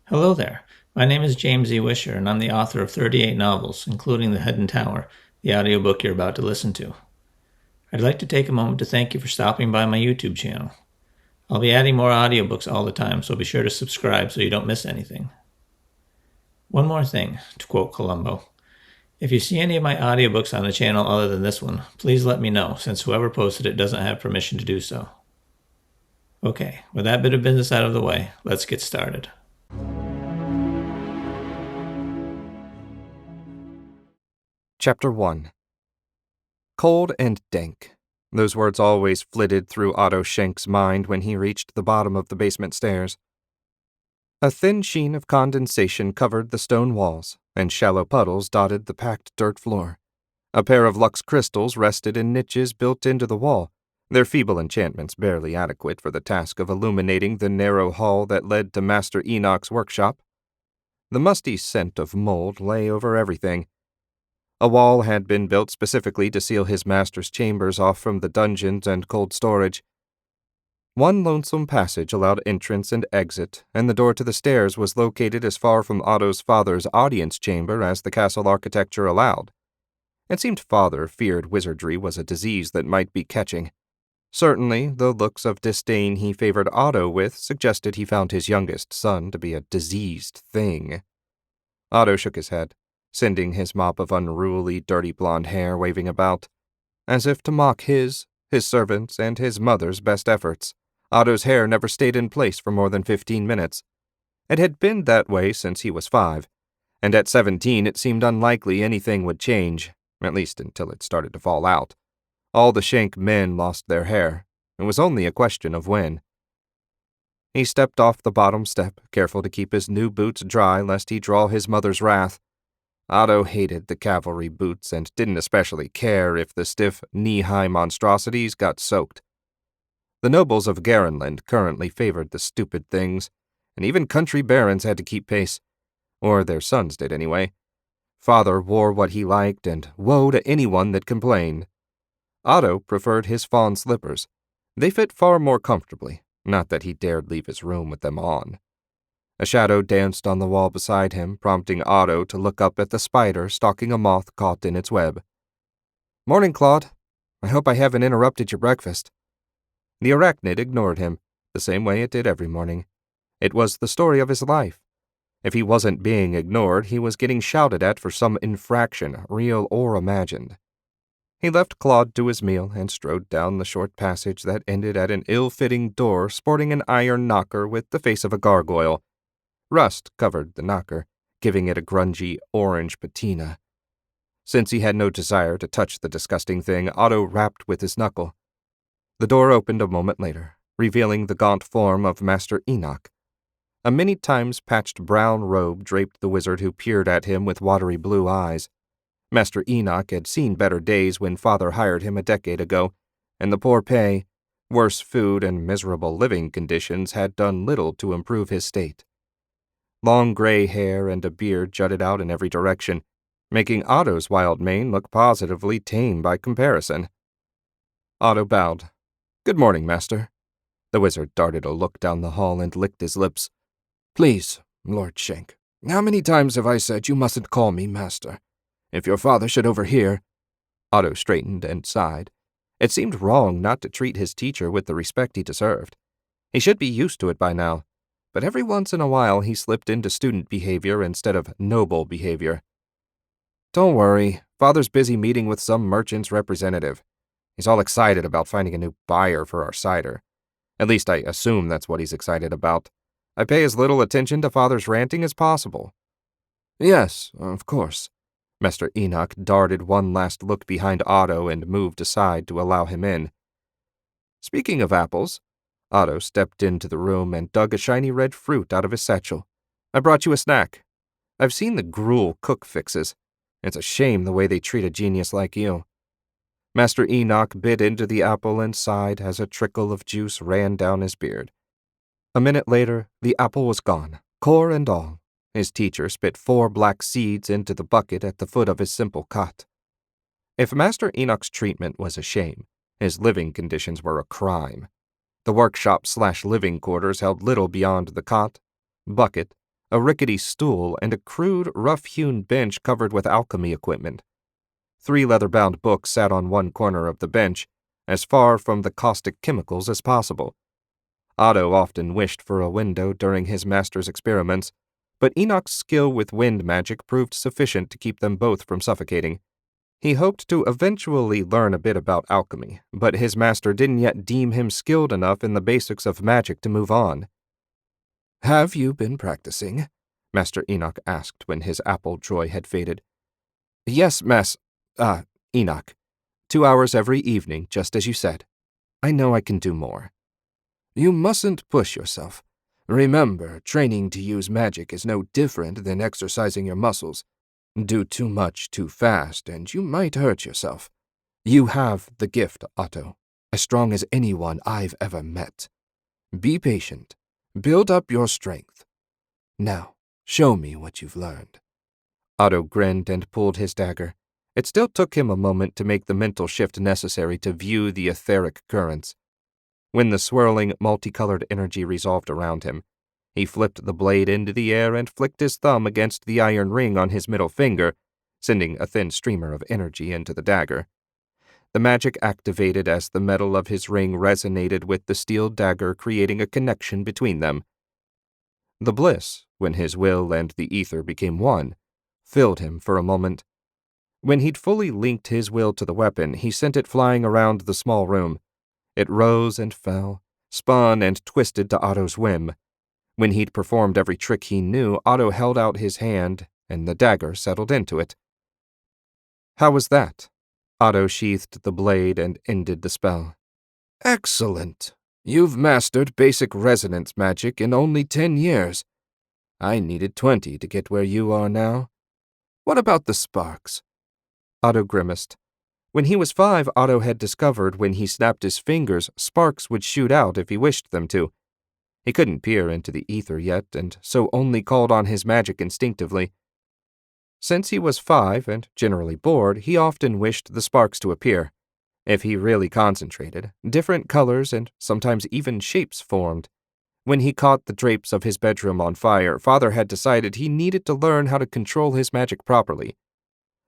Hello there. My name is James E. Wisher, and I'm the author of 38 novels, including The Hidden Tower, the audiobook you're about to listen to. I'd like to take a moment to thank you for stopping by my YouTube channel. I'll be adding more audiobooks all the time, so be sure to subscribe so you don't miss anything. One more thing, to quote Columbo. If you see any of my audiobooks on the channel other than this one, please let me know, since whoever posted it doesn't have permission to do so. Okay, with that bit of business out of the way, let's get started. Chapter 1. Cold and dank. Those words always flitted through Otto Shenk's mind when he reached the bottom of the basement stairs. A thin sheen of condensation covered the stone walls, and shallow puddles dotted the packed dirt floor. A pair of Lux crystals rested in niches built into the wall, their feeble enchantments barely adequate for the task of illuminating the narrow hall that led to Master Enoch's workshop. The musty scent of mold lay over everything. A wall had been built specifically to seal his master's chambers off from the dungeons and cold storage. One lonesome passage allowed entrance and exit, and the door to the stairs was located as far from Otto's father's audience chamber as the castle architecture allowed. It seemed Father feared wizardry was a disease that might be catching. Certainly, the looks of disdain he favored Otto with suggested he found his youngest son to be a diseased thing. Otto shook his head, sending his mop of unruly, dirty blonde hair waving about. As if to mock his servants', and his mother's best efforts, Otto's hair never stayed in place for more than 15 minutes. It had been that way since he was 5, and at 17 it seemed unlikely anything would change, at least until it started to fall out. All the Shank men lost their hair. It was only a question of when. He stepped off the bottom step, careful to keep his new boots dry lest he draw his mother's wrath. Otto hated the cavalry boots and didn't especially care if the stiff, knee-high monstrosities got soaked. The nobles of Garenland currently favored the stupid things, and even country barons had to keep pace. Or their sons did anyway. Father wore what he liked, and woe to anyone that complained. Otto preferred his fawn slippers. They fit far more comfortably, not that he dared leave his room with them on. A shadow danced on the wall beside him, prompting Otto to look up at the spider stalking a moth caught in its web. "Morning, Claude. I hope I haven't interrupted your breakfast." The arachnid ignored him, the same way it did every morning. It was the story of his life. If he wasn't being ignored, he was getting shouted at for some infraction, real or imagined. He left Claude to his meal and strode down the short passage that ended at an ill-fitting door sporting an iron knocker with the face of a gargoyle. Rust covered the knocker, giving it a grungy orange patina. Since he had no desire to touch the disgusting thing, Otto rapped with his knuckle. The door opened a moment later, revealing the gaunt form of Master Enoch. A many times patched brown robe draped the wizard who peered at him with watery blue eyes. Master Enoch had seen better days when Father hired him a decade ago, and the poor pay, worse food, and miserable living conditions had done little to improve his state. Long gray hair and a beard jutted out in every direction, making Otto's wild mane look positively tame by comparison. Otto bowed. "Good morning, Master." The wizard darted a look down the hall and licked his lips. "Please, Lord Shank, how many times have I said you mustn't call me Master? If your father should overhear—" Otto straightened and sighed. It seemed wrong not to treat his teacher with the respect he deserved. He should be used to it by now. But every once in a while he slipped into student behavior instead of noble behavior. "Don't worry, Father's busy meeting with some merchant's representative. He's all excited about finding a new buyer for our cider. At least I assume that's what he's excited about. I pay as little attention to Father's ranting as possible." "Yes, of course." Master Enoch darted one last look behind Otto and moved aside to allow him in. "Speaking of apples," Otto stepped into the room and dug a shiny red fruit out of his satchel. "I brought you a snack. I've seen the gruel cook fixes. It's a shame the way they treat a genius like you." Master Enoch bit into the apple and sighed as a trickle of juice ran down his beard. A minute later, the apple was gone, core and all. His teacher spit 4 black seeds into the bucket at the foot of his simple cot. If Master Enoch's treatment was a shame, his living conditions were a crime. The workshop/living quarters held little beyond the cot, bucket, a rickety stool, and a crude, rough-hewn bench covered with alchemy equipment. 3 leather-bound books sat on one corner of the bench, as far from the caustic chemicals as possible. Otto often wished for a window during his master's experiments, but Enoch's skill with wind magic proved sufficient to keep them both from suffocating. He hoped to eventually learn a bit about alchemy, but his master didn't yet deem him skilled enough in the basics of magic to move on. "Have you been practicing?" Master Enoch asked when his apple joy had faded. "Yes, Enoch. 2 hours every evening, just as you said. I know I can do more." "You mustn't push yourself. Remember, training to use magic is no different than exercising your muscles. Do too much too fast, and you might hurt yourself. You have the gift, Otto, as strong as anyone I've ever met. Be patient. Build up your strength. Now, show me what you've learned." Otto grinned and pulled his dagger. It still took him a moment to make the mental shift necessary to view the etheric currents. When the swirling, multicolored energy resolved around him, he flipped the blade into the air and flicked his thumb against the iron ring on his middle finger, sending a thin streamer of energy into the dagger. The magic activated as the metal of his ring resonated with the steel dagger, creating a connection between them. The bliss, when his will and the ether became one, filled him for a moment. When he'd fully linked his will to the weapon, he sent it flying around the small room. It rose and fell, spun and twisted to Otto's whim. When he'd performed every trick he knew, Otto held out his hand, and the dagger settled into it. "How was that?" Otto sheathed the blade and ended the spell. "Excellent. You've mastered basic resonance magic in only 10 years. I needed 20 to get where you are now. What about the sparks?" Otto grimaced. When he was 5, Otto had discovered when he snapped his fingers, sparks would shoot out if he wished them to. He couldn't peer into the ether yet, and so only called on his magic instinctively. Since he was 5 and generally bored, he often wished the sparks to appear. If he really concentrated, different colors and sometimes even shapes formed. When he caught the drapes of his bedroom on fire, Father had decided he needed to learn how to control his magic properly.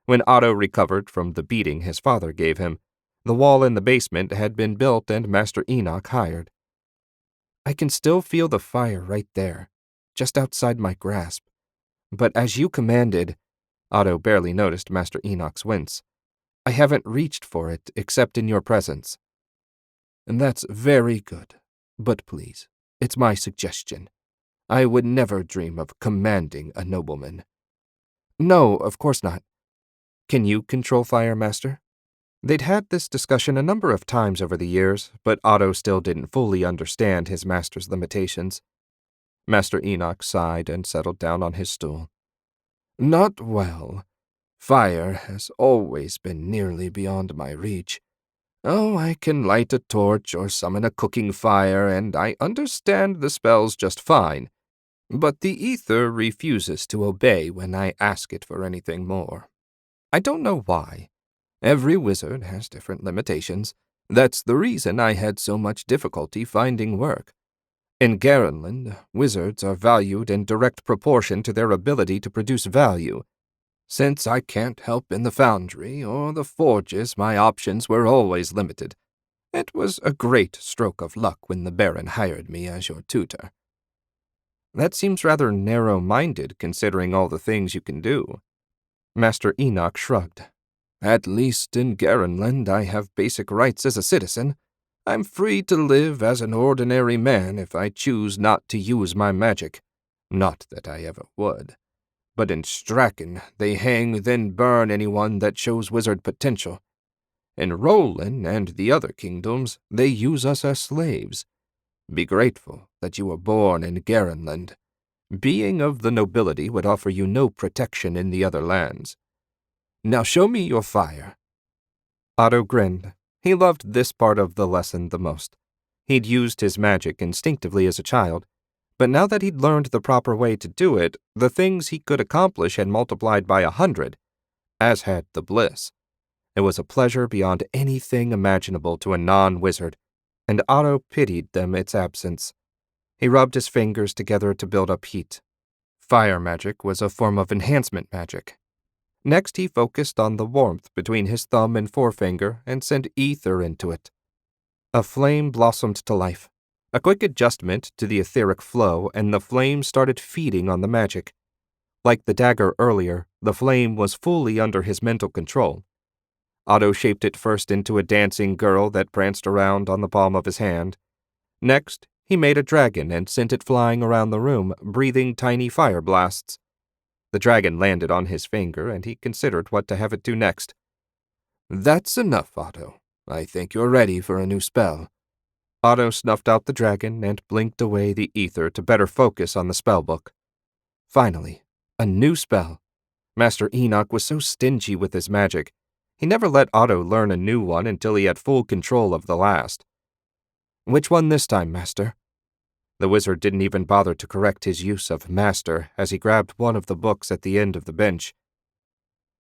When Otto recovered from the beating his father gave him, the wall in the basement had been built and Master Enoch hired. "I can still feel the fire right there, just outside my grasp. But as you commanded," Otto barely noticed Master Enoch's wince, "I haven't reached for it except in your presence." "And that's very good. But please, it's my suggestion. I would never dream of commanding a nobleman." "No, of course not. Can you control fire, Master?" They'd had this discussion a number of times over the years, but Otto still didn't fully understand his master's limitations. Master Enoch sighed and settled down on his stool. "Not well. Fire has always been nearly beyond my reach. Oh, I can light a torch or summon a cooking fire, and I understand the spells just fine. But the ether refuses to obey when I ask it for anything more. I don't know why. Every wizard has different limitations. That's the reason I had so much difficulty finding work. In Garenland, wizards are valued in direct proportion to their ability to produce value. Since I can't help in the foundry or the forges, my options were always limited. It was a great stroke of luck when the Baron hired me as your tutor." "That seems rather narrow-minded, considering all the things you can do." Master Enoch shrugged. "At least in Garenland I have basic rights as a citizen. I'm free to live as an ordinary man if I choose not to use my magic. Not that I ever would. But in Straken, they hang then burn anyone that shows wizard potential. In Roland and the other kingdoms, they use us as slaves. Be grateful that you were born in Garenland. Being of the nobility would offer you no protection in the other lands. Now show me your fire." Otto grinned. He loved this part of the lesson the most. He'd used his magic instinctively as a child, but now that he'd learned the proper way to do it, the things he could accomplish had multiplied by 100, as had the bliss. It was a pleasure beyond anything imaginable to a non-wizard, and Otto pitied them its absence. He rubbed his fingers together to build up heat. Fire magic was a form of enhancement magic. Next, he focused on the warmth between his thumb and forefinger and sent ether into it. A flame blossomed to life. A quick adjustment to the etheric flow, and the flame started feeding on the magic. Like the dagger earlier, the flame was fully under his mental control. Otto shaped it first into a dancing girl that pranced around on the palm of his hand. Next, he made a dragon and sent it flying around the room, breathing tiny fire blasts. The dragon landed on his finger, and he considered what to have it do next. "That's enough, Otto. I think you're ready for a new spell." Otto snuffed out the dragon and blinked away the ether to better focus on the spellbook. Finally, a new spell. Master Enoch was so stingy with his magic. He never let Otto learn a new one until he had full control of the last. "Which one this time, Master?" The wizard didn't even bother to correct his use of Master as he grabbed one of the books at the end of the bench.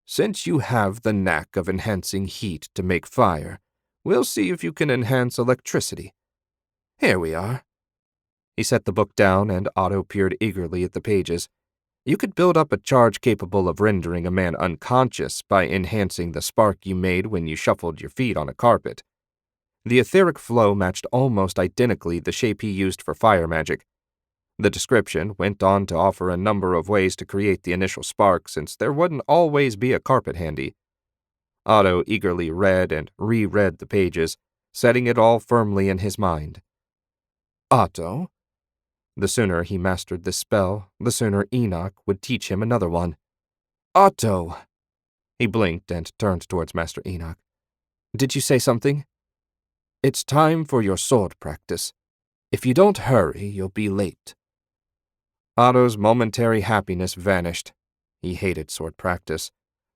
"Since you have the knack of enhancing heat to make fire, we'll see if you can enhance electricity. Here we are." He set the book down, and Otto peered eagerly at the pages. You could build up a charge capable of rendering a man unconscious by enhancing the spark you made when you shuffled your feet on a carpet. The etheric flow matched almost identically the shape he used for fire magic. The description went on to offer a number of ways to create the initial spark, since there wouldn't always be a carpet handy. Otto eagerly read and reread the pages, setting it all firmly in his mind. Otto? The sooner he mastered this spell, the sooner Enoch would teach him another one. Otto! He blinked and turned towards Master Enoch. "Did you say something?" "It's time for your sword practice. If you don't hurry, you'll be late." Otto's momentary happiness vanished. He hated sword practice,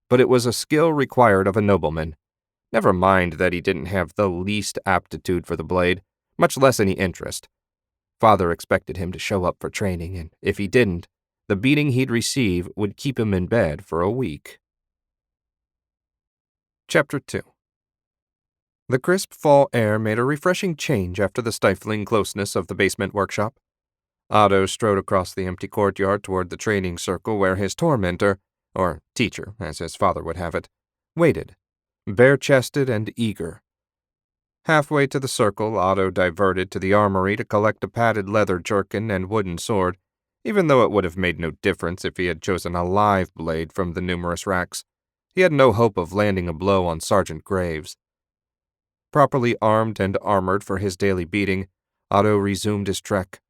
but it was a skill required of a nobleman. Never mind that he didn't have the least aptitude for the blade, much less any interest. Father expected him to show up for training, and if he didn't, the beating he'd receive would keep him in bed for a week. Chapter 2. The crisp fall air made a refreshing change after the stifling closeness of the basement workshop. Otto strode across the empty courtyard toward the training circle where his tormentor, or teacher, as his father would have it, waited, bare-chested and eager. Halfway to the circle, Otto diverted to the armory to collect a padded leather jerkin and wooden sword, even though it would have made no difference if he had chosen a live blade from the numerous racks. He had no hope of landing a blow on Sergeant Graves. Properly armed and armored for his daily beating, Otto resumed his trek.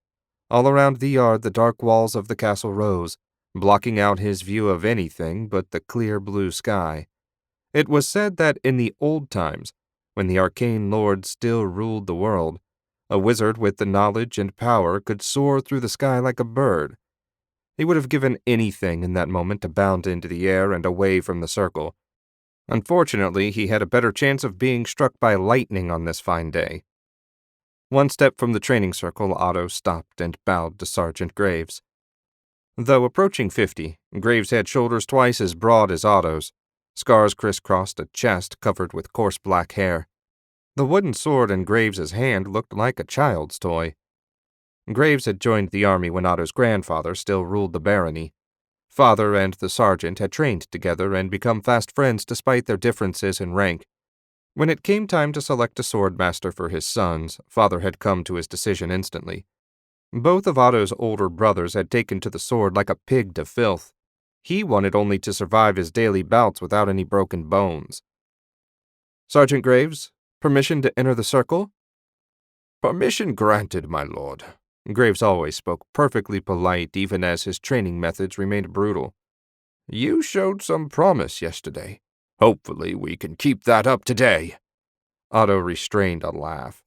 All around the yard the dark walls of the castle rose, blocking out his view of anything but the clear blue sky. It was said that in the old times, when the arcane lord still ruled the world, a wizard with the knowledge and power could soar through the sky like a bird. He would have given anything in that moment to bound into the air and away from the circle. Unfortunately, he had a better chance of being struck by lightning on this fine day. One step from the training circle, Otto stopped and bowed to Sergeant Graves. Though approaching 50, Graves had shoulders twice as broad as Otto's. Scars crisscrossed a chest covered with coarse black hair. The wooden sword in Graves's hand looked like a child's toy. Graves had joined the army when Otto's grandfather still ruled the barony. Father and the sergeant had trained together and become fast friends despite their differences in rank. When it came time to select a sword master for his sons, Father had come to his decision instantly. Both of Otto's older brothers had taken to the sword like a pig to filth. He wanted only to survive his daily bouts without any broken bones. "Sergeant Graves, permission to enter the circle?" "Permission granted, my lord." Graves always spoke perfectly polite, even as his training methods remained brutal. "You showed some promise yesterday. Hopefully we can keep that up today." Otto restrained a laugh.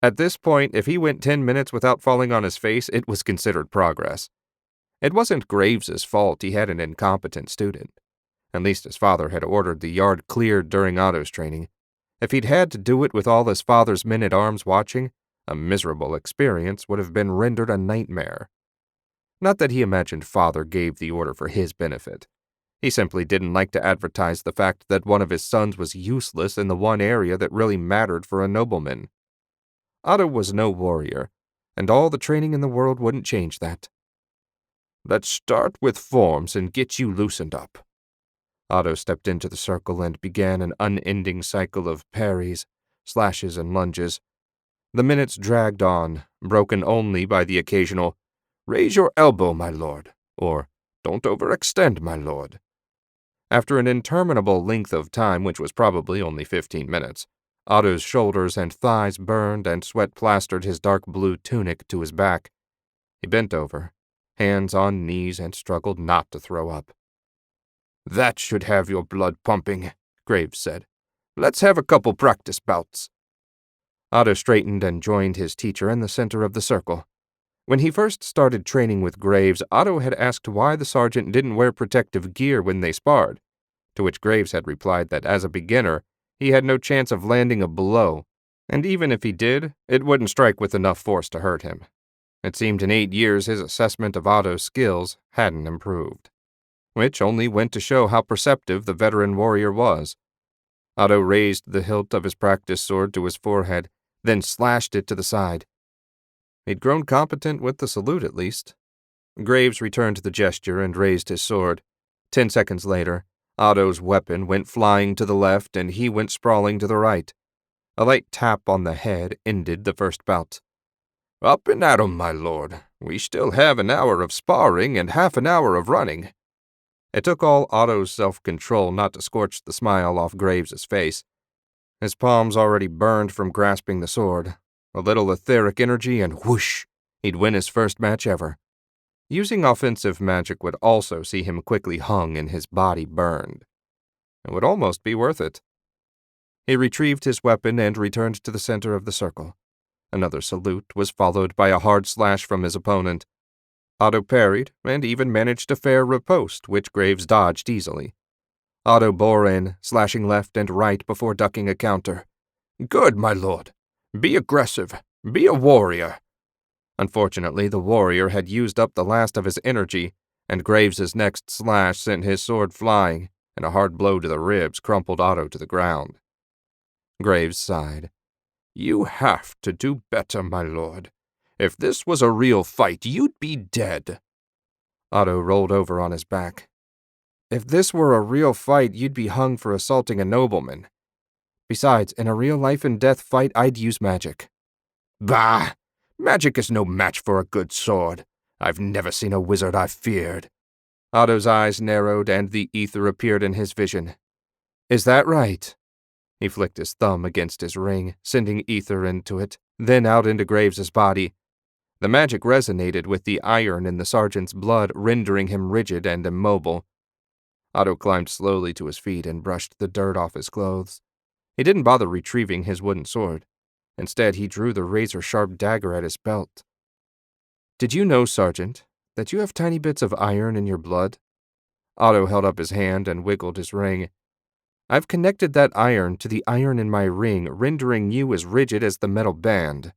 At this point, if he went 10 minutes without falling on his face, it was considered progress. It wasn't Graves's fault he had an incompetent student. At least his father had ordered the yard cleared during Otto's training. If he'd had to do it with all his father's men-at-arms watching, a miserable experience would have been rendered a nightmare. Not that he imagined Father gave the order for his benefit. He simply didn't like to advertise the fact that one of his sons was useless in the one area that really mattered for a nobleman. Otto was no warrior, and all the training in the world wouldn't change that. Let's start with forms and get you loosened up." Otto stepped into the circle and began an unending cycle of parries, slashes, and lunges. The minutes dragged on, broken only by the occasional, "Raise your elbow, my lord," or "Don't overextend, my lord." After an interminable length of time, which was probably only 15 minutes, Otto's shoulders and thighs burned and sweat plastered his dark blue tunic to his back. He bent over, hands on knees, and struggled not to throw up. "That should have your blood pumping," Graves said. "Let's have a couple practice bouts." Otto straightened and joined his teacher in the center of the circle. When he first started training with Graves, Otto had asked why the sergeant didn't wear protective gear when they sparred, to which Graves had replied that as a beginner, he had no chance of landing a blow, and even if he did, it wouldn't strike with enough force to hurt him. It seemed in 8 years his assessment of Otto's skills hadn't improved, which only went to show how perceptive the veteran warrior was. Otto raised the hilt of his practice sword to his forehead, then slashed it to the side. He'd grown competent with the salute, at least. Graves returned the gesture and raised his sword. 10 seconds later, Otto's weapon went flying to the left and he went sprawling to the right. A light tap on the head ended the first bout. "Up and at 'em, my lord. We still have an hour of sparring and half an hour of running." It took all Otto's self-control not to scorch the smile off Graves's face. His palms already burned from grasping the sword. A little etheric energy and whoosh, he'd win his first match ever. Using offensive magic would also see him quickly hung and his body burned. It would almost be worth it. He retrieved his weapon and returned to the center of the circle. Another salute was followed by a hard slash from his opponent. Otto parried and even managed a fair riposte, which Graves dodged easily. Otto bore in, slashing left and right before ducking a counter. "Good, my lord. Be aggressive. Be a warrior." Unfortunately, the warrior had used up the last of his energy, and Graves's next slash sent his sword flying, and a hard blow to the ribs crumpled Otto to the ground. Graves sighed. "You have to do better, my lord. If this was a real fight, you'd be dead." Otto rolled over on his back. "If this were a real fight, you'd be hung for assaulting a nobleman. Besides, in a real life-and-death fight, I'd use magic." "Bah! Magic is no match for a good sword. I've never seen a wizard I've feared." Otto's eyes narrowed and the ether appeared in his vision. "Is that right?" He flicked his thumb against his ring, sending ether into it, then out into Graves's body. The magic resonated with the iron in the sergeant's blood, rendering him rigid and immobile. Otto climbed slowly to his feet and brushed the dirt off his clothes. He didn't bother retrieving his wooden sword. Instead, he drew the razor-sharp dagger at his belt. "Did you know, Sergeant, that you have tiny bits of iron in your blood?" Otto held up his hand and wiggled his ring. "I've connected that iron to the iron in my ring, rendering you as rigid as the metal band."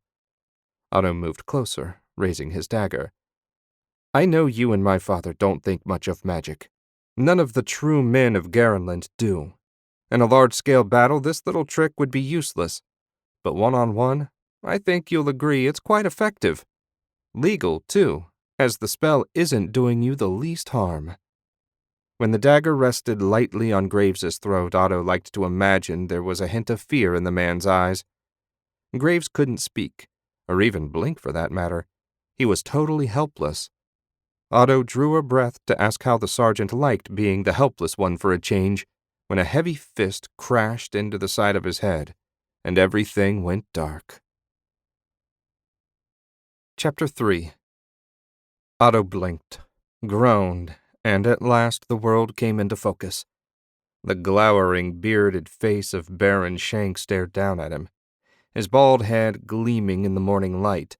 Otto moved closer, raising his dagger. "I know you and my father don't think much of magic. None of the true men of Garenland do. In a large-scale battle, this little trick would be useless. But one-on-one, I think you'll agree it's quite effective. Legal, too, as the spell isn't doing you the least harm." When the dagger rested lightly on Graves's throat, Otto liked to imagine there was a hint of fear in the man's eyes. Graves couldn't speak, or even blink for that matter. He was totally helpless. Otto drew a breath to ask how the sergeant liked being the helpless one for a change, when a heavy fist crashed into the side of his head, and everything went dark. Chapter 3. Otto blinked, groaned, and at last the world came into focus. The glowering, bearded face of Baron Shank stared down at him, his bald head gleaming in the morning light.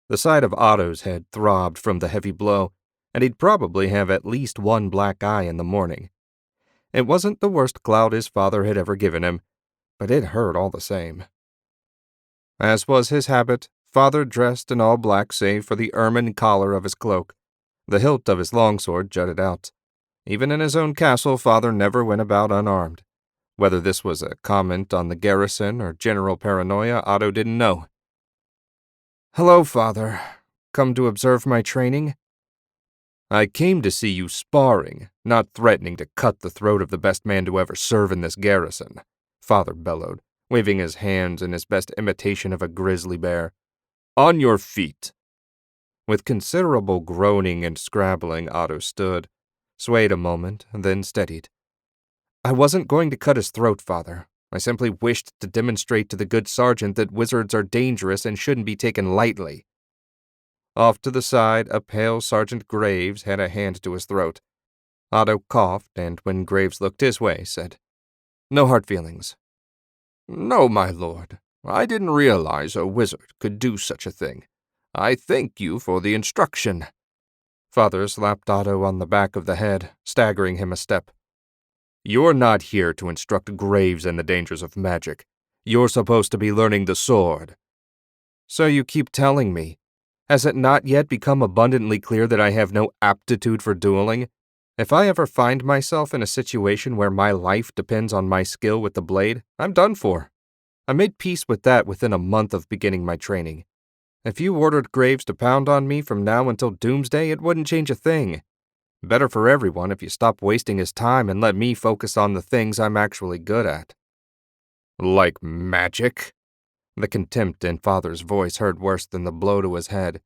The side of Otto's head throbbed from the heavy blow, and he'd probably have at least one black eye in the morning. It wasn't the worst clout his father had ever given him, but it hurt all the same. As was his habit, Father dressed in all black save for the ermine collar of his cloak. The hilt of his longsword jutted out. Even in his own castle, Father never went about unarmed. Whether this was a comment on the garrison or general paranoia, Otto didn't know. "Hello, Father. Come to observe my training?" I came to see you sparring, not threatening to cut the throat of the best man to ever serve in this garrison, Father bellowed, waving his hands in his best imitation of a grizzly bear. On your feet. With considerable groaning and scrabbling, Otto stood, swayed a moment, then steadied. I wasn't going to cut his throat, Father. I simply wished to demonstrate to the good sergeant that wizards are dangerous and shouldn't be taken lightly. Off to the side, a pale Sergeant Graves had a hand to his throat. Otto coughed, and when Graves looked his way, said, No hard feelings. No, my lord. I didn't realize a wizard could do such a thing. I thank you for the instruction. Father slapped Otto on the back of the head, staggering him a step. You're not here to instruct Graves in the dangers of magic. You're supposed to be learning the sword. So you keep telling me. Has it not yet become abundantly clear that I have no aptitude for dueling? If I ever find myself in a situation where my life depends on my skill with the blade, I'm done for. I made peace with that within a month of beginning my training. If you ordered Graves to pound on me from now until doomsday, it wouldn't change a thing. Better for everyone if you stop wasting his time and let me focus on the things I'm actually good at. Like magic? The contempt in Father's voice hurt worse than the blow to his head.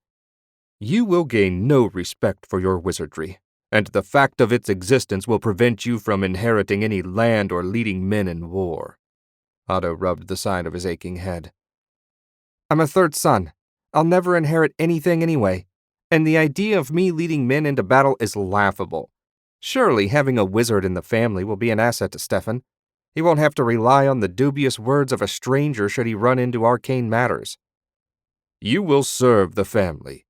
You will gain no respect for your wizardry, and the fact of its existence will prevent you from inheriting any land or leading men in war. Otto rubbed the side of his aching head. I'm a third son. I'll never inherit anything anyway, and the idea of me leading men into battle is laughable. Surely having a wizard in the family will be an asset to Stefan. He won't have to rely on the dubious words of a stranger should he run into arcane matters. You will serve the family.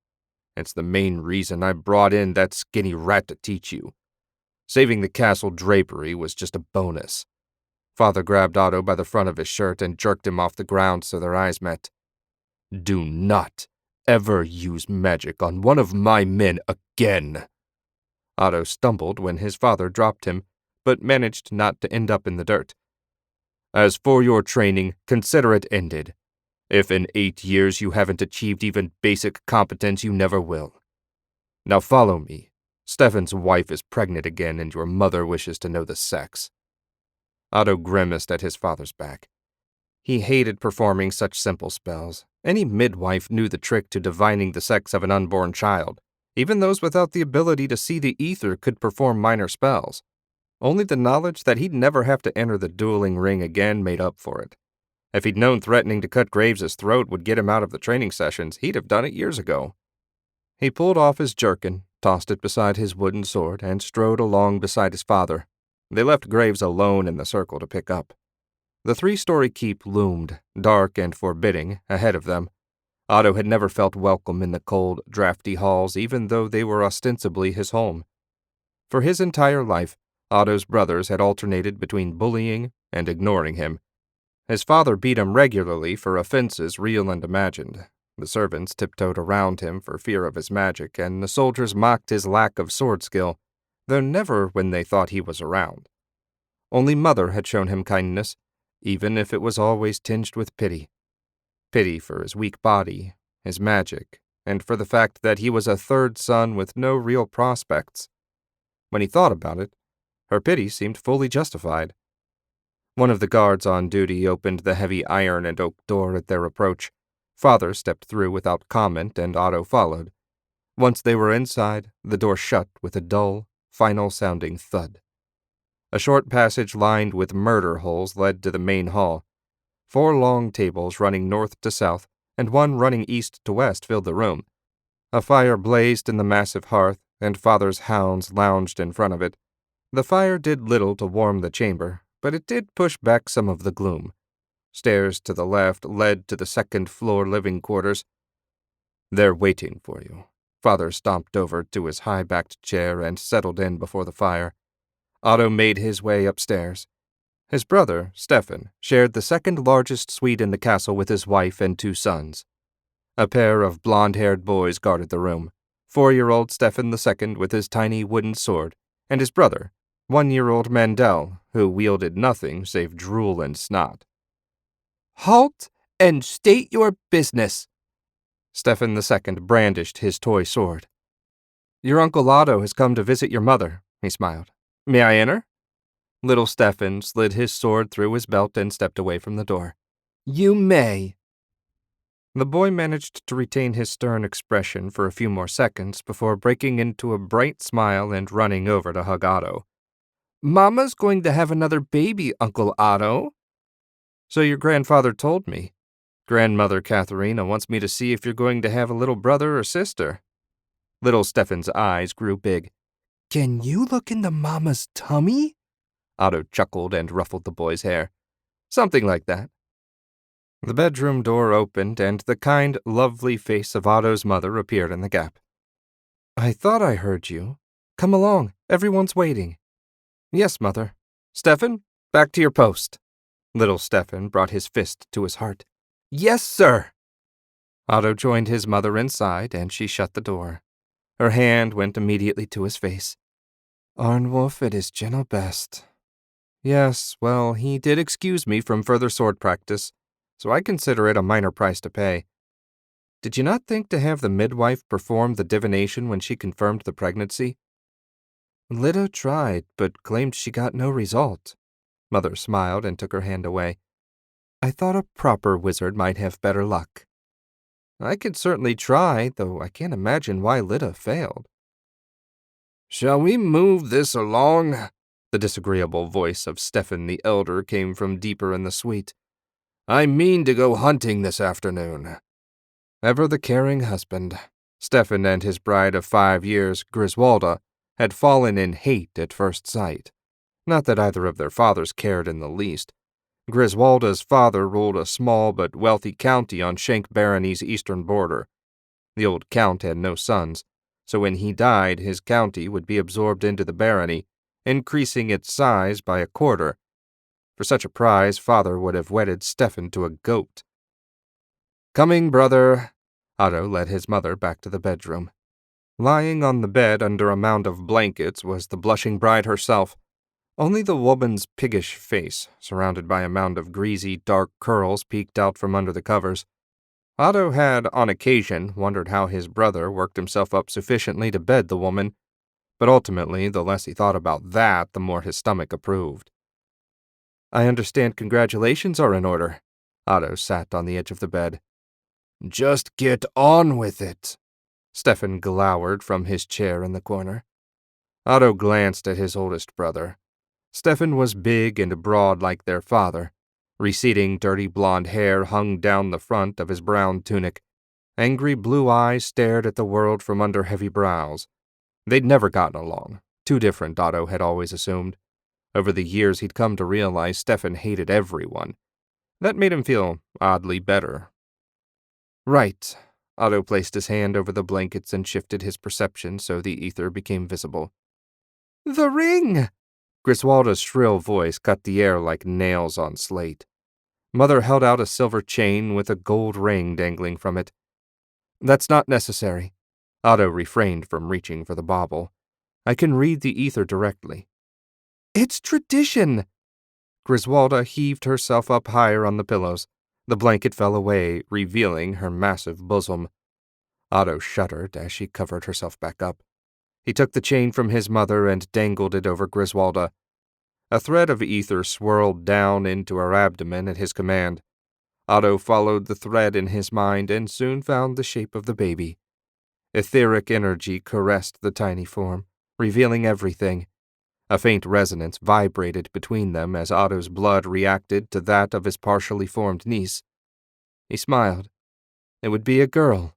It's the main reason I brought in that skinny rat to teach you. Saving the castle drapery was just a bonus. Father grabbed Otto by the front of his shirt and jerked him off the ground so their eyes met. Do not ever use magic on one of my men again. Otto stumbled when his father dropped him, but managed not to end up in the dirt. As for your training, consider it ended. If in 8 years you haven't achieved even basic competence, you never will. Now follow me. Stefan's wife is pregnant again, and your mother wishes to know the sex. Otto grimaced at his father's back. He hated performing such simple spells. Any midwife knew the trick to divining the sex of an unborn child. Even those without the ability to see the ether could perform minor spells. Only the knowledge that he'd never have to enter the dueling ring again made up for it. If he'd known threatening to cut Graves' throat would get him out of the training sessions, he'd have done it years ago. He pulled off his jerkin, tossed it beside his wooden sword, and strode along beside his father. They left Graves alone in the circle to pick up. The 3-story keep loomed, dark and forbidding, ahead of them. Otto had never felt welcome in the cold, drafty halls, even though they were ostensibly his home. For his entire life, Otto's brothers had alternated between bullying and ignoring him. His father beat him regularly for offenses real and imagined. The servants tiptoed around him for fear of his magic, and the soldiers mocked his lack of sword skill, though never when they thought he was around. Only Mother had shown him kindness, even if it was always tinged with pity. Pity for his weak body, his magic, and for the fact that he was a third son with no real prospects. When he thought about it, her pity seemed fully justified. One of the guards on duty opened the heavy iron and oak door at their approach. Father stepped through without comment, and Otto followed. Once they were inside, the door shut with a dull, final-sounding thud. A short passage lined with murder holes led to the main hall. 4 long tables running north to south, and one running east to west filled the room. A fire blazed in the massive hearth, and Father's hounds lounged in front of it. The fire did little to warm the chamber, but it did push back some of the gloom. Stairs to the left led to the second-floor living quarters. They're waiting for you. Father stomped over to his high-backed chair and settled in before the fire. Otto made his way upstairs. His brother, Stefan, shared the second-largest suite in the castle with his wife and 2 sons. A pair of blonde-haired boys guarded the room. 4-year-old Stefan II with his tiny wooden sword, and his brother, 1-year-old Mandel, who wielded nothing save drool and snot. Halt and state your business. Stefan II brandished his toy sword. Your Uncle Otto has come to visit your mother, he smiled. May I enter? Little Stefan slid his sword through his belt and stepped away from the door. You may. The boy managed to retain his stern expression for a few more seconds before breaking into a bright smile and running over to hug Otto. Mama's going to have another baby, Uncle Otto. So your grandfather told me. Grandmother Katharina wants me to see if you're going to have a little brother or sister. Little Stefan's eyes grew big. Can you look into Mama's tummy? Otto chuckled and ruffled the boy's hair. Something like that. The bedroom door opened, and the kind, lovely face of Otto's mother appeared in the gap. I thought I heard you. Come along, everyone's waiting. Yes, Mother. Stefan, back to your post. Little Stefan brought his fist to his heart. Yes, sir. Otto joined his mother inside, and she shut the door. Her hand went immediately to his face. Arnwulf at his gentle best. Yes, well, he did excuse me from further sword practice, so I consider it a minor price to pay. Did you not think to have the midwife perform the divination when she confirmed the pregnancy? Lyda tried, but claimed she got no result. Mother smiled and took her hand away. I thought a proper wizard might have better luck. I could certainly try, though I can't imagine why Lyda failed. Shall we move this along? The disagreeable voice of Stefan the Elder came from deeper in the suite. I mean to go hunting this afternoon. Ever the caring husband, Stefan and his bride of 5 years, Griswalda, had fallen in hate at first sight. Not that either of their fathers cared in the least. Griswalda's father ruled a small but wealthy county on Shank barony's eastern border. The old count had no sons, so when he died, his county would be absorbed into the barony, increasing its size by a quarter. For such a prize, father would have wedded Stefan to a goat. Coming, brother. Otto led his mother back to the bedroom. Lying on the bed under a mound of blankets was the blushing bride herself. Only the woman's piggish face, surrounded by a mound of greasy, dark curls, peeked out from under the covers. Otto had, on occasion, wondered how his brother worked himself up sufficiently to bed the woman, but ultimately, the less he thought about that, the more his stomach approved. I understand congratulations are in order. Otto sat on the edge of the bed. Just get on with it. Stefan glowered from his chair in the corner. Otto glanced at his oldest brother. Stefan was big and broad like their father. Receding, dirty blonde hair hung down the front of his brown tunic. Angry blue eyes stared at the world from under heavy brows. They'd never gotten along. Too different, Otto had always assumed. Over the years, he'd come to realize Stefan hated everyone. That made him feel oddly better. Right. Otto placed his hand over the blankets and shifted his perception so the ether became visible. The ring! Griswalda's shrill voice cut the air like nails on slate. Mother held out a silver chain with a gold ring dangling from it. That's not necessary. Otto refrained from reaching for the bauble. I can read the ether directly. It's tradition! Griswalda heaved herself up higher on the pillows. The blanket fell away, revealing her massive bosom. Otto shuddered as she covered herself back up. He took the chain from his mother and dangled it over Griswalda. A thread of ether swirled down into her abdomen at his command. Otto followed the thread in his mind and soon found the shape of the baby. Etheric energy caressed the tiny form, revealing everything. A faint resonance vibrated between them as Otto's blood reacted to that of his partially formed niece. He smiled. It would be a girl.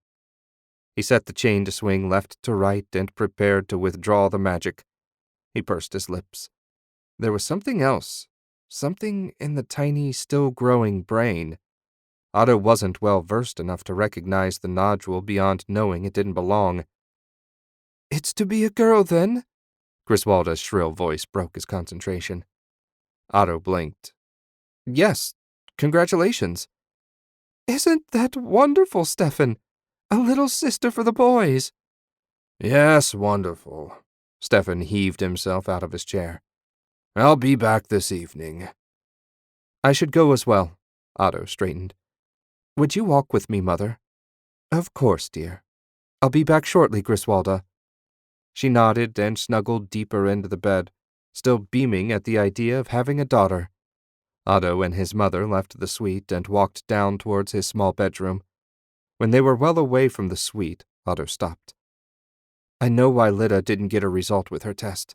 He set the chain to swing left to right and prepared to withdraw the magic. He pursed his lips. There was something else. Something in the tiny, still-growing brain. Otto wasn't well-versed enough to recognize the nodule beyond knowing it didn't belong. It's to be a girl, then? Griswalda's shrill voice broke his concentration. Otto blinked. Yes, congratulations. Isn't that wonderful, Stefan? A little sister for the boys. Yes, wonderful. Stefan heaved himself out of his chair. I'll be back this evening. I should go as well. Otto straightened. Would you walk with me, Mother? Of course, dear. I'll be back shortly, Griswalda. She nodded and snuggled deeper into the bed, still beaming at the idea of having a daughter. Otto and his mother left the suite and walked down towards his small bedroom. When they were well away from the suite, Otto stopped. "I know why Lyda didn't get a result with her test."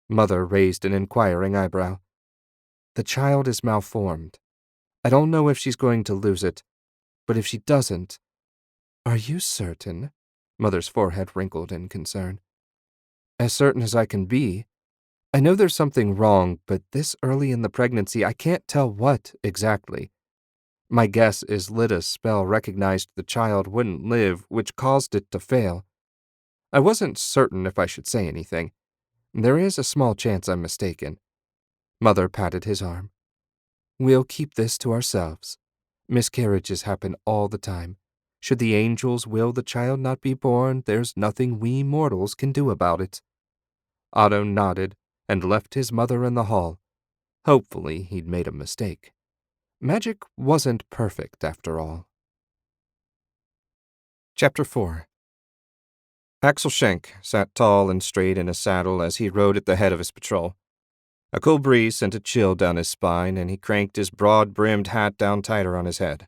Mother raised an inquiring eyebrow. "The child is malformed. I don't know if she's going to lose it, but if she doesn't—" "Are you certain?" Mother's forehead wrinkled in concern. "As certain as I can be. I know there's something wrong, but this early in the pregnancy I can't tell what exactly. My guess is Lyda's spell recognized the child wouldn't live, which caused it to fail. I wasn't certain if I should say anything. There is a small chance I'm mistaken." Mother patted his arm. "We'll keep this to ourselves. Miscarriages happen all the time. Should the angels will the child not be born, there's nothing we mortals can do about it." Otto nodded and left his mother in the hall. Hopefully he'd made a mistake. Magic wasn't perfect, after all. Chapter 4. Axel Shank sat tall and straight in his saddle as he rode at the head of his patrol. A cool breeze sent a chill down his spine, and he cranked his broad-brimmed hat down tighter on his head.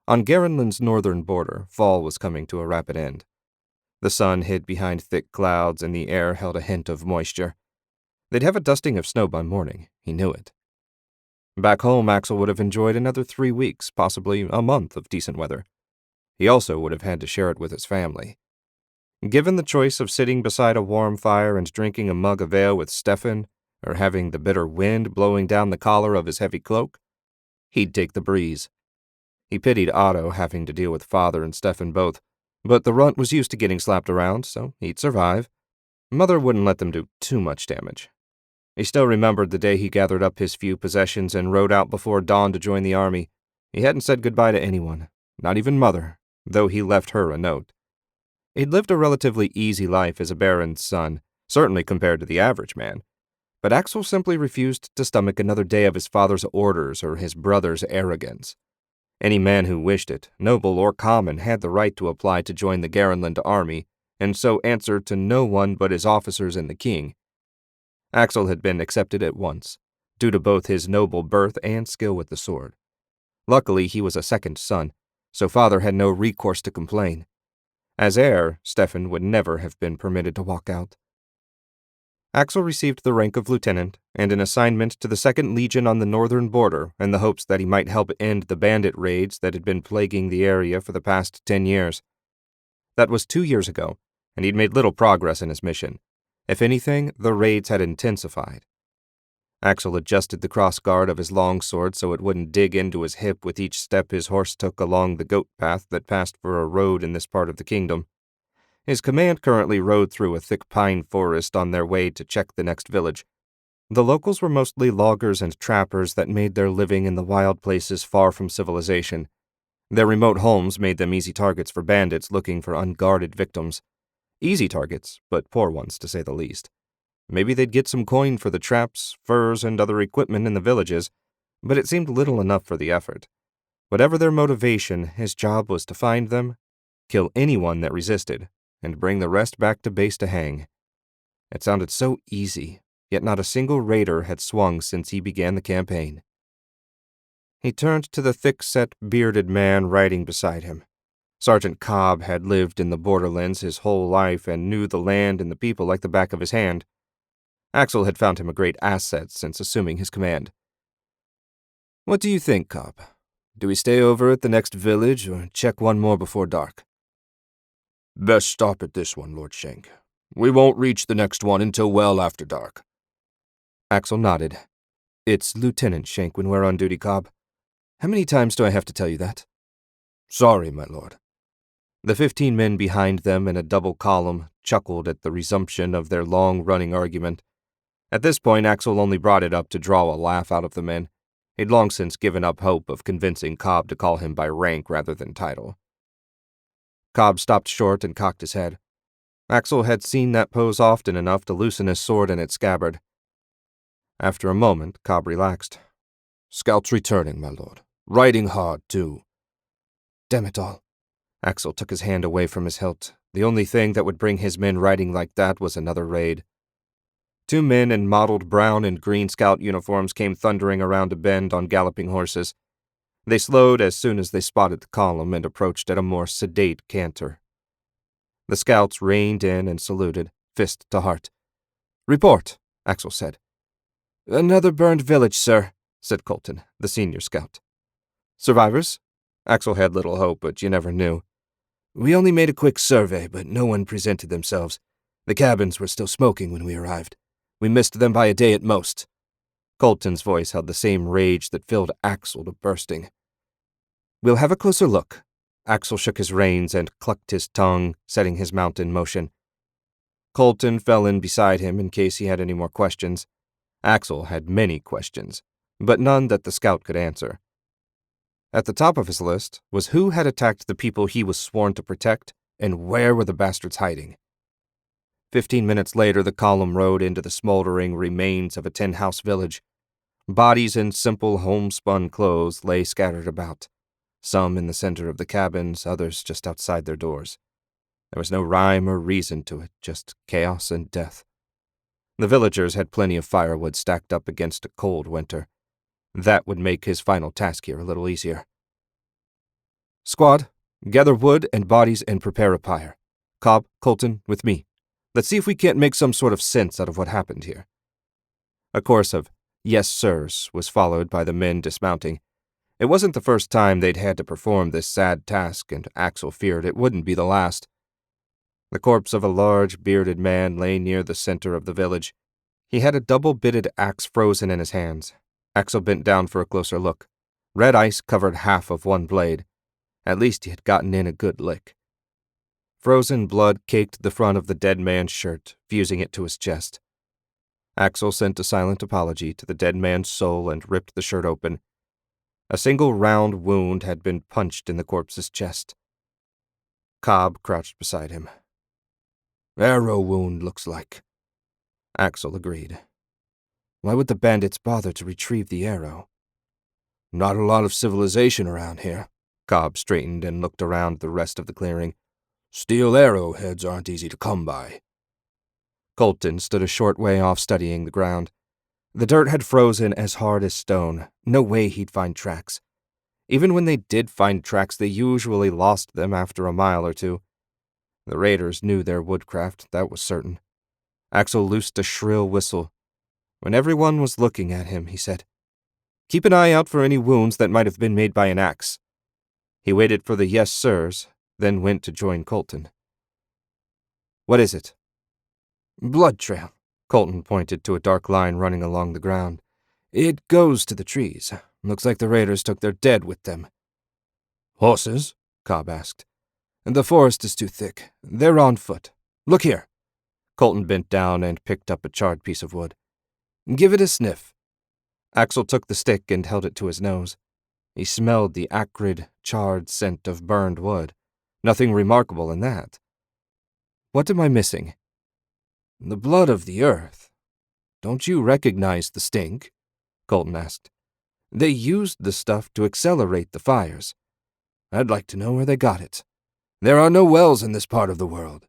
On Garenland's northern border, fall was coming to a rapid end. The sun hid behind thick clouds, and the air held a hint of moisture. They'd have a dusting of snow by morning, he knew it. Back home, Axel would have enjoyed another 3 weeks, possibly a month of decent weather. He also would have had to share it with his family. Given the choice of sitting beside a warm fire and drinking a mug of ale with Stefan, or having the bitter wind blowing down the collar of his heavy cloak, he'd take the breeze. He pitied Otto having to deal with Father and Stefan both, but the runt was used to getting slapped around, so he'd survive. Mother wouldn't let them do too much damage. He still remembered the day he gathered up his few possessions and rode out before dawn to join the army. He hadn't said goodbye to anyone, not even Mother, though he left her a note. He'd lived a relatively easy life as a baron's son, certainly compared to the average man, but Axel simply refused to stomach another day of his father's orders or his brother's arrogance. Any man who wished it, noble or common, had the right to apply to join the Garenland army, and so answer to no one but his officers and the king. Axel had been accepted at once, due to both his noble birth and skill with the sword. Luckily, he was a second son, so Father had no recourse to complain. As heir, Stefan would never have been permitted to walk out. Axel received the rank of lieutenant and an assignment to the 2nd Legion on the northern border in the hopes that he might help end the bandit raids that had been plaguing the area for the past 10 years. That was 2 years ago, and he'd made little progress in his mission. If anything, the raids had intensified. Axel adjusted the crossguard of his longsword so it wouldn't dig into his hip with each step his horse took along the goat path that passed for a road in this part of the kingdom. His command currently rode through a thick pine forest on their way to check the next village. The locals were mostly loggers and trappers that made their living in the wild places far from civilization. Their remote homes made them easy targets for bandits looking for unguarded victims. Easy targets, but poor ones to say the least. Maybe they'd get some coin for the traps, furs, and other equipment in the villages, but it seemed little enough for the effort. Whatever their motivation, his job was to find them, kill anyone that resisted, and bring the rest back to base to hang. It sounded so easy, yet not a single raider had swung since he began the campaign. He turned to the thick-set, bearded man riding beside him. Sergeant Cobb had lived in the borderlands his whole life and knew the land and the people like the back of his hand. Axel had found him a great asset since assuming his command. "What do you think, Cobb? Do we stay over at the next village or check one more before dark?" "Best stop at this one, Lord Shank. We won't reach the next one until well after dark." Axel nodded. "It's Lieutenant Shank when we're on duty, Cobb. How many times do I have to tell you that?" "Sorry, my lord." The 15 men behind them in a double column chuckled at the resumption of their long-running argument. At this point, Axel only brought it up to draw a laugh out of the men. He'd long since given up hope of convincing Cobb to call him by rank rather than title. Cobb stopped short and cocked his head. Axel had seen that pose often enough to loosen his sword in its scabbard. After a moment, Cobb relaxed. "Scouts returning, my lord. Riding hard, too." Damn it all. Axel took his hand away from his hilt. The only thing that would bring his men riding like that was another raid. 2 men in mottled brown and green scout uniforms came thundering around a bend on galloping horses. They slowed as soon as they spotted the column and approached at a more sedate canter. The scouts reined in and saluted, fist to heart. "Report," Axel said. "Another burned village, sir," said Colton, the senior scout. "Survivors?" Axel had little hope, but you never knew. "We only made a quick survey, but no one presented themselves. The cabins were still smoking when we arrived. We missed them by a day at most." Colton's voice held the same rage that filled Axel to bursting. "We'll have a closer look." Axel shook his reins and clucked his tongue, setting his mount in motion. Colton fell in beside him in case he had any more questions. Axel had many questions, but none that the scout could answer. At the top of his list was who had attacked the people he was sworn to protect, and where were the bastards hiding. 15 minutes later, the column rode into the smoldering remains of a tin-house village. Bodies in simple homespun clothes lay scattered about, some in the center of the cabins, others just outside their doors. There was no rhyme or reason to it, just chaos and death. The villagers had plenty of firewood stacked up against a cold winter. That would make his final task here a little easier. "Squad, gather wood and bodies and prepare a pyre. Cobb, Colton, with me. Let's see if we can't make some sort of sense out of what happened here." A chorus of "yes, sirs" was followed by the men dismounting. It wasn't the first time they'd had to perform this sad task, and Axel feared it wouldn't be the last. The corpse of a large, bearded man lay near the center of the village. He had a double-bitted axe frozen in his hands. Axel bent down for a closer look. Red ice covered half of one blade. At least he had gotten in a good lick. Frozen blood caked the front of the dead man's shirt, fusing it to his chest. Axel sent a silent apology to the dead man's soul and ripped the shirt open. A single round wound had been punched in the corpse's chest. Cobb crouched beside him. "Arrow wound, looks like." Axel agreed. Why would the bandits bother to retrieve the arrow? "Not a lot of civilization around here." Cobb straightened and looked around the rest of the clearing. "Steel arrowheads aren't easy to come by." Colton stood a short way off studying the ground. The dirt had frozen as hard as stone. No way he'd find tracks. Even when they did find tracks, they usually lost them after a mile or two. The raiders knew their woodcraft, that was certain. Axel loosed a shrill whistle. When everyone was looking at him, he said, "Keep an eye out for any wounds that might have been made by an axe." He waited for the yes sirs, then went to join Colton. "What is it?" "Blood trail." Colton pointed to a dark line running along the ground. "It goes to the trees. Looks like the raiders took their dead with them." "Horses?" Cobb asked. "The forest is too thick. They're on foot. Look here." Colton bent down and picked up a charred piece of wood. "Give it a sniff." Axel took the stick and held it to his nose. He smelled the acrid, charred scent of burned wood. Nothing remarkable in that. "What am I missing?" "The blood of the earth. Don't you recognize the stink?" Colton asked. "They used the stuff to accelerate the fires. I'd like to know where they got it. There are no wells in this part of the world."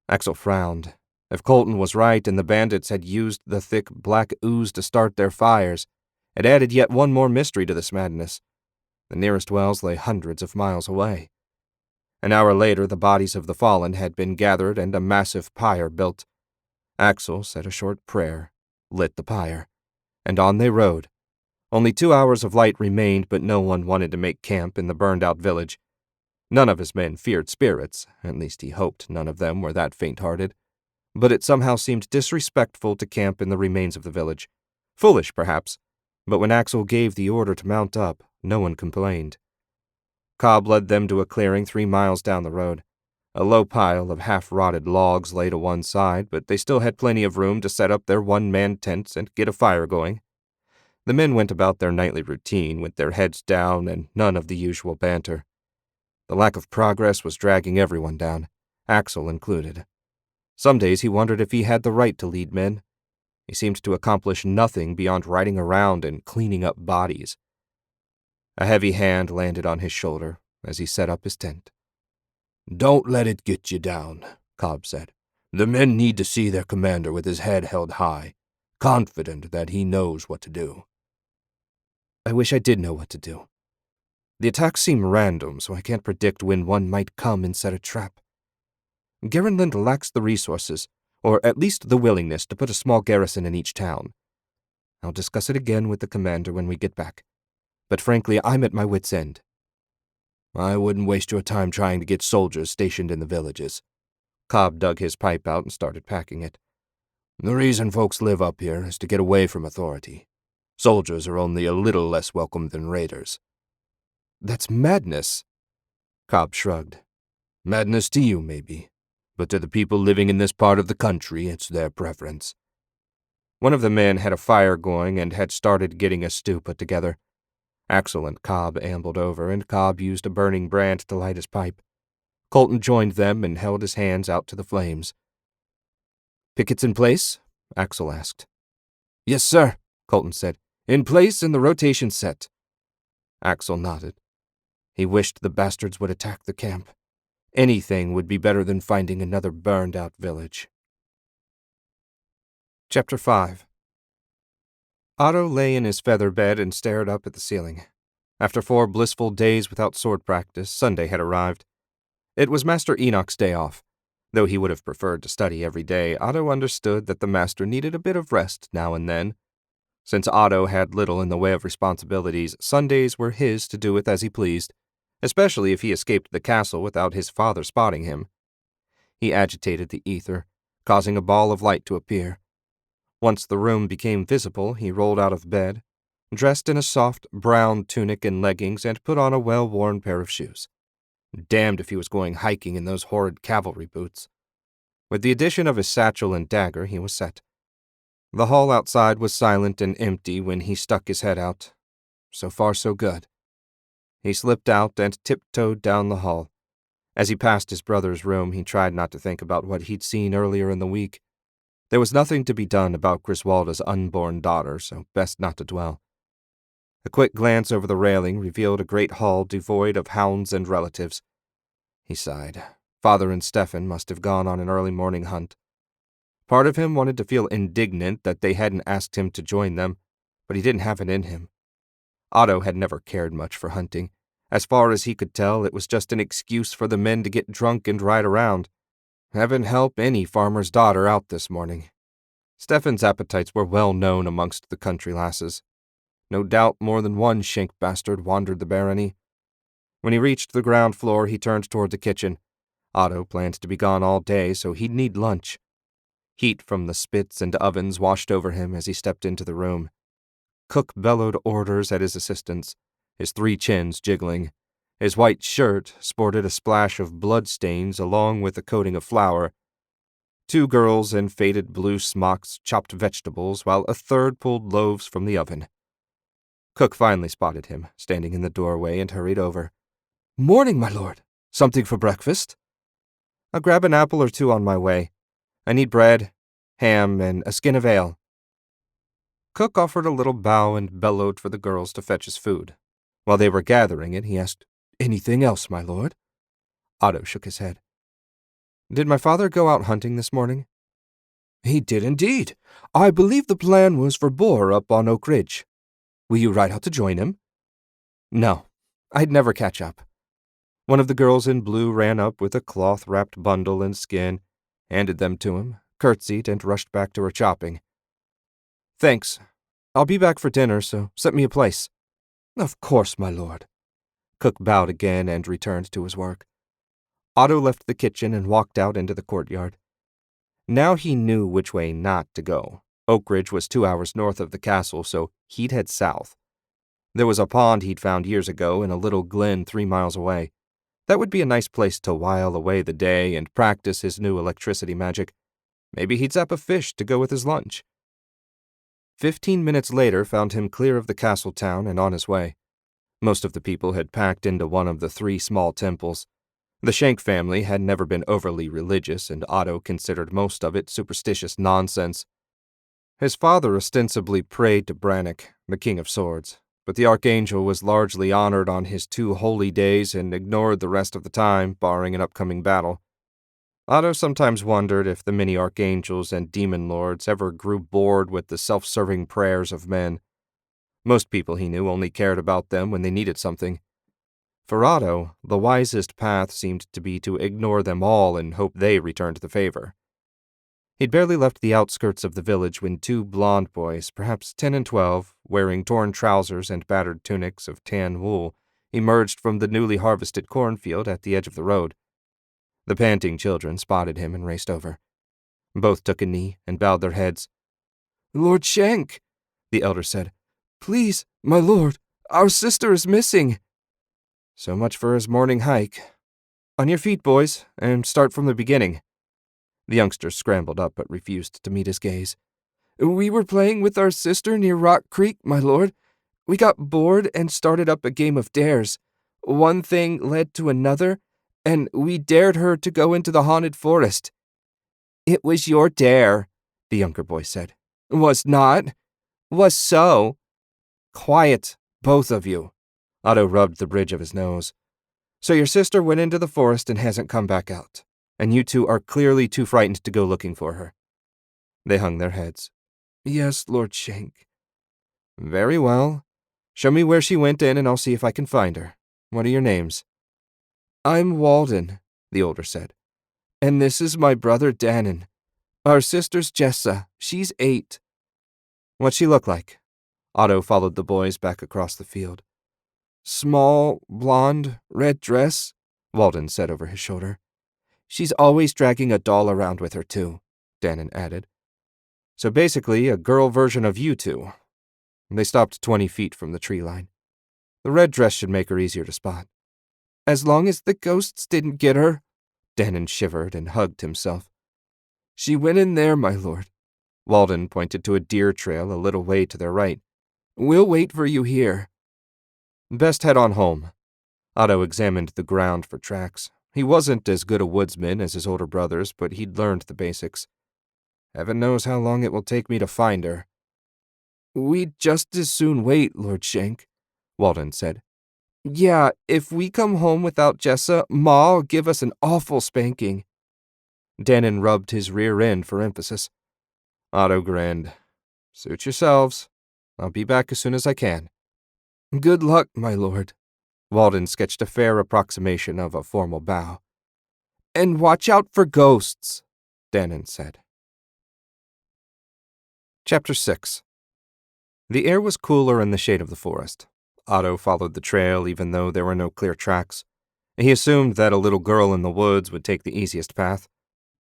Axel frowned. If Colton was right and the bandits had used the thick black ooze to start their fires, it added yet one more mystery to this madness. The nearest wells lay hundreds of miles away. An hour later, the bodies of the fallen had been gathered and a massive pyre built. Axel said a short prayer, lit the pyre, and on they rode. Only 2 hours of light remained, but no one wanted to make camp in the burned-out village. None of his men feared spirits, at least he hoped none of them were that faint-hearted. But it somehow seemed disrespectful to camp in the remains of the village. Foolish, perhaps, but when Axel gave the order to mount up, no one complained. Cobb led them to a clearing 3 miles down the road. A low pile of half-rotted logs lay to one side, but they still had plenty of room to set up their one-man tents and get a fire going. The men went about their nightly routine with their heads down and none of the usual banter. The lack of progress was dragging everyone down, Axel included. Some days he wondered if he had the right to lead men. He seemed to accomplish nothing beyond riding around and cleaning up bodies. A heavy hand landed on his shoulder as he set up his tent. Don't let it get you down, Cobb said. The men need to see their commander with his head held high, confident that he knows what to do. I wish I did know what to do. The attacks seem random, so I can't predict when one might come and set a trap. Garenland lacks the resources, or at least the willingness, to put a small garrison in each town. I'll discuss it again with the commander when we get back. But frankly, I'm at my wit's end. I wouldn't waste your time trying to get soldiers stationed in the villages. Cobb dug his pipe out and started packing it. The reason folks live up here is to get away from authority. Soldiers are only a little less welcome than raiders. That's madness. Cobb shrugged. Madness to you, maybe. But to the people living in this part of the country, it's their preference. One of the men had a fire going and had started getting a stew put together. Axel and Cobb ambled over, and Cobb used a burning brand to light his pipe. Colton joined them and held his hands out to the flames. "Pickets in place?" Axel asked. "Yes, sir," Colton said. "In place and the rotation set." Axel nodded. He wished the bastards would attack the camp. Anything would be better than finding another burned-out village. Chapter 5. Otto lay in his feather bed and stared up at the ceiling. After 4 blissful days without sword practice, Sunday had arrived. It was Master Enoch's day off. Though he would have preferred to study every day, Otto understood that the master needed a bit of rest now and then. Since Otto had little in the way of responsibilities, Sundays were his to do with as he pleased, especially if he escaped the castle without his father spotting him. He agitated the ether, causing a ball of light to appear. Once the room became visible, he rolled out of bed, dressed in a soft brown tunic and leggings, and put on a well-worn pair of shoes. Damned if he was going hiking in those horrid cavalry boots. With the addition of his satchel and dagger, he was set. The hall outside was silent and empty when he stuck his head out. So far, so good. He slipped out and tiptoed down the hall. As he passed his brother's room, he tried not to think about what he'd seen earlier in the week. There was nothing to be done about Griswalda's unborn daughter, so best not to dwell. A quick glance over the railing revealed a great hall devoid of hounds and relatives. He sighed. Father and Stefan must have gone on an early morning hunt. Part of him wanted to feel indignant that they hadn't asked him to join them, but he didn't have it in him. Otto had never cared much for hunting. As far as he could tell, it was just an excuse for the men to get drunk and ride around. Heaven help any farmer's daughter out this morning. Stefan's appetites were well known amongst the country lasses. No doubt more than one Shank bastard wandered the barony. When he reached the ground floor, he turned toward the kitchen. Otto planned to be gone all day, so he'd need lunch. Heat from the spits and ovens washed over him as he stepped into the room. Cook bellowed orders at his assistants, his 3 chins jiggling. His white shirt sported a splash of bloodstains along with a coating of flour. 2 girls in faded blue smocks chopped vegetables, while a third pulled loaves from the oven. Cook finally spotted him, standing in the doorway, and hurried over. "Morning, my lord. Something for breakfast?" "I'll grab an apple or 2 on my way. I need bread, ham, and a skin of ale." Cook offered a little bow and bellowed for the girls to fetch his food. While they were gathering it, he asked, "Anything else, my lord?" Otto shook his head. "Did my father go out hunting this morning?" "He did indeed. I believe the plan was for boar up on Oak Ridge. Will you ride out to join him?" "No, I'd never catch up." One of the girls in blue ran up with a cloth-wrapped bundle and skin, handed them to him, curtsied, and rushed back to her chopping. "Thanks. I'll be back for dinner, so set me a place." "Of course, my lord." Cook bowed again and returned to his work. Otto left the kitchen and walked out into the courtyard. Now he knew which way not to go. Oak Ridge was 2 hours north of the castle, so he'd head south. There was a pond he'd found years ago in a little glen 3 miles away. That would be a nice place to while away the day and practice his new electricity magic. Maybe he'd zap a fish to go with his lunch. 15 minutes later found him clear of the castle town and on his way. Most of the people had packed into one of the 3 small temples. The Shank family had never been overly religious, and Otto considered most of it superstitious nonsense. His father ostensibly prayed to Brannock, the King of Swords, but the Archangel was largely honored on his 2 holy days and ignored the rest of the time, barring an upcoming battle. Otto sometimes wondered if the many archangels and demon lords ever grew bored with the self-serving prayers of men. Most people he knew only cared about them when they needed something. For Otto, the wisest path seemed to be to ignore them all and hope they returned the favor. He'd barely left the outskirts of the village when 2 blond boys, perhaps 10 and 12, wearing torn trousers and battered tunics of tan wool, emerged from the newly harvested cornfield at the edge of the road. The panting children spotted him and raced over. Both took a knee and bowed their heads. "Lord Shank," the elder said. "Please, my lord, our sister is missing." "So much for his morning hike. On your feet, boys, and start from the beginning." The youngsters scrambled up but refused to meet his gaze. "We were playing with our sister near Rock Creek, my lord. We got bored and started up a game of dares. One thing led to another, and we dared her to go into the haunted forest." "It was your dare," the younger boy said. "Was not. Was so." "Quiet, both of you." Otto rubbed the bridge of his nose. "So your sister went into the forest and hasn't come back out, and you 2 are clearly too frightened to go looking for her." They hung their heads. "Yes, Lord Shank." "Very well. Show me where she went in and I'll see if I can find her. What are your names?" "I'm Walden," the older said. "And this is my brother Dannon. Our sister's Jessa. She's 8. "What's she look like?" Otto followed the boys back across the field. "Small, blonde, red dress," Walden said over his shoulder. "She's always dragging a doll around with her, too," Dannon added. "So basically a girl version of you 2. They stopped 20 feet from the tree line. The red dress should make her easier to spot. "As long as the ghosts didn't get her," Dannon shivered and hugged himself. "She went in there, my lord." Walden pointed to a deer trail a little way to their right. "We'll wait for you here." "Best head on home." Otto examined the ground for tracks. He wasn't as good a woodsman as his older brothers, but he'd learned the basics. "Heaven knows how long it will take me to find her." "We'd just as soon wait, Lord Shank," Walden said. "Yeah, if we come home without Jessa, Ma'll give us an awful spanking." Dannon rubbed his rear end for emphasis. Otto grinned. "Suit yourselves. I'll be back as soon as I can." "Good luck, my lord." Walden sketched a fair approximation of a formal bow. "And watch out for ghosts," Dannon said. Chapter 6. The air was cooler in the shade of the forest. Otto followed the trail even though there were no clear tracks. He assumed that a little girl in the woods would take the easiest path.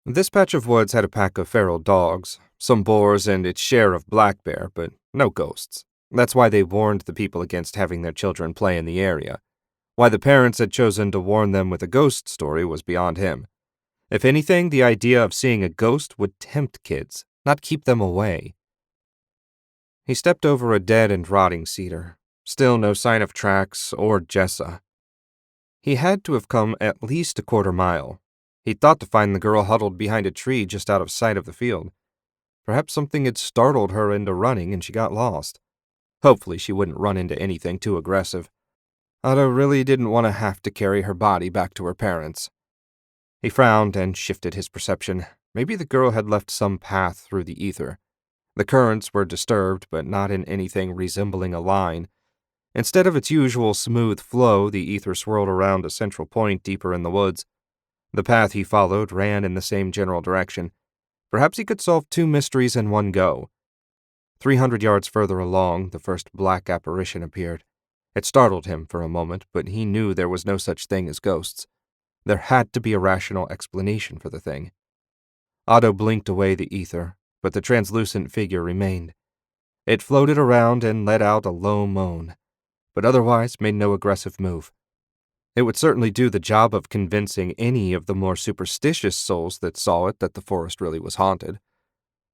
This patch of woods had a pack of feral dogs, some boars, and its share of black bear, but no ghosts. That's why they warned the people against having their children play in the area. Why the parents had chosen to warn them with a ghost story was beyond him. If anything, the idea of seeing a ghost would tempt kids, not keep them away. He stepped over a dead and rotting cedar. Still no sign of tracks or Jessa. He had to have come at least a quarter mile. He'd thought to find the girl huddled behind a tree just out of sight of the field. Perhaps something had startled her into running and she got lost. Hopefully she wouldn't run into anything too aggressive. Otto really didn't want to have to carry her body back to her parents. He frowned and shifted his perception. Maybe the girl had left some path through the ether. The currents were disturbed, but not in anything resembling a line. Instead of its usual smooth flow, the ether swirled around a central point deeper in the woods. The path he followed ran in the same general direction. Perhaps he could solve 2 mysteries in one go. 300 yards further along, the first black apparition appeared. It startled him for a moment, but he knew there was no such thing as ghosts. There had to be a rational explanation for the thing. Otto blinked away the ether, but the translucent figure remained. It floated around and let out a low moan, but otherwise made no aggressive move. It would certainly do the job of convincing any of the more superstitious souls that saw it that the forest really was haunted.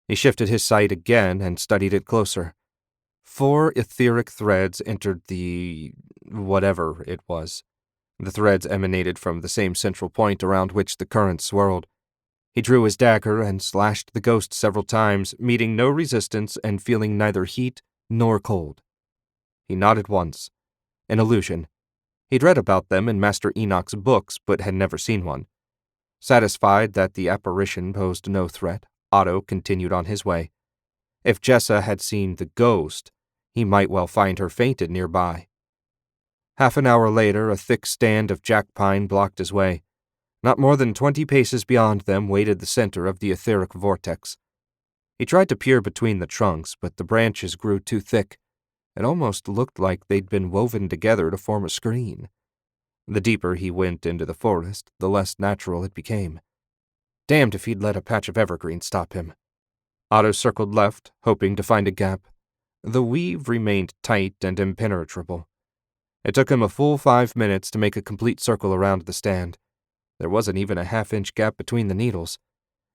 He shifted his sight again and studied it closer. 4 etheric threads entered the whatever it was. The threads emanated from the same central point around which the current swirled. He drew his dagger and slashed the ghost several times, meeting no resistance and feeling neither heat nor cold. He nodded once. An illusion. He'd read about them in Master Enoch's books, but had never seen one. Satisfied that the apparition posed no threat, Otto continued on his way. If Jessa had seen the ghost, he might well find her fainted nearby. Half an hour later, a thick stand of jack pine blocked his way. Not more than 20 paces beyond them waited the center of the etheric vortex. He tried to peer between the trunks, but the branches grew too thick. It almost looked like they'd been woven together to form a screen. The deeper he went into the forest, the less natural it became. Damned if he'd let a patch of evergreen stop him. Otto circled left, hoping to find a gap. The weave remained tight and impenetrable. It took him a full 5 minutes to make a complete circle around the stand. There wasn't even a half-inch gap between the needles.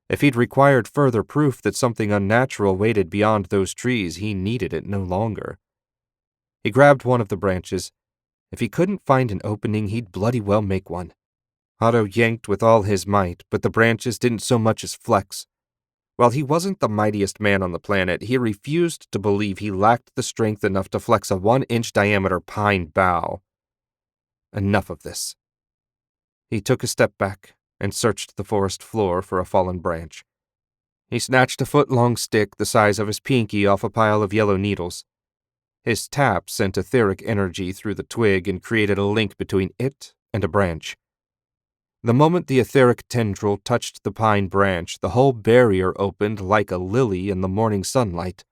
If he'd required further proof that something unnatural waited beyond those trees, he needed it no longer. He grabbed one of the branches. If he couldn't find an opening, he'd bloody well make one. Otto yanked with all his might, but the branches didn't so much as flex. While he wasn't the mightiest man on the planet, he refused to believe he lacked the strength enough to flex a 1-inch diameter pine bough. Enough of this. He took a step back and searched the forest floor for a fallen branch. He snatched a foot-long stick the size of his pinky off a pile of yellow needles. His tap sent etheric energy through the twig and created a link between it and a branch. The moment the etheric tendril touched the pine branch, the whole barrier opened like a lily in the morning sunlight.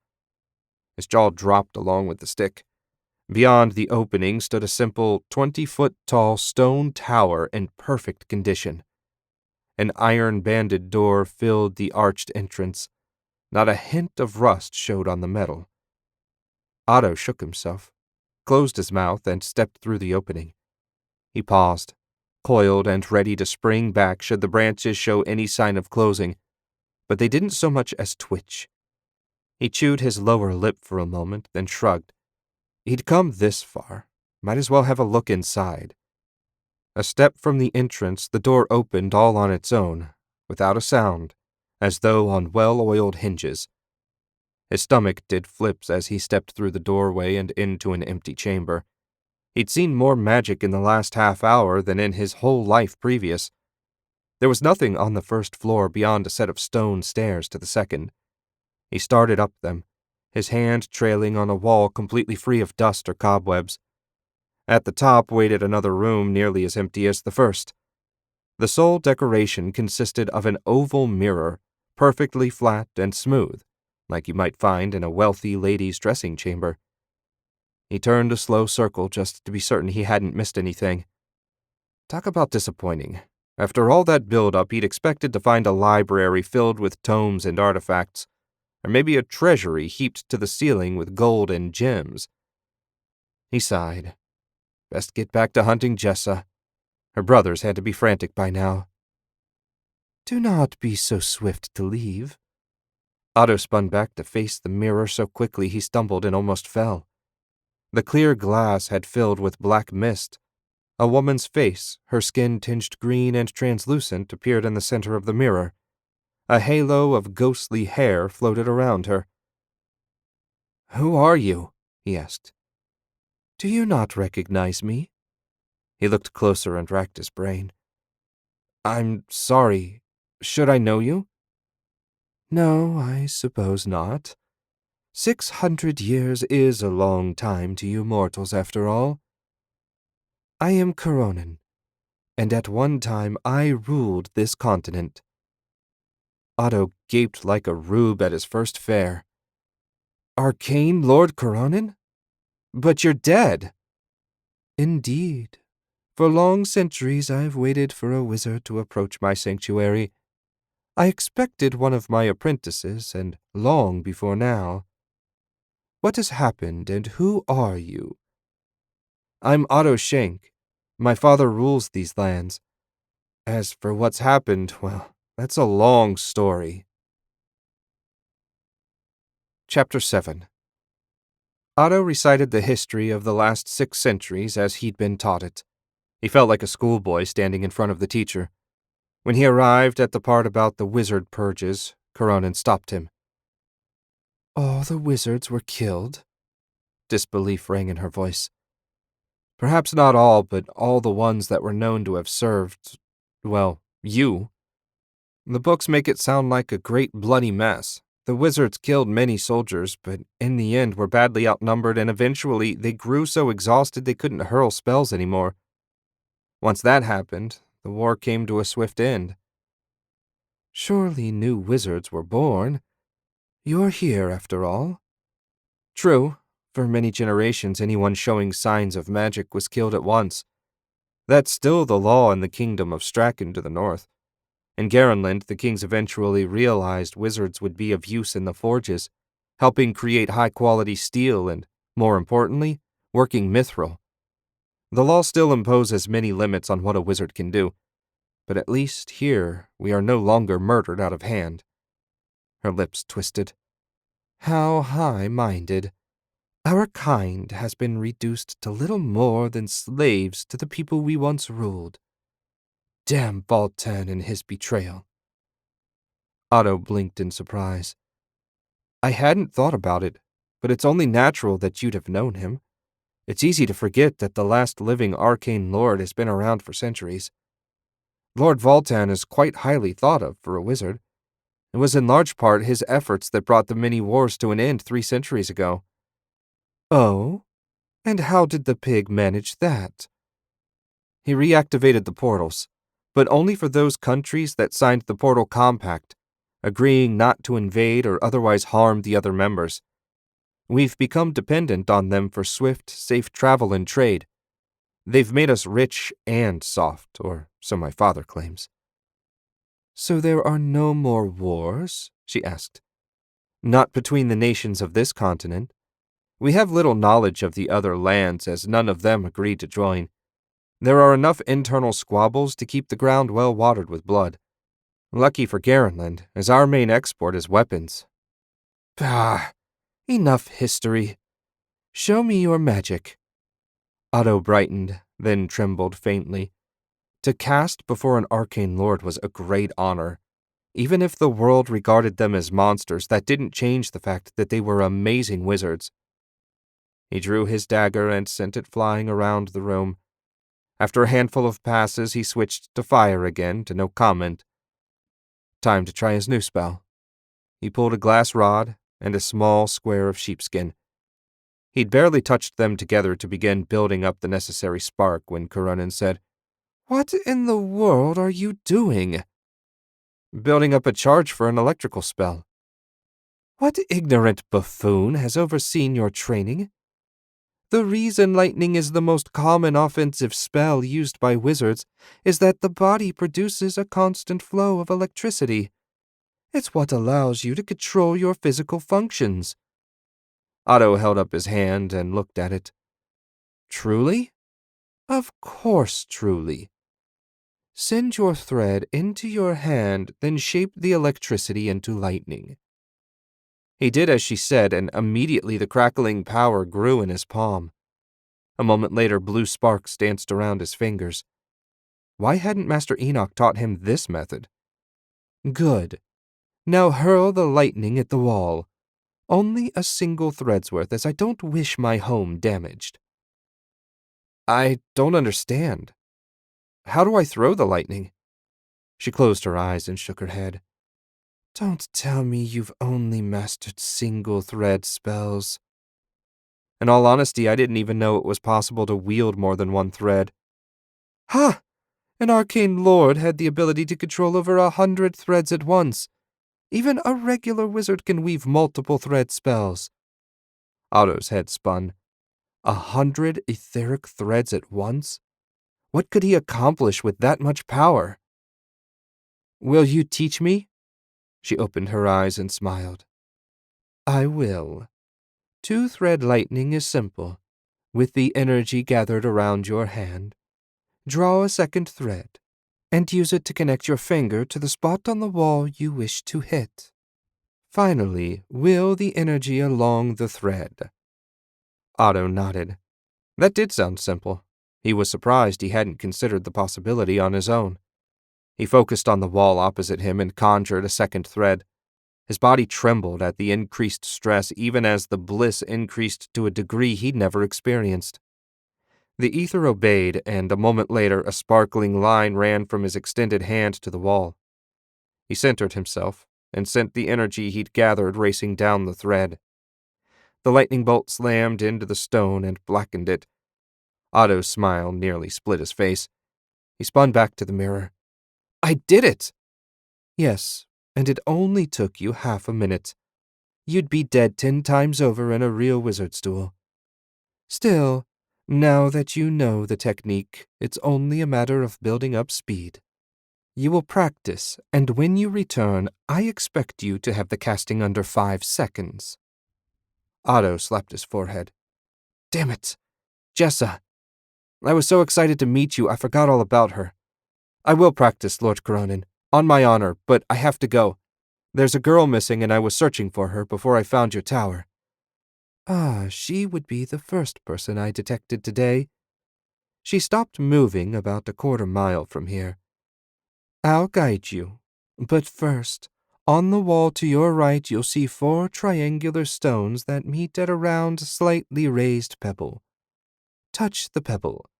His jaw dropped along with the stick. Beyond the opening stood a simple 20-foot-tall stone tower in perfect condition. An iron-banded door filled the arched entrance. Not a hint of rust showed on the metal. Otto shook himself, closed his mouth, and stepped through the opening. He paused, coiled and ready to spring back should the branches show any sign of closing, but they didn't so much as twitch. He chewed his lower lip for a moment, then shrugged. He'd come this far. Might as well have a look inside. A step from the entrance, the door opened all on its own, without a sound, as though on well-oiled hinges. His stomach did flips as he stepped through the doorway and into an empty chamber. He'd seen more magic in the last half hour than in his whole life previous. There was nothing on the first floor beyond a set of stone stairs to the second. He started up them, his hand trailing on a wall completely free of dust or cobwebs. At the top waited another room nearly as empty as the first. The sole decoration consisted of an oval mirror, perfectly flat and smooth, like you might find in a wealthy lady's dressing chamber. He turned a slow circle just to be certain he hadn't missed anything. Talk about disappointing. After all that build-up, he'd expected to find a library filled with tomes and artifacts, or maybe a treasury heaped to the ceiling with gold and gems. He sighed. Best get back to hunting Jessa. Her brothers had to be frantic by now. Do not be so swift to leave. Otto spun back to face the mirror so quickly he stumbled and almost fell. The clear glass had filled with black mist. A woman's face, her skin tinged green and translucent, appeared in the center of the mirror. A halo of ghostly hair floated around her. Who are you? He asked. Do you not recognize me? He looked closer and racked his brain. I'm sorry. Should I know you? No, I suppose not. 600 years is a long time to you mortals, after all. I am Coronin, and at one time I ruled this continent. Otto gaped like a rube at his first fare. Arcane Lord Coronin? But you're dead. Indeed. For long centuries I've waited for a wizard to approach my sanctuary. I expected one of my apprentices, and long before now. What has happened, and who are you? I'm Otto Shenk. My father rules these lands. As for what's happened, well, that's a long story. Chapter 7. Otto recited the history of the last 6 centuries as he'd been taught it. He felt like a schoolboy standing in front of the teacher. When he arrived at the part about the wizard purges, Coronin stopped him. All the wizards were killed? disbelief rang in her voice. Perhaps not all, but all the ones that were known to have served, well, you. The books make it sound like a great bloody mess. The wizards killed many soldiers, but in the end were badly outnumbered, and eventually they grew so exhausted they couldn't hurl spells anymore. Once that happened, the war came to a swift end. Surely new wizards were born. You're here, after all. True, for many generations anyone showing signs of magic was killed at once. That's still the law in the kingdom of Straken to the north. In Garenland, the kings eventually realized wizards would be of use in the forges, helping create high-quality steel and, more importantly, working mithril. The law still imposes many limits on what a wizard can do, but at least here we are no longer murdered out of hand. Her lips twisted. How high-minded. Our kind has been reduced to little more than slaves to the people we once ruled. Damn Voltan and his betrayal. Otto blinked in surprise. I hadn't thought about it, but it's only natural that you'd have known him. It's easy to forget that the last living arcane lord has been around for centuries. Lord Voltan is quite highly thought of for a wizard. It was in large part his efforts that brought the many wars to an end 3 centuries ago. Oh? And how did the pig manage that? He reactivated the portals, but only for those countries that signed the Portal Compact, agreeing not to invade or otherwise harm the other members. We've become dependent on them for swift, safe travel and trade. They've made us rich and soft, or so my father claims. So there are no more wars? She asked. Not between the nations of this continent. We have little knowledge of the other lands, as none of them agreed to join. There are enough internal squabbles to keep the ground well watered with blood. Lucky for Garenland, as our main export is weapons. Bah, enough history. Show me your magic. Otto brightened, then trembled faintly. To cast before an arcane lord was a great honor. Even if the world regarded them as monsters, that didn't change the fact that they were amazing wizards. He drew his dagger and sent it flying around the room. After a handful of passes, he switched to fire again, to no comment. Time to try his new spell. He pulled a glass rod and a small square of sheepskin. He'd barely touched them together to begin building up the necessary spark when Kurunin said, What in the world are you doing? Building up a charge for an electrical spell. What ignorant buffoon has overseen your training? The reason lightning is the most common offensive spell used by wizards is that the body produces a constant flow of electricity. It's what allows you to control your physical functions. Otto held up his hand and looked at it. Truly? Of course, truly. Send your thread into your hand, then shape the electricity into lightning. He did as she said, and immediately the crackling power grew in his palm. A moment later, blue sparks danced around his fingers. Why hadn't Master Enoch taught him this method? Good. Now hurl the lightning at the wall. Only a single thread's worth, as I don't wish my home damaged. I don't understand. How do I throw the lightning? She closed her eyes and shook her head. Don't tell me you've only mastered single-thread spells. In all honesty, I didn't even know it was possible to wield more than one thread. Ha! An arcane lord had the ability to control over 100 threads at once. Even a regular wizard can weave multiple thread spells. Otto's head spun. 100 etheric threads at once? What could he accomplish with that much power? Will you teach me? She opened her eyes and smiled. I will. 2-thread lightning is simple. With the energy gathered around your hand, draw a second thread, and use it to connect your finger to the spot on the wall you wish to hit. Finally, will the energy along the thread. Otto nodded. That did sound simple. He was surprised he hadn't considered the possibility on his own. He focused on the wall opposite him and conjured a second thread. His body trembled at the increased stress, even as the bliss increased to a degree he'd never experienced. The ether obeyed, and a moment later a sparkling line ran from his extended hand to the wall. He centered himself and sent the energy he'd gathered racing down the thread. The lightning bolt slammed into the stone and blackened it. Otto's smile nearly split his face. He spun back to the mirror. "I did it!" "Yes, and it only took you half a minute. You'd be dead 10 times over in a real wizard's duel. Still, now that you know the technique, it's only a matter of building up speed. You will practice, and when you return, I expect you to have the casting under 5 seconds. Otto slapped his forehead. "Damn it! Jessa! I was so excited to meet you, I forgot all about her. I will practice, Lord Cronin, on my honor, but I have to go. There's a girl missing, and I was searching for her before I found your tower." "Ah, she would be the first person I detected today. She stopped moving about a 1/4 mile from here. I'll guide you, but first, on the wall to your right you'll see 4 triangular stones that meet at a round, slightly raised pebble. Touch the pebble."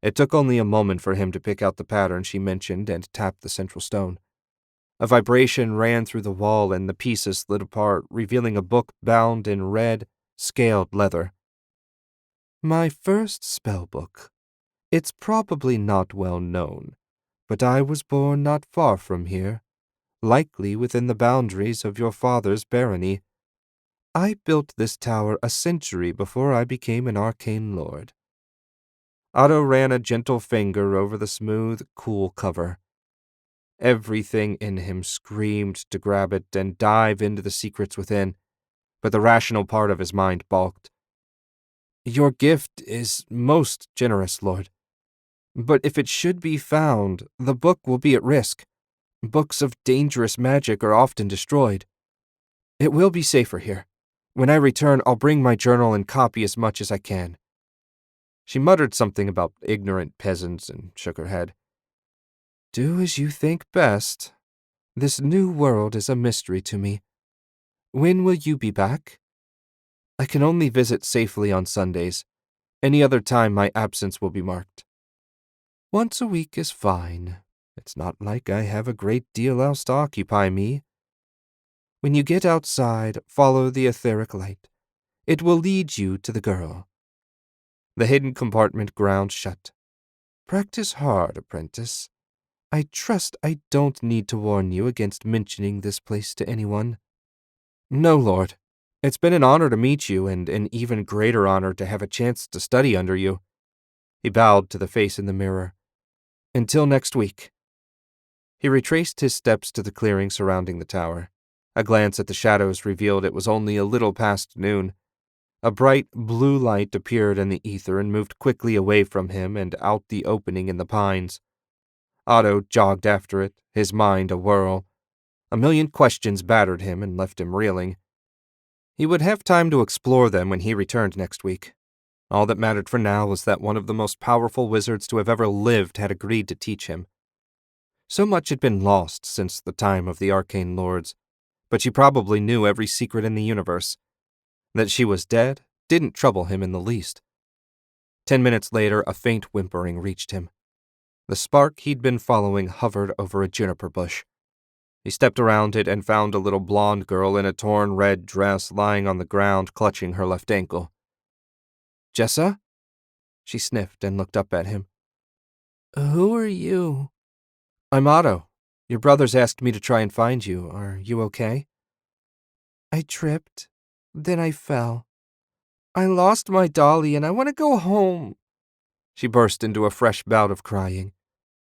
It took only a moment for him to pick out the pattern she mentioned and tap the central stone. A vibration ran through the wall and the pieces slid apart, revealing a book bound in red, scaled leather. "My first spell book. It's probably not well known, but I was born not far from here, likely within the boundaries of your father's barony. I built this tower a century before I became an arcane lord." Otto ran a gentle finger over the smooth, cool cover. Everything in him screamed to grab it and dive into the secrets within, but the rational part of his mind balked. "Your gift is most generous, Lord. But if it should be found, the book will be at risk. Books of dangerous magic are often destroyed. It will be safer here. When I return, I'll bring my journal and copy as much as I can." She muttered something about ignorant peasants and shook her head. "Do as you think best. This new world is a mystery to me. When will you be back?" "I can only visit safely on Sundays. Any other time my absence will be marked." "Once a week is fine. It's not like I have a great deal else to occupy me. When you get outside, follow the etheric light. It will lead you to the girl." The hidden compartment ground shut. "Practice hard, apprentice. I trust I don't need to warn you against mentioning this place to anyone." "No, Lord. It's been an honor to meet you, and an even greater honor to have a chance to study under you." He bowed to the face in the mirror. "Until next week." He retraced his steps to the clearing surrounding the tower. A glance at the shadows revealed it was only a little past noon. A bright blue light appeared in the ether and moved quickly away from him and out the opening in the pines. Otto jogged after it, his mind a whirl. A million questions battered him and left him reeling. He would have time to explore them when he returned next week. All that mattered for now was that one of the most powerful wizards to have ever lived had agreed to teach him. So much had been lost since the time of the arcane lords, but she probably knew every secret in the universe. That she was dead didn't trouble him in the least. 10 minutes later, a faint whimpering reached him. The spark he'd been following hovered over a juniper bush. He stepped around it and found a little blonde girl in a torn red dress lying on the ground, clutching her left ankle. "Jessa?" She sniffed and looked up at him. "Who are you?" "I'm Otto. Your brothers asked me to try and find you. Are you okay?" "I tripped. Then I fell. I lost my dolly and I want to go home." She burst into a fresh bout of crying.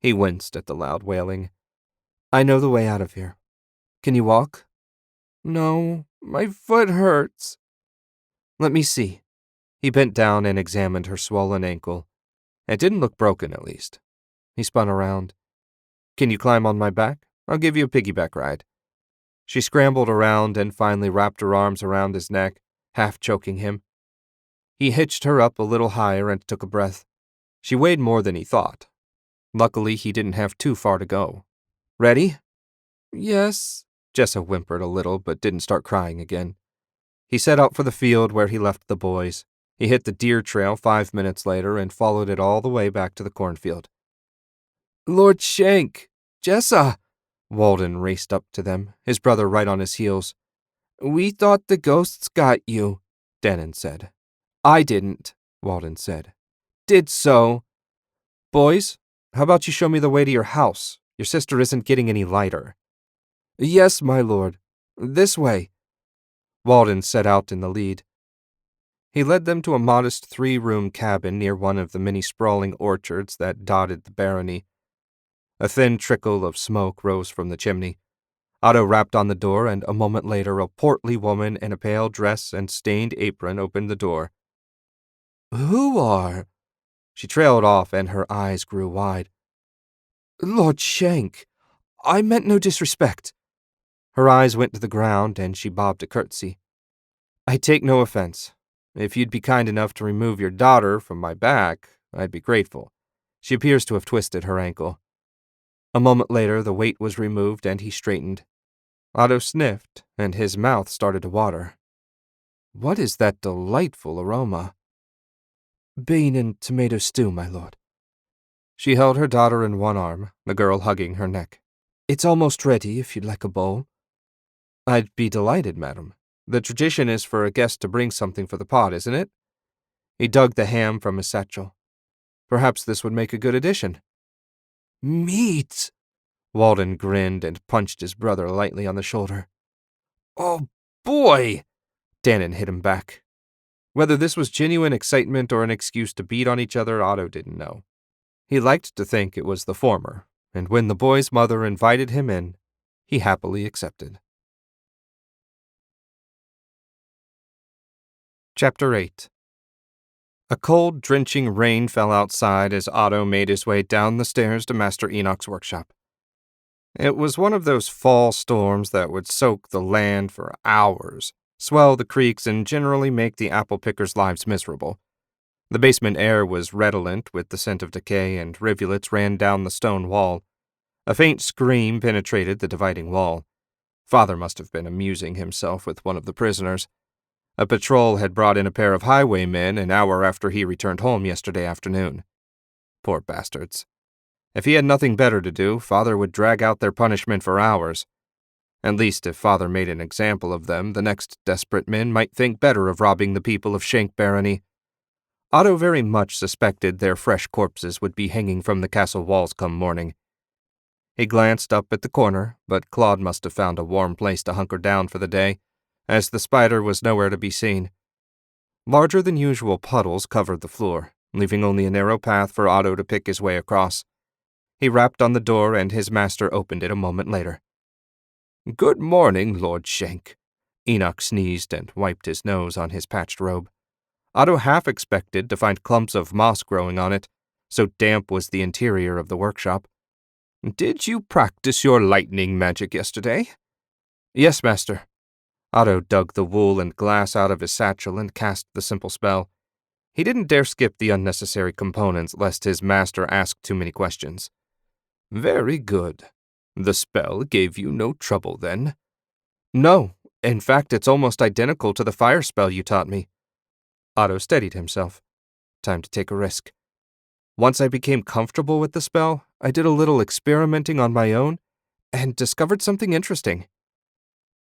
He winced at the loud wailing. "I know the way out of here. Can you walk?" "No, my foot hurts." "Let me see." He bent down and examined her swollen ankle. It didn't look broken, at least. He spun around. "Can you climb on my back? I'll give you a piggyback ride." She scrambled around and finally wrapped her arms around his neck, half choking him. He hitched her up a little higher and took a breath. She weighed more than he thought. Luckily, he didn't have too far to go. "Ready?" "Yes." Jessa whimpered a little, but didn't start crying again. He set out for the field where he left the boys. He hit the deer trail 5 minutes later and followed it all the way back to the cornfield. "Lord Shank! Jessa!" Walden raced up to them, his brother right on his heels. "We thought the ghosts got you," Denon said. "I didn't," Walden said. "Did so. Boys, how about you show me the way to your house? Your sister isn't getting any lighter." "Yes, my lord. This way." Walden set out in the lead. He led them to a modest 3-room cabin near one of the many sprawling orchards that dotted the barony. A thin trickle of smoke rose from the chimney. Otto rapped on the door, and a moment later a portly woman in a pale dress and stained apron opened the door. "Who are—" She trailed off, and her eyes grew wide. "Lord Shank, I meant no disrespect." Her eyes went to the ground, and she bobbed a curtsy. "I take no offense. If you'd be kind enough to remove your daughter from my back, I'd be grateful. She appears to have twisted her ankle." A moment later, the weight was removed, and he straightened. Otto sniffed, and his mouth started to water. "What is that delightful aroma?" "Bean and tomato stew, my lord." She held her daughter in one arm, the girl hugging her neck. "It's almost ready if you'd like a bowl." "I'd be delighted, madam. The tradition is for a guest to bring something for the pot, isn't it?" He dug the ham from his satchel. "Perhaps this would make a good addition." "Meat!" Walden grinned and punched his brother lightly on the shoulder. "Oh, boy!" Dannon hit him back. Whether this was genuine excitement or an excuse to beat on each other, Otto didn't know. He liked to think it was the former, and when the boy's mother invited him in, he happily accepted. Chapter 8. A cold, drenching rain fell outside as Otto made his way down the stairs to Master Enoch's workshop. It was one of those fall storms that would soak the land for hours, swell the creeks, and generally make the apple pickers' lives miserable. The basement air was redolent with the scent of decay, and rivulets ran down the stone wall. A faint scream penetrated the dividing wall. Father must have been amusing himself with one of the prisoners. A patrol had brought in a pair of highwaymen an hour after he returned home yesterday afternoon. Poor bastards. If he had nothing better to do, Father would drag out their punishment for hours. At least if Father made an example of them, the next desperate men might think better of robbing the people of Shank Barony. Otto very much suspected their fresh corpses would be hanging from the castle walls come morning. He glanced up at the corner, but Claude must have found a warm place to hunker down for the day, as the spider was nowhere to be seen. Larger than usual puddles covered the floor, leaving only a narrow path for Otto to pick his way across. He rapped on the door, and his master opened it a moment later. "Good morning, Lord Shank." Enoch sneezed and wiped his nose on his patched robe. Otto half expected to find clumps of moss growing on it, so damp was the interior of the workshop. "Did you practice your lightning magic yesterday?" "Yes, master." Otto dug the wool and glass out of his satchel and cast the simple spell. He didn't dare skip the unnecessary components lest his master ask too many questions. "Very good. The spell gave you no trouble, then?" "No. In fact, it's almost identical to the fire spell you taught me." Otto steadied himself. Time to take a risk. Once I became comfortable with the spell, I did a little experimenting on my own and discovered something interesting.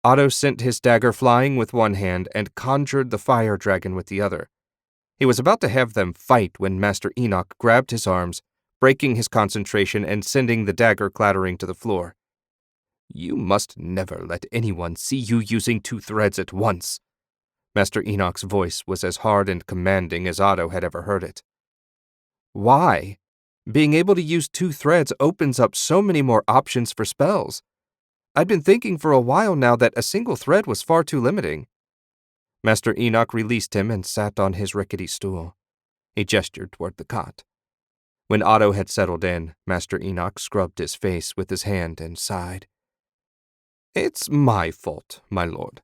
Otto sent his dagger flying with one hand and conjured the fire dragon with the other. He was about to have them fight when Master Enoch grabbed his arms, breaking his concentration and sending the dagger clattering to the floor. "You must never let anyone see you using 2 threads at once." Master Enoch's voice was as hard and commanding as Otto had ever heard it. "Why? Being able to use 2 threads opens up so many more options for spells. I'd been thinking for a while now that a single thread was far too limiting." Master Enoch released him and sat on his rickety stool. He gestured toward the cot. When Otto had settled in, Master Enoch scrubbed his face with his hand and sighed. "It's my fault, my lord.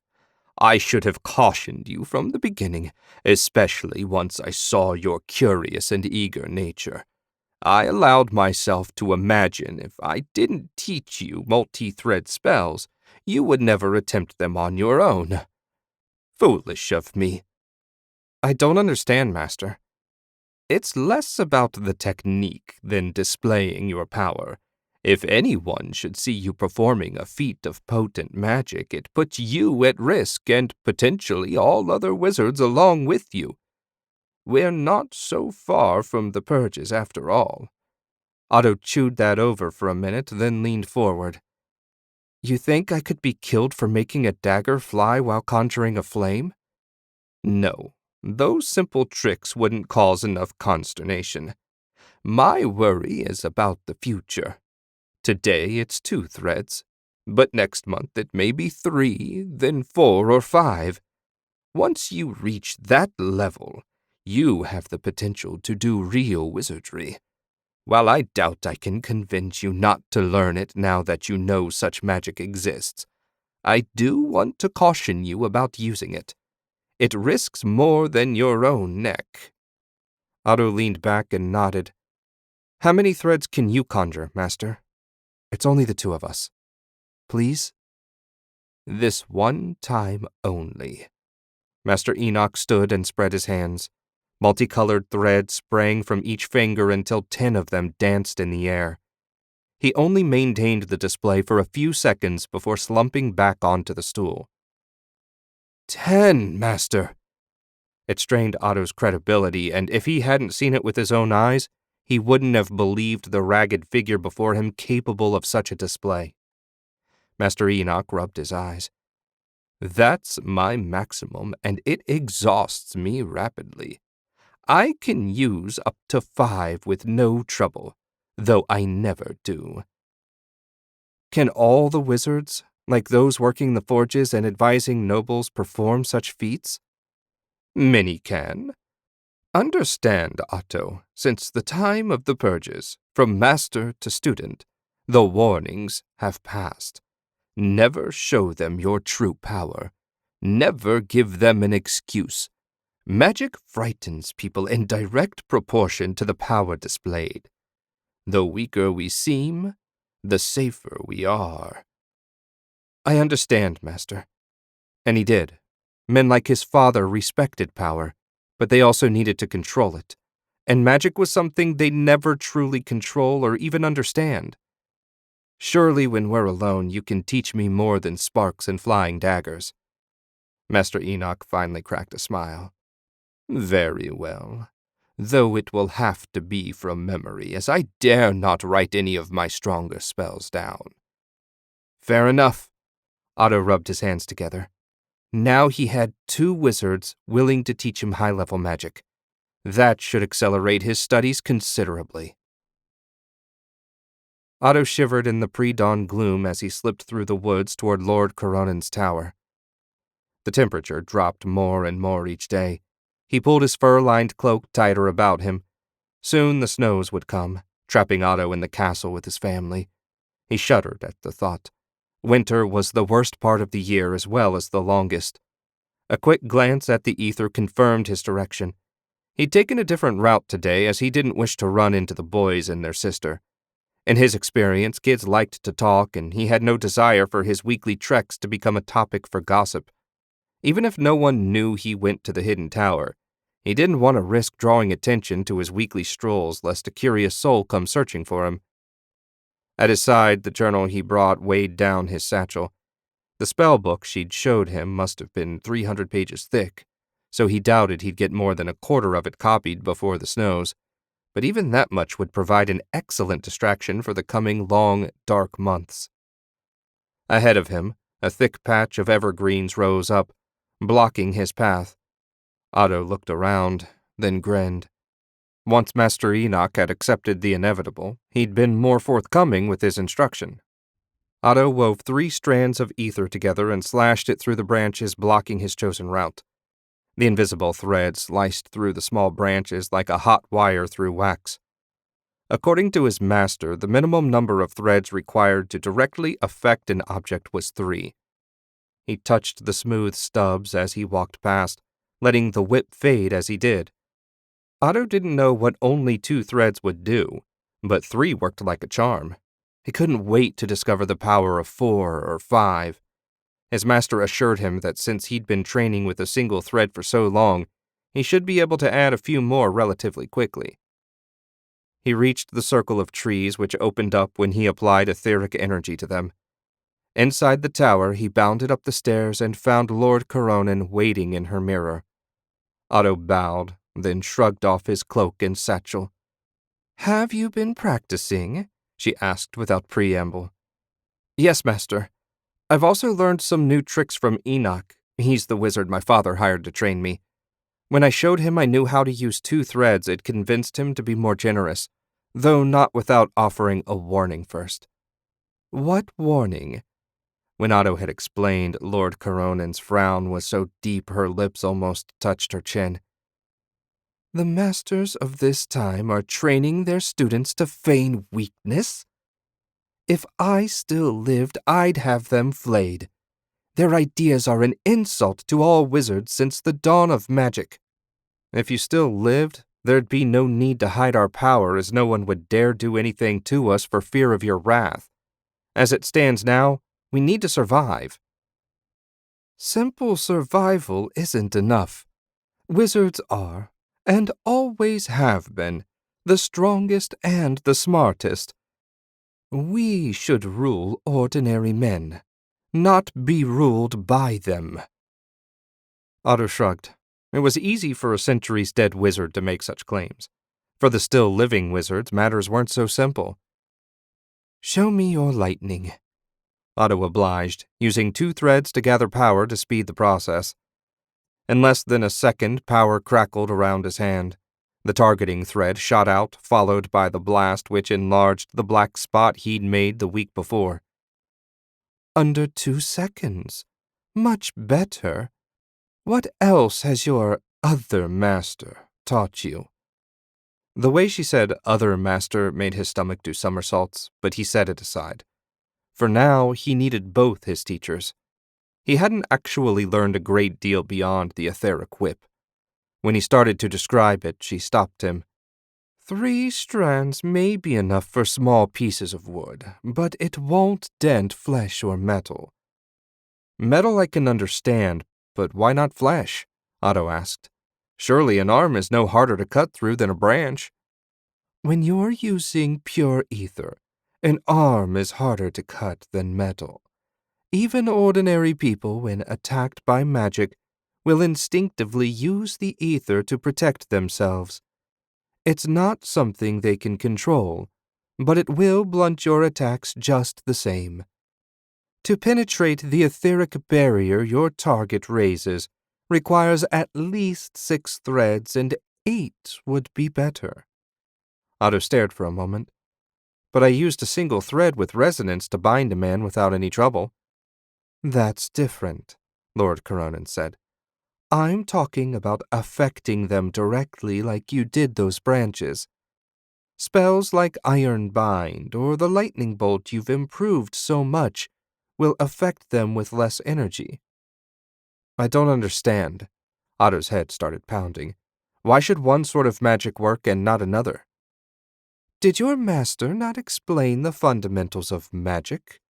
I should have cautioned you from the beginning, especially once I saw your curious and eager nature. I allowed myself to imagine if I didn't teach you multi-thread spells, You would never attempt them on your own. Foolish of me. I don't understand, Master. It's less about the technique than displaying your power. If anyone should see you performing a feat of potent magic, it puts you at risk and potentially all other wizards along with you. We're not so far from the purges after all. Otto chewed that over for a minute, then leaned forward. You think I could be killed for making a dagger fly while conjuring a flame? No, those simple tricks wouldn't cause enough consternation. My worry is about the future. Today it's 2 threads, but next month it may be 3, then 4 or 5. Once you reach that level, you have the potential to do real wizardry. While I doubt I can convince you not to learn it now that you know such magic exists, I do want to caution you about using it. It risks more than your own neck. Otto leaned back and nodded. How many threads can you conjure, Master? It's only the 2 of us. Please? This one time only. Master Enoch stood and spread his hands. Multicolored threads sprang from each finger until 10 of them danced in the air. He only maintained the display for a few seconds before slumping back onto the stool. 10, Master. It strained Otto's credibility, and if he hadn't seen it with his own eyes, he wouldn't have believed the ragged figure before him capable of such a display. Master Enoch rubbed his eyes. That's my maximum, and it exhausts me rapidly. I can use up to 5 with no trouble, though I never do. Can all the wizards, like those working the forges and advising nobles, perform such feats? Many can. Understand, Otto, since the time of the purges, from master to student, the warnings have passed. Never show them your true power. Never give them an excuse. Magic frightens people in direct proportion to the power displayed. The weaker we seem, the safer we are. I understand, Master. And he did. Men like his father respected power, but they also needed to control it. And magic was something they never truly control or even understand. Surely when we're alone, you can teach me more than sparks and flying daggers. Master Enoch finally cracked a smile. Very well, though it will have to be from memory, as I dare not write any of my stronger spells down. Fair enough. Otto rubbed his hands together. Now he had 2 wizards willing to teach him high-level magic. That should accelerate his studies considerably. Otto shivered in the pre-dawn gloom as he slipped through the woods toward Lord Coronan's tower. The temperature dropped more and more each day. He pulled his fur-lined cloak tighter about him. Soon the snows would come, trapping Otto in the castle with his family. He shuddered at the thought. Winter was the worst part of the year as well as the longest. A quick glance at the ether confirmed his direction. He'd taken a different route today as he didn't wish to run into the boys and their sister. In his experience, kids liked to talk, and he had no desire for his weekly treks to become a topic for gossip. Even if no one knew he went to the hidden tower, he didn't want to risk drawing attention to his weekly strolls lest a curious soul come searching for him. At his side, the journal he brought weighed down his satchel. The spell book she'd showed him must have been 300 pages thick, so he doubted he'd get more than a quarter of it copied before the snows. But even that much would provide an excellent distraction for the coming long, dark months. Ahead of him, a thick patch of evergreens rose up, blocking his path. Otto looked around, then grinned. Once Master Enoch had accepted the inevitable, he'd been more forthcoming with his instruction. Otto wove 3 strands of ether together and slashed it through the branches blocking his chosen route. The invisible thread sliced through the small branches like a hot wire through wax. According to his master, the minimum number of threads required to directly affect an object was 3. He touched the smooth stubs as he walked past, letting the whip fade as he did. Otto didn't know what only 2 threads would do, but 3 worked like a charm. He couldn't wait to discover the power of 4 or 5. His master assured him that since he'd been training with a single thread for so long, he should be able to add a few more relatively quickly. He reached the circle of trees which opened up when he applied etheric energy to them. Inside the tower, he bounded up the stairs and found Lord Coronin waiting in her mirror. Otto bowed, then shrugged off his cloak and satchel. "Have you been practicing?" she asked without preamble. "Yes, master. I've also learned some new tricks from Enoch. He's the wizard my father hired to train me. When I showed him I knew how to use 2 threads, it convinced him to be more generous, though not without offering a warning first." "What warning?" When Otto had explained, Lord Coronin's frown was so deep her lips almost touched her chin. "The masters of this time are training their students to feign weakness? If I still lived, I'd have them flayed. Their ideas are an insult to all wizards since the dawn of magic." "If you still lived, there'd be no need to hide our power, as no one would dare do anything to us for fear of your wrath. As it stands now, we need to survive." "Simple survival isn't enough. Wizards are, and always have been, the strongest and the smartest. We should rule ordinary men, not be ruled by them." Otto shrugged. It was easy for a centuries-dead wizard to make such claims. For the still-living wizards, matters weren't so simple. "Show me your lightning." Otto obliged, using 2 threads to gather power to speed the process. In less than a second, power crackled around his hand. The targeting thread shot out, followed by the blast which enlarged the black spot he'd made the week before. "Under 2 seconds. Much better. What else has your other master taught you?" The way she said "other master" made his stomach do somersaults, but he set it aside. For now, he needed both his teachers. He hadn't actually learned a great deal beyond the etheric whip. When he started to describe it, she stopped him. 3 strands may be enough for small pieces of wood, but it won't dent flesh or metal." "Metal I can understand, but why not flesh?" Otto asked. "Surely an arm is no harder to cut through than a branch." "When you're using pure ether, an arm is harder to cut than metal. Even ordinary people, when attacked by magic, will instinctively use the ether to protect themselves. It's not something they can control, but it will blunt your attacks just the same. To penetrate the etheric barrier your target raises requires at least 6 threads, and 8 would be better." Otto stared for a moment. "But I used a single thread with resonance to bind a man without any trouble." "That's different," Lord Coronin said. "I'm talking about affecting them directly like you did those branches. Spells like Iron Bind or the lightning bolt you've improved so much will affect them with less energy." "I don't understand." Otto's head started pounding. "Why should one sort of magic work and not another?" "Did your master not explain the fundamentals of magic?"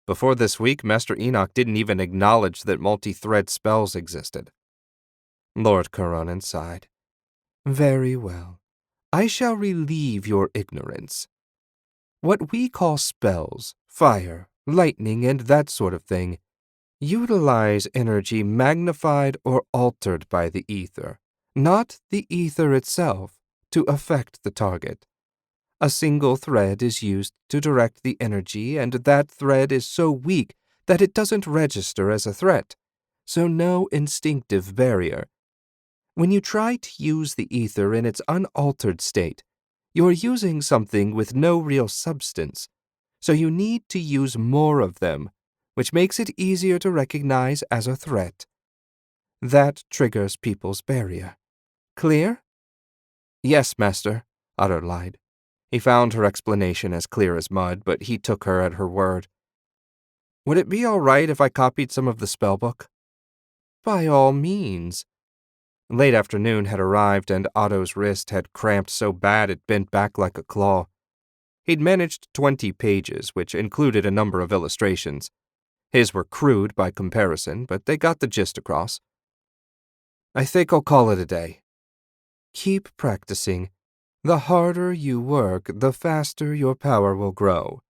"Before this week, Master Enoch didn't even acknowledge that multi-thread spells existed." Lord Coronin sighed. "Very well. I shall relieve your ignorance. What we call spells, fire, lightning, and that sort of thing, utilize energy magnified or altered by the ether, not the ether itself, to affect the target. A single thread is used to direct the energy, and that thread is so weak that it doesn't register as a threat, so no instinctive barrier. When you try to use the ether in its unaltered state, you're using something with no real substance, so you need to use more of them, which makes it easier to recognize as a threat. That triggers people's barrier. Clear?" "Yes, master," Otto lied. He found her explanation as clear as mud, but he took her at her word. "Would it be all right if I copied some of the spellbook?" "By all means." Late afternoon had arrived, and Otto's wrist had cramped so bad it bent back like a claw. He'd managed 20 pages, which included a number of illustrations. His were crude by comparison, but they got the gist across. I think I'll call it a day. Keep practicing. The harder you work, the faster your power will grow.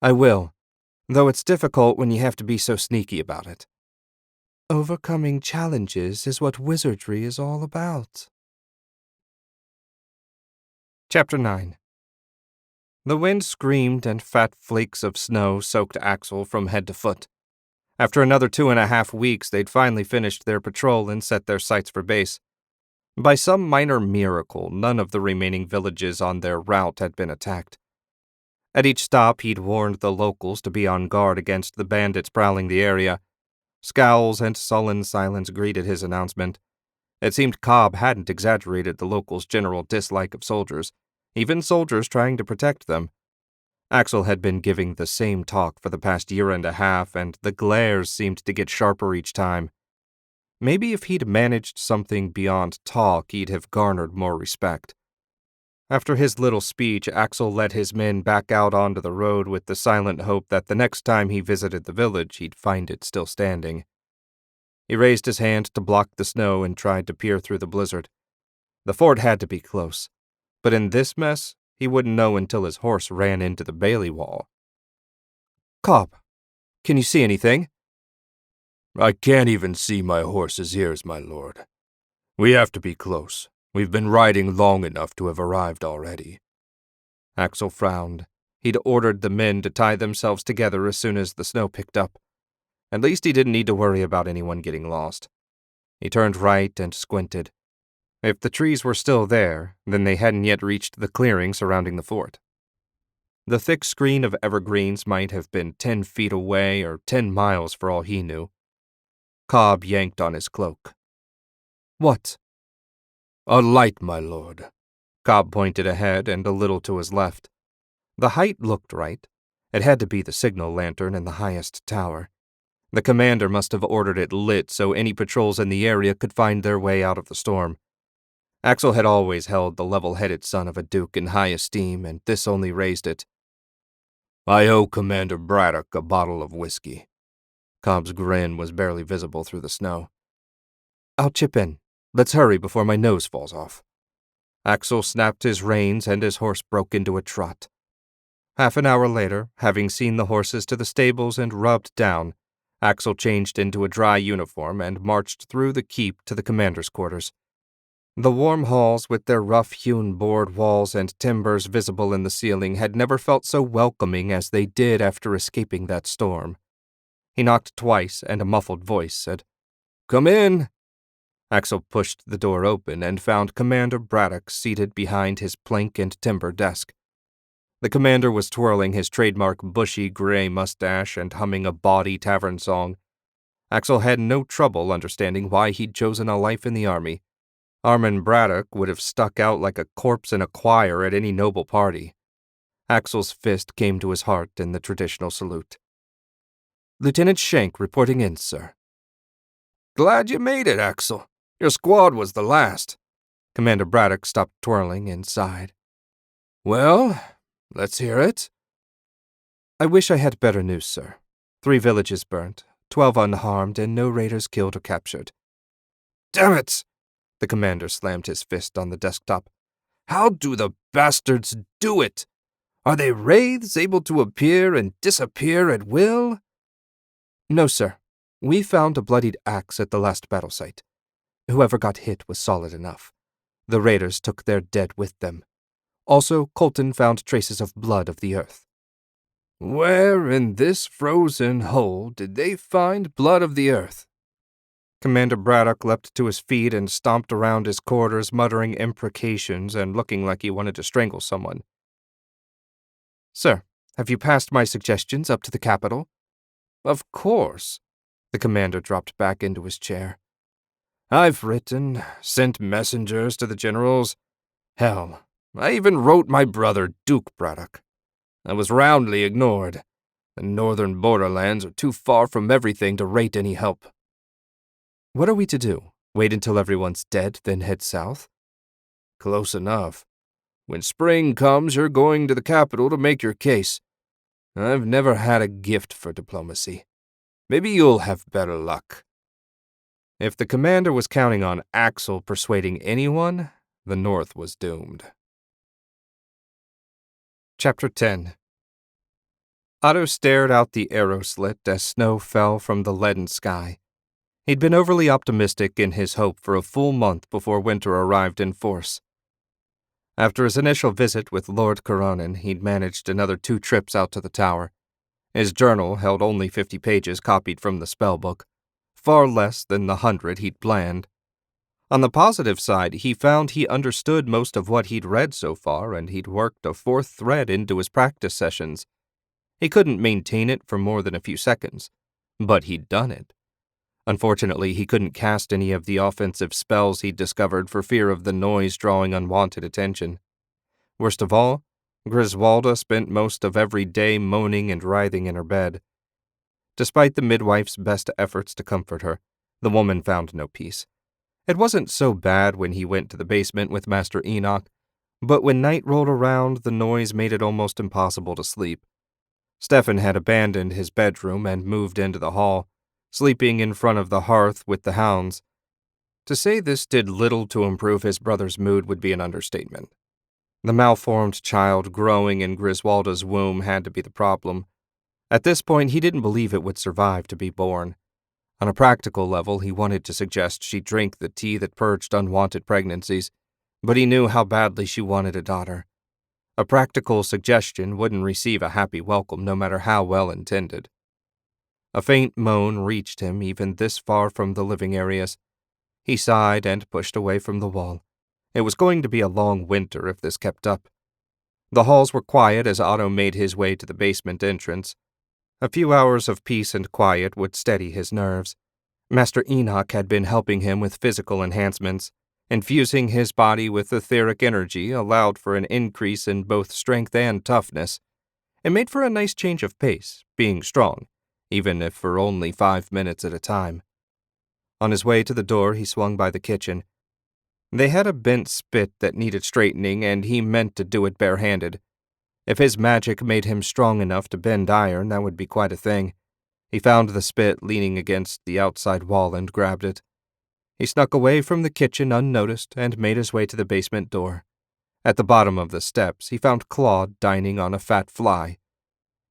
I will, though it's difficult when you have to be so sneaky about it. Overcoming challenges is what wizardry is all about. Chapter 9. The wind screamed and fat flakes of snow soaked Axel from head to foot. After another 2.5 weeks, they'd finally finished their patrol and set their sights for base. By some minor miracle, none of the remaining villages on their route had been attacked. At each stop, he'd warned the locals to be on guard against the bandits prowling the area. Scowls and sullen silence greeted his announcement. It seemed Cobb hadn't exaggerated the locals' general dislike of soldiers, even soldiers trying to protect them. Axel had been giving the same talk for the past 1.5 years, and the glares seemed to get sharper each time. Maybe if he'd managed something beyond talk, he'd have garnered more respect. After his little speech, Axel led his men back out onto the road with the silent hope that the next time he visited the village, he'd find it still standing. He raised his hand to block the snow and tried to peer through the blizzard. The fort had to be close, but in this mess, he wouldn't know until his horse ran into the bailey wall. Cobb, can you see anything? I can't even see my horse's ears, my lord. We have to be close. We've been riding long enough to have arrived already. Axel frowned. He'd ordered the men to tie themselves together as soon as the snow picked up. At least he didn't need to worry about anyone getting lost. He turned right and squinted. If the trees were still there, then they hadn't yet reached the clearing surrounding the fort. The thick screen of evergreens might have been 10 feet away or 10 miles for all he knew. Cobb yanked on his cloak. What? A light, my lord. Cobb pointed ahead and a little to his left. The height looked right. It had to be the signal lantern in the highest tower. The commander must have ordered it lit so any patrols in the area could find their way out of the storm. Axel had always held the level-headed son of a duke in high esteem, and this only raised it. I owe Commander Braddock a bottle of whiskey. Cobb's grin was barely visible through the snow. I'll chip in. Let's hurry before my nose falls off. Axel snapped his reins and his horse broke into a trot. Half an hour later, having seen the horses to the stables and rubbed down, Axel changed into a dry uniform and marched through the keep to the commander's quarters. The warm halls with their rough-hewn board walls and timbers visible in the ceiling had never felt so welcoming as they did after escaping that storm. He knocked twice and a muffled voice said, "Come in." Axel pushed the door open and found Commander Braddock seated behind his plank and timber desk. The commander was twirling his trademark bushy gray mustache and humming a bawdy tavern song. Axel had no trouble understanding why he'd chosen a life in the army. Armin Braddock would have stuck out like a corpse in a choir at any noble party. Axel's fist came to his heart in the traditional salute. Lieutenant Shank reporting in, sir. Glad you made it, Axel. Your squad was the last. Commander Braddock stopped twirling and sighed. Well, let's hear it. I wish I had better news, sir. 3 villages burnt, 12 unharmed, and no raiders killed or captured. Damn it! The commander slammed his fist on the desktop. How do the bastards do it? Are they wraiths able to appear and disappear at will? No, sir. We found a bloodied axe at the last battle site. Whoever got hit was solid enough. The raiders took their dead with them. Also, Colton found traces of blood of the earth. Where in this frozen hole did they find blood of the earth? Commander Braddock leapt to his feet and stomped around his quarters, muttering imprecations and looking like he wanted to strangle someone. Sir, have you passed my suggestions up to the capital? Of course. The commander dropped back into his chair. I've written, sent messengers to the generals. Hell, I even wrote my brother, Duke Braddock. I was roundly ignored. The northern borderlands are too far from everything to rate any help. What are we to do? Wait until everyone's dead, then head south? Close enough. When spring comes, you're going to the capital to make your case. I've never had a gift for diplomacy. Maybe you'll have better luck." If the commander was counting on Axel persuading anyone, the North was doomed. Chapter 10. Otto stared out the arrow slit as snow fell from the leaden sky. He'd been overly optimistic in his hope for a full month before winter arrived in force. After his initial visit with Lord Coronin, he'd managed another 2 trips out to the tower. His journal held only 50 pages copied from the spellbook, far less than the 100 he'd planned. On the positive side, he found he understood most of what he'd read so far, and he'd worked a 4th thread into his practice sessions. He couldn't maintain it for more than a few seconds, but he'd done it. Unfortunately, he couldn't cast any of the offensive spells he'd discovered for fear of the noise drawing unwanted attention. Worst of all, Griswalda spent most of every day moaning and writhing in her bed. Despite the midwife's best efforts to comfort her, the woman found no peace. It wasn't so bad when he went to the basement with Master Enoch, but when night rolled around, the noise made it almost impossible to sleep. Stefan had abandoned his bedroom and moved into the hall, sleeping in front of the hearth with the hounds. To say this did little to improve his brother's mood would be an understatement. The malformed child growing in Griswalda's womb had to be the problem. At this point, he didn't believe it would survive to be born. On a practical level, he wanted to suggest she drink the tea that purged unwanted pregnancies, but he knew how badly she wanted a daughter. A practical suggestion wouldn't receive a happy welcome no matter how well intended. A faint moan reached him even this far from the living areas. He sighed and pushed away from the wall. It was going to be a long winter if this kept up. The halls were quiet as Otto made his way to the basement entrance. A few hours of peace and quiet would steady his nerves. Master Enoch had been helping him with physical enhancements. Infusing his body with etheric energy allowed for an increase in both strength and toughness. It made for a nice change of pace, being strong, even if for only 5 minutes at a time. On his way to the door, he swung by the kitchen. They had a bent spit that needed straightening, and he meant to do it barehanded. If his magic made him strong enough to bend iron, that would be quite a thing. He found the spit leaning against the outside wall and grabbed it. He snuck away from the kitchen unnoticed and made his way to the basement door. At the bottom of the steps, he found Claude dining on a fat fly.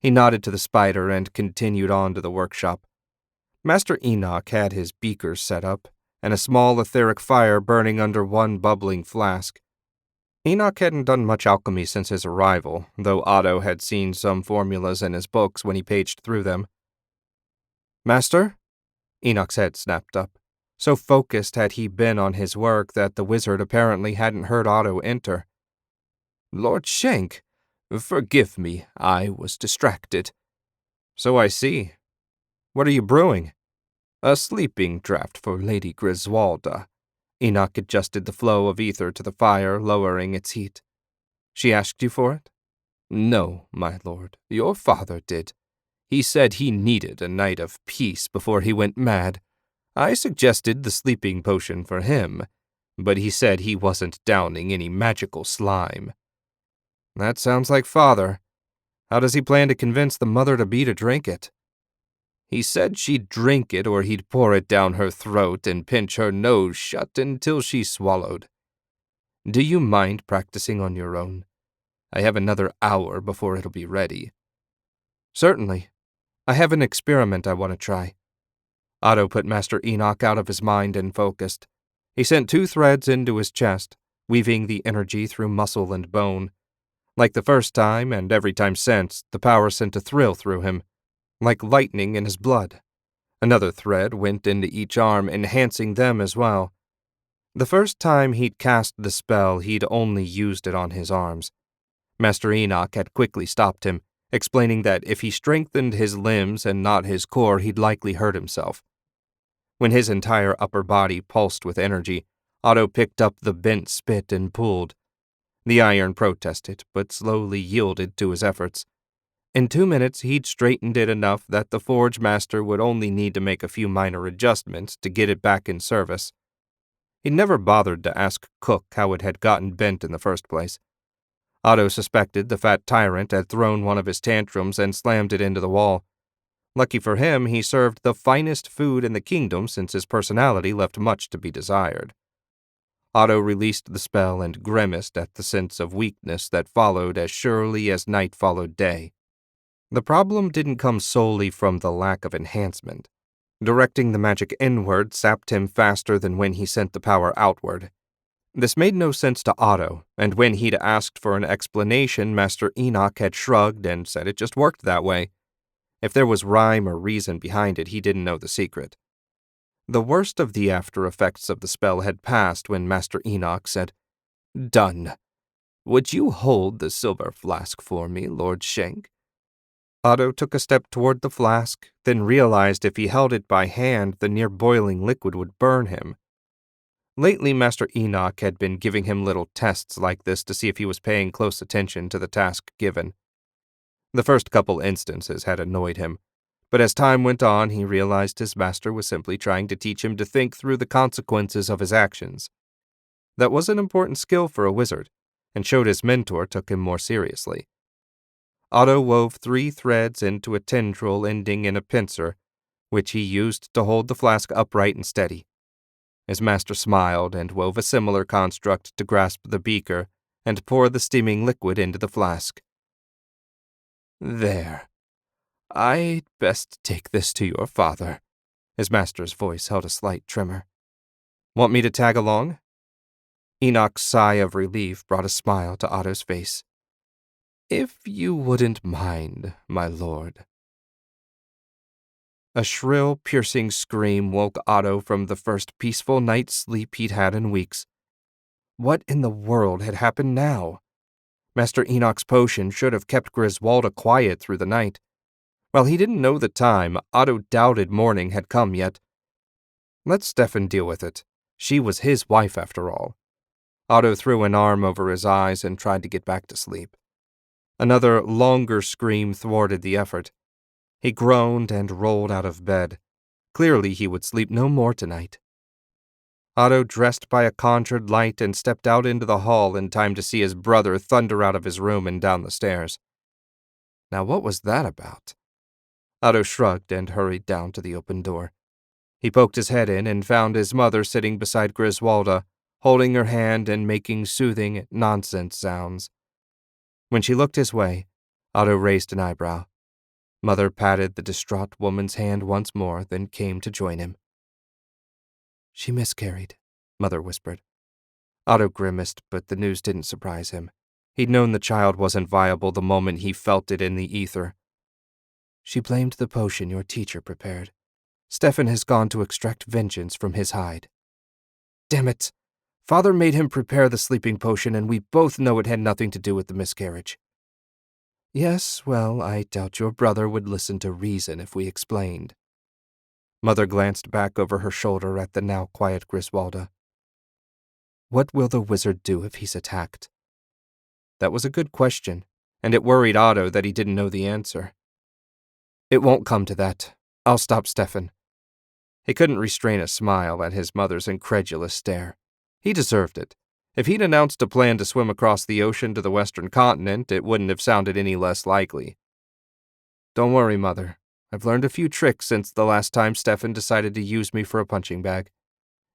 He nodded to the spider and continued on to the workshop. Master Enoch had his beakers set up, and a small etheric fire burning under one bubbling flask. Enoch hadn't done much alchemy since his arrival, though Otto had seen some formulas in his books when he paged through them. "Master?" Enoch's head snapped up. So focused had he been on his work that the wizard apparently hadn't heard Otto enter. "Lord Shank, forgive me, I was distracted." "So I see. What are you brewing?" "A sleeping draught for Lady Griswalda." Enoch adjusted the flow of ether to the fire, lowering its heat. "She asked you for it?" "No, my lord, your father did. He said he needed a night of peace before he went mad. I suggested the sleeping potion for him, but he said he wasn't downing any magical slime." "That sounds like father. How does he plan to convince the mother-to-be to drink it?" "He said she'd drink it or he'd pour it down her throat and pinch her nose shut until she swallowed. Do you mind practicing on your own? I have another hour before it'll be ready." "Certainly. I have an experiment I want to try." Otto put Master Enoch out of his mind and focused. He sent 2 threads into his chest, weaving the energy through muscle and bone. Like the first time and every time since, the power sent a thrill through him, like lightning in his blood. Another thread went into each arm, enhancing them as well. The first time he'd cast the spell, he'd only used it on his arms. Master Enoch had quickly stopped him, explaining that if he strengthened his limbs and not his core, he'd likely hurt himself. When his entire upper body pulsed with energy, Otto picked up the bent spit and pulled. The iron protested, but slowly yielded to his efforts. In 2 minutes, he'd straightened it enough that the forge master would only need to make a few minor adjustments to get it back in service. He'd never bothered to ask Cook how it had gotten bent in the first place. Otto suspected the fat tyrant had thrown one of his tantrums and slammed it into the wall. Lucky for him, he served the finest food in the kingdom since his personality left much to be desired. Otto released the spell and grimaced at the sense of weakness that followed as surely as night followed day. The problem didn't come solely from the lack of enhancement. Directing the magic inward sapped him faster than when he sent the power outward. This made no sense to Otto, and when he'd asked for an explanation, Master Enoch had shrugged and said it just worked that way. If there was rhyme or reason behind it, he didn't know the secret. The worst of the after effects of the spell had passed when Master Enoch said, "Done. Would you hold the silver flask for me, Lord Shank?" Otto took a step toward the flask, then realized if he held it by hand, the near-boiling liquid would burn him. Lately, Master Enoch had been giving him little tests like this to see if he was paying close attention to the task given. The first couple instances had annoyed him, but as time went on, he realized his master was simply trying to teach him to think through the consequences of his actions. That was an important skill for a wizard, and showed his mentor took him more seriously. Otto wove 3 threads into a tendril ending in a pincer, which he used to hold the flask upright and steady. His master smiled and wove a similar construct to grasp the beaker and pour the steaming liquid into the flask. "There. I'd best take this to your father." His master's voice held a slight tremor. "Want me to tag along?" Enoch's sigh of relief brought a smile to Otto's face. "If you wouldn't mind, my lord." A shrill, piercing scream woke Otto from the first peaceful night's sleep he'd had in weeks. What in the world had happened now? Master Enoch's potion should have kept Griswolda quiet through the night. While he didn't know the time, Otto doubted morning had come yet. Let Stefan deal with it. She was his wife, after all. Otto threw an arm over his eyes and tried to get back to sleep. Another, longer scream thwarted the effort. He groaned and rolled out of bed. Clearly he would sleep no more tonight. Otto dressed by a conjured light and stepped out into the hall in time to see his brother thunder out of his room and down the stairs. Now what was that about? Otto shrugged and hurried down to the open door. He poked his head in and found his mother sitting beside Griswolda, holding her hand and making soothing nonsense sounds. When she looked his way, Otto raised an eyebrow. Mother patted the distraught woman's hand once more, then came to join him. "She miscarried," Mother whispered. Otto grimaced, but the news didn't surprise him. He'd known the child wasn't viable the moment he felt it in the ether. "She blamed the potion your teacher prepared. Stefan has gone to extract vengeance from his hide." "Damn it! Father made him prepare the sleeping potion, and we both know it had nothing to do with the miscarriage." "Yes, well, I doubt your brother would listen to reason if we explained." Mother glanced back over her shoulder at the now quiet Griswolda. "What will the wizard do if he's attacked?" That was a good question, and it worried Otto that he didn't know the answer. "It won't come to that. I'll stop Stefan." He couldn't restrain a smile at his mother's incredulous stare. He deserved it. If he'd announced a plan to swim across the ocean to the western continent, it wouldn't have sounded any less likely. "Don't worry, Mother. I've learned a few tricks since the last time Stefan decided to use me for a punching bag.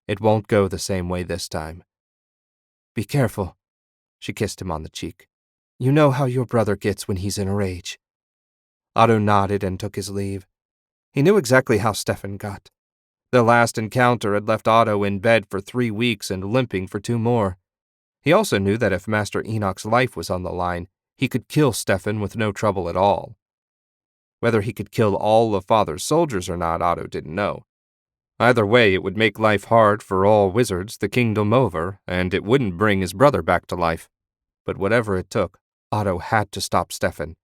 It won't go the same way this time." "Be careful." She kissed him on the cheek. "You know how your brother gets when he's in a rage." Otto nodded and took his leave. He knew exactly how Stefan got. Their last encounter had left Otto in bed for 3 weeks and limping for 2 more. He also knew that if Master Enoch's life was on the line, he could kill Stefan with no trouble at all. Whether he could kill all of Father's soldiers or not, Otto didn't know. Either way, it would make life hard for all wizards the kingdom over, and it wouldn't bring his brother back to life. But whatever it took, Otto had to stop Stefan.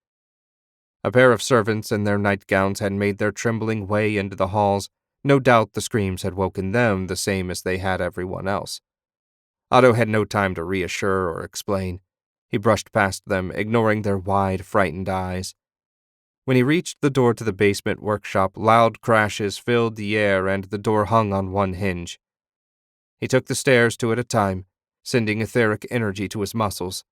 A pair of servants in their nightgowns had made their trembling way into the halls. No doubt the screams had woken them the same as they had everyone else. Otto had no time to reassure or explain. He brushed past them, ignoring their wide, frightened eyes. When he reached the door to the basement workshop, loud crashes filled the air and the door hung on one hinge. He took the stairs 2 at a time, sending etheric energy to his muscles.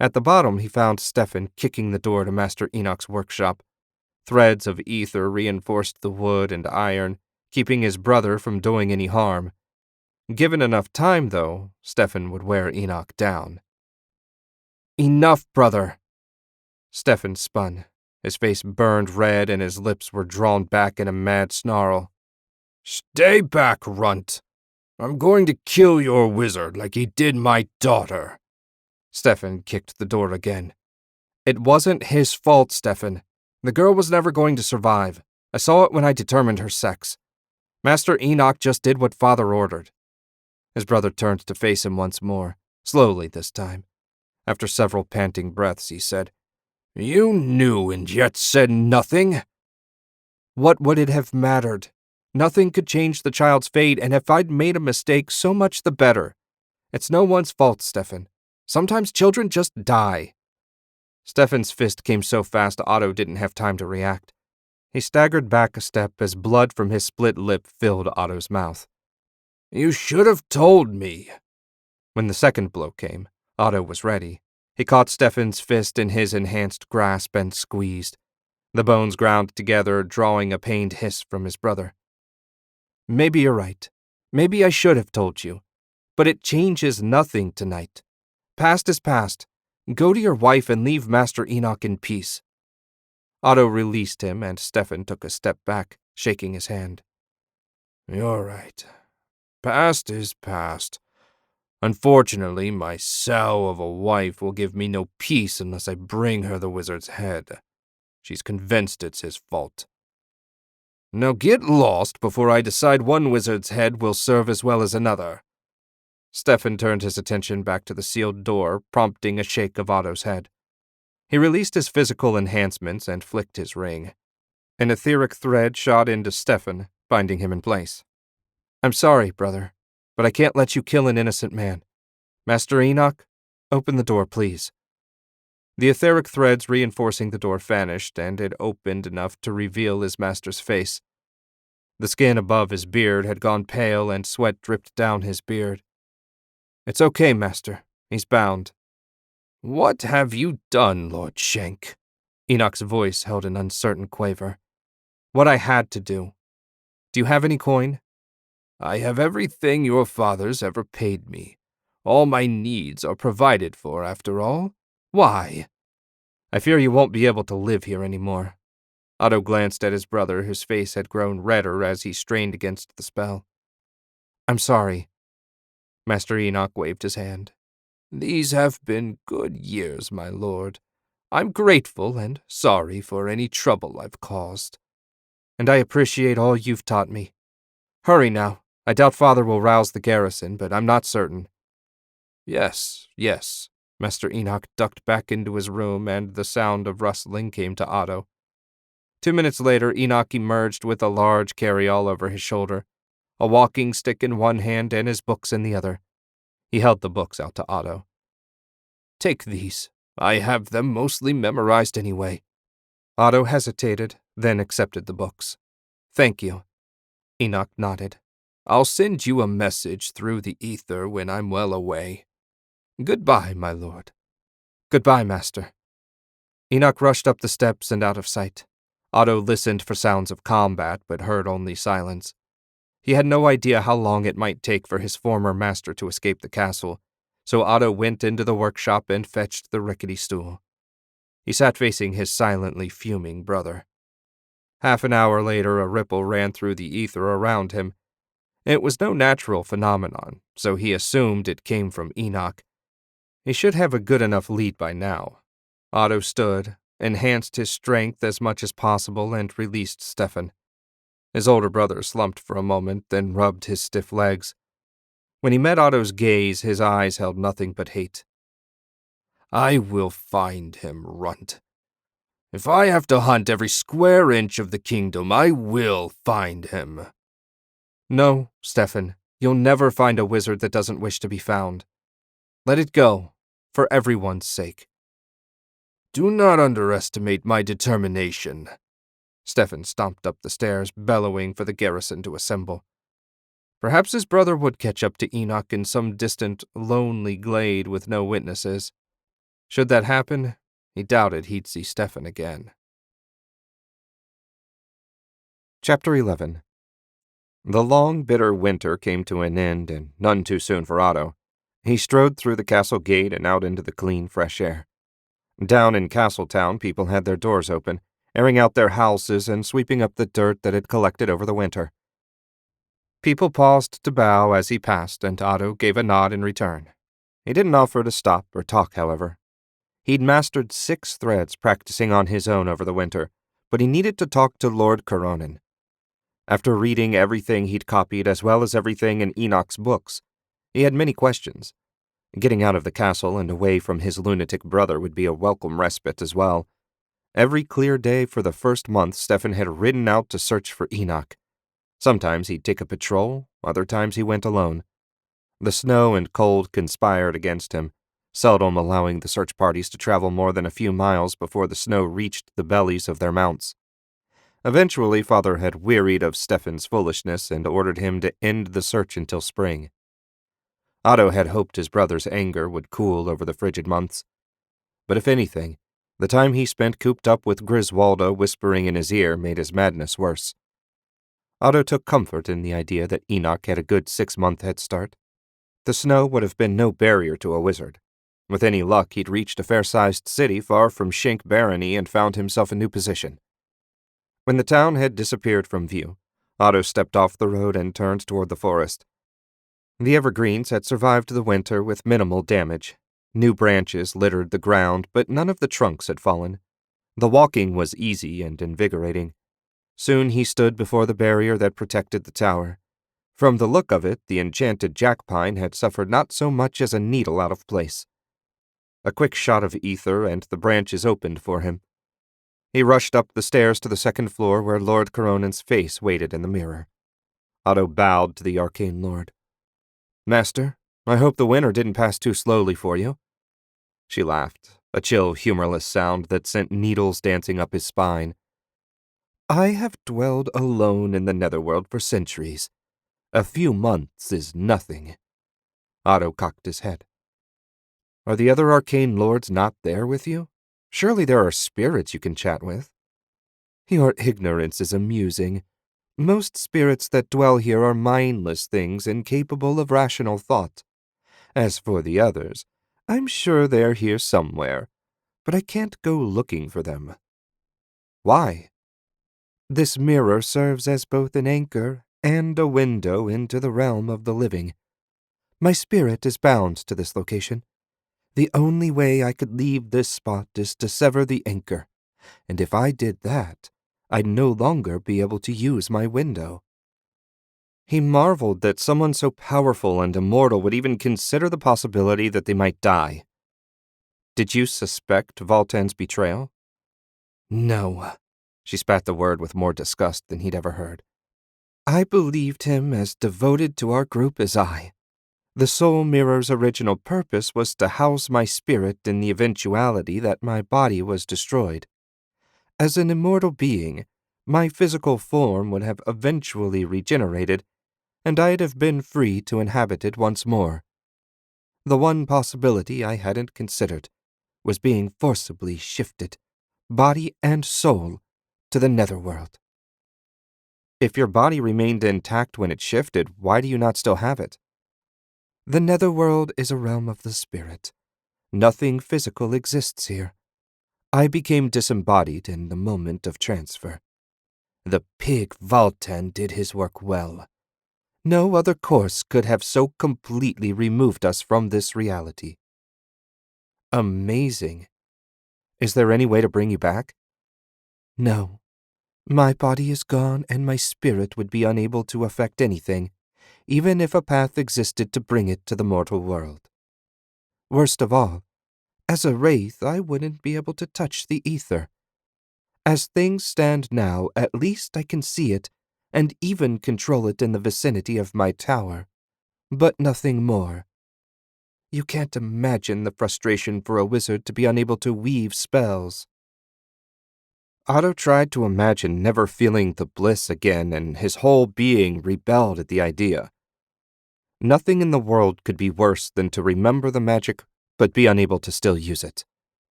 At the bottom, he found Stefan kicking the door to Master Enoch's workshop. Threads of ether reinforced the wood and iron, keeping his brother from doing any harm. Given enough time, though, Stefan would wear Enoch down. "Enough, brother!" Stefan spun. His face burned red and his lips were drawn back in a mad snarl. "Stay back, runt! I'm going to kill your wizard like he did my daughter." Stefan kicked the door again. "It wasn't his fault, Stefan. The girl was never going to survive. I saw it when I determined her sex. Master Enoch just did what Father ordered." His brother turned to face him once more, slowly this time. After several panting breaths, he said, "You knew and yet said nothing?" "What would it have mattered? Nothing could change the child's fate, and if I'd made a mistake, so much the better. It's no one's fault, Stefan. Sometimes children just die." Stefan's fist came so fast Otto didn't have time to react. He staggered back a step as blood from his split lip filled Otto's mouth. "You should have told me." When the second blow came, Otto was ready. He caught Stefan's fist in his enhanced grasp and squeezed. The bones ground together, drawing a pained hiss from his brother. "Maybe you're right. Maybe I should have told you. But it changes nothing tonight. Past is past. Go to your wife and leave Master Enoch in peace." Otto released him, and Stefan took a step back, shaking his hand. "You're right. Past is past. Unfortunately, my sow of a wife will give me no peace unless I bring her the wizard's head. She's convinced it's his fault. Now get lost before I decide one wizard's head will serve as well as another." Stefan turned his attention back to the sealed door, prompting a shake of Otto's head. He released his physical enhancements and flicked his ring. An etheric thread shot into Stefan, binding him in place. "I'm sorry, brother, but I can't let you kill an innocent man. Master Enoch, open the door, please." The etheric threads reinforcing the door vanished, and it opened enough to reveal his master's face. The skin above his beard had gone pale, and sweat dripped down his beard. "It's okay, Master. He's bound." "What have you done, Lord Shank?" Enoch's voice held an uncertain quaver. "What I had to do. Do you have any coin?" "I have everything your fathers ever paid me. All my needs are provided for, after all. Why?" "I fear you won't be able to live here anymore." Otto glanced at his brother, whose face had grown redder as he strained against the spell. "I'm sorry." Master Enoch waved his hand. "These have been good years, my lord. I'm grateful and sorry for any trouble I've caused." "And I appreciate all you've taught me. Hurry now. I doubt Father will rouse the garrison, but I'm not certain." Yes. Master Enoch ducked back into his room, and the sound of rustling came to Otto. 2 minutes later, Enoch emerged with a large carry-all over his shoulder, a walking stick in one hand and his books in the other. He held the books out to Otto. "Take these. I have them mostly memorized anyway." Otto hesitated, then accepted the books. "Thank you." Enoch nodded. "I'll send you a message through the ether when I'm well away. Goodbye, my lord." "Goodbye, Master." Enoch rushed up the steps and out of sight. Otto listened for sounds of combat, but heard only silence. He had no idea how long it might take for his former master to escape the castle, so Otto went into the workshop and fetched the rickety stool. He sat facing his silently fuming brother. Half an hour later, a ripple ran through the ether around him. It was no natural phenomenon, so he assumed it came from Enoch. He should have a good enough lead by now. Otto stood, enhanced his strength as much as possible, and released Stefan. His older brother slumped for a moment, then rubbed his stiff legs. When he met Otto's gaze, his eyes held nothing but hate. "I will find him, runt. If I have to hunt every square inch of the kingdom, I will find him." "No, Stefan, you'll never find a wizard that doesn't wish to be found. Let it go, for everyone's sake." "Do not underestimate my determination." Stefan stomped up the stairs, bellowing for the garrison to assemble. Perhaps his brother would catch up to Enoch in some distant, lonely glade with no witnesses. Should that happen, he doubted he'd see Stefan again. Chapter 11. The long, bitter winter came to an end, and none too soon for Otto. He strode through the castle gate and out into the clean, fresh air. Down in Castletown, people had their doors open, airing out their houses and sweeping up the dirt that had collected over the winter. People paused to bow as he passed, and Otto gave a nod in return. He didn't offer to stop or talk, however. He'd mastered 6 threads practicing on his own over the winter, but he needed to talk to Lord Coronin. After reading everything he'd copied as well as everything in Enoch's books, he had many questions. Getting out of the castle and away from his lunatic brother would be a welcome respite as well. Every clear day for the first month, Stefan had ridden out to search for Enoch. Sometimes he'd take a patrol, other times he went alone. The snow and cold conspired against him, seldom allowing the search parties to travel more than a few miles before the snow reached the bellies of their mounts. Eventually, Father had wearied of Stefan's foolishness and ordered him to end the search until spring. Otto had hoped his brother's anger would cool over the frigid months. But if anything, the time he spent cooped up with Griswalda whispering in his ear made his madness worse. Otto took comfort in the idea that Enoch had a good 6-month head start. The snow would have been no barrier to a wizard. With any luck, he'd reached a fair-sized city far from Shank barony and found himself a new position. When the town had disappeared from view, Otto stepped off the road and turned toward the forest. The evergreens had survived the winter with minimal damage. New branches littered the ground, but none of the trunks had fallen. The walking was easy and invigorating. Soon he stood before the barrier that protected the tower. From the look of it, the enchanted jackpine had suffered not so much as a needle out of place. A quick shot of ether, and the branches opened for him. He rushed up the stairs to the second floor where Lord Coronin's face waited in the mirror. Otto bowed to the arcane lord. "Master, I hope the winter didn't pass too slowly for you." She laughed, a chill, humorless sound that sent needles dancing up his spine. "I have dwelled alone in the netherworld for centuries. A few months is nothing." Otto cocked his head. "Are the other arcane lords not there with you? Surely there are spirits you can chat with." "Your ignorance is amusing. Most spirits that dwell here are mindless things incapable of rational thought. As for the others, I'm sure they're here somewhere, but I can't go looking for them." "Why?" "This mirror serves as both an anchor and a window into the realm of the living. My spirit is bound to this location. The only way I could leave this spot is to sever the anchor, and if I did that, I'd no longer be able to use my window." He marveled that someone so powerful and immortal would even consider the possibility that they might die. "Did you suspect Voltan's betrayal?" "No." She spat the word with more disgust than he'd ever heard. "I believed him as devoted to our group as I. The Soul Mirror's original purpose was to house my spirit in the eventuality that my body was destroyed. As an immortal being, my physical form would have eventually regenerated, and I'd have been free to inhabit it once more. The one possibility I hadn't considered was being forcibly shifted, body and soul, to the netherworld." "If your body remained intact when it shifted, why do you not still have it?" "The netherworld is a realm of the spirit. Nothing physical exists here. I became disembodied in the moment of transfer. The pig Voltan did his work well. No other course could have so completely removed us from this reality." "Amazing. Is there any way to bring you back?" "No. My body is gone and my spirit would be unable to affect anything, even if a path existed to bring it to the mortal world. Worst of all, as a wraith I wouldn't be able to touch the ether. As things stand now, at least I can see it and even control it in the vicinity of my tower, but nothing more. You can't imagine the frustration for a wizard to be unable to weave spells." Otto tried to imagine never feeling the bliss again, and his whole being rebelled at the idea. Nothing in the world could be worse than to remember the magic but be unable to still use it.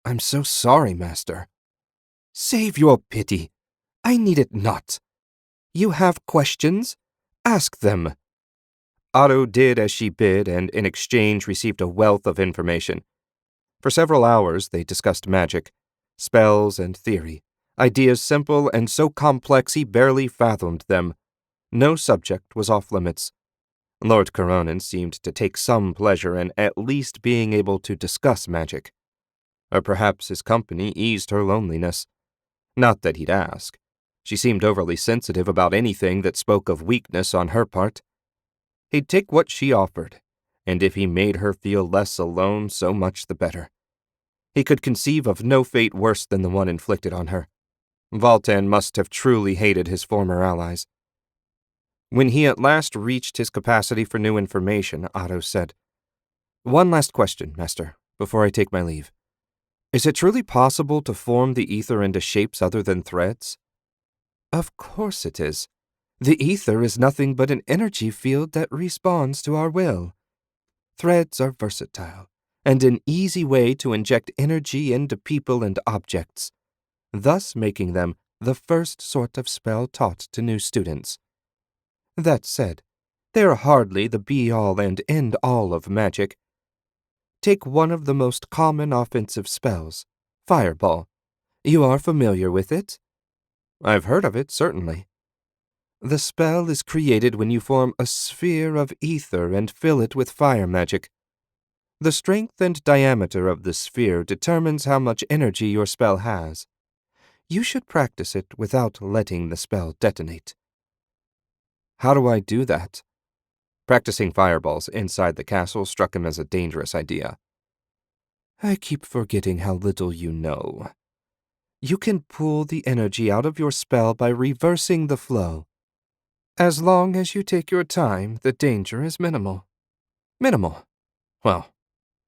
I'm so sorry, master. Save your pity. I need it not. You have questions? Ask them. Otto did as she bid, and in exchange received a wealth of information. For several hours they discussed magic, spells, and theory, ideas simple and so complex he barely fathomed them. No subject was off limits. Lord Coronin seemed to take some pleasure in at least being able to discuss magic. Or perhaps his company eased her loneliness. Not that he'd ask. She seemed overly sensitive about anything that spoke of weakness on her part. He'd take what she offered, and if he made her feel less alone, so much the better. He could conceive of no fate worse than the one inflicted on her. Valtan must have truly hated his former allies. When he at last reached his capacity for new information, Otto said, "One last question, master, before I take my leave. Is it truly possible to form the ether into shapes other than threads?" "Of course it is. The ether is nothing but an energy field that responds to our will. Threads are versatile, and an easy way to inject energy into people and objects, thus making them the first sort of spell taught to new students. That said, they are hardly the be-all and end-all of magic. Take one of the most common offensive spells, Fireball. You are familiar with it?" "I've heard of it, certainly." "The spell is created when you form a sphere of ether and fill it with fire magic. The strength and diameter of the sphere determines how much energy your spell has. You should practice it without letting the spell detonate." "How do I do that?" Practicing fireballs inside the castle struck him as a dangerous idea. "I keep forgetting how little you know. You can pull the energy out of your spell by reversing the flow. As long as you take your time, the danger is minimal." "Minimal? Well,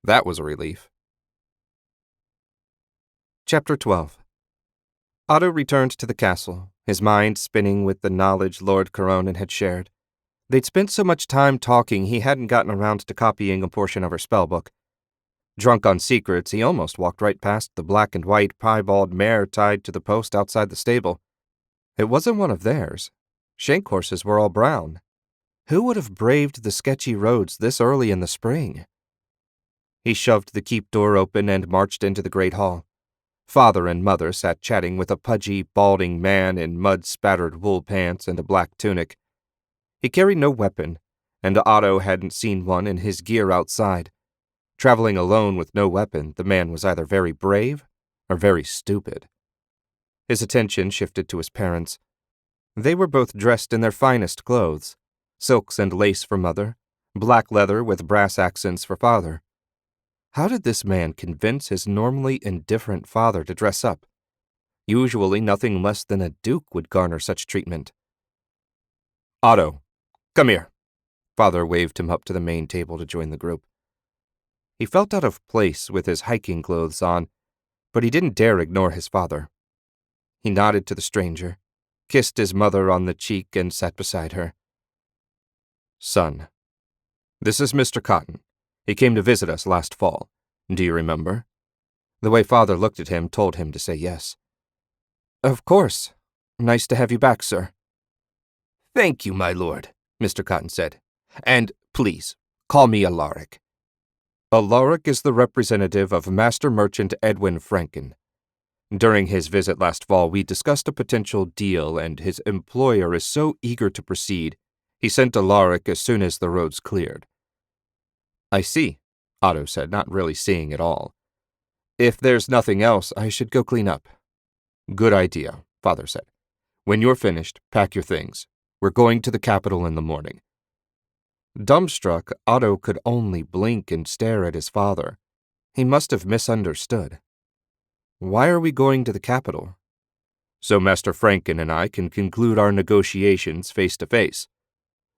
that was a relief." Chapter 12. Otto returned to the castle, his mind spinning with the knowledge Lord Coronin had shared. They'd spent so much time talking he hadn't gotten around to copying a portion of her spellbook. Drunk on secrets, he almost walked right past the black and white piebald mare tied to the post outside the stable. It wasn't one of theirs. Shank horses were all brown. Who would have braved the sketchy roads this early in the spring? He shoved the keep door open and marched into the great hall. Father and mother sat chatting with a pudgy, balding man in mud-spattered wool pants and a black tunic. He carried no weapon, and Otto hadn't seen one in his gear outside. Traveling alone with no weapon, the man was either very brave or very stupid. His attention shifted to his parents. They were both dressed in their finest clothes, silks and lace for mother, black leather with brass accents for father. How did this man convince his normally indifferent father to dress up? Usually nothing less than a duke would garner such treatment. "Otto, come here." Father waved him up to the main table to join the group. He felt out of place with his hiking clothes on, but he didn't dare ignore his father. He nodded to the stranger, kissed his mother on the cheek, and sat beside her. "Son, this is Mr. Cotton. He came to visit us last fall. Do you remember?" The way Father looked at him told him to say yes. "Of course. Nice to have you back, sir." "Thank you, my lord," Mr. Cotton said. "And please, call me Alaric." Alaric is the representative of Master Merchant Edwin Franken. During his visit last fall, we discussed a potential deal, and his employer is so eager to proceed, he sent Alaric as soon as the road's cleared. "I see," Otto said, not really seeing it all. "If there's nothing else, I should go clean up." "Good idea," Father said. "When you're finished, pack your things. We're going to the capital in the morning." Dumbstruck, Otto could only blink and stare at his father. He must have misunderstood. "Why are we going to the capital?" "So Master Franken and I can conclude our negotiations face to face.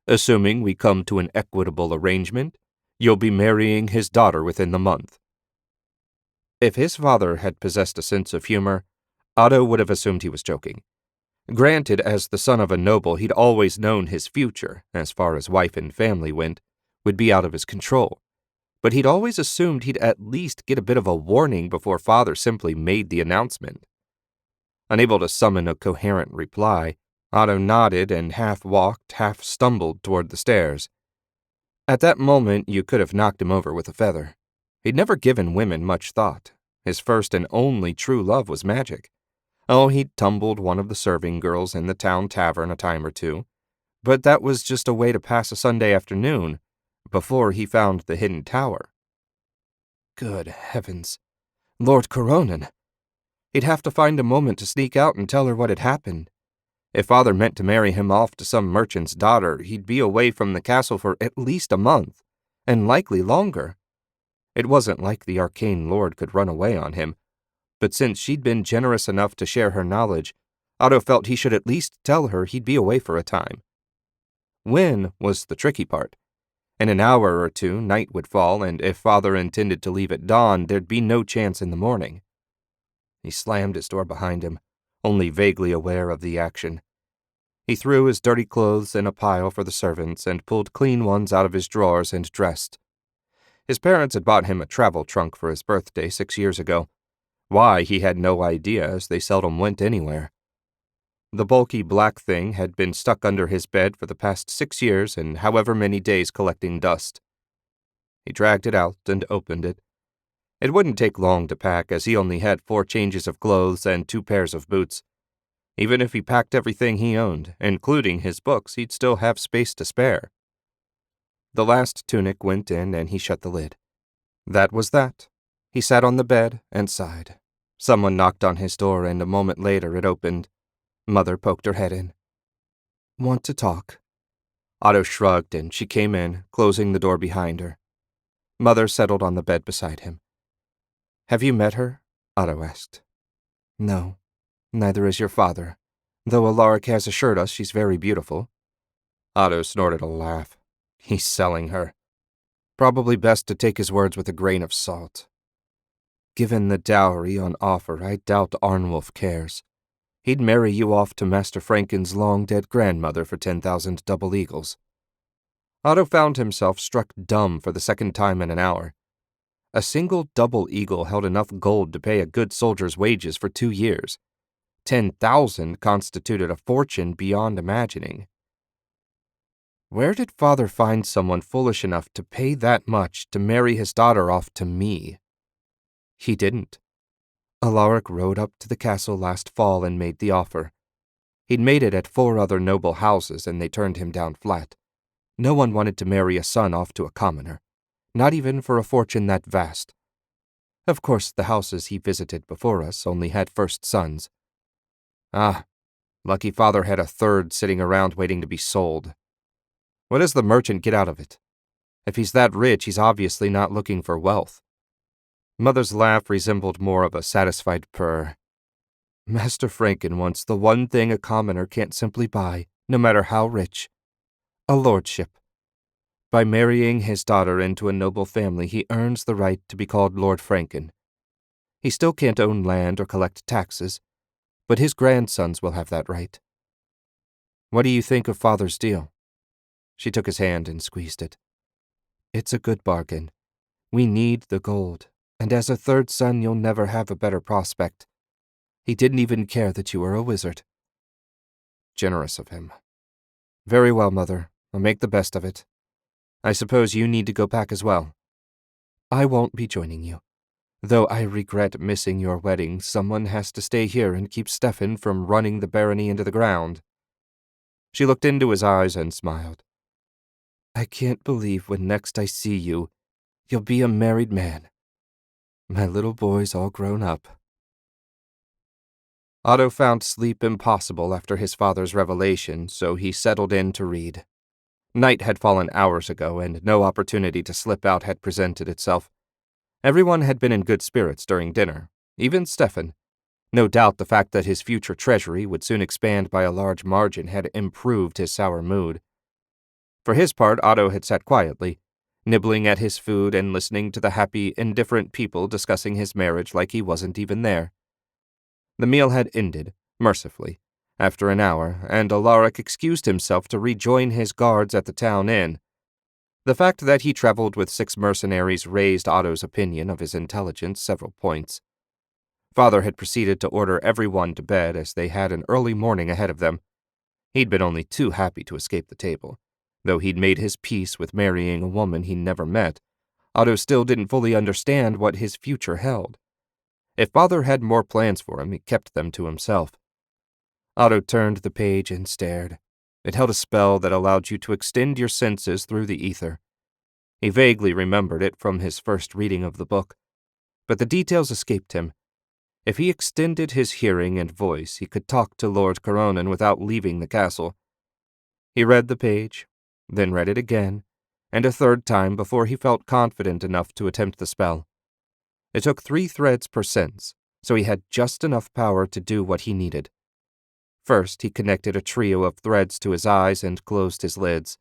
Assuming we come to an equitable arrangement, you'll be marrying his daughter within the month." If his father had possessed a sense of humor, Otto would have assumed he was joking. Granted, as the son of a noble, he'd always known his future, as far as wife and family went, would be out of his control. but he'd always assumed he'd at least get a bit of a warning before Father simply made the announcement. Unable to summon a coherent reply, Otto nodded and half walked, half stumbled toward the stairs. At that moment, you could have knocked him over with a feather. He'd never given women much thought. His first and only true love was magic. Oh, he'd tumbled one of the serving girls in the town tavern a time or two, but that was just a way to pass a Sunday afternoon before he found the hidden tower. Good heavens. Lord Coronan! He'd have to find a moment to sneak out and tell her what had happened. If Father meant to marry him off to some merchant's daughter, he'd be away from the castle for at least a month, and likely longer. It wasn't like the arcane lord could run away on him, but since she'd been generous enough to share her knowledge, Otto felt he should at least tell her he'd be away for a time. When was the tricky part. In an hour or two, night would fall, and if Father intended to leave at dawn, there'd be no chance in the morning. He slammed his door behind him, only vaguely aware of the action. He threw his dirty clothes in a pile for the servants and pulled clean ones out of his drawers and dressed. His parents had bought him a travel trunk for his birthday 6 years ago. Why, he had no idea, as they seldom went anywhere. The bulky black thing had been stuck under his bed for the past 6 years and however many days collecting dust. He dragged it out and opened it. It wouldn't take long to pack, as he only had 4 changes of clothes and 2 pairs of boots. Even if he packed everything he owned, including his books, he'd still have space to spare. The last tunic went in and he shut the lid. That was that. He sat on the bed and sighed. Someone knocked on his door and a moment later it opened. Mother poked her head in. "Want to talk?" Otto shrugged and she came in, closing the door behind her. Mother settled on the bed beside him. "Have you met her?" Otto asked. "No, neither is your father, though Alaric has assured us she's very beautiful." Otto snorted a laugh. He's selling her. Probably best to take his words with a grain of salt. Given the dowry on offer, I doubt Arnwulf cares. He'd marry you off to Master Franken's long-dead grandmother for 10,000 double eagles. Otto found himself struck dumb for the second time in an hour. A single double eagle held enough gold to pay a good soldier's wages for 2 years. 10,000 constituted a fortune beyond imagining. Where did Father find someone foolish enough to pay that much to marry his daughter off to me? He didn't. Alaric rode up to the castle last fall and made the offer. He'd made it at 4 other noble houses and they turned him down flat. No one wanted to marry a son off to a commoner, not even for a fortune that vast. Of course, the houses he visited before us only had first sons. Ah, lucky Father had a third sitting around waiting to be sold. What does the merchant get out of it? If he's that rich, he's obviously not looking for wealth. Mother's laugh resembled more of a satisfied purr. Master Franken wants the one thing a commoner can't simply buy, no matter how rich. A lordship. By marrying his daughter into a noble family, he earns the right to be called Lord Franken. He still can't own land or collect taxes, but his grandsons will have that right. What do you think of Father's deal? She took his hand and squeezed it. It's a good bargain. We need the gold, and as a third son you'll never have a better prospect. He didn't even care that you were a wizard. Generous of him. Very well, Mother. I'll make the best of it. I suppose you need to go back as well. I won't be joining you. Though I regret missing your wedding, someone has to stay here and keep Stefan from running the barony into the ground. She looked into his eyes and smiled. I can't believe when next I see you, you'll be a married man. My little boy's all grown up. Otto found sleep impossible after his father's revelation, so he settled in to read. Night had fallen hours ago, and no opportunity to slip out had presented itself. Everyone had been in good spirits during dinner, even Stefan. No doubt the fact that his future treasury would soon expand by a large margin had improved his sour mood. For his part, Otto had sat quietly, nibbling at his food and listening to the happy, indifferent people discussing his marriage like he wasn't even there. The meal had ended, mercifully, after an hour, and Alaric excused himself to rejoin his guards at the town inn. The fact that he traveled with 6 mercenaries raised Otto's opinion of his intelligence several points. Father had proceeded to order everyone to bed as they had an early morning ahead of them. He'd been only too happy to escape the table. Though he'd made his peace with marrying a woman he never met, Otto still didn't fully understand what his future held. If Father had more plans for him, he kept them to himself. Otto turned the page and stared. It held a spell that allowed you to extend your senses through the ether. He vaguely remembered it from his first reading of the book, but the details escaped him. If he extended his hearing and voice, he could talk to Lord Coronan without leaving the castle. He read the page, then read it again, and a third time before he felt confident enough to attempt the spell. It took 3 threads per sense, so he had just enough power to do what he needed. First, he connected a trio of threads to his eyes and closed his lids.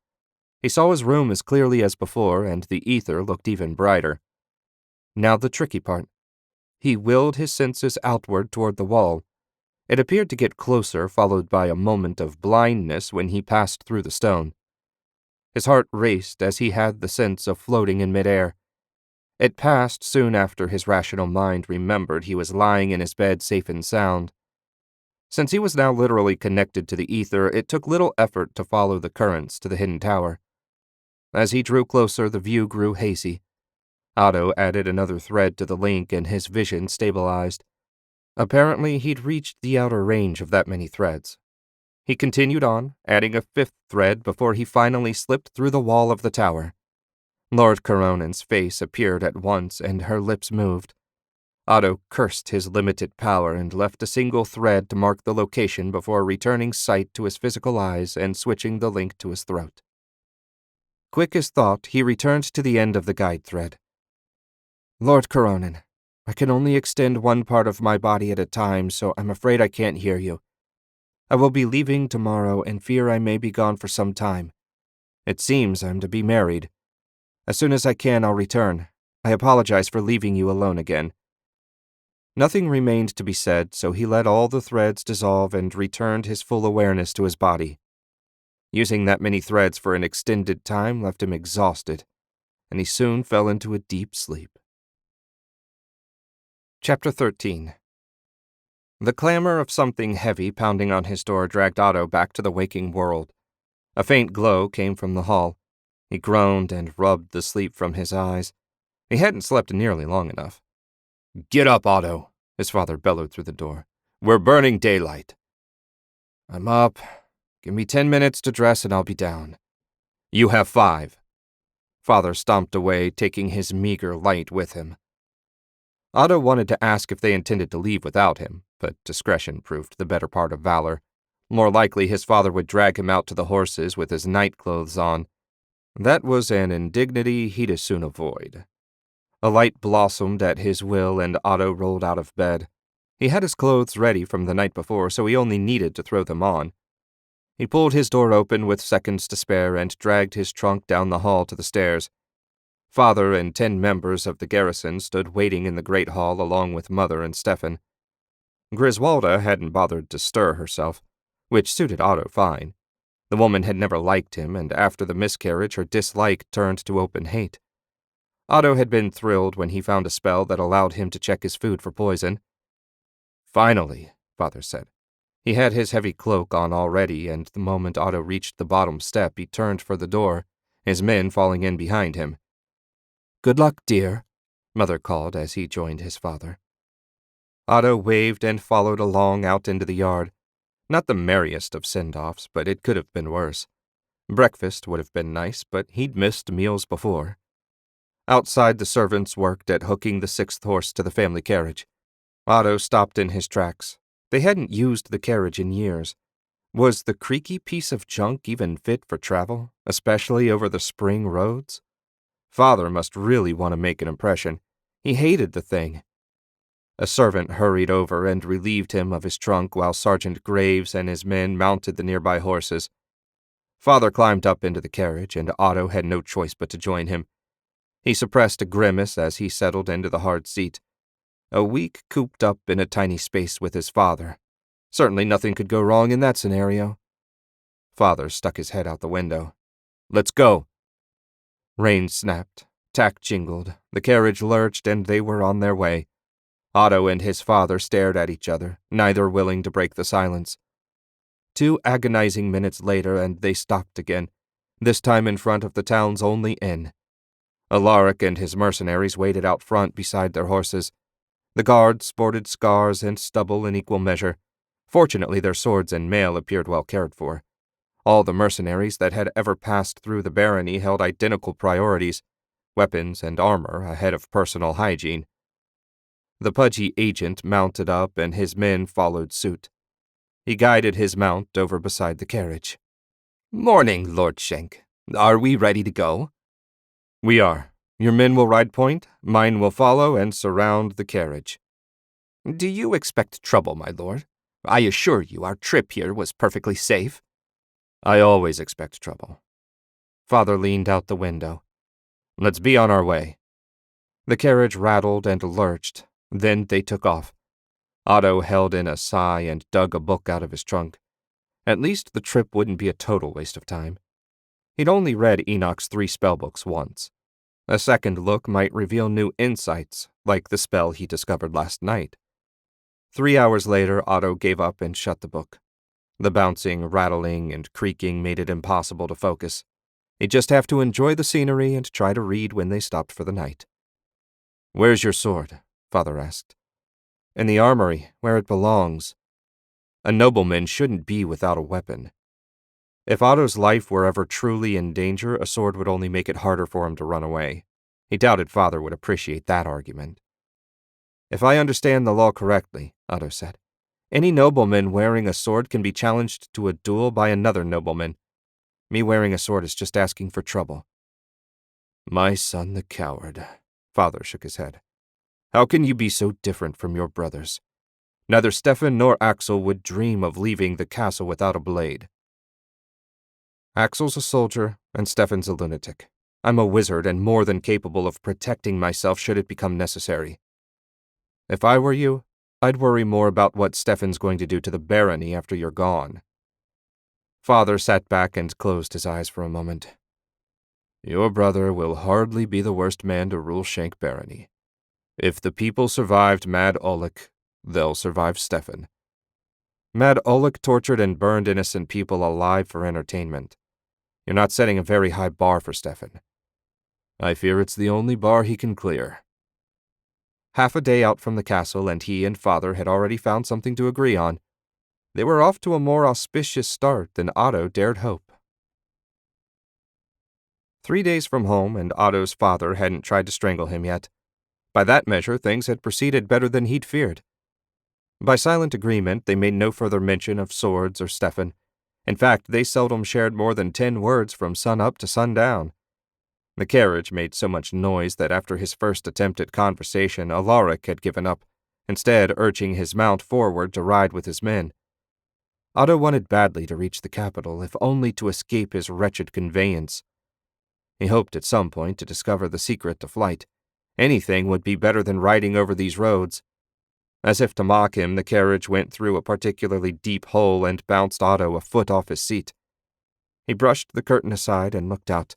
He saw his room as clearly as before, and the ether looked even brighter. Now the tricky part. He willed his senses outward toward the wall. It appeared to get closer, followed by a moment of blindness when he passed through the stone. His heart raced as he had the sense of floating in midair. It passed soon after his rational mind remembered he was lying in his bed safe and sound. Since he was now literally connected to the ether, it took little effort to follow the currents to the hidden tower. As he drew closer, the view grew hazy. Otto added another thread to the link and his vision stabilized. Apparently, he'd reached the outer range of that many threads. He continued on, adding a 5th thread before he finally slipped through the wall of the tower. Lord Coronan's face appeared at once, and her lips moved. Otto cursed his limited power and left a single thread to mark the location before returning sight to his physical eyes and switching the link to his throat. Quick as thought, he returned to the end of the guide thread. Lord Coronan, I can only extend one part of my body at a time, so I'm afraid I can't hear you. I will be leaving tomorrow and fear I may be gone for some time. It seems I'm to be married. As soon as I can, I'll return. I apologize for leaving you alone again. Nothing remained to be said, so he let all the threads dissolve and returned his full awareness to his body. Using that many threads for an extended time left him exhausted, and he soon fell into a deep sleep. Chapter 13. The clamor of something heavy pounding on his door dragged Otto back to the waking world. A faint glow came from the hall. He groaned and rubbed the sleep from his eyes. He hadn't slept nearly long enough. Get up, Otto, his father bellowed through the door. We're burning daylight. I'm up. Give me 10 minutes to dress and I'll be down. You have 5. Father stomped away, taking his meager light with him. Otto wanted to ask if they intended to leave without him, but discretion proved the better part of valor. More likely his father would drag him out to the horses with his night clothes on. That was an indignity he'd as soon avoid. A light blossomed at his will, and Otto rolled out of bed. He had his clothes ready from the night before, so he only needed to throw them on. He pulled his door open with seconds to spare and dragged his trunk down the hall to the stairs. Father and 10 members of the garrison stood waiting in the great hall along with Mother and Stefan. Griswalda hadn't bothered to stir herself, which suited Otto fine. The woman had never liked him, and after the miscarriage her dislike turned to open hate. Otto had been thrilled when he found a spell that allowed him to check his food for poison. Finally, Father said. He had his heavy cloak on already, and the moment Otto reached the bottom step he turned for the door, his men falling in behind him. Good luck, dear, Mother called as he joined his father. Otto waved and followed along out into the yard. Not the merriest of send-offs, but it could have been worse. Breakfast would have been nice, but he'd missed meals before. Outside, the servants worked at hooking the 6th horse to the family carriage. Otto stopped in his tracks. They hadn't used the carriage in years. Was the creaky piece of junk even fit for travel, especially over the spring roads? Father must really want to make an impression. He hated the thing. A servant hurried over and relieved him of his trunk while Sergeant Graves and his men mounted the nearby horses. Father climbed up into the carriage, and Otto had no choice but to join him. He suppressed a grimace as he settled into the hard seat. A week cooped up in a tiny space with his father. Certainly nothing could go wrong in that scenario. Father stuck his head out the window. Let's go. Reins snapped, tack jingled, the carriage lurched, and they were on their way. Otto and his father stared at each other, neither willing to break the silence. 2 agonizing minutes later, and they stopped again, this time in front of the town's only inn. Alaric and his mercenaries waited out front beside their horses. The guards sported scars and stubble in equal measure. Fortunately, their swords and mail appeared well cared for. All the mercenaries that had ever passed through the barony held identical priorities, weapons and armor ahead of personal hygiene. The pudgy agent mounted up, and his men followed suit. He guided his mount over beside the carriage. "Morning, Lord Shank. Are we ready to go?" "We are. Your men will ride point, mine will follow and surround the carriage." "Do you expect trouble, my lord? I assure you our trip here was perfectly safe." "I always expect trouble." Father leaned out the window. "Let's be on our way." The carriage rattled and lurched. Then they took off. Otto held in a sigh and dug a book out of his trunk. At least the trip wouldn't be a total waste of time. He'd only read Enoch's 3 spellbooks once. A second look might reveal new insights, like the spell he discovered last night. 3 hours later, Otto gave up and shut the book. The bouncing, rattling, and creaking made it impossible to focus. He'd just have to enjoy the scenery and try to read when they stopped for the night. "Where's your sword?" Father asked. "In the armory, where it belongs. A nobleman shouldn't be without a weapon." If Otto's life were ever truly in danger, a sword would only make it harder for him to run away. He doubted Father would appreciate that argument. "If I understand the law correctly," Otto said, "any nobleman wearing a sword can be challenged to a duel by another nobleman. Me wearing a sword is just asking for trouble." "My son the coward," Father shook his head. "How can you be so different from your brothers? Neither Stefan nor Axel would dream of leaving the castle without a blade." "Axel's a soldier, and Stefan's a lunatic. I'm a wizard and more than capable of protecting myself should it become necessary. If I were you, I'd worry more about what Stefan's going to do to the barony after you're gone." Father sat back and closed his eyes for a moment. "Your brother will hardly be the worst man to rule Shank barony. If the people survived Mad Oleg, they'll survive Stefan. Mad Oleg tortured and burned innocent people alive for entertainment. You're not setting a very high bar for Stefan. I fear it's the only bar he can clear." Half a day out from the castle, and he and Father had already found something to agree on. They were off to a more auspicious start than Otto dared hope. 3 days from home, and Otto's father hadn't tried to strangle him yet. By that measure, things had proceeded better than he'd feared. By silent agreement, they made no further mention of swords or Stefan. In fact, they seldom shared more than 10 words from sun up to sundown. The carriage made so much noise that after his first attempt at conversation, Alaric had given up, instead urging his mount forward to ride with his men. Otto wanted badly to reach the capital, if only to escape his wretched conveyance. He hoped at some point to discover the secret to flight. Anything would be better than riding over these roads. As if to mock him, the carriage went through a particularly deep hole and bounced Otto a foot off his seat. He brushed the curtain aside and looked out.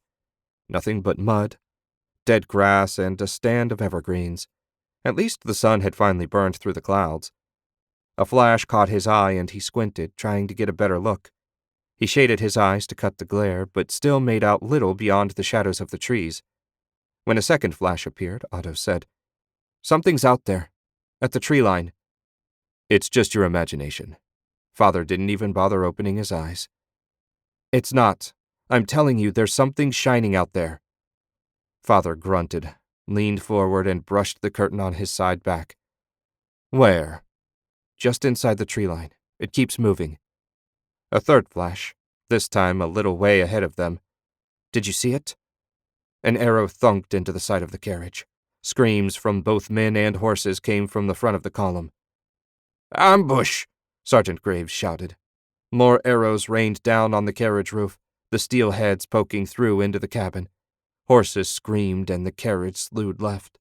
Nothing but mud, dead grass, and a stand of evergreens. At least the sun had finally burned through the clouds. A flash caught his eye and he squinted, trying to get a better look. He shaded his eyes to cut the glare, but still made out little beyond the shadows of the trees. When a second flash appeared, Otto said, "Something's out there, at the tree line." "It's just your imagination." Father didn't even bother opening his eyes. "It's not. I'm telling you, there's something shining out there." Father grunted, leaned forward, and brushed the curtain on his side back. "Where?" "Just inside the tree line. It keeps moving." A third flash, this time a little way ahead of them. "Did you see it?" An arrow thunked into the side of the carriage. Screams from both men and horses came from the front of the column. "Ambush!" Sergeant Graves shouted. More arrows rained down on the carriage roof, the steel heads poking through into the cabin. Horses screamed and the carriage slewed left.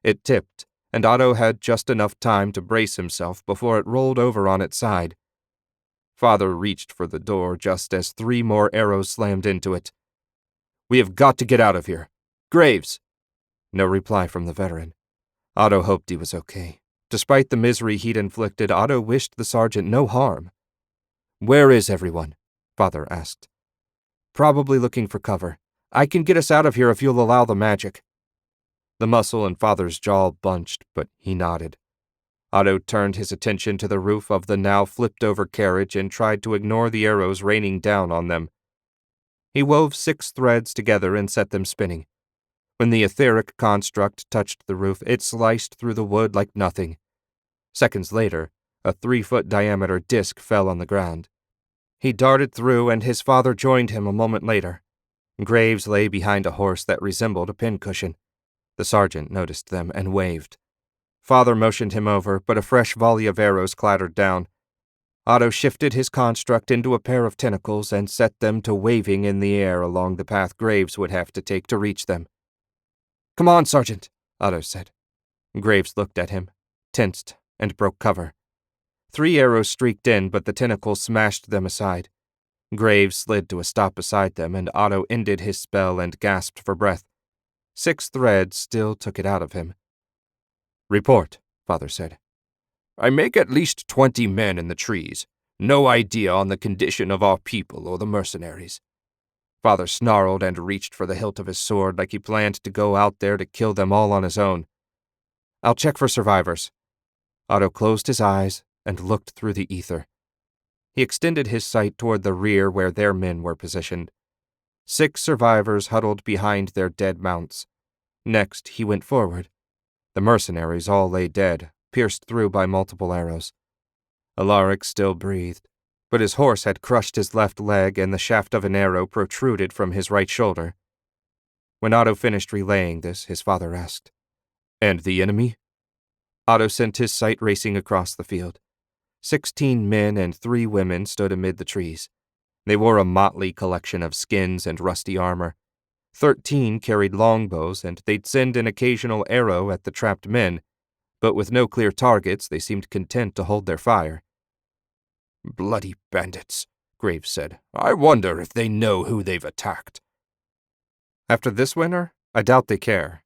It tipped, and Otto had just enough time to brace himself before it rolled over on its side. Father reached for the door just as 3 more arrows slammed into it. "We have got to get out of here," Graves!" No reply from the veteran. Otto hoped he was okay. Despite the misery he'd inflicted, Otto wished the sergeant no harm. "Where is everyone?" Father asked. Probably looking for cover. I can get us out of here if you'll allow the magic. The muscle in Father's jaw bunched, but he nodded. Otto turned his attention to the roof of the now flipped-over carriage and tried to ignore the arrows raining down on them. He wove 6 threads together and set them spinning. When the etheric construct touched the roof, it sliced through the wood like nothing. Seconds later, a 3-foot diameter disc fell on the ground. He darted through, and his father joined him a moment later. Graves lay behind a horse that resembled a pincushion. The sergeant noticed them and waved. Father motioned him over, but a fresh volley of arrows clattered down. Otto shifted his construct into a pair of tentacles and set them to waving in the air along the path Graves would have to take to reach them. "Come on, Sergeant," Otto said. Graves looked at him, tensed, and broke cover. 3 arrows streaked in, but the tentacles smashed them aside. Graves slid to a stop beside them, and Otto ended his spell and gasped for breath. 6 threads still took it out of him. "Report," Father said. "I make at least 20 men in the trees. No idea on the condition of our people or the mercenaries." Father snarled and reached for the hilt of his sword like he planned to go out there to kill them all on his own. "I'll check for survivors." Otto closed his eyes and looked through the ether. He extended his sight toward the rear where their men were positioned. 6 survivors huddled behind their dead mounts. Next, he went forward. The mercenaries all lay dead, pierced through by multiple arrows. Alaric still breathed, but his horse had crushed his left leg and the shaft of an arrow protruded from his right shoulder. When Otto finished relaying this, his father asked, "And the enemy?" Otto sent his sight racing across the field. 16 men and 3 women stood amid the trees. They wore a motley collection of skins and rusty armor. 13 carried longbows, and they'd send an occasional arrow at the trapped men, but with no clear targets, they seemed content to hold their fire. "Bloody bandits," Graves said. "I wonder if they know who they've attacked." "After this winter, I doubt they care."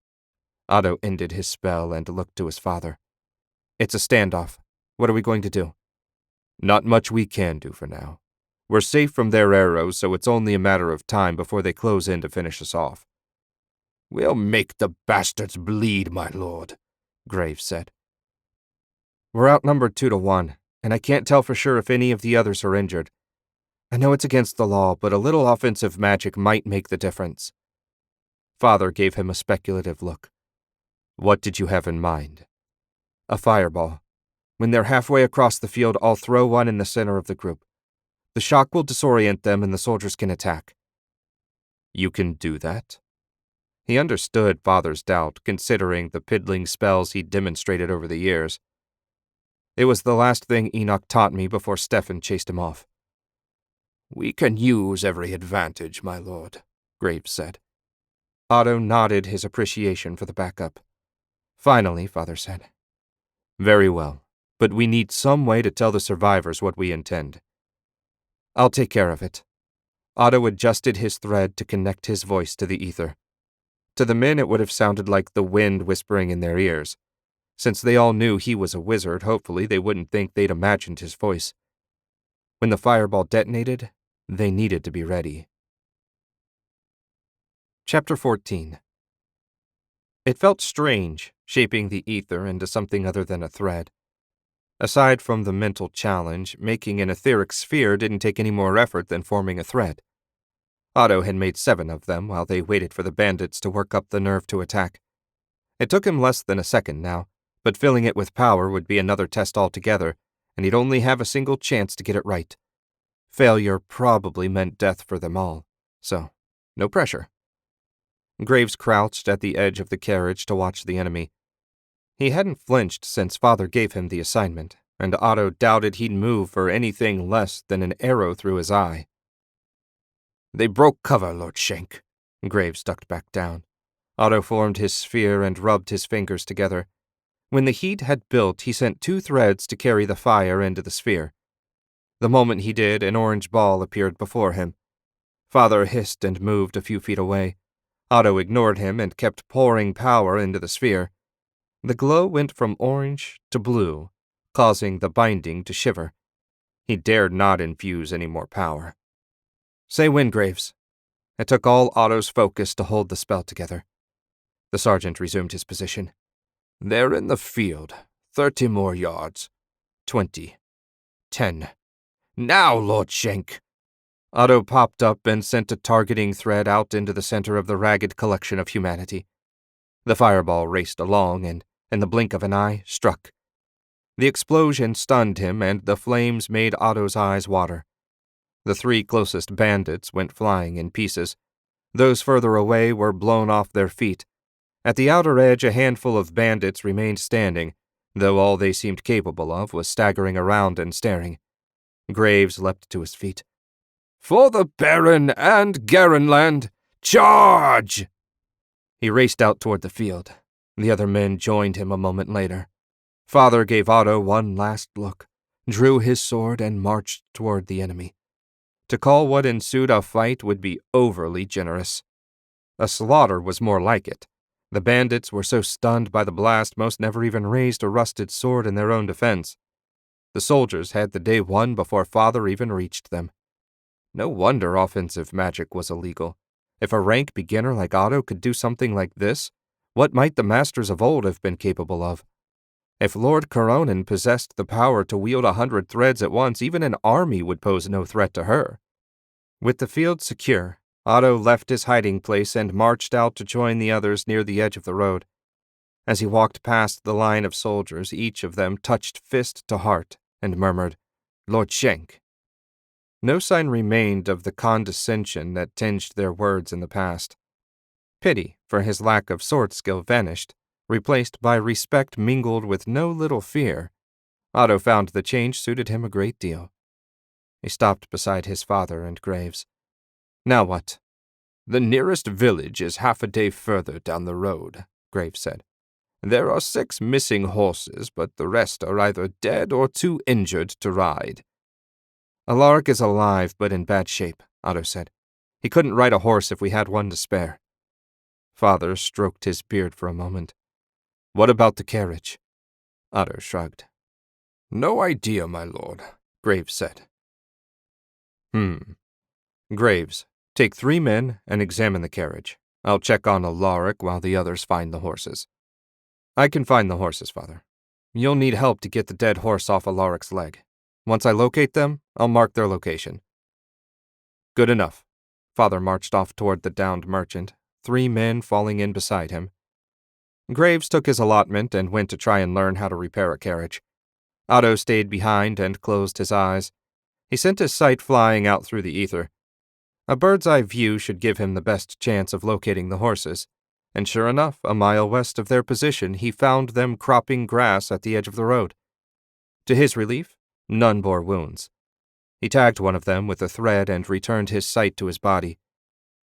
Otto ended his spell and looked to his father. "It's a standoff. What are we going to do?" "Not much we can do for now. We're safe from their arrows, so it's only a matter of time before they close in to finish us off." "We'll make the bastards bleed, my lord," Graves said. "We're outnumbered 2 to 1, and I can't tell for sure if any of the others are injured. I know it's against the law, but a little offensive magic might make the difference." Father gave him a speculative look. "What did you have in mind?" "A fireball. When they're halfway across the field, I'll throw one in the center of the group. The shock will disorient them and the soldiers can attack." "You can do that?" He understood Father's doubt, considering the piddling spells he'd demonstrated over the years. "It was the last thing Enoch taught me before Stefan chased him off." "We can use every advantage, my lord," Graves said. Otto nodded his appreciation for the backup. Finally, Father said, "Very well, but we need some way to tell the survivors what we intend." "I'll take care of it." Otto adjusted his thread to connect his voice to the ether. To the men, it would have sounded like the wind whispering in their ears. Since they all knew he was a wizard, hopefully they wouldn't think they'd imagined his voice. When the fireball detonated, they needed to be ready. Chapter 14. It felt strange, shaping the ether into something other than a thread. Aside from the mental challenge, making an etheric sphere didn't take any more effort than forming a thread. Otto had made 7 of them while they waited for the bandits to work up the nerve to attack. It took him less than a second now, but filling it with power would be another test altogether, and he'd only have a single chance to get it right. Failure probably meant death for them all, so no pressure. Graves crouched at the edge of the carriage to watch the enemy. He hadn't flinched since Father gave him the assignment, and Otto doubted he'd move for anything less than an arrow through his eye. "They broke cover, Lord Shank." Graves ducked back down. Otto formed his sphere and rubbed his fingers together. When the heat had built, he sent 2 threads to carry the fire into the sphere. The moment he did, an orange ball appeared before him. Father hissed and moved a few feet away. Otto ignored him and kept pouring power into the sphere. The glow went from orange to blue, causing the binding to shiver. He dared not infuse any more power. "Say when, Graves." It took all Otto's focus to hold the spell together. The sergeant resumed his position. "They're in the field. 30 more yards. 20. 10. Now, Lord Shank!" Otto popped up and sent a targeting thread out into the center of the ragged collection of humanity. The fireball raced along and, in the blink of an eye, struck. The explosion stunned him, and the flames made Otto's eyes water. The 3 closest bandits went flying in pieces. Those further away were blown off their feet. At the outer edge, a handful of bandits remained standing, though all they seemed capable of was staggering around and staring. Graves leapt to his feet. "For the Baron and Garenland, charge!" He raced out toward the field. The other men joined him a moment later. Father gave Otto one last look, drew his sword, and marched toward the enemy. To call what ensued a fight would be overly generous. A slaughter was more like it. The bandits were so stunned by the blast most never even raised a rusted sword in their own defense. The soldiers had the day won before Father even reached them. No wonder offensive magic was illegal. If a rank beginner like Otto could do something like this, what might the masters of old have been capable of? If Lord Coronin possessed the power to wield 100 threads at once, even an army would pose no threat to her. With the field secure, Otto left his hiding place and marched out to join the others near the edge of the road. As he walked past the line of soldiers, each of them touched fist to heart and murmured, "Lord Shenk." No sign remained of the condescension that tinged their words in the past. Pity for his lack of sword skill vanished, replaced by respect mingled with no little fear. Otto found the change suited him a great deal. He stopped beside his father and Graves. "Now what?" "The nearest village is half a day further down the road," Graves said. "There are 6 missing horses, but the rest are either dead or too injured to ride." "Alaric is alive, but in bad shape," Otto said. "He couldn't ride a horse if we had one to spare." Father stroked his beard for a moment. "What about the carriage?" Otto shrugged. "No idea, my lord," Graves said. Graves, take 3 men and examine the carriage. I'll check on Alaric while the others find the horses." "I can find the horses, Father. You'll need help to get the dead horse off Alaric's leg. Once I locate them, I'll mark their location." "Good enough." Father marched off toward the downed merchant, 3 men falling in beside him. Graves took his allotment and went to try and learn how to repair a carriage. Otto stayed behind and closed his eyes. He sent his sight flying out through the ether. A bird's-eye view should give him the best chance of locating the horses, and sure enough, a mile west of their position, he found them cropping grass at the edge of the road. To his relief, none bore wounds. He tagged one of them with a thread and returned his sight to his body.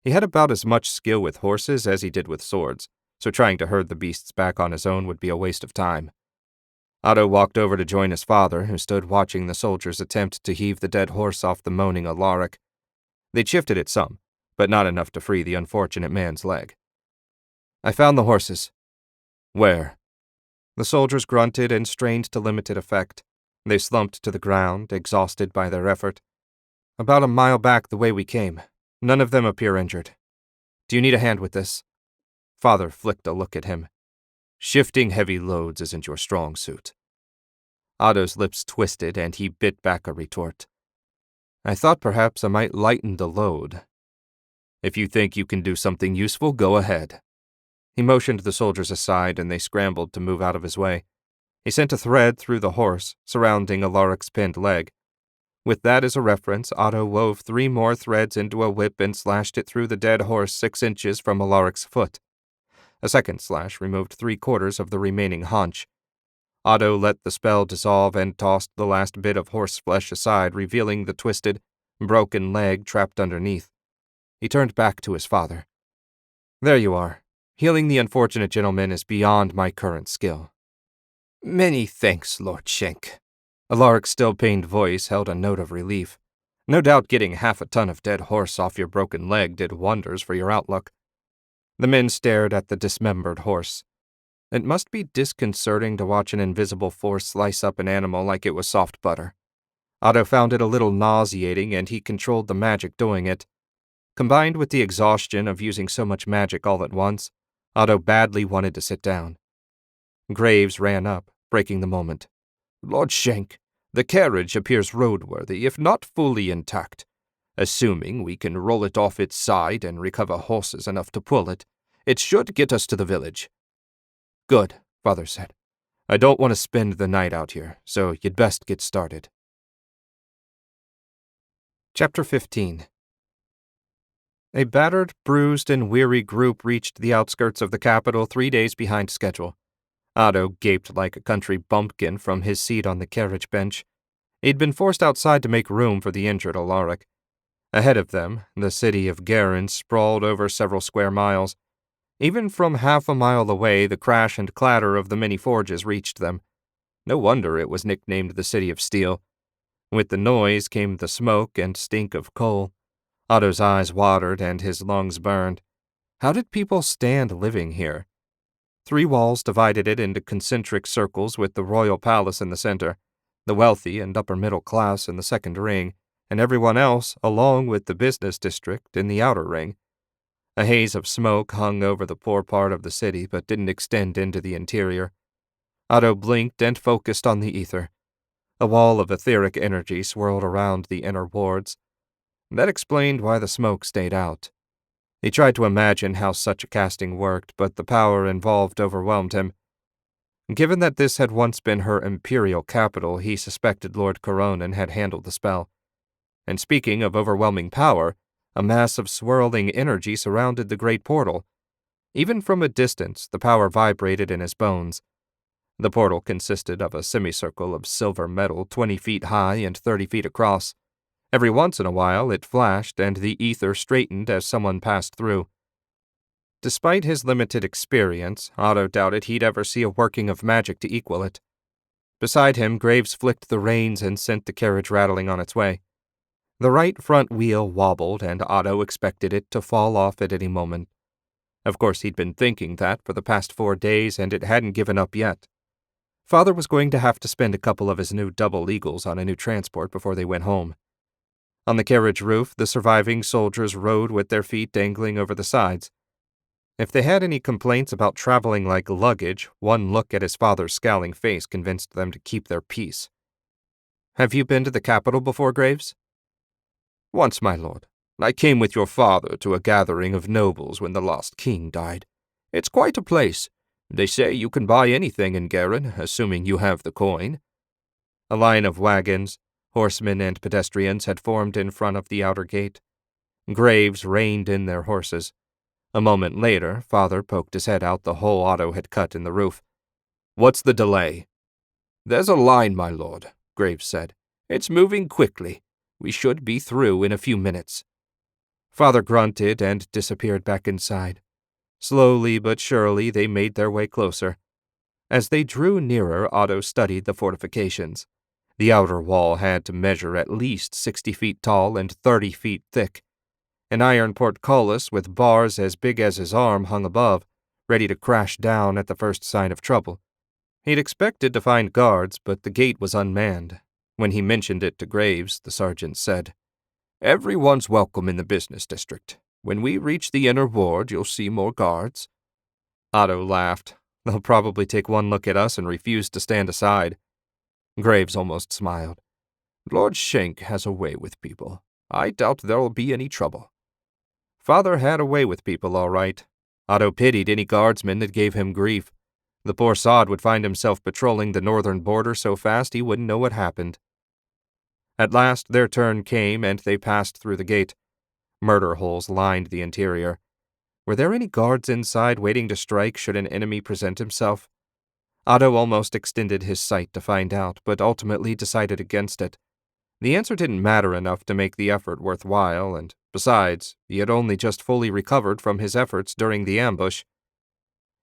He had about as much skill with horses as he did with swords, so trying to herd the beasts back on his own would be a waste of time. Otto walked over to join his father, who stood watching the soldiers attempt to heave the dead horse off the moaning Alaric. They'd shifted it some, but not enough to free the unfortunate man's leg. "I found the horses." "Where?" The soldiers grunted and strained to limited effect. They slumped to the ground, exhausted by their effort. "About a mile back the way we came. None of them appear injured. Do you need a hand with this?" Father flicked a look at him. "Shifting heavy loads isn't your strong suit." Otto's lips twisted, and he bit back a retort. "I thought perhaps I might lighten the load." "If you think you can do something useful, go ahead." He motioned the soldiers aside, and they scrambled to move out of his way. He sent a thread through the horse, surrounding Alaric's pinned leg. With that as a reference, Otto wove 3 more threads into a whip and slashed it through the dead horse 6 inches from Alaric's foot. A second slash removed 3/4 of the remaining haunch. Otto let the spell dissolve and tossed the last bit of horse flesh aside, revealing the twisted, broken leg trapped underneath. He turned back to his father. "There you are. Healing the unfortunate gentleman is beyond my current skill." "Many thanks, Lord Shank." Alaric's still-pained voice held a note of relief. No doubt getting half a ton of dead horse off your broken leg did wonders for your outlook. The men stared at the dismembered horse. It must be disconcerting to watch an invisible force slice up an animal like it was soft butter. Otto found it a little nauseating, and he controlled the magic doing it. Combined with the exhaustion of using so much magic all at once, Otto badly wanted to sit down. Graves ran up, breaking the moment. Lord Shank, the carriage appears roadworthy, if not fully intact. Assuming we can roll it off its side and recover horses enough to pull it, it should get us to the village. Good, Father said. I don't want to spend the night out here, so you'd best get started. Chapter 15. A battered, bruised, and weary group reached the outskirts of the capital 3 days behind schedule. Otto gaped like a country bumpkin from his seat on the carriage bench. He'd been forced outside to make room for the injured Alaric. Ahead of them, the city of Garen sprawled over several square miles. Even from half a mile away, the crash and clatter of the many forges reached them. No wonder it was nicknamed the City of Steel. With the noise came the smoke and stink of coal. Otto's eyes watered and his lungs burned. How did people stand living here? 3 walls divided it into concentric circles with the royal palace in the center, the wealthy and upper middle class in the second ring, and everyone else, along with the business district, in the outer ring. A haze of smoke hung over the poor part of the city but didn't extend into the interior. Otto blinked and focused on the ether. A wall of etheric energy swirled around the inner wards. That explained why the smoke stayed out. He tried to imagine how such a casting worked, but the power involved overwhelmed him. Given that this had once been her imperial capital, he suspected Lord Coronan had handled the spell. And speaking of overwhelming power, a mass of swirling energy surrounded the great portal. Even from a distance, the power vibrated in his bones. The portal consisted of a semicircle of silver metal 20 feet high and 30 feet across. Every once in a while it flashed and the ether straightened as someone passed through. Despite his limited experience, Otto doubted he'd ever see a working of magic to equal it. Beside him, Graves flicked the reins and sent the carriage rattling on its way. The right front wheel wobbled, and Otto expected it to fall off at any moment. Of course, he'd been thinking that for the past 4 days, and it hadn't given up yet. Father was going to have to spend a couple of his new double eagles on a new transport before they went home. On the carriage roof, the surviving soldiers rode with their feet dangling over the sides. If they had any complaints about traveling like luggage, one look at his father's scowling face convinced them to keep their peace. "Have you been to the capital before, Graves?" "Once, my lord. I came with your father to a gathering of nobles when the lost king died. It's quite a place. They say you can buy anything in Garen, assuming you have the coin." A line of wagons, horsemen and pedestrians had formed in front of the outer gate. Graves reined in their horses. A moment later, Father poked his head out the hole Otto had cut in the roof. "What's the delay?" "There's a line, my lord," Graves said. "It's moving quickly. We should be through in a few minutes." Father grunted and disappeared back inside. Slowly but surely they made their way closer. As they drew nearer, Otto studied the fortifications. The outer wall had to measure at least 60 feet tall and 30 feet thick. An iron portcullis with bars as big as his arm hung above, ready to crash down at the first sign of trouble. He'd expected to find guards, but the gate was unmanned. When he mentioned it to Graves, the sergeant said, "Everyone's welcome in the business district. When we reach the inner ward, you'll see more guards." Otto laughed. "They'll probably take one look at us and refuse to stand aside." Graves almost smiled. "Lord Shank has a way with people. I doubt there'll be any trouble." Father had a way with people, all right. Otto pitied any guardsman that gave him grief. The poor sod would find himself patrolling the northern border so fast he wouldn't know what happened. At last their turn came, and they passed through the gate. Murder holes lined the interior. Were there any guards inside waiting to strike should an enemy present himself? Otto almost extended his sight to find out, but ultimately decided against it. The answer didn't matter enough to make the effort worthwhile, and besides, he had only just fully recovered from his efforts during the ambush.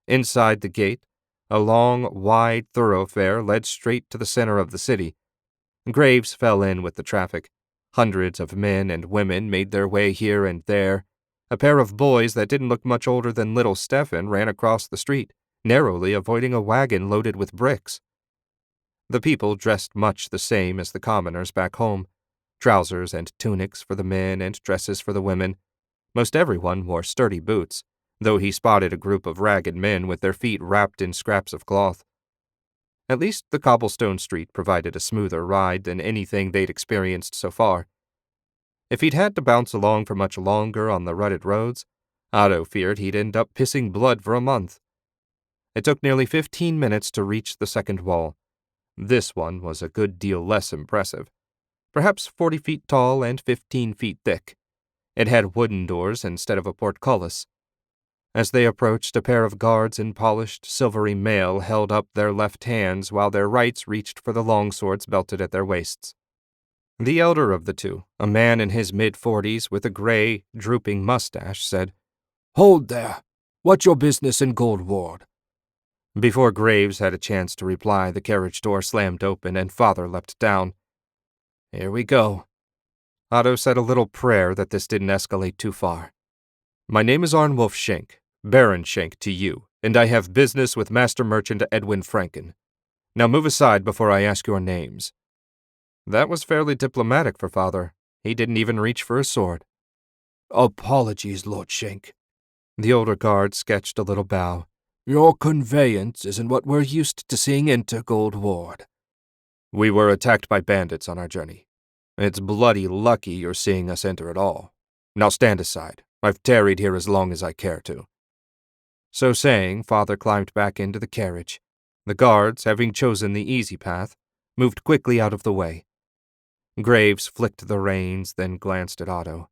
Inside the gate, a long, wide thoroughfare led straight to the center of the city. Graves fell in with the traffic. Hundreds of men and women made their way here and there. A pair of boys that didn't look much older than little Stefan ran across the street, narrowly avoiding a wagon loaded with bricks. The people dressed much the same as the commoners back home, trousers and tunics for the men and dresses for the women. Most everyone wore sturdy boots, though he spotted a group of ragged men with their feet wrapped in scraps of cloth. At least the cobblestone street provided a smoother ride than anything they'd experienced so far. If he'd had to bounce along for much longer on the rutted roads, Otto feared he'd end up pissing blood for a month. It took nearly 15 minutes to reach the second wall. This one was a good deal less impressive, perhaps 40 feet tall and 15 feet thick. It had wooden doors instead of a portcullis. As they approached, a pair of guards in polished, silvery mail held up their left hands while their rights reached for the longswords belted at their waists. The elder of the two, a man in his mid-40s with a gray, drooping mustache, said, "Hold there. What's your business in Gold Ward?" Before Graves had a chance to reply, the carriage door slammed open and Father leapt down. "Here we go." Otto said a little prayer that this didn't escalate too far. "My name is Arnwulf Shenk, Baron Shenk to you, and I have business with Master Merchant Edwin Franken. Now move aside before I ask your names." That was fairly diplomatic for Father. He didn't even reach for a sword. "Apologies, Lord Shenk." The older guard sketched a little bow. "Your conveyance isn't what we're used to seeing enter Gold Ward." "We were attacked by bandits on our journey. It's bloody lucky you're seeing us enter at all. Now stand aside. I've tarried here as long as I care to." So saying, Father climbed back into the carriage. The guards, having chosen the easy path, moved quickly out of the way. Graves flicked the reins, then glanced at Otto.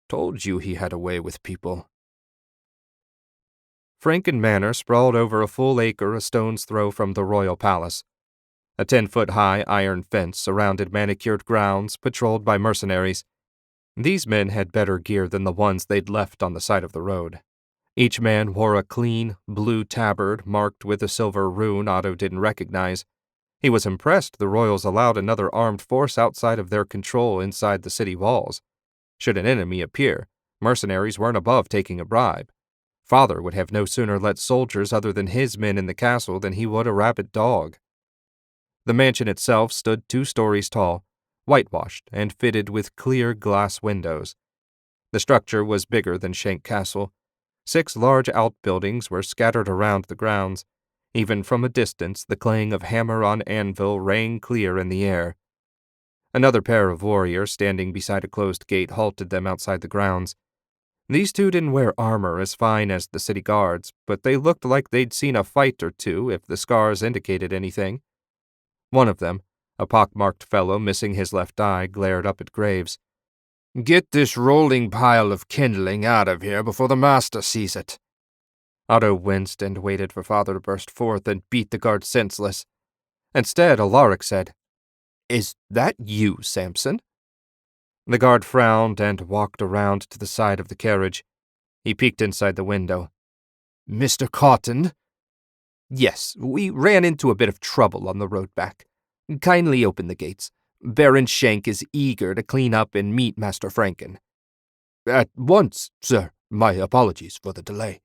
"Told you he had a way with people." Franken Manor sprawled over a full acre a stone's throw from the royal palace. A 10-foot-high iron fence surrounded manicured grounds patrolled by mercenaries. These men had better gear than the ones they'd left on the side of the road. Each man wore a clean, blue tabard marked with a silver rune Otto didn't recognize. He was impressed the royals allowed another armed force outside of their control inside the city walls. Should an enemy appear, mercenaries weren't above taking a bribe. Father would have no sooner let soldiers other than his men in the castle than he would a rabid dog. The mansion itself stood 2 stories tall, whitewashed and fitted with clear glass windows. The structure was bigger than Shank Castle. 6 large outbuildings were scattered around the grounds. Even from a distance, the clang of hammer on anvil rang clear in the air. Another pair of warriors standing beside a closed gate halted them outside the grounds. These 2 didn't wear armor as fine as the city guards, but they looked like they'd seen a fight or two if the scars indicated anything. One of them, a pockmarked fellow missing his left eye, glared up at Graves. "Get this rolling pile of kindling out of here before the master sees it." Otto winced and waited for Father to burst forth and beat the guard senseless. Instead, Alaric said, "Is that you, Samson?" The guard frowned and walked around to the side of the carriage. He peeked inside the window. "Mr. Cotton?" "Yes, we ran into a bit of trouble on the road back. Kindly open the gates. Baron Shank is eager to clean up and meet Master Franken." "At once, sir. My apologies for the delay."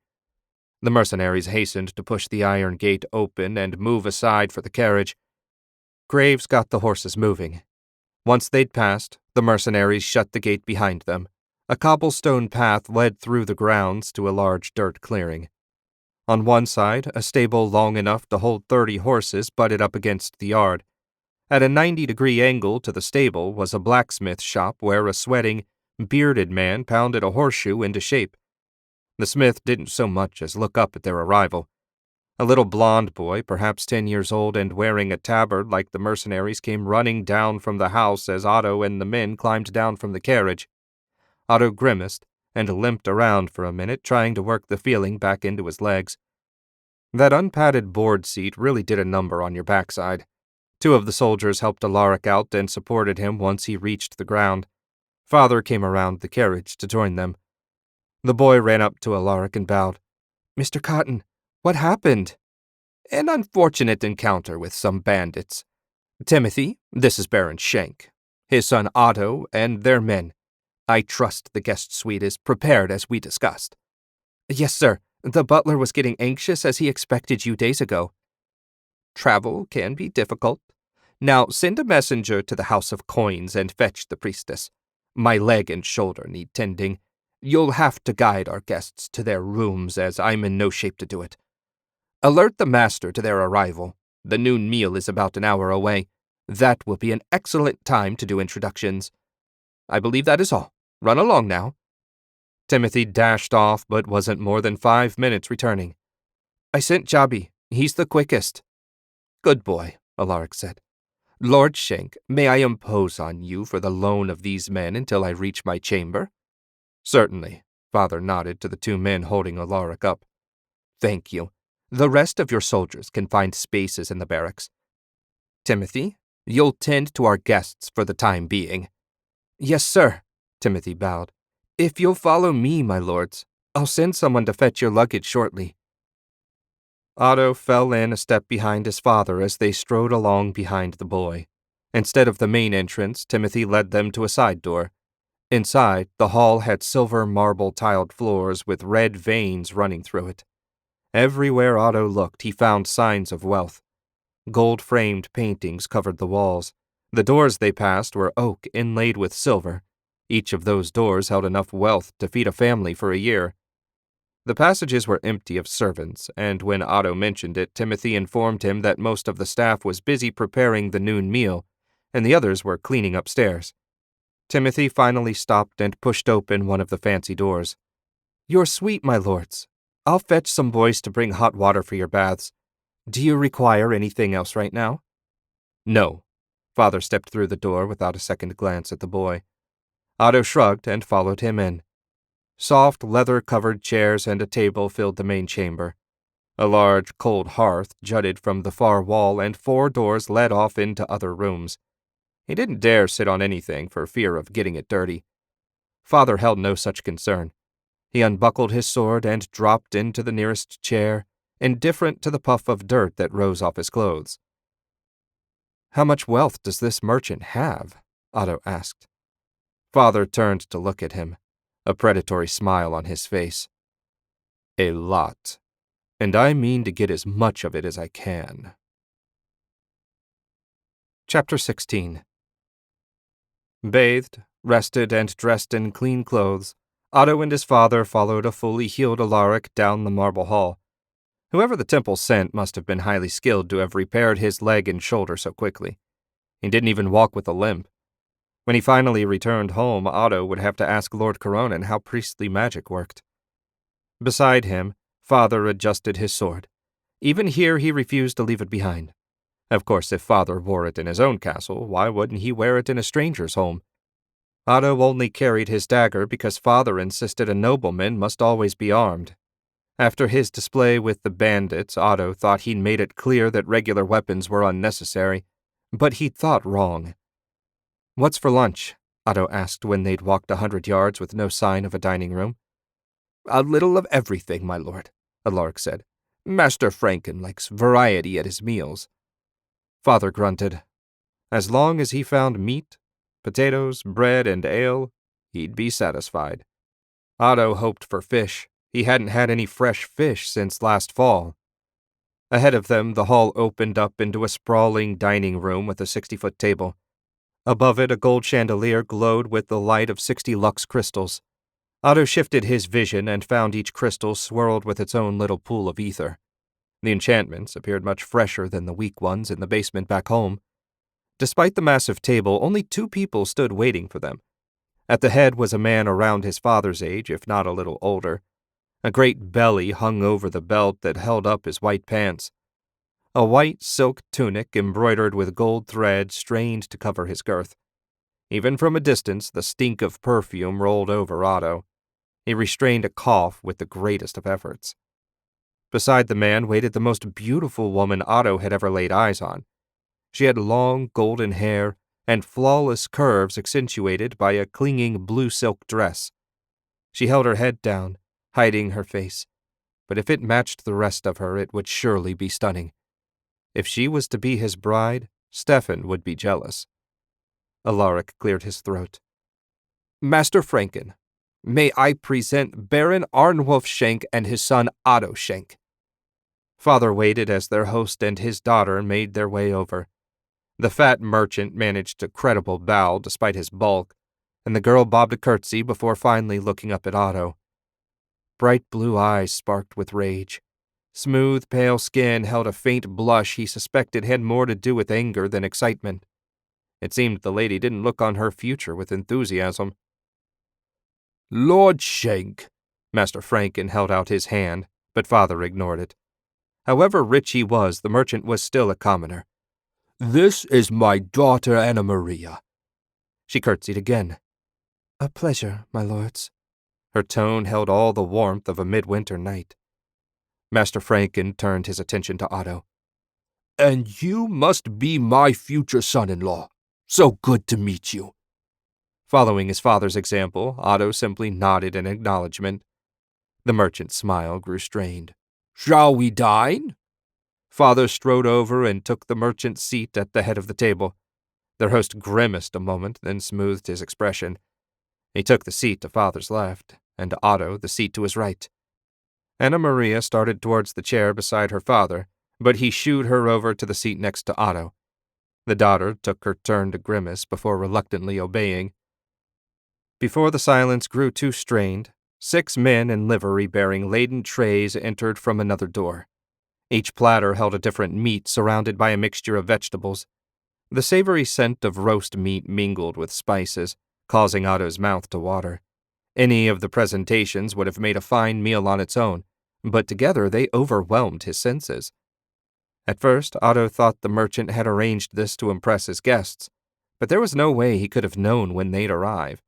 The mercenaries hastened to push the iron gate open and move aside for the carriage. Graves got the horses moving. Once they'd passed, the mercenaries shut the gate behind them. A cobblestone path led through the grounds to a large dirt clearing. On one side, a stable long enough to hold 30 horses butted up against the yard. At a 90-degree angle to the stable was a blacksmith shop where a sweating, bearded man pounded a horseshoe into shape. The smith didn't so much as look up at their arrival. A little blond boy, perhaps 10 years old and wearing a tabard like the mercenaries, came running down from the house as Otto and the men climbed down from the carriage. Otto grimaced and limped around for a minute, trying to work the feeling back into his legs. That unpadded board seat really did a number on your backside. 2 of the soldiers helped Alaric out and supported him once he reached the ground. Father came around the carriage to join them. The boy ran up to Alaric and bowed. "Mr. Cotton, what happened?" "An unfortunate encounter with some bandits. Timothy, this is Baron Shank, his son Otto, and their men. I trust the guest suite is prepared as we discussed. Yes, sir. The butler was getting anxious as he expected you days ago. Travel can be difficult. Now send a messenger to the House of Coins and fetch the priestess. My leg and shoulder need tending. You'll have to guide our guests to their rooms, as I'm in no shape to do it. Alert the master to their arrival. The noon meal is about an hour away. That will be an excellent time to do introductions. I believe that is all. Run along now. Timothy dashed off, but wasn't more than 5 minutes returning. I sent Jabi. He's the quickest. Good boy, Alaric said. Lord Shank, may I impose on you for the loan of these men until I reach my chamber? Certainly, Father nodded to the 2 men holding Alaric up. Thank you. The rest of your soldiers can find spaces in the barracks. Timothy, you'll tend to our guests for the time being. Yes, sir, Timothy bowed. If you'll follow me, my lords, I'll send someone to fetch your luggage shortly. Otto fell in a step behind his father as they strode along behind the boy. Instead of the main entrance, Timothy led them to a side door. Inside, the hall had silver marble-tiled floors with red veins running through it. Everywhere Otto looked, he found signs of wealth. Gold-framed paintings covered the walls. The doors they passed were oak inlaid with silver. Each of those doors held enough wealth to feed a family for a year. The passages were empty of servants, and when Otto mentioned it, Timothy informed him that most of the staff was busy preparing the noon meal, and the others were cleaning upstairs. Timothy finally stopped and pushed open one of the fancy doors. Your suite, my lords. I'll fetch some boys to bring hot water for your baths. Do you require anything else right now? No. Father stepped through the door without a second glance at the boy. Otto shrugged and followed him in. Soft, leather-covered chairs and a table filled the main chamber. A large, cold hearth jutted from the far wall, and 4 doors led off into other rooms. He didn't dare sit on anything for fear of getting it dirty. Father held no such concern. He unbuckled his sword and dropped into the nearest chair, indifferent to the puff of dirt that rose off his clothes. How much wealth does this merchant have? Otto asked. Father turned to look at him, a predatory smile on his face. A lot, and I mean to get as much of it as I can. Chapter 16. Bathed, rested, and dressed in clean clothes, Otto and his father followed a fully healed Alaric down the marble hall. Whoever the temple sent must have been highly skilled to have repaired his leg and shoulder so quickly. He didn't even walk with a limp. When he finally returned home, Otto would have to ask Lord Coronan how priestly magic worked. Beside him, Father adjusted his sword. Even here he refused to leave it behind. Of course, if Father wore it in his own castle, why wouldn't he wear it in a stranger's home? Otto only carried his dagger because Father insisted a nobleman must always be armed. After his display with the bandits, Otto thought he'd made it clear that regular weapons were unnecessary, but he'd thought wrong. What's for lunch? Otto asked when they'd walked 100 yards with no sign of a dining room. A little of everything, my lord, Alaric said. Master Franken likes variety at his meals. Father grunted. As long as he found meat, potatoes, bread, and ale, he'd be satisfied. Otto hoped for fish. He hadn't had any fresh fish since last fall. Ahead of them, the hall opened up into a sprawling dining room with a 60-foot table. Above it, a gold chandelier glowed with the light of 60 lux crystals. Otto shifted his vision and found each crystal swirled with its own little pool of ether. The enchantments appeared much fresher than the weak ones in the basement back home. Despite the massive table, only 2 people stood waiting for them. At the head was a man around his father's age, if not a little older. A great belly hung over the belt that held up his white pants. A white silk tunic embroidered with gold thread strained to cover his girth. Even from a distance, the stink of perfume rolled over Otto. He restrained a cough with the greatest of efforts. Beside the man waited the most beautiful woman Otto had ever laid eyes on. She had long golden hair and flawless curves accentuated by a clinging blue silk dress. She held her head down, hiding her face, but if it matched the rest of her, it would surely be stunning. If she was to be his bride, Stefan would be jealous. Alaric cleared his throat. Master Franken, may I present Baron Arnwulf Shank and his son Otto Shenk. Father waited as their host and his daughter made their way over. The fat merchant managed a credible bow despite his bulk, and the girl bobbed a curtsy before finally looking up at Otto. Bright blue eyes sparked with rage. Smooth, pale skin held a faint blush he suspected had more to do with anger than excitement. It seemed the lady didn't look on her future with enthusiasm. Lord Shank, Master Franken held out his hand, but Father ignored it. However rich he was, the merchant was still a commoner. This is my daughter Anna Maria. She curtsied again. A pleasure, my lords. Her tone held all the warmth of a midwinter night. Master Franken turned his attention to Otto. And you must be my future son-in-law. So good to meet you. Following his father's example, Otto simply nodded in acknowledgement. The merchant's smile grew strained. Shall we dine? Father strode over and took the merchant's seat at the head of the table. Their host grimaced a moment, then smoothed his expression. He took the seat to Father's left, and Otto the seat to his right. Anna Maria started towards the chair beside her father, but he shooed her over to the seat next to Otto. The daughter took her turn to grimace before reluctantly obeying. Before the silence grew too strained, 6 men in livery bearing laden trays entered from another door. Each platter held a different meat surrounded by a mixture of vegetables. The savory scent of roast meat mingled with spices, causing Otto's mouth to water. Any of the presentations would have made a fine meal on its own, but together they overwhelmed his senses. At first, Otto thought the merchant had arranged this to impress his guests, but there was no way he could have known when they'd arrive.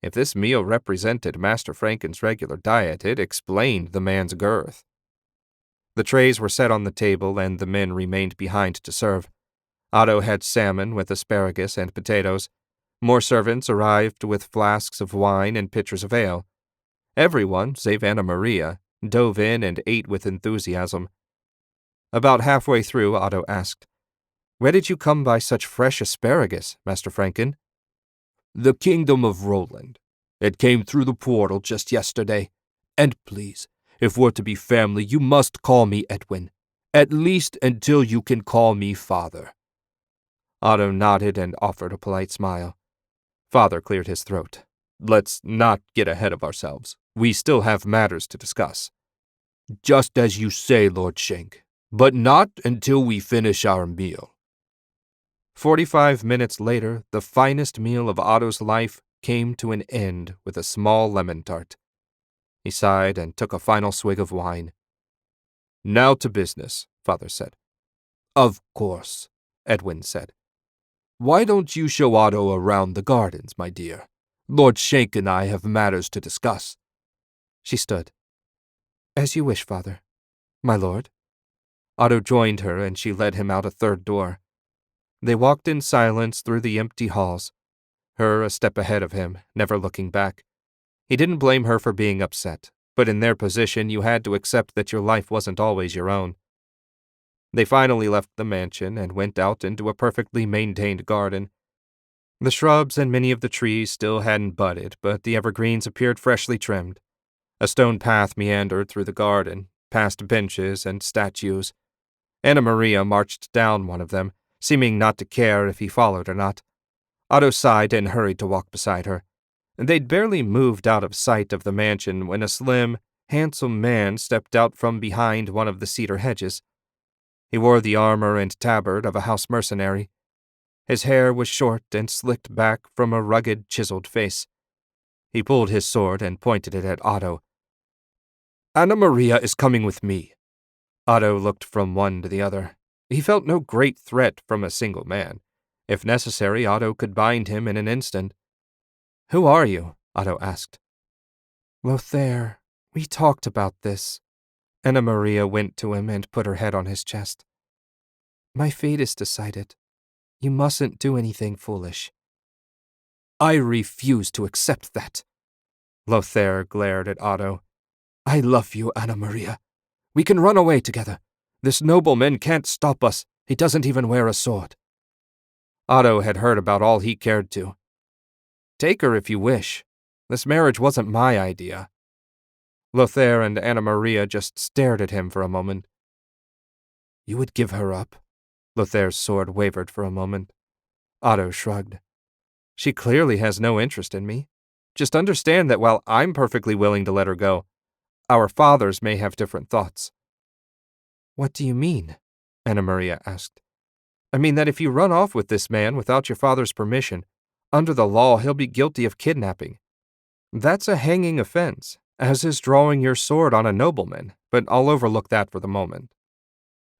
If this meal represented Master Franken's regular diet, it explained the man's girth. The trays were set on the table, and the men remained behind to serve. Otto had salmon with asparagus and potatoes. More servants arrived with flasks of wine and pitchers of ale. Everyone, save Anna Maria, dove in and ate with enthusiasm. About halfway through, Otto asked, "Where did you come by such fresh asparagus, Master Franken?" The kingdom of Roland. It came through the portal just yesterday. And please, if we're to be family, you must call me Edwin. At least until you can call me Father. Otto nodded and offered a polite smile. Father cleared his throat. Let's not get ahead of ourselves. We still have matters to discuss. Just as you say, Lord Shank, but not until we finish our meal. 45 minutes later, the finest meal of Otto's life came to an end with a small lemon tart. He sighed and took a final swig of wine. Now to business, Father said. Of course, Edwin said. Why don't you show Otto around the gardens, my dear? Lord Shank and I have matters to discuss. She stood. As you wish, Father. My lord. Otto joined her, and she led him out a third door. They walked in silence through the empty halls, her a step ahead of him, never looking back. He didn't blame her for being upset, but in their position you had to accept that your life wasn't always your own. They finally left the mansion and went out into a perfectly maintained garden. The shrubs and many of the trees still hadn't budded, but the evergreens appeared freshly trimmed. A stone path meandered through the garden, past benches and statues. Anna Maria marched down one of them, seeming not to care if he followed or not. Otto sighed and hurried to walk beside her. They'd barely moved out of sight of the mansion when a slim, handsome man stepped out from behind one of the cedar hedges. He wore the armor and tabard of a house mercenary. His hair was short and slicked back from a rugged, chiseled face. He pulled his sword and pointed it at Otto. Anna Maria is coming with me. Otto looked from one to the other. He felt no great threat from a single man. If necessary, Otto could bind him in an instant. "Who are you?" Otto asked. Lothair, we talked about this. Anna Maria went to him and put her head on his chest. My fate is decided. You mustn't do anything foolish. I refuse to accept that. Lothair glared at Otto. I love you, Anna Maria. We can run away together. This nobleman can't stop us. He doesn't even wear a sword. Otto had heard about all he cared to. "Take her if you wish," This marriage wasn't my idea. Lothair and Anna Maria just stared at him for a moment. You would give her up? Lothair's sword wavered for a moment. Otto shrugged. She clearly has no interest in me. Just understand that while I'm perfectly willing to let her go, our fathers may have different thoughts. What do you mean? Anna Maria asked. I mean that if you run off with this man without your father's permission, under the law he'll be guilty of kidnapping. That's a hanging offense, as is drawing your sword on a nobleman, but I'll overlook that for the moment.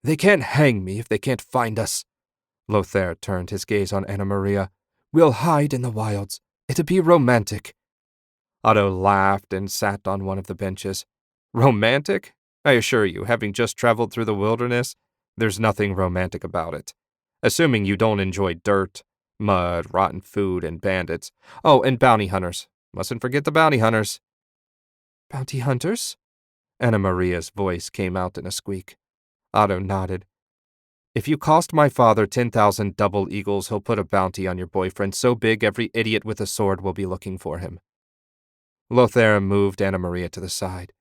They can't hang me if they can't find us. Lothair turned his gaze on Anna Maria. We'll hide in the wilds. It'd be romantic. Otto laughed and sat on one of the benches. Romantic? I assure you, having just traveled through the wilderness, there's nothing romantic about it. Assuming you don't enjoy dirt, mud, rotten food, and bandits. Oh, and bounty hunters. Mustn't forget the bounty hunters. Bounty hunters? Anna Maria's voice came out in a squeak. Otto nodded. If you cost my father 10,000 double eagles, he'll put a bounty on your boyfriend so big every idiot with a sword will be looking for him. Lothair moved Anna Maria to the side.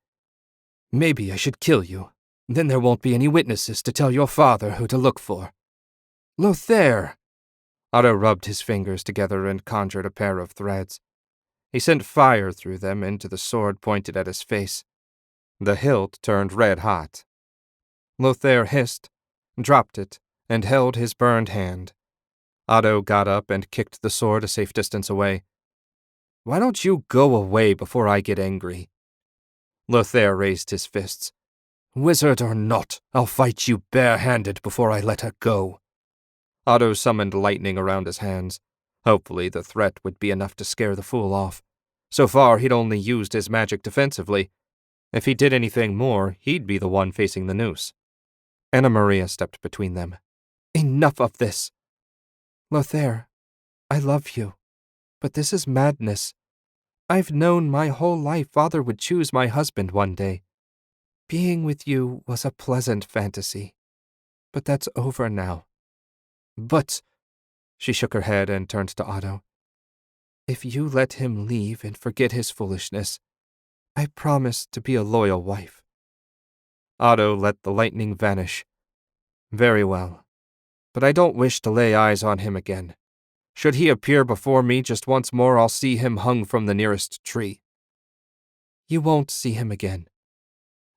Maybe I should kill you. Then there won't be any witnesses to tell your father who to look for. Lothair! Otto rubbed his fingers together and conjured a pair of threads. He sent fire through them into the sword pointed at his face. The hilt turned red hot. Lothair hissed, dropped it, and held his burned hand. Otto got up and kicked the sword a safe distance away. Why don't you go away before I get angry? Lothair raised his fists. Wizard or not, I'll fight you bare-handed before I let her go. Otto summoned lightning around his hands. Hopefully the threat would be enough to scare the fool off. So far he'd only used his magic defensively. If he did anything more, he'd be the one facing the noose. Anna Maria stepped between them. Enough of this! Lothair, I love you, but this is madness. I've known my whole life father would choose my husband one day. Being with you was a pleasant fantasy, but that's over now. But, she shook her head and turned to Otto. If you let him leave and forget his foolishness, I promise to be a loyal wife. Otto let the lightning vanish. Very well, but I don't wish to lay eyes on him again. Should he appear before me just once more, I'll see him hung from the nearest tree. You won't see him again.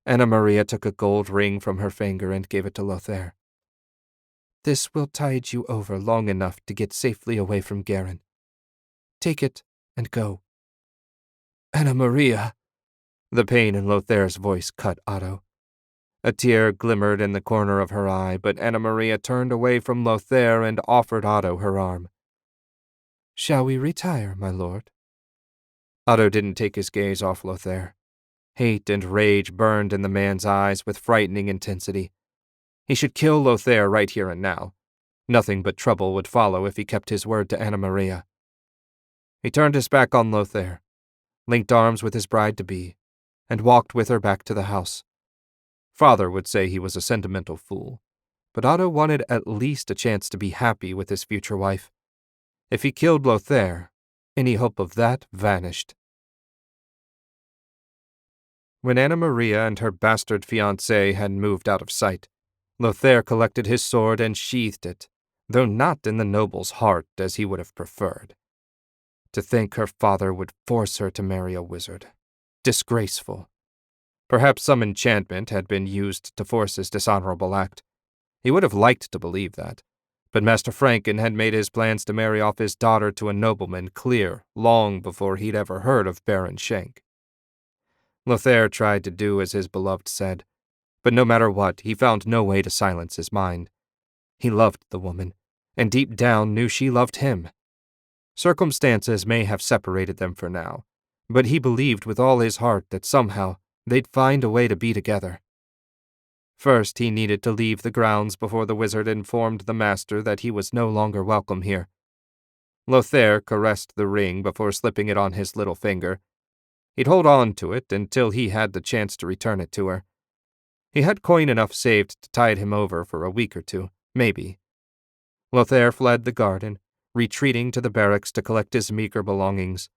Anna Maria took a gold ring from her finger and gave it to Lothair. This will tide you over long enough to get safely away from Garen. Take it and go. Anna Maria! The pain in Lothair's voice cut Otto. A tear glimmered in the corner of her eye, but Anna Maria turned away from Lothair and offered Otto her arm. Shall we retire, my lord? Otto didn't take his gaze off Lothair. Hate and rage burned in the man's eyes with frightening intensity. He should kill Lothair right here and now. Nothing but trouble would follow if he kept his word to Anna Maria. He turned his back on Lothair, linked arms with his bride-to-be, and walked with her back to the house. Father would say he was a sentimental fool, but Otto wanted at least a chance to be happy with his future wife. If he killed Lothair, any hope of that vanished. When Anna Maria and her bastard fiancé had moved out of sight, Lothair collected his sword and sheathed it, though not in the noble's heart as he would have preferred. To think her father would force her to marry a wizard. Disgraceful. Perhaps some enchantment had been used to force his dishonorable act. He would have liked to believe that, but Master Franken had made his plans to marry off his daughter to a nobleman clear long before he'd ever heard of Baron Shank. Lothair tried to do as his beloved said, but no matter what, he found no way to silence his mind. He loved the woman, and deep down knew she loved him. Circumstances may have separated them for now, but he believed with all his heart that somehow they'd find a way to be together. First, he needed to leave the grounds before the wizard informed the master that he was no longer welcome here. Lothair caressed the ring before slipping it on his little finger. He'd hold on to it until he had the chance to return it to her. He had coin enough saved to tide him over for a week or two, maybe. Lothair fled the garden, retreating to the barracks to collect his meager belongings.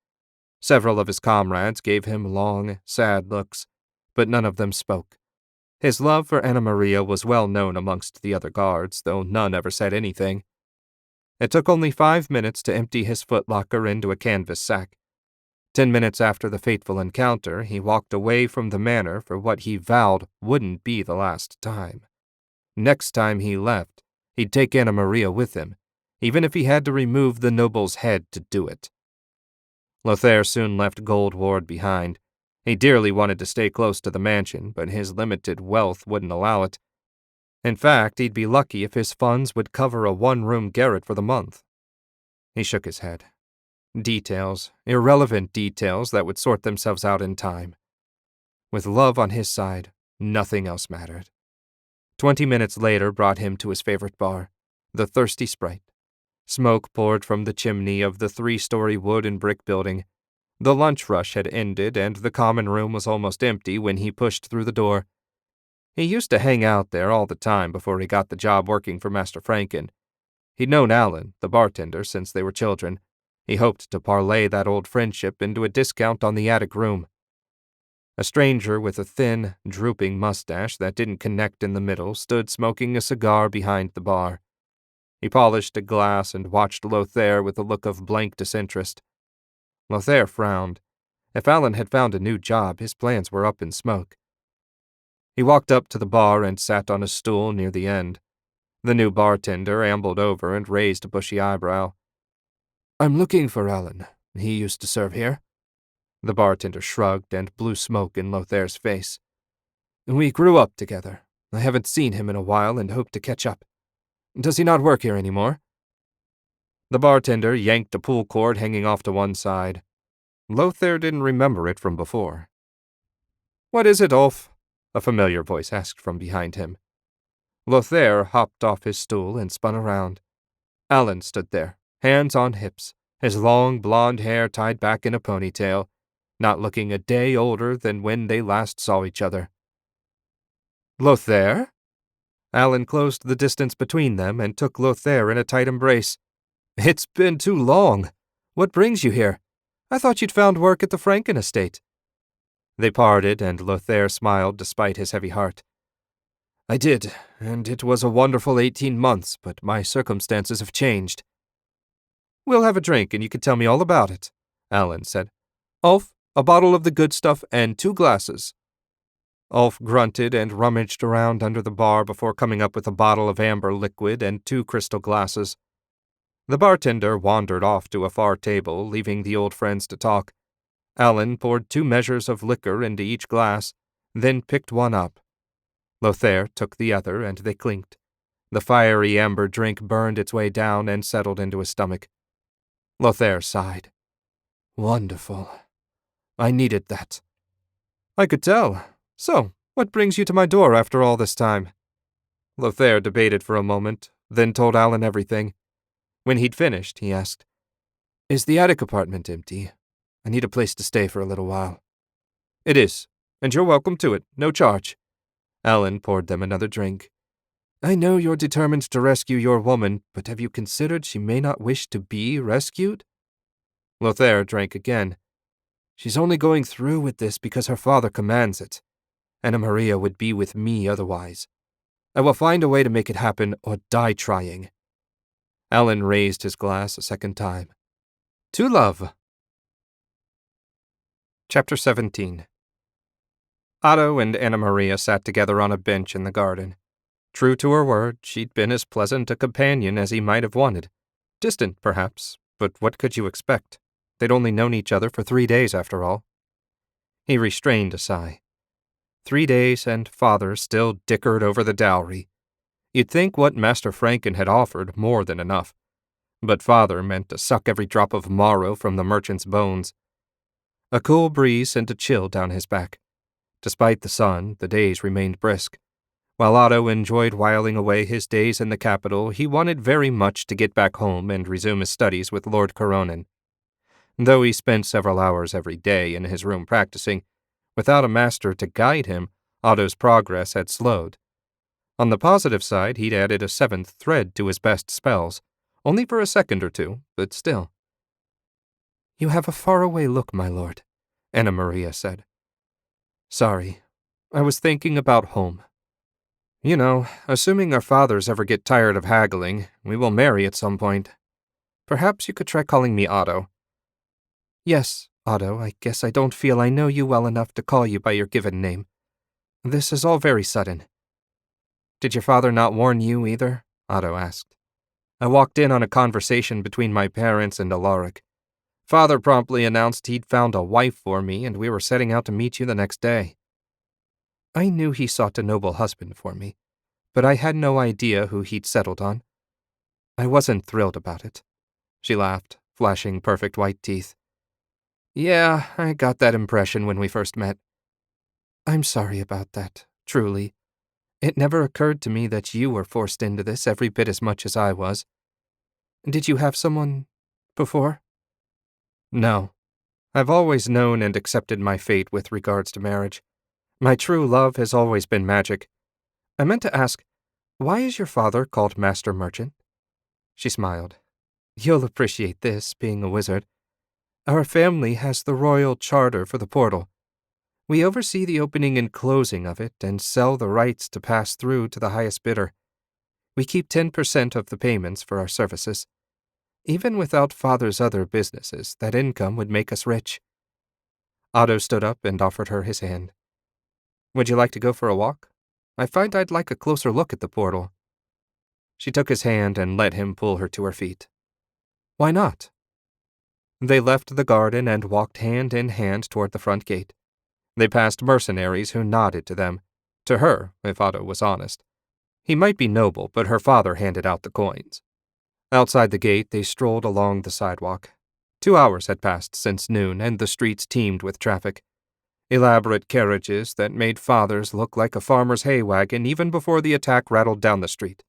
Several of his comrades gave him long, sad looks, but none of them spoke. His love for Anna Maria was well known amongst the other guards, though none ever said anything. It took only 5 minutes to empty his footlocker into a canvas sack. 10 minutes after the fateful encounter, he walked away from the manor for what he vowed wouldn't be the last time. Next time he left, he'd take Anna Maria with him, even if he had to remove the noble's head to do it. Lothair soon left Gold Ward behind. He dearly wanted to stay close to the mansion, but his limited wealth wouldn't allow it. In fact, he'd be lucky if his funds would cover a one-room garret for the month. He shook his head. Details, irrelevant details that would sort themselves out in time. With love on his side, nothing else mattered. 20 minutes later brought him to his favorite bar, the Thirsty Sprite. Smoke poured from the chimney of the 3-story wood and brick building. The lunch rush had ended, and the common room was almost empty when he pushed through the door. He used to hang out there all the time before he got the job working for Master Franken. He'd known Alan, the bartender, since they were children. He hoped to parlay that old friendship into a discount on the attic room. A stranger with a thin, drooping mustache that didn't connect in the middle stood smoking a cigar behind the bar. He polished a glass and watched Lothair with a look of blank disinterest. Lothair frowned. If Alan had found a new job, his plans were up in smoke. He walked up to the bar and sat on a stool near the end. The new bartender ambled over and raised a bushy eyebrow. I'm looking for Alan. He used to serve here. The bartender shrugged and blew smoke in Lothair's face. We grew up together. I haven't seen him in a while and hope to catch up. Does he not work here anymore? The bartender yanked a pull cord hanging off to one side. Lothair didn't remember it from before. "What is it, Ulf?" a familiar voice asked from behind him. Lothair hopped off his stool and spun around. Alan stood there, hands on hips, his long blonde hair tied back in a ponytail, not looking a day older than when they last saw each other. "Lothair?" Alan closed the distance between them and took Lothair in a tight embrace. "It's been too long. What brings you here? I thought you'd found work at the Franken estate." They parted, and Lothair smiled despite his heavy heart. I did, and it was a wonderful 18 months, but my circumstances have changed. "We'll have a drink, and you can tell me all about it," Alan said. "Ulf, a bottle of the good stuff and 2 glasses." Ulf grunted and rummaged around under the bar before coming up with a bottle of amber liquid and 2 crystal glasses. The bartender wandered off to a far table, leaving the old friends to talk. Alan poured 2 measures of liquor into each glass, then picked one up. Lothair took the other, and they clinked. The fiery amber drink burned its way down and settled into his stomach. Lothair sighed. Wonderful. I needed that. "I could tell. So, what brings you to my door after all this time?" Lothair debated for a moment, then told Alan everything. When he'd finished, he asked, Is the attic apartment empty? I need a place to stay for a little while. "It is, and you're welcome to it, no charge." Alan poured them another drink. I know you're determined to rescue your woman, but have you considered she may not wish to be rescued? Lothair drank again. She's only going through with this because her father commands it. Anna Maria would be with me otherwise. I will find a way to make it happen or die trying. Alan raised his glass a second time. "To love." Chapter 17. Otto and Anna Maria sat together on a bench in the garden. True to her word, she'd been as pleasant a companion as he might have wanted. Distant, perhaps, but what could you expect? They'd only known each other for 3 days, after all. He restrained a sigh. 3 days, and father still dickered over the dowry. You'd think what Master Franken had offered more than enough. But father meant to suck every drop of marrow from the merchant's bones. A cool breeze sent a chill down his back. Despite the sun, the days remained brisk. While Otto enjoyed whiling away his days in the capital, he wanted very much to get back home and resume his studies with Lord Coronin. Though he spent several hours every day in his room practicing, without a master to guide him, Otto's progress had slowed. On the positive side, he'd added a 7th thread to his best spells, only for a second or two, but still. You have a faraway look, my lord, Anna Maria said. Sorry, I was thinking about home. You know, assuming our fathers ever get tired of haggling, we will marry at some point. Perhaps you could try calling me Otto. Yes, Otto, I guess I don't feel I know you well enough to call you by your given name. This is all very sudden. Did your father not warn you either? Otto asked. I walked in on a conversation between my parents and Alaric. Father promptly announced he'd found a wife for me, and we were setting out to meet you the next day. I knew he sought a noble husband for me, but I had no idea who he'd settled on. I wasn't thrilled about it. She laughed, flashing perfect white teeth. Yeah, I got that impression when we first met. I'm sorry about that, truly. It never occurred to me that you were forced into this every bit as much as I was. Did you have someone before? No. I've always known and accepted my fate with regards to marriage. My true love has always been magic. I meant to ask, why is your father called Master Merchant? She smiled. You'll appreciate this, being a wizard. Our family has the royal charter for the portal. We oversee the opening and closing of it and sell the rights to pass through to the highest bidder. We keep 10% of the payments for our services. Even without Father's other businesses, that income would make us rich. Otto stood up and offered her his hand. Would you like to go for a walk? I find I'd like a closer look at the portal. She took his hand and let him pull her to her feet. Why not? They left the garden and walked hand in hand toward the front gate. They passed mercenaries who nodded to them. To her, if Otto was honest. He might be noble, but her father handed out the coins. Outside the gate, they strolled along the sidewalk. 2 hours had passed since noon, and the streets teemed with traffic. Elaborate carriages that made Father's look like a farmer's hay wagon even before the attack rattled down the street.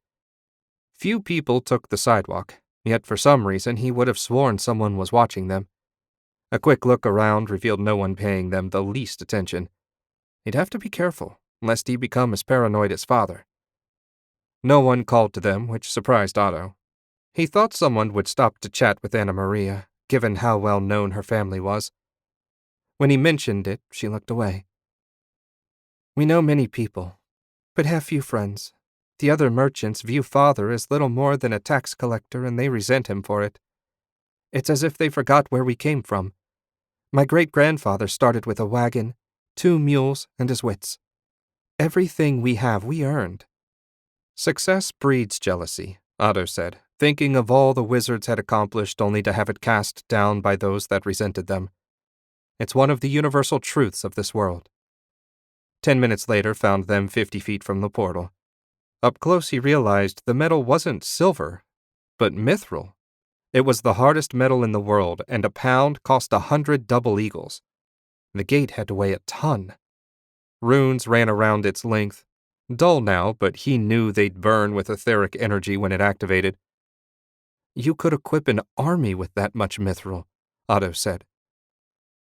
Few people took the sidewalk, yet for some reason he would have sworn someone was watching them. A quick look around revealed no one paying them the least attention. He'd have to be careful, lest he become as paranoid as Father. No one called to them, which surprised Otto. He thought someone would stop to chat with Anna Maria, given how well known her family was. When he mentioned it, she looked away. We know many people, but have few friends. The other merchants view Father as little more than a tax collector, and they resent him for it. It's as if they forgot where we came from. My great-grandfather started with a wagon, 2 mules, and his wits. Everything we have, we earned. Success breeds jealousy, Otto said, thinking of all the wizards had accomplished only to have it cast down by those that resented them. It's one of the universal truths of this world. 10 minutes later found them 50 feet from the portal. Up close he realized the metal wasn't silver, but mithril. It was the hardest metal in the world, and a pound cost 100 double eagles. The gate had to weigh a ton. Runes ran around its length. Dull now, but he knew they'd burn with etheric energy when it activated. You could equip an army with that much mithril, Otto said.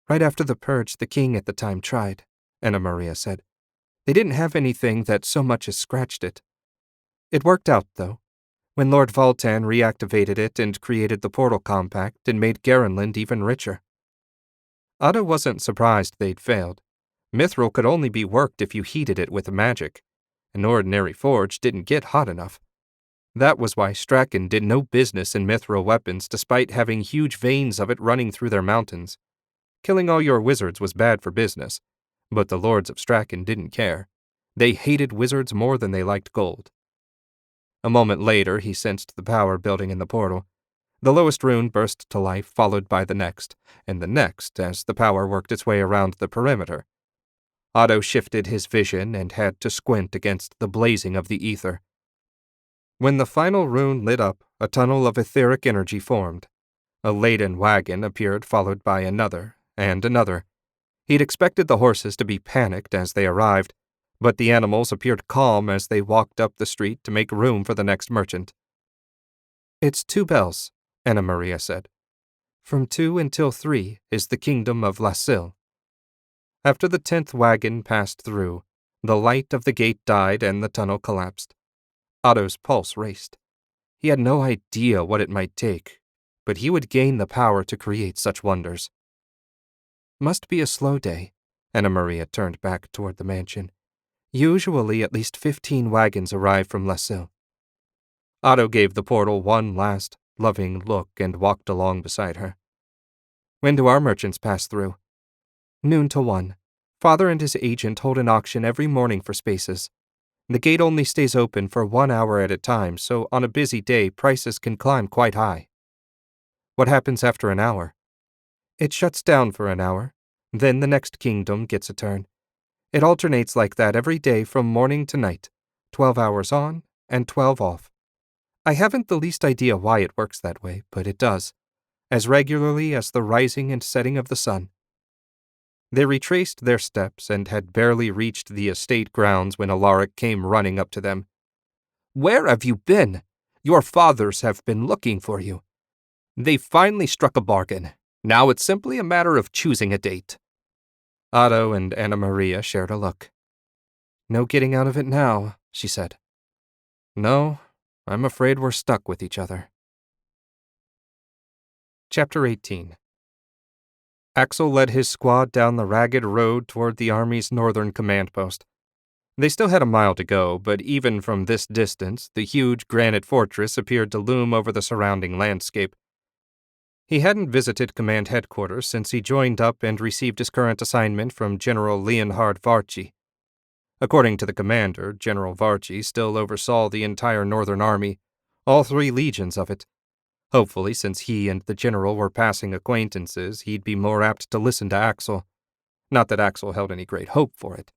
Right after the purge, the king at the time tried, Anna Maria said. They didn't have anything that so much as scratched it. It worked out, though, when Lord Voltan reactivated it and created the Portal Compact and made Garenland even richer. Otto wasn't surprised they'd failed. Mithril could only be worked if you heated it with magic. An ordinary forge didn't get hot enough. That was why Strachan did no business in mithril weapons despite having huge veins of it running through their mountains. Killing all your wizards was bad for business, but the lords of Strachan didn't care. They hated wizards more than they liked gold. A moment later, he sensed the power building in the portal. The lowest rune burst to life, followed by the next, and the next as the power worked its way around the perimeter. Otto shifted his vision and had to squint against the blazing of the ether. When the final rune lit up, a tunnel of etheric energy formed. A laden wagon appeared, followed by another, and another. He'd expected the horses to be panicked as they arrived, but the animals appeared calm as they walked up the street to make room for the next merchant. It's 2 bells, Anna Maria said. From 2 until 3 is the kingdom of Lascille. After the 10th wagon passed through, the light of the gate died and the tunnel collapsed. Otto's pulse raced. He had no idea what it might take, but he would gain the power to create such wonders. Must be a slow day, Anna Maria turned back toward the mansion. Usually at least 15 wagons arrive from Lascaux. Otto gave the portal one last, loving look and walked along beside her. When do our merchants pass through? Noon to 1. Father and his agent hold an auction every morning for spaces. The gate only stays open for 1 hour at a time, so on a busy day, prices can climb quite high. What happens after an hour? It shuts down for an hour. Then the next kingdom gets a turn. It alternates like that every day from morning to night, 12 hours on and 12 off. I haven't the least idea why it works that way, but it does, as regularly as the rising and setting of the sun. They retraced their steps and had barely reached the estate grounds when Alaric came running up to them. "Where have you been? Your fathers have been looking for you. They've finally struck a bargain. Now it's simply a matter of choosing a date." Otto and Anna Maria shared a look. "No getting out of it now," she said. "No, I'm afraid we're stuck with each other." Chapter 18. Axel led his squad down the ragged road toward the army's northern command post. They still had a mile to go, but even from this distance, the huge granite fortress appeared to loom over the surrounding landscape. He hadn't visited command headquarters since he joined up and received his current assignment from General Leonhard Varchi. According to the commander, General Varchi still oversaw the entire northern army, all 3 legions of it. Hopefully, since he and the general were passing acquaintances, he'd be more apt to listen to Axel. Not that Axel held any great hope for it.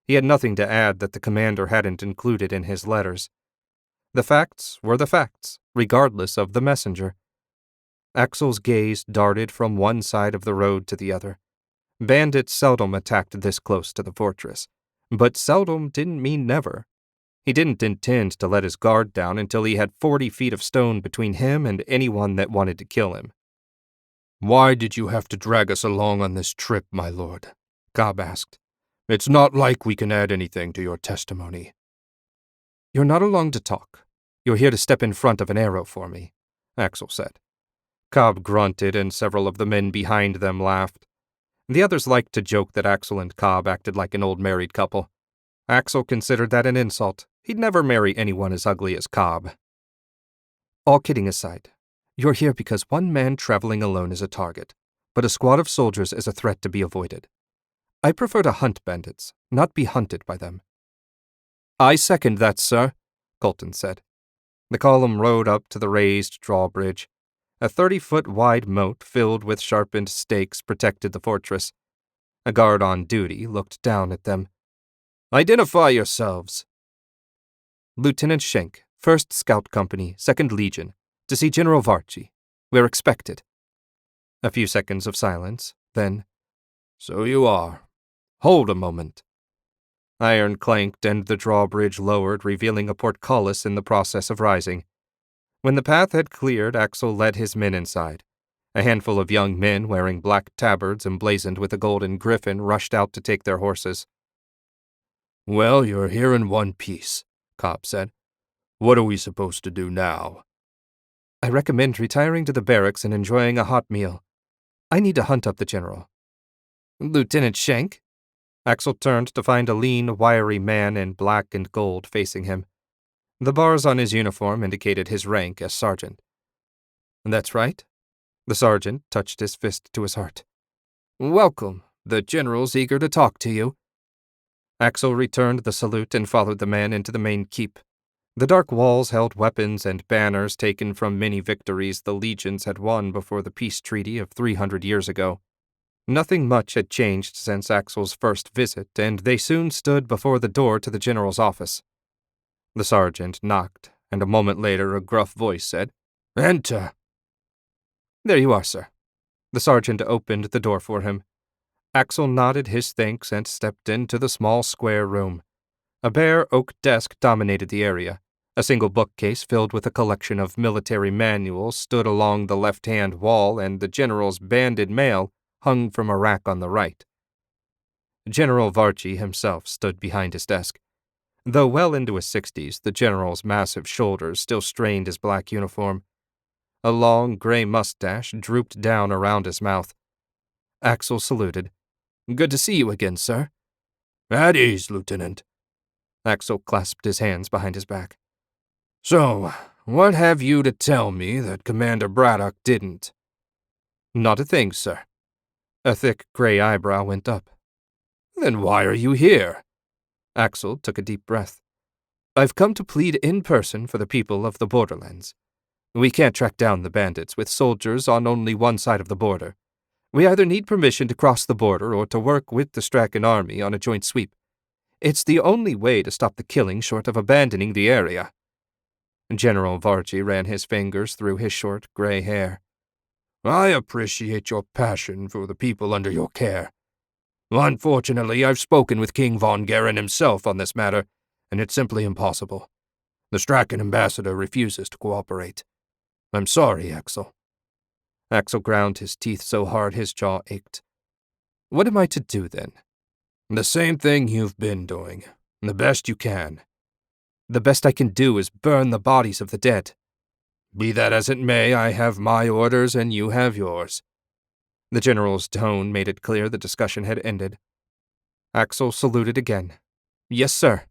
He had nothing to add that the commander hadn't included in his letters. The facts were the facts, regardless of the messenger. Axel's gaze darted from one side of the road to the other. Bandits seldom attacked this close to the fortress, but seldom didn't mean never. He didn't intend to let his guard down until he had 40 feet of stone between him and anyone that wanted to kill him. "Why did you have to drag us along on this trip, my lord?" Cobb asked. "It's not like we can add anything to your testimony." "You're not along to talk. You're here to step in front of an arrow for me," Axel said. Cobb grunted and several of the men behind them laughed. The others liked to joke that Axel and Cobb acted like an old married couple. Axel considered that an insult. He'd never marry anyone as ugly as Cobb. "All kidding aside, you're here because one man traveling alone is a target, but a squad of soldiers is a threat to be avoided. I prefer to hunt bandits, not be hunted by them." "I second that, sir," Colton said. The column rode up to the raised drawbridge. A 30-foot wide moat filled with sharpened stakes protected the fortress. A guard on duty looked down at them. "Identify yourselves." "Lieutenant Shank, 1st Scout Company, 2nd Legion, to see General Varchi. We're expected." A few seconds of silence, then, "So you are. Hold a moment." Iron clanked and the drawbridge lowered, revealing a portcullis in the process of rising. When the path had cleared, Axel led his men inside. A handful of young men wearing black tabards emblazoned with a golden griffin rushed out to take their horses. "Well, you're here in one piece," Cobb said. "What are we supposed to do now?" "I recommend retiring to the barracks and enjoying a hot meal. I need to hunt up the general." "Lieutenant Shank?" Axel turned to find a lean, wiry man in black and gold facing him. The bars on his uniform indicated his rank as sergeant. "That's right." The sergeant touched his fist to his heart. "Welcome. The general's eager to talk to you." Axel returned the salute and followed the man into the main keep. The dark walls held weapons and banners taken from many victories the legions had won before the peace treaty of 300 years ago. Nothing much had changed since Axel's first visit, and they soon stood before the door to the general's office. The sergeant knocked, and a moment later a gruff voice said, "Enter." "There you are, sir." The sergeant opened the door for him. Axel nodded his thanks and stepped into the small square room. A bare oak desk dominated the area. A single bookcase filled with a collection of military manuals stood along the left-hand wall, and the general's banded mail hung from a rack on the right. General Varchi himself stood behind his desk. Though well into his 60s, the general's massive shoulders still strained his black uniform. A long gray mustache drooped down around his mouth. Axel saluted. "Good to see you again, sir." "At ease, Lieutenant." Axel clasped his hands behind his back. "So, what have you to tell me that Commander Braddock didn't?" "Not a thing, sir." A thick gray eyebrow went up. "Then why are you here?" Axel took a deep breath. "I've come to plead in person for the people of the borderlands. We can't track down the bandits with soldiers on only one side of the border. We either need permission to cross the border or to work with the Strachan army on a joint sweep. It's the only way to stop the killing short of abandoning the area." General Vargi ran his fingers through his short gray hair. "I appreciate your passion for the people under your care. Unfortunately, I've spoken with King von Garen himself on this matter, and it's simply impossible. The Strachan ambassador refuses to cooperate. I'm sorry, Axel." Axel ground his teeth so hard his jaw ached. "What am I to do, then?" "The same thing you've been doing. The best you can." "The best I can do is burn the bodies of the dead." "Be that as it may, I have my orders and you have yours." The general's tone made it clear the discussion had ended. Axel saluted again. "Yes, sir."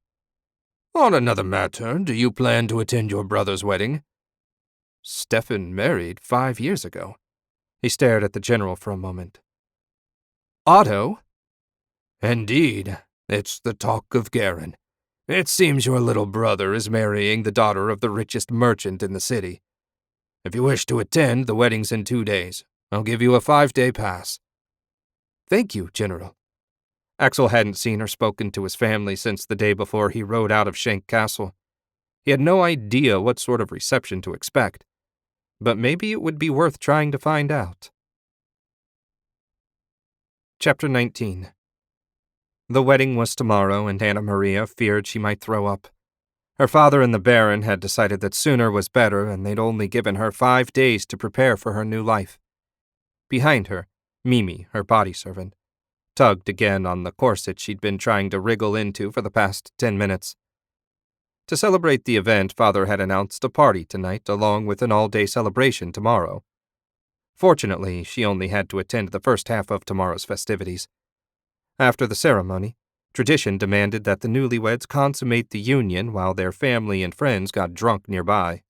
"On another matter, do you plan to attend your brother's wedding?" "Stefan married 5 years ago." He stared at the general for a moment. "Otto?" "Indeed, it's the talk of Garen. It seems your little brother is marrying the daughter of the richest merchant in the city. If you wish to attend, the wedding's in 2 days. I'll give you a 5-day pass." "Thank you, General." Axel hadn't seen or spoken to his family since the day before he rode out of Shank Castle. He had no idea what sort of reception to expect, but maybe it would be worth trying to find out. Chapter 19. The wedding was tomorrow, and Anna Maria feared she might throw up. Her father and the Baron had decided that sooner was better, and they'd only given her 5 days to prepare for her new life. Behind her, Mimi, her body servant, tugged again on the corset she'd been trying to wriggle into for the past 10 minutes. To celebrate the event, Father had announced a party tonight, along with an all-day celebration tomorrow. Fortunately, she only had to attend the first half of tomorrow's festivities. After the ceremony, tradition demanded that the newlyweds consummate the union while their family and friends got drunk nearby.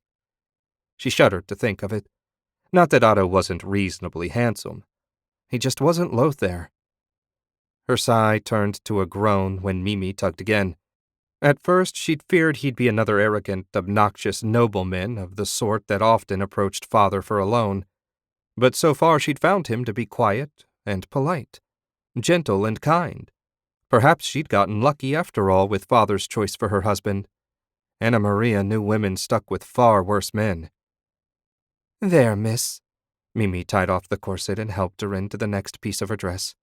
She shuddered to think of it. Not that Otto wasn't reasonably handsome. He just wasn't Lothair. Her sigh turned to a groan when Mimi tugged again. At first, she'd feared he'd be another arrogant, obnoxious nobleman of the sort that often approached Father for a loan. But so far she'd found him to be quiet and polite, gentle and kind. Perhaps she'd gotten lucky after all with Father's choice for her husband. Anna Maria knew women stuck with far worse men. "There, miss." Mimi tied off the corset and helped her into the next piece of her dress.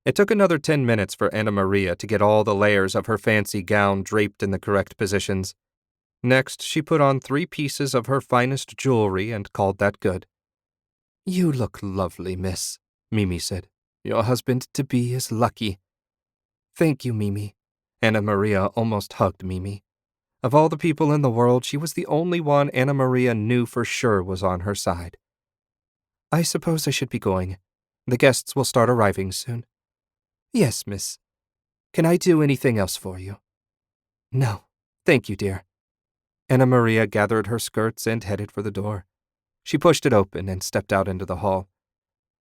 It took another 10 minutes for Anna Maria to get all the layers of her fancy gown draped in the correct positions. Next, she put on 3 pieces of her finest jewelry and called that good. "You look lovely, miss," Mimi said. "Your husband-to-be is lucky." "Thank you, Mimi." Anna Maria almost hugged Mimi. Of all the people in the world, she was the only one Anna Maria knew for sure was on her side. "I suppose I should be going. The guests will start arriving soon." "Yes, miss. Can I do anything else for you?" "No, thank you, dear." Anna Maria gathered her skirts and headed for the door. She pushed it open and stepped out into the hall.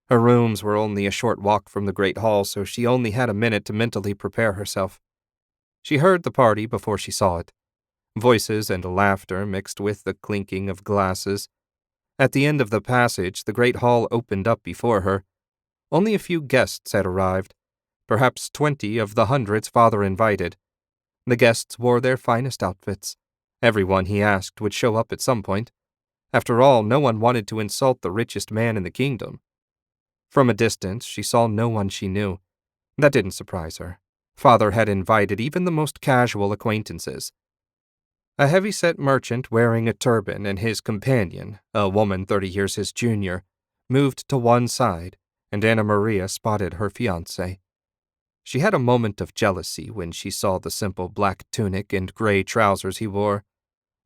Her rooms were only a short walk from the great hall, so she only had a minute to mentally prepare herself. She heard the party before she saw it. Voices and laughter mixed with the clinking of glasses. At the end of the passage, the great hall opened up before her. Only a few guests had arrived, perhaps 20 of the hundreds Father invited. The guests wore their finest outfits. Everyone he asked would show up at some point. After all, no one wanted to insult the richest man in the kingdom. From a distance, she saw no one she knew. That didn't surprise her. Father had invited even the most casual acquaintances. A heavy-set merchant wearing a turban and his companion, a woman 30 years his junior, moved to one side, and Anna Maria spotted her fiancé. She had a moment of jealousy when she saw the simple black tunic and gray trousers he wore.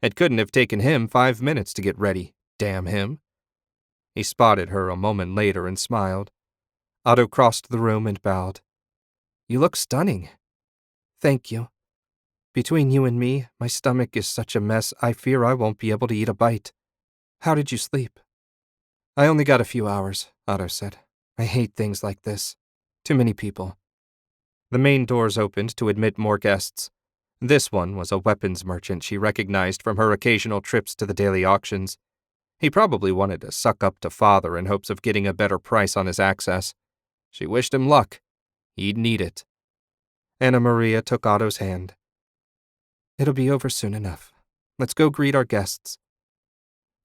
It couldn't have taken him 5 minutes to get ready, damn him. He spotted her a moment later and smiled. Otto crossed the room and bowed. You look stunning. Thank you. Between you and me, my stomach is such a mess I fear I won't be able to eat a bite. How did you sleep? I only got a few hours, Otto said. I hate things like this. Too many people. The main doors opened to admit more guests. This one was a weapons merchant she recognized from her occasional trips to the daily auctions. He probably wanted to suck up to Father in hopes of getting a better price on his access. She wished him luck. He'd need it. Anna Maria took Otto's hand. It'll be over soon enough. Let's go greet our guests.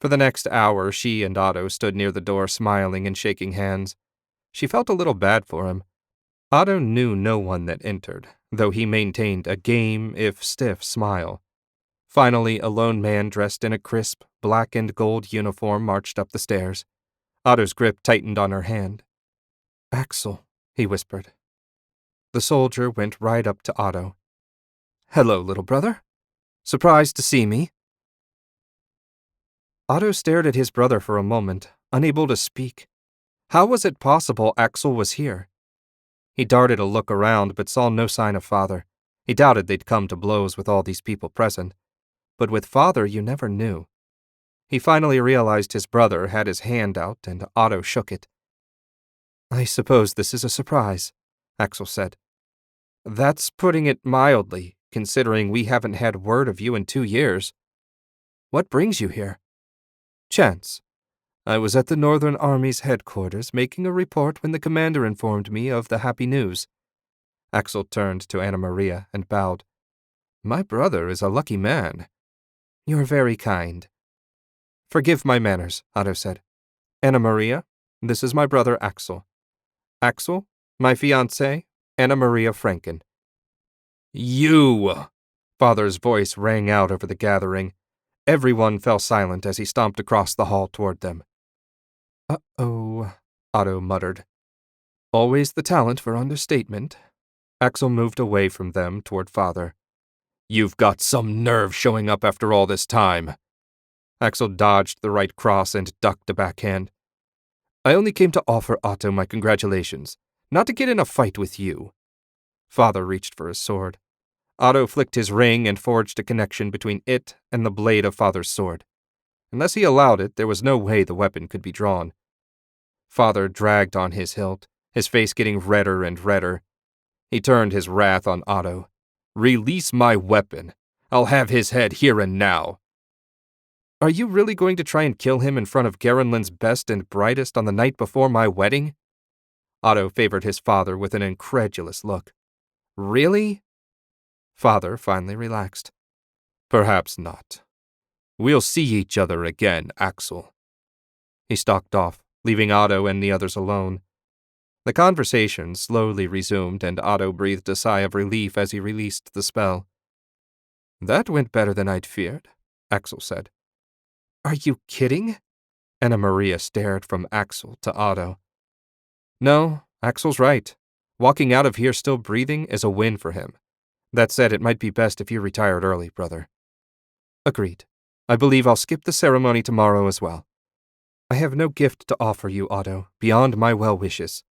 For the next hour, she and Otto stood near the door smiling and shaking hands. She felt a little bad for him. Otto knew no one that entered, though he maintained a game, if stiff, smile. Finally, a lone man dressed in a crisp, black and gold uniform marched up the stairs. Otto's grip tightened on her hand. Axel, he whispered. The soldier went right up to Otto. Hello, little brother. Surprised to see me? Otto stared at his brother for a moment, unable to speak. How was it possible Axel was here? He darted a look around but saw no sign of Father. He doubted they'd come to blows with all these people present. But with Father, you never knew. He finally realized his brother had his hand out, and Otto shook it. I suppose this is a surprise, Axel said. That's putting it mildly, considering we haven't had word of you in 2 years. What brings you here? Chance. I was at the Northern Army's headquarters making a report when the commander informed me of the happy news. Axel turned to Anna Maria and bowed. My brother is a lucky man. You're very kind. Forgive my manners, Otto said. Anna Maria, this is my brother Axel. Axel, my fiancée, Anna Maria Franken. You! Father's voice rang out over the gathering. Everyone fell silent as he stomped across the hall toward them. Uh-oh, Otto muttered. Always the talent for understatement. Axel moved away from them toward Father. You've got some nerve showing up after all this time. Axel dodged the right cross and ducked a backhand. I only came to offer Otto my congratulations, not to get in a fight with you. Father reached for his sword. Otto flicked his ring and forged a connection between it and the blade of Father's sword. Unless he allowed it, there was no way the weapon could be drawn. Father dragged on his hilt, his face getting redder and redder. He turned his wrath on Otto. Release my weapon. I'll have his head here and now. Are you really going to try and kill him in front of Garenlin's best and brightest on the night before my wedding? Otto favored his father with an incredulous look. Really? Father finally relaxed. Perhaps not. We'll see each other again, Axel. He stalked off, leaving Otto and the others alone. The conversation slowly resumed, and Otto breathed a sigh of relief as he released the spell. That went better than I'd feared, Axel said. Are you kidding? Anna Maria stared from Axel to Otto. No, Axel's right. Walking out of here still breathing is a win for him. That said, it might be best if you retired early, brother. Agreed. I believe I'll skip the ceremony tomorrow as well. I have no gift to offer you, Otto, beyond my well wishes.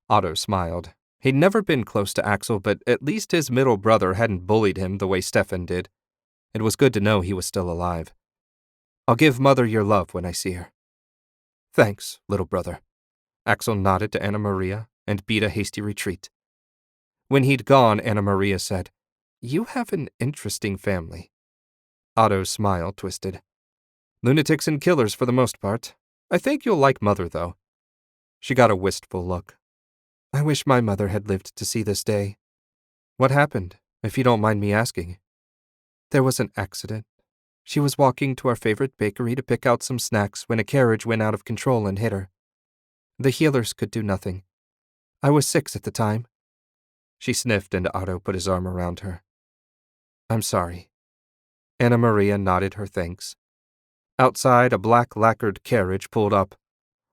Otto smiled. He'd never been close to Axel, but at least his middle brother hadn't bullied him the way Stefan did. It was good to know he was still alive. I'll give Mother your love when I see her. Thanks, little brother. Axel nodded to Anna Maria and beat a hasty retreat. When he'd gone, Anna Maria said, You have an interesting family. Otto's smile twisted. Lunatics and killers for the most part. I think you'll like Mother, though. She got a wistful look. I wish my mother had lived to see this day. What happened, if you don't mind me asking? There was an accident. She was walking to our favorite bakery to pick out some snacks when a carriage went out of control and hit her. The healers could do nothing. I was 6 at the time. She sniffed, and Otto put his arm around her. I'm sorry. Anna Maria nodded her thanks. Outside, a black lacquered carriage pulled up.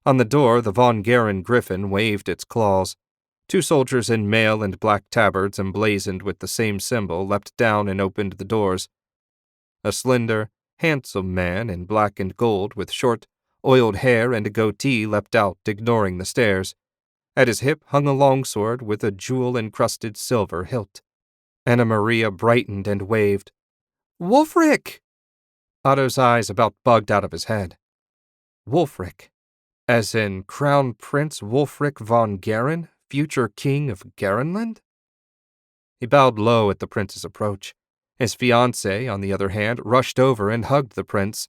On the door, the Von Garen Griffin waved its claws. 2 soldiers in mail and black tabards emblazoned with the same symbol leapt down and opened the doors. A slender, handsome man in black and gold with short, Oiled hair and a goatee leapt out, ignoring the stairs. At his hip hung a longsword with a jewel-encrusted silver hilt. Anna Maria brightened and waved. "Wulfric!" Otto's eyes about bugged out of his head. Wulfric, as in Crown Prince Wulfric von Garen, future king of Garenland? He bowed low at the prince's approach. His fiancée, on the other hand, rushed over and hugged the prince.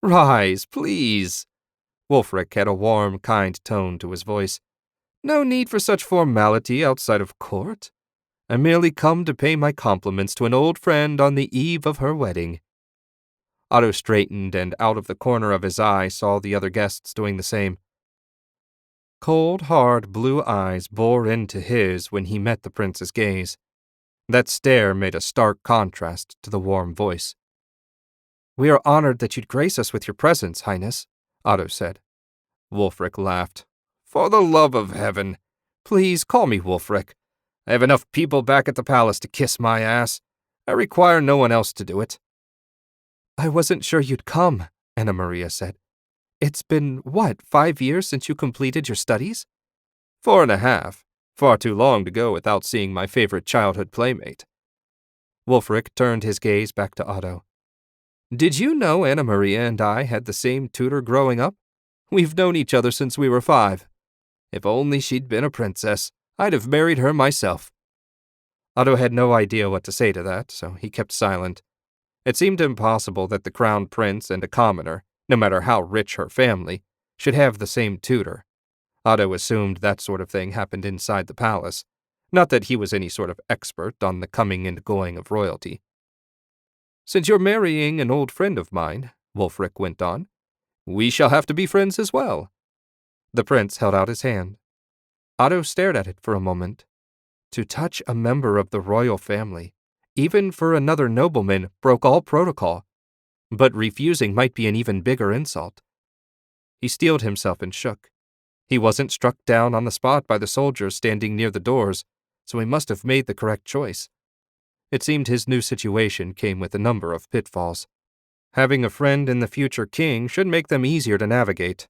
"Rise, please." Wulfric had a warm, kind tone to his voice. "No need for such formality outside of court. I merely come to pay my compliments to an old friend on the eve of her wedding." Otto straightened and out of the corner of his eye saw the other guests doing the same. Cold, hard blue eyes bore into his when he met the prince's gaze. That stare made a stark contrast to the warm voice. "We are honored that you'd grace us with your presence, Highness," Otto said. Wulfric laughed. "For the love of heaven, please call me Wulfric. I have enough people back at the palace to kiss my ass. I require no one else to do it." "I wasn't sure you'd come," Anna Maria said. "It's been, 5 years since you completed your studies?" 4.5. Far too long to go without seeing my favorite childhood playmate. Wulfric turned his gaze back to Otto. "Did you know Anna Maria and I had the same tutor growing up? We've known each other since we were 5. If only she'd been a princess, I'd have married her myself." Otto had no idea what to say to that, so he kept silent. It seemed impossible that the crown prince and a commoner, no matter how rich her family, should have the same tutor. Otto assumed that sort of thing happened inside the palace, not that he was any sort of expert on the coming and going of royalty. "Since you're marrying an old friend of mine," Wulfric went on, "we shall have to be friends as well." The prince held out his hand. Otto stared at it for a moment. To touch a member of the royal family, even for another nobleman, broke all protocol, but refusing might be an even bigger insult. He steeled himself and shook. He wasn't struck down on the spot by the soldiers standing near the doors, so he must have made the correct choice. It seemed his new situation came with a number of pitfalls. Having a friend in the future king should make them easier to navigate.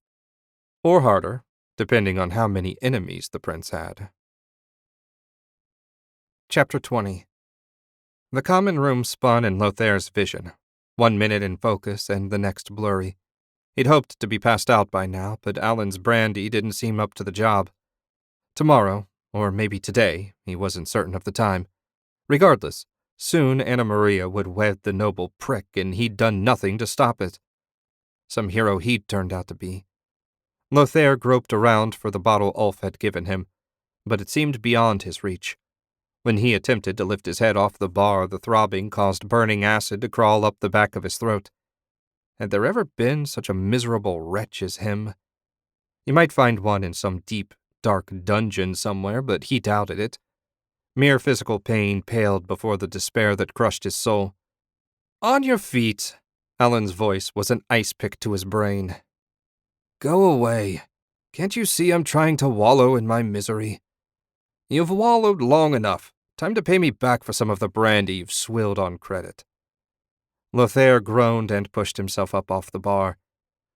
Or harder, depending on how many enemies the prince had. Chapter 20. The common room spun in Lothaire's vision, 1 minute in focus and the next blurry. He'd hoped to be passed out by now, but Alan's brandy didn't seem up to the job. Tomorrow, or maybe today, he wasn't certain of the time. Regardless, soon Anna Maria would wed the noble prick, and he'd done nothing to stop it. Some hero he'd turned out to be. Lothaire groped around for the bottle Ulf had given him, but it seemed beyond his reach. When he attempted to lift his head off the bar, the throbbing caused burning acid to crawl up the back of his throat. Had there ever been such a miserable wretch as him? You might find one in some deep, dark dungeon somewhere, but he doubted it. Mere physical pain paled before the despair that crushed his soul. "On your feet!" Alan's voice was an ice pick to his brain. "Go away. Can't you see I'm trying to wallow in my misery? You've wallowed long enough. Time to pay me back for some of the brandy you've swilled on credit." Lothaire groaned and pushed himself up off the bar.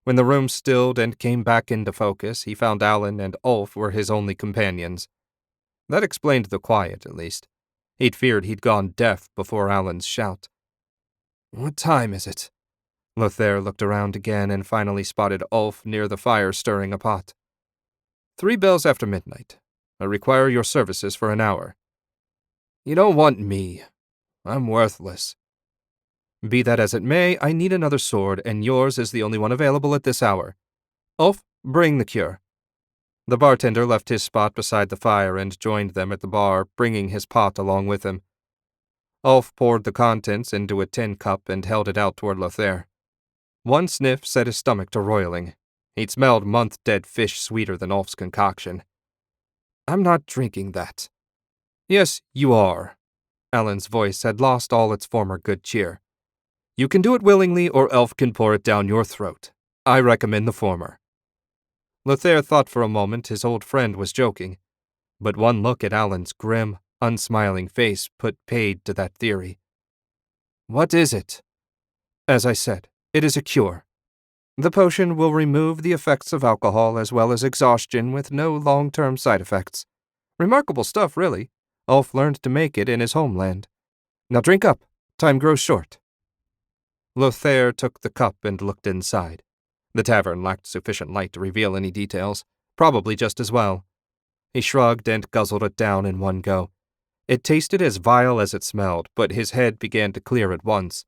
When the room stilled and came back into focus, he found Alan and Ulf were his only companions. That explained the quiet, at least. He'd feared he'd gone deaf before Alan's shout. "What time is it?" Lothaire looked around again and finally spotted Ulf near the fire stirring a pot. 3 bells after midnight. I require your services for an hour." "You don't want me. I'm worthless." "Be that as it may, I need another sword, and yours is the only one available at this hour. Ulf, bring the cure." The bartender left his spot beside the fire and joined them at the bar, bringing his pot along with him. Ulf poured the contents into a tin cup and held it out toward Lothaire. One sniff set his stomach to roiling. He'd smelled month-dead fish sweeter than Ulf's concoction. "I'm not drinking that." "Yes, you are." Alan's voice had lost all its former good cheer. "You can do it willingly, or Elf can pour it down your throat. I recommend the former." Lothaire thought for a moment his old friend was joking, but one look at Alan's grim, unsmiling face put paid to that theory. "What is it?" "As I said, it is a cure." The potion will remove the effects of alcohol as well as exhaustion with no long-term side effects. Remarkable stuff, really. Ulf learned to make it in his homeland. Now drink up. Time grows short. Lothair took the cup and looked inside. The tavern lacked sufficient light to reveal any details, probably just as well. He shrugged and guzzled it down in one go. It tasted as vile as it smelled, but his head began to clear at once.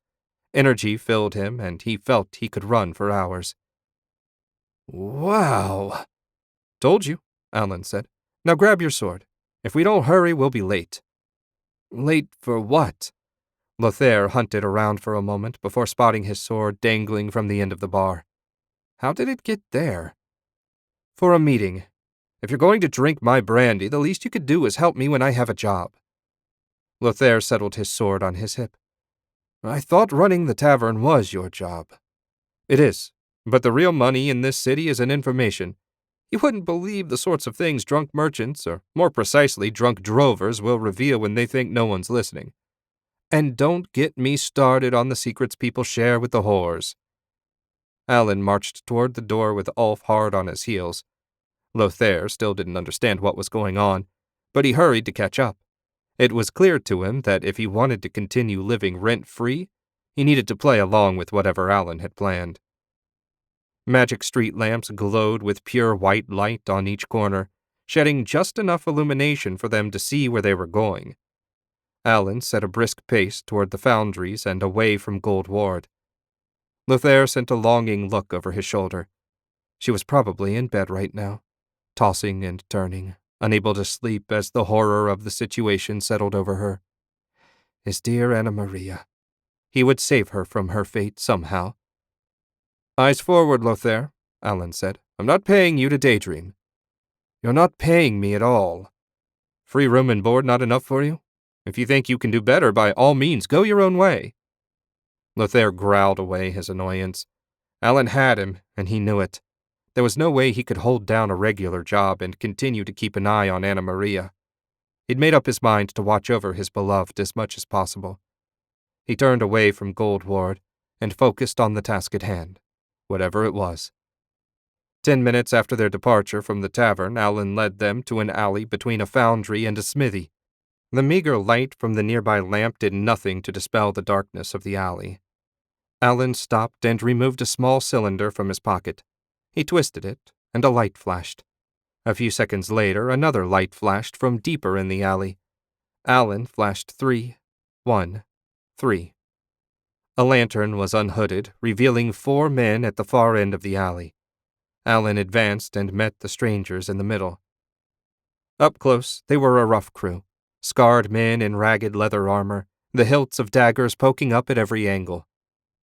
Energy filled him, and he felt he could run for hours. Wow. Told you, Alan said. Now grab your sword. If we don't hurry, we'll be late. Late for what? Lothair hunted around for a moment before spotting his sword dangling from the end of the bar. How did it get there? For a meeting. If you're going to drink my brandy, the least you could do is help me when I have a job. Lothair settled his sword on his hip. I thought running the tavern was your job. It is, but the real money in this city is in information. You wouldn't believe the sorts of things drunk merchants, or more precisely, drunk drovers, will reveal when they think no one's listening. And don't get me started on the secrets people share with the whores. Alan marched toward the door with Ulf hard on his heels. Lothair still didn't understand what was going on, but he hurried to catch up. It was clear to him that if he wanted to continue living rent-free, he needed to play along with whatever Alan had planned. Magic street lamps glowed with pure white light on each corner, shedding just enough illumination for them to see where they were going. Alan set a brisk pace toward the foundries and away from Gold Ward. Lothair sent a longing look over his shoulder. She was probably in bed right now, tossing and turning, unable to sleep as the horror of the situation settled over her. His dear Anna Maria. He would save her from her fate somehow. Eyes forward, Lothair, Alan said. I'm not paying you to daydream. You're not paying me at all. Free room and board not enough for you? If you think you can do better, by all means, go your own way. Lothair growled away his annoyance. Alan had him, and he knew it. There was no way he could hold down a regular job and continue to keep an eye on Anna Maria. He'd made up his mind to watch over his beloved as much as possible. He turned away from Gold Ward and focused on the task at hand, whatever it was. 10 minutes after their departure from the tavern, Alan led them to an alley between a foundry and a smithy. The meager light from the nearby lamp did nothing to dispel the darkness of the alley. Alan stopped and removed a small cylinder from his pocket. He twisted it, and a light flashed. A few seconds later, another light flashed from deeper in the alley. Alan flashed 3, 1, 3. A lantern was unhooded, revealing 4 men at the far end of the alley. Alan advanced and met the strangers in the middle. Up close, they were a rough crew. Scarred men in ragged leather armor, the hilts of daggers poking up at every angle.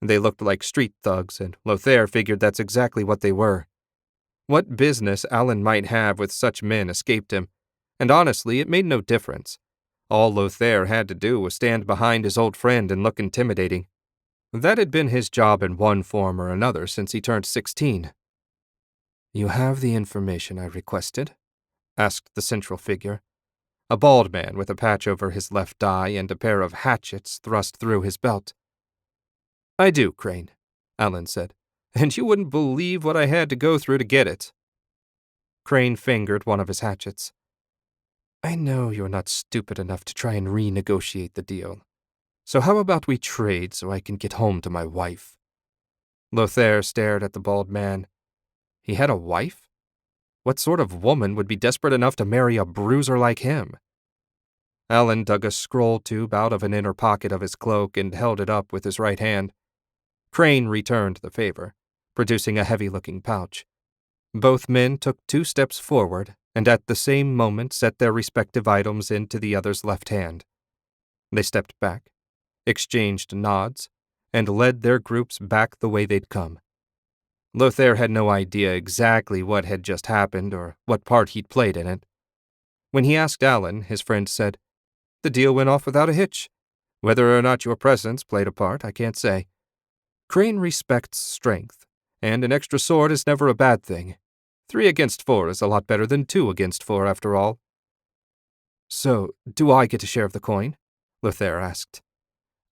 They looked like street thugs, and Lothair figured that's exactly what they were. What business Alan might have with such men escaped him, and honestly, it made no difference. All Lothair had to do was stand behind his old friend and look intimidating. That had been his job in one form or another since he turned 16. "You have the information I requested?" asked the central figure. A bald man with a patch over his left eye and a pair of hatchets thrust through his belt. "I do, Crane," Alan said, "and you wouldn't believe what I had to go through to get it." Crane fingered one of his hatchets. "I know you're not stupid enough to try and renegotiate the deal. So how about we trade so I can get home to my wife?" Lothair stared at the bald man. He had a wife? What sort of woman would be desperate enough to marry a bruiser like him? Alan dug a scroll tube out of an inner pocket of his cloak and held it up with his right hand. Crane returned the favor, producing a heavy-looking pouch. Both men took 2 steps forward and at the same moment set their respective items into the other's left hand. They stepped back, exchanged nods, and led their groups back the way they'd come. Lothair had no idea exactly what had just happened or what part he'd played in it. When he asked Alan, his friend said, "The deal went off without a hitch. Whether or not your presence played a part, I can't say. Crane respects strength, and an extra sword is never a bad thing. 3 against 4 is a lot better than 2 against 4, after all." "So, do I get a share of the coin?" Lothair asked.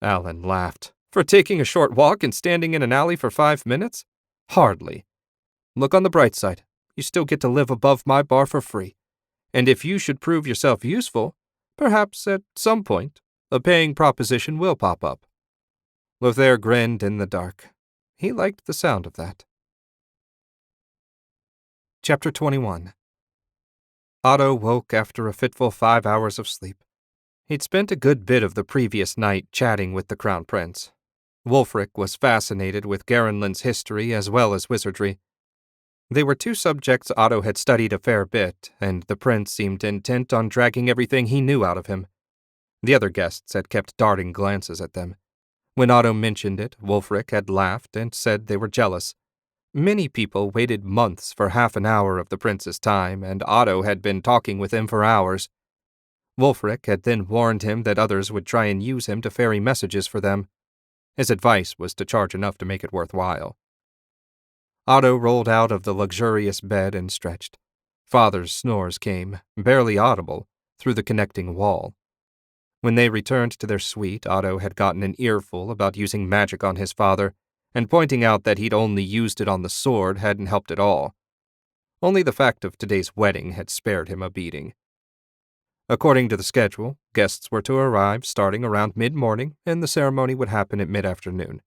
Alan laughed. "For taking a short walk and standing in an alley for 5 minutes? Hardly. Look on the bright side. You still get to live above my bar for free. And if you should prove yourself useful, perhaps at some point, a paying proposition will pop up. Lothair grinned in the dark. He liked the sound of that. Chapter 21. Otto woke after a fitful 5 hours of sleep. He'd spent a good bit of the previous night chatting with the Crown Prince. Wulfric was fascinated with Garenland's history as well as wizardry. They were two subjects Otto had studied a fair bit, and the prince seemed intent on dragging everything he knew out of him. The other guests had kept darting glances at them. When Otto mentioned it, Wulfric had laughed and said they were jealous. Many people waited months for half an hour of the prince's time, and Otto had been talking with him for hours. Wulfric had then warned him that others would try and use him to ferry messages for them. His advice was to charge enough to make it worthwhile. Otto rolled out of the luxurious bed and stretched. Father's snores came, barely audible, through the connecting wall. When they returned to their suite, Otto had gotten an earful about using magic on his father, and pointing out that he'd only used it on the sword hadn't helped at all. Only the fact of today's wedding had spared him a beating. According to the schedule, guests were to arrive starting around mid-morning, and the ceremony would happen at mid-afternoon.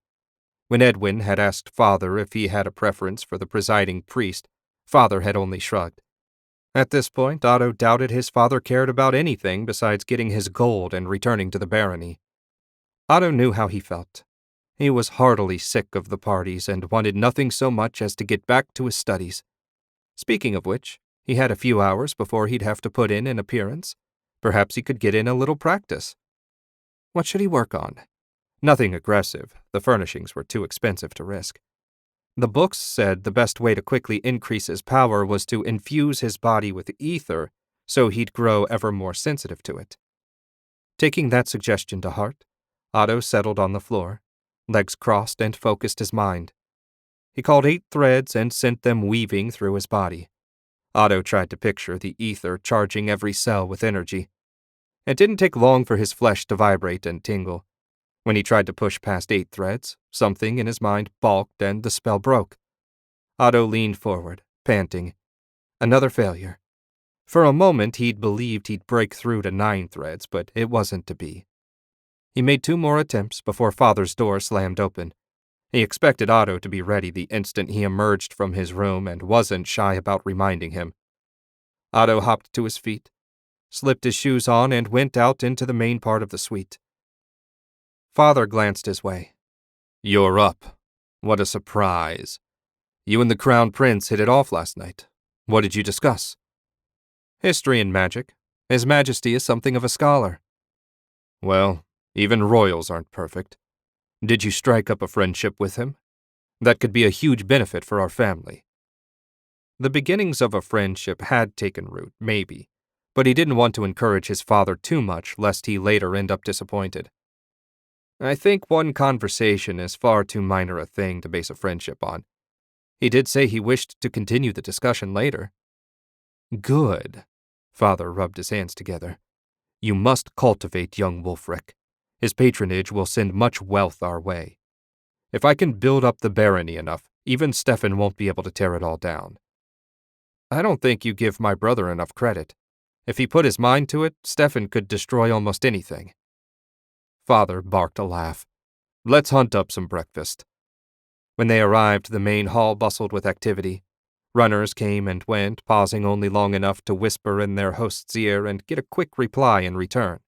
When Edwin had asked Father if he had a preference for the presiding priest, Father had only shrugged. At this point, Otto doubted his father cared about anything besides getting his gold and returning to the barony. Otto knew how he felt. He was heartily sick of the parties and wanted nothing so much as to get back to his studies. Speaking of which, he had a few hours before he'd have to put in an appearance. Perhaps he could get in a little practice. What should he work on? Nothing aggressive. The furnishings were too expensive to risk. The books said the best way to quickly increase his power was to infuse his body with ether so he'd grow ever more sensitive to it. Taking that suggestion to heart, Otto settled on the floor, legs crossed, and focused his mind. He called 8 threads and sent them weaving through his body. Otto tried to picture the ether charging every cell with energy. It didn't take long for his flesh to vibrate and tingle. When he tried to push past 8 threads, something in his mind balked and the spell broke. Otto leaned forward, panting. Another failure. For a moment he'd believed he'd break through to 9 threads, but it wasn't to be. He made 2 more attempts before Father's door slammed open. He expected Otto to be ready the instant he emerged from his room and wasn't shy about reminding him. Otto hopped to his feet, slipped his shoes on, and went out into the main part of the suite. Father glanced his way. "You're up. What a surprise. You and the Crown Prince hit it off last night. What did you discuss?" "History and magic. His Majesty is something of a scholar." "Well, even royals aren't perfect. Did you strike up a friendship with him? That could be a huge benefit for our family." The beginnings of a friendship had taken root, maybe, but he didn't want to encourage his father too much lest he later end up disappointed. "I think one conversation is far too minor a thing to base a friendship on. He did say he wished to continue the discussion later." "Good." Father rubbed his hands together. "You must cultivate young Wulfric. His patronage will send much wealth our way. If I can build up the barony enough, even Stefan won't be able to tear it all down." "I don't think you give my brother enough credit. If he put his mind to it, Stefan could destroy almost anything." Father barked a laugh. "Let's hunt up some breakfast." When they arrived, the main hall bustled with activity. Runners came and went, pausing only long enough to whisper in their host's ear and get a quick reply in return.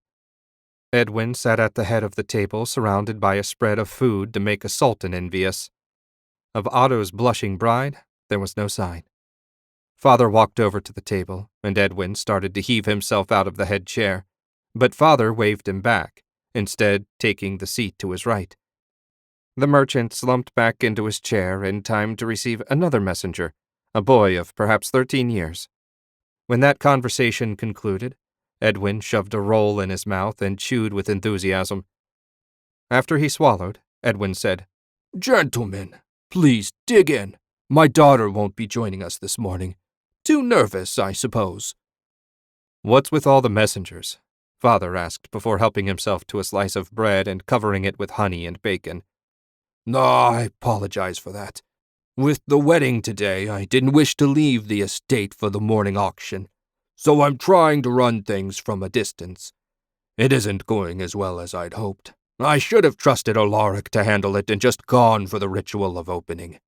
Edwin sat at the head of the table, surrounded by a spread of food to make a sultan envious. Of Otto's blushing bride, there was no sign. Father walked over to the table, and Edwin started to heave himself out of the head chair, but Father waved him back, instead taking the seat to his right. The merchant slumped back into his chair in time to receive another messenger, a boy of perhaps 13 years. When that conversation concluded, Edwin shoved a roll in his mouth and chewed with enthusiasm. After he swallowed, Edwin said, "Gentlemen, please dig in. My daughter won't be joining us this morning. Too nervous, I suppose." "What's with all the messengers?" Father asked before helping himself to a slice of bread and covering it with honey and bacon. "No, I apologize for that. With the wedding today, I didn't wish to leave the estate for the morning auction, so I'm trying to run things from a distance. It isn't going as well as I'd hoped. I should have trusted Olaric to handle it and just gone for the ritual of opening.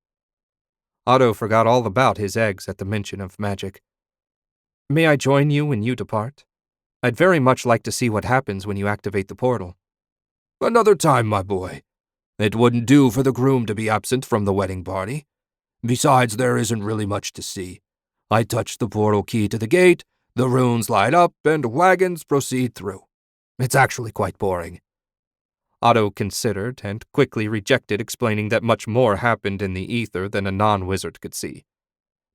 Otto forgot all about his eggs at the mention of magic. May I join you when you depart? I'd very much like to see what happens when you activate the portal. Another time, my boy. It wouldn't do for the groom to be absent from the wedding party. Besides, there isn't really much to see. I touch the portal key to the gate, the runes light up, and wagons proceed through. It's actually quite boring. Otto considered and quickly rejected explaining that much more happened in the ether than a non-wizard could see.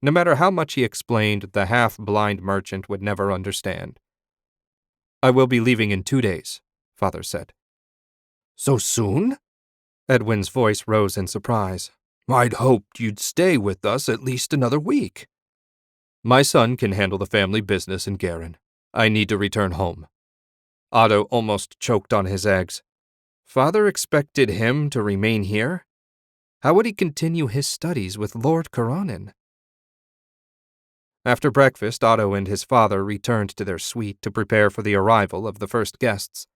No matter how much he explained, the half-blind merchant would never understand. I will be leaving in 2 days, Father said. So soon? Edwin's voice rose in surprise. I'd hoped you'd stay with us at least another week. My son can handle the family business in Garen. I need to return home. Otto almost choked on his eggs. Father expected him to remain here? How would he continue his studies with Lord Koronin? After breakfast, Otto and his father returned to their suite to prepare for the arrival of the first guests.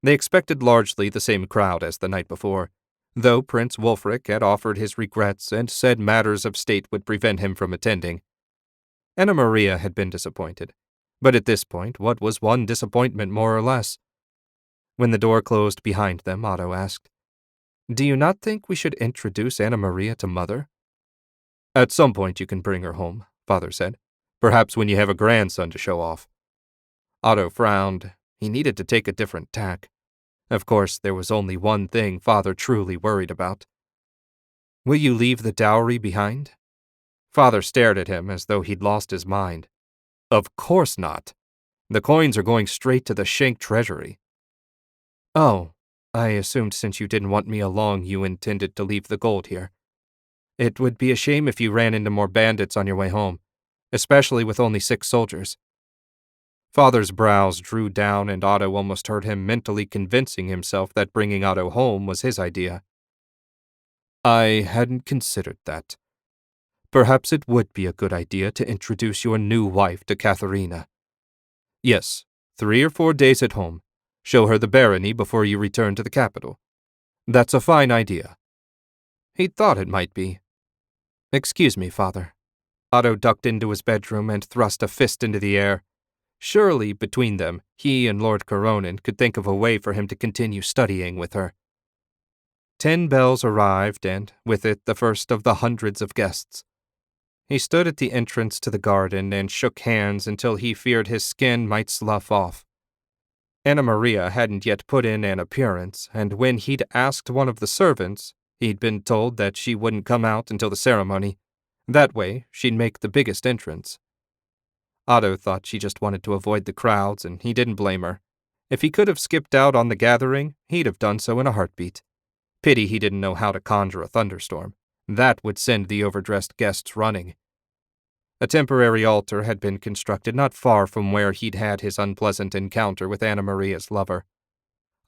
They expected largely the same crowd as the night before, though Prince Wulfric had offered his regrets and said matters of state would prevent him from attending. Anna Maria had been disappointed, but at this point, what was one disappointment more or less? When the door closed behind them, Otto asked, Do you not think we should introduce Anna Maria to Mother? At some point you can bring her home, Father said. Perhaps when you have a grandson to show off. Otto frowned. He needed to take a different tack. Of course, there was only one thing Father truly worried about. Will you leave the dowry behind? Father stared at him as though he'd lost his mind. Of course not. The coins are going straight to the Shank treasury. Oh, I assumed since you didn't want me along you intended to leave the gold here. It would be a shame if you ran into more bandits on your way home, especially with only 6 soldiers. Father's brows drew down and Otto almost heard him mentally convincing himself that bringing Otto home was his idea. I hadn't considered that. Perhaps it would be a good idea to introduce your new wife to Katharina. Yes, 3 or 4 days at home. Show her the barony before you return to the capital. That's a fine idea. He thought it might be. Excuse me, Father. Otto ducked into his bedroom and thrust a fist into the air. Surely, between them, he and Lord Koronin could think of a way for him to continue studying with her. 10 bells arrived, and with it the first of the hundreds of guests. He stood at the entrance to the garden and shook hands until he feared his skin might slough off. Anna Maria hadn't yet put in an appearance, and when he'd asked one of the servants, he'd been told that she wouldn't come out until the ceremony. That way, she'd make the biggest entrance. Otto thought she just wanted to avoid the crowds, and he didn't blame her. If he could have skipped out on the gathering, he'd have done so in a heartbeat. Pity he didn't know how to conjure a thunderstorm. That would send the overdressed guests running. A temporary altar had been constructed not far from where he'd had his unpleasant encounter with Anna Maria's lover.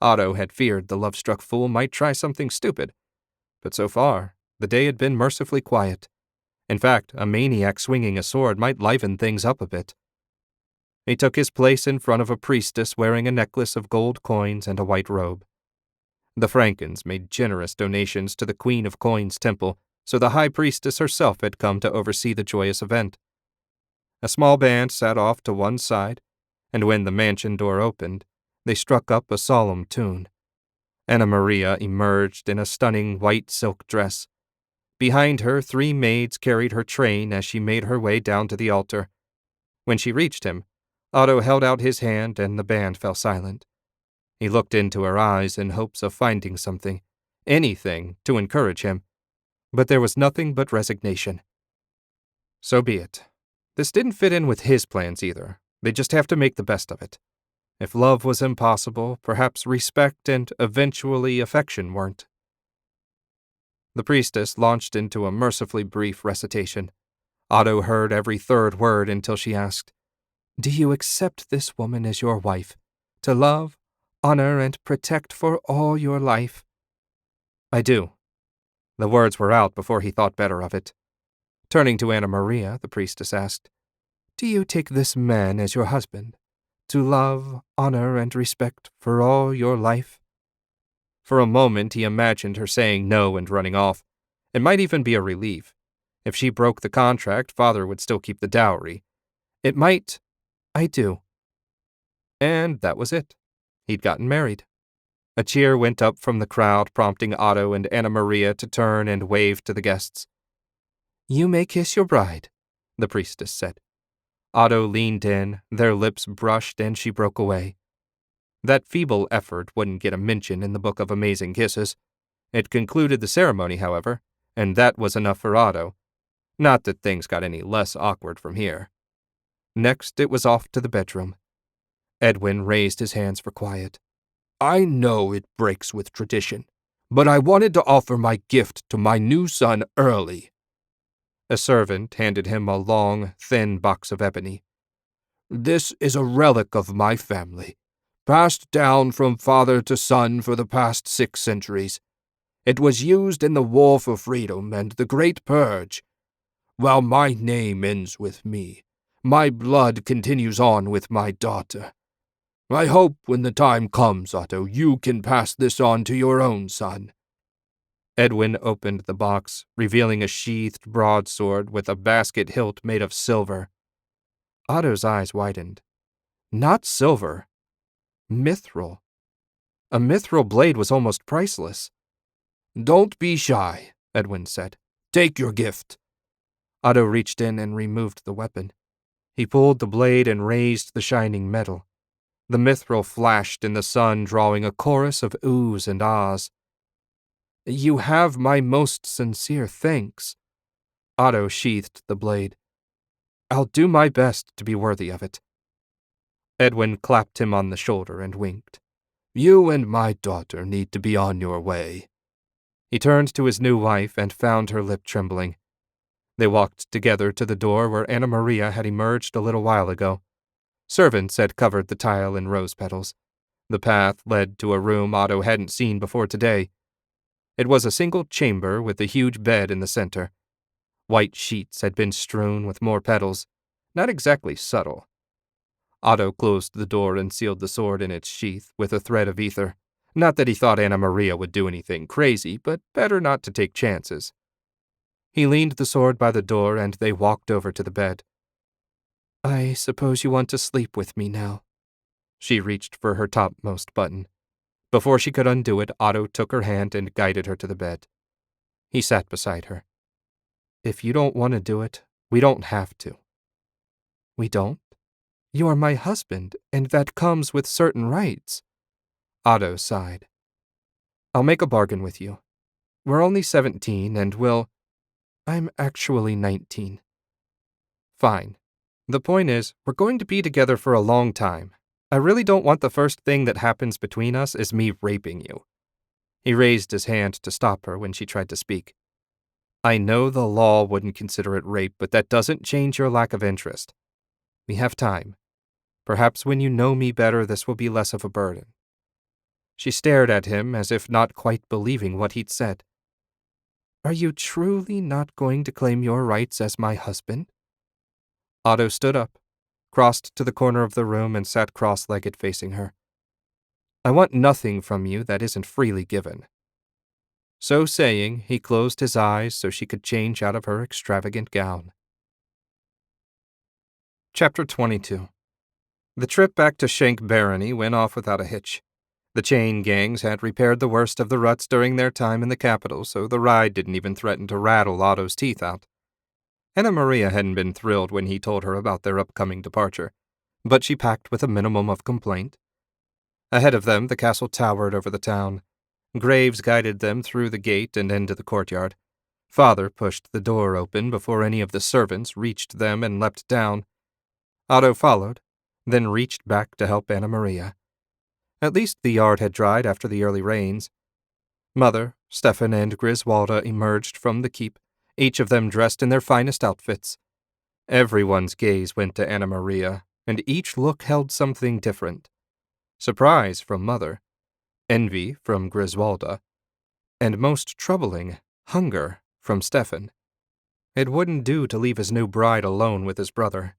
Otto had feared the love-struck fool might try something stupid, but so far, the day had been mercifully quiet. In fact, a maniac swinging a sword might liven things up a bit. He took his place in front of a priestess wearing a necklace of gold coins and a white robe. The Frankens made generous donations to the Queen of Coins temple, so the high priestess herself had come to oversee the joyous event. A small band sat off to one side, and when the mansion door opened, they struck up a solemn tune. Anna Maria emerged in a stunning white silk dress. Behind her, 3 maids carried her train as she made her way down to the altar. When she reached him, Otto held out his hand and the band fell silent. He looked into her eyes in hopes of finding something, anything, to encourage him. But there was nothing but resignation. So be it. This didn't fit in with his plans either. They'd just have to make the best of it. If love was impossible, perhaps respect and eventually affection weren't. The priestess launched into a mercifully brief recitation. Otto heard every 3rd word until she asked, Do you accept this woman as your wife, to love, honor, and protect for all your life? I do. The words were out before he thought better of it. Turning to Anna Maria, the priestess asked, "Do you take this man as your husband, to love, honor, and respect for all your life?" For a moment he imagined her saying no and running off. It might even be a relief. If she broke the contract, father would still keep the dowry. It might, "I do." And that was it. He'd gotten married. A cheer went up from the crowd, prompting Otto and Anna Maria to turn and wave to the guests. "You may kiss your bride," the priestess said. Otto leaned in, their lips brushed, and she broke away. That feeble effort wouldn't get a mention in the Book of Amazing Kisses. It concluded the ceremony, however, and that was enough for Otto. Not that things got any less awkward from here. Next, it was off to the bedroom. Edwin raised his hands for quiet. "I know it breaks with tradition, but I wanted to offer my gift to my new son early." A servant handed him a long, thin box of ebony. "This is a relic of my family, passed down from father to son for the past 6 centuries. It was used in the War for Freedom and the Great Purge. While my name ends with me, my blood continues on with my daughter. I hope when the time comes, Otto, you can pass this on to your own son." Edwin opened the box, revealing a sheathed broadsword with a basket hilt made of silver. Otto's eyes widened. Not silver. Mithril. A mithril blade was almost priceless. "Don't be shy," Edwin said. "Take your gift." Otto reached in and removed the weapon. He pulled the blade and raised the shining metal. The mithril flashed in the sun, drawing a chorus of oohs and ahs. "You have my most sincere thanks." Otto sheathed the blade. "I'll do my best to be worthy of it." Edwin clapped him on the shoulder and winked. "You and my daughter need to be on your way." He turned to his new wife and found her lip trembling. They walked together to the door where Anna Maria had emerged a little while ago. Servants had covered the tile in rose petals. The path led to a room Otto hadn't seen before today. It was a single chamber with a huge bed in the center. White sheets had been strewn with more petals, not exactly subtle. Otto closed the door and sealed the sword in its sheath with a thread of ether. Not that he thought Anna Maria would do anything crazy, but better not to take chances. He leaned the sword by the door and they walked over to the bed. "I suppose you want to sleep with me now." She reached for her topmost button. Before she could undo it, Otto took her hand and guided her to the bed. He sat beside her. "If you don't want to do it, we don't have to." "We don't? You are my husband, and that comes with certain rights." Otto sighed. "I'll make a bargain with you. We're only 17, and I'm actually 19. Fine. The point is, we're going to be together for a long time. I really don't want the first thing that happens between us is me raping you." He raised his hand to stop her when she tried to speak. "I know the law wouldn't consider it rape, but that doesn't change your lack of interest. We have time. Perhaps when you know me better, this will be less of a burden." She stared at him as if not quite believing what he'd said. "Are you truly not going to claim your rights as my husband?" Otto stood up, crossed to the corner of the room, and sat cross-legged facing her. "I want nothing from you that isn't freely given." So saying, he closed his eyes so she could change out of her extravagant gown. Chapter 22. The trip back to Shank Barony went off without a hitch. The chain gangs had repaired the worst of the ruts during their time in the capital, so the ride didn't even threaten to rattle Otto's teeth out. Anna Maria hadn't been thrilled when he told her about their upcoming departure, but she packed with a minimum of complaint. Ahead of them, the castle towered over the town. Graves guided them through the gate and into the courtyard. Father pushed the door open before any of the servants reached them and leapt down. Otto followed, then reached back to help Anna Maria. At least the yard had dried after the early rains. Mother, Stefan, and Griswalda emerged from the keep, each of them dressed in their finest outfits. Everyone's gaze went to Anna Maria, and each look held something different. Surprise from Mother, envy from Griswalda, and most troubling, Hunger from Stefan. It wouldn't do to leave his new bride alone with his brother.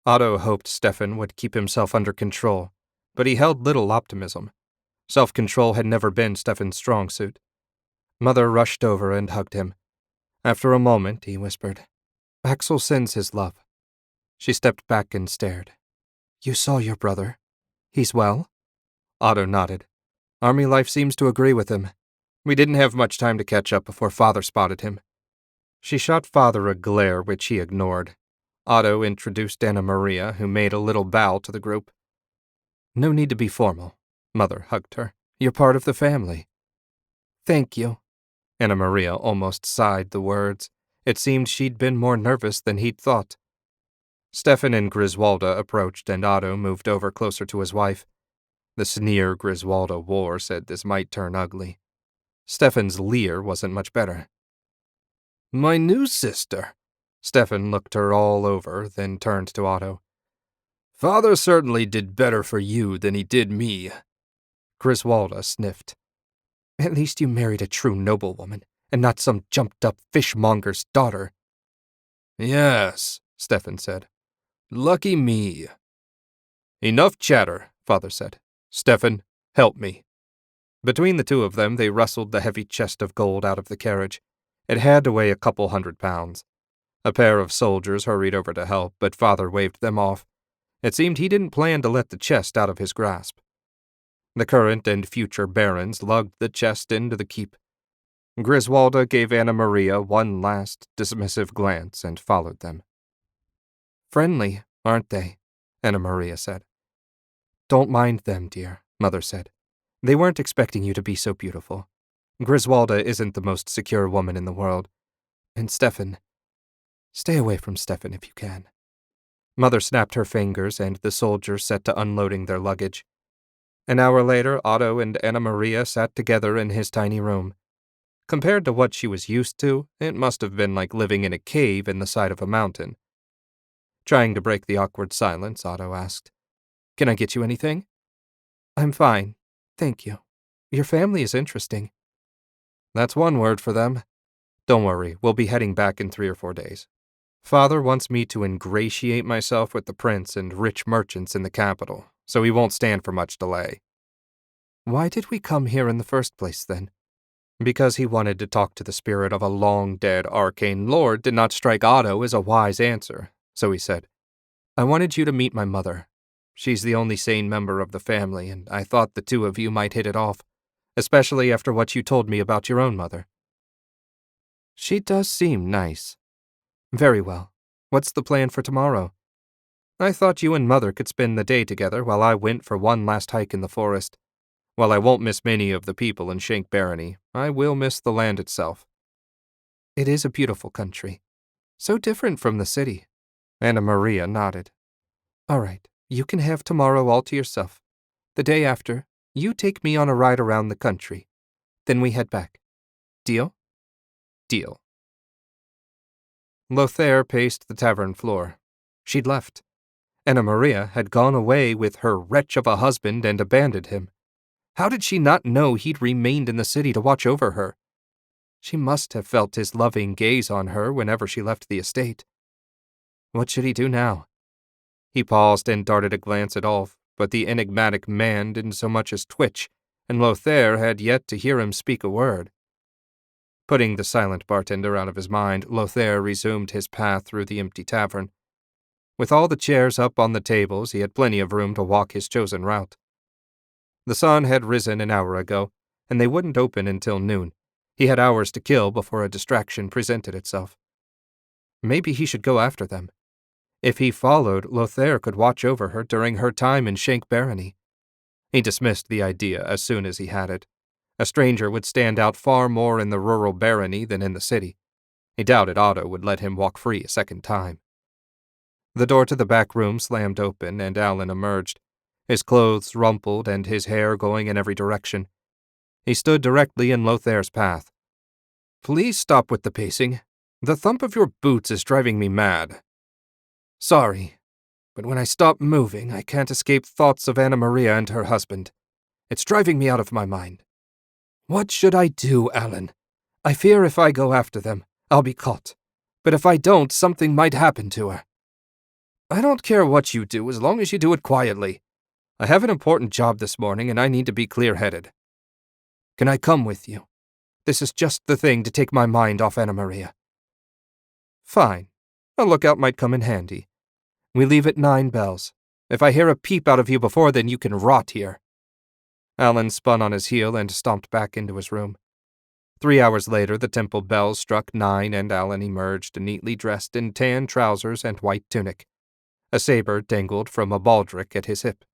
Otto hoped Stefan would keep himself under control, but he held little optimism. Self-control had never been Stefan's strong suit. Mother rushed over and hugged him. After a moment, he whispered, "Axel sends his love." She stepped back and stared. "You saw your brother? He's well?" Otto nodded. "Army life seems to agree with him. We didn't have much time to catch up before Father spotted him." She shot Father a glare which he ignored. Otto introduced Anna Maria, who made a little bow to the group. "No need to be formal." Mother hugged her. "You're part of the family." "Thank you." Anna Maria almost sighed the words. It seemed she'd been more nervous than he'd thought. Stefan and Griswalda approached, and Otto moved over closer to his wife. The sneer Griswalda wore said this might turn ugly. Stefan's leer wasn't much better. "My new sister." Stefan looked her all over, then turned to Otto. "Father certainly did better for you than he did me." Griswalda sniffed. "At least you married a true noblewoman, and not some jumped-up fishmonger's daughter." "Yes," Stefan said. "Lucky me." "Enough chatter," Father said. "Stefan, help me." Between the two of them, they wrestled the heavy chest of gold out of the carriage. It had to weigh a couple 100 pounds. A pair of soldiers hurried over to help, but Father waved them off. It seemed he didn't plan to let the chest out of his grasp. The current and future barons lugged the chest into the keep. Griswalda gave Anna Maria one last dismissive glance and followed them. "Friendly, aren't they?" Anna Maria said. "Don't mind them, dear," Mother said. "They weren't expecting you to be so beautiful. Griswalda isn't the most secure woman in the world. And Stefan, stay away from Stefan if you can." Mother snapped her fingers, and the soldiers set to unloading their luggage. An hour later, Otto and Anna Maria sat together in his tiny room. Compared to what she was used to, it must have been like living in a cave in the side of a mountain. Trying to break the awkward silence, Otto asked, "Can I get you anything?" "I'm fine, thank you. Your family is interesting." "That's one word for them. Don't worry, we'll be heading back in 3 or 4 days. Father wants me to ingratiate myself with the prince and rich merchants in the capital, so he won't stand for much delay." "Why did we come here in the first place, then?" Because he wanted to talk to the spirit of a long-dead arcane lord did not strike Otto as a wise answer, so he said, "I wanted you to meet my mother. She's the only sane member of the family, and I thought the two of you might hit it off, especially after what you told me about your own mother." "She does seem nice." "Very well. What's the plan for tomorrow?" "I thought you and Mother could spend the day together while I went for one last hike in the forest. While I won't miss many of the people in Shank Barony, I will miss the land itself." "It is a beautiful country. So different from the city." Anna Maria nodded. "All right, you can have tomorrow all to yourself. The day after, you take me on a ride around the country. Then we head back. Deal?" "Deal." Lothair paced the tavern floor. She'd left. Anna Maria had gone away with her wretch of a husband and abandoned him. How did she not know he'd remained in the city to watch over her? She must have felt his loving gaze on her whenever she left the estate. What should he do now? He paused and darted a glance at Ulf, but the enigmatic man didn't so much as twitch, and Lothair had yet to hear him speak a word. Putting the silent bartender out of his mind, Lothair resumed his path through the empty tavern. With all the chairs up on the tables, he had plenty of room to walk his chosen route. The sun had risen an hour ago, and they wouldn't open until noon. He had hours to kill before a distraction presented itself. Maybe he should go after them. If he followed, Lothair could watch over her during her time in Shank Barony. He dismissed the idea as soon as he had it. A stranger would stand out far more in the rural barony than in the city. He doubted Otto would let him walk free a second time. The door to the back room slammed open, and Alan emerged, his clothes rumpled and his hair going in every direction. He stood directly in Lothair's path. "Please stop with the pacing. The thump of your boots is driving me mad." "Sorry, but when I stop moving, I can't escape thoughts of Anna Maria and her husband. It's driving me out of my mind." "What should I do, Alan? I fear if I go after them, I'll be caught. But if I don't, something might happen to her. I don't care what you do as long as you do it quietly. I have an important job this morning and I need to be clear-headed. Can I come with you? This is just the thing to take my mind off Anna Maria. Fine. A lookout might come in handy. We leave at 9 bells. If I hear a peep out of you before then, you can rot here. Alan spun on his heel and stomped back into his room. 3 hours later, the temple bells struck 9 and Alan emerged neatly dressed in tan trousers and white tunic. A saber dangled from a baldric at his hip.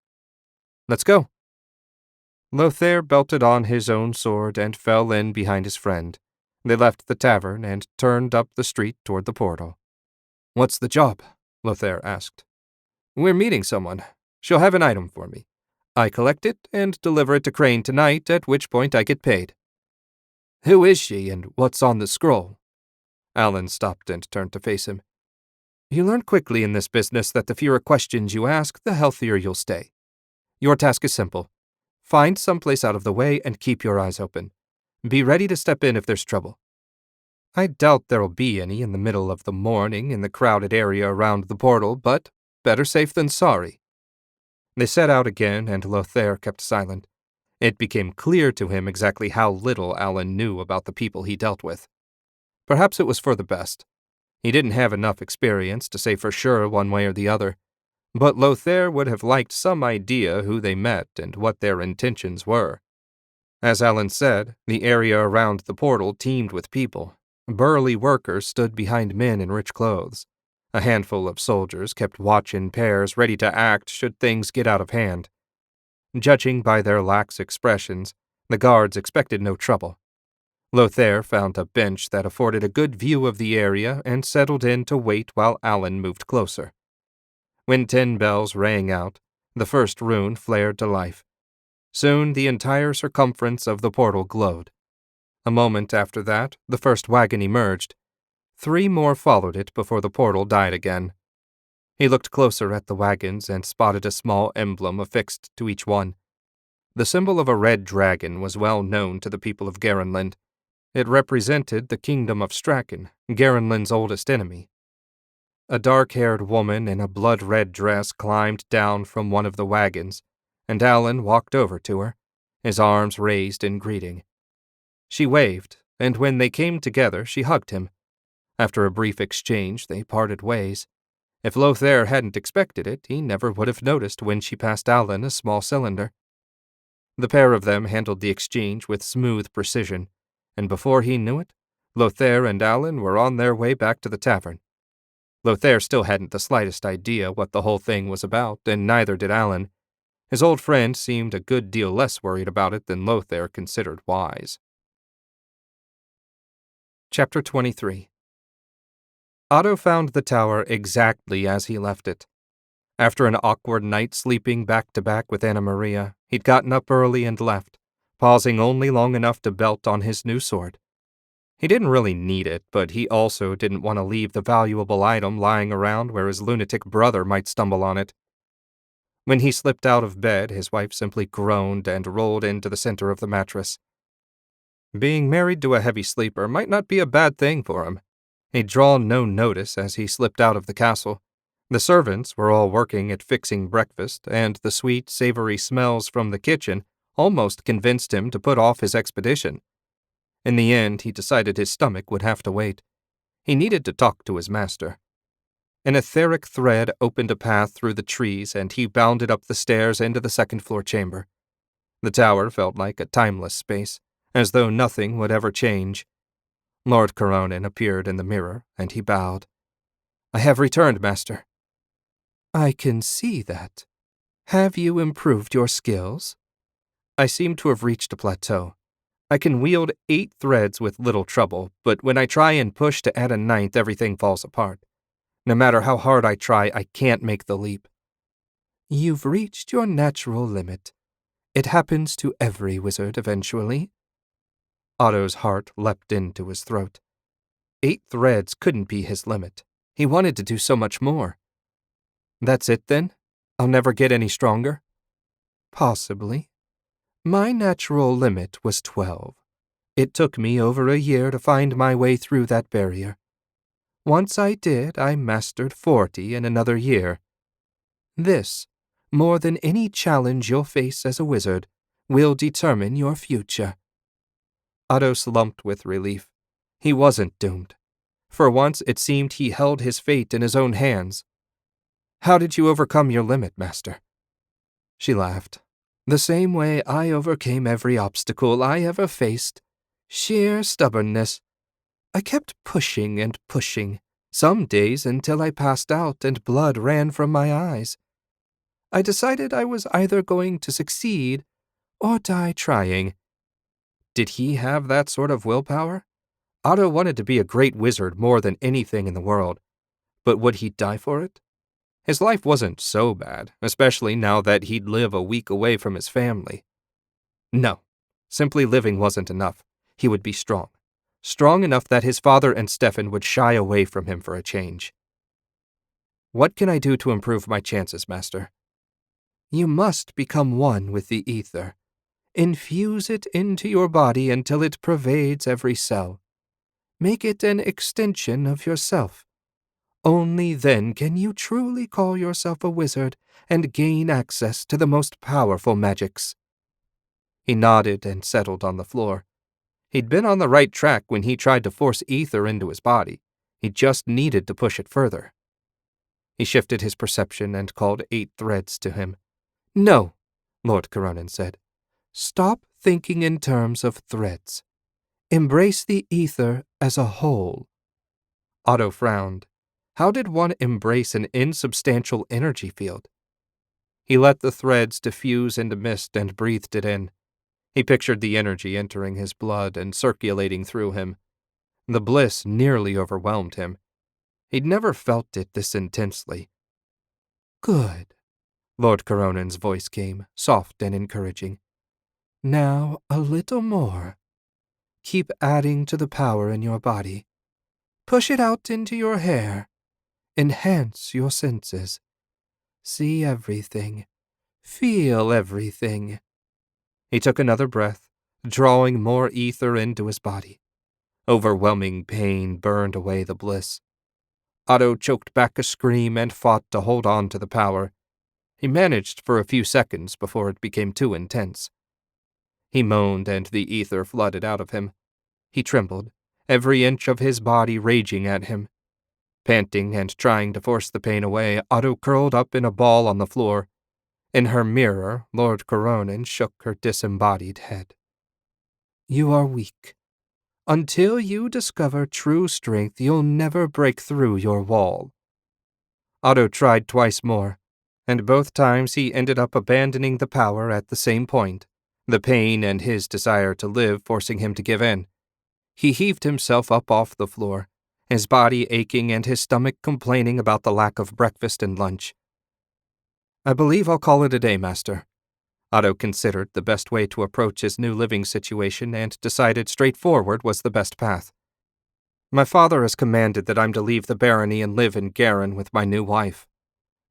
Let's go. Lothair belted on his own sword and fell in behind his friend. They left the tavern and turned up the street toward the portal. What's the job? Lothair asked. We're meeting someone. She'll have an item for me. I collect it and deliver it to Crane tonight, at which point I get paid. Who is she and what's on the scroll? Alan stopped and turned to face him. You learn quickly in this business that the fewer questions you ask, the healthier you'll stay. Your task is simple. Find someplace out of the way and keep your eyes open. Be ready to step in if there's trouble. I doubt there'll be any in the middle of the morning in the crowded area around the portal, but better safe than sorry. They set out again, and Lothair kept silent. It became clear to him exactly how little Alan knew about the people he dealt with. Perhaps it was for the best. He didn't have enough experience to say for sure one way or the other, but Lothair would have liked some idea who they met and what their intentions were. As Alan said, the area around the portal teemed with people. Burly workers stood behind men in rich clothes. A handful of soldiers kept watch in pairs, ready to act should things get out of hand. Judging by their lax expressions, the guards expected no trouble. Lothair found a bench that afforded a good view of the area and settled in to wait while Alan moved closer. When 10 bells rang out, the first rune flared to life. Soon the entire circumference of the portal glowed. A moment after that, the first wagon emerged. 3 more followed it before the portal died again. He looked closer at the wagons and spotted a small emblem affixed to each one. The symbol of a red dragon was well known to the people of Garenland. It represented the kingdom of Straken, Garenland's oldest enemy. A dark-haired woman in a blood-red dress climbed down from one of the wagons, and Alan walked over to her, his arms raised in greeting. She waved, and when they came together, she hugged him. After a brief exchange, they parted ways. If Lothair hadn't expected it, he never would have noticed when she passed Alan a small cylinder. The pair of them handled the exchange with smooth precision, and before he knew it, Lothair and Alan were on their way back to the tavern. Lothair still hadn't the slightest idea what the whole thing was about, and neither did Alan. His old friend seemed a good deal less worried about it than Lothair considered wise. Chapter 23. Otto found the tower exactly as he left it. After an awkward night sleeping back-to-back with Anna Maria, he'd gotten up early and left, pausing only long enough to belt on his new sword. He didn't really need it, but he also didn't want to leave the valuable item lying around where his lunatic brother might stumble on it. When he slipped out of bed, his wife simply groaned and rolled into the center of the mattress. Being married to a heavy sleeper might not be a bad thing for him. He'd drawn no notice as he slipped out of the castle. The servants were all working at fixing breakfast, and the sweet, savory smells from the kitchen almost convinced him to put off his expedition. In the end, he decided his stomach would have to wait. He needed to talk to his master. An etheric thread opened a path through the trees, and he bounded up the stairs into the second-floor chamber. The tower felt like a timeless space, as though nothing would ever change. Lord Coronin appeared in the mirror, and he bowed. "I have returned, Master." "I can see that. Have you improved your skills?" "I seem to have reached a plateau. I can wield 8 threads with little trouble, but when I try and push to add a 9th, everything falls apart. No matter how hard I try, I can't make the leap." "You've reached your natural limit. It happens to every wizard eventually." Otto's heart leapt into his throat. 8 threads couldn't be his limit. He wanted to do so much more. "That's it, then? I'll never get any stronger?" "Possibly. My natural limit was 12. It took me over a year to find my way through that barrier. Once I did, I mastered 40 in another year. This, more than any challenge you'll face as a wizard, will determine your future." Otto slumped with relief. He wasn't doomed. For once, it seemed he held his fate in his own hands. "How did you overcome your limit, Master?" She laughed. "The same way I overcame every obstacle I ever faced. Sheer stubbornness. I kept pushing and pushing, some days until I passed out and blood ran from my eyes. I decided I was either going to succeed or die trying." Did he have that sort of willpower? Otto wanted to be a great wizard more than anything in the world, but would he die for it? His life wasn't so bad, especially now that he'd live a week away from his family. No, simply living wasn't enough. He would be strong. Strong enough that his father and Stefan would shy away from him for a change. "What can I do to improve my chances, Master?" "You must become one with the ether. Infuse it into your body until it pervades every cell. Make it an extension of yourself. Only then can you truly call yourself a wizard and gain access to the most powerful magics." He nodded and settled on the floor. He'd been on the right track when he tried to force ether into his body. He just needed to push it further. He shifted his perception and called 8 threads to him. "No," Lord Coronin said. "Stop thinking in terms of threads. Embrace the ether as a whole." Otto frowned. How did one embrace an insubstantial energy field? He let the threads diffuse into mist and breathed it in. He pictured the energy entering his blood and circulating through him. The bliss nearly overwhelmed him. He'd never felt it this intensely. "Good," Lord Coronin's voice came, soft and encouraging. "Now a little more. Keep adding to the power in your body. Push it out into your hair. Enhance your senses. See everything. Feel everything." He took another breath, drawing more ether into his body. Overwhelming pain burned away the bliss. Otto choked back a scream and fought to hold on to the power. He managed for a few seconds before it became too intense. He moaned and the ether flooded out of him. He trembled, every inch of his body raging at him. Panting and trying to force the pain away, Otto curled up in a ball on the floor. In her mirror, Lord Coronin shook her disembodied head. "You are weak. Until you discover true strength, you'll never break through your wall." Otto tried twice more, and both times he ended up abandoning the power at the same point, the pain and his desire to live forcing him to give in. He heaved himself up off the floor, his body aching and his stomach complaining about the lack of breakfast and lunch. "I believe I'll call it a day, Master." Otto considered the best way to approach his new living situation and decided straightforward was the best path. "My father has commanded that I'm to leave the barony and live in Garen with my new wife.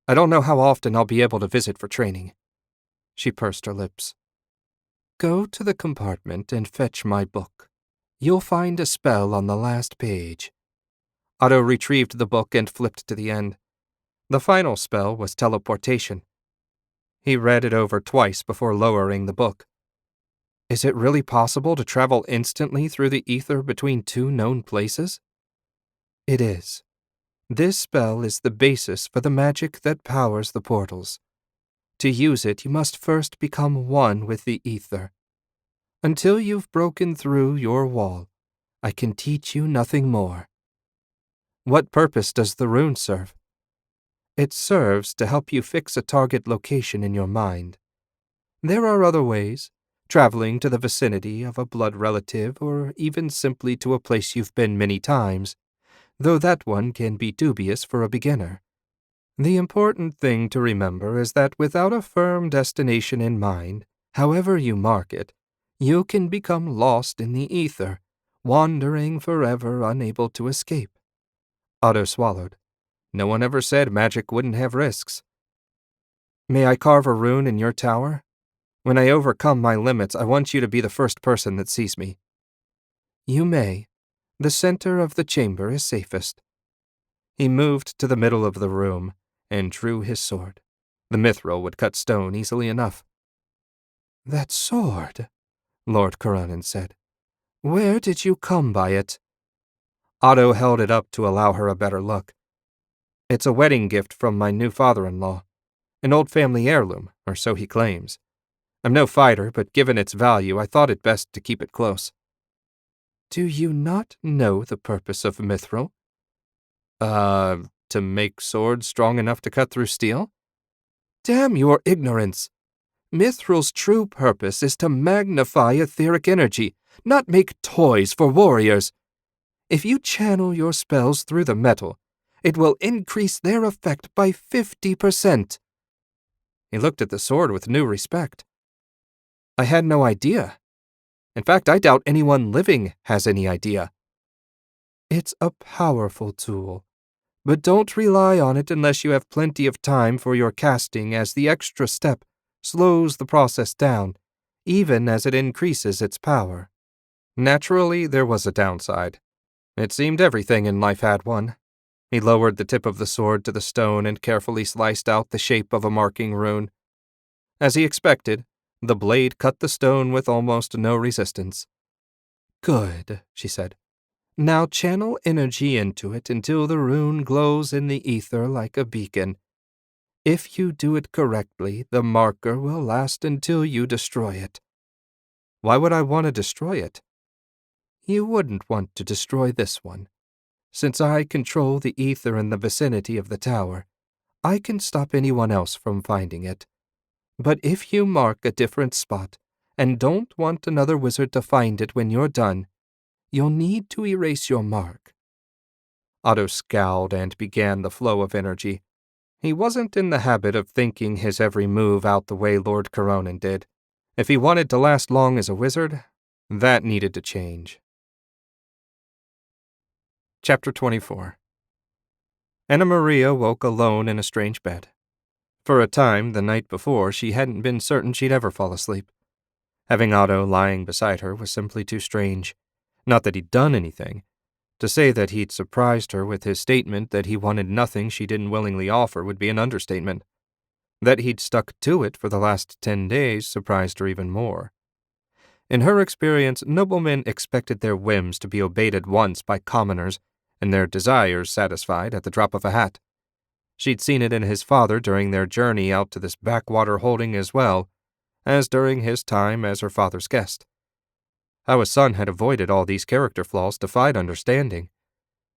I don't know how often I'll be able to visit for training." She pursed her lips. "Go to the compartment and fetch my book. You'll find a spell on the last page." Otto retrieved the book and flipped to the end. The final spell was teleportation. He read it over twice before lowering the book. Is it really possible to travel instantly through the ether between 2 known places? It is. This spell is the basis for the magic that powers the portals. To use it, you must first become one with the ether. Until you've broken through your wall, I can teach you nothing more. What purpose does the rune serve? It serves to help you fix a target location in your mind. There are other ways, traveling to the vicinity of a blood relative or even simply to a place you've been many times, though that one can be dubious for a beginner. The important thing to remember is that without a firm destination in mind, however you mark it, you can become lost in the ether, wandering forever unable to escape. Otto swallowed. No one ever said magic wouldn't have risks. May I carve a rune in your tower? When I overcome my limits, I want you to be the first person that sees me. You may. The center of the chamber is safest. He moved to the middle of the room and drew his sword. The mithril would cut stone easily enough. That sword, Lord Karanin said. Where did you come by it? Otto held it up to allow her a better look. It's a wedding gift from my new father-in-law. An old family heirloom, or so he claims. I'm no fighter, but given its value, I thought it best to keep it close. Do you not know the purpose of mithril? To make swords strong enough to cut through steel? Damn your ignorance! Mithril's true purpose is to magnify etheric energy, not make toys for warriors. If you channel your spells through the metal, it will increase their effect by 50%. He looked at the sword with new respect. I had no idea. In fact, I doubt anyone living has any idea. It's a powerful tool, but don't rely on it unless you have plenty of time for your casting, as the extra step slows the process down, even as it increases its power. Naturally, there was a downside. It seemed everything in life had one. He lowered the tip of the sword to the stone and carefully sliced out the shape of a marking rune. As he expected, the blade cut the stone with almost no resistance. Good, she said. Now channel energy into it until the rune glows in the ether like a beacon. If you do it correctly, the marker will last until you destroy it. Why would I want to destroy it? You wouldn't want to destroy this one. Since I control the ether in the vicinity of the tower, I can stop anyone else from finding it. But if you mark a different spot and don't want another wizard to find it when you're done, you'll need to erase your mark. Otto scowled and began the flow of energy. He wasn't in the habit of thinking his every move out the way Lord Karanin did. If he wanted to last long as a wizard, that needed to change. Chapter 24. Anna Maria woke alone in a strange bed. For a time, the night before, she hadn't been certain she'd ever fall asleep. Having Otto lying beside her was simply too strange. Not that he'd done anything. To say that he'd surprised her with his statement that he wanted nothing she didn't willingly offer would be an understatement. That he'd stuck to it for the last 10 days surprised her even more. In her experience, noblemen expected their whims to be obeyed at once by commoners, and their desires satisfied at the drop of a hat. She'd seen it in his father during their journey out to this backwater holding as well as during his time as her father's guest. How his son had avoided all these character flaws defied understanding.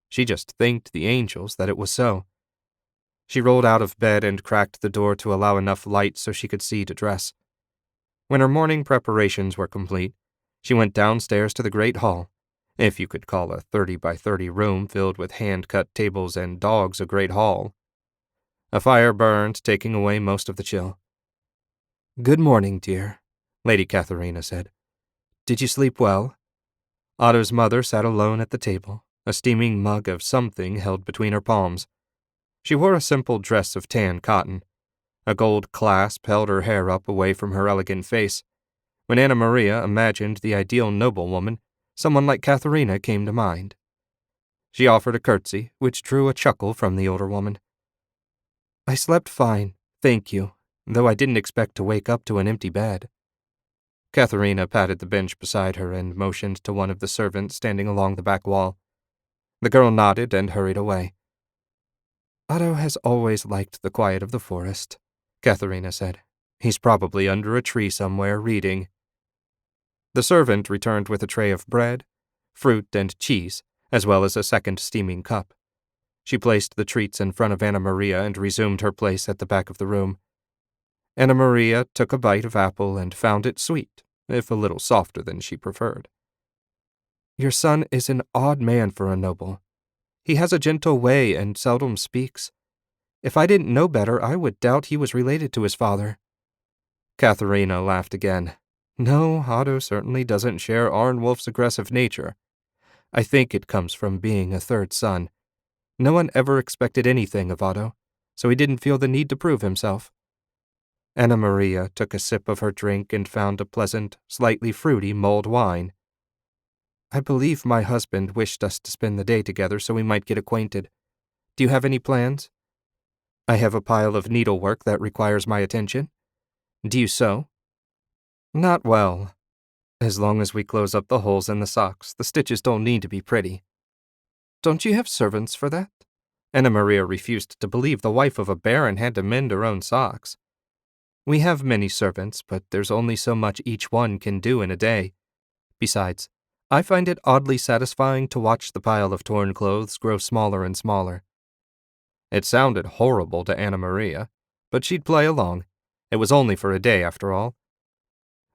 She just thanked the angels that it was so. She rolled out of bed and cracked the door to allow enough light so she could see to dress. When her morning preparations were complete, she went downstairs to the great hall, if you could call a 30-by-30 room filled with hand-cut tables and dogs a great hall. A fire burned, taking away most of the chill. Good morning, dear, Lady Katharina said. Did you sleep well? Otto's mother sat alone at the table, a steaming mug of something held between her palms. She wore a simple dress of tan cotton. A gold clasp held her hair up away from her elegant face. When Anna Maria imagined the ideal noblewoman, someone like Katharina came to mind. She offered a curtsy, which drew a chuckle from the older woman. I slept fine, thank you, though I didn't expect to wake up to an empty bed. Katharina patted the bench beside her and motioned to one of the servants standing along the back wall. The girl nodded and hurried away. Otto has always liked the quiet of the forest, Katharina said. He's probably under a tree somewhere reading. The servant returned with a tray of bread, fruit, and cheese, as well as a second steaming cup. She placed the treats in front of Anna Maria and resumed her place at the back of the room. Anna Maria took a bite of apple and found it sweet, if a little softer than she preferred. Your son is an odd man for a noble. He has a gentle way and seldom speaks. If I didn't know better, I would doubt he was related to his father. Katharina laughed again. No, Otto certainly doesn't share Arnwulf's aggressive nature. I think it comes from being a third son. No one ever expected anything of Otto, so he didn't feel the need to prove himself. Anna Maria took a sip of her drink and found a pleasant, slightly fruity mulled wine. I believe my husband wished us to spend the day together so we might get acquainted. Do you have any plans? I have a pile of needlework that requires my attention. Do you sew? Not well. As long as we close up the holes in the socks, the stitches don't need to be pretty. Don't you have servants for that? Anna Maria refused to believe the wife of a baron had to mend her own socks. We have many servants, but there's only so much each one can do in a day. Besides, I find it oddly satisfying to watch the pile of torn clothes grow smaller and smaller. It sounded horrible to Anna Maria, but she'd play along. It was only for a day, after all.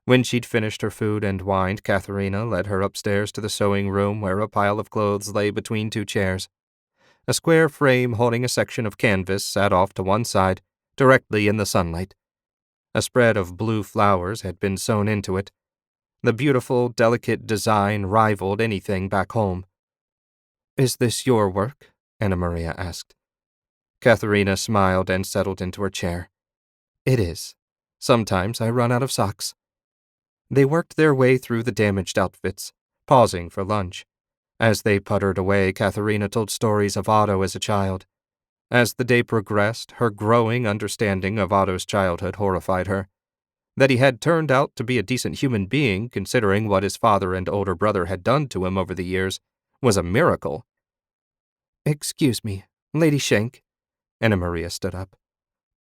When she'd finished her food and wine, Katharina led her upstairs to the sewing room where a pile of clothes lay between two chairs. A square frame holding a section of canvas sat off to one side, directly in the sunlight. A spread of blue flowers had been sewn into it. The beautiful, delicate design rivaled anything back home. Is this your work? Anna Maria asked. Katharina smiled and settled into her chair. It is. Sometimes I run out of socks. They worked their way through the damaged outfits, pausing for lunch. As they puttered away, Katharina told stories of Otto as a child. As the day progressed, her growing understanding of Otto's childhood horrified her. That he had turned out to be a decent human being, considering what his father and older brother had done to him over the years, was a miracle. Excuse me, Lady Shank. Anna Maria stood up.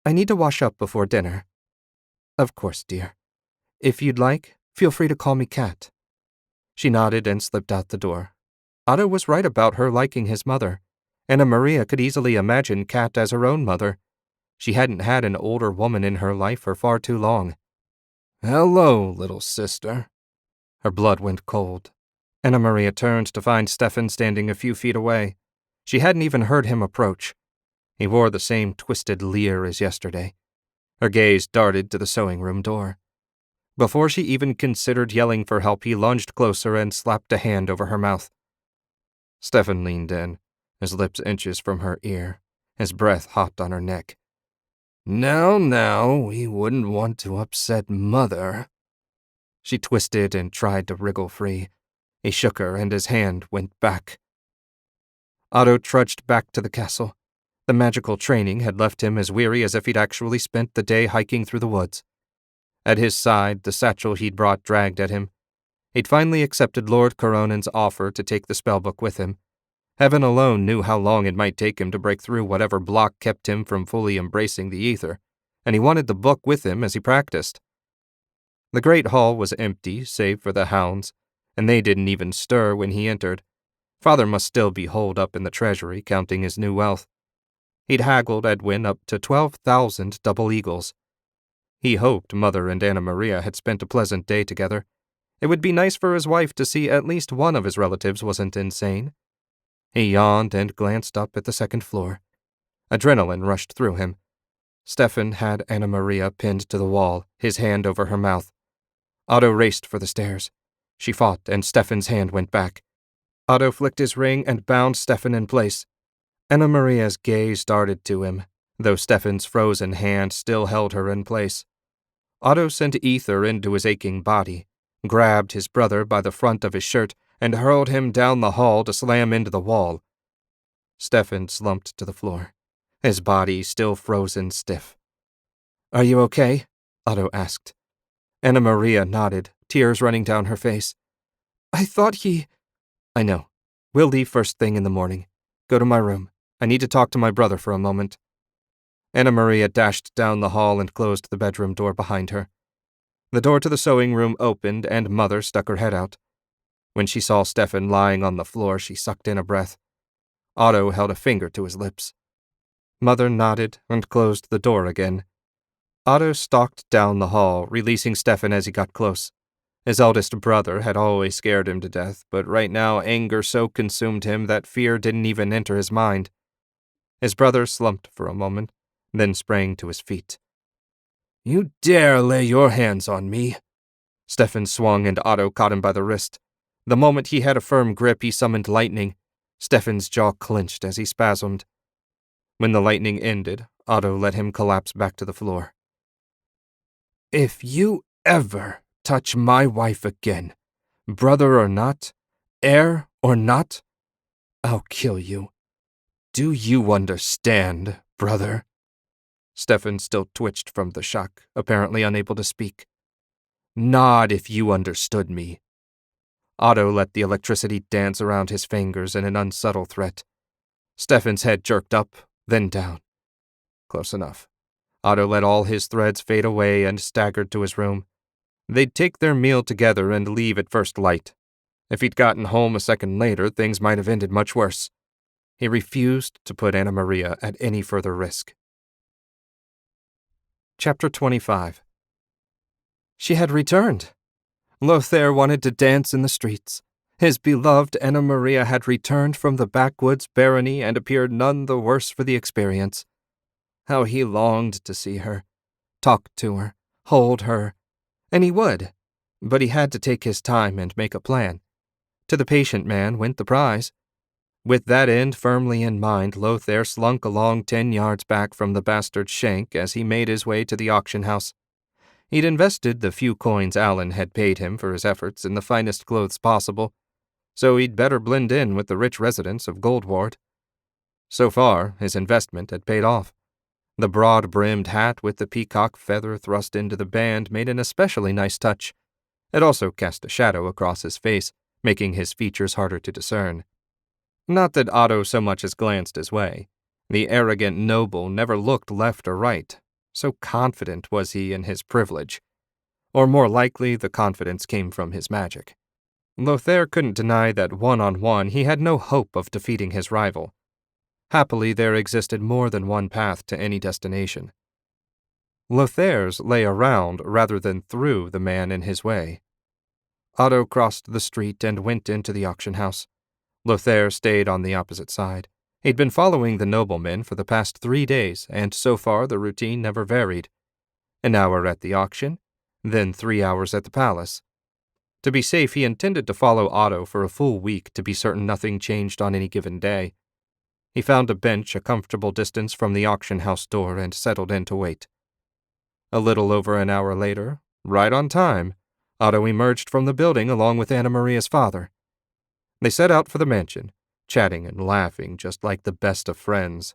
I need to wash up before dinner. Of course, dear. If you'd like, feel free to call me Kat. She nodded and slipped out the door. Otto was right about her liking his mother. Anna Maria could easily imagine Kat as her own mother. She hadn't had an older woman in her life for far too long. Hello, little sister. Her blood went cold. Anna Maria turned to find Stefan standing a few feet away. She hadn't even heard him approach. He wore the same twisted leer as yesterday. Her gaze darted to the sewing room door. Before she even considered yelling for help, he lunged closer and slapped a hand over her mouth. Stefan leaned in, his lips inches from her ear, his breath hot on her neck. Now, we wouldn't want to upset Mother. She twisted and tried to wriggle free. He shook her and his hand went back. Otto trudged back to the castle. The magical training had left him as weary as if he'd actually spent the day hiking through the woods. At his side, the satchel he'd brought dragged at him. He'd finally accepted Lord Coronan's offer to take the spellbook with him. Heaven alone knew how long it might take him to break through whatever block kept him from fully embracing the ether, and he wanted the book with him as he practiced. The great hall was empty, save for the hounds, and they didn't even stir when he entered. Father must still be holed up in the treasury, counting his new wealth. He'd haggled Edwin up to 12,000 double eagles. He hoped Mother and Anna Maria had spent a pleasant day together. It would be nice for his wife to see at least one of his relatives wasn't insane. He yawned and glanced up at the second floor. Adrenaline rushed through him. Stefan had Anna Maria pinned to the wall, his hand over her mouth. Otto raced for the stairs. She fought, and Stefan's hand went back. Otto flicked his ring and bound Stefan in place. Anna Maria's gaze darted to him, though Stefan's frozen hand still held her in place. Otto sent ether into his aching body, grabbed his brother by the front of his shirt, and hurled him down the hall to slam into the wall. Stefan slumped to the floor, his body still frozen stiff. Are you okay? Otto asked. Anna Maria nodded, tears running down her face. I thought he... I know. We'll leave first thing in the morning. Go to my room. I need to talk to my brother for a moment. Anna Maria dashed down the hall and closed the bedroom door behind her. The door to the sewing room opened and Mother stuck her head out. When she saw Stefan lying on the floor, she sucked in a breath. Otto held a finger to his lips. Mother nodded and closed the door again. Otto stalked down the hall, releasing Stefan as he got close. His eldest brother had always scared him to death, but right now anger so consumed him that fear didn't even enter his mind. His brother slumped for a moment, then sprang to his feet. You dare lay your hands on me? Stefan swung and Otto caught him by the wrist. The moment he had a firm grip, he summoned lightning. Stefan's jaw clenched as he spasmed. When the lightning ended, Otto let him collapse back to the floor. If you ever touch my wife again, brother or not, Heir or not, I'll kill you. Do you understand, brother? Stefan still twitched from the shock, apparently unable to speak. Nod if you understood me. Otto let the electricity dance around his fingers in an unsubtle threat. Stefan's head jerked up, then down. Close enough. Otto let all his threads fade away and staggered to his room. They'd take their meal together and leave at first light. If he'd gotten home a second later, things might have ended much worse. He refused to put Anna Maria at any further risk. Chapter 25. She had returned. Lothair wanted to dance in the streets. His beloved Anna Maria had returned from the backwoods barony and appeared none the worse for the experience. How he longed to see her, talk to her, hold her. And he would, but he had to take his time and make a plan. To the patient man went the prize. With that end firmly in mind, Lothair slunk along 10 yards back from the bastard Shank as he made his way to the auction house. He'd invested the few coins Alan had paid him for his efforts in the finest clothes possible, so he'd better blend in with the rich residents of Goldward. So far, his investment had paid off. The broad-brimmed hat with the peacock feather thrust into the band made an especially nice touch. It also cast a shadow across his face, making his features harder to discern. Not that Otto so much as glanced his way. The arrogant noble never looked left or right, so confident was he in his privilege. Or more likely, the confidence came from his magic. Lothair couldn't deny that one-on-one he had no hope of defeating his rival. Happily, there existed more than one path to any destination. Lothair's lay around rather than through the man in his way. Otto crossed the street and went into the auction house. Lothair stayed on the opposite side. He'd been following the noblemen for the past 3 days, and so far the routine never varied. An hour at the auction, then 3 hours at the palace. To be safe, he intended to follow Otto for a full week to be certain nothing changed on any given day. He found a bench a comfortable distance from the auction house door and settled in to wait. A little over an hour later, right on time, Otto emerged from the building along with Anna Maria's father. They set out for the mansion, chatting and laughing just like the best of friends.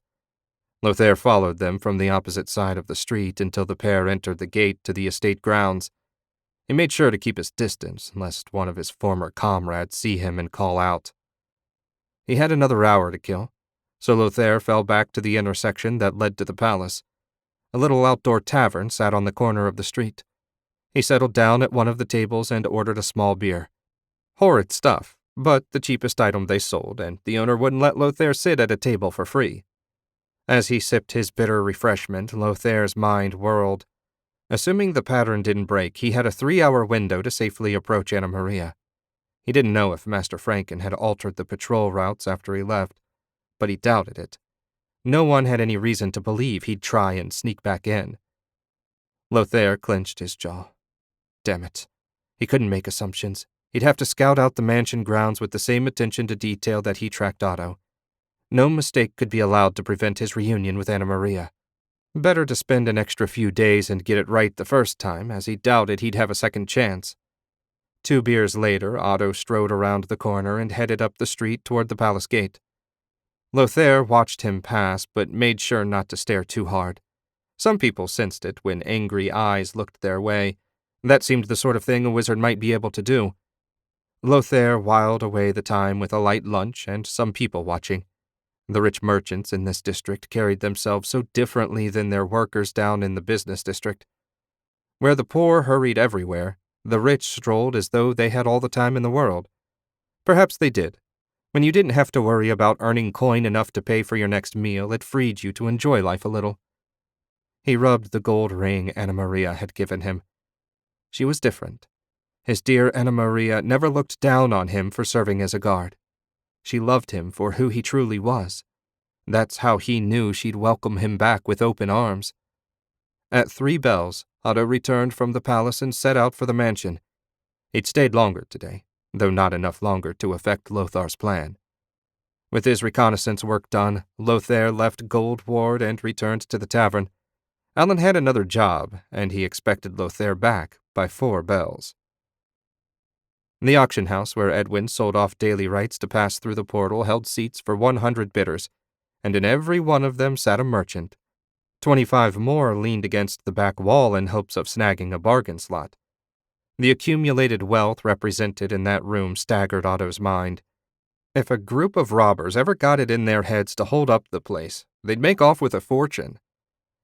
Lothair followed them from the opposite side of the street until the pair entered the gate to the estate grounds. He made sure to keep his distance, lest one of his former comrades see him and call out. He had another hour to kill, so Lothair fell back to the intersection that led to the palace. A little outdoor tavern sat on the corner of the street. He settled down at one of the tables and ordered a small beer. Horrid stuff, but the cheapest item they sold, and the owner wouldn't let Lothair sit at a table for free. As he sipped his bitter refreshment, Lothair's mind whirled. Assuming the pattern didn't break, he had a 3-hour window to safely approach Anna Maria. He didn't know if Master Franken had altered the patrol routes after he left, but he doubted it. No one had any reason to believe he'd try and sneak back in. Lothair clenched his jaw. Damn it. He couldn't make assumptions. He'd have to scout out the mansion grounds with the same attention to detail that he tracked Otto. No mistake could be allowed to prevent his reunion with Anna Maria. Better to spend an extra few days and get it right the first time, as he doubted he'd have a second chance. 2 beers later, Otto strode around the corner and headed up the street toward the palace gate. Lothair watched him pass, but made sure not to stare too hard. Some people sensed it when angry eyes looked their way. That seemed the sort of thing a wizard might be able to do. Lothair whiled away the time with a light lunch and some people watching. The rich merchants in this district carried themselves so differently than their workers down in the business district. Where the poor hurried everywhere, the rich strolled as though they had all the time in the world. Perhaps they did. When you didn't have to worry about earning coin enough to pay for your next meal, it freed you to enjoy life a little. He rubbed the gold ring Anna Maria had given him. She was different. His dear Anna Maria never looked down on him for serving as a guard. She loved him for who he truly was. That's how he knew she'd welcome him back with open arms. At 3 bells, Otto returned from the palace and set out for the mansion. He'd stayed longer today, though not enough longer to affect Lothar's plan. With his reconnaissance work done, Lothair left Goldward and returned to the tavern. Alan had another job, and he expected Lothair back by 4 bells. The auction house where Edwin sold off daily rights to pass through the portal held seats for 100 bidders, and in every one of them sat a merchant. 25 more leaned against the back wall in hopes of snagging a bargain slot. The accumulated wealth represented in that room staggered Otto's mind. If a group of robbers ever got it in their heads to hold up the place, they'd make off with a fortune.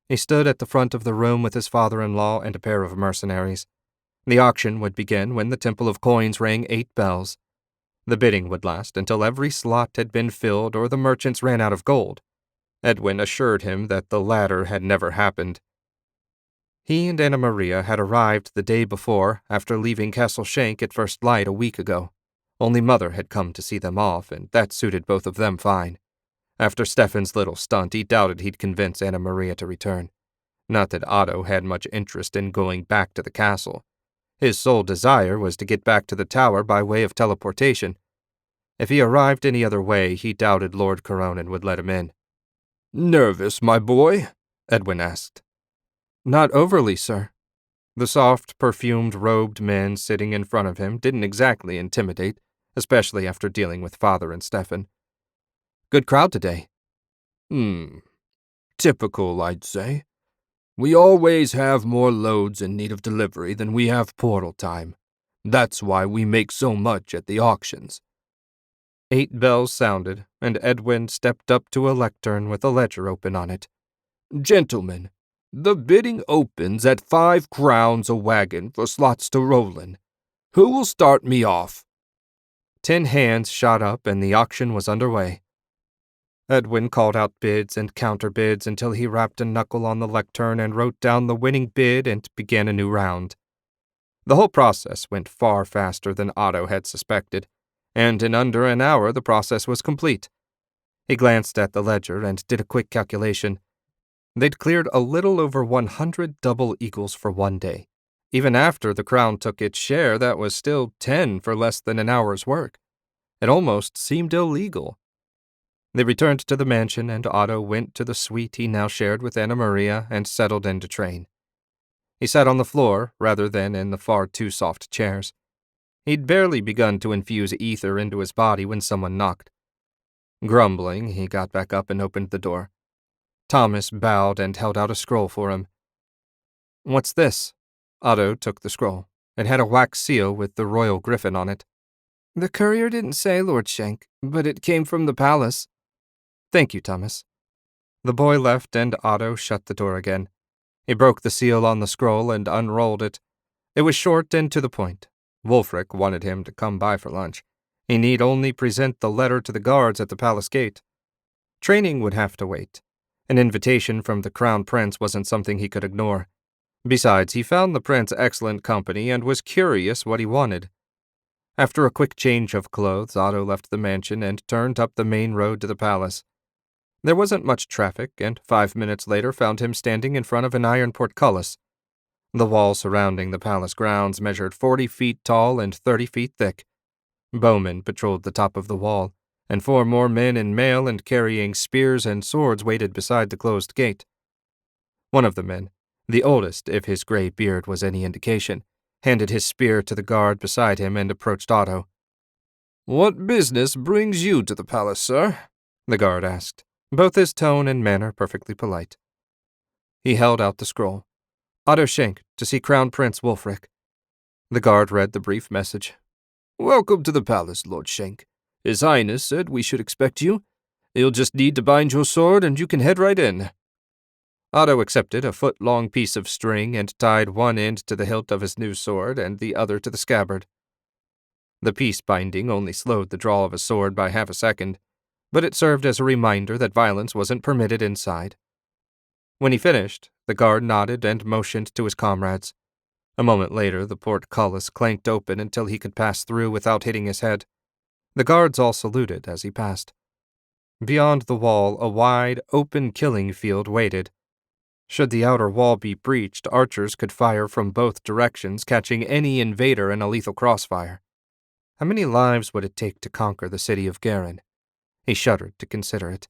He stood at the front of the room with his father-in-law and a pair of mercenaries. The auction would begin when the Temple of Coins rang 8 bells. The bidding would last until every slot had been filled or the merchants ran out of gold. Edwin assured him that the latter had never happened. He and Anna Maria had arrived the day before after leaving Castle Shank at first light a week ago. Only Mother had come to see them off, and that suited both of them fine. After Stefan's little stunt, he doubted he'd convince Anna Maria to return. Not that Otto had much interest in going back to the castle. His sole desire was to get back to the tower by way of teleportation. If he arrived any other way, he doubted Lord Coronin would let him in. "Nervous, my boy?" Edwin asked. Not overly, sir. The soft, perfumed, robed men sitting in front of him didn't exactly intimidate, especially after dealing with Father and Stefan. Good crowd today. Typical, I'd say. We always have more loads in need of delivery than we have portal time. That's why we make so much at the auctions. 8 bells sounded, and Edwin stepped up to a lectern with a ledger open on it. Gentlemen, the bidding opens at 5 crowns a wagon for slots to roll in. Who will start me off? 10 hands shot up, and the auction was underway. Edwin called out bids and counterbids until he rapped a knuckle on the lectern and wrote down the winning bid and began a new round. The whole process went far faster than Otto had suspected, and in under an hour the process was complete. He glanced at the ledger and did a quick calculation. They'd cleared a little over 100 double eagles for one day. Even after the crown took its share, that was still 10 for less than an hour's work. It almost seemed illegal. They returned to the mansion, and Otto went to the suite he now shared with Anna Maria and settled in to train. He sat on the floor rather than in the far too soft chairs. He'd barely begun to infuse ether into his body when someone knocked. Grumbling, he got back up and opened the door. Thomas bowed and held out a scroll for him. "What's this?" Otto took the scroll. It had a wax seal with the royal griffin on it. "The courier didn't say, Lord Shank, but it came from the palace." "Thank you, Thomas." The boy left, and Otto shut the door again. He broke the seal on the scroll and unrolled it. It was short and to the point. Wulfric wanted him to come by for lunch. He need only present the letter to the guards at the palace gate. Training would have to wait. An invitation from the Crown Prince wasn't something he could ignore. Besides, he found the prince excellent company and was curious what he wanted. After a quick change of clothes, Otto left the mansion and turned up the main road to the palace. There wasn't much traffic, and 5 minutes later found him standing in front of an iron portcullis. The wall surrounding the palace grounds measured 40 feet tall and 30 feet thick. Bowmen patrolled the top of the wall, and 4 more men in mail and carrying spears and swords waited beside the closed gate. One of the men, the oldest if his gray beard was any indication, handed his spear to the guard beside him and approached Otto. "What business brings you to the palace, sir?" the guard asked, both his tone and manner perfectly polite. He held out the scroll. "Otto Shenk, to see Crown Prince Wulfric." The guard read the brief message. "Welcome to the palace, Lord Shank. His Highness said we should expect you. You'll just need to bind your sword and you can head right in." Otto accepted a foot-long piece of string and tied one end to the hilt of his new sword and the other to the scabbard. The piece binding only slowed the draw of a sword by half a second, but it served as a reminder that violence wasn't permitted inside. When he finished, the guard nodded and motioned to his comrades. A moment later, the portcullis clanked open until he could pass through without hitting his head. The guards all saluted as he passed. Beyond the wall, a wide, open killing field waited. Should the outer wall be breached, archers could fire from both directions, catching any invader in a lethal crossfire. How many lives would it take to conquer the city of Garen? He shuddered to consider it.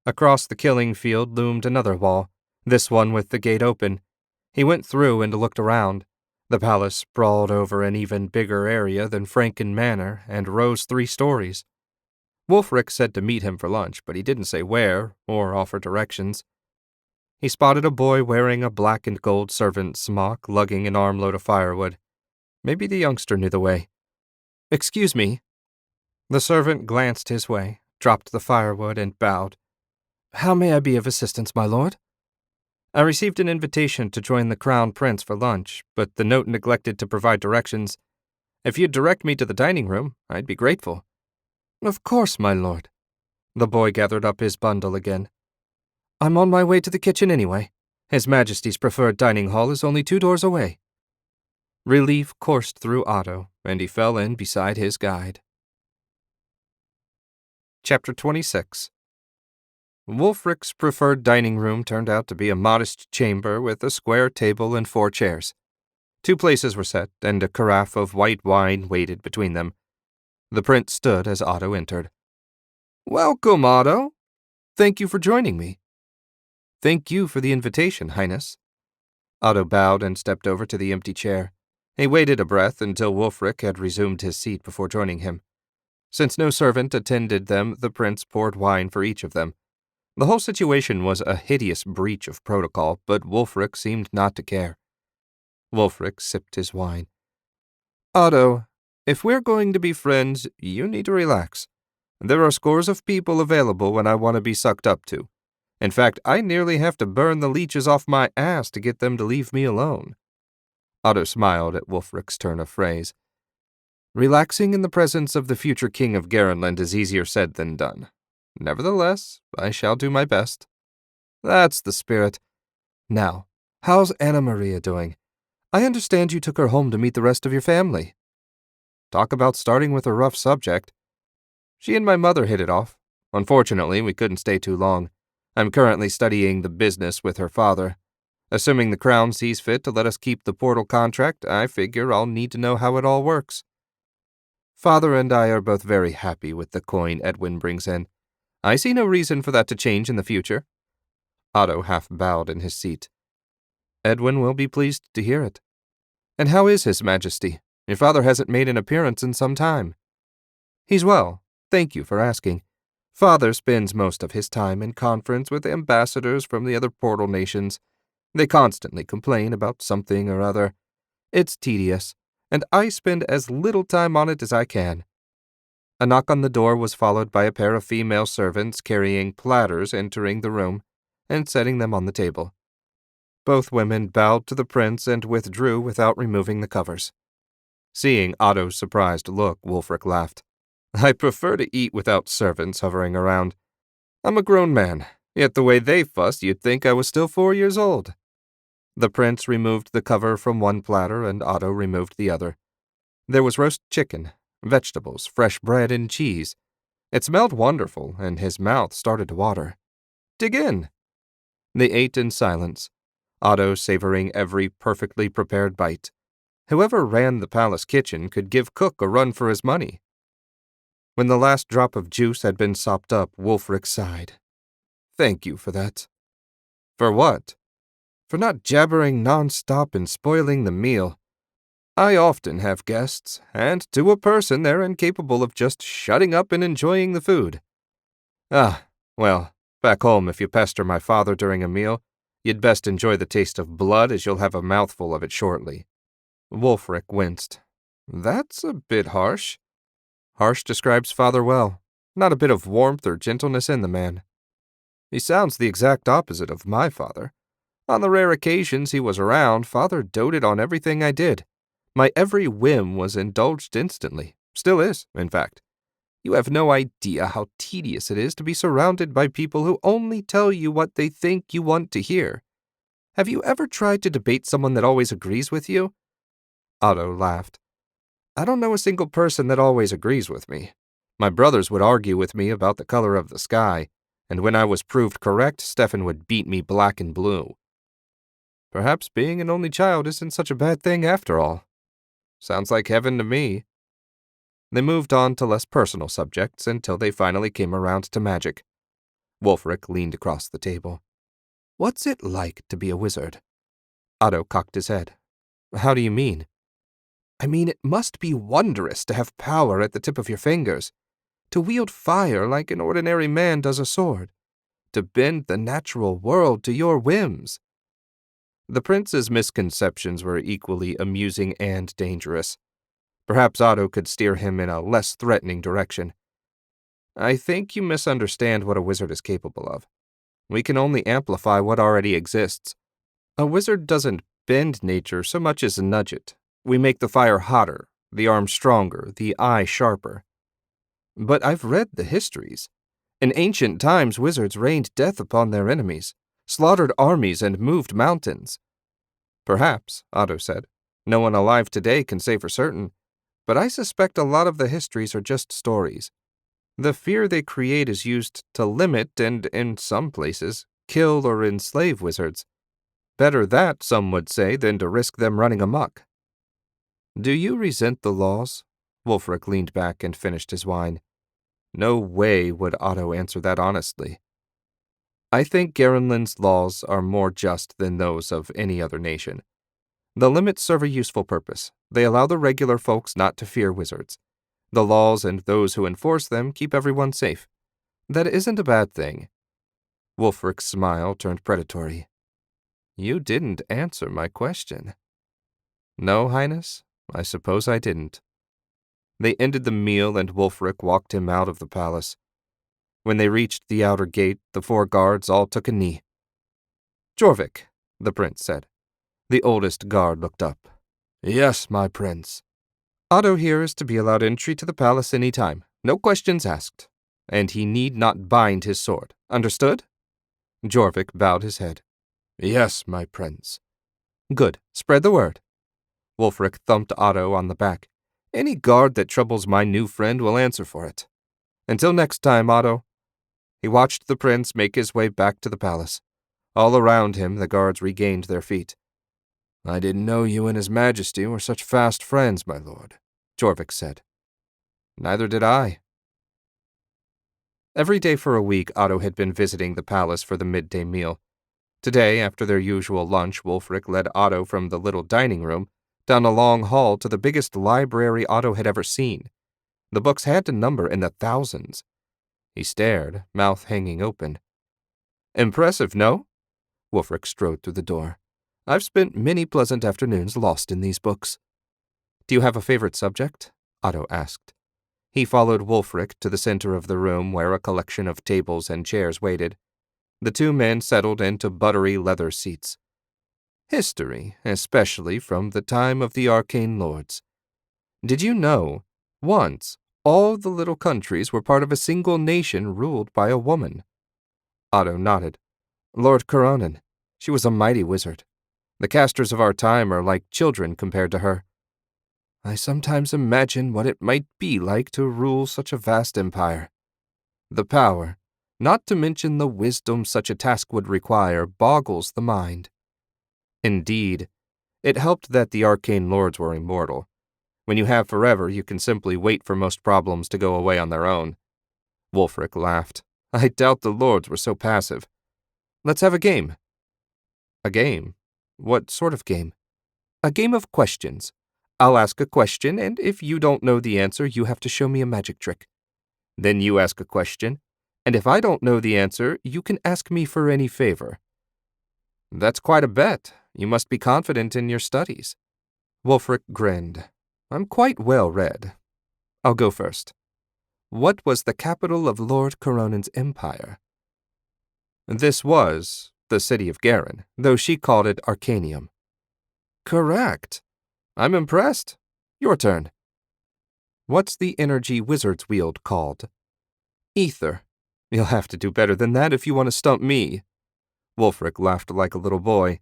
Across the killing field loomed another wall, this one with the gate open. He went through and looked around. The palace sprawled over an even bigger area than Franken Manor and rose 3 stories. Wulfric said to meet him for lunch, but he didn't say where or offer directions. He spotted a boy wearing a black and gold servant smock lugging an armload of firewood. Maybe the youngster knew the way. "Excuse me." The servant glanced his way, dropped the firewood, and bowed. "How may I be of assistance, my lord?" "I received an invitation to join the Crown Prince for lunch, but the note neglected to provide directions. If you'd direct me to the dining room, I'd be grateful." "Of course, my lord." The boy gathered up his bundle again. "I'm on my way to the kitchen anyway. His Majesty's preferred dining hall is only 2 doors away." Relief coursed through Otto, and he fell in beside his guide. Chapter 26. Wulfric's preferred dining room turned out to be a modest chamber with a square table and 4 chairs. 2 places were set, and a carafe of white wine waited between them. The prince stood as Otto entered. "Welcome, Otto. Thank you for joining me." "Thank you for the invitation, Highness." Otto bowed and stepped over to the empty chair. He waited a breath until Wulfric had resumed his seat before joining him. Since no servant attended them, the prince poured wine for each of them. The whole situation was a hideous breach of protocol, but Wulfric seemed not to care. Wulfric sipped his wine. "Otto, if we're going to be friends, you need to relax. There are scores of people available when I want to be sucked up to. In fact, I nearly have to burn the leeches off my ass to get them to leave me alone." Otto smiled at Wulfric's turn of phrase. "Relaxing in the presence of the future king of Garenland is easier said than done. Nevertheless, I shall do my best." "That's the spirit. Now, how's Anna Maria doing? I understand you took her home to meet the rest of your family." "Talk about starting with a rough subject. She and my mother hit it off. Unfortunately, we couldn't stay too long. I'm currently studying the business with her father. Assuming the Crown sees fit to let us keep the portal contract, I figure I'll need to know how it all works. Father and I are both very happy with the coin Edwin brings in. I see no reason for that to change in the future." Otto half bowed in his seat. "Edwin will be pleased to hear it. And how is His Majesty? Your father hasn't made an appearance in some time." "He's well. Thank you for asking. Father spends most of his time in conference with ambassadors from the other portal nations. They constantly complain about something or other. It's tedious, and I spend as little time on it as I can." A knock on the door was followed by a pair of female servants carrying platters entering the room and setting them on the table. Both women bowed to the prince and withdrew without removing the covers. Seeing Otto's surprised look, Wulfric laughed. "I prefer to eat without servants hovering around. I'm a grown man, yet the way they fuss you'd think I was still 4 years old." The prince removed the cover from one platter and Otto removed the other. There was roast chicken, vegetables, fresh bread, and cheese. It smelled wonderful, and his mouth started to water. "Dig in." They ate in silence, Otto savoring every perfectly prepared bite. Whoever ran the palace kitchen could give cook a run for his money. When the last drop of juice had been sopped up, Wulfric sighed. "Thank you for that." "For what?" "For not jabbering non-stop and spoiling the meal. I often have guests, and to a person they're incapable of just shutting up and enjoying the food." "Ah, well, back home if you pester my father during a meal, you'd best enjoy the taste of blood as you'll have a mouthful of it shortly." Wulfric winced. "That's a bit harsh." "Harsh describes father well. Not a bit of warmth or gentleness in the man." "He sounds the exact opposite of my father. On the rare occasions he was around, father doted on everything I did. My every whim was indulged instantly. Still is, in fact. You have no idea how tedious it is to be surrounded by people who only tell you what they think you want to hear. Have you ever tried to debate someone that always agrees with you?" Otto laughed. "I don't know a single person that always agrees with me. My brothers would argue with me about the color of the sky, and when I was proved correct, Stefan would beat me black and blue." "Perhaps being an only child isn't such a bad thing after all. Sounds like heaven to me." They moved on to less personal subjects until they finally came around to magic. Wulfric leaned across the table. "What's it like to be a wizard?" Otto cocked his head. How do you mean? I mean, it must be wondrous to have power at the tip of your fingers, to wield fire like an ordinary man does a sword, to bend the natural world to your whims. The prince's misconceptions were equally amusing and dangerous. Perhaps Otto could steer him in a less threatening direction. I think you misunderstand what a wizard is capable of. We can only amplify what already exists. A wizard doesn't bend nature so much as nudge it. We make the fire hotter, the arm stronger, the eye sharper. But I've read the histories. In ancient times, wizards rained death upon their enemies, slaughtered armies, and moved mountains. Perhaps, Otto said. No one alive today can say for certain, but I suspect a lot of the histories are just stories. The fear they create is used to limit and, in some places, kill or enslave wizards. Better that, some would say, than to risk them running amok. Do you resent the laws? Wulfric leaned back and finished his wine. No way would Otto answer that honestly. I think Garenland's laws are more just than those of any other nation. The limits serve a useful purpose. They allow the regular folks not to fear wizards. The laws and those who enforce them keep everyone safe. That isn't a bad thing. Wulfric's smile turned predatory. You didn't answer my question. No, Highness, I suppose I didn't. They ended the meal and Wulfric walked him out of the palace. When they reached the outer gate, the 4 guards all took a knee. Jorvik, the prince said. The oldest guard looked up. Yes, my prince. Otto here is to be allowed entry to the palace any time, no questions asked, and he need not bind his sword. Understood? Jorvik bowed his head. Yes, my prince. Good. Spread the word. Wulfric thumped Otto on the back. Any guard that troubles my new friend will answer for it. Until next time, Otto. He watched the prince make his way back to the palace. All around him, the guards regained their feet. I didn't know you and His Majesty were such fast friends, my lord, Jorvik said. Neither did I. Every day for a week, Otto had been visiting the palace for the midday meal. Today, after their usual lunch, Wulfric led Otto from the little dining room down a long hall to the biggest library Otto had ever seen. The books had to number in the thousands. He stared, mouth hanging open. Impressive, no? Wulfric strode through the door. I've spent many pleasant afternoons lost in these books. Do you have a favorite subject? Otto asked. He followed Wulfric to the center of the room where a collection of tables and chairs waited. The 2 men settled into buttery leather seats. History, especially from the time of the arcane lords. Did you know, once, all the little countries were part of a single nation ruled by a woman? Otto nodded. Lord Coronan. She was a mighty wizard. The casters of our time are like children compared to her. I sometimes imagine what it might be like to rule such a vast empire. The power, not to mention the wisdom such a task would require, boggles the mind. Indeed, it helped that the arcane lords were immortal. When you have forever, you can simply wait for most problems to go away on their own. Wulfric laughed. I doubt the lords were so passive. Let's have a game. A game? What sort of game? A game of questions. I'll ask a question, and if you don't know the answer, you have to show me a magic trick. Then you ask a question, and if I don't know the answer, you can ask me for any favor. That's quite a bet. You must be confident in your studies. Wulfric grinned. I'm quite well read. I'll go first. What was the capital of Lord Coronan's empire? This was the city of Garen, though she called it Arcanium. Correct. I'm impressed. Your turn. What's the energy wizards wield called? Ether. You'll have to do better than that if you want to stump me. Wulfric laughed like a little boy.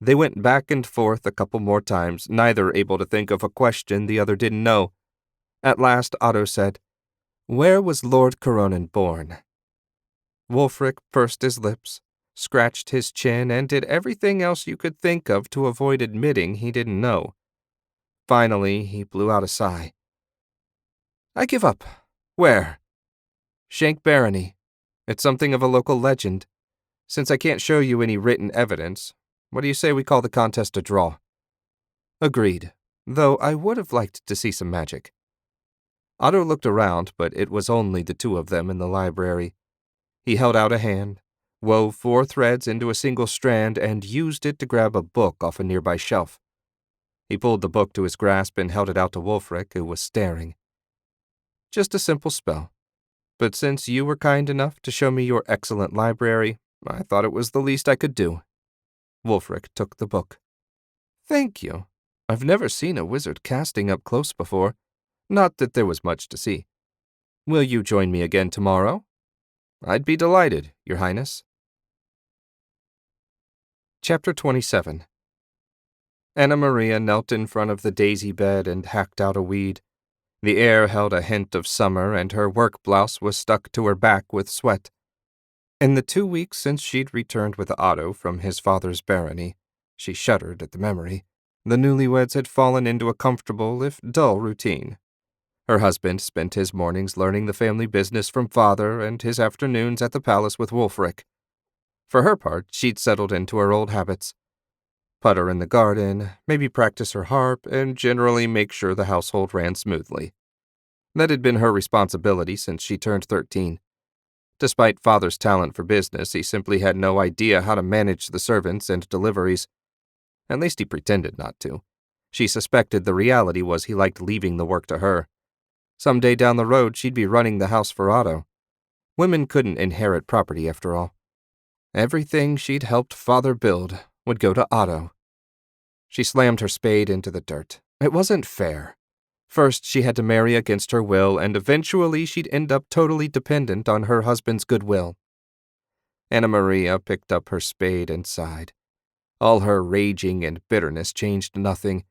They went back and forth a couple more times, neither able to think of a question the other didn't know. At last Otto said, Where was Lord Coronan born? Wulfric pursed his lips, scratched his chin, and did everything else you could think of to avoid admitting he didn't know. Finally, he blew out a sigh. I give up. Where? Shank Barony. It's something of a local legend. Since I can't show you any written evidence, what do you say we call the contest a draw? Agreed, though I would have liked to see some magic. Otto looked around, but it was only the two of them in the library. He held out a hand, wove 4 threads into a single strand, and used it to grab a book off a nearby shelf. He pulled the book to his grasp and held it out to Wulfric, who was staring. Just a simple spell. But since you were kind enough to show me your excellent library, I thought it was the least I could do. Wulfric took the book. Thank you. I've never seen a wizard casting up close before. Not that there was much to see. Will you join me again tomorrow? I'd be delighted, Your Highness. Chapter 27. Anna Maria knelt in front of the daisy bed and hacked out a weed. The air held a hint of summer, and her work blouse was stuck to her back with sweat. In the 2 weeks since she'd returned with Otto from his father's barony, she shuddered at the memory, the newlyweds had fallen into a comfortable, if dull, routine. Her husband spent his mornings learning the family business from father and his afternoons at the palace with Wulfric. For her part, she'd settled into her old habits. Putter in the garden, maybe practice her harp, and generally make sure the household ran smoothly. That had been her responsibility since she turned 13. Despite father's talent for business, he simply had no idea how to manage the servants and deliveries. At least he pretended not to. She suspected the reality was he liked leaving the work to her. Someday down the road, she'd be running the house for Otto. Women couldn't inherit property, after all. Everything she'd helped father build would go to Otto. She slammed her spade into the dirt. It wasn't fair. First, she had to marry against her will, and eventually she'd end up totally dependent on her husband's goodwill. Anna Maria picked up her spade and sighed. All her raging and bitterness changed nothing.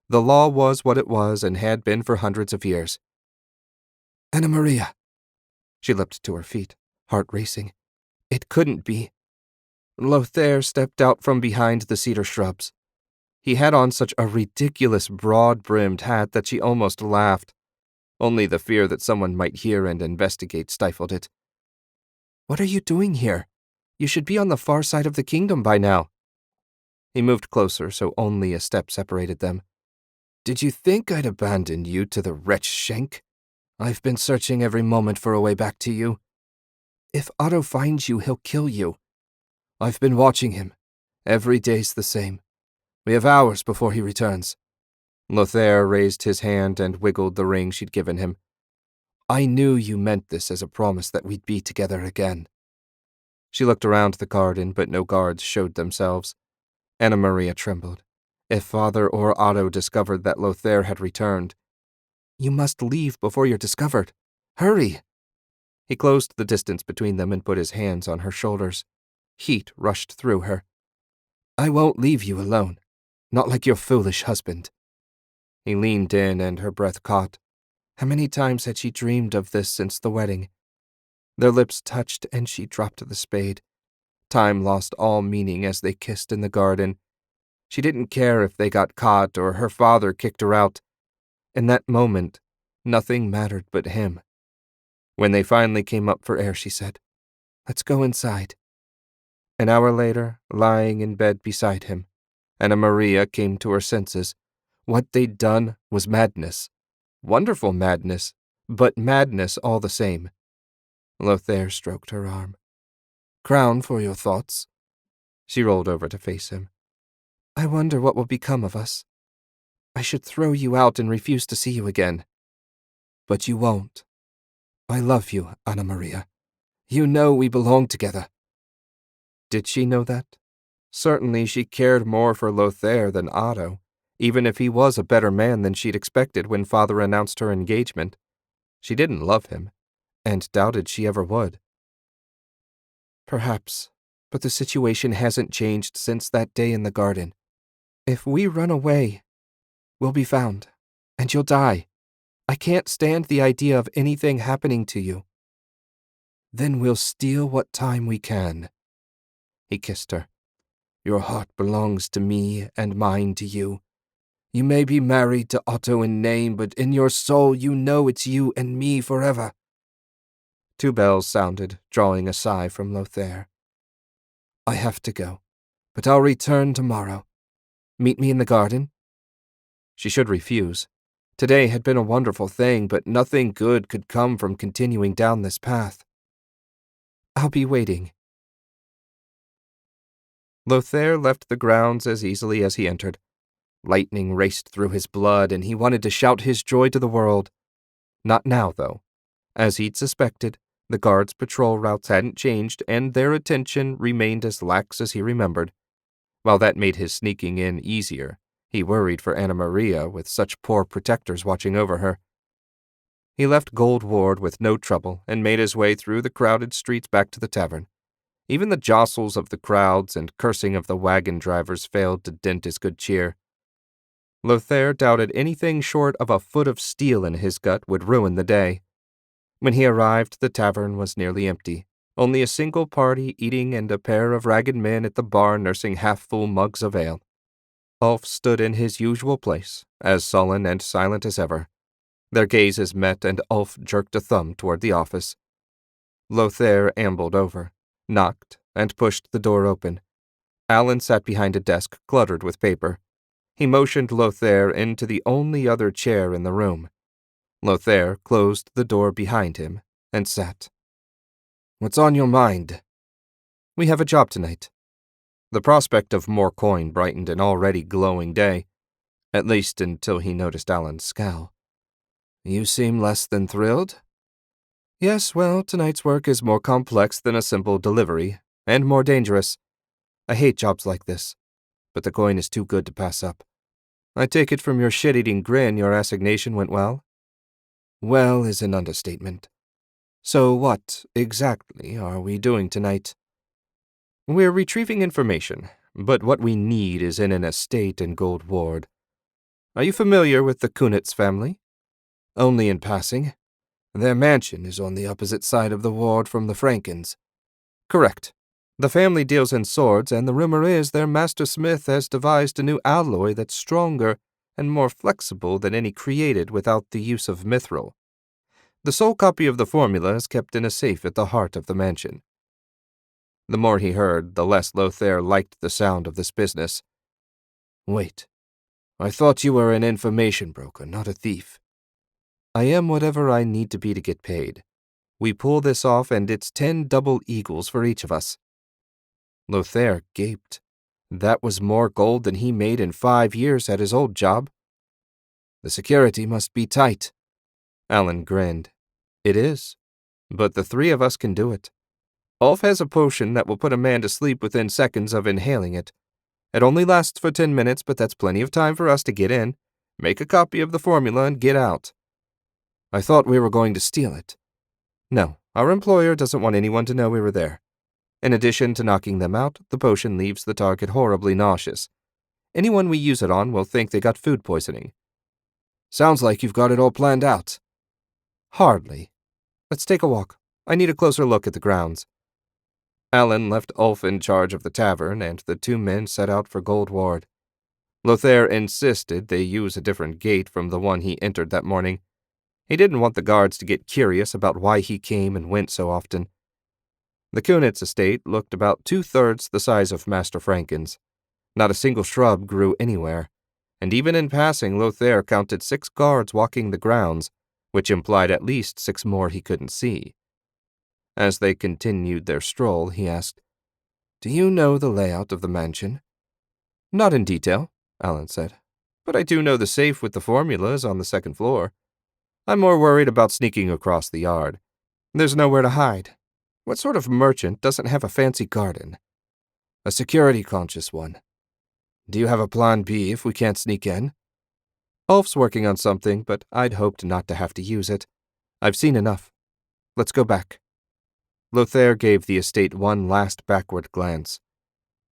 The law was what it was and had been for hundreds of years. Anna Maria. She leapt to her feet, heart racing. It couldn't be. Lothair stepped out from behind the cedar shrubs. He had on such a ridiculous broad-brimmed hat that she almost laughed. Only the fear that someone might hear and investigate stifled it. What are you doing here? You should be on the far side of the kingdom by now. He moved closer so only a step separated them. Did you think I'd abandon you to the wretch Shank? I've been searching every moment for a way back to you. If Otto finds you, he'll kill you. I've been watching him. Every day's the same. We have hours before he returns. Lothair raised his hand and wiggled the ring she'd given him. I knew you meant this as a promise that we'd be together again. She looked around the garden, but no guards showed themselves. Anna Maria trembled. If father or Otto discovered that Lothair had returned. You must leave before you're discovered. Hurry! He closed the distance between them and put his hands on her shoulders. Heat rushed through her. I won't leave you alone. Not like your foolish husband. He leaned in and her breath caught. How many times had she dreamed of this since the wedding? Their lips touched and she dropped the spade. Time lost all meaning as they kissed in the garden. She didn't care if they got caught or her father kicked her out. In that moment, nothing mattered but him. When they finally came up for air, she said, Let's go inside. An hour later, lying in bed beside him, Anna Maria came to her senses. What they'd done was madness. Wonderful madness, but madness all the same. Lothair stroked her arm. Crown for your thoughts. She rolled over to face him. I wonder what will become of us. I should throw you out and refuse to see you again. But you won't. I love you, Anna Maria. You know we belong together. Did she know that? Certainly she cared more for Lothair than Otto, even if he was a better man than she'd expected when father announced her engagement. She didn't love him, and doubted she ever would. Perhaps, but the situation hasn't changed since that day in the garden. If we run away, we'll be found, and you'll die. I can't stand the idea of anything happening to you. Then we'll steal what time we can. He kissed her. Your heart belongs to me and mine to you. You may be married to Otto in name, but in your soul you know it's you and me forever. 2 bells sounded, drawing a sigh from Lothair. I have to go, but I'll return tomorrow. Meet me in the garden? She should refuse. Today had been a wonderful thing, but nothing good could come from continuing down this path. I'll be waiting. Lothair left the grounds as easily as he entered. Lightning raced through his blood, and he wanted to shout his joy to the world. Not now, though. As he'd suspected, the guards' patrol routes hadn't changed, and their attention remained as lax as he remembered. While that made his sneaking in easier, he worried for Anna Maria with such poor protectors watching over her. He left Gold Ward with no trouble and made his way through the crowded streets back to the tavern. Even the jostles of the crowds and cursing of the wagon drivers failed to dent his good cheer. Lothair doubted anything short of a foot of steel in his gut would ruin the day. When he arrived, the tavern was nearly empty. Only a single party eating and a pair of ragged men at the bar nursing half-full mugs of ale. Ulf stood in his usual place, as sullen and silent as ever. Their gazes met, and Ulf jerked a thumb toward the office. Lothair ambled over, knocked, and pushed the door open. Alan sat behind a desk cluttered with paper. He motioned Lothair into the only other chair in the room. Lothair closed the door behind him and sat. "What's on your mind?" "We have a job tonight." The prospect of more coin brightened an already glowing day, at least until he noticed Alan's scowl. "You seem less than thrilled?" "Yes, well, tonight's work is more complex than a simple delivery, and more dangerous. I hate jobs like this, but the coin is too good to pass up. I take it from your shit-eating grin your assignation went well?" "Well is an understatement. So what, exactly, are we doing tonight?" "We're retrieving information, but what we need is in an estate in Gold Ward. Are you familiar with the Kunitz family?" "Only in passing. Their mansion is on the opposite side of the ward from the Frankens." "Correct. The family deals in swords, and the rumor is their master smith has devised a new alloy that's stronger and more flexible than any created without the use of mithril. The sole copy of the formula is kept in a safe at the heart of the mansion." The more he heard, the less Lothair liked the sound of this business. "Wait. I thought you were an information broker, not a thief." "I am whatever I need to be to get paid. We pull this off, and it's 10 double eagles for each of us." Lothair gaped. That was more gold than he made in 5 years at his old job. "The security must be tight." Alan grinned. "It is, but the 3 of us can do it. Ulf has a potion that will put a man to sleep within seconds of inhaling it. It only lasts for 10 minutes, but that's plenty of time for us to get in, make a copy of the formula, and get out." "I thought we were going to steal it." "No, our employer doesn't want anyone to know we were there. In addition to knocking them out, the potion leaves the target horribly nauseous. Anyone we use it on will think they got food poisoning." "Sounds like you've got it all planned out." "Hardly. Let's take a walk. I need a closer look at the grounds." Alan left Ulf in charge of the tavern, and the 2 men set out for Gold Ward. Lothair insisted they use a different gate from the one he entered that morning. He didn't want the guards to get curious about why he came and went so often. The Kunitz estate looked about 2/3 the size of Master Franken's. Not a single shrub grew anywhere, and even in passing Lothair counted 6 guards walking the grounds, which implied at least 6 more he couldn't see. As they continued their stroll, he asked, "Do you know the layout of the mansion?" "Not in detail," Alan said, "but I do know the safe with the formula is on the 2nd floor. I'm more worried about sneaking across the yard. There's nowhere to hide. What sort of merchant doesn't have a fancy garden?" "A security-conscious one. Do you have a plan B if we can't sneak in?" "Ulf's working on something, but I'd hoped not to have to use it. I've seen enough. Let's go back." Lothair gave the estate one last backward glance.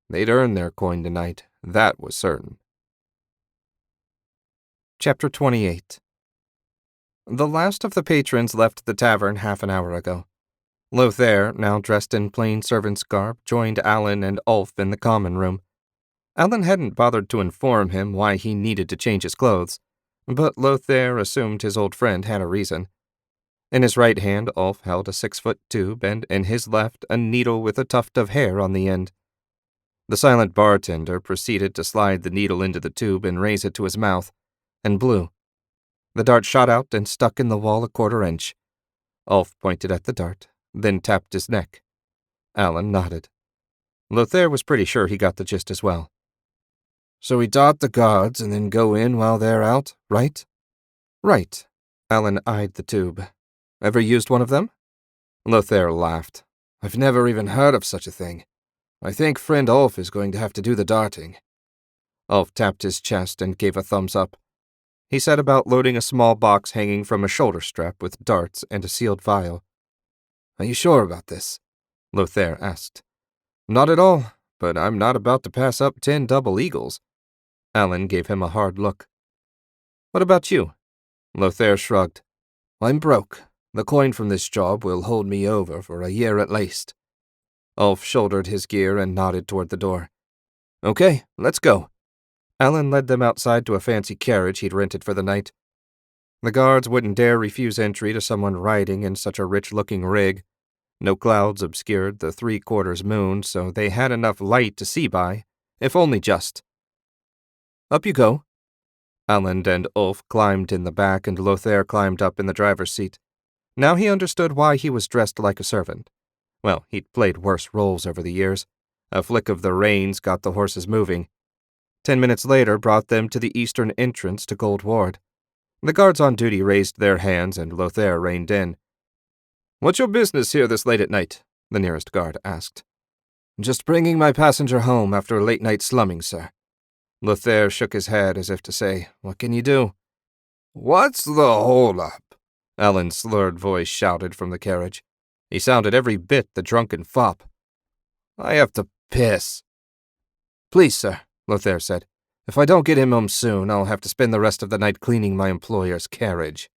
They'd earned their coin tonight, that was certain. Chapter 28. The last of the patrons left the tavern half an hour ago. Lothair, now dressed in plain servant's garb, joined Alan and Ulf in the common room. Alan hadn't bothered to inform him why he needed to change his clothes, but Lothair assumed his old friend had a reason. In his right hand, Ulf held a 6-foot tube, and in his left, a needle with a tuft of hair on the end. The silent bartender proceeded to slide the needle into the tube and raise it to his mouth. and blew. The dart shot out and stuck in the wall a quarter inch. Ulf pointed at the dart, then tapped his neck. Alan nodded. Lothair was pretty sure he got the gist as well. So we dart the guards and then go in while they're out, right? Right. Alan eyed the tube. Ever used one of them? Lothair laughed. I've never even heard of such a thing. I think friend Ulf is going to have to do the darting. Ulf tapped his chest and gave a thumbs up. He set about loading a small box hanging from a shoulder strap with darts and a sealed vial. Are you sure about this? Lothair asked. Not at all, but I'm not about to pass up 10 double eagles. Alan gave him a hard look. What about you? Lothair shrugged. I'm broke. The coin from this job will hold me over for a year at least. Ulf shouldered his gear and nodded toward the door. Okay, let's go. Alan led them outside to a fancy carriage he'd rented for the night. The guards wouldn't dare refuse entry to someone riding in such a rich-looking rig. No clouds obscured the 3/4 moon, so they had enough light to see by, if only just. Up you go. Alan and Ulf climbed in the back, and Lothair climbed up in the driver's seat. Now he understood why he was dressed like a servant. Well, he'd played worse roles over the years. A flick of the reins got the horses moving. 10 minutes later brought them to the eastern entrance to Gold Ward. The guards on duty raised their hands, and Lothair reined in. What's your business here this late at night? The nearest guard asked. Just bringing my passenger home after a late night slumming, sir. Lothair shook his head as if to say, What can you do? What's the hold-up? Alan's slurred voice shouted from the carriage. He sounded every bit the drunken fop. I have to piss. Please, sir, Lothair said. If I don't get him home soon, I'll have to spend the rest of the night cleaning my employer's carriage.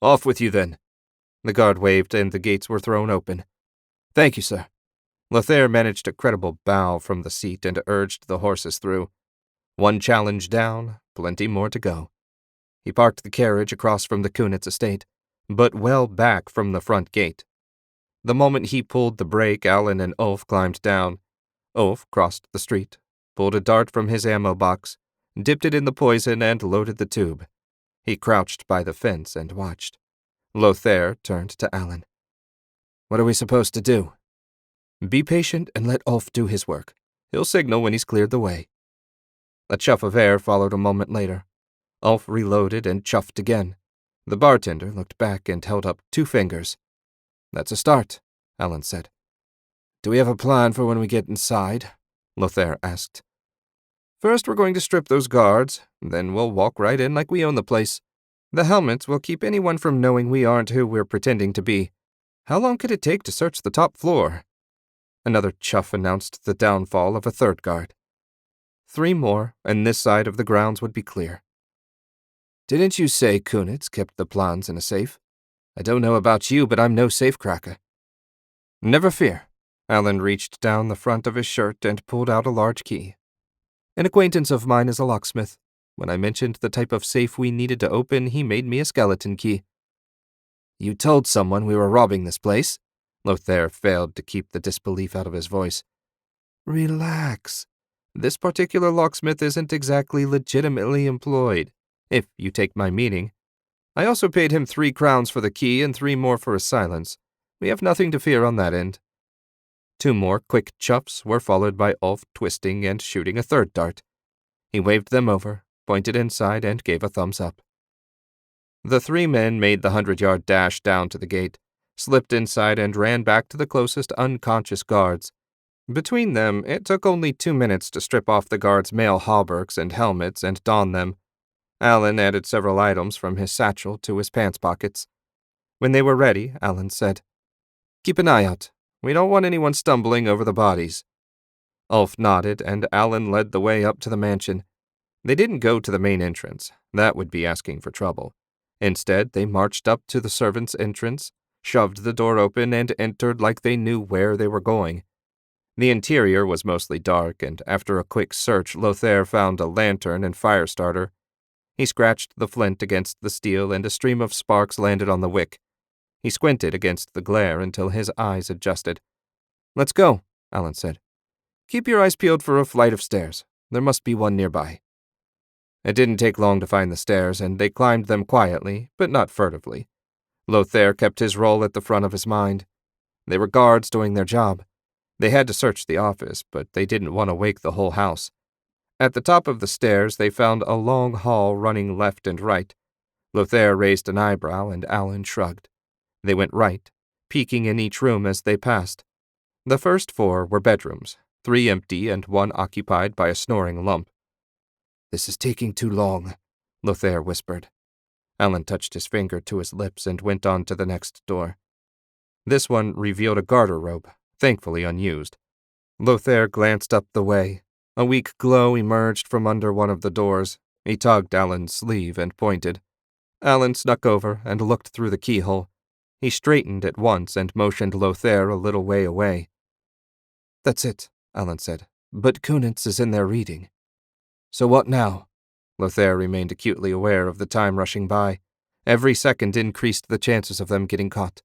Off with you, then. The guard waved, and the gates were thrown open. Thank you, sir. Lothair managed a credible bow from the seat and urged the horses through. One challenge down, plenty more to go. He parked the carriage across from the Kunitz estate, but well back from the front gate. The moment he pulled the brake, Alan and Ulf climbed down. Ulf crossed the street, pulled a dart from his ammo box, dipped it in the poison, and loaded the tube. He crouched by the fence and watched. Lothair turned to Alan. What are we supposed to do? Be patient and let Ulf do his work. He'll signal when he's cleared the way. A chuff of air followed a moment later. Ulf reloaded and chuffed again. The bartender looked back and held up 2 fingers. That's a start, Alan said. Do we have a plan for when we get inside? Lothair asked. First, we're going to strip those guards, then we'll walk right in like we own the place. The helmets will keep anyone from knowing we aren't who we're pretending to be. How long could it take to search the top floor? Another chuff announced the downfall of a 3rd guard. 3 more, and this side of the grounds would be clear. Didn't you say Kunitz kept the plans in a safe? I don't know about you, but I'm no safecracker. Never fear. Alan reached down the front of his shirt and pulled out a large key. An acquaintance of mine is a locksmith. When I mentioned the type of safe we needed to open, he made me a skeleton key. You told someone we were robbing this place? Lothair failed to keep the disbelief out of his voice. Relax. This particular locksmith isn't exactly legitimately employed, if you take my meaning. I also paid him 3 crowns for the key and 3 more for his silence. We have nothing to fear on that end. 2 more quick chuffs were followed by Ulf twisting and shooting a 3rd dart. He waved them over, pointed inside, and gave a thumbs up. The 3 men made the 100-yard dash down to the gate, slipped inside, and ran back to the closest unconscious guards. Between them, it took only 2 minutes to strip off the guards' mail hauberks and helmets and don them. Alan added several items from his satchel to his pants pockets. When they were ready, Alan said, Keep an eye out. We don't want anyone stumbling over the bodies. Ulf nodded, and Alan led the way up to the mansion. They didn't go to the main entrance. That would be asking for trouble. Instead, they marched up to the servants' entrance, shoved the door open, and entered like they knew where they were going. The interior was mostly dark, and after a quick search, Lothair found a lantern and fire starter. He scratched the flint against the steel, and a stream of sparks landed on the wick. He squinted against the glare until his eyes adjusted. Let's go, Alan said. Keep your eyes peeled for a flight of stairs. There must be one nearby. It didn't take long to find the stairs, and they climbed them quietly, but not furtively. Lothair kept his role at the front of his mind. They were guards doing their job. They had to search the office, but they didn't want to wake the whole house. At the top of the stairs, they found a long hall running left and right. Lothair raised an eyebrow, and Alan shrugged. They went right, peeking in each room as they passed. The first 4 were bedrooms, 3 empty and 1 occupied by a snoring lump. "This is taking too long," Lothair whispered. Alan touched his finger to his lips and went on to the next door. This one revealed a garter robe, thankfully unused. Lothair glanced up the way. A weak glow emerged from under one of the doors. He tugged Alan's sleeve and pointed. Alan snuck over and looked through the keyhole. He straightened at once and motioned Lothair a little way away. "That's it," Alan said. "But Kunitz is in there reading." "So what now?" Lothair remained acutely aware of the time rushing by. Every second increased the chances of them getting caught.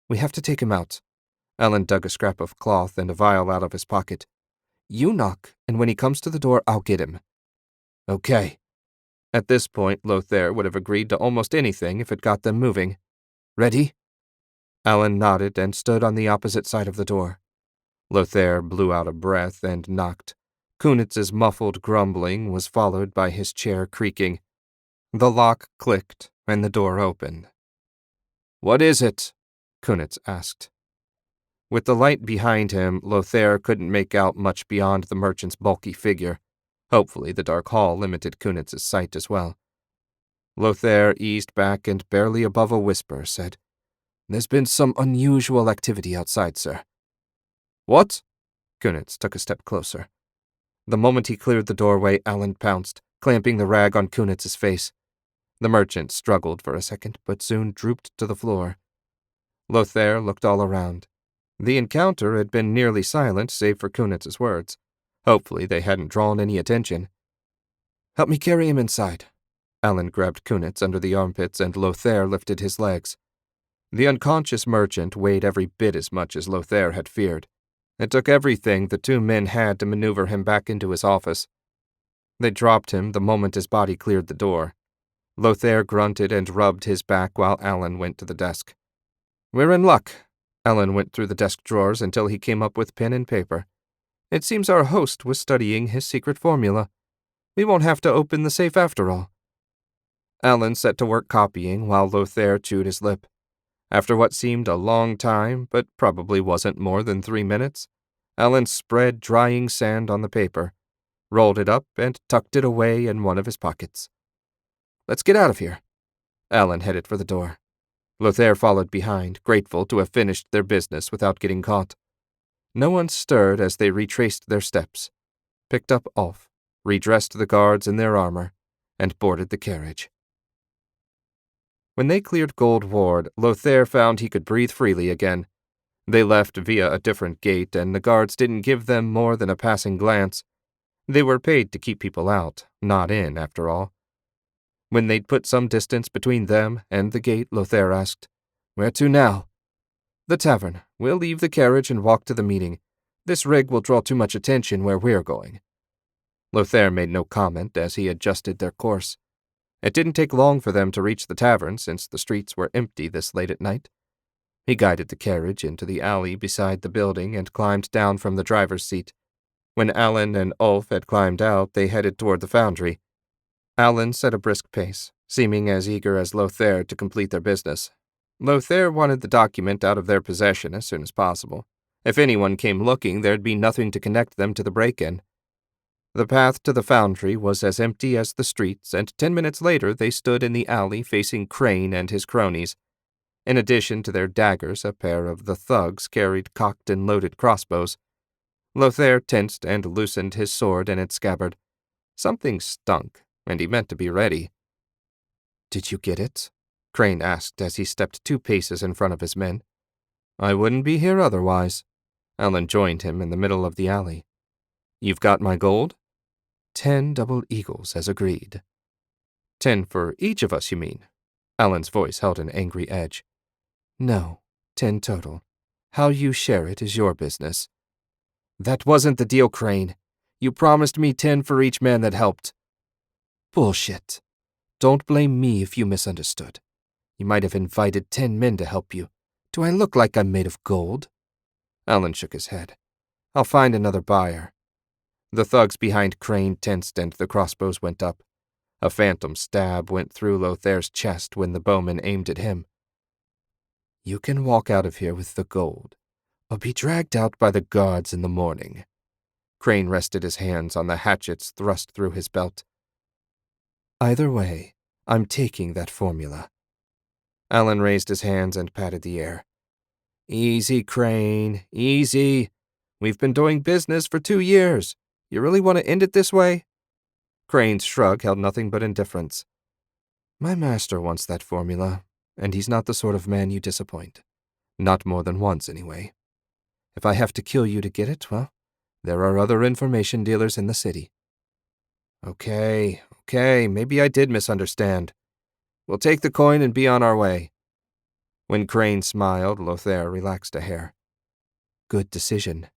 "We have to take him out." Alan dug a scrap of cloth and a vial out of his pocket. "You knock, and when he comes to the door, I'll get him." "Okay." At this point, Lothair would have agreed to almost anything if it got them moving. "Ready?" Alan nodded and stood on the opposite side of the door. Lothair blew out a breath and knocked. Kunitz's muffled grumbling was followed by his chair creaking. The lock clicked, and the door opened. "What is it?" Kunitz asked. With the light behind him, Lothair couldn't make out much beyond the merchant's bulky figure. Hopefully the dark hall limited Kunitz's sight as well. Lothair eased back and, barely above a whisper, said, "There's been some unusual activity outside, sir." "What?" Kunitz took a step closer. The moment he cleared the doorway, Alan pounced, clamping the rag on Kunitz's face. The merchant struggled for a second, but soon drooped to the floor. Lothair looked all around. The encounter had been nearly silent, save for Kunitz's words. Hopefully they hadn't drawn any attention. "Help me carry him inside." Alan grabbed Kunitz under the armpits, and Lothair lifted his legs. The unconscious merchant weighed every bit as much as Lothair had feared. It took everything the 2 men had to maneuver him back into his office. They dropped him the moment his body cleared the door. Lothair grunted and rubbed his back while Alan went to the desk. "We're in luck." Alan went through the desk drawers until he came up with pen and paper. "It seems our host was studying his secret formula. We won't have to open the safe after all." Alan set to work copying while Lothair chewed his lip. After what seemed a long time, but probably wasn't more than 3 minutes, Alan spread drying sand on the paper, rolled it up, and tucked it away in one of his pockets. "Let's get out of here." Alan headed for the door. Lothair followed behind, grateful to have finished their business without getting caught. No one stirred as they retraced their steps, picked up Ulf, redressed the guards in their armor, and boarded the carriage. When they cleared Gold Ward, Lothair found he could breathe freely again. They left via a different gate, and the guards didn't give them more than a passing glance. They were paid to keep people out, not in, after all. When they'd put some distance between them and the gate, Lothair asked, "Where to now?" "The tavern. We'll leave the carriage and walk to the meeting. This rig will draw too much attention where we're going." Lothair made no comment as he adjusted their course. It didn't take long for them to reach the tavern, since the streets were empty this late at night. He guided the carriage into the alley beside the building and climbed down from the driver's seat. When Alan and Ulf had climbed out, they headed toward the foundry. Alan set a brisk pace, seeming as eager as Lothair to complete their business. Lothair wanted the document out of their possession as soon as possible. If anyone came looking, there'd be nothing to connect them to the break-in. The path to the foundry was as empty as the streets, and 10 minutes later they stood in the alley facing Crane and his cronies. In addition to their daggers, a pair of the thugs carried cocked and loaded crossbows. Lothair tensed and loosened his sword in its scabbard. Something stunk, and he meant to be ready. "Did you get it?" Crane asked as he stepped 2 paces in front of his men. "I wouldn't be here otherwise." Alan joined him in the middle of the alley. "You've got my gold?" 10 double eagles, as agreed." 10 for each of us, you mean?" Alan's voice held an angry edge. "No, 10 total. How you share it is your business." "That wasn't the deal, Crane. You promised me 10 for each man that helped." Bullshit. Don't blame me if you misunderstood. You might have invited 10 men to help you. Do I look like I'm made of gold? Alan shook his head. I'll find another buyer. The thugs behind Crane tensed and the crossbows went up. A phantom stab went through Lothaire's chest when the bowman aimed at him. You can walk out of here with the gold, or be dragged out by the guards in the morning. Crane rested his hands on the hatchets thrust through his belt. Either way, I'm taking that formula. Alan raised his hands and patted the air. Easy, Crane, easy. We've been doing business for 2 years. You really want to end it this way? Crane's shrug held nothing but indifference. My master wants that formula, and he's not the sort of man you disappoint. Not more than once, anyway. If I have to kill you to get it, well, there are other information dealers in the city. Okay, maybe I did misunderstand. We'll take the coin and be on our way. When Crane smiled, Lothaire relaxed a hair. Good decision.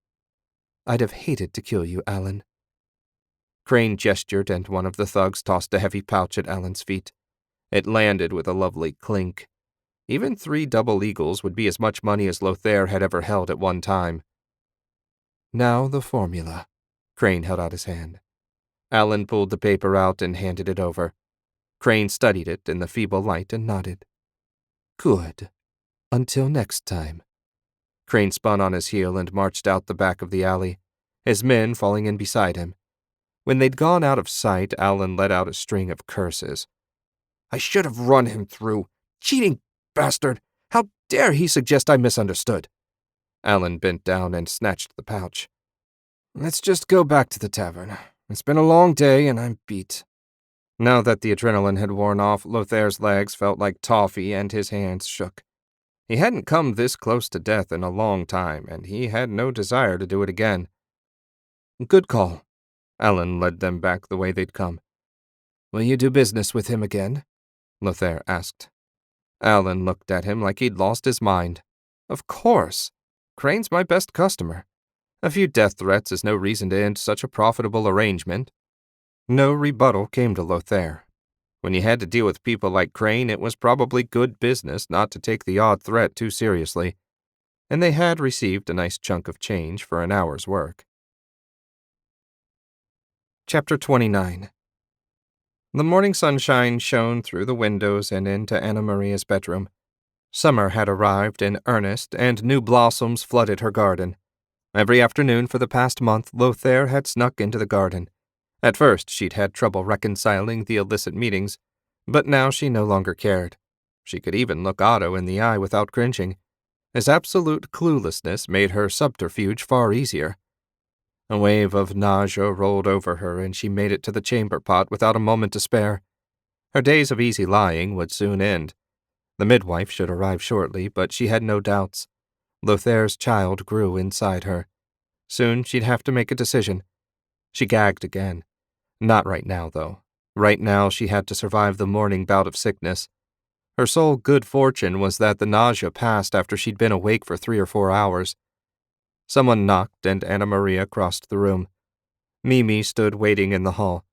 I'd have hated to kill you, Alan. Crane gestured, and one of the thugs tossed a heavy pouch at Alan's feet. It landed with a lovely clink. Even 3 double eagles would be as much money as Lothaire had ever held at one time. Now the formula. Crane held out his hand. Alan pulled the paper out and handed it over. Crane studied it in the feeble light and nodded. Good. Until next time. Crane spun on his heel and marched out the back of the alley, his men falling in beside him. When they'd gone out of sight, Alan let out a string of curses. I should have run him through. Cheating bastard! How dare he suggest I misunderstood? Alan bent down and snatched the pouch. Let's just go back to the tavern. It's been a long day and I'm beat. Now that the adrenaline had worn off, Lothaire's legs felt like toffee and his hands shook. He hadn't come this close to death in a long time, and he had no desire to do it again. Good call. Alan led them back the way they'd come. Will you do business with him again? Lothaire asked. Alan looked at him like he'd lost his mind. Of course. Crane's my best customer. A few death threats is no reason to end such a profitable arrangement. No rebuttal came to Lothaire. When you had to deal with people like Crane, it was probably good business not to take the odd threat too seriously, and they had received a nice chunk of change for an hour's work. Chapter 29. The morning sunshine shone through the windows and into Anna Maria's bedroom. Summer had arrived in earnest, and new blossoms flooded her garden. Every afternoon for the past month, Lothaire had snuck into the garden. At first, she'd had trouble reconciling the illicit meetings, but now she no longer cared. She could even look Otto in the eye without cringing. His absolute cluelessness made her subterfuge far easier. A wave of nausea rolled over her, and she made it to the chamber pot without a moment to spare. Her days of easy lying would soon end. The midwife should arrive shortly, but she had no doubts. Lothaire's child grew inside her. Soon she'd have to make a decision. She gagged again. Not right now, though. Right now she had to survive the morning bout of sickness. Her sole good fortune was that the nausea passed after she'd been awake for 3 or 4 hours. Someone knocked, and Anna Maria crossed the room. Mimi stood waiting in the hall.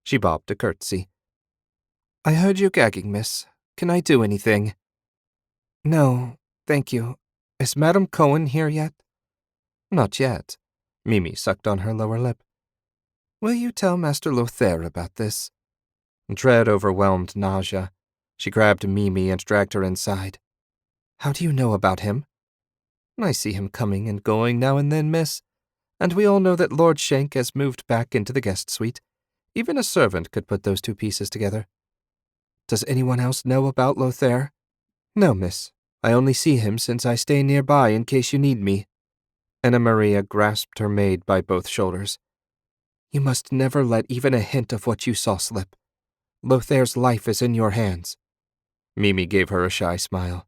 She bobbed a curtsy. I heard you gagging, miss. Can I do anything? No, thank you. Is Madame Cohen here yet? Not yet. Mimi sucked on her lower lip. Will you tell Master Lothaire about this? Dread overwhelmed nausea. She grabbed Mimi and dragged her inside. How do you know about him? I see him coming and going now and then, miss. And we all know that Lord Shank has moved back into the guest suite. Even a servant could put those 2 pieces together. Does anyone else know about Lothaire? No, miss. I only see him since I stay nearby in case you need me. Anna Maria grasped her maid by both shoulders. You must never let even a hint of what you saw slip. Lothaire's life is in your hands. Mimi gave her a shy smile.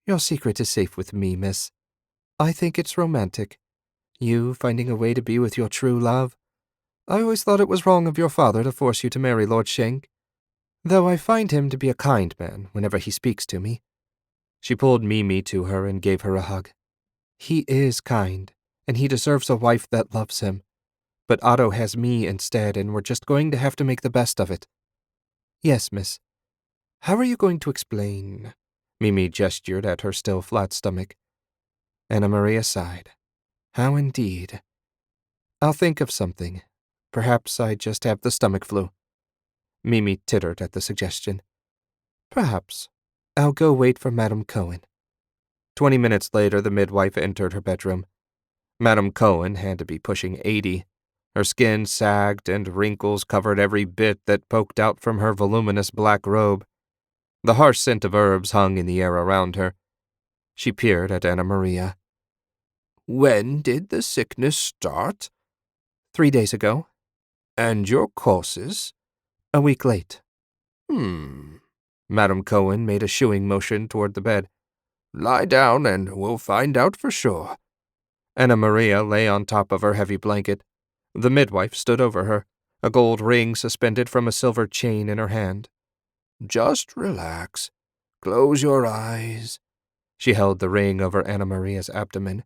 Your secret is safe with me, miss. I think it's romantic. You finding a way to be with your true love. I always thought it was wrong of your father to force you to marry Lord Shank, though I find him to be a kind man whenever he speaks to me. She pulled Mimi to her and gave her a hug. He is kind, and he deserves a wife that loves him. But Otto has me instead, and we're just going to have to make the best of it. Yes, miss. How are you going to explain? Mimi gestured at her still flat stomach. Anna Maria sighed. How indeed. I'll think of something. Perhaps I just have the stomach flu. Mimi tittered at the suggestion. Perhaps. I'll go wait for Madame Cohen. 20 minutes later, the midwife entered her bedroom. Madame Cohen had to be pushing 80. Her skin sagged and wrinkles covered every bit that poked out from her voluminous black robe. The harsh scent of herbs hung in the air around her. She peered at Anna Maria. When did the sickness start? 3 days ago. And your courses? A week late. Madame Cohen made a shooing motion toward the bed. Lie down and we'll find out for sure. Anna Maria lay on top of her heavy blanket. The midwife stood over her, a gold ring suspended from a silver chain in her hand. Just relax. Close your eyes. She held the ring over Anna Maria's abdomen.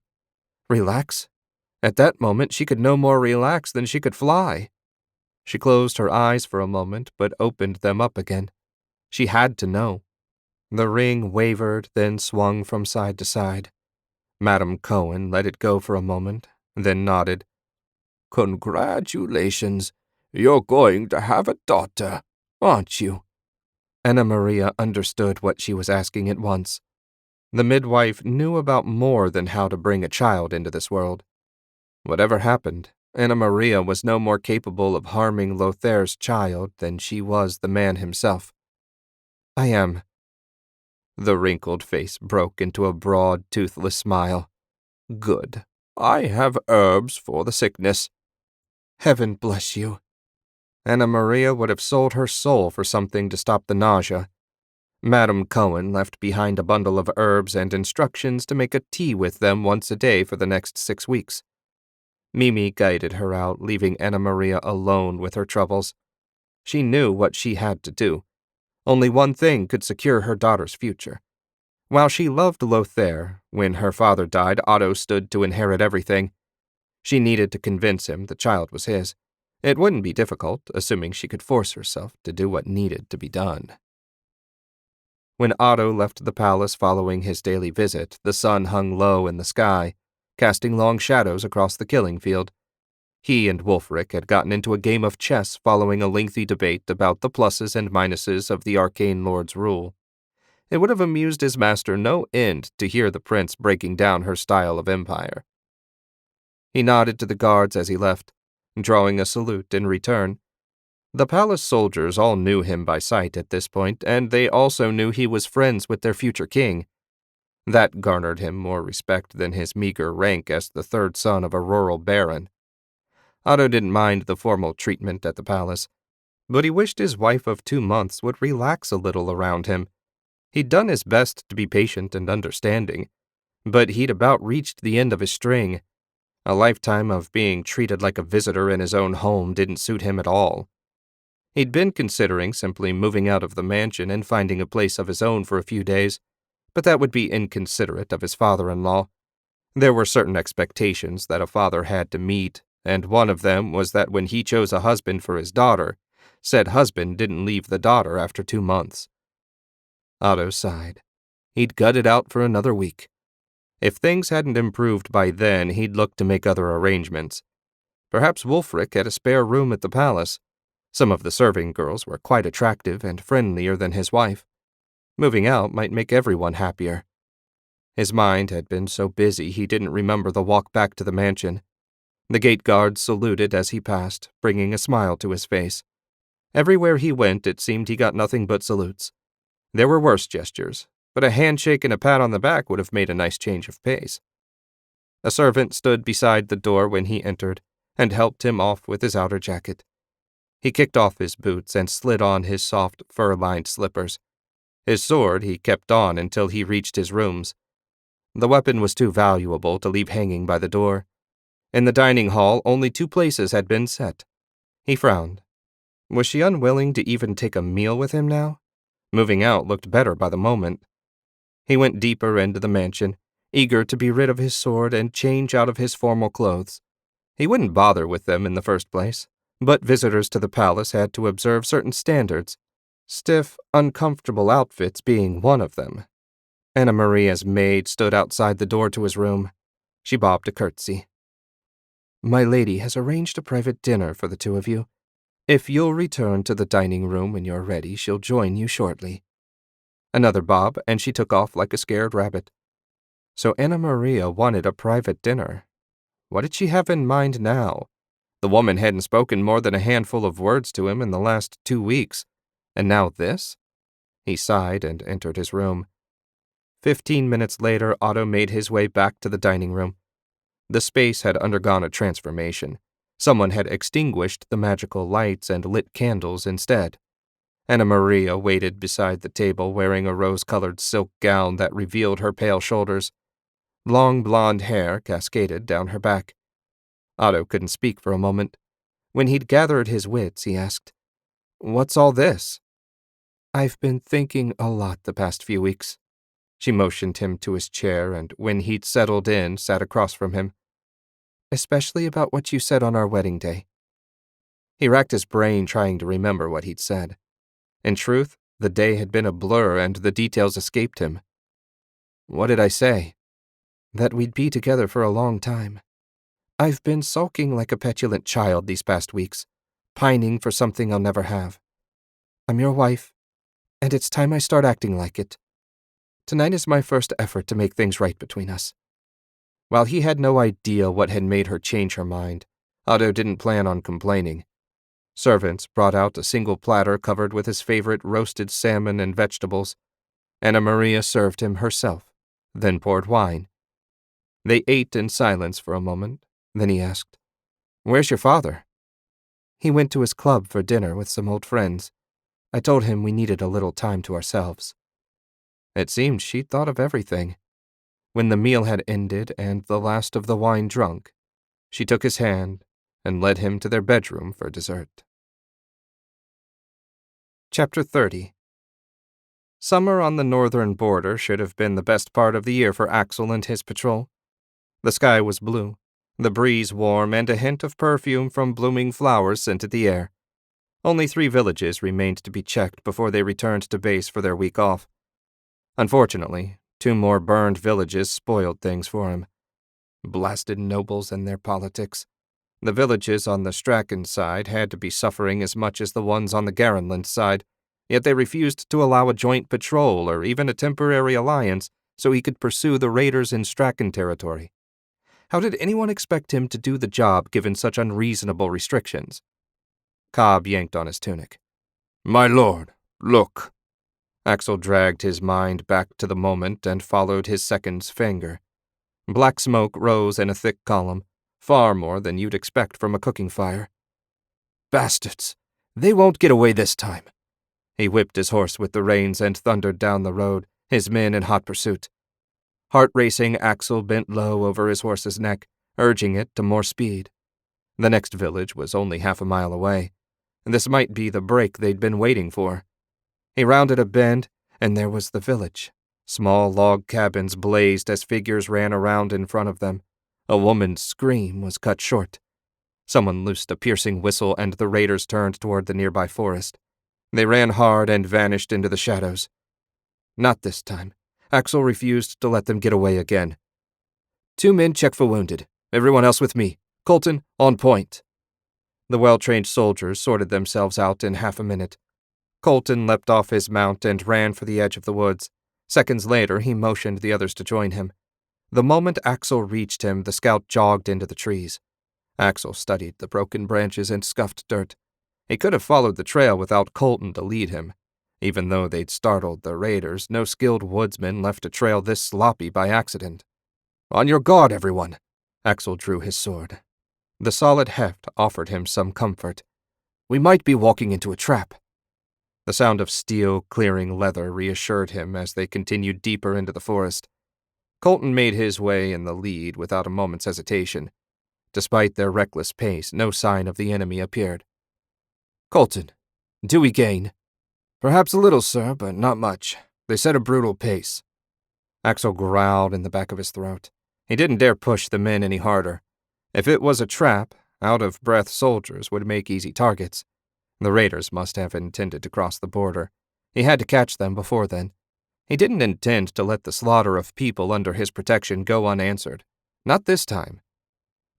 Relax? At that moment, she could no more relax than she could fly. She closed her eyes for a moment, but opened them up again. She had to know. The ring wavered, then swung from side to side. Madame Cohen let it go for a moment, then nodded. Congratulations. You're going to have a daughter, aren't you? Anna Maria understood what she was asking at once. The midwife knew about more than how to bring a child into this world. Whatever happened, Anna Maria was no more capable of harming Lothaire's child than she was the man himself. I am. The wrinkled face broke into a broad, toothless smile. Good. I have herbs for the sickness. Heaven bless you. Anna Maria would have sold her soul for something to stop the nausea. Madame Cohen left behind a bundle of herbs and instructions to make a tea with them once a day for the next 6 weeks. Mimi guided her out, leaving Anna Maria alone with her troubles. She knew what she had to do. Only one thing could secure her daughter's future. While she loved Lothaire, when her father died, Otto stood to inherit everything. She needed to convince him the child was his. It wouldn't be difficult, assuming she could force herself to do what needed to be done. When Otto left the palace following his daily visit, the sun hung low in the sky, casting long shadows across the killing field. He and Wulfric had gotten into a game of chess following a lengthy debate about the pluses and minuses of the arcane lord's rule. It would have amused his master no end to hear the prince breaking down her style of empire. He nodded to the guards as he left, drawing a salute in return. The palace soldiers all knew him by sight at this point, and they also knew he was friends with their future king. That garnered him more respect than his meager rank as the third son of a rural baron. Otto didn't mind the formal treatment at the palace, but he wished his wife of 2 months would relax a little around him. He'd done his best to be patient and understanding, but he'd about reached the end of his string. A lifetime of being treated like a visitor in his own home didn't suit him at all. He'd been considering simply moving out of the mansion and finding a place of his own for a few days, but that would be inconsiderate of his father-in-law. There were certain expectations that a father had to meet, and one of them was that when he chose a husband for his daughter, said husband didn't leave the daughter after 2 months. Otto sighed. He'd gut it out for another week. If things hadn't improved by then, he'd look to make other arrangements. Perhaps Wulfric had a spare room at the palace. Some of the serving girls were quite attractive and friendlier than his wife. Moving out might make everyone happier. His mind had been so busy he didn't remember the walk back to the mansion. The gate guards saluted as he passed, bringing a smile to his face. Everywhere he went, it seemed he got nothing but salutes. There were worse gestures, but a handshake and a pat on the back would have made a nice change of pace. A servant stood beside the door when he entered and helped him off with his outer jacket. He kicked off his boots and slid on his soft, fur-lined slippers. His sword he kept on until he reached his rooms. The weapon was too valuable to leave hanging by the door. In the dining hall, only 2 places had been set. He frowned. Was she unwilling to even take a meal with him now? Moving out looked better by the moment. He went deeper into the mansion, eager to be rid of his sword and change out of his formal clothes. He wouldn't bother with them in the first place, but visitors to the palace had to observe certain standards. stiff, uncomfortable outfits being one of them. Anna Maria's maid stood outside the door to his room. She bobbed a curtsy. "My lady has arranged a private dinner for the two of you. If you'll return to the dining room when you're ready, she'll join you shortly." Another bob, and she took off like a scared rabbit. So Anna Maria wanted a private dinner. What did she have in mind now? The woman hadn't spoken more than a handful of words to him in the last 2 weeks. And now this? He sighed and entered his room. 15 minutes later, Otto made his way back to the dining room. The space had undergone a transformation. Someone had extinguished the magical lights and lit candles instead. Anna Maria waited beside the table wearing a rose-colored silk gown that revealed her pale shoulders. Long blonde hair cascaded down her back. Otto couldn't speak for a moment. When he'd gathered his wits, he asked, "What's all this?" "I've been thinking a lot the past few weeks." She motioned him to his chair and, when he'd settled in, sat across from him. "Especially about what you said on our wedding day." He racked his brain trying to remember what he'd said. In truth, the day had been a blur and the details escaped him. "What did I say?" "That we'd be together for a long time. I've been sulking like a petulant child these past weeks, pining for something I'll never have. I'm your wife, and it's time I start acting like it. Tonight is my first effort to make things right between us." While he had no idea what had made her change her mind, Otto didn't plan on complaining. Servants brought out a single platter covered with his favorite roasted salmon and vegetables. Anna Maria served him herself, then poured wine. They ate in silence for a moment. Then he asked, "Where's your father?" "He went to his club for dinner with some old friends. I told him we needed a little time to ourselves." It seemed she'd thought of everything. When the meal had ended and the last of the wine drunk, she took his hand and led him to their bedroom for dessert. Chapter 30. Summer on the northern border should have been the best part of the year for Axel and his patrol. The sky was blue, the breeze warm, and a hint of perfume from blooming flowers scented the air. Only 3 villages remained to be checked before they returned to base for their week off. Unfortunately, 2 more burned villages spoiled things for him. Blasted nobles and their politics. The villages on the Strachan side had to be suffering as much as the ones on the Garenland side, yet they refused to allow a joint patrol or even a temporary alliance so he could pursue the raiders in Strachan territory. How did anyone expect him to do the job given such unreasonable restrictions? Cobb yanked on his tunic. "My lord, look." Axel dragged his mind back to the moment and followed his second's finger. Black smoke rose in a thick column, far more than you'd expect from a cooking fire. "Bastards! They won't get away this time." He whipped his horse with the reins and thundered down the road, his men in hot pursuit. Heart-racing, Axel bent low over his horse's neck, urging it to more speed. The next village was only half a mile away. This might be the break they'd been waiting for. He rounded a bend, and there was the village. Small log cabins blazed as figures ran around in front of them. A woman's scream was cut short. Someone loosed a piercing whistle, and the raiders turned toward the nearby forest. They ran hard and vanished into the shadows. Not this time. Axel refused to let them get away again. 2 men check for wounded. Everyone else with me. Colton, on point. The well-trained soldiers sorted themselves out in half a minute. Colton leapt off his mount and ran for the edge of the woods. Seconds later, he motioned the others to join him. The moment Axel reached him, the scout jogged into the trees. Axel studied the broken branches and scuffed dirt. He could have followed the trail without Colton to lead him. Even though they'd startled the raiders, no skilled woodsman left a trail this sloppy by accident. "On your guard, everyone." Axel drew his sword. The solid heft offered him some comfort. "We might be walking into a trap." The sound of steel clearing leather reassured him as they continued deeper into the forest. Colton made his way in the lead without a moment's hesitation. Despite their reckless pace, no sign of the enemy appeared. "Colton, do we gain?" "Perhaps a little, sir, but not much. They set a brutal pace." Axel growled in the back of his throat. He didn't dare push the men any harder. If it was a trap, out-of-breath soldiers would make easy targets. The raiders must have intended to cross the border. He had to catch them before then. He didn't intend to let the slaughter of people under his protection go unanswered. Not this time.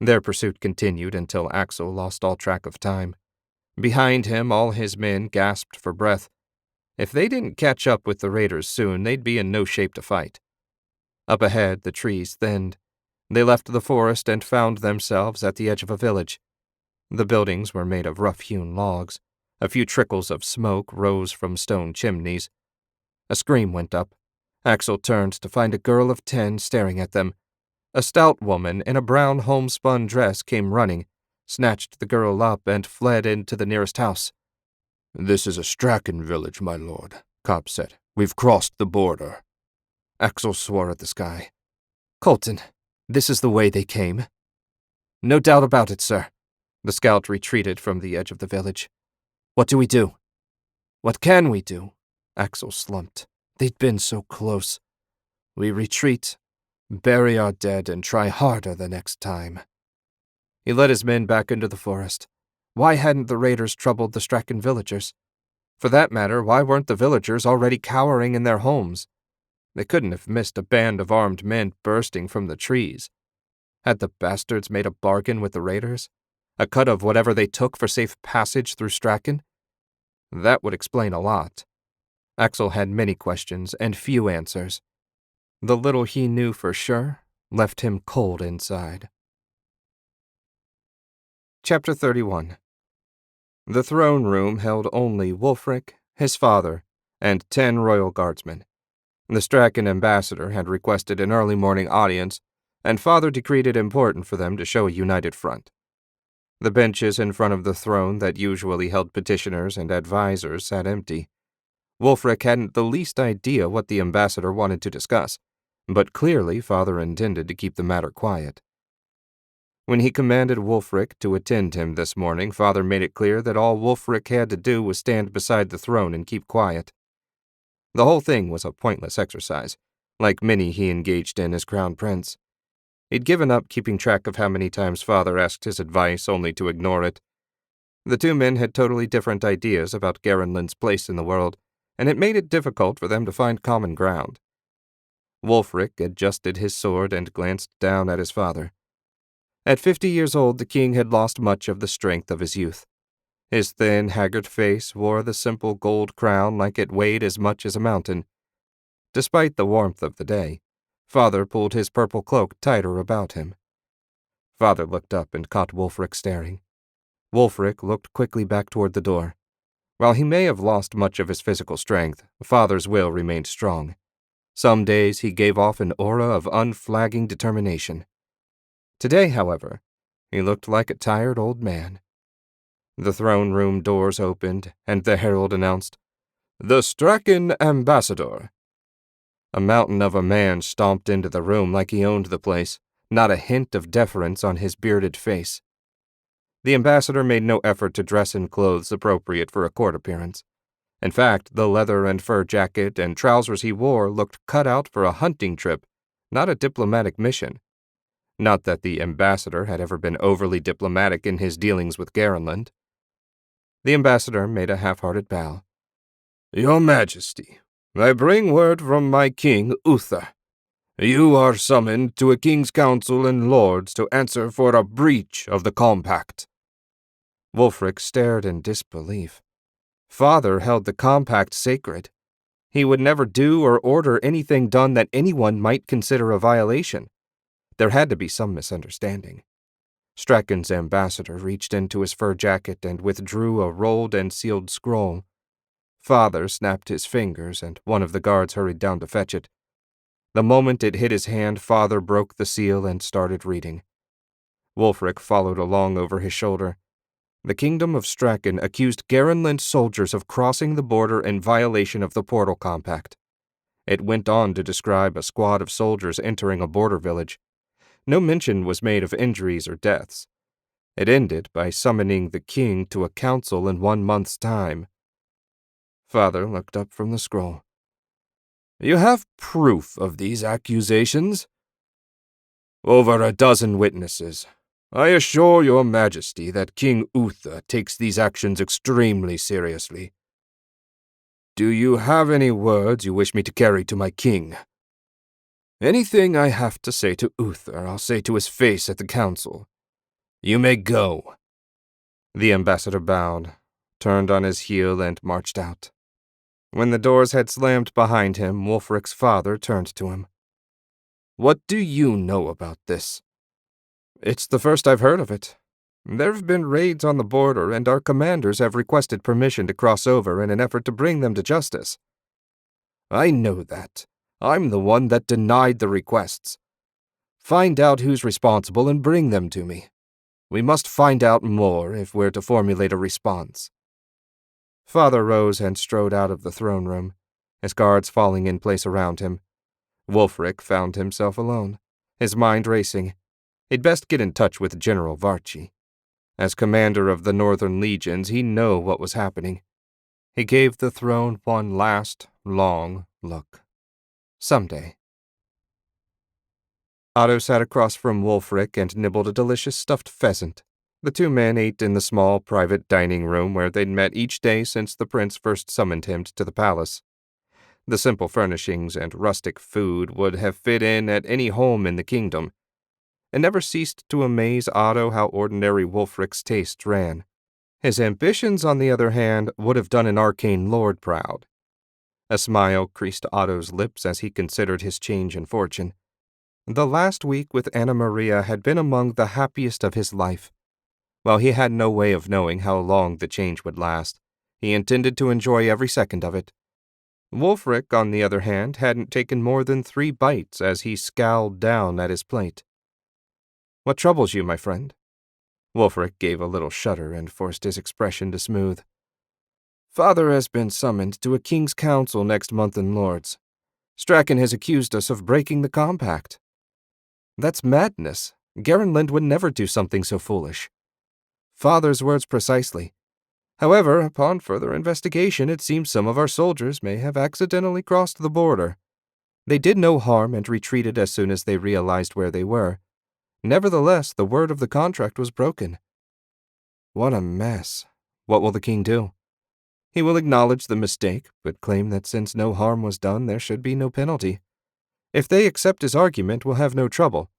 Their pursuit continued until Axel lost all track of time. Behind him, all his men gasped for breath. If they didn't catch up with the raiders soon, they'd be in no shape to fight. Up ahead, the trees thinned. They left the forest and found themselves at the edge of a village. The buildings were made of rough-hewn logs. A few trickles of smoke rose from stone chimneys. A scream went up. Axel turned to find a girl of 10 staring at them. A stout woman in a brown homespun dress came running, snatched the girl up, and fled into the nearest house. "This is a Straken village, my lord," Cobb said. "We've crossed the border." Axel swore at the sky. "Colton, this is the way they came." "No doubt about it, sir." The scout retreated from the edge of the village. "What do we do?" "What can we do?" Axel slumped. They'd been so close. "We retreat, bury our dead, and try harder the next time." He led his men back into the forest. Why hadn't the raiders troubled the Straken villagers? For that matter, why weren't the villagers already cowering in their homes? They couldn't have missed a band of armed men bursting from the trees. Had the bastards made a bargain with the raiders? A cut of whatever they took for safe passage through Straken? That would explain a lot. Axel had many questions and few answers. The little he knew for sure left him cold inside. Chapter 31. The throne room held only Wulfric, his father, and 10 royal guardsmen. The Straken ambassador had requested an early morning audience, and father decreed it important for them to show a united front. The benches in front of the throne that usually held petitioners and advisors sat empty. Wulfric hadn't the least idea what the ambassador wanted to discuss, but clearly father intended to keep the matter quiet. When he commanded Wulfric to attend him this morning, father made it clear that all Wulfric had to do was stand beside the throne and keep quiet. The whole thing was a pointless exercise, like many he engaged in as crown prince. He'd given up keeping track of how many times father asked his advice only to ignore it. The two men had totally different ideas about Garenlin's place in the world, and it made it difficult for them to find common ground. Wulfric adjusted his sword and glanced down at his father. At 50 years old, the king had lost much of the strength of his youth. His thin, haggard face wore the simple gold crown like it weighed as much as a mountain. Despite the warmth of the day, father pulled his purple cloak tighter about him. Father looked up and caught Wulfric staring. Wulfric looked quickly back toward the door. While he may have lost much of his physical strength, father's will remained strong. Some days he gave off an aura of unflagging determination. Today, however, he looked like a tired old man. The throne room doors opened, and the herald announced, "The Straken ambassador." A mountain of a man stomped into the room like he owned the place, not a hint of deference on his bearded face. The ambassador made no effort to dress in clothes appropriate for a court appearance. In fact, the leather and fur jacket and trousers he wore looked cut out for a hunting trip, not a diplomatic mission. Not that the ambassador had ever been overly diplomatic in his dealings with Garenland. The ambassador made a half-hearted bow. "Your Majesty, I bring word from my king, Uther. You are summoned to a king's council and lords to answer for a breach of the compact." Wulfric stared in disbelief. Father held the compact sacred. He would never do or order anything done that anyone might consider a violation. There had to be some misunderstanding. Straken's ambassador reached into his fur jacket and withdrew a rolled and sealed scroll. Father snapped his fingers, and one of the guards hurried down to fetch it. The moment it hit his hand, father broke the seal and started reading. Wulfric followed along over his shoulder. The kingdom of Straken accused Garenland soldiers of crossing the border in violation of the Portal Compact. It went on to describe a squad of soldiers entering a border village. No mention was made of injuries or deaths. It ended by summoning the king to a council in 1 month's time. Father looked up from the scroll. "You have proof of these accusations?" "Over a dozen witnesses. I assure your Majesty that King Uther takes these actions extremely seriously." Do you have any words you wish me to carry to my king? Anything I have to say to Uther, I'll say to his face at the council. You may go. The ambassador bowed, turned on his heel, and marched out. When the doors had slammed behind him, Wulfric's father turned to him. What do you know about this? It's the first I've heard of it. There have been raids on the border, and our commanders have requested permission to cross over in an effort to bring them to justice. I know that. I'm the one that denied the requests. Find out who's responsible and bring them to me. We must find out more if we're to formulate a response. Father rose and strode out of the throne room, his guards falling in place around him. Wulfric found himself alone, his mind racing. He'd best get in touch with General Varchi. As commander of the Northern Legions, he'd know what was happening. He gave the throne one last, long look. Someday. Otto sat across from Wulfric and nibbled a delicious stuffed pheasant. The two men ate in the small, private dining room where they'd met each day since the prince first summoned him to the palace. The simple furnishings and rustic food would have fit in at any home in the kingdom. It never ceased to amaze Otto how ordinary Wulfric's tastes ran. His ambitions, on the other hand, would have done an arcane lord proud. A smile creased Otto's lips as he considered his change in fortune. The last week with Anna Maria had been among the happiest of his life. While he had no way of knowing how long the change would last, he intended to enjoy every second of it. Wulfric, on the other hand, hadn't taken more than 3 bites as he scowled down at his plate. "What troubles you, my friend?" Wulfric gave a little shudder and forced his expression to smooth. "Father has been summoned to a king's council next month in Lords. Strachan has accused us of breaking the compact." "That's madness. Garenland would never do something so foolish." "Father's words precisely. However, upon further investigation, it seems some of our soldiers may have accidentally crossed the border. They did no harm and retreated as soon as they realized where they were. Nevertheless, the word of the contract was broken." "What a mess. What will the king do?" "He will acknowledge the mistake, but claim that since no harm was done, there should be no penalty. If they accept his argument, we'll have no trouble.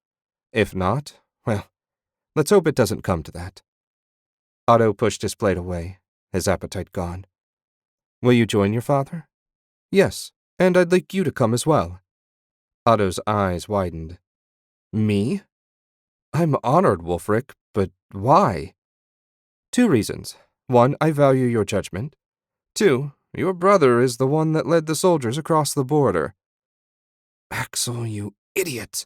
If not, well, let's hope it doesn't come to that." Otto pushed his plate away, his appetite gone. "Will you join your father?" "Yes, and I'd like you to come as well." Otto's eyes widened. "Me?" "I'm honored, Wulfric, but why?" "2 reasons. 1, I value your judgment. 2, your brother is the one that led the soldiers across the border." "Axel, you idiot!"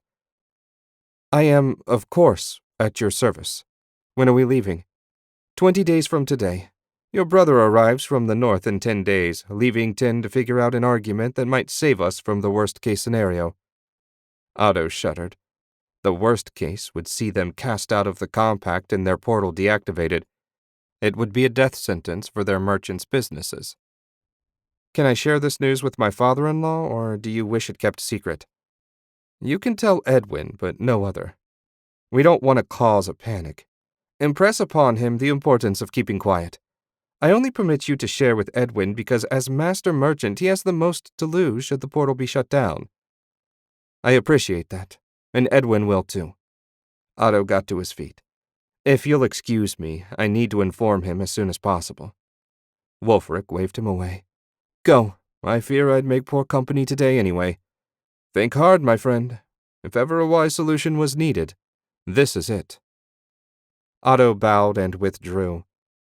"I am, of course, at your service. When are we leaving?" 20 days from today. Your brother arrives from the north in 10 days, leaving 10 to figure out an argument that might save us from the worst-case scenario." Otto shuddered. The worst case would see them cast out of the compact and their portal deactivated. It would be a death sentence for their merchants' businesses. "Can I share this news with my father-in-law, or do you wish it kept secret?" "You can tell Edwin, but no other. We don't want to cause a panic. Impress upon him the importance of keeping quiet. I only permit you to share with Edwin because as master merchant he has the most to lose should the portal be shut down." "I appreciate that, and Edwin will too." Otto got to his feet. "If you'll excuse me, I need to inform him as soon as possible." Wulfric waved him away. "Go. I fear I'd make poor company today anyway. Think hard, my friend. If ever a wise solution was needed, this is it." Otto bowed and withdrew.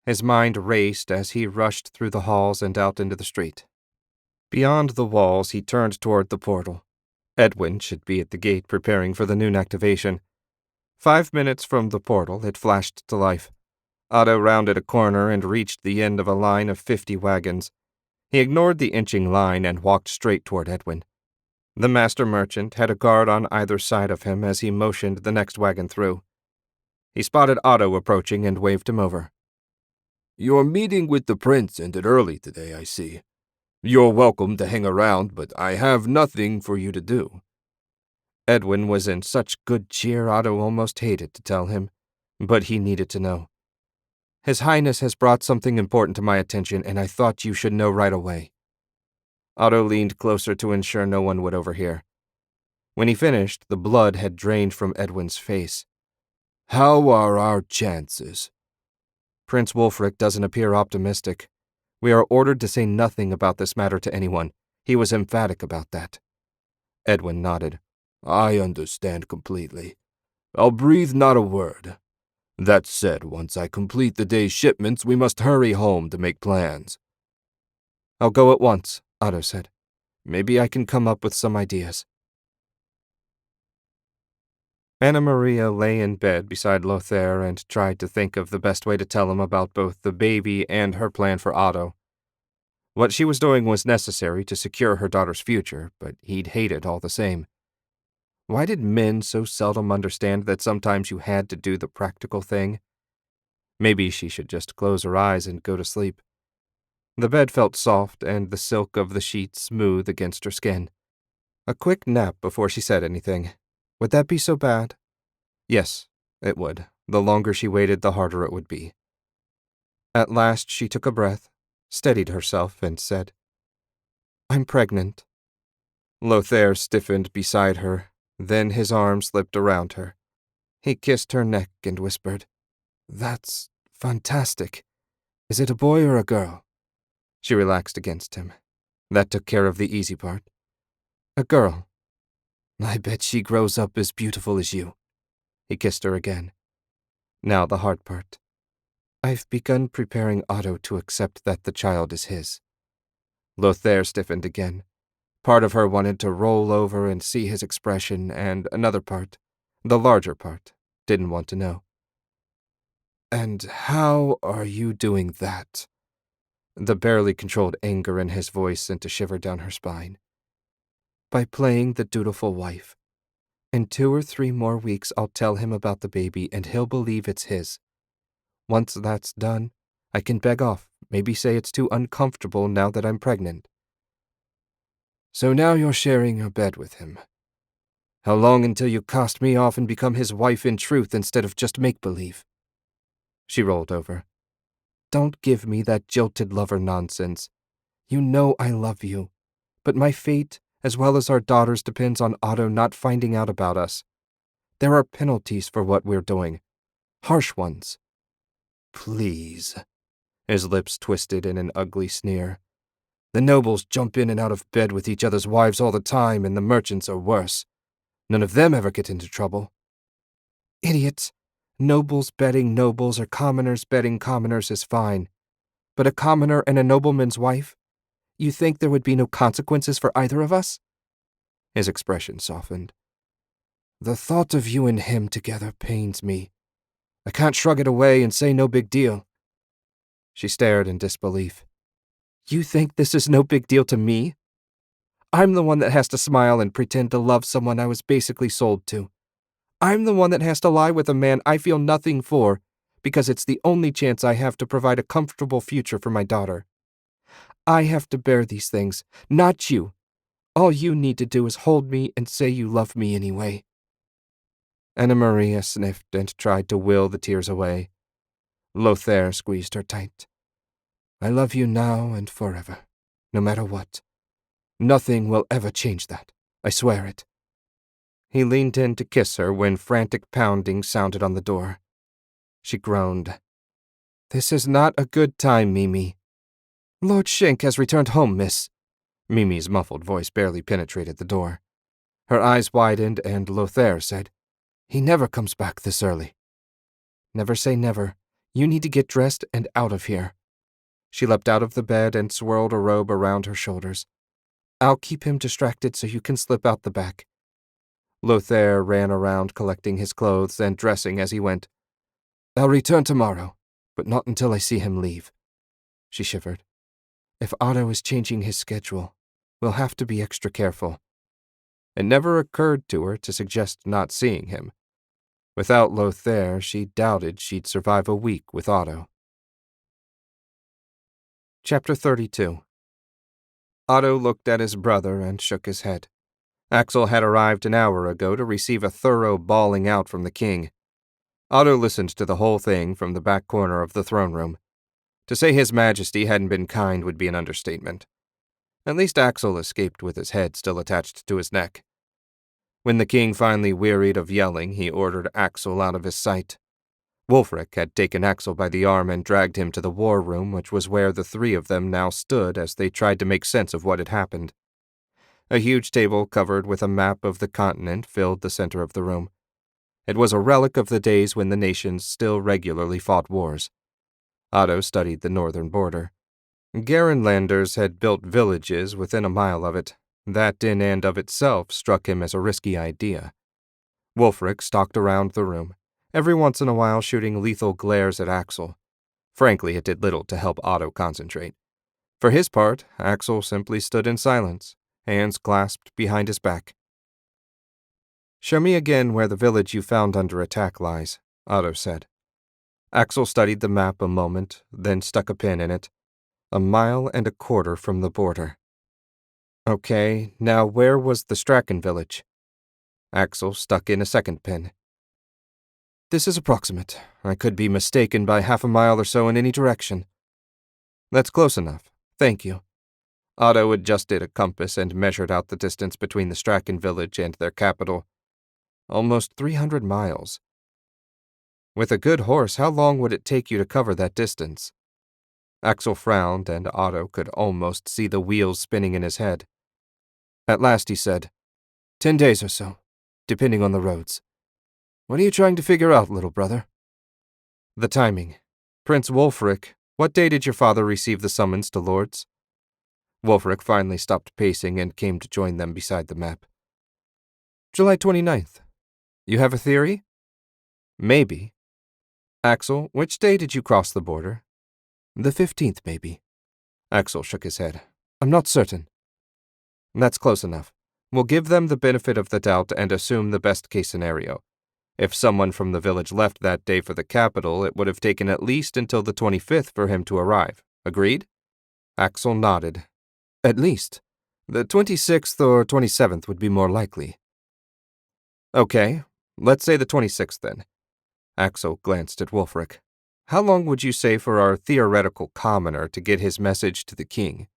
His mind raced as he rushed through the halls and out into the street. Beyond the walls, he turned toward the portal. Edwin should be at the gate preparing for the noon activation. 5 minutes from the portal, it flashed to life. Otto rounded a corner and reached the end of a line of 50 wagons. He ignored the inching line and walked straight toward Edwin. The master merchant had a guard on either side of him as he motioned the next wagon through. He spotted Otto approaching and waved him over. "Your meeting with the prince ended early today, I see. You're welcome to hang around, but I have nothing for you to do." Edwin was in such good cheer Otto almost hated to tell him, but he needed to know. "His Highness has brought something important to my attention, and I thought you should know right away." Otto leaned closer to ensure no one would overhear. When he finished, the blood had drained from Edwin's face. How are our chances? Prince Wulfric doesn't appear optimistic. We are ordered to say nothing about this matter to anyone. He was emphatic about that. Edwin nodded. I understand completely. I'll breathe not a word. That said, once I complete the day's shipments, we must hurry home to make plans. I'll go at once, Otto said. Maybe I can come up with some ideas. Anna Maria lay in bed beside Lothair and tried to think of the best way to tell him about both the baby and her plan for Otto. What she was doing was necessary to secure her daughter's future, but he'd hate it all the same. Why did men so seldom understand that sometimes you had to do the practical thing? Maybe she should just close her eyes and go to sleep. The bed felt soft and the silk of the sheets smooth against her skin. A quick nap before she said anything. Would that be so bad? Yes, it would. The longer she waited, the harder it would be. At last she took a breath, steadied herself, and said, I'm pregnant. Lothair stiffened beside her, then his arm slipped around her. He kissed her neck and whispered, That's fantastic. Is it a boy or a girl? She relaxed against him. That took care of the easy part. A girl. I bet she grows up as beautiful as you. He kissed her again. Now the hard part. I've begun preparing Otto to accept that the child is his. Lothair stiffened again. Part of her wanted to roll over and see his expression, and another part, the larger part, didn't want to know. And how are you doing that? The barely controlled anger in his voice sent a shiver down her spine. By playing the dutiful wife. In 2 or 3 more weeks, I'll tell him about the baby, and he'll believe it's his. Once that's done, I can beg off, maybe say it's too uncomfortable now that I'm pregnant. So now you're sharing your bed with him. How long until you cast me off and become his wife in truth instead of just make-believe? She rolled over. Don't give me that jilted lover nonsense. You know I love you, but my fate, as well as our daughter's, depends on Otto not finding out about us. There are penalties for what we're doing. Harsh ones. Please. His lips twisted in an ugly sneer. The nobles jump in and out of bed with each other's wives all the time, and the merchants are worse. None of them ever get into trouble. Idiots. Nobles bedding nobles or commoners bedding commoners is fine. But a commoner and a nobleman's wife? You think there would be no consequences for either of us? His expression softened. The thought of you and him together pains me. I can't shrug it away and say no big deal. She stared in disbelief. You think this is no big deal to me? I'm the one that has to smile and pretend to love someone I was basically sold to. I'm the one that has to lie with a man I feel nothing for because it's the only chance I have to provide a comfortable future for my daughter. I have to bear these things, not you. All you need to do is hold me and say you love me anyway. Anna Maria sniffed and tried to will the tears away. Lothair squeezed her tight. I love you now and forever, no matter what. Nothing will ever change that, I swear it. He leaned in to kiss her when frantic pounding sounded on the door. She groaned. This is not a good time, Mimi. Lord Shank has returned home, miss. Mimi's muffled voice barely penetrated the door. Her eyes widened, and Lothair said, He never comes back this early. Never say never. You need to get dressed and out of here. She leapt out of the bed and swirled a robe around her shoulders. I'll keep him distracted so you can slip out the back. Lothair ran around collecting his clothes and dressing as he went. I'll return tomorrow, but not until I see him leave. She shivered. If Otto is changing his schedule, we'll have to be extra careful. It never occurred to her to suggest not seeing him. Without Lothair, she doubted she'd survive a week with Otto. Chapter 32. Otto looked at his brother and shook his head. Axel had arrived an hour ago to receive a thorough bawling out from the king. Otto listened to the whole thing from the back corner of the throne room. To say His Majesty hadn't been kind would be an understatement. At least Axel escaped with his head still attached to his neck. When the king finally wearied of yelling, he ordered Axel out of his sight. Wulfric had taken Axel by the arm and dragged him to the war room, which was where the three of them now stood as they tried to make sense of what had happened. A huge table covered with a map of the continent filled the center of the room. It was a relic of the days when the nations still regularly fought wars. Otto studied the northern border. Garenlanders had built villages within a mile of it. That in and of itself struck him as a risky idea. Wulfric stalked around the room, every once in a while shooting lethal glares at Axel. Frankly, it did little to help Otto concentrate. For his part, Axel simply stood in silence, hands clasped behind his back. "Show me again where the village you found under attack lies," Otto said. Axel studied the map a moment, then stuck a pin in it. 1.25 miles from the border. Okay, now where was the Straken village? Axel stuck in a second pin. "This is approximate. I could be mistaken by 1/2 mile or so in any direction." "That's close enough. Thank you." Otto adjusted a compass and measured out the distance between the Straken village and their capital. Almost 300 miles. With a good horse, how long would it take you to cover that distance? Axel frowned, and Otto could almost see the wheels spinning in his head. At last he said, 10 days or so, depending on the roads. What are you trying to figure out, little brother? The timing. Prince Wulfric, what day did your father receive the summons to Lords? Wulfric finally stopped pacing and came to join them beside the map. July 29th. You have a theory? Maybe. Axel, which day did you cross the border? The 15th, maybe. Axel shook his head. I'm not certain. That's close enough. We'll give them the benefit of the doubt and assume the best-case scenario. If someone from the village left that day for the capital, it would have taken at least until the 25th for him to arrive. Agreed? Axel nodded. At least. The 26th or 27th would be more likely. Okay, let's say the 26th then. Axel glanced at Wulfric. How long would you say for our theoretical commoner to get his message to the king?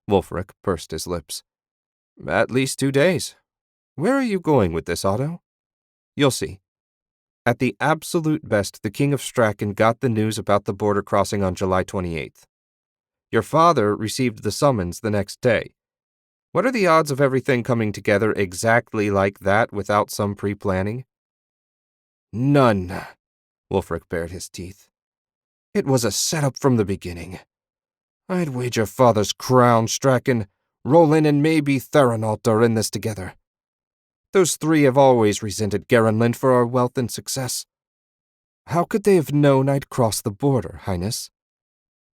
Wulfric pursed his lips. At least 2 days. Where are you going with this, Otto? You'll see. At the absolute best, the King of Straken got the news about the border crossing on July 28th. Your father received the summons the next day. What are the odds of everything coming together exactly like that without some pre-planning? None. Wulfric bared his teeth. It was a setup from the beginning. I'd wager father's crown, Straken, Roland, and maybe Theranaut are in this together. Those three have always resented Garenland for our wealth and success. How could they have known I'd cross the border, Highness?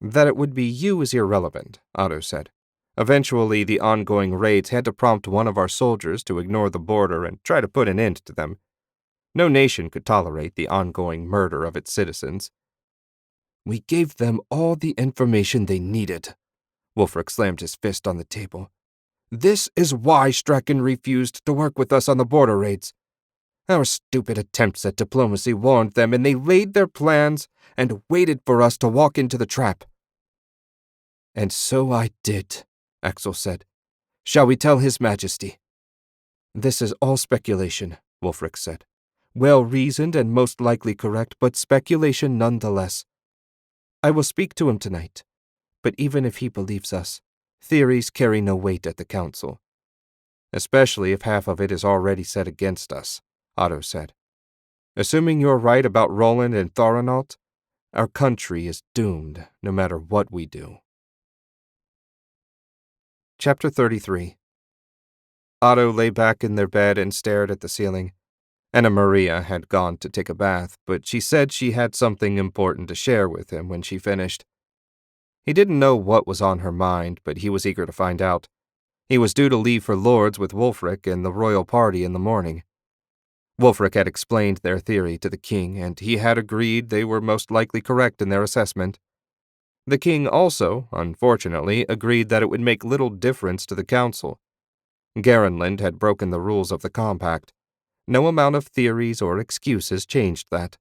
That it would be you is irrelevant, Otto said. Eventually, the ongoing raids had to prompt one of our soldiers to ignore the border and try to put an end to them. No nation could tolerate the ongoing murder of its citizens. We gave them all the information they needed. Wulfric slammed his fist on the table. This is why Straken refused to work with us on the border raids. Our stupid attempts at diplomacy warned them, and they laid their plans and waited for us to walk into the trap. And so I did, Axel said. Shall we tell His Majesty? This is all speculation, Wulfric said. Well-reasoned and most likely correct, but speculation nonetheless. I will speak to him tonight, but even if he believes us, theories carry no weight at the council. Especially if half of it is already set against us, Otto said. Assuming you're right about Roland and Thoranaut, our country is doomed no matter what we do. Chapter 33. Otto lay back in their bed and stared at the ceiling. Anna Maria had gone to take a bath, but she said she had something important to share with him when she finished. He didn't know what was on her mind, but he was eager to find out. He was due to leave for Lords with Wulfric and the royal party in the morning. Wulfric had explained their theory to the king, and he had agreed they were most likely correct in their assessment. The king also, unfortunately, agreed that it would make little difference to the council. Garenland had broken the rules of the compact. No amount of theories or excuses changed that.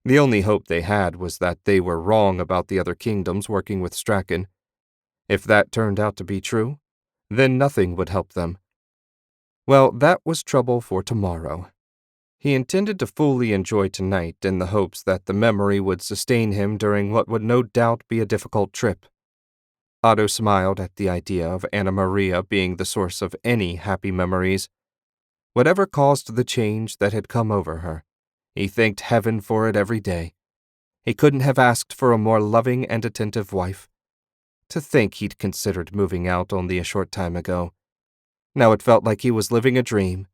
The only hope they had was that they were wrong about the other kingdoms working with Straken. If that turned out to be true, then nothing would help them. Well, that was trouble for tomorrow. He intended to fully enjoy tonight in the hopes that the memory would sustain him during what would no doubt be a difficult trip. Otto smiled at the idea of Anna Maria being the source of any happy memories. Whatever caused the change that had come over her, he thanked heaven for it every day. He couldn't have asked for a more loving and attentive wife. To think he'd considered moving out only a short time ago. Now it felt like he was living a dream.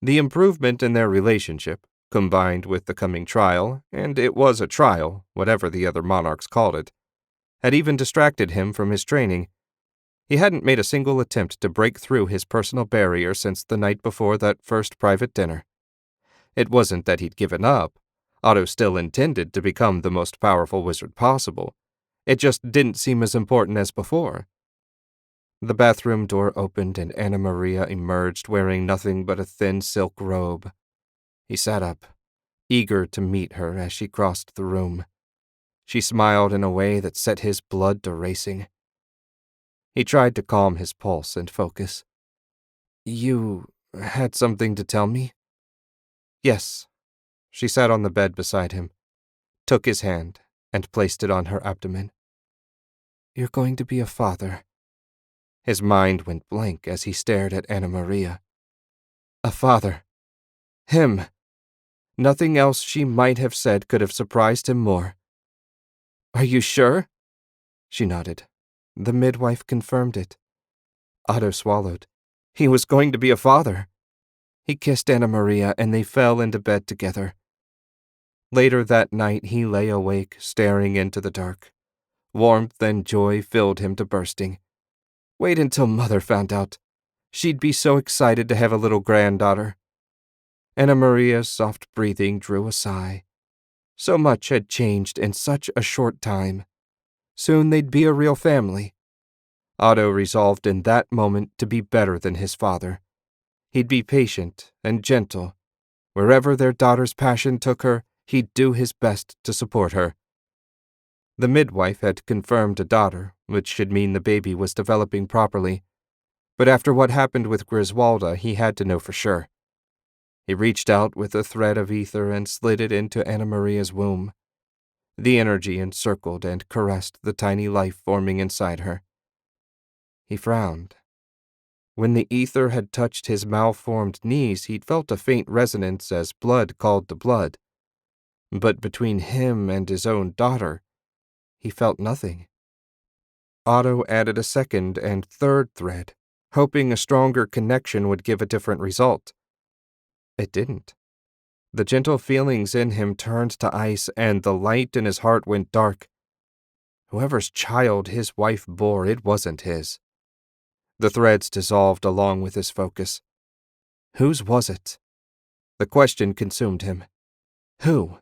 The improvement in their relationship, combined with the coming trial, and it was a trial, whatever the other monarchs called it, had even distracted him from his training. He hadn't made a single attempt to break through his personal barrier since the night before that first private dinner. It wasn't that he'd given up. Otto still intended to become the most powerful wizard possible. It just didn't seem as important as before. The bathroom door opened and Anna Maria emerged wearing nothing but a thin silk robe. He sat up, eager to meet her as she crossed the room. She smiled in a way that set his blood to racing. He tried to calm his pulse and focus. "You had something to tell me?" "Yes." She sat on the bed beside him, took his hand, and placed it on her abdomen. "You're going to be a father." His mind went blank as he stared at Anna Maria. A father. Him. Nothing else she might have said could have surprised him more. "Are you sure?" She nodded. The midwife confirmed it. Otto swallowed. He was going to be a father. He kissed Anna Maria and they fell into bed together. Later that night he lay awake, staring into the dark. Warmth and joy filled him to bursting. Wait until Mother found out. She'd be so excited to have a little granddaughter. Anna Maria's soft breathing drew a sigh. So much had changed in such a short time. Soon they'd be a real family. Otto resolved in that moment to be better than his father. He'd be patient and gentle. Wherever their daughter's passion took her, he'd do his best to support her. The midwife had confirmed a daughter, which should mean the baby was developing properly. But after what happened with Griswalda, he had to know for sure. He reached out with a thread of ether and slid it into Anna Maria's womb. The energy encircled and caressed the tiny life forming inside her. He frowned. When the ether had touched his malformed knees, he'd felt a faint resonance as blood called to blood. But between him and his own daughter, he felt nothing. Otto added a second and third thread, hoping a stronger connection would give a different result. It didn't. The gentle feelings in him turned to ice, and the light in his heart went dark. Whoever's child his wife bore, it wasn't his. The threads dissolved along with his focus. Whose was it? The question consumed him. Who?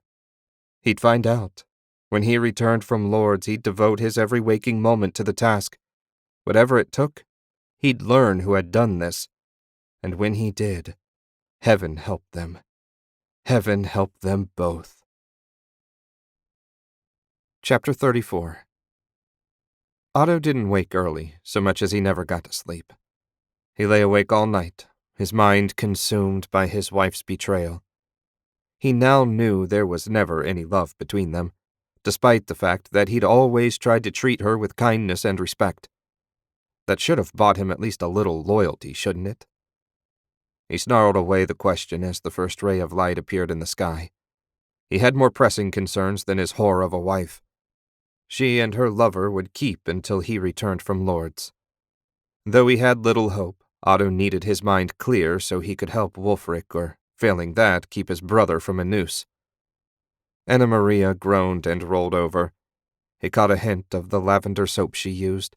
He'd find out. When he returned from Lord's, he'd devote his every waking moment to the task. Whatever it took, he'd learn who had done this. And when he did, heaven helped them. Heaven helped them both. Chapter 34. Otto didn't wake early, so much as he never got to sleep. He lay awake all night, his mind consumed by his wife's betrayal. He now knew there was never any love between them, despite the fact that he'd always tried to treat her with kindness and respect. That should have bought him at least a little loyalty, shouldn't it? He snarled away the question as the first ray of light appeared in the sky. He had more pressing concerns than his whore of a wife. She and her lover would keep until he returned from Lord's. Though he had little hope, Otto needed his mind clear so he could help Wulfric, or, failing that, keep his brother from a noose. Anna Maria groaned and rolled over. He caught a hint of the lavender soap she used.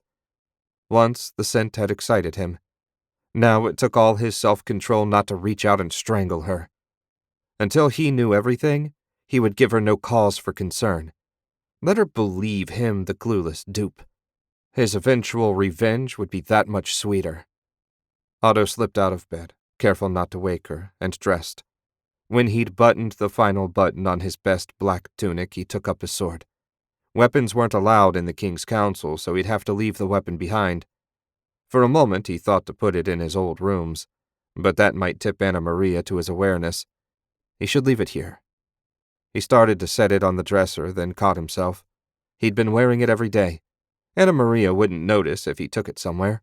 Once, the scent had excited him. Now it took all his self-control not to reach out and strangle her. Until he knew everything, he would give her no cause for concern. Let her believe him the clueless dupe. His eventual revenge would be that much sweeter. Otto slipped out of bed, careful not to wake her, and dressed. When he'd buttoned the final button on his best black tunic, he took up his sword. Weapons weren't allowed in the king's council, so he'd have to leave the weapon behind. For a moment he thought to put it in his old rooms, but that might tip Anna Maria to his awareness. He should leave it here. He started to set it on the dresser, then caught himself. He'd been wearing it every day. Anna Maria wouldn't notice if he took it somewhere.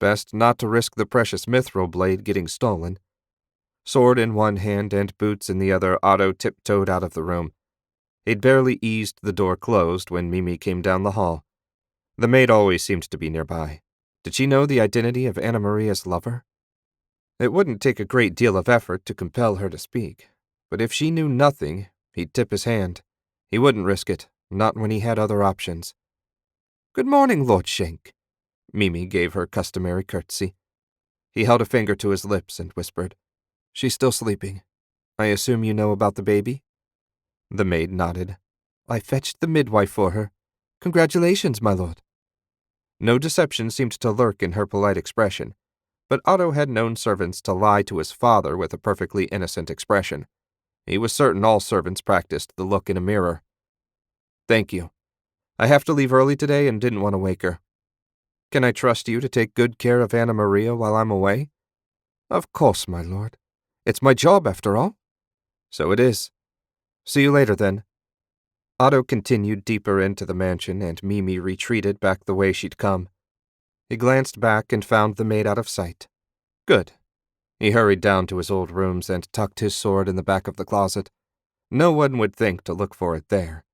Best not to risk the precious mithril blade getting stolen. Sword in one hand and boots in the other, Otto tiptoed out of the room. He'd barely eased the door closed when Mimi came down the hall. The maid always seemed to be nearby. Did she know the identity of Anna Maria's lover? It wouldn't take a great deal of effort to compel her to speak, but if she knew nothing, he'd tip his hand. He wouldn't risk it, not when he had other options. "Good morning, Lord Shank." Mimi gave her customary curtsy. He held a finger to his lips and whispered, "She's still sleeping. I assume you know about the baby?" The maid nodded. "I fetched the midwife for her. Congratulations, my lord." No deception seemed to lurk in her polite expression, but Otto had known servants to lie to his father with a perfectly innocent expression. He was certain all servants practiced the look in a mirror. "Thank you. I have to leave early today and didn't want to wake her. Can I trust you to take good care of Anna Maria while I'm away?" "Of course, my lord. It's my job, after all." "So it is. See you later, then." Otto continued deeper into the mansion, and Mimi retreated back the way she'd come. He glanced back and found the maid out of sight. Good. He hurried down to his old rooms and tucked his sword in the back of the closet. No one would think to look for it there.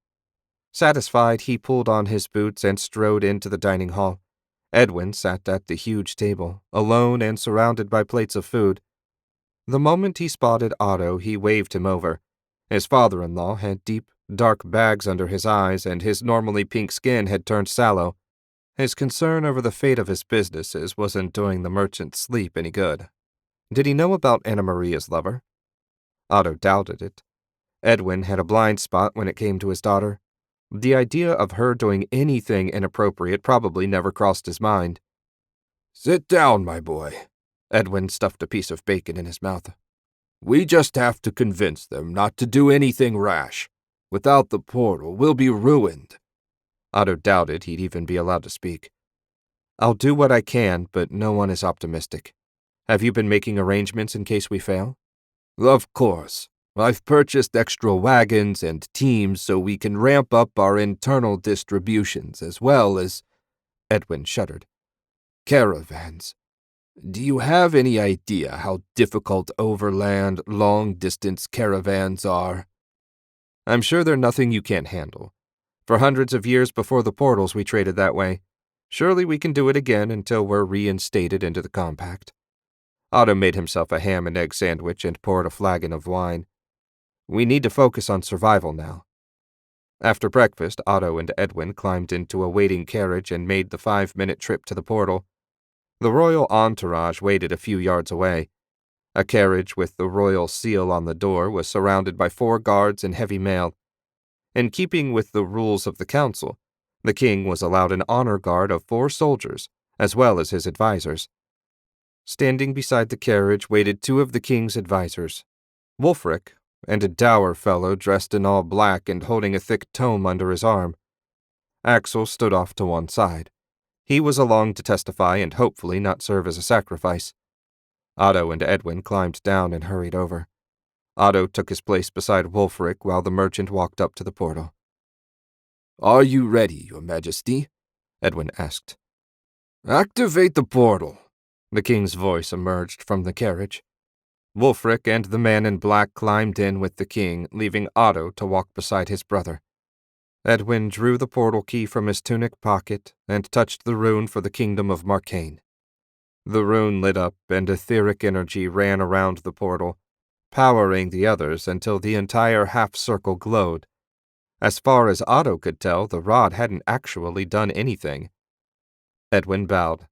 Satisfied, he pulled on his boots and strode into the dining hall. Edwin sat at the huge table, alone and surrounded by plates of food. The moment he spotted Otto, he waved him over. His father-in-law had deep, dark bags under his eyes, and his normally pink skin had turned sallow. His concern over the fate of his businesses wasn't doing the merchant's sleep any good. Did he know about Anna Maria's lover? Otto doubted it. Edwin had a blind spot when it came to his daughter. The idea of her doing anything inappropriate probably never crossed his mind. "Sit down, my boy." Edwin stuffed a piece of bacon in his mouth. "We just have to convince them not to do anything rash. Without the portal, we'll be ruined." Otto doubted he'd even be allowed to speak. "I'll do what I can, but no one is optimistic. Have you been making arrangements in case we fail?" "Of course. I've purchased extra wagons and teams so we can ramp up our internal distributions as well as—" Edwin shuddered. "Caravans. Do you have any idea how difficult overland, long-distance caravans are?" "I'm sure they're nothing you can't handle. For hundreds of years before the portals we traded that way. Surely we can do it again until we're reinstated into the compact." Otto made himself a ham and egg sandwich and poured a flagon of wine. "We need to focus on survival now." After breakfast, Otto and Edwin climbed into a waiting carriage and made the 5-minute trip to the portal. The royal entourage waited a few yards away. A carriage with the royal seal on the door was surrounded by 4 guards in heavy mail. In keeping with the rules of the council, the king was allowed an honor guard of 4 soldiers, as well as his advisors. Standing beside the carriage waited 2 of the king's advisors, Wulfric, and a dour fellow dressed in all black and holding a thick tome under his arm. Axel stood off to one side. He was along to testify and hopefully not serve as a sacrifice. Otto and Edwin climbed down and hurried over. Otto took his place beside Wulfric while the merchant walked up to the portal. "Are you ready, Your Majesty?" Edwin asked. "Activate the portal." The king's voice emerged from the carriage. Wulfric and the man in black climbed in with the king, leaving Otto to walk beside his brother. Edwin drew the portal key from his tunic pocket and touched the rune for the kingdom of Marcaine. The rune lit up and etheric energy ran around the portal, powering the others until the entire half-circle glowed. As far as Otto could tell, the rod hadn't actually done anything. Edwin bowed.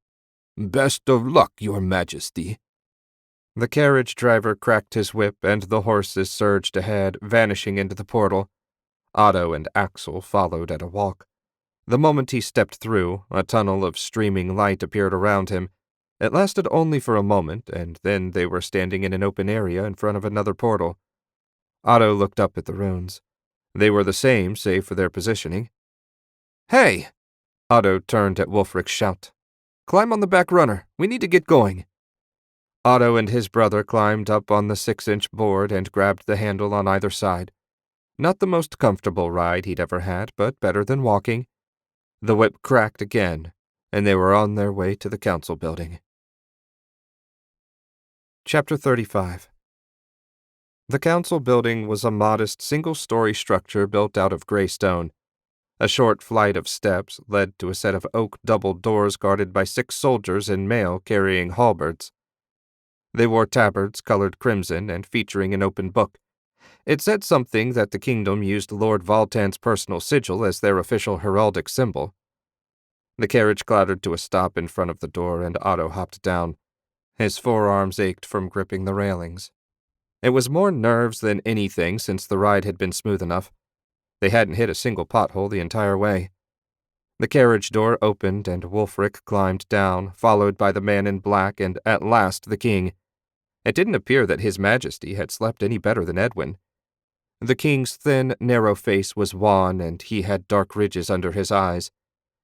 "Best of luck, Your Majesty." The carriage driver cracked his whip and the horses surged ahead, vanishing into the portal. Otto and Axel followed at a walk. The moment he stepped through, a tunnel of streaming light appeared around him. It lasted only for a moment, and then they were standing in an open area in front of another portal. Otto looked up at the runes. They were the same, save for their positioning. Hey! Otto turned at Wulfric's shout. Climb on the back runner. We need to get going. Otto and his brother climbed up on the 6-inch board and grabbed the handle on either side. Not the most comfortable ride he'd ever had, but better than walking. The whip cracked again, and they were on their way to the council building. Chapter 35. The council building was a modest single-story structure built out of gray stone. A short flight of steps led to a set of oak double doors guarded by 6 soldiers in mail carrying halberds. They wore tabards colored crimson and featuring an open book. It said something that the kingdom used Lord Valtan's personal sigil as their official heraldic symbol. The carriage clattered to a stop in front of the door, and Otto hopped down. His forearms ached from gripping the railings. It was more nerves than anything since the ride had been smooth enough. They hadn't hit a single pothole the entire way. The carriage door opened and Wulfric climbed down, followed by the man in black and, at last, the king. It didn't appear that His Majesty had slept any better than Edwin. The king's thin, narrow face was wan, and he had dark ridges under his eyes.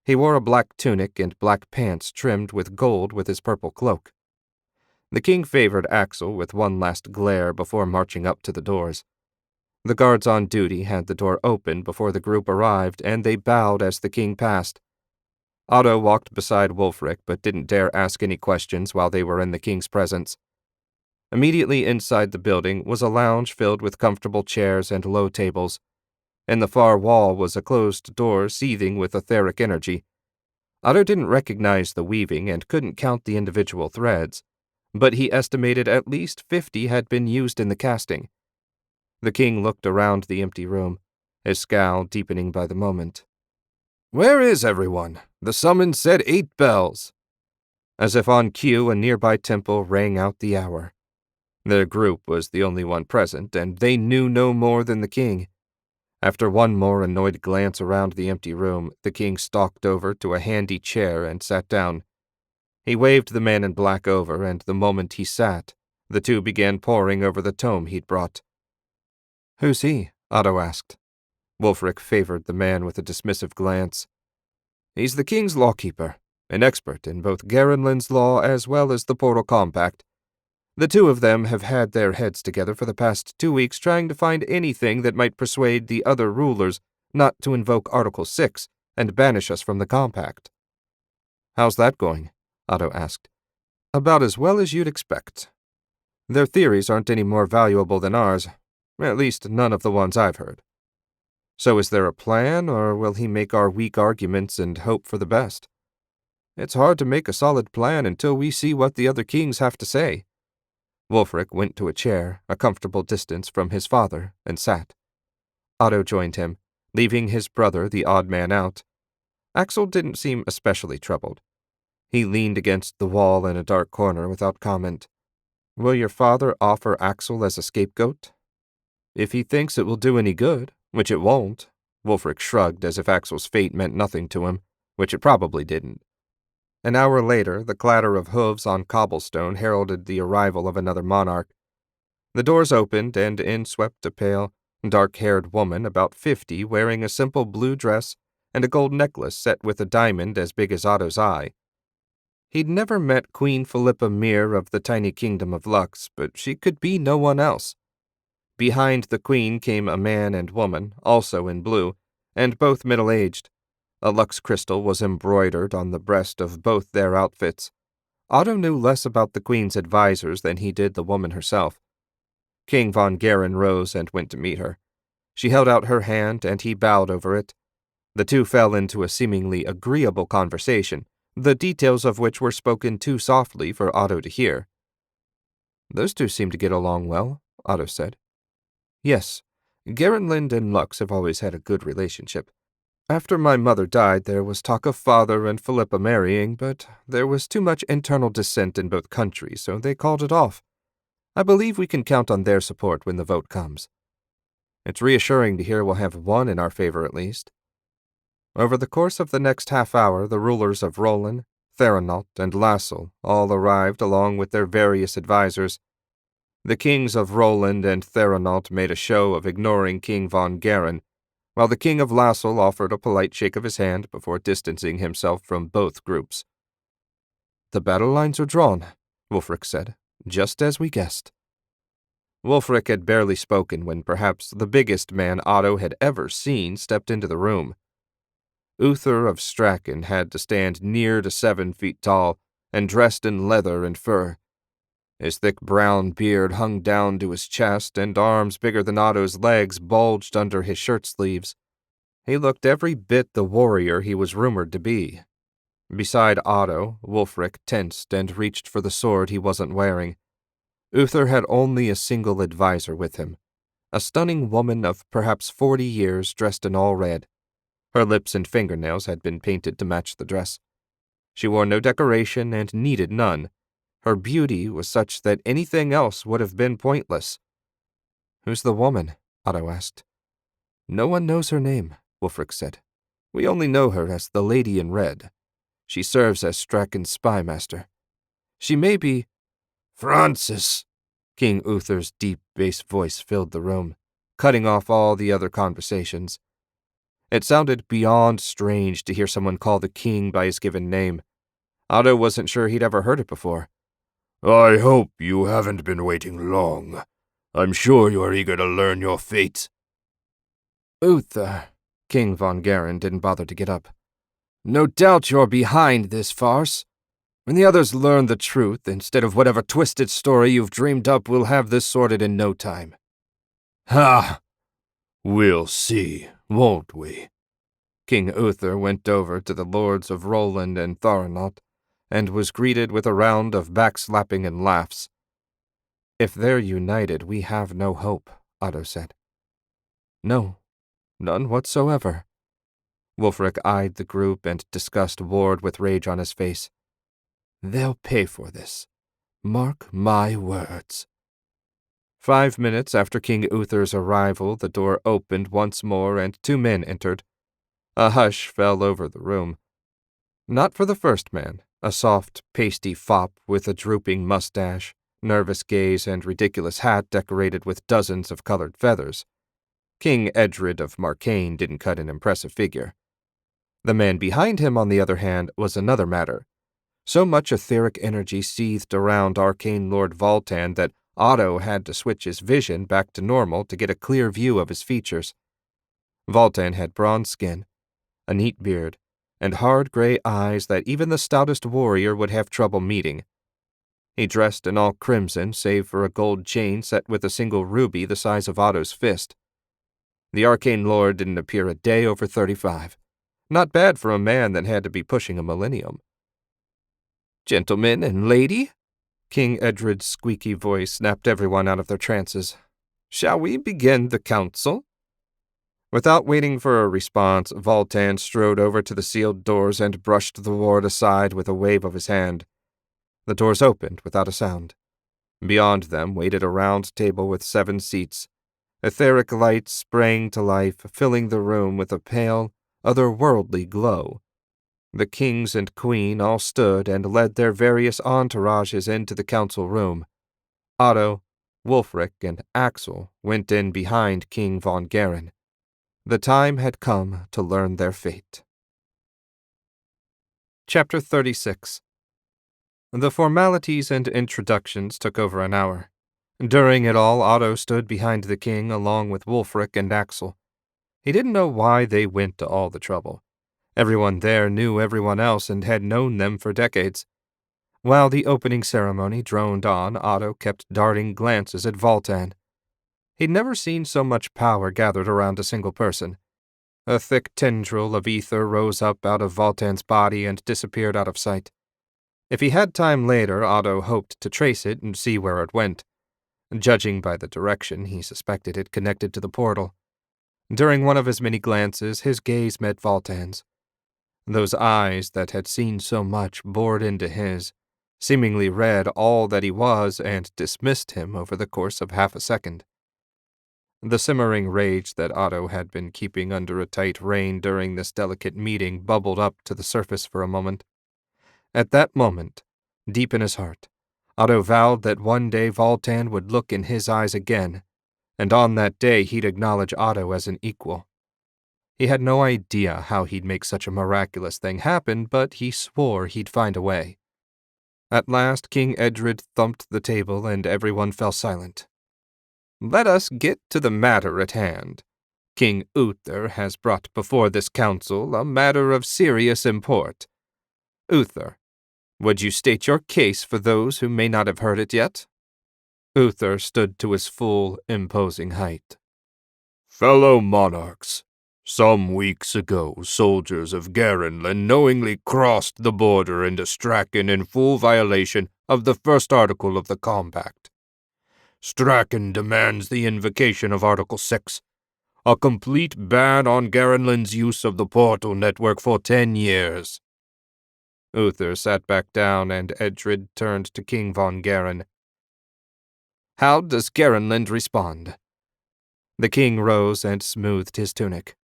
He wore a black tunic and black pants trimmed with gold with his purple cloak. The king favored Axel with one last glare before marching up to the doors. The guards on duty had the door open before the group arrived, and they bowed as the king passed. Otto walked beside Wulfric, but didn't dare ask any questions while they were in the king's presence. Immediately inside the building was a lounge filled with comfortable chairs and low tables. In the far wall was a closed door seething with etheric energy. Otto didn't recognize the weaving and couldn't count the individual threads, but he estimated at least 50 had been used in the casting. The king looked around the empty room, his scowl deepening by the moment. "Where is everyone? The summons said 8 bells." As if on cue, a nearby temple rang out the hour. Their group was the only one present, and they knew no more than the king. After one more annoyed glance around the empty room, the king stalked over to a handy chair and sat down. He waved the man in black over, and the moment he sat, the two began poring over the tome he'd brought. "Who's he?" Otto asked. Wulfric favored the man with a dismissive glance. "He's the king's lawkeeper, an expert in both Garenlin's law as well as the Portal Compact. The two of them have had their heads together for the past 2 weeks trying to find anything that might persuade the other rulers not to invoke Article 6 and banish us from the Compact." "How's that going?" Otto asked. "About as well as you'd expect. Their theories aren't any more valuable than ours, at least none of the ones I've heard. So is there a plan, or will he make our weak arguments and hope for the best? It's hard to make a solid plan until we see what the other kings have to say." Wulfric went to a chair, a comfortable distance from his father, and sat. Otto joined him, leaving his brother the odd man out. Axel didn't seem especially troubled. He leaned against the wall in a dark corner without comment. "Will your father offer Axel as a scapegoat?" "If he thinks it will do any good, which it won't." Wulfric shrugged as if Axel's fate meant nothing to him, which it probably didn't. An hour later, the clatter of hooves on cobblestone heralded the arrival of another monarch. The doors opened, and in swept a pale, dark-haired woman about 50 wearing a simple blue dress and a gold necklace set with a diamond as big as Otto's eye. He'd never met Queen Philippa Mere of the tiny kingdom of Lux, but she could be no one else. Behind the queen came a man and woman, also in blue, and both middle-aged. A Lux crystal was embroidered on the breast of both their outfits. Otto knew less about the queen's advisors than he did the woman herself. King von Garen rose and went to meet her. She held out her hand, and he bowed over it. The two fell into a seemingly agreeable conversation, the details of which were spoken too softly for Otto to hear. "Those two seem to get along well," Otto said. "Yes, Garenlind and Lux have always had a good relationship. After my mother died, there was talk of father and Philippa marrying, but there was too much internal dissent in both countries, so they called it off. I believe we can count on their support when the vote comes. It's reassuring to hear we'll have one in our favor at least." Over the course of the next half-hour, the rulers of Roland, Theranaut, and Lassel all arrived along with their various advisors. The kings of Roland and Theranaut made a show of ignoring King von Garen, while the King of Lassel offered a polite shake of his hand before distancing himself from both groups. "The battle lines are drawn," Wulfric said, "just as we guessed." Wulfric had barely spoken when perhaps the biggest man Otto had ever seen stepped into the room. Uther of Strachan had to stand near to 7 feet tall and dressed in leather and fur. His thick brown beard hung down to his chest, and arms bigger than Otto's legs bulged under his shirt sleeves. He looked every bit the warrior he was rumored to be. Beside Otto, Wulfric tensed and reached for the sword he wasn't wearing. Uther had only a single advisor with him, a stunning woman of perhaps 40 years dressed in all red. Her lips and fingernails had been painted to match the dress. She wore no decoration and needed none. Her beauty was such that anything else would have been pointless. "Who's the woman?" Otto asked. "No one knows her name," Wulfric said. "We only know her as the Lady in Red. She serves as Strachan's spy master. She may be—" "Francis!" King Uther's deep bass voice filled the room, cutting off all the other conversations. It sounded beyond strange to hear someone call the king by his given name. Otto wasn't sure he'd ever heard it before. "I hope you haven't been waiting long. I'm sure you are eager to learn your fate." "Uther," King von Garen didn't bother to get up. "No doubt you're behind this farce. When the others learn the truth, instead of whatever twisted story you've dreamed up, we'll have this sorted in no time." "Ha! We'll see, won't we?" King Uther went over to the lords of Roland and Tharanot, and was greeted with a round of backslapping and laughs. "If they're united, we have no hope," Otto said. "No, none whatsoever." Wulfric eyed the group and disgust warred with rage on his face. "They'll pay for this. Mark my words." 5 minutes after King Uther's arrival, the door opened once more and 2 men entered. A hush fell over the room. Not for the first man, a soft, pasty fop with a drooping mustache, nervous gaze, and ridiculous hat decorated with dozens of colored feathers. King Edred of Marcaine didn't cut an impressive figure. The man behind him, on the other hand, was another matter. So much etheric energy seethed around Arcane Lord Voltan that Otto had to switch his vision back to normal to get a clear view of his features. Voltan had bronze skin, a neat beard, and hard gray eyes that even the stoutest warrior would have trouble meeting. He dressed in all crimson save for a gold chain set with a single ruby the size of Otto's fist. The Arcane Lord didn't appear a day over 35. Not bad for a man that had to be pushing a millennium. "Gentlemen and lady," King Edred's squeaky voice snapped everyone out of their trances. "Shall we begin the council?" Without waiting for a response, Voltan strode over to the sealed doors and brushed the ward aside with a wave of his hand. The doors opened without a sound. Beyond them waited a round table with 7 seats. Etheric lights sprang to life, filling the room with a pale, otherworldly glow. The kings and queen all stood and led their various entourages into the council room. Otto, Wulfric, and Axel went in behind King von Garen. The time had come to learn their fate. Chapter 36. The formalities and introductions took over an hour. During it all, Otto stood behind the king along with Wulfric and Axel. He didn't know why they went to all the trouble. Everyone there knew everyone else and had known them for decades. While the opening ceremony droned on, Otto kept darting glances at Voltan. He'd never seen so much power gathered around a single person. A thick tendril of ether rose up out of Voltan's body and disappeared out of sight. If he had time later, Otto hoped to trace it and see where it went. Judging by the direction, he suspected it connected to the portal. During one of his many glances, his gaze met Voltan's. Those eyes that had seen so much bored into his, seemingly read all that he was and dismissed him over the course of half a second. The simmering rage that Otto had been keeping under a tight rein during this delicate meeting bubbled up to the surface for a moment. At that moment, deep in his heart, Otto vowed that one day Voltan would look in his eyes again, and on that day he'd acknowledge Otto as an equal. He had no idea how he'd make such a miraculous thing happen, but he swore he'd find a way. At last, King Edred thumped the table and everyone fell silent. "Let us get to the matter at hand. King Uther has brought before this council a matter of serious import. Uther, would you state your case for those who may not have heard it yet?" Uther stood to his full, imposing height. "Fellow monarchs, some weeks ago, soldiers of Garenland knowingly crossed the border into Strachan in full violation of the first article of the compact. Strachan demands the invocation of Article 6, a complete ban on Garenland's use of the portal network for 10 years. Uther sat back down, and Edred turned to King von Garen. "How does Garenland respond?" The king rose and smoothed his tunic.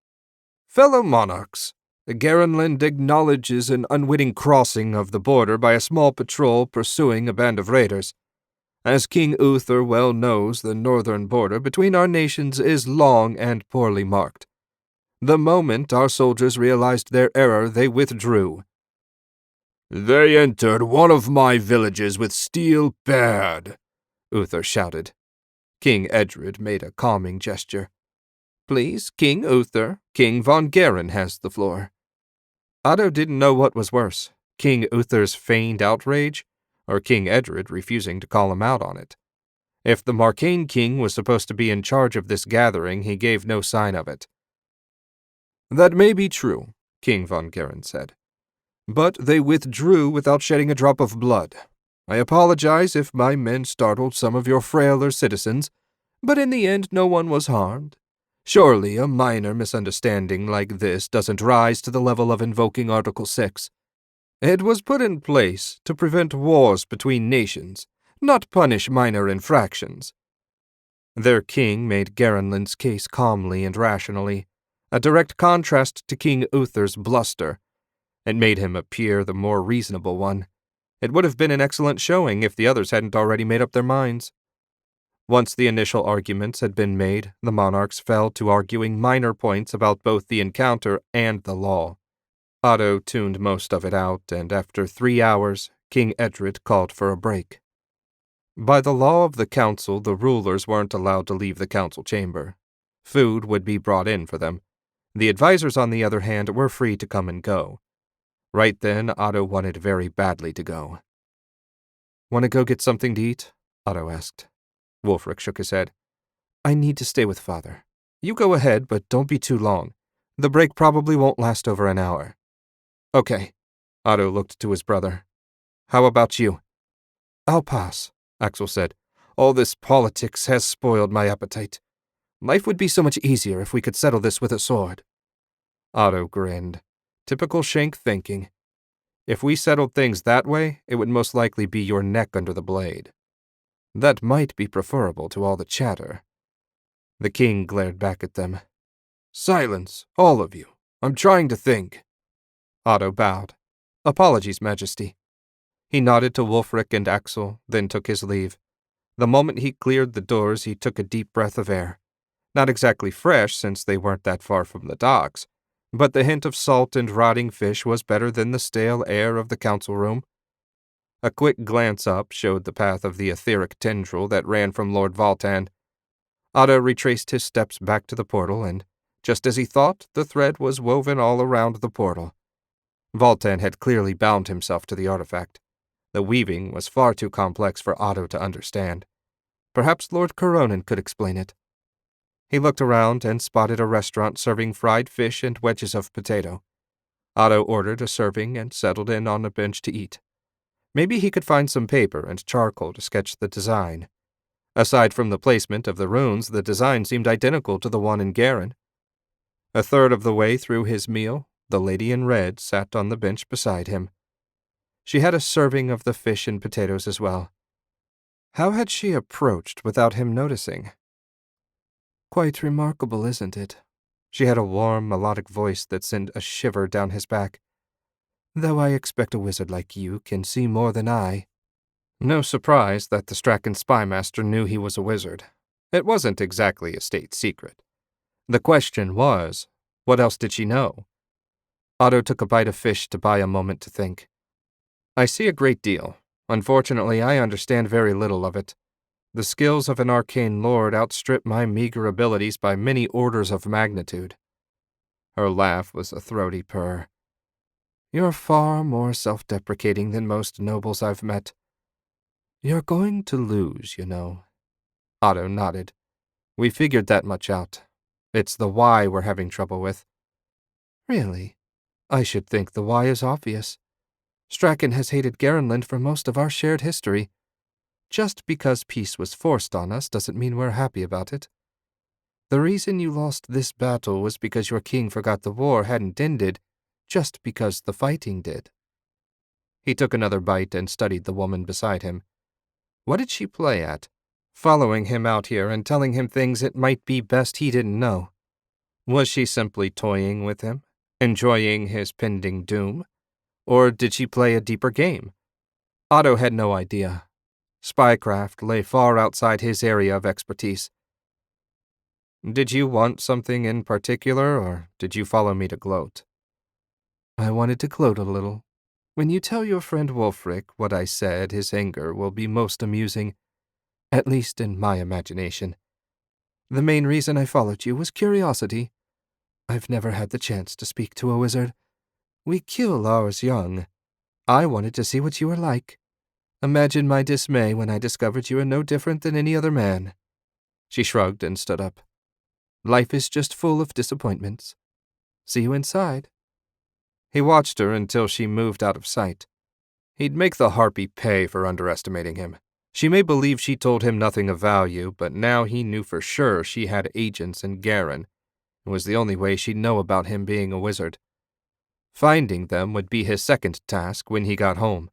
"Fellow monarchs, Garenland acknowledges an unwitting crossing of the border by a small patrol pursuing a band of raiders. As King Uther well knows, the northern border between our nations is long and poorly marked. The moment our soldiers realized their error, they withdrew." "They entered one of my villages with steel bared," Uther shouted. King Edred made a calming gesture. "Please, King Uther, King von Garen has the floor." Otto didn't know what was worse, King Uther's feigned outrage, or King Edred refusing to call him out on it. If the Marcane King was supposed to be in charge of this gathering, he gave no sign of it. "That may be true," King von Garen said, "but they withdrew without shedding a drop of blood. I apologize if my men startled some of your frailer citizens, but in the end no one was harmed. Surely a minor misunderstanding like this doesn't rise to the level of invoking Article 6. It was put in place to prevent wars between nations, not punish minor infractions." Their king made Garenland's case calmly and rationally, a direct contrast to King Uther's bluster. It made him appear the more reasonable one. It would have been an excellent showing if the others hadn't already made up their minds. Once the initial arguments had been made, the monarchs fell to arguing minor points about both the encounter and the law. Otto tuned most of it out, and after 3 hours, King Edred called for a break. By the law of the council, the rulers weren't allowed to leave the council chamber. Food would be brought in for them. The advisors, on the other hand, were free to come and go. Right then, Otto wanted very badly to go. "Want to go get something to eat?" Otto asked. Wulfric shook his head. "I need to stay with Father. You go ahead, but don't be too long. The break probably won't last over an hour." "Okay." Otto looked to his brother. "How about you?" "I'll pass," Axel said. "All this politics has spoiled my appetite. Life would be so much easier if we could settle this with a sword." Otto grinned. Typical Shank thinking. If we settled things that way, it would most likely be your neck under the blade. That might be preferable to all the chatter. The king glared back at them. "Silence, all of you. I'm trying to think." Otto bowed. "Apologies, Majesty." He nodded to Wulfric and Axel, then took his leave. The moment he cleared the doors, he took a deep breath of air. Not exactly fresh, since they weren't that far from the docks, but the hint of salt and rotting fish was better than the stale air of the council room. A quick glance up showed the path of the etheric tendril that ran from Lord Voltan. Otto retraced his steps back to the portal, and, just as he thought, the thread was woven all around the portal. Voltan had clearly bound himself to the artifact. The weaving was far too complex for Otto to understand. Perhaps Lord Coronin could explain it. He looked around and spotted a restaurant serving fried fish and wedges of potato. Otto ordered a serving and settled in on a bench to eat. Maybe he could find some paper and charcoal to sketch the design. Aside from the placement of the runes, the design seemed identical to the one in Garen. A third of the way through his meal, the lady in red sat on the bench beside him. She had a serving of the fish and potatoes as well. How had she approached without him noticing? "Quite remarkable, isn't it?" She had a warm, melodic voice that sent a shiver down his back. "Though I expect a wizard like you can see more than I." No surprise that the Strachan spymaster knew he was a wizard. It wasn't exactly a state secret. The question was, What else did she know? Otto took a bite of fish to buy a moment to think. I see a great deal. Unfortunately, I understand very little of it. The skills of an arcane lord outstrip my meager abilities by many orders of magnitude. Her laugh was a throaty purr. You're far more self-deprecating than most nobles I've met. You're going to lose, you know. Otto nodded. We figured that much out. It's the why we're having trouble with. Really? I should think the why is obvious. Strachan has hated Garenland for most of our shared history. Just because peace was forced on us doesn't mean we're happy about it. The reason you lost this battle was because your king forgot the war hadn't ended, just because the fighting did. He took another bite and studied the woman beside him. What did she play at? Following him out here and telling him things it might be best he didn't know. Was she simply toying with him, enjoying his pending doom? Or did she play a deeper game? Otto had no idea. Spycraft lay far outside his area of expertise. Did you want something in particular, or did you follow me to gloat? I wanted to gloat a little. When you tell your friend Wulfric what I said, his anger will be most amusing, at least in my imagination. The main reason I followed you was curiosity. I've never had the chance to speak to a wizard. We kill ours young. I wanted to see what you were like. Imagine my dismay when I discovered you are no different than any other man. She shrugged and stood up. Life is just full of disappointments. See you inside. He watched her until she moved out of sight. He'd make the harpy pay for underestimating him. She may believe she told him nothing of value, but now he knew for sure she had agents in Garen. It was the only way she'd know about him being a wizard. Finding them would be his second task when he got home.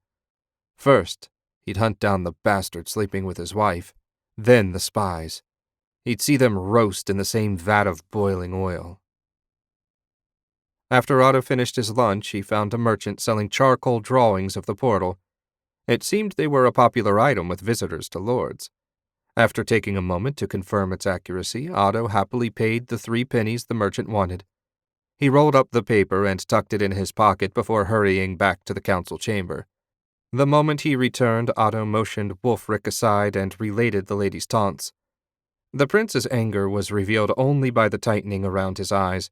First, he'd hunt down the bastard sleeping with his wife, then the spies. He'd see them roast in the same vat of boiling oil. After Otto finished his lunch, he found a merchant selling charcoal drawings of the portal. It seemed they were a popular item with visitors to lords. After taking a moment to confirm its accuracy, Otto happily paid the 3 pennies the merchant wanted. He rolled up the paper and tucked it in his pocket before hurrying back to the council chamber. The moment he returned, Otto motioned Wulfric aside and related the lady's taunts. The prince's anger was revealed only by the tightening around his eyes.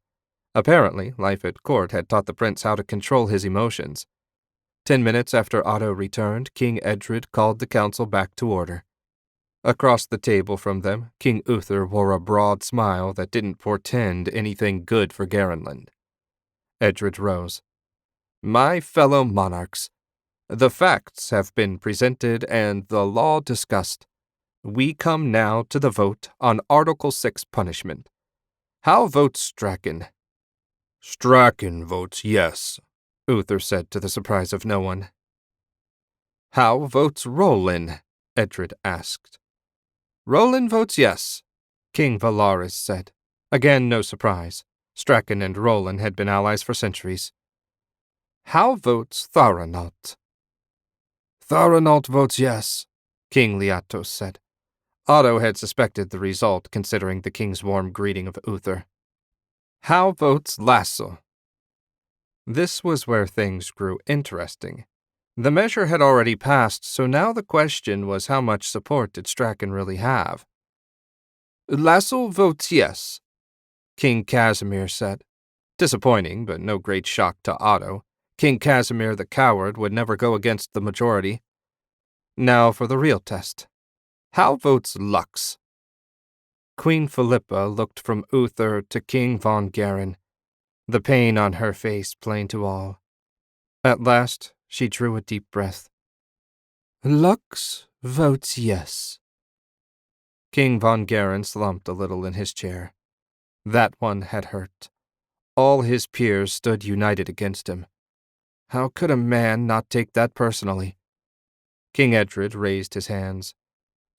Apparently, life at court had taught the prince how to control his emotions. 10 minutes after Otto returned, King Edred called the council back to order. Across the table from them, King Uther wore a broad smile that didn't portend anything good for Garenland. Edred rose. My fellow monarchs, the facts have been presented and the law discussed. We come now to the vote on Article 6 punishment. How votes Strachan? Strachan votes yes, Uther said to the surprise of no one. How votes Roland? Edred asked. Roland votes yes, King Valaris said. Again, no surprise. Strachan and Roland had been allies for centuries. How votes Tharanaut? Tharanaut votes yes, King Liatos said. Otto had suspected the result, considering the king's warm greeting of Uther. How votes Lasso? This was where things grew interesting. The measure had already passed, so now the question was how much support did Strachan really have? Lasso votes yes, King Casimir said. Disappointing, but no great shock to Otto. King Casimir the coward would never go against the majority. Now for the real test. How votes Lux? Queen Philippa looked from Uther to King von Garen, the pain on her face plain to all. At last, she drew a deep breath. Lux votes yes. King von Garen slumped a little in his chair. That one had hurt. All his peers stood united against him. How could a man not take that personally? King Edred raised his hands.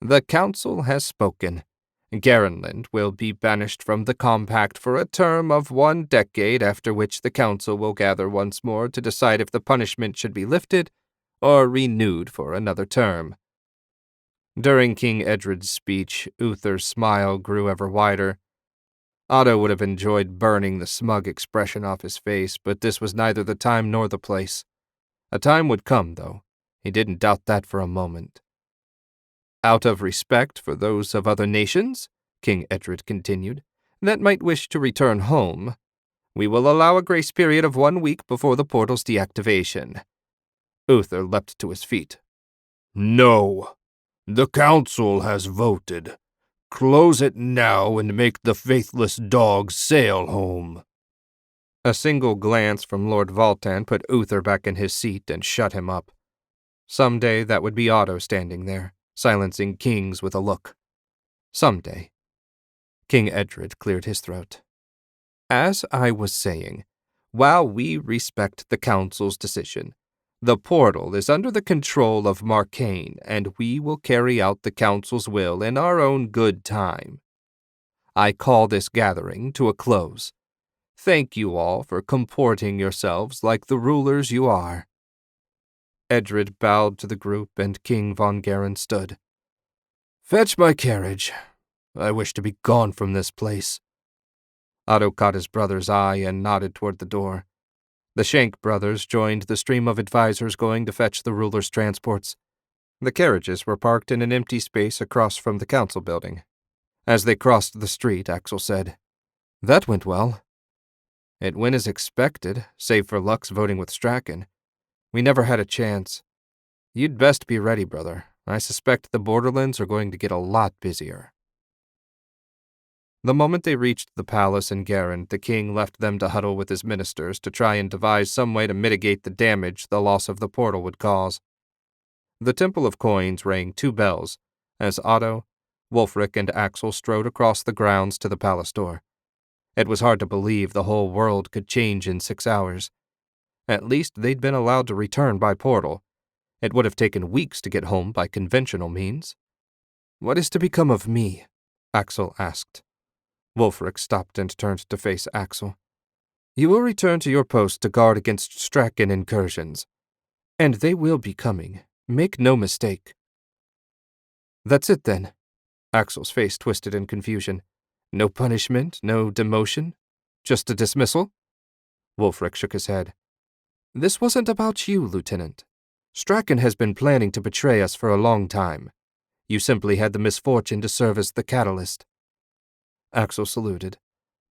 The council has spoken. Garenland will be banished from the compact for a term of 1 decade, after which the council will gather once more to decide if the punishment should be lifted or renewed for another term. During King Edred's speech, Uther's smile grew ever wider. Otto would have enjoyed burning the smug expression off his face, but this was neither the time nor the place. A time would come, though. He didn't doubt that for a moment. Out of respect for those of other nations, King Edred continued, that might wish to return home, we will allow a grace period of 1 week before the portal's deactivation. Uther leapt to his feet. No. The council has voted. Close it now and make the faithless dogs sail home. A single glance from Lord Voltan put Uther back in his seat and shut him up. Someday that would be Otto standing there, silencing kings with a look. Someday. King Edred cleared his throat. As I was saying, while we respect the council's decision, the portal is under the control of Marcaine, and we will carry out the council's will in our own good time. I call this gathering to a close. Thank you all for comporting yourselves like the rulers you are. Edred bowed to the group, and King von Garen stood. Fetch my carriage. I wish to be gone from this place. Otto caught his brother's eye and nodded toward the door. The Shank brothers joined the stream of advisors going to fetch the ruler's transports. The carriages were parked in an empty space across from the council building. As they crossed the street, Axel said, That went well. It went as expected, save for Lux voting with Strachan. We never had a chance. You'd best be ready, brother. I suspect the Borderlands are going to get a lot busier. The moment they reached the palace in Garen, the king left them to huddle with his ministers to try and devise some way to mitigate the damage the loss of the portal would cause. The Temple of Coins rang 2 bells as Otto, Wulfric, and Axel strode across the grounds to the palace door. It was hard to believe the whole world could change in 6 hours. At least they'd been allowed to return by portal. It would have taken weeks to get home by conventional means. What is to become of me? Axel asked. Wulfric stopped and turned to face Axel. You will return to your post to guard against Strachan incursions. And they will be coming. Make no mistake. That's it then. Axel's face twisted in confusion. No punishment, no demotion, just a dismissal? Wulfric shook his head. This wasn't about you, Lieutenant. Strachan has been planning to betray us for a long time. You simply had the misfortune to serve as the catalyst. Axel saluted.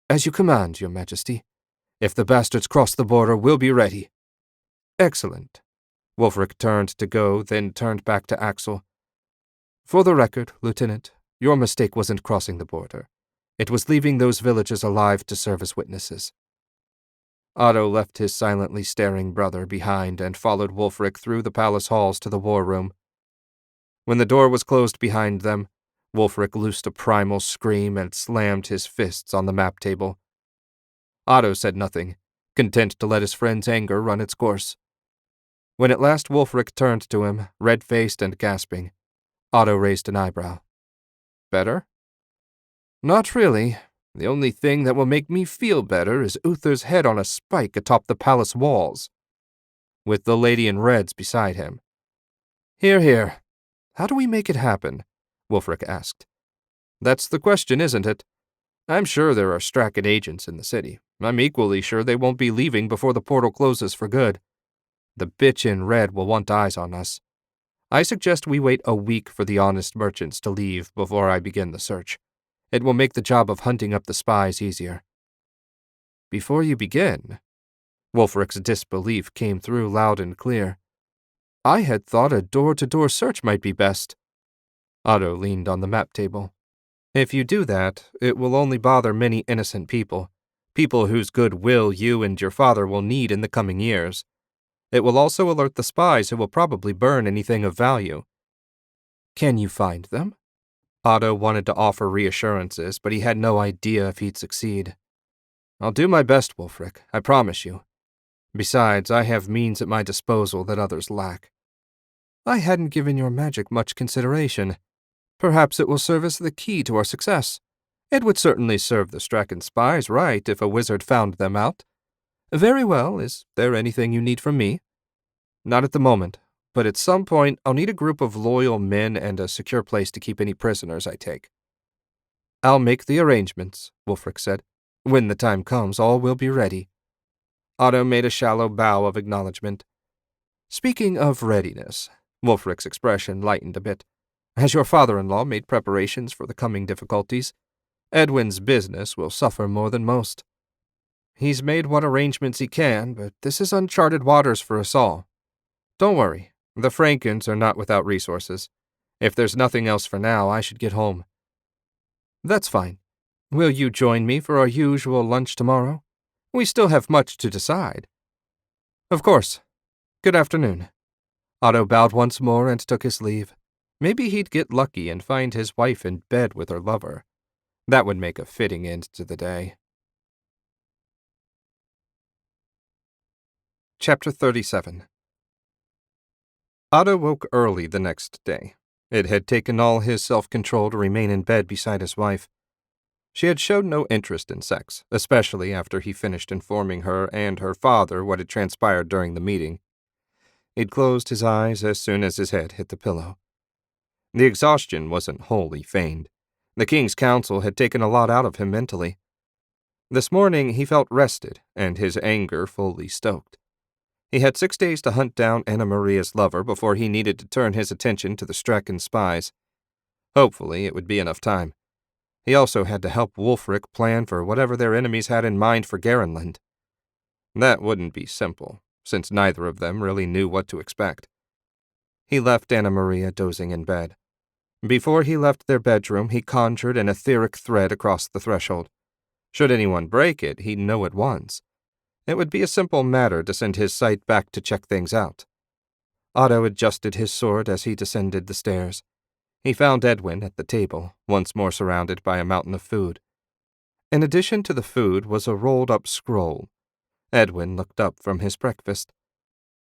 As you command, Your Majesty. If the bastards cross the border, we'll be ready. Excellent. Wulfric turned to go, then turned back to Axel. For the record, Lieutenant, your mistake wasn't crossing the border. It was leaving those villagers alive to serve as witnesses. Otto left his silently staring brother behind and followed Wulfric through the palace halls to the war room. When the door was closed behind them, Wulfric loosed a primal scream and slammed his fists on the map table. Otto said nothing, content to let his friend's anger run its course. When at last Wulfric turned to him, red-faced and gasping, Otto raised an eyebrow. Better? Not really. The only thing that will make me feel better is Uther's head on a spike atop the palace walls, with the lady in reds beside him. Hear, hear. How do we make it happen? Wulfric asked. That's the question, isn't it? I'm sure there are Strachan agents in the city. I'm equally sure they won't be leaving before the portal closes for good. The bitch in red will want eyes on us. I suggest we wait a week for the honest merchants to leave before I begin the search. It will make the job of hunting up the spies easier. Before you begin, Wulfric's disbelief came through loud and clear. I had thought a door-to-door search might be best. Otto leaned on the map table. If you do that, it will only bother many innocent people whose goodwill you and your father will need in the coming years. It will also alert the spies who will probably burn anything of value. Can you find them? Otto wanted to offer reassurances, but he had no idea if he'd succeed. I'll do my best, Wulfric, I promise you. Besides, I have means at my disposal that others lack. I hadn't given your magic much consideration. Perhaps it will serve as the key to our success. It would certainly serve the Strachan spies right if a wizard found them out. Very well, is there anything you need from me? Not at the moment, but at some point I'll need a group of loyal men and a secure place to keep any prisoners I take. I'll make the arrangements, Wulfric said. When the time comes, all will be ready. Otto made a shallow bow of acknowledgement. Speaking of readiness, Wulfric's expression lightened a bit. Has your father-in-law made preparations for the coming difficulties? Edwin's business will suffer more than most. He's made what arrangements he can, but this is uncharted waters for us all. Don't worry, the Frankens are not without resources. If there's nothing else for now, I should get home. That's fine. Will you join me for our usual lunch tomorrow? We still have much to decide. Of course. Good afternoon. Otto bowed once more and took his leave. Maybe he'd get lucky and find his wife in bed with her lover. That would make a fitting end to the day. Chapter 37. Otto woke early the next day. It had taken all his self-control to remain in bed beside his wife. She had showed no interest in sex, especially after he finished informing her and her father what had transpired during the meeting. He'd closed his eyes as soon as his head hit the pillow. The exhaustion wasn't wholly feigned. The King's Council had taken a lot out of him mentally. This morning he felt rested and his anger fully stoked. He had 6 days to hunt down Anna Maria's lover before he needed to turn his attention to the Straken spies. Hopefully it would be enough time. He also had to help Wulfric plan for whatever their enemies had in mind for Garenland. That wouldn't be simple, since neither of them really knew what to expect. He left Anna Maria dozing in bed. Before he left their bedroom, he conjured an etheric thread across the threshold. Should anyone break it, he'd know at once. It would be a simple matter to send his sight back to check things out. Otto adjusted his sword as he descended the stairs. He found Edwin at the table, once more surrounded by a mountain of food. In addition to the food was a rolled-up scroll. Edwin looked up from his breakfast.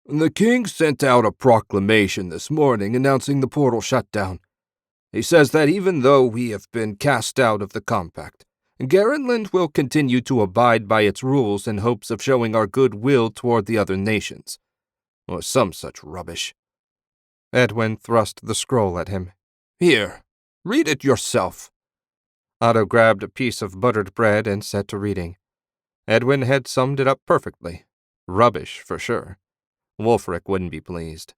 The king sent out a proclamation this morning announcing the portal shutdown. He says that even though we have been cast out of the compact, Garenland will continue to abide by its rules in hopes of showing our goodwill toward the other nations. Or some such rubbish. Edwin thrust the scroll at him. Here, read it yourself. Otto grabbed a piece of buttered bread and set to reading. Edwin had summed it up perfectly. Rubbish, for sure. Wulfric wouldn't be pleased.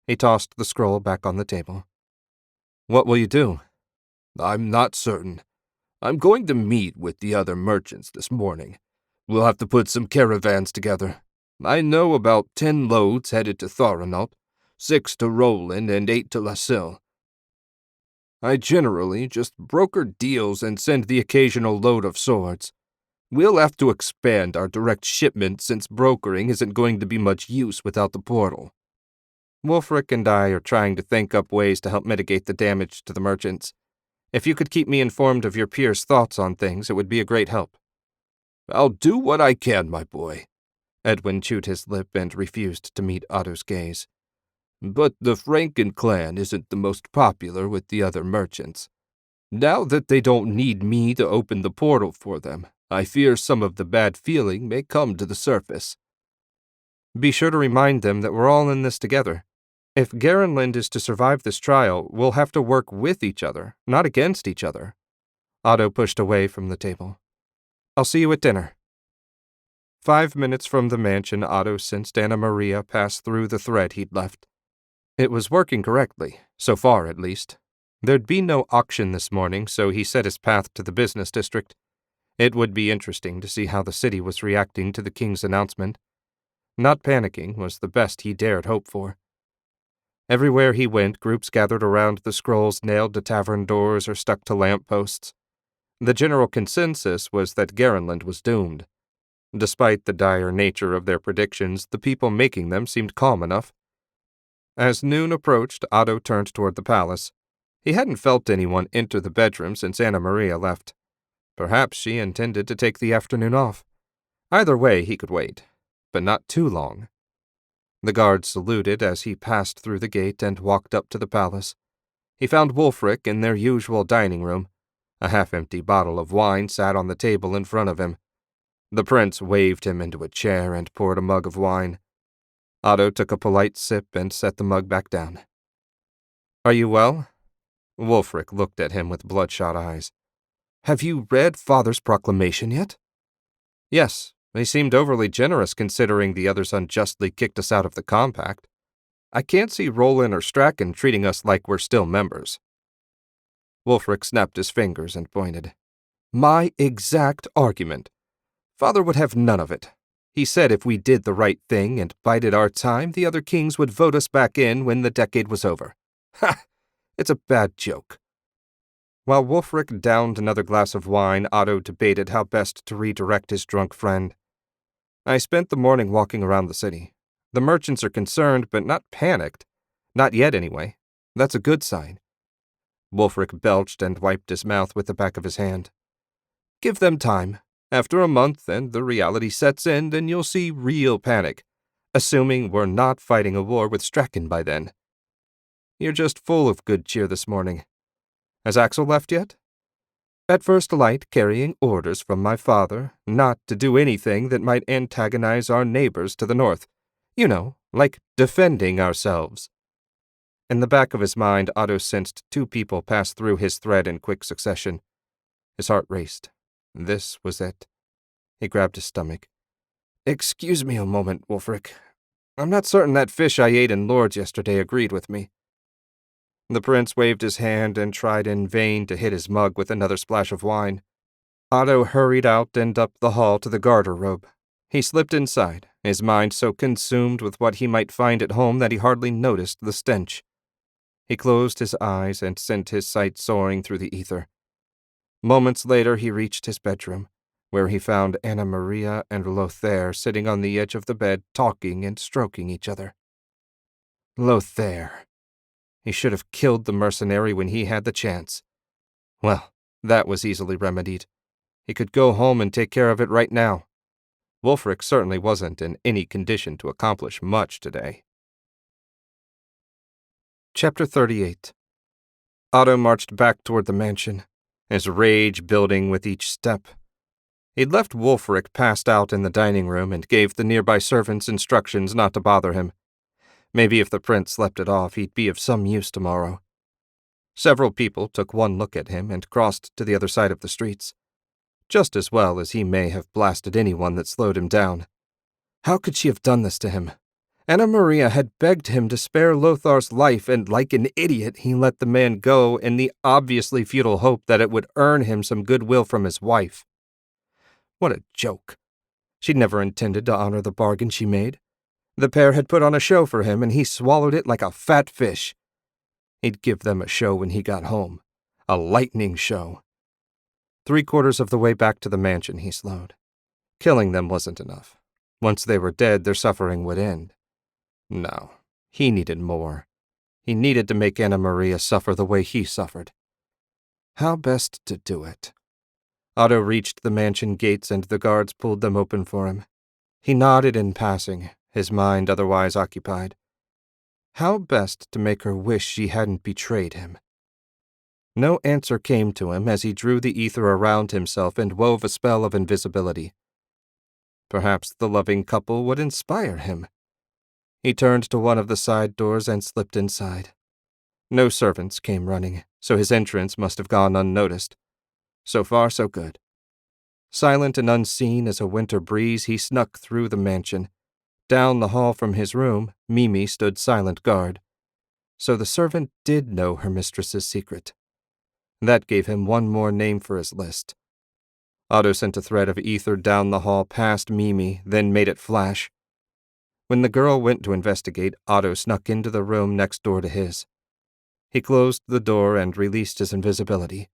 He tossed the scroll back on the table. What will you do? I'm not certain. I'm going to meet with the other merchants this morning. We'll have to put some caravans together. I know about 10 loads headed to Thorinalt, 6 to Roland, and 8 to Lassille. I generally just broker deals and send the occasional load of swords. We'll have to expand our direct shipment since brokering isn't going to be much use without the portal. Wulfric and I are trying to think up ways to help mitigate the damage to the merchants. If you could keep me informed of your peers' thoughts on things, it would be a great help. I'll do what I can, my boy. Edwin chewed his lip and refused to meet Otto's gaze. But the Franken clan isn't the most popular with the other merchants. Now that they don't need me to open the portal for them, I fear some of the bad feeling may come to the surface. Be sure to remind them that we're all in this together. If Garenland is to survive this trial, we'll have to work with each other, not against each other. Otto pushed away from the table. I'll see you at dinner. 5 minutes from the mansion, Otto sensed Anna Maria pass through the thread he'd left. It was working correctly, so far at least. There'd be no auction this morning, so he set his path to the business district. It would be interesting to see how the city was reacting to the king's announcement. Not panicking was the best he dared hope for. Everywhere he went, groups gathered around the scrolls nailed to tavern doors or stuck to lamp posts. The general consensus was that Garenland was doomed. Despite the dire nature of their predictions, the people making them seemed calm enough. As noon approached, Otto turned toward the palace. He hadn't felt anyone enter the bedroom since Anna Maria left. Perhaps she intended to take the afternoon off. Either way, he could wait, but not too long. The guard saluted as he passed through the gate and walked up to the palace. He found Wulfric in their usual dining room. A half-empty bottle of wine sat on the table in front of him. The prince waved him into a chair and poured a mug of wine. Otto took a polite sip and set the mug back down. Are you well? Wulfric looked at him with bloodshot eyes. Have you read Father's proclamation yet? Yes, he seemed overly generous considering the others unjustly kicked us out of the compact. I can't see Roland or Strachan treating us like we're still members. Wulfric snapped his fingers and pointed. My exact argument. Father would have none of it. He said if we did the right thing and bided our time, the other kings would vote us back in when the decade was over. Ha! It's a bad joke. While Wulfric downed another glass of wine, Otto debated how best to redirect his drunk friend. I spent the morning walking around the city. The merchants are concerned, but not panicked. Not yet, anyway. That's a good sign. Wulfric belched and wiped his mouth with the back of his hand. Give them time. After a month and the reality sets in, then you'll see real panic, assuming we're not fighting a war with Strachan by then. You're just full of good cheer this morning. Has Axel left yet? At first light, carrying orders from my father not to do anything that might antagonize our neighbors to the north. You know, like defending ourselves. In the back of his mind, Otto sensed two people pass through his thread in quick succession. His heart raced. This was it. He grabbed his stomach. Excuse me a moment, Wulfric. I'm not certain that fish I ate in Lord's yesterday agreed with me. The prince waved his hand and tried in vain to hit his mug with another splash of wine. Otto hurried out and up the hall to the garter-robe. He slipped inside, his mind so consumed with what he might find at home that he hardly noticed the stench. He closed his eyes and sent his sight soaring through the ether. Moments later he reached his bedroom, where he found Anna Maria and Lothair sitting on the edge of the bed talking and stroking each other. Lothair. He should have killed the mercenary when he had the chance. Well, that was easily remedied. He could go home and take care of it right now. Wulfric certainly wasn't in any condition to accomplish much today. Chapter 38. Otto marched back toward the mansion, his rage building with each step. He'd left Wulfric passed out in the dining room and gave the nearby servants instructions not to bother him. Maybe if the prince slept it off, he'd be of some use tomorrow. Several people took one look at him and crossed to the other side of the streets, just as well as he may have blasted anyone that slowed him down. How could she have done this to him? Anna Maria had begged him to spare Lothar's life, and like an idiot, he let the man go in the obviously futile hope that it would earn him some goodwill from his wife. What a joke. She'd never intended to honor the bargain she made. The pair had put on a show for him, and he swallowed it like a fat fish. He'd give them a show when he got home. A lightning show. 3/4 of the way back to the mansion, he slowed. Killing them wasn't enough. Once they were dead, their suffering would end. No, he needed more. He needed to make Anna Maria suffer the way he suffered. How best to do it? Otto reached the mansion gates and the guards pulled them open for him. He nodded in passing, his mind otherwise occupied. How best to make her wish she hadn't betrayed him? No answer came to him as he drew the ether around himself and wove a spell of invisibility. Perhaps the loving couple would inspire him. He turned to one of the side doors and slipped inside. No servants came running, so his entrance must have gone unnoticed. So far, so good. Silent and unseen as a winter breeze, he snuck through the mansion. Down the hall from his room, Mimi stood silent guard. So the servant did know her mistress's secret. That gave him one more name for his list. Otto sent a thread of ether down the hall past Mimi, then made it flash. When the girl went to investigate, Otto snuck into the room next door to his. He closed the door and released his invisibility.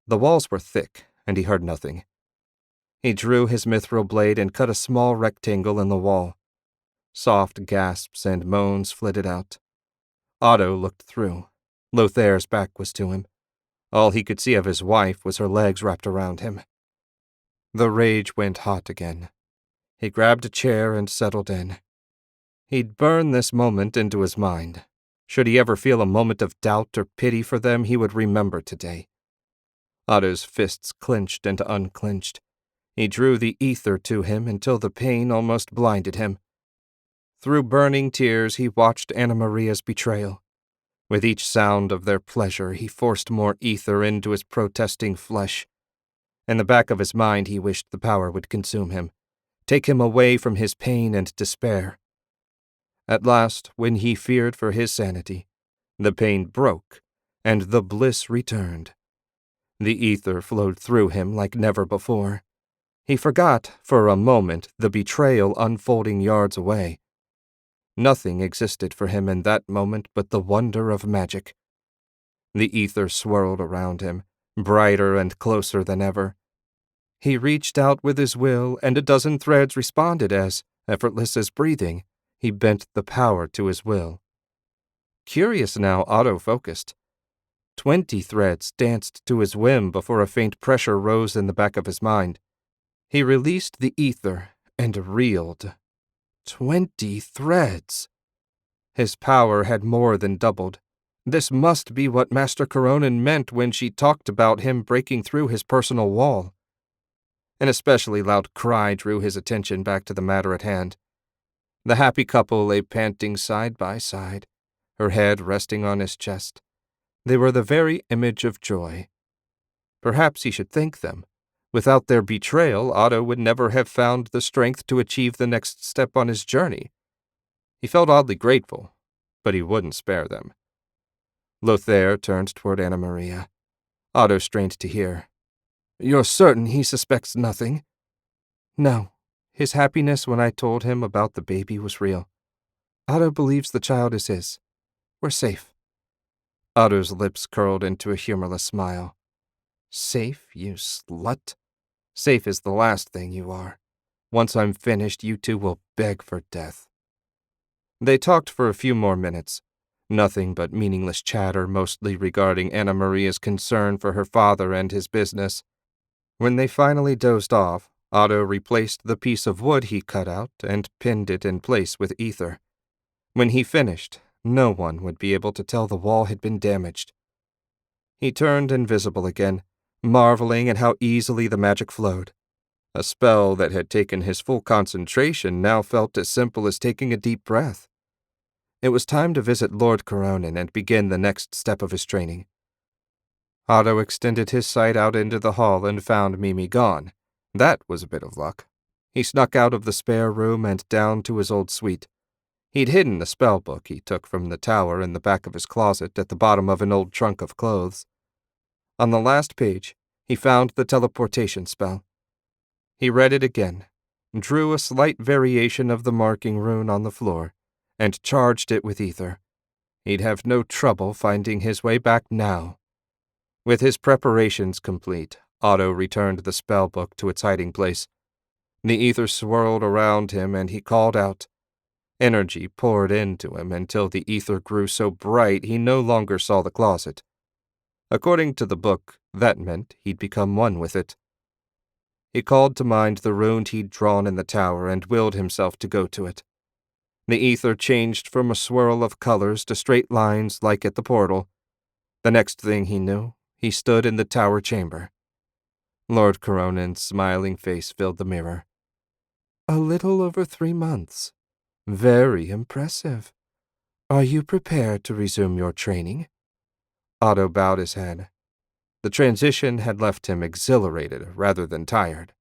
The walls were thick, and he heard nothing. He drew his mithril blade and cut a small rectangle in the wall. Soft gasps and moans flitted out. Otto looked through. Lothair's back was to him. All he could see of his wife was her legs wrapped around him. The rage went hot again. He grabbed a chair and settled in. He'd burn this moment into his mind. Should he ever feel a moment of doubt or pity for them, he would remember today. Otto's fists clenched and unclenched. He drew the ether to him until the pain almost blinded him. Through burning tears, he watched Anna Maria's betrayal. With each sound of their pleasure, he forced more ether into his protesting flesh, In the back of his mind, he wished the power would consume him, take him away from his pain and despair. At last, when he feared for his sanity, the pain broke, and the bliss returned. The ether flowed through him like never before. He forgot, for a moment, the betrayal unfolding yards away. Nothing existed for him in that moment but the wonder of magic. The ether swirled around him, brighter and closer than ever. He reached out with his will, and a dozen threads responded as, effortless as breathing, he bent the power to his will. Curious now, Otto focused. 20 threads danced to his whim before a faint pressure rose in the back of his mind. He released the ether and reeled. 20 threads! His power had more than doubled. This must be what Master Coronin meant when she talked about him breaking through his personal wall. An especially loud cry drew his attention back to the matter at hand. The happy couple lay panting side by side, her head resting on his chest. They were the very image of joy. Perhaps he should thank them. Without their betrayal, Otto would never have found the strength to achieve the next step on his journey. He felt oddly grateful, but he wouldn't spare them. Lothair turned toward Anna Maria. Otto strained to hear. "You're certain he suspects nothing?" "No. His happiness when I told him about the baby was real. Otto believes the child is his. We're safe." Otto's lips curled into a humorless smile. "Safe, you slut? Safe is the last thing you are. Once I'm finished, you two will beg for death." They talked for a few more minutes. Nothing but meaningless chatter, mostly regarding Anna Maria's concern for her father and his business. When they finally dozed off, Otto replaced the piece of wood he cut out and pinned it in place with ether. When he finished, no one would be able to tell the wall had been damaged. He turned invisible again, marveling at how easily the magic flowed. A spell that had taken his full concentration now felt as simple as taking a deep breath. It was time to visit Lord Coronin and begin the next step of his training. Otto extended his sight out into the hall and found Mimi gone. That was a bit of luck. He snuck out of the spare room and down to his old suite. He'd hidden the spell book he took from the tower in the back of his closet at the bottom of an old trunk of clothes. On the last page, he found the teleportation spell. He read it again, drew a slight variation of the marking rune on the floor, and charged it with ether. He'd have no trouble finding his way back now. With his preparations complete, Otto returned the spell book to its hiding place. The ether swirled around him, and he called out. Energy poured into him until the ether grew so bright he no longer saw the closet. According to the book, that meant he'd become one with it. He called to mind the rune he'd drawn in the tower and willed himself to go to it. The ether changed from a swirl of colors to straight lines like at the portal. The next thing he knew, he stood in the tower chamber. Lord Coronin's smiling face filled the mirror. "A little over 3 months. Very impressive. Are you prepared to resume your training?" Otto bowed his head. The transition had left him exhilarated rather than tired.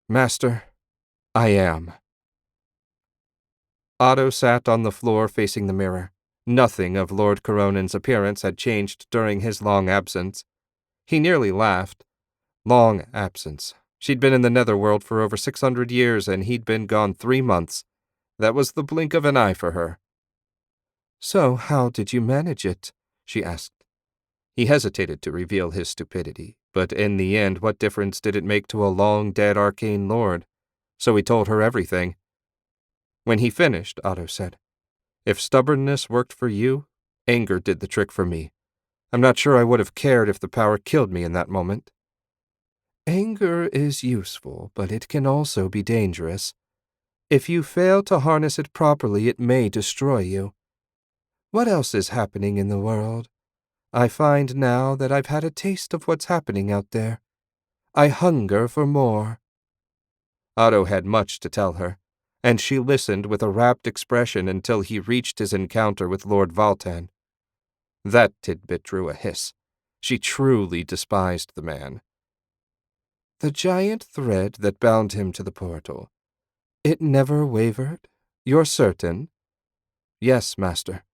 "Master, I am." Otto sat on the floor facing the mirror. Nothing of Lord Coronin's appearance had changed during his long absence. He nearly laughed. Long absence. She'd been in the netherworld for over 600 years, and he'd been gone 3 months. That was the blink of an eye for her. "So how did you manage it?" she asked. He hesitated to reveal his stupidity, but in the end, what difference did it make to a long-dead arcane lord? So he told her everything. When he finished, Otto said, "If stubbornness worked for you, anger did the trick for me. I'm not sure I would have cared if the power killed me in that moment." "Anger is useful, but it can also be dangerous. If you fail to harness it properly, it may destroy you. What else is happening in the world? I find now that I've had a taste of what's happening out there. I hunger for more." Otto had much to tell her, and she listened with a rapt expression until he reached his encounter with Lord Valtan. That tidbit drew a hiss. She truly despised the man. The giant thread that bound him to the portal. It never wavered? You're certain? Yes, master.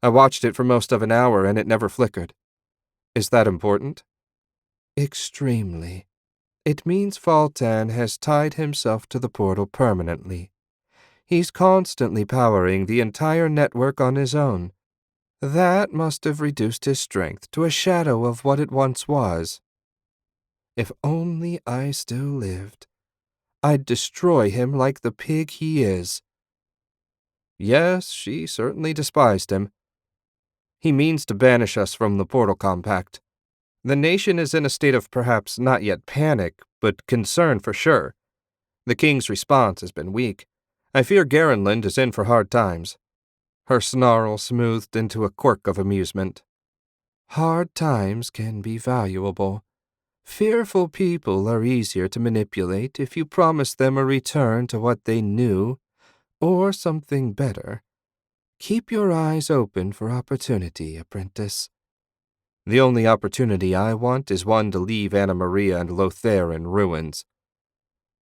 I watched it for most of an hour and it never flickered. Is that important? Extremely. It means Faltan has tied himself to the portal permanently. He's constantly powering the entire network on his own. That must have reduced his strength to a shadow of what it once was. If only I still lived, I'd destroy him like the pig he is. Yes, she certainly despised him. He means to banish us from the Portal Compact. The nation is in a state of perhaps not yet panic, but concern for sure. The king's response has been weak. I fear Garenland is in for hard times. Her snarl smoothed into a quirk of amusement. Hard times can be valuable. Fearful people are easier to manipulate if you promise them a return to what they knew, or something better. Keep your eyes open for opportunity, apprentice. The only opportunity I want is one to leave Anna Maria and Lothair in ruins.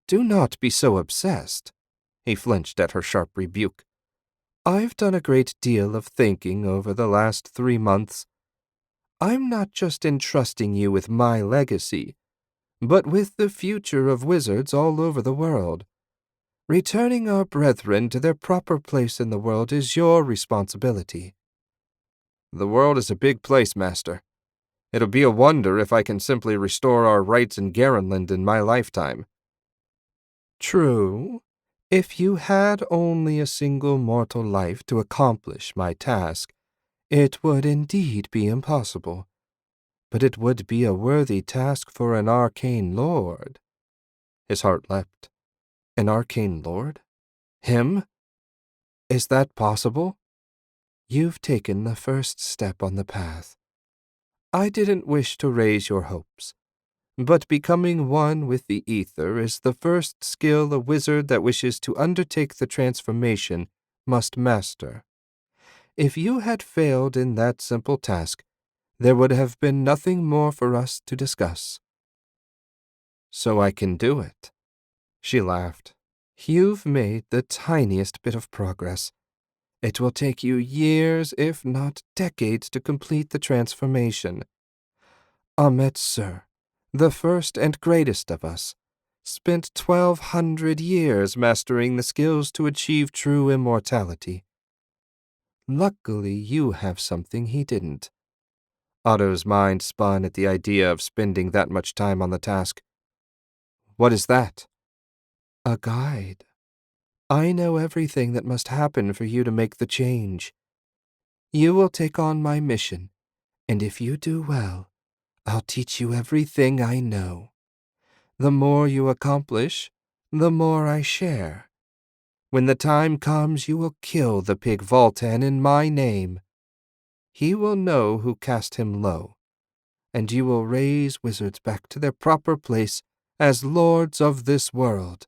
Do not be so obsessed. He flinched at her sharp rebuke. I've done a great deal of thinking over the last 3 months. I'm not just entrusting you with my legacy, but with the future of wizards all over the world. Returning our brethren to their proper place in the world is your responsibility. The world is a big place, Master. It'll be a wonder if I can simply restore our rights in Garenland in my lifetime. True. If you had only a single mortal life to accomplish my task, it would indeed be impossible. But it would be a worthy task for an arcane lord. His heart leapt. An arcane lord? Him? Is that possible? You've taken the first step on the path. I didn't wish to raise your hopes, but becoming one with the ether is the first skill a wizard that wishes to undertake the transformation must master. If you had failed in that simple task, there would have been nothing more for us to discuss. So I can do it. She laughed. You've made the tiniest bit of progress. It will take you years, if not decades, to complete the transformation. Ahmet Sir, the first and greatest of us, spent 1,200 years mastering the skills to achieve true immortality. Luckily, you have something he didn't. Otto's mind spun at the idea of spending that much time on the task. What is that? A guide. I know everything that must happen for you to make the change. You will take on my mission, and if you do well, I'll teach you everything I know. The more you accomplish, the more I share. When the time comes, you will kill the pig Voltan in my name. He will know who cast him low, and you will raise wizards back to their proper place as lords of this world.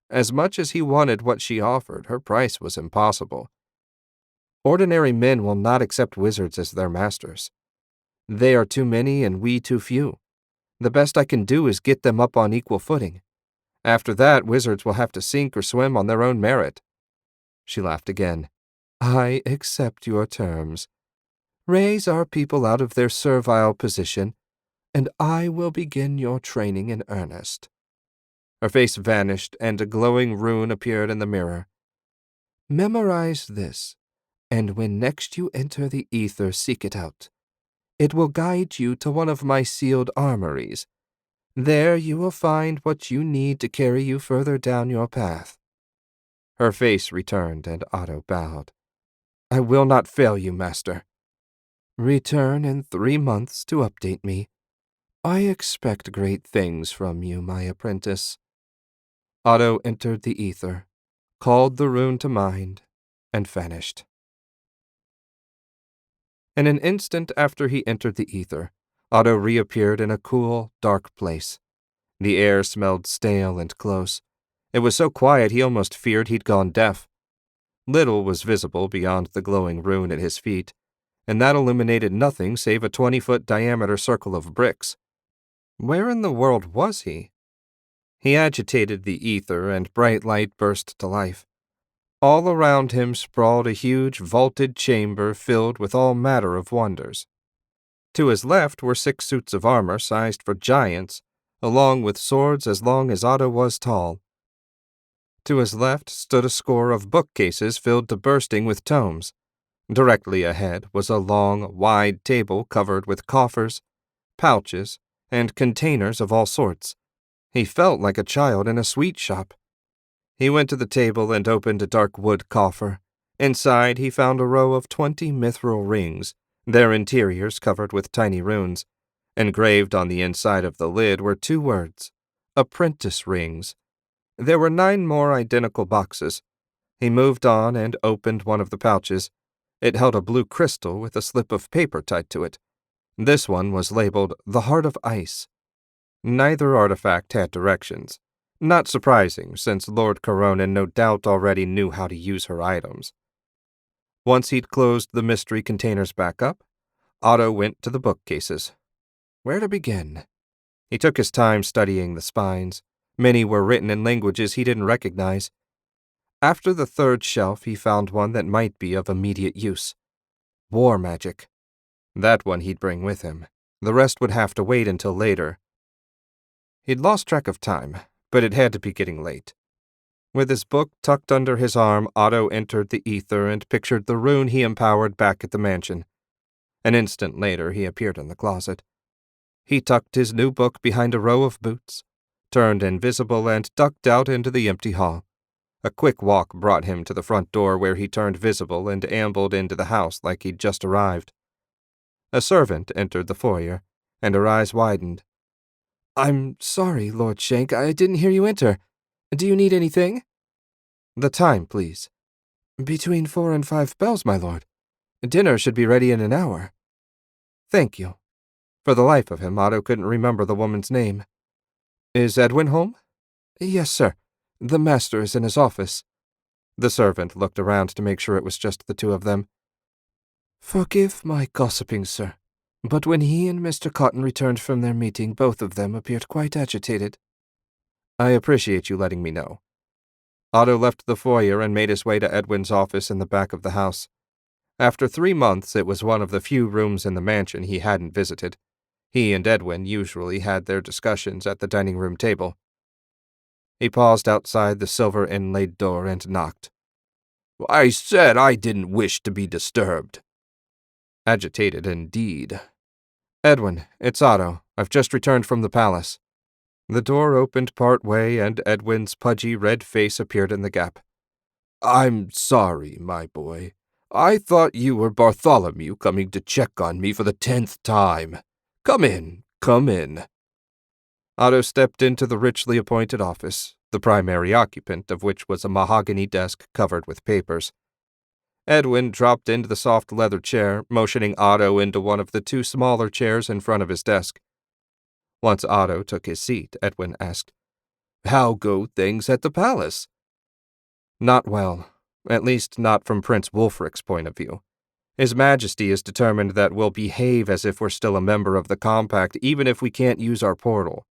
As much as he wanted what she offered, her price was impossible. Ordinary men will not accept wizards as their masters. They are too many and we too few. The best I can do is get them up on equal footing. After that, wizards will have to sink or swim on their own merit. She laughed again. I accept your terms. Raise our people out of their servile position, and I will begin your training in earnest. Her face vanished, and a glowing rune appeared in the mirror. Memorize this, and when next you enter the ether, seek it out. It will guide you to one of my sealed armories. There you will find what you need to carry you further down your path. Her face returned, and Otto bowed. I will not fail you, Master. Return in 3 months to update me. I expect great things from you, my apprentice. Otto entered the ether, called the rune to mind, and vanished. In an instant after he entered the ether, Otto reappeared in a cool, dark place. The air smelled stale and close. It was so quiet he almost feared he'd gone deaf. Little was visible beyond the glowing rune at his feet, and that illuminated nothing save a 20-foot diameter circle of bricks. Where in the world was he? He agitated the ether, and bright light burst to life. All around him sprawled a huge vaulted chamber filled with all manner of wonders. To his left were 6 suits of armor sized for giants, along with swords as long as Otto was tall. To his left stood a score of bookcases filled to bursting with tomes. Directly ahead was a long, wide table covered with coffers, pouches, and containers of all sorts. He felt like a child in a sweet shop. He went to the table and opened a dark wood coffer. Inside he found a row of 20 mithril rings, their interiors covered with tiny runes. Engraved on the inside of the lid were 2 words, apprentice rings. There were 9 more identical boxes. He moved on and opened one of the pouches. It held a blue crystal with a slip of paper tied to it. This one was labeled the Heart of Ice. Neither artifact had directions. Not surprising, since Lord Coronin no doubt already knew how to use her items. Once he'd closed the mystery containers back up, Otto went to the bookcases. Where to begin? He took his time studying the spines. Many were written in languages he didn't recognize. After the 3rd shelf, he found one that might be of immediate use. War magic. That one he'd bring with him. The rest would have to wait until later. He'd lost track of time, but it had to be getting late. With his book tucked under his arm, Otto entered the ether and pictured the rune he empowered back at the mansion. An instant later, he appeared in the closet. He tucked his new book behind a row of boots, turned invisible, and ducked out into the empty hall. A quick walk brought him to the front door, where he turned visible and ambled into the house like he'd just arrived. A servant entered the foyer, and her eyes widened. "I'm sorry, Lord Shank, I didn't hear you enter. Do you need anything?" "The time, please." "Between 4 and 5 bells, my lord. Dinner should be ready in an hour." "Thank you." For the life of him, Otto couldn't remember the woman's name. "Is Edwin home?" "Yes, sir. The master is in his office." The servant looked around to make sure it was just the 2 of them. "Forgive my gossiping, sir, but when he and Mr. Cotton returned from their meeting, both of them appeared quite agitated." "I appreciate you letting me know." Otto left the foyer and made his way to Edwin's office in the back of the house. After 3 months, it was one of the few rooms in the mansion he hadn't visited. He and Edwin usually had their discussions at the dining room table. He paused outside the silver inlaid door and knocked. "I said I didn't wish to be disturbed." Agitated indeed. "Edwin, it's Otto. I've just returned from the palace." The door opened part way, and Edwin's pudgy red face appeared in the gap. "I'm sorry, my boy. I thought you were Bartholomew coming to check on me for the 10th time. Come in, come in." Otto stepped into the richly appointed office, the primary occupant of which was a mahogany desk covered with papers. Edwin dropped into the soft leather chair, motioning Otto into one of the 2 smaller chairs in front of his desk. Once Otto took his seat, Edwin asked, "How go things at the palace?" "Not well, at least not from Prince Wulfric's point of view. His Majesty is determined that we'll behave as if we're still a member of the Compact, even if we can't use our portal.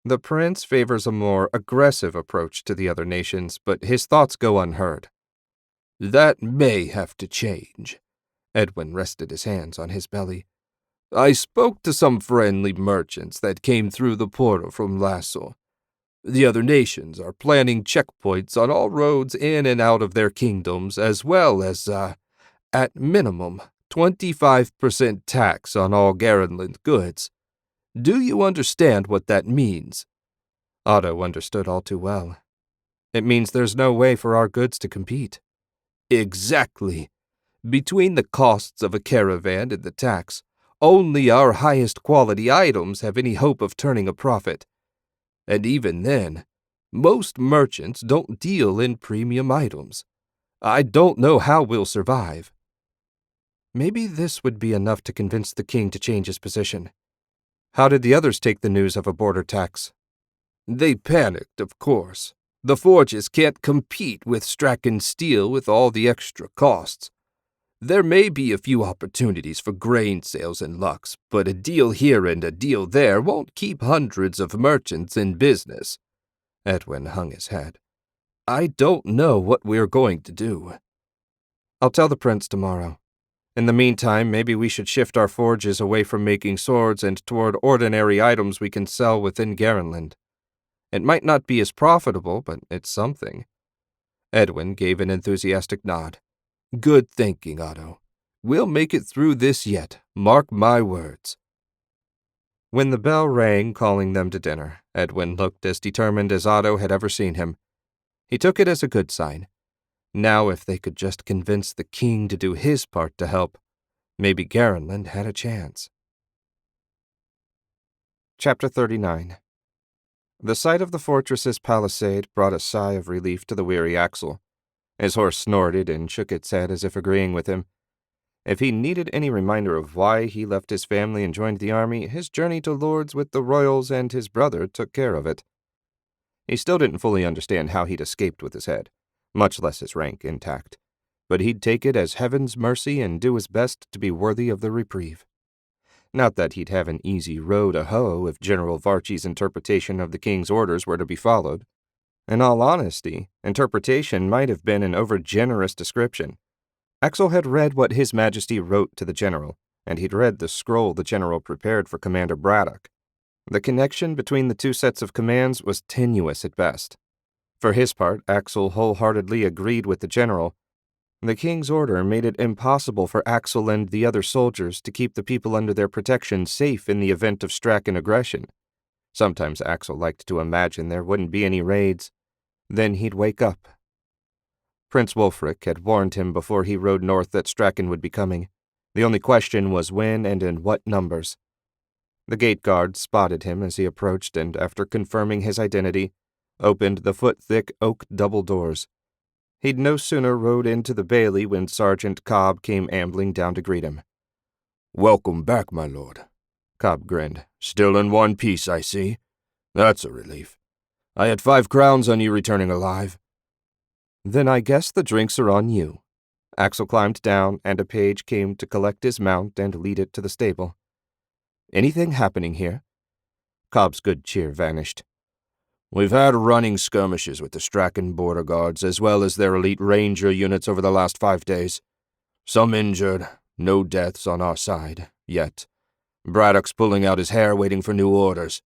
The Prince favors a more aggressive approach to the other nations, but his thoughts go unheard." "That may have to change." Edwin rested his hands on his belly. "I spoke to some friendly merchants that came through the portal from Lasso. The other nations are planning checkpoints on all roads in and out of their kingdoms, as well as, at minimum, 25% tax on all Garenland goods. Do you understand what that means?" Otto understood all too well. "It means there's no way for our goods to compete." "Exactly. Between the costs of a caravan and the tax, only our highest quality items have any hope of turning a profit. And even then, most merchants don't deal in premium items. I don't know how we'll survive." Maybe this would be enough to convince the king to change his position. How did the others take the news of a border tax? "They panicked, of course. The forges can't compete with Strachan steel with all the extra costs. There may be a few opportunities for grain sales in Lux, but a deal here and a deal there won't keep hundreds of merchants in business. Edwin hung his head. I don't know what we're going to do. I'll tell the prince tomorrow. In the meantime, maybe we should shift our forges away from making swords and toward ordinary items we can sell within Garenland. It might not be as profitable, but it's something. Edwin gave an enthusiastic nod. Good thinking, Otto. We'll make it through this yet, mark my words. When the bell rang calling them to dinner, Edwin looked as determined as Otto had ever seen him. He took it as a good sign. Now if they could just convince the king to do his part to help, maybe Garenland had a chance. Chapter 39. The sight of the fortress's palisade brought a sigh of relief to the weary Axel. His horse snorted and shook its head as if agreeing with him. If he needed any reminder of why he left his family and joined the army, his journey to Lords with the royals and his brother took care of it. He still didn't fully understand how he'd escaped with his head, much less his rank intact, but he'd take it as heaven's mercy and do his best to be worthy of the reprieve. Not that he'd have an easy row to hoe if General Varchi's interpretation of the king's orders were to be followed. In all honesty, interpretation might have been an over-generous description. Axel had read what His Majesty wrote to the general, and he'd read the scroll the general prepared for Commander Braddock. The connection between the two sets of commands was tenuous at best. For his part, Axel wholeheartedly agreed with the general. The king's order made it impossible for Axel and the other soldiers to keep the people under their protection safe in the event of Straken aggression. Sometimes Axel liked to imagine there wouldn't be any raids. Then he'd wake up. Prince Wulfric had warned him before he rode north that Straken would be coming. The only question was when and in what numbers. The gate guard spotted him as he approached and, after confirming his identity, opened the foot-thick oak double doors. He'd no sooner rode into the bailey when Sergeant Cobb came ambling down to greet him. Welcome back, my lord. Cobb grinned. Still in one piece, I see. That's a relief. I had 5 crowns on you returning alive. Then I guess the drinks are on you. Axel climbed down, and a page came to collect his mount and lead it to the stable. Anything happening here? Cobb's good cheer vanished. We've had running skirmishes with the Straken border guards as well as their elite ranger units over the last 5 days. Some injured, no deaths on our side, yet. Braddock's pulling out his hair waiting for new orders.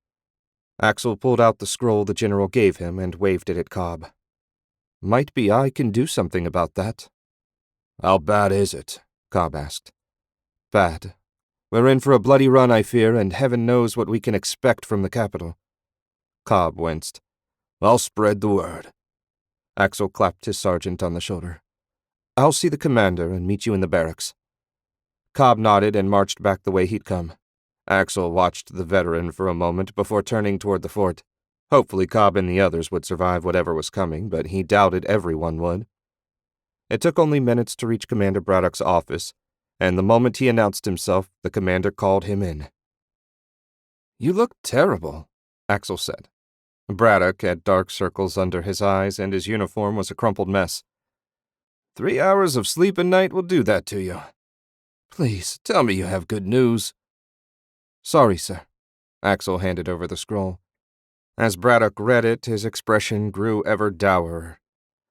Axel pulled out the scroll the general gave him and waved it at Cobb. Might be I can do something about that. How bad is it? Cobb asked. Bad. We're in for a bloody run, I fear, and heaven knows what we can expect from the capital. Cobb winced. I'll spread the word. Axel clapped his sergeant on the shoulder. I'll see the commander and meet you in the barracks. Cobb nodded and marched back the way he'd come. Axel watched the veteran for a moment before turning toward the fort. Hopefully Cobb and the others would survive whatever was coming, but he doubted everyone would. It took only minutes to reach Commander Braddock's office, and the moment he announced himself, the commander called him in. You look terrible, Axel said. Braddock had dark circles under his eyes, and his uniform was a crumpled mess. 3 hours of sleep a night will do that to you. Please, tell me you have good news. Sorry, sir. Axel handed over the scroll. As Braddock read it, his expression grew ever dourer.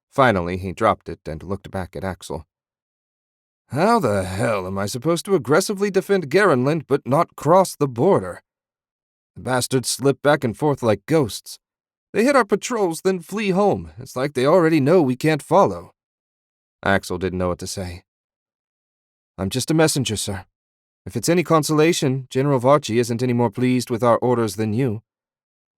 Finally, he dropped it and looked back at Axel. How the hell am I supposed to aggressively defend Garenland but not cross the border? The bastards slip back and forth like ghosts. They hit our patrols, then flee home. It's like they already know we can't follow. Axel didn't know what to say. I'm just a messenger, sir. If it's any consolation, General Varchi isn't any more pleased with our orders than you.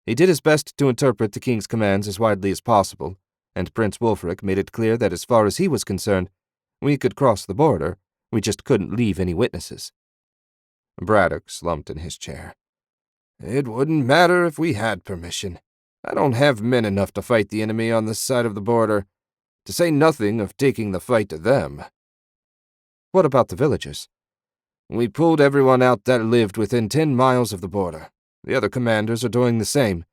He did his best to interpret the king's commands as widely as possible, and Prince Wulfric made it clear that as far as he was concerned, we could cross the border, we just couldn't leave any witnesses. Braddock slumped in his chair. It wouldn't matter if we had permission. I don't have men enough to fight the enemy on this side of the border, to say nothing of taking the fight to them. What about the villagers? We pulled everyone out that lived within 10 miles of the border. The other commanders are doing the same.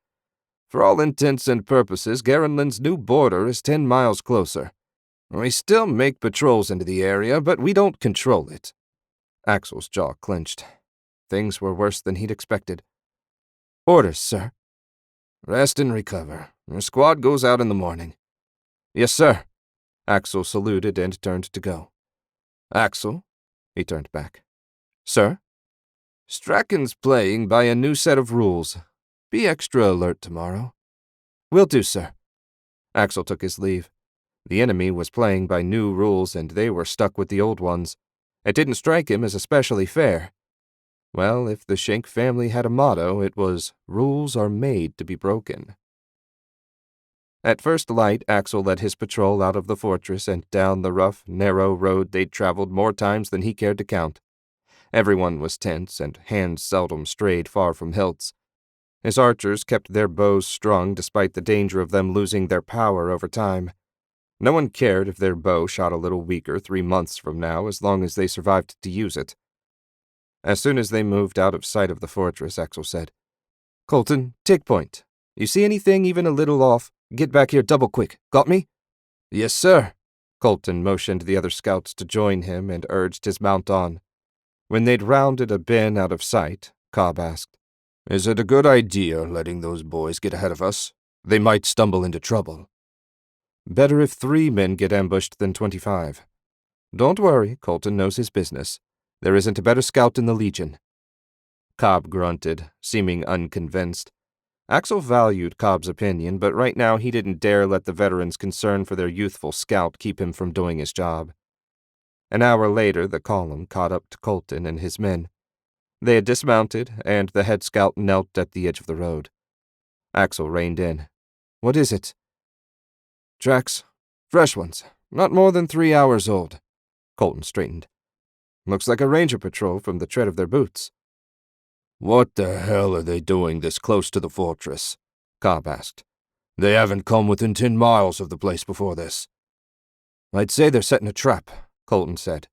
For all intents and purposes, Garenland's new border is 10 miles closer. We still make patrols into the area, but we don't control it. Axel's jaw clenched. Things were worse than he'd expected. Orders, sir. Rest and recover. Your squad goes out in the morning. Yes, sir. Axel saluted and turned to go. Axel? He turned back. Sir? Strachan's playing by a new set of rules. Be extra alert tomorrow. Will do, sir. Axel took his leave. The enemy was playing by new rules, and they were stuck with the old ones. It didn't strike him as especially fair. Well, if the Shank family had a motto, it was, "Rules are made to be broken." At first light, Axel led his patrol out of the fortress and down the rough, narrow road they'd traveled more times than he cared to count. Everyone was tense, and hands seldom strayed far from hilts. His archers kept their bows strung despite the danger of them losing their power over time. No one cared if their bow shot a little weaker 3 months from now, as long as they survived to use it. As soon as they moved out of sight of the fortress, Axel said, "Colton, take point. You see anything even a little off? Get back here double quick. Got me?" "Yes, sir." Colton motioned the other scouts to join him and urged his mount on. When they'd rounded a bend out of sight, Cobb asked, "Is it a good idea letting those boys get ahead of us? They might stumble into trouble." "Better if 3 men get ambushed than 25. Don't worry, Colton knows his business. There isn't a better scout in the Legion." Cobb grunted, seeming unconvinced. Axel valued Cobb's opinion, but right now he didn't dare let the veteran's concern for their youthful scout keep him from doing his job. An hour later, the column caught up to Colton and his men. They had dismounted, and the head scout knelt at the edge of the road. Axel reined in. "What is it?" "Tracks. Fresh ones. Not more than 3 hours old." Colton straightened. "Looks like a ranger patrol from the tread of their boots." "What the hell are they doing this close to the fortress?" Cobb asked. "They haven't come within 10 miles of the place before this." "I'd say they're setting a trap," Colton said.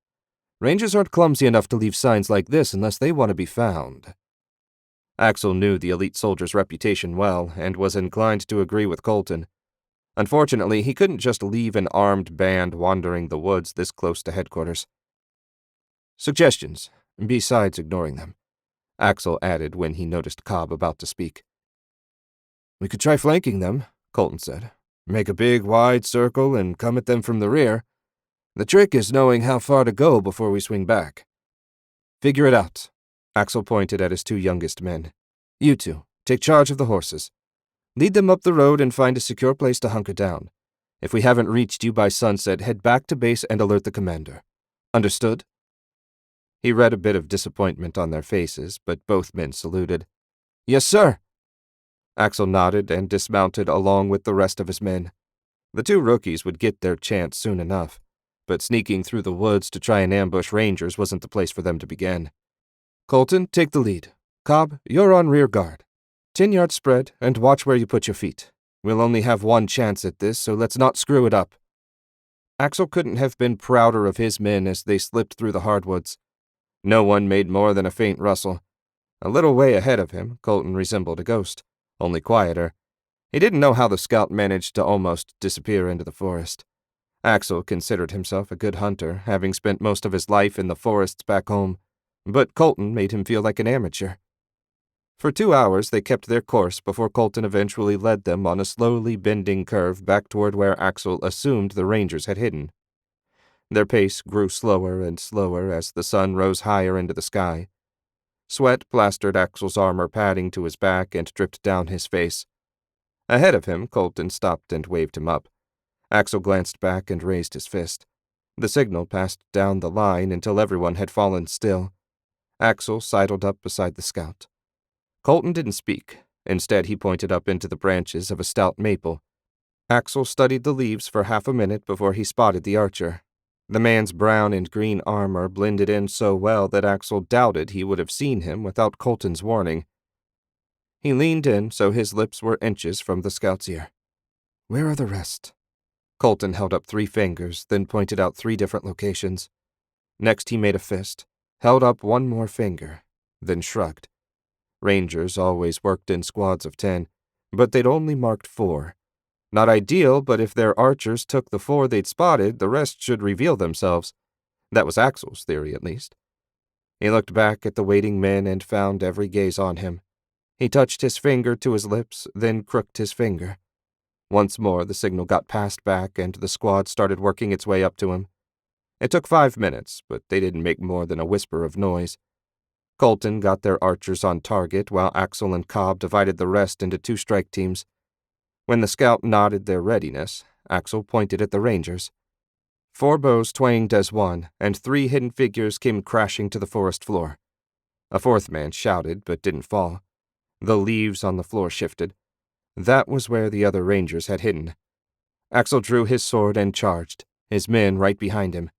"Rangers aren't clumsy enough to leave signs like this unless they want to be found." Axel knew the elite soldier's reputation well and was inclined to agree with Colton. Unfortunately, he couldn't just leave an armed band wandering the woods this close to headquarters. "Suggestions, besides ignoring them," Axel added when he noticed Cobb about to speak. "We could try flanking them," Colton said. "Make a big, wide circle and come at them from the rear. The trick is knowing how far to go before we swing back." "Figure it out." Axel pointed at his 2 youngest men. "You 2, take charge of the horses. Lead them up the road and find a secure place to hunker down. If we haven't reached you by sunset, head back to base and alert the commander. Understood?" He read a bit of disappointment on their faces, but both men saluted. "Yes, sir." Axel nodded and dismounted along with the rest of his men. The 2 rookies would get their chance soon enough, but sneaking through the woods to try and ambush rangers wasn't the place for them to begin. "Colton, take the lead. Cobb, you're on rear guard. 10-yard spread, and watch where you put your feet. We'll only have 1 chance at this, so let's not screw it up." Axel couldn't have been prouder of his men as they slipped through the hardwoods. No one made more than a faint rustle. A little way ahead of him, Colton resembled a ghost, only quieter. He didn't know how the scout managed to almost disappear into the forest. Axel considered himself a good hunter, having spent most of his life in the forests back home, but Colton made him feel like an amateur. For 2 hours they kept their course before Colton eventually led them on a slowly bending curve back toward where Axel assumed the rangers had hidden. Their pace grew slower and slower as the sun rose higher into the sky. Sweat plastered Axel's armor padding to his back and dripped down his face. Ahead of him, Colton stopped and waved him up. Axel glanced back and raised his fist. The signal passed down the line until everyone had fallen still. Axel sidled up beside the scout. Colton didn't speak. Instead, he pointed up into the branches of a stout maple. Axel studied the leaves for half a minute before he spotted the archer. The man's brown and green armor blended in so well that Axel doubted he would have seen him without Colton's warning. He leaned in so his lips were inches from the scout's ear. "Where are the rest?" Colton held up 3 fingers, then pointed out 3 different locations. Next he made a fist, held up 1 more finger, then shrugged. Rangers always worked in squads of 10, but they'd only marked 4. Not ideal, but if their archers took the 4 they'd spotted, the rest should reveal themselves. That was Axel's theory, at least. He looked back at the waiting men and found every gaze on him. He touched his finger to his lips, then crooked his finger. Once more, the signal got passed back, and the squad started working its way up to him. It took 5 minutes, but they didn't make more than a whisper of noise. Colton got their archers on target, while Axel and Cobb divided the rest into 2 strike teams. When the scout nodded their readiness, Axel pointed at the rangers. 4 bows twanged as one, and 3 hidden figures came crashing to the forest floor. A 4th man shouted, but didn't fall. The leaves on the floor shifted. That was where the other rangers had hidden. Axel drew his sword and charged, his men right behind him.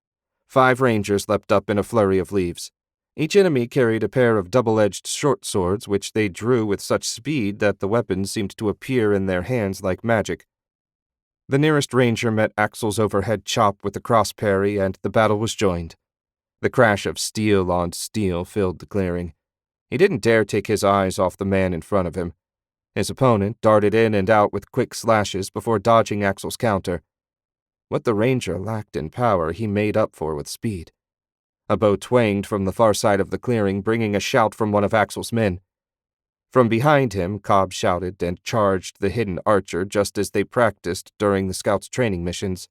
5 rangers leapt up in a flurry of leaves. Each enemy carried a pair of double-edged short swords, which they drew with such speed that the weapons seemed to appear in their hands like magic. The nearest ranger met Axel's overhead chop with a cross parry, and the battle was joined. The crash of steel on steel filled the clearing. He didn't dare take his eyes off the man in front of him. His opponent darted in and out with quick slashes before dodging Axel's counter. What the ranger lacked in power, he made up for with speed. A bow twanged from the far side of the clearing, bringing a shout from one of Axel's men. From behind him, Cobb shouted and charged the hidden archer just as they practiced during the scouts' training missions.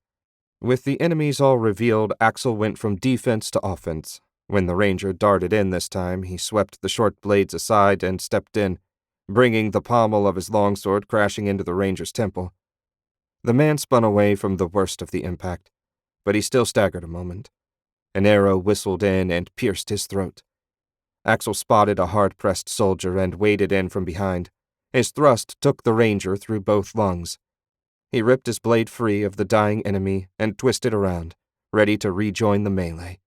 With the enemies all revealed, Axel went from defense to offense. When the ranger darted in this time, he swept the short blades aside and stepped in, bringing the pommel of his longsword crashing into the ranger's temple. The man spun away from the worst of the impact, but he still staggered a moment. An arrow whistled in and pierced his throat. Axel spotted a hard-pressed soldier and waded in from behind. His thrust took the ranger through both lungs. He ripped his blade free of the dying enemy and twisted around, ready to rejoin the melee.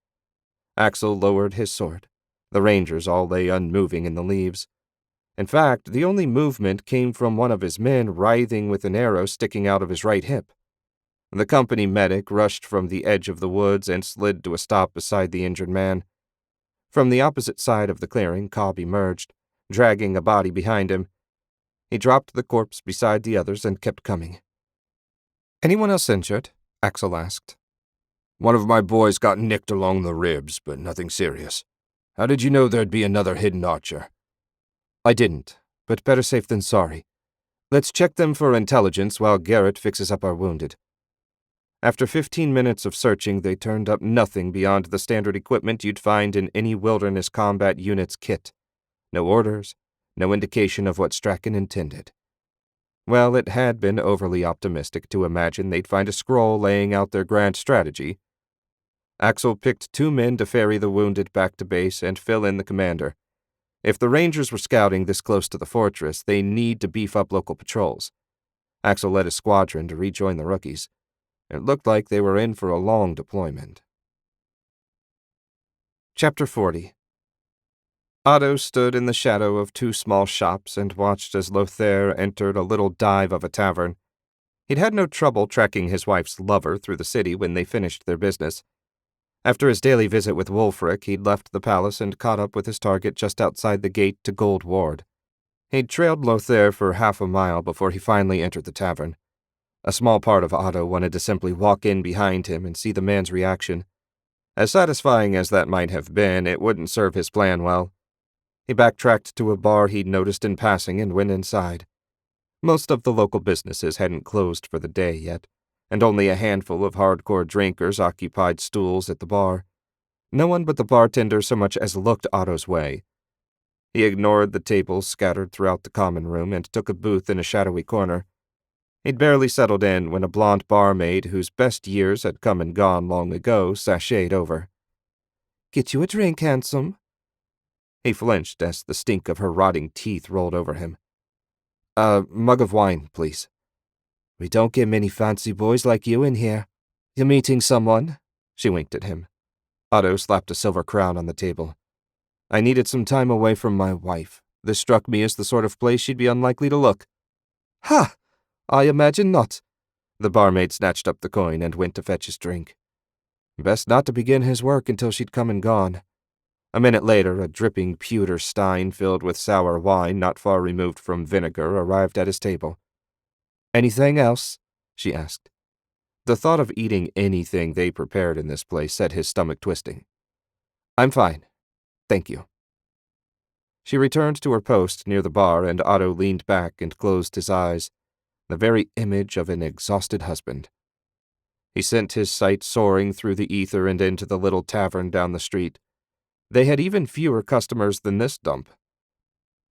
Axel lowered his sword. The rangers all lay unmoving in the leaves. In fact, the only movement came from one of his men writhing with an arrow sticking out of his right hip. The company medic rushed from the edge of the woods and slid to a stop beside the injured man. From the opposite side of the clearing, Cobb emerged, dragging a body behind him. He dropped the corpse beside the others and kept coming. "Anyone else injured?" Axel asked. "One of my boys got nicked along the ribs, but nothing serious. How did you know there'd be another hidden archer?" "I didn't, but better safe than sorry. Let's check them for intelligence while Garrett fixes up our wounded." After 15 minutes of searching, they turned up nothing beyond the standard equipment you'd find in any wilderness combat unit's kit. No orders, no indication of what Strachan intended. Well, it had been overly optimistic to imagine they'd find a scroll laying out their grand strategy. Axel picked 2 men to ferry the wounded back to base and fill in the commander. If the Rangers were scouting this close to the fortress, they need to beef up local patrols. Axel led a squadron to rejoin the rookies. It looked like they were in for a long deployment. Chapter 40. Otto stood in the shadow of 2 small shops and watched as Lothair entered a little dive of a tavern. He'd had no trouble tracking his wife's lover through the city when they finished their business. After his daily visit with Wulfric, he'd left the palace and caught up with his target just outside the gate to Gold Ward. He'd trailed Lothair for half a mile before he finally entered the tavern. A small part of Otto wanted to simply walk in behind him and see the man's reaction. As satisfying as that might have been, it wouldn't serve his plan well. He backtracked to a bar he'd noticed in passing and went inside. Most of the local businesses hadn't closed for the day yet, and only a handful of hardcore drinkers occupied stools at the bar. No one but the bartender so much as looked Otto's way. He ignored the tables scattered throughout the common room and took a booth in a shadowy corner. He'd barely settled in when a blonde barmaid whose best years had come and gone long ago sashayed over. "Get you a drink, handsome." He flinched as the stink of her rotting teeth rolled over him. "A mug of wine, please." "We don't get many fancy boys like you in here. You meeting someone?" She winked at him. Otto slapped a silver crown on the table. "I needed some time away from my wife. This struck me as the sort of place she'd be unlikely to look." "Ha! I imagine not." The barmaid snatched up the coin and went to fetch his drink. Best not to begin his work until she'd come and gone. A minute later, a dripping pewter stein filled with sour wine not far removed from vinegar arrived at his table. "Anything else?" she asked. The thought of eating anything they prepared in this place set his stomach twisting. I'm fine. Thank you. She returned to her post near the bar, and Otto leaned back and closed his eyes, the very image of an exhausted husband. He sent his sight soaring through the ether and into the little tavern down the street. They had even fewer customers than this dump.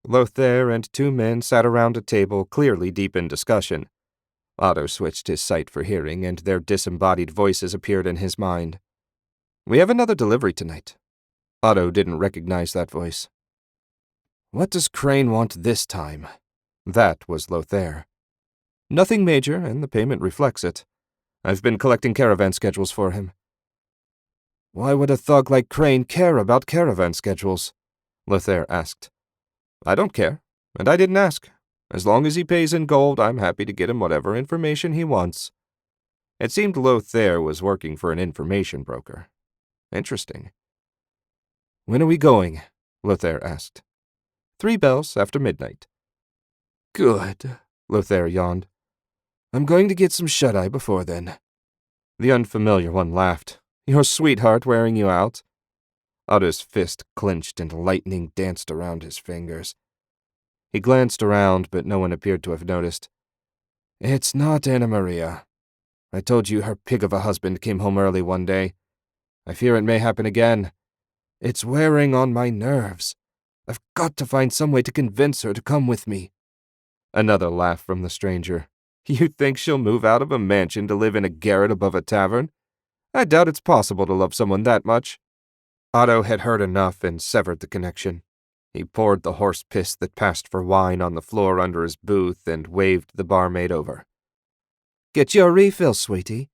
Lothair and two men sat around a table, clearly deep in discussion. Otto switched his sight for hearing, and their disembodied voices appeared in his mind. We have another delivery tonight. Otto didn't recognize that voice. What does Crane want this time? That was Lothair. Nothing major, and the payment reflects it. I've been collecting caravan schedules for him. Why would a thug like Crane care about caravan schedules? Lothair asked. I don't care, and I didn't ask. As long as he pays in gold, I'm happy to get him whatever information he wants. It seemed Lothair was working for an information broker. Interesting. When are we going? Lothair asked. 3 bells after midnight. Good, Lothair yawned. I'm going to get some shut-eye before then. The unfamiliar one laughed. Your sweetheart wearing you out? Otto's fist clenched and lightning danced around his fingers. He glanced around, but no one appeared to have noticed. It's not Anna Maria. I told you her pig of a husband came home early one day. I fear it may happen again. It's wearing on my nerves. I've got to find some way to convince her to come with me. Another laugh from the stranger. You think she'll move out of a mansion to live in a garret above a tavern? I doubt it's possible to love someone that much. Otto had heard enough and severed the connection. He poured the horse piss that passed for wine on the floor under his booth and waved the barmaid over. Get your refill, sweetie.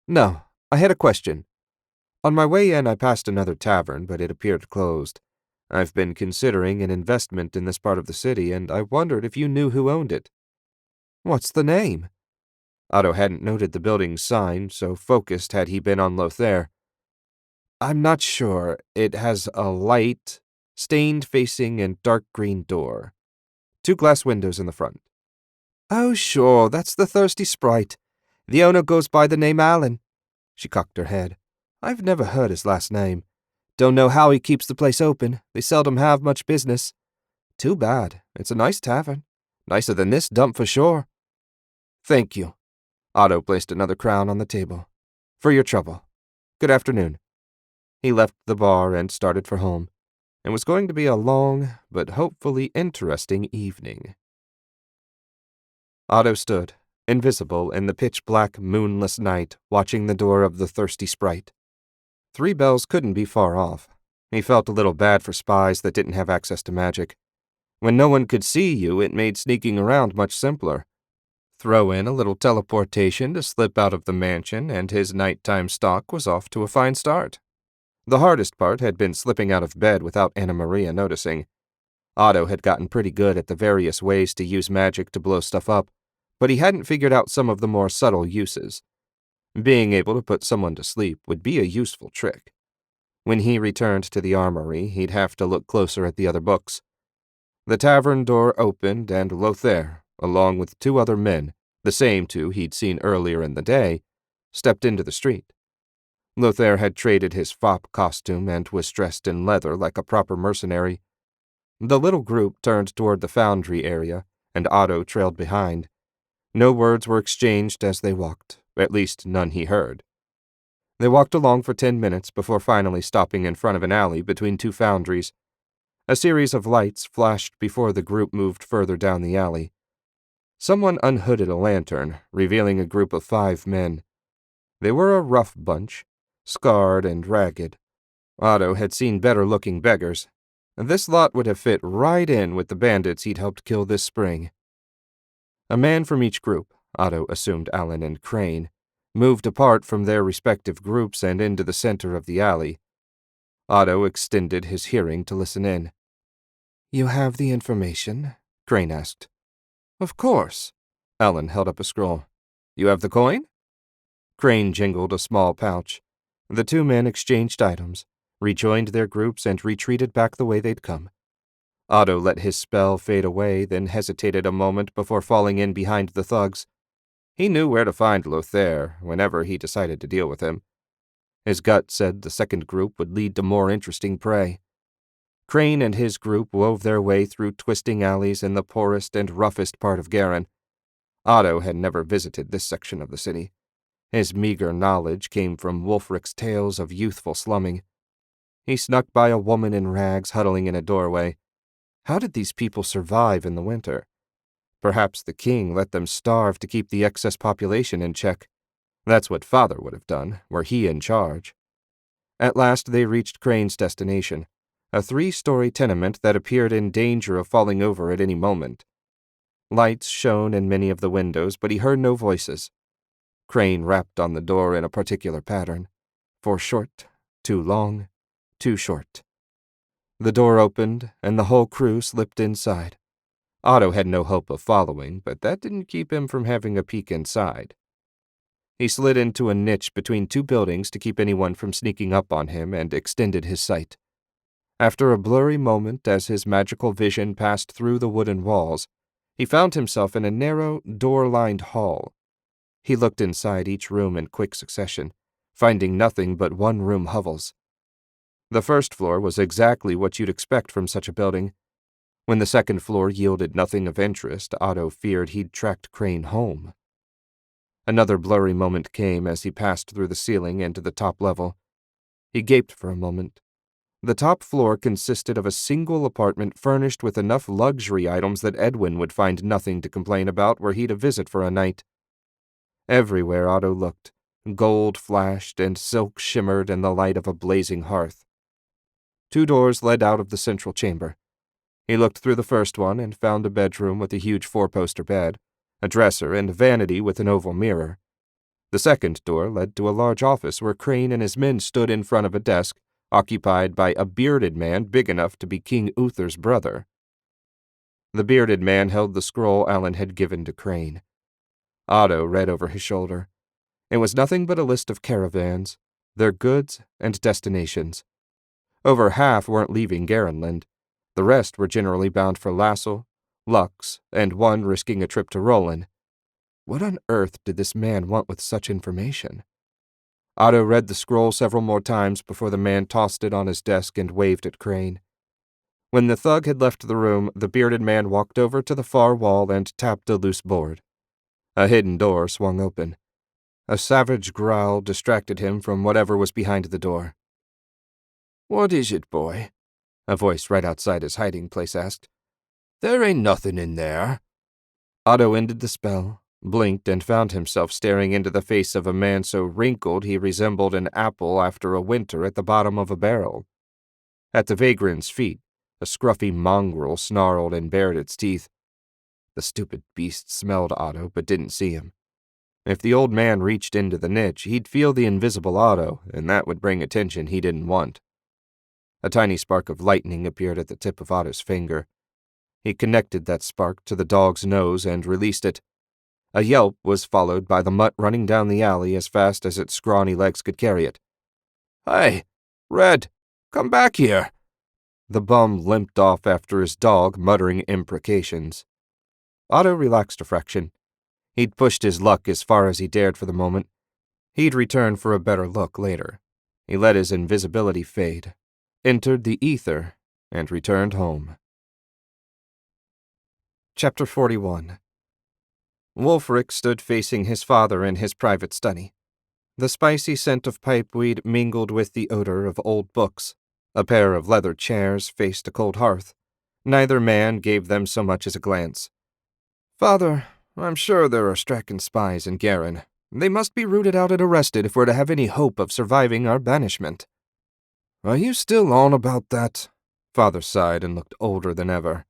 No, I had a question. On my way in, I passed another tavern, but it appeared closed. I've been considering an investment in this part of the city, and I wondered if you knew who owned it. What's the name? Otto hadn't noted the building's sign, so focused had he been on Lothair. I'm not sure. It has a light, stained-facing and dark green door. 2 glass windows in the front. Oh, sure, that's the Thirsty Sprite. The owner goes by the name Allen. She cocked her head. I've never heard his last name. Don't know how he keeps the place open. They seldom have much business. Too bad. It's a nice tavern. Nicer than this dump for sure. Thank you. Otto placed another crown on the table. For your trouble. Good afternoon. He left the bar and started for home. It was going to be a long, but hopefully interesting evening. Otto stood, invisible in the pitch-black, moonless night, watching the door of the Thirsty Sprite. 3 bells couldn't be far off. He felt a little bad for spies that didn't have access to magic. When no one could see you, it made sneaking around much simpler. Throw in a little teleportation to slip out of the mansion, and his nighttime stalk was off to a fine start. The hardest part had been slipping out of bed without Anna Maria noticing. Otto had gotten pretty good at the various ways to use magic to blow stuff up, but he hadn't figured out some of the more subtle uses. Being able to put someone to sleep would be a useful trick. When he returned to the armory, he'd have to look closer at the other books. The tavern door opened, and Lothair, along with 2 other men, the same 2 he'd seen earlier in the day, stepped into the street. Lothair had traded his fop costume and was dressed in leather like a proper mercenary. The little group turned toward the foundry area, and Otto trailed behind. No words were exchanged as they walked, at least none he heard. They walked along for 10 minutes before finally stopping in front of an alley between 2 foundries. A series of lights flashed before the group moved further down the alley. Someone unhooded a lantern, revealing a group of 5 men. They were a rough bunch, scarred and ragged. Otto had seen better-looking beggars. This lot would have fit right in with the bandits he'd helped kill this spring. A man from each group, Otto assumed Allen and Crane, moved apart from their respective groups and into the center of the alley. Otto extended his hearing to listen in. You have the information? Crane asked. Of course. Allen held up a scroll. You have the coin? Crane jingled a small pouch. The 2 men exchanged items, rejoined their groups, and retreated back the way they'd come. Otto let his spell fade away, then hesitated a moment before falling in behind the thugs. He knew where to find Lothair whenever he decided to deal with him. His gut said the second group would lead to more interesting prey. Crane and his group wove their way through twisting alleys in the poorest and roughest part of Garin. Otto had never visited this section of the city. His meager knowledge came from Wulfric's tales of youthful slumming. He snuck by a woman in rags huddling in a doorway. How did these people survive in the winter? Perhaps the king let them starve to keep the excess population in check. That's what Father would have done, were he in charge. At last they reached Crane's destination, a 3-story tenement that appeared in danger of falling over at any moment. Lights shone in many of the windows, but he heard no voices. Crane rapped on the door in a particular pattern. For short, too long, too short. The door opened, and the whole crew slipped inside. Otto had no hope of following, but that didn't keep him from having a peek inside. He slid into a niche between 2 buildings to keep anyone from sneaking up on him and extended his sight. After a blurry moment as his magical vision passed through the wooden walls, he found himself in a narrow, door-lined hall. He looked inside each room in quick succession, finding nothing but one-room hovels. The first floor was exactly what you'd expect from such a building. When the second floor yielded nothing of interest, Otto feared he'd tracked Crane home. Another blurry moment came as he passed through the ceiling into the top level. He gaped for a moment. The top floor consisted of a single apartment furnished with enough luxury items that Edwin would find nothing to complain about were he to visit for a night. Everywhere Otto looked, gold flashed and silk shimmered in the light of a blazing hearth. 2 doors led out of the central chamber. He looked through the first one and found a bedroom with a huge 4-poster bed, a dresser, and a vanity with an oval mirror. The second door led to a large office where Crane and his men stood in front of a desk, occupied by a bearded man big enough to be King Uther's brother. The bearded man held the scroll Alan had given to Crane. Otto read over his shoulder. It was nothing but a list of caravans, their goods and destinations. Over half weren't leaving Garenland. The rest were generally bound for Lassel, Lux, and one risking a trip to Roland. What on earth did this man want with such information? Otto read the scroll several more times before the man tossed it on his desk and waved at Crane. When the thug had left the room, the bearded man walked over to the far wall and tapped a loose board. A hidden door swung open. A savage growl distracted him from whatever was behind the door. "What is it, boy?" A voice right outside his hiding place asked. "There ain't nothing in there." Otto ended the spell, blinked, and found himself staring into the face of a man so wrinkled he resembled an apple after a winter at the bottom of a barrel. At the vagrant's feet, a scruffy mongrel snarled and bared its teeth. The stupid beast smelled Otto but didn't see him. If the old man reached into the niche, he'd feel the invisible Otto, and that would bring attention he didn't want. A tiny spark of lightning appeared at the tip of Otto's finger. He connected that spark to the dog's nose and released it. A yelp was followed by the mutt running down the alley as fast as its scrawny legs could carry it. "Hey, Red, come back here." The bum limped off after his dog, muttering imprecations. Otto relaxed a fraction. He'd pushed his luck as far as he dared for the moment. He'd return for a better look later. He let his invisibility fade, entered the ether, and returned home. Chapter 41. Wulfric stood facing his father in his private study. The spicy scent of pipeweed mingled with the odor of old books. A pair of leather chairs faced a cold hearth. Neither man gave them so much as a glance. "Father, I'm sure there are Strachan spies in Garin. They must be rooted out and arrested if we're to have any hope of surviving our banishment." "Are you still on about that?" Father sighed and looked older than ever.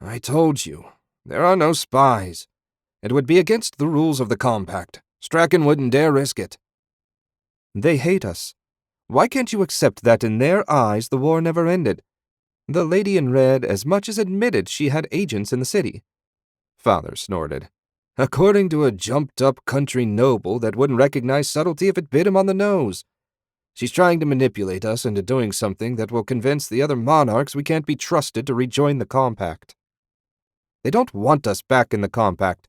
"I told you, there are no spies. It would be against the rules of the compact. Strachan wouldn't dare risk it." "They hate us. Why can't you accept that in their eyes the war never ended? The lady in red as much as admitted she had agents in the city." Father snorted. "According to a jumped-up country noble that wouldn't recognize subtlety if it bit him on the nose. She's trying to manipulate us into doing something that will convince the other monarchs we can't be trusted to rejoin the compact." "They don't want us back in the compact.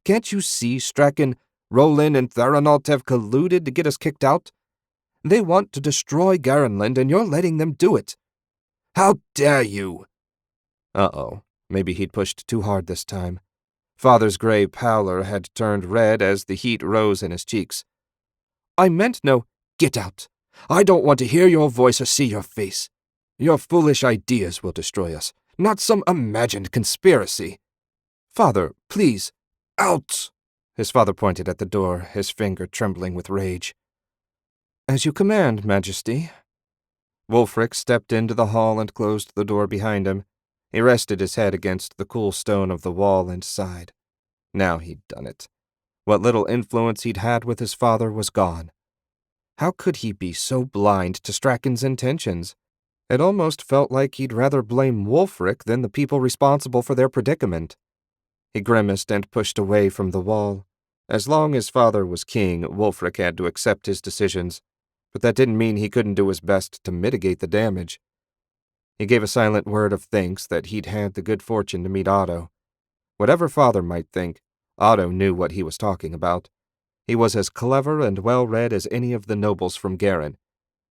Can't you see Strachan, Roland, and Theranalt have colluded to get us kicked out? They want to destroy Garenland, and you're letting them do it. How dare you? Uh-oh. Maybe he'd pushed too hard this time. Father's gray pallor had turned red as the heat rose in his cheeks. I meant no, get out. I don't want to hear your voice or see your face. Your foolish ideas will destroy us, not some imagined conspiracy. Father, please, out! His father pointed at the door, his finger trembling with rage. As you command, Majesty. Wulfric stepped into the hall and closed the door behind him. He rested his head against the cool stone of the wall and sighed. Now he'd done it. What little influence he'd had with his father was gone. How could he be so blind to Strachan's intentions? It almost felt like he'd rather blame Wulfric than the people responsible for their predicament. He grimaced and pushed away from the wall. As long as father was king, Wulfric had to accept his decisions, but that didn't mean he couldn't do his best to mitigate the damage. He gave a silent word of thanks that he'd had the good fortune to meet Otto. Whatever father might think, Otto knew what he was talking about. He was as clever and well-read as any of the nobles from Garen.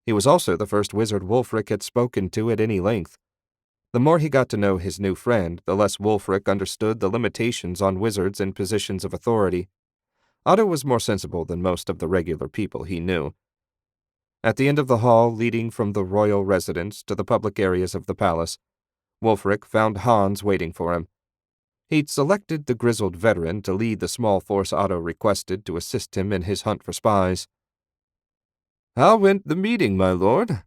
He was also the first wizard Wulfric had spoken to at any length. The more he got to know his new friend, the less Wulfric understood the limitations on wizards in positions of authority. Otto was more sensible than most of the regular people he knew. At the end of the hall leading from the royal residence to the public areas of the palace, Wulfric found Hans waiting for him. He'd selected the grizzled veteran to lead the small force Otto requested to assist him in his hunt for spies. "How went the meeting, my lord?"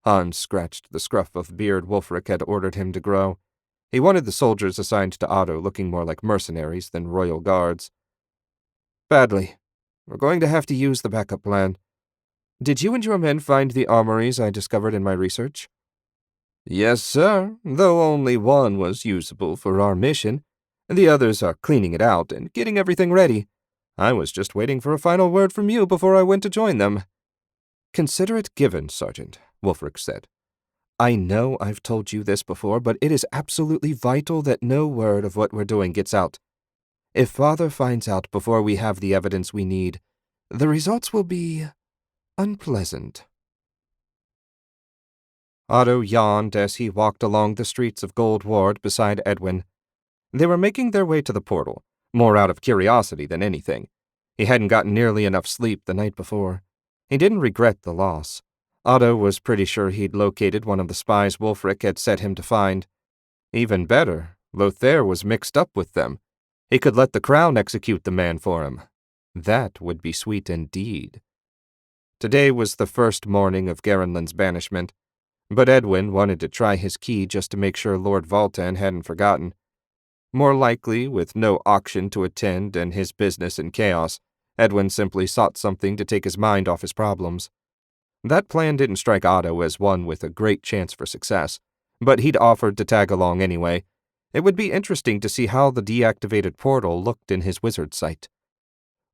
Hans scratched the scruff of beard Wulfric had ordered him to grow. He wanted the soldiers assigned to Otto looking more like mercenaries than royal guards. "Badly. We're going to have to use the backup plan. Did you and your men find the armories I discovered in my research?" "Yes, sir, though only one was usable for our mission. The others are cleaning it out and getting everything ready. I was just waiting for a final word from you before I went to join them." "Consider it given, Sergeant," Wulfric said. "I know I've told you this before, but it is absolutely vital that no word of what we're doing gets out. If Father finds out before we have the evidence we need, the results will be unpleasant." Otto yawned as he walked along the streets of Gold Ward beside Edwin. They were making their way to the portal, more out of curiosity than anything. He hadn't gotten nearly enough sleep the night before. He didn't regret the loss. Otto was pretty sure he'd located one of the spies Wulfric had set him to find. Even better, Lothair was mixed up with them. He could let the crown execute the man for him. That would be sweet indeed. Today was the first morning of Garenland's banishment, but Edwin wanted to try his key just to make sure Lord Voltan hadn't forgotten. More likely, with no auction to attend and his business in chaos, Edwin simply sought something to take his mind off his problems. That plan didn't strike Otto as one with a great chance for success, but he'd offered to tag along anyway. It would be interesting to see how the deactivated portal looked in his wizard sight.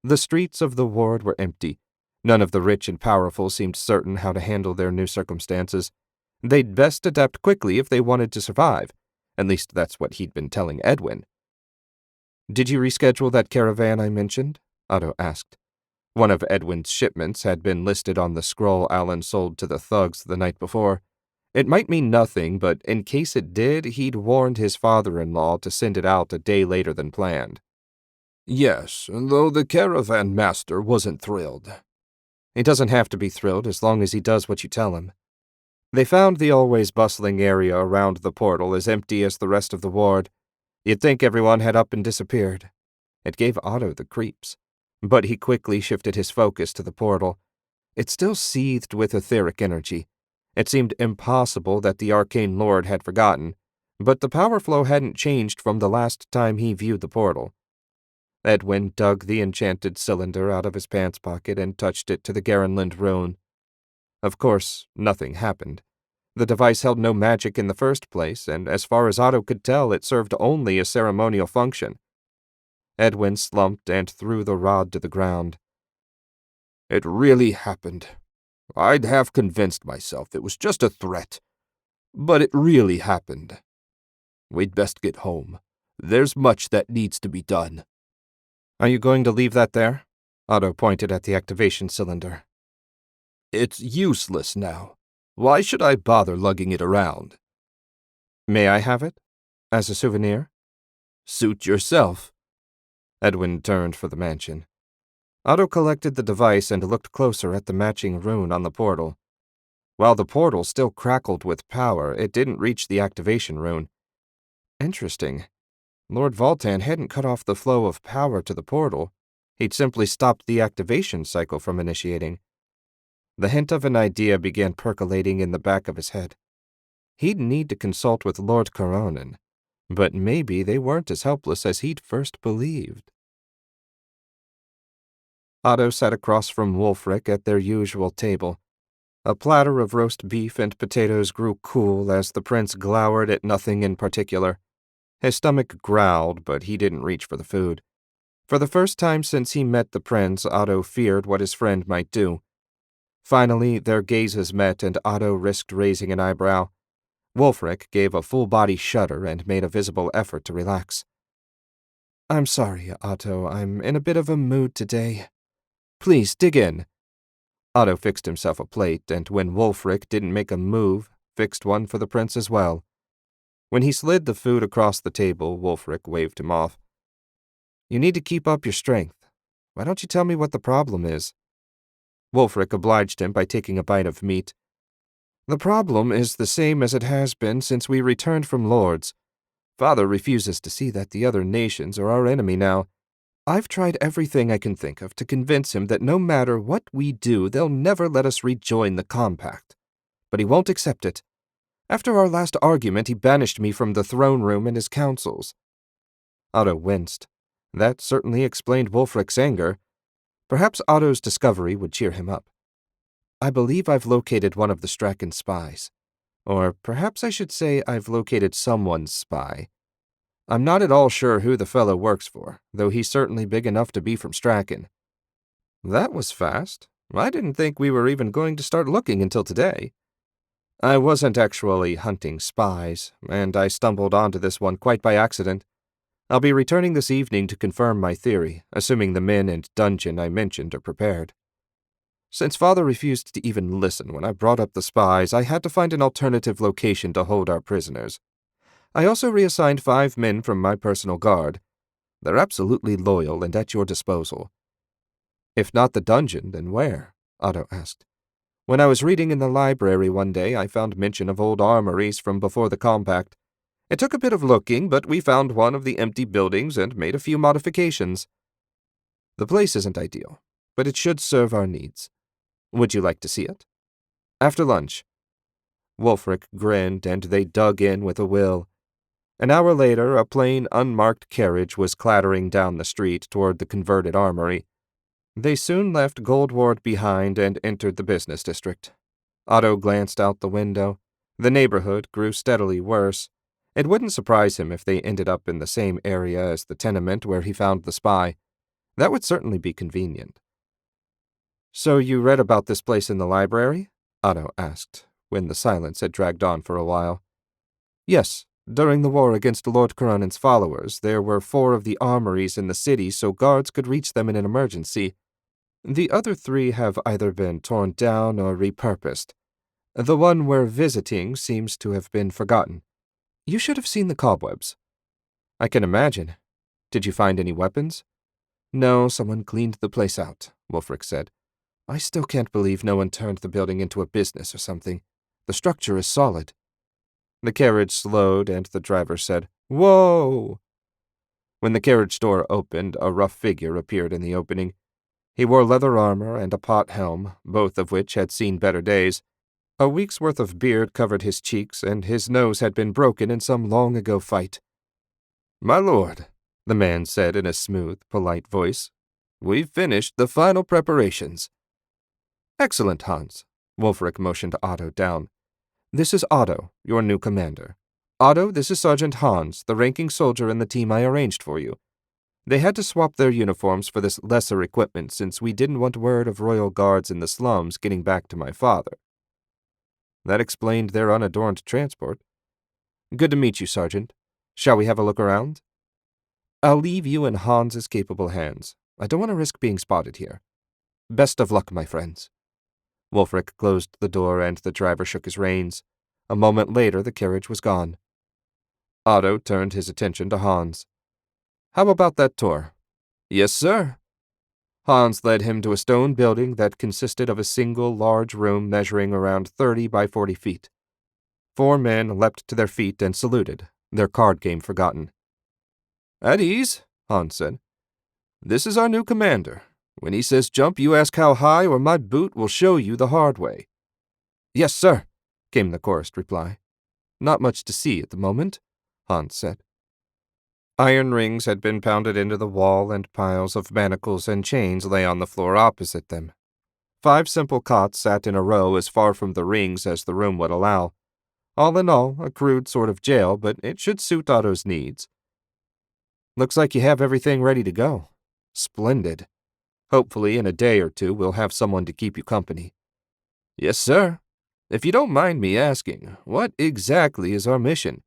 The streets of the ward were empty. None of the rich and powerful seemed certain how to handle their new circumstances. They'd best adapt quickly if they wanted to survive. At least that's what he'd been telling Edwin. "Did you reschedule that caravan I mentioned?" Otto asked. One of Edwin's shipments had been listed on the scroll Alan sold to the thugs the night before. It might mean nothing, but in case it did, he'd warned his father-in-law to send it out a day later than planned. "Yes, though the caravan master wasn't thrilled." "He doesn't have to be thrilled as long as he does what you tell him." They found the always bustling area around the portal as empty as the rest of the ward. You'd think everyone had up and disappeared. It gave Otto the creeps. But he quickly shifted his focus to the portal. It still seethed with etheric energy. It seemed impossible that the arcane lord had forgotten, but the power flow hadn't changed from the last time he viewed the portal. Edwin dug the enchanted cylinder out of his pants pocket and touched it to the Garenland rune. Of course, nothing happened. The device held no magic in the first place, and as far as Otto could tell, it served only a ceremonial function. Edwin slumped and threw the rod to the ground. "It really happened. I'd have convinced myself it was just a threat. But it really happened. We'd best get home. There's much that needs to be done." Are you going to leave that there? Otto pointed at the activation cylinder. It's useless now. Why should I bother lugging it around? May I have it? As a souvenir? Suit yourself. Edwin turned for the mansion. Otto collected the device and looked closer at the matching rune on the portal. While the portal still crackled with power, it didn't reach the activation rune. Interesting. Lord Voltan hadn't cut off the flow of power to the portal. He'd simply stopped the activation cycle from initiating. The hint of an idea began percolating in the back of his head. He'd need to consult with Lord Coronin, but maybe they weren't as helpless as he'd first believed. Otto sat across from Wulfric at their usual table. A platter of roast beef and potatoes grew cool as the prince glowered at nothing in particular. His stomach growled, but he didn't reach for the food. For the first time since he met the prince, Otto feared what his friend might do. Finally, their gazes met and Otto risked raising an eyebrow. Wulfric gave a full-body shudder and made a visible effort to relax. "I'm sorry, Otto. I'm in a bit of a mood today. Please, dig in." Otto fixed himself a plate, and when Wulfric didn't make a move, fixed one for the prince as well. When he slid the food across the table, Wulfric waved him off. "You need to keep up your strength. Why don't you tell me what the problem is?" Wulfric obliged him by taking a bite of meat. "The problem is the same as it has been since we returned from Lord's. Father refuses to see that the other nations are our enemy now. I've tried everything I can think of to convince him that no matter what we do, they'll never let us rejoin the compact. But he won't accept it. After our last argument, he banished me from the throne room and his councils." Otto winced. That certainly explained Wulfric's anger. Perhaps Otto's discovery would cheer him up. "I believe I've located one of the Strachan spies. Or perhaps I should say I've located someone's spy. I'm not at all sure who the fellow works for, though he's certainly big enough to be from Strachan." "That was fast. I didn't think we were even going to start looking until today." "I wasn't actually hunting spies, and I stumbled onto this one quite by accident. I'll be returning this evening to confirm my theory, assuming the men and dungeon I mentioned are prepared. Since Father refused to even listen when I brought up the spies, I had to find an alternative location to hold our prisoners. I also reassigned 5 men from my personal guard. They're absolutely loyal and at your disposal." "If not the dungeon, then where?" Otto asked. "When I was reading in the library one day, I found mention of old armories from before the compact. It took a bit of looking, but we found one of the empty buildings and made a few modifications. The place isn't ideal, but it should serve our needs. Would you like to see it?" "After lunch." Wulfric grinned, and they dug in with a will. An hour later, a plain, unmarked carriage was clattering down the street toward the converted armory. They soon left Goldward behind and entered the business district. Otto glanced out the window. The neighborhood grew steadily worse. It wouldn't surprise him if they ended up in the same area as the tenement where he found the spy. That would certainly be convenient. "So you read about this place in the library?" Otto asked, when the silence had dragged on for a while. "Yes. During the war against Lord Coronin's followers, there were 4 of the armories in the city so guards could reach them in an emergency. The other 3 have either been torn down or repurposed. The one we're visiting seems to have been forgotten. You should have seen the cobwebs." "I can imagine. Did you find any weapons?" "No, someone cleaned the place out," Wulfric said. "I still can't believe no one turned the building into a business or something. The structure is solid." The carriage slowed, and the driver said, "Whoa!" When the carriage door opened, a rough figure appeared in the opening. He wore leather armor and a pot helm, both of which had seen better days. A week's worth of beard covered his cheeks, and his nose had been broken in some long-ago fight. "My lord," the man said in a smooth, polite voice, "we've finished the final preparations." "Excellent, Hans." Wulfric motioned Otto down. "This is Otto, your new commander. Otto, this is Sergeant Hans, the ranking soldier in the team I arranged for you. They had to swap their uniforms for this lesser equipment since we didn't want word of royal guards in the slums getting back to my father." That explained their unadorned transport. "Good to meet you, Sergeant. Shall we have a look around?" I'll leave you in Hans's capable hands. I don't want to risk being spotted here. Best of luck, my friends." Wulfric closed the door and the driver shook his reins. A moment later, the carriage was gone. Otto turned his attention to Hans. "How about that tour?" "Yes, sir." Hans led him to a stone building that consisted of a single large room measuring around 30 by 40 feet. 4 men leapt to their feet and saluted, their card game forgotten. "At ease," Hans said. "This is our new commander. When he says jump, you ask how high, or my boot will show you the hard way." "Yes, sir," came the chorused reply. "Not much to see at the moment," Hans said. Iron rings had been pounded into the wall, and piles of manacles and chains lay on the floor opposite them. 5 simple cots sat in a row as far from the rings as the room would allow. All in all, a crude sort of jail, but it should suit Otto's needs. "Looks like you have everything ready to go. Splendid. Hopefully in a day or 2 we'll have someone to keep you company." "Yes, sir. If you don't mind me asking, what exactly is our mission?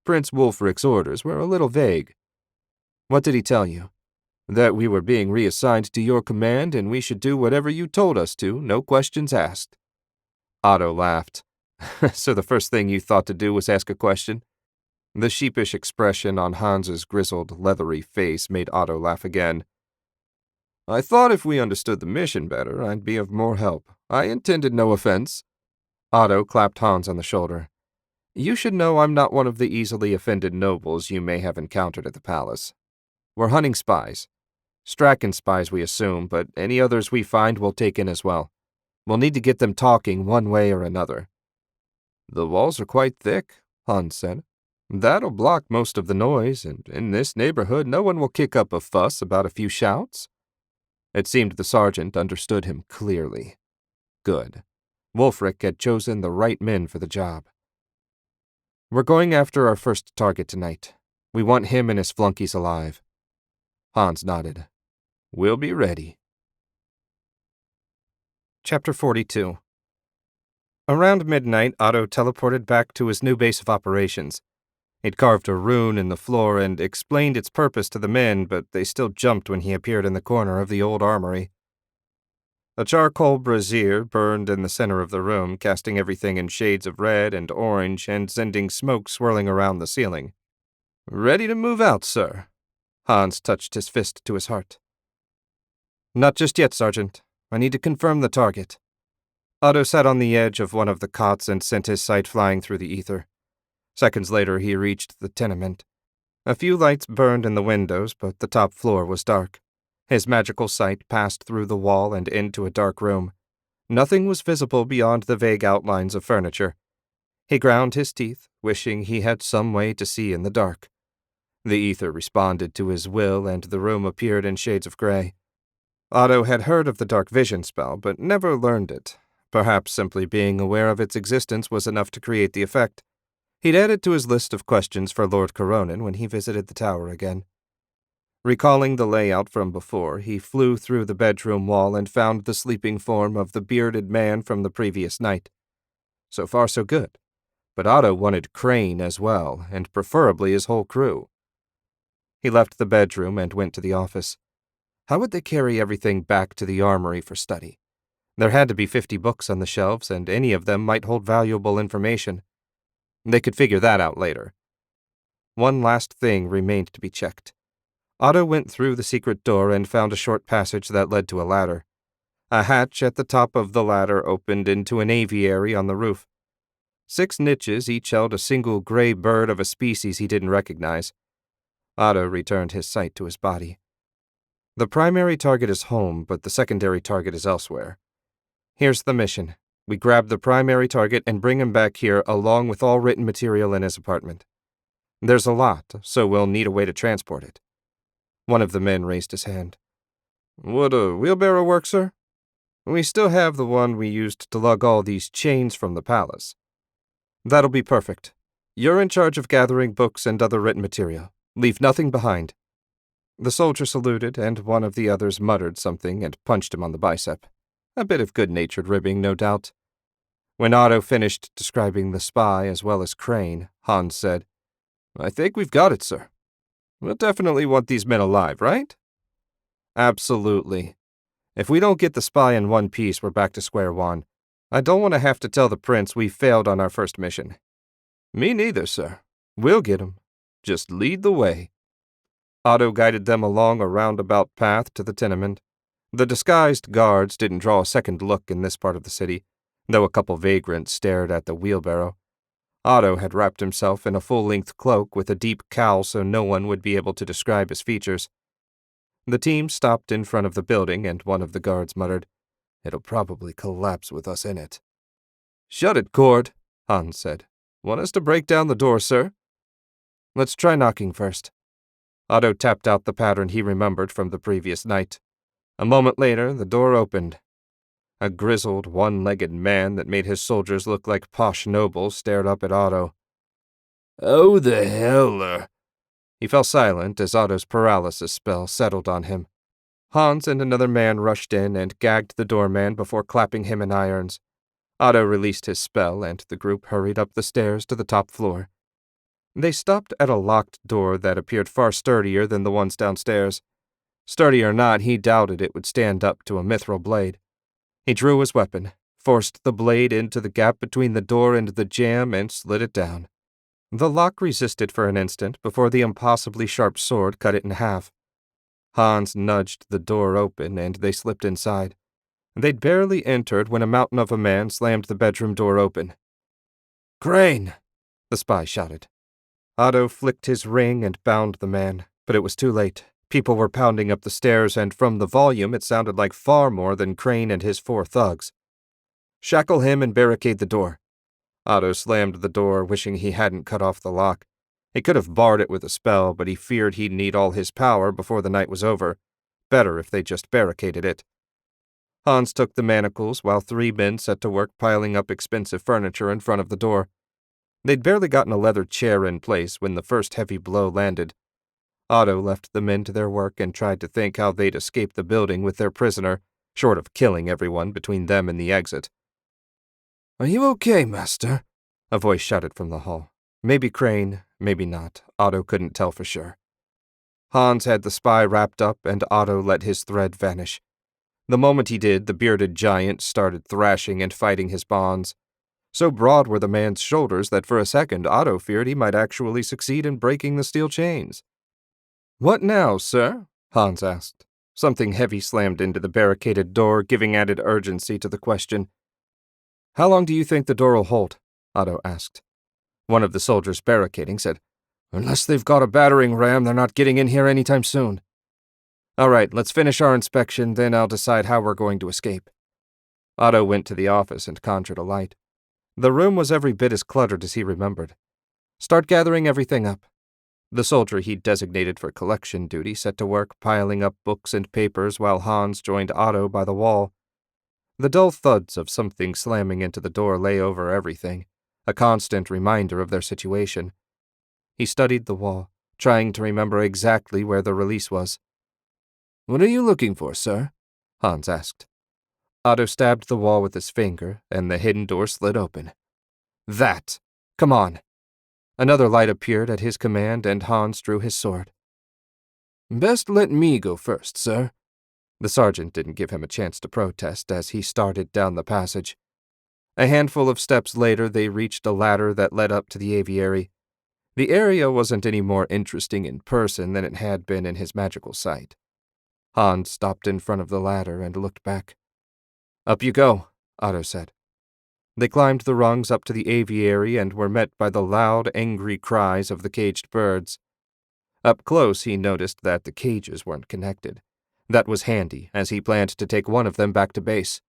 Prince Wulfric's orders were a little vague." "What did he tell you?" "That we were being reassigned to your command and we should do whatever you told us to, no questions asked." Otto laughed. "So the first thing you thought to do was ask a question?" The sheepish expression on Hans's grizzled, leathery face made Otto laugh again. "I thought if we understood the mission better, I'd be of more help. I intended no offense." Otto clapped Hans on the shoulder. "You should know I'm not one of the easily offended nobles you may have encountered at the palace. We're hunting spies. Strachan spies, we assume, but any others we find we'll take in as well. We'll need to get them talking one way or another." "The walls are quite thick," Hans said. "That'll block most of the noise, and in this neighborhood no one will kick up a fuss about a few shouts." It seemed the sergeant understood him clearly. Good. Wulfric had chosen the right men for the job. "We're going after our first target tonight. We want him and his flunkies alive." Hans nodded. "We'll be ready." Chapter 42. Around midnight, Otto teleported back to his new base of operations. He'd carved a rune in the floor and explained its purpose to the men, but they still jumped when he appeared in the corner of the old armory. A charcoal brazier burned in the center of the room, casting everything in shades of red and orange and sending smoke swirling around the ceiling. "Ready to move out, sir?" Hans touched his fist to his heart. "Not just yet, Sergeant. I need to confirm the target." Otto sat on the edge of one of the cots and sent his sight flying through the ether. Seconds later, he reached the tenement. A few lights burned in the windows, but the top floor was dark. His magical sight passed through the wall and into a dark room. Nothing was visible beyond the vague outlines of furniture. He ground his teeth, wishing he had some way to see in the dark. The ether responded to his will, and the room appeared in shades of gray. Otto had heard of the dark vision spell, but never learned it. Perhaps simply being aware of its existence was enough to create the effect. He'd add it to his list of questions for Lord Coronin when he visited the tower again. Recalling the layout from before, he flew through the bedroom wall and found the sleeping form of the bearded man from the previous night. So far, so good. But Otto wanted Crane as well, and preferably his whole crew. He left the bedroom and went to the office. How would they carry everything back to the armory for study? There had to be 50 books on the shelves, and any of them might hold valuable information. They could figure that out later. One last thing remained to be checked. Otto went through the secret door and found a short passage that led to a ladder. A hatch at the top of the ladder opened into an aviary on the roof. 6 niches each held a single gray bird of a species he didn't recognize. Otto returned his sight to his body. The primary target is home, but the secondary target is elsewhere. Here's the mission. We grab the primary target and bring him back here along with all written material in his apartment. There's a lot, so we'll need a way to transport it. One of the men raised his hand. "Would a wheelbarrow work, sir? We still have the one we used to lug all these chains from the palace." "That'll be perfect. You're in charge of gathering books and other written material. Leave nothing behind." The soldier saluted, and one of the others muttered something and punched him on the bicep. A bit of good-natured ribbing, no doubt. When Otto finished describing the spy as well as Crane, Hans said, "I think we've got it, sir." We'll definitely want these men alive, right? Absolutely. If we don't get the spy in one piece, we're back to square one. I don't want to have to tell the prince we failed on our first mission. Me neither, sir. We'll get him. Just lead the way. Otto guided them along a roundabout path to the tenement. The disguised guards didn't draw a second look in this part of the city, though a couple vagrants stared at the wheelbarrow. Otto had wrapped himself in a full-length cloak with a deep cowl so no one would be able to describe his features. The team stopped in front of the building, and one of the guards muttered, "It'll probably collapse with us in it." "Shut it, Cord," Hans said. "Want us to break down the door, sir?" "Let's try knocking first." Otto tapped out the pattern he remembered from the previous night. A moment later, the door opened. A grizzled, one-legged man that made his soldiers look like posh nobles stared up at Otto. "Oh, the hell!" He fell silent as Otto's paralysis spell settled on him. Hans and another man rushed in and gagged the doorman before clapping him in irons. Otto released his spell, and the group hurried up the stairs to the top floor. They stopped at a locked door that appeared far sturdier than the ones downstairs. Sturdy or not, he doubted it would stand up to a mithril blade. He drew his weapon, forced the blade into the gap between the door and the jamb, and slid it down. The lock resisted for an instant before the impossibly sharp sword cut it in half. Hans nudged the door open, and they slipped inside. They'd barely entered when a mountain of a man slammed the bedroom door open. "Crane!" the spy shouted. Otto flicked his ring and bound the man, but it was too late. People were pounding up the stairs, and from the volume it sounded like far more than Crane and his 4 thugs. "Shackle him and barricade the door." Otto slammed the door, wishing he hadn't cut off the lock. He could have barred it with a spell, but he feared he'd need all his power before the night was over. Better if they just barricaded it. Hans took the manacles while 3 men set to work piling up expensive furniture in front of the door. They'd barely gotten a leather chair in place when the first heavy blow landed. Otto left the men to their work and tried to think how they'd escape the building with their prisoner, short of killing everyone between them and the exit. "Are you okay, master?" a voice shouted from the hall. Maybe Crane, maybe not. Otto couldn't tell for sure. Hans had the spy wrapped up, and Otto let his thread vanish. The moment he did, the bearded giant started thrashing and fighting his bonds. So broad were the man's shoulders that for a second Otto feared he might actually succeed in breaking the steel chains. "What now, sir?" Hans asked. Something heavy slammed into the barricaded door, giving added urgency to the question. "How long do you think the door will hold?" Otto asked. One of the soldiers barricading said, "Unless they've got a battering ram, they're not getting in here anytime soon." "All right, let's finish our inspection, then I'll decide how we're going to escape." Otto went to the office and conjured a light. The room was every bit as cluttered as he remembered. "Start gathering everything up." The soldier he'd designated for collection duty set to work piling up books and papers while Hans joined Otto by the wall. The dull thuds of something slamming into the door lay over everything, a constant reminder of their situation. He studied the wall, trying to remember exactly where the release was. "What are you looking for, sir?" Hans asked. Otto stabbed the wall with his finger, and the hidden door slid open. "That! Come on!" Another light appeared at his command, and Hans drew his sword. "Best let me go first, sir." The sergeant didn't give him a chance to protest as he started down the passage. A handful of steps later, they reached a ladder that led up to the aviary. The area wasn't any more interesting in person than it had been in his magical sight. Hans stopped in front of the ladder and looked back. "Up you go," Otto said. They climbed the rungs up to the aviary and were met by the loud, angry cries of the caged birds. Up close, he noticed that the cages weren't connected. That was handy, as he planned to take one of them back to base.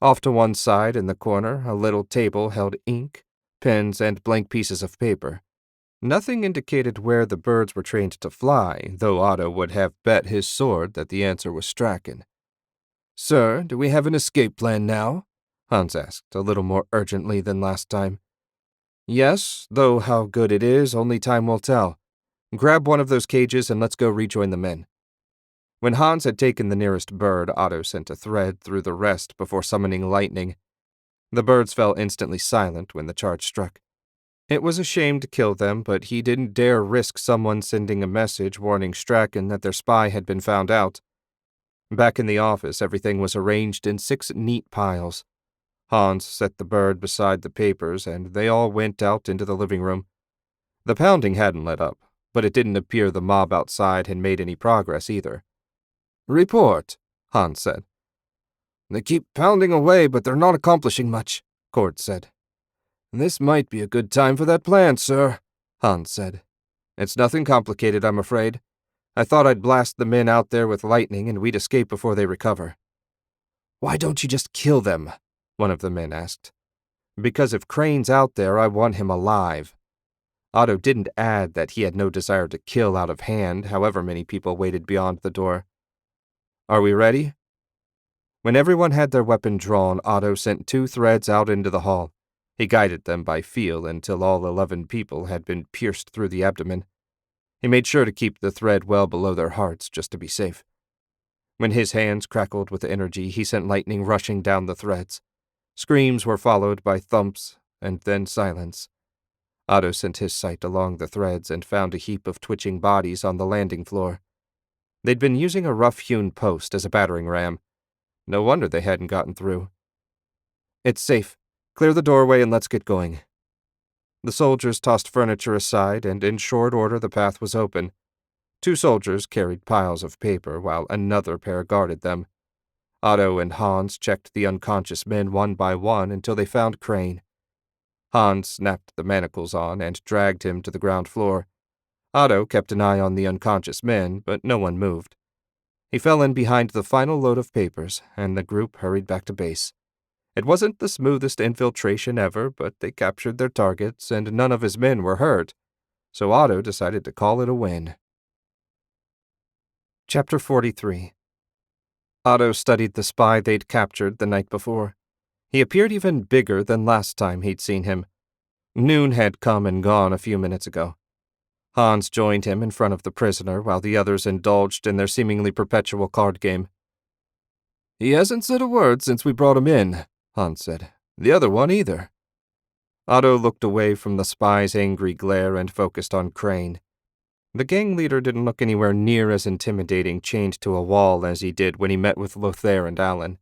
Off to one side, in the corner, a little table held ink, pens, and blank pieces of paper. Nothing indicated where the birds were trained to fly, though Otto would have bet his sword that the answer was Strachan. "Sir, do we have an escape plan now?" Hans asked, a little more urgently than last time. "Yes, though how good it is, only time will tell. Grab one of those cages and let's go rejoin the men." When Hans had taken the nearest bird, Otto sent a thread through the rest before summoning lightning. The birds fell instantly silent when the charge struck. It was a shame to kill them, but he didn't dare risk someone sending a message warning Strachan that their spy had been found out. Back in the office, everything was arranged in 6 neat piles. Hans set the bird beside the papers, and they all went out into the living room. The pounding hadn't let up, but it didn't appear the mob outside had made any progress either. "Report," Hans said. "They keep pounding away, but they're not accomplishing much," Cord said. "This might be a good time for that plan, sir," Hans said. "It's nothing complicated, I'm afraid. I thought I'd blast the men out there with lightning and we'd escape before they recover." "Why don't you just kill them?" one of the men asked. "Because if Crane's out there, I want him alive." Otto didn't add that he had no desire to kill out of hand, however many people waited beyond the door. "Are we ready?" When everyone had their weapon drawn, Otto sent 2 threads out into the hall. He guided them by feel until all 11 people had been pierced through the abdomen. He made sure to keep the thread well below their hearts, just to be safe. When his hands crackled with energy, he sent lightning rushing down the threads. Screams were followed by thumps, and then silence. Otto sent his sight along the threads and found a heap of twitching bodies on the landing floor. They'd been using a rough-hewn post as a battering ram. No wonder they hadn't gotten through. "It's safe. Clear the doorway and let's get going." The soldiers tossed furniture aside, and in short order the path was open. 2 soldiers carried piles of paper, while another pair guarded them. Otto and Hans checked the unconscious men one by one until they found Crane. Hans snapped the manacles on and dragged him to the ground floor. Otto kept an eye on the unconscious men, but no one moved. He fell in behind the final load of papers, and the group hurried back to base. It wasn't the smoothest infiltration ever, but they captured their targets, and none of his men were hurt, so Otto decided to call it a win. Chapter 43. Otto studied the spy they'd captured the night before. He appeared even bigger than last time he'd seen him. Noon had come and gone a few minutes ago. Hans joined him in front of the prisoner while the others indulged in their seemingly perpetual card game. "He hasn't said a word since we brought him in," Hans said. "The other one either." Otto looked away from the spy's angry glare and focused on Crane. The gang leader didn't look anywhere near as intimidating chained to a wall as he did when he met with Lothair and Alan.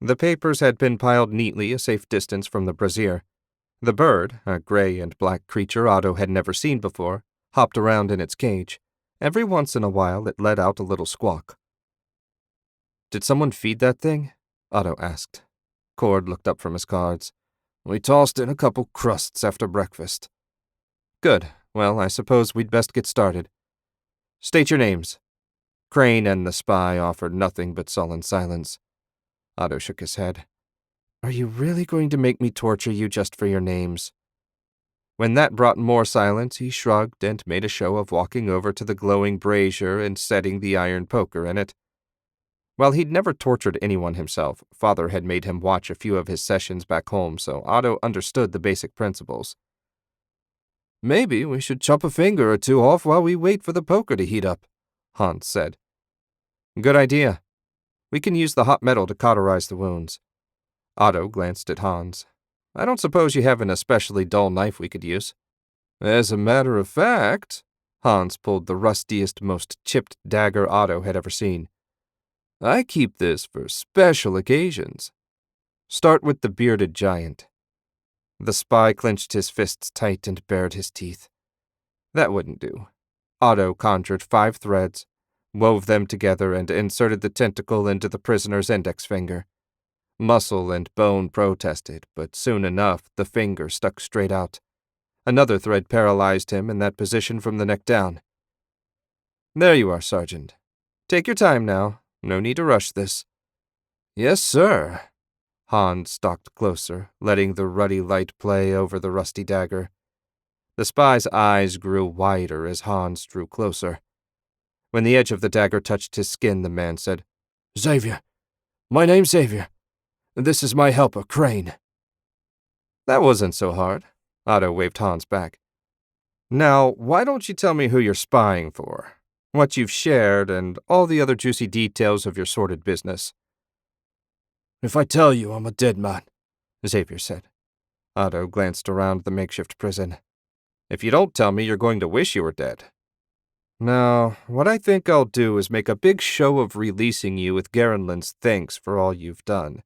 The papers had been piled neatly a safe distance from the brazier. The bird, a gray and black creature Otto had never seen before, hopped around in its cage. Every once in a while it let out a little squawk. "Did someone feed that thing?" Otto asked. Cord looked up from his cards. "We tossed in a couple crusts after breakfast." "Good. Well, I suppose we'd best get started. State your names." Crane and the spy offered nothing but sullen silence. Otto shook his head. "Are you really going to make me torture you just for your names?" When that brought more silence, he shrugged and made a show of walking over to the glowing brazier and setting the iron poker in it. While he'd never tortured anyone himself, Father had made him watch a few of his sessions back home, so Otto understood the basic principles. "Maybe we should chop a finger or 2 off while we wait for the poker to heat up," Hans said. "Good idea. We can use the hot metal to cauterize the wounds." Otto glanced at Hans. "I don't suppose you have an especially dull knife we could use." "As a matter of fact," Hans pulled the rustiest, most chipped dagger Otto had ever seen. "I keep this for special occasions." "Start with the bearded giant." The spy clenched his fists tight and bared his teeth. That wouldn't do. Otto conjured 5 threads, wove them together, and inserted the tentacle into the prisoner's index finger. Muscle and bone protested, but soon enough the finger stuck straight out. Another thread paralyzed him in that position from the neck down. "There you are, Sergeant. Take your time now. No need to rush this." "Yes, sir." Hans stalked closer, letting the ruddy light play over the rusty dagger. The spy's eyes grew wider as Hans drew closer. When the edge of the dagger touched his skin, the man said, "Xavier. My name's Xavier. This is my helper, Crane." "That wasn't so hard." Otto waved Hans back. "Now, why don't you tell me who you're spying for, what you've shared, and all the other juicy details of your sordid business?" "If I tell you, I'm a dead man," Xavier said. Otto glanced around the makeshift prison. If you don't tell me, you're going to wish you were dead. No, what I think I'll do is make a big show of releasing you with Garenlin's thanks for all you've done.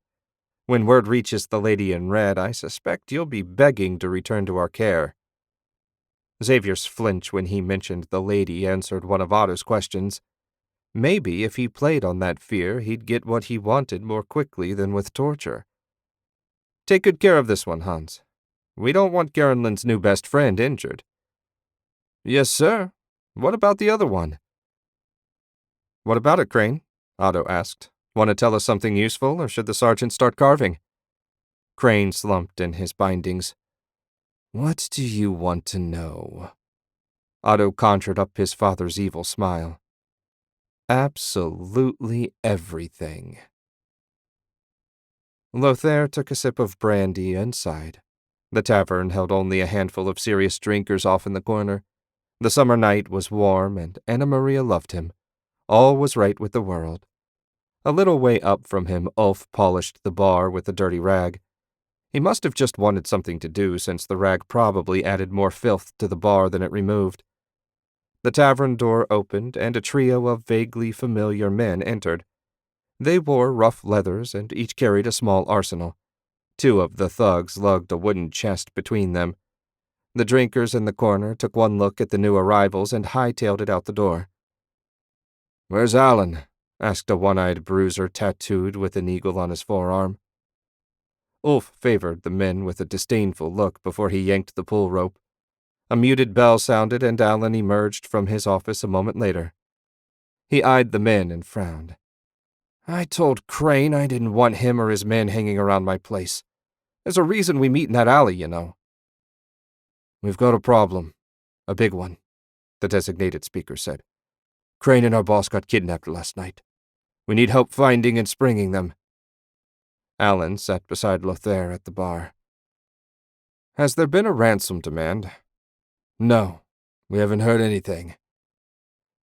When word reaches the lady in red, I suspect you'll be begging to return to our care." Xavier's flinch when he mentioned the lady answered one of Otto's questions. Maybe if he played on that fear, he'd get what he wanted more quickly than with torture. "Take good care of this one, Hans. We don't want Garenlin's new best friend injured." "Yes, sir. What about the other one?" "What about it, Crane?" Otto asked. "Want to tell us something useful, or should the sergeant start carving?" Crane slumped in his bindings. "What do you want to know?" Otto conjured up his father's evil smile. "Absolutely everything." Lothair took a sip of brandy and sighed. The tavern held only a handful of serious drinkers off in the corner. The summer night was warm, and Anna Maria loved him. All was right with the world. A little way up from him, Ulf polished the bar with a dirty rag. He must have just wanted something to do, since the rag probably added more filth to the bar than it removed. The tavern door opened, and a trio of vaguely familiar men entered. They wore rough leathers, and each carried a small arsenal. Two of the thugs lugged a wooden chest between them. The drinkers in the corner took one look at the new arrivals and hightailed it out the door. "Where's Alan?" asked a one-eyed bruiser tattooed with an eagle on his forearm. Ulf favored the men with a disdainful look before he yanked the pull rope. A muted bell sounded, and Alan emerged from his office a moment later. He eyed the men and frowned. "I told Crane I didn't want him or his men hanging around my place. There's a reason we meet in that alley, you know." "We've got a problem. A big one," the designated speaker said. "Crane and our boss got kidnapped last night. We need help finding and springing them." Alan sat beside Lothair at the bar. "Has there been a ransom demand?" "No, we haven't heard anything."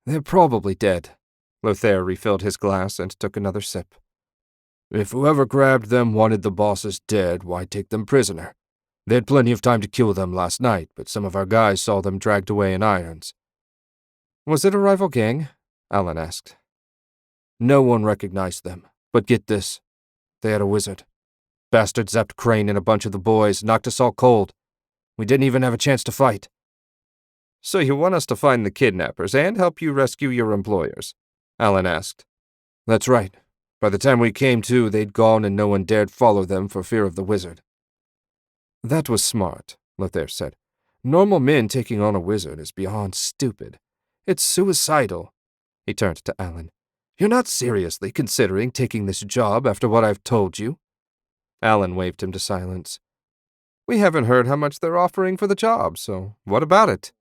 "They're probably dead." Lothair refilled his glass and took another sip. "If whoever grabbed them wanted the bosses dead, why take them prisoner? They had plenty of time to kill them last night, but some of our guys saw them dragged away in irons." "Was it a rival gang?" Alan asked. "No one recognized them, but get this. They had a wizard. Bastard zapped Crane and a bunch of the boys, knocked us all cold. We didn't even have a chance to fight." "So you want us to find the kidnappers and help you rescue your employers?" Alan asked. "That's right. By the time we came to, they'd gone and no one dared follow them for fear of the wizard." "That was smart," Lothair said. "Normal men taking on a wizard is beyond stupid. It's suicidal." He turned to Alan. "You're not seriously considering taking this job after what I've told you?" Alan waved him to silence. "We haven't heard how much they're offering for the job, so what about it?"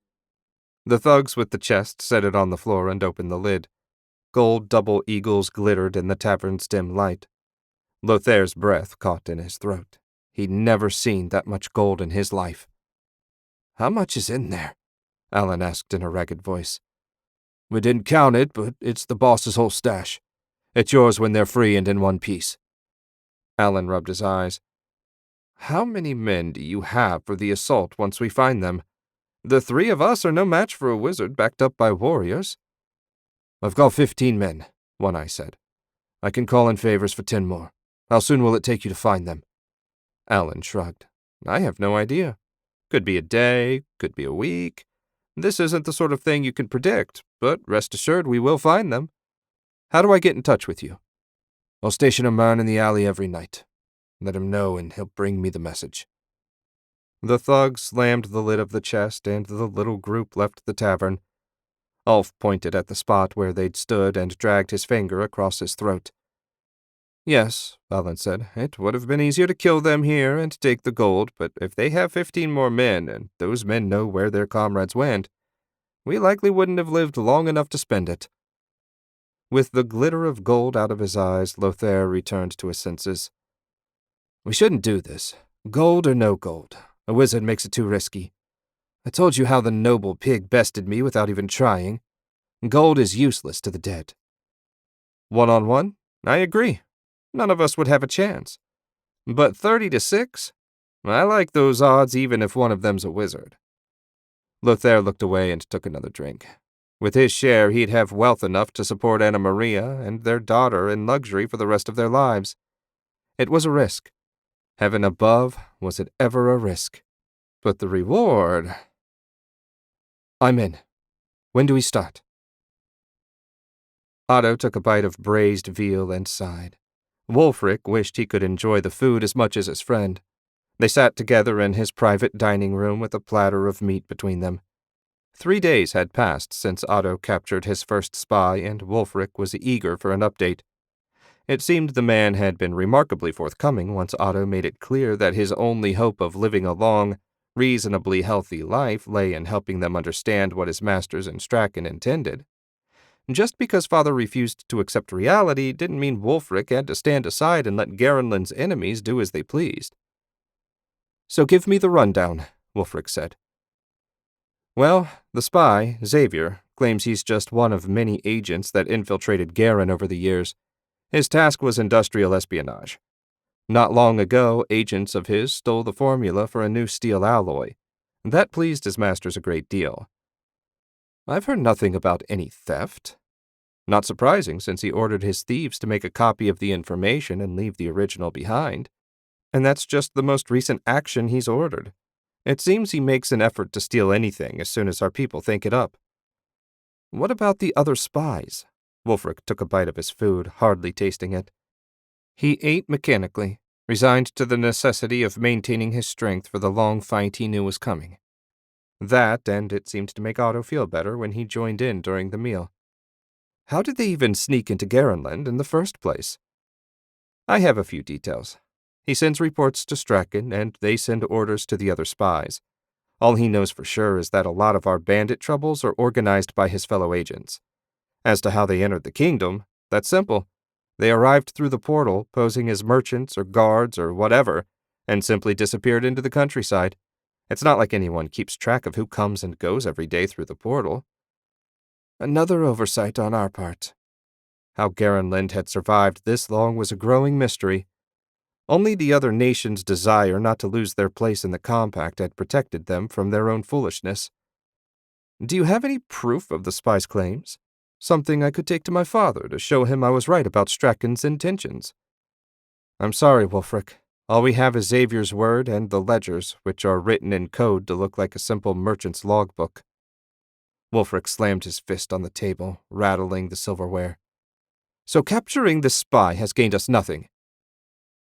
The thugs with the chest set it on the floor and opened the lid. Gold double eagles glittered in the tavern's dim light. Lothair's breath caught in his throat. He'd never seen that much gold in his life. "How much is in there?" Alan asked in a ragged voice. "We didn't count it, but it's the boss's whole stash. It's yours when they're free and in one piece." Alan rubbed his eyes. "How many men do you have for the assault once we find them? The three of us are no match for a wizard backed up by warriors." "I've got 15 men," One Eye said. "I can call in favors for 10 more. How soon will it take you to find them?" Alan shrugged. "I have no idea. Could be a day, could be a week. This isn't the sort of thing you can predict, but rest assured we will find them. How do I get in touch with you?" "I'll station a man in the alley every night. Let him know and he'll bring me the message." The thug slammed the lid of the chest and the little group left the tavern. Ulf pointed at the spot where they'd stood and dragged his finger across his throat. "Yes," Alan said, "it would have been easier to kill them here and take the gold, but if they have 15 more men, and those men know where their comrades went, we likely wouldn't have lived long enough to spend it." With the glitter of gold out of his eyes, Lothair returned to his senses. "We shouldn't do this. Gold or no gold. A wizard makes it too risky. I told you how the noble pig bested me without even trying. Gold is useless to the dead." "1-on-1? I agree. None of us would have a chance. But 30-6? I like those odds even if one of them's a wizard." Lothair looked away and took another drink. With his share, he'd have wealth enough to support Anna Maria and their daughter in luxury for the rest of their lives. It was a risk. Heaven above, was it ever a risk? But the reward... I'm in. When do we start? Otto took a bite of braised veal and sighed. Wulfric wished he could enjoy the food as much as his friend. They sat together in his private dining room with a platter of meat between them. 3 days had passed since Otto captured his first spy, and Wulfric was eager for an update. It seemed the man had been remarkably forthcoming once Otto made it clear that his only hope of living a long, reasonably healthy life lay in helping them understand what his masters in Strachan intended. Just because Father refused to accept reality didn't mean Wulfric had to stand aside and let Garenland's enemies do as they pleased. "So give me the rundown," Wulfric said. Well, the spy, Xavier, claims he's just one of many agents that infiltrated Garen over the years. His task was industrial espionage. Not long ago, agents of his stole the formula for a new steel alloy. That pleased his masters a great deal. I've heard nothing about any theft. Not surprising, since he ordered his thieves to make a copy of the information and leave the original behind. And that's just the most recent action he's ordered. It seems he makes an effort to steal anything as soon as our people think it up. What about the other spies? Wulfric took a bite of his food, hardly tasting it. He ate mechanically, resigned to the necessity of maintaining his strength for the long fight he knew was coming. That, and it seemed to make Otto feel better when he joined in during the meal. How did they even sneak into Garenland in the first place? I have a few details. He sends reports to Strachan, and they send orders to the other spies. All he knows for sure is that a lot of our bandit troubles are organized by his fellow agents. As to how they entered the kingdom, that's simple. They arrived through the portal, posing as merchants or guards or whatever, and simply disappeared into the countryside. It's not like anyone keeps track of who comes and goes every day through the portal. Another oversight on our part. How Garenland had survived this long was a growing mystery. Only the other nations' desire not to lose their place in the compact had protected them from their own foolishness. Do you have any proof of the spy's claims? Something I could take to my father to show him I was right about Strachan's intentions. I'm sorry, Wulfric. All we have is Xavier's word and the ledgers, which are written in code to look like a simple merchant's logbook. Wulfric slammed his fist on the table, rattling the silverware. So capturing this spy has gained us nothing.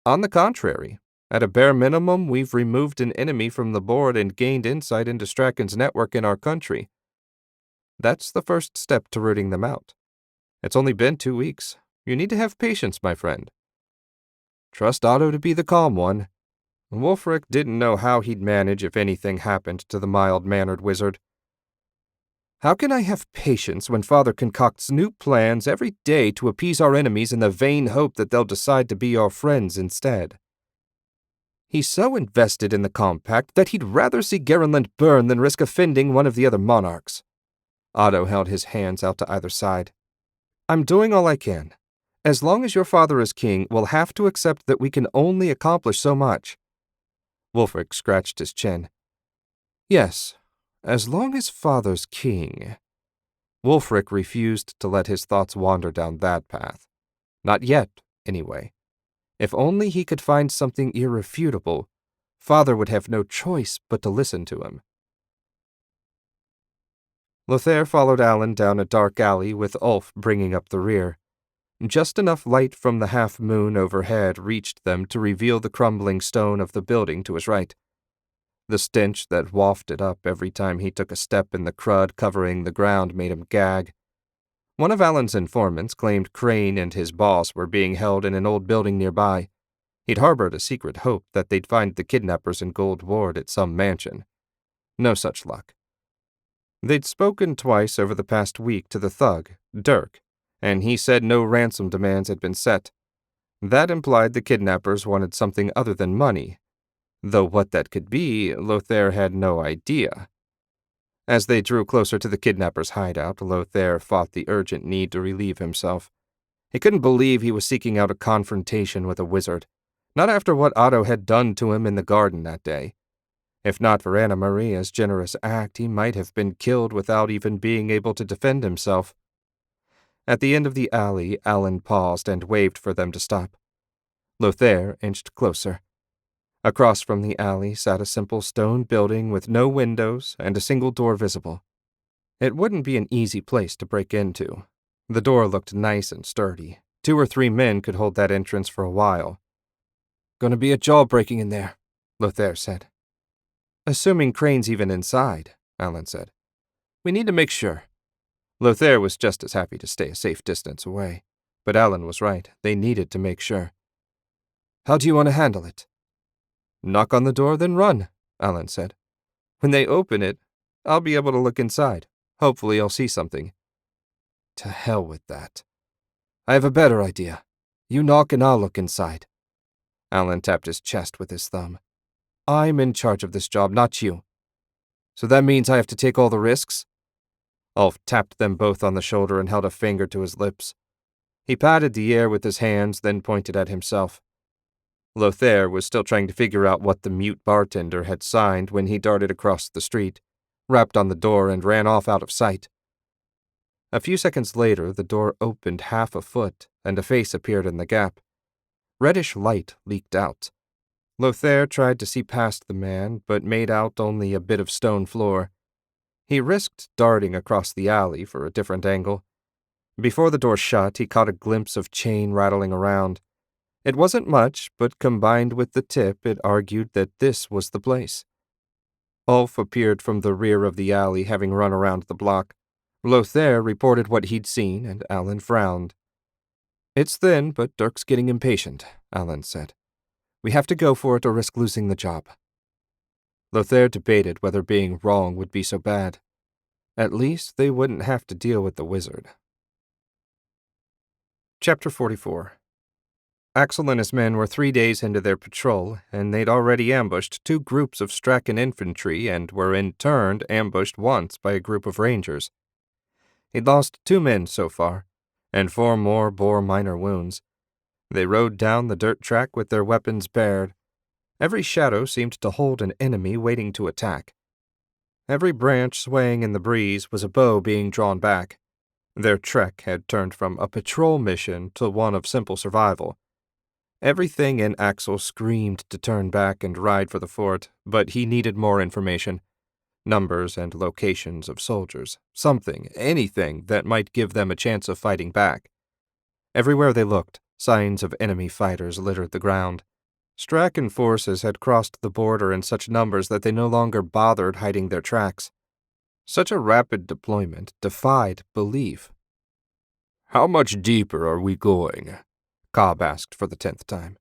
On the contrary, at a bare minimum, we've removed an enemy from the board and gained insight into Strachan's network in our country. That's the first step to rooting them out. It's only been 2 weeks. You need to have patience, my friend. Trust Otto to be the calm one. Wulfric didn't know how he'd manage if anything happened to the mild-mannered wizard. How can I have patience when Father concocts new plans every day to appease our enemies in the vain hope that they'll decide to be our friends instead? He's so invested in the compact that he'd rather see Garenland burn than risk offending one of the other monarchs. Otto held his hands out to either side. I'm doing all I can. As long as your father is king, we'll have to accept that we can only accomplish so much. Wulfric scratched his chin. Yes, as long as father's king. Wulfric refused to let his thoughts wander down that path. Not yet, anyway. If only he could find something irrefutable, father would have no choice but to listen to him. Lothair followed Alan down a dark alley with Ulf bringing up the rear. Just enough light from the half-moon overhead reached them to reveal the crumbling stone of the building to his right. The stench that wafted up every time he took a step in the crud covering the ground made him gag. One of Alan's informants claimed Crane and his boss were being held in an old building nearby. He'd harbored a secret hope that they'd find the kidnappers in Gold Ward at some mansion. No such luck. They'd spoken twice over the past week to the thug, Dirk, and he said no ransom demands had been set. That implied the kidnappers wanted something other than money, though what that could be, Lothair had no idea. As they drew closer to the kidnappers' hideout, Lothair fought the urgent need to relieve himself. He couldn't believe he was seeking out a confrontation with a wizard, not after what Otto had done to him in the garden that day. If not for Anna Maria's generous act, he might have been killed without even being able to defend himself. At the end of the alley, Alan paused and waved for them to stop. Lothair inched closer. Across from the alley sat a simple stone building with no windows and a single door visible. It wouldn't be an easy place to break into. The door looked nice and sturdy. 2 or 3 men could hold that entrance for a while. "Gonna be a job breaking in there," Lothair said. "Assuming Crane's even inside," Alan said. "We need to make sure." Lothair was just as happy to stay a safe distance away, but Alan was right. They needed to make sure. "How do you want to handle it?" "Knock on the door, then run," Alan said. "When they open it, I'll be able to look inside. Hopefully I'll see something." "To hell with that. I have a better idea. You knock and I'll look inside." Alan tapped his chest with his thumb. "I'm in charge of this job, not you. So that means I have to take all the risks?" Ulf tapped them both on the shoulder and held a finger to his lips. He patted the air with his hands, then pointed at himself. Lothair was still trying to figure out what the mute bartender had signed when he darted across the street, rapped on the door, and ran off out of sight. A few seconds later, the door opened half a foot, and a face appeared in the gap. Reddish light leaked out. Lothair tried to see past the man, but made out only a bit of stone floor. He risked darting across the alley for a different angle. Before the door shut, he caught a glimpse of chain rattling around. It wasn't much, but combined with the tip, it argued that this was the place. Ulf appeared from the rear of the alley, having run around the block. Lothair reported what he'd seen, and Alan frowned. "It's thin, but Dirk's getting impatient," Alan said. "We have to go for it or risk losing the job." Lothair debated whether being wrong would be so bad. At least they wouldn't have to deal with the wizard. Chapter 44. Axel and his men were 3 days into their patrol, and they'd already ambushed 2 groups of Strachan infantry and were in turn ambushed once by a group of rangers. He'd lost 2 men so far, and 4 more bore minor wounds. They rode down the dirt track with their weapons bared. Every shadow seemed to hold an enemy waiting to attack. Every branch swaying in the breeze was a bow being drawn back. Their trek had turned from a patrol mission to one of simple survival. Everything in Axel screamed to turn back and ride for the fort, but he needed more information. Numbers and locations of soldiers. Something, anything that might give them a chance of fighting back. Everywhere they looked, signs of enemy fighters littered the ground. Strachan forces had crossed the border in such numbers that they no longer bothered hiding their tracks. Such a rapid deployment defied belief. "How much deeper are we going?" Cobb asked for the 10th time.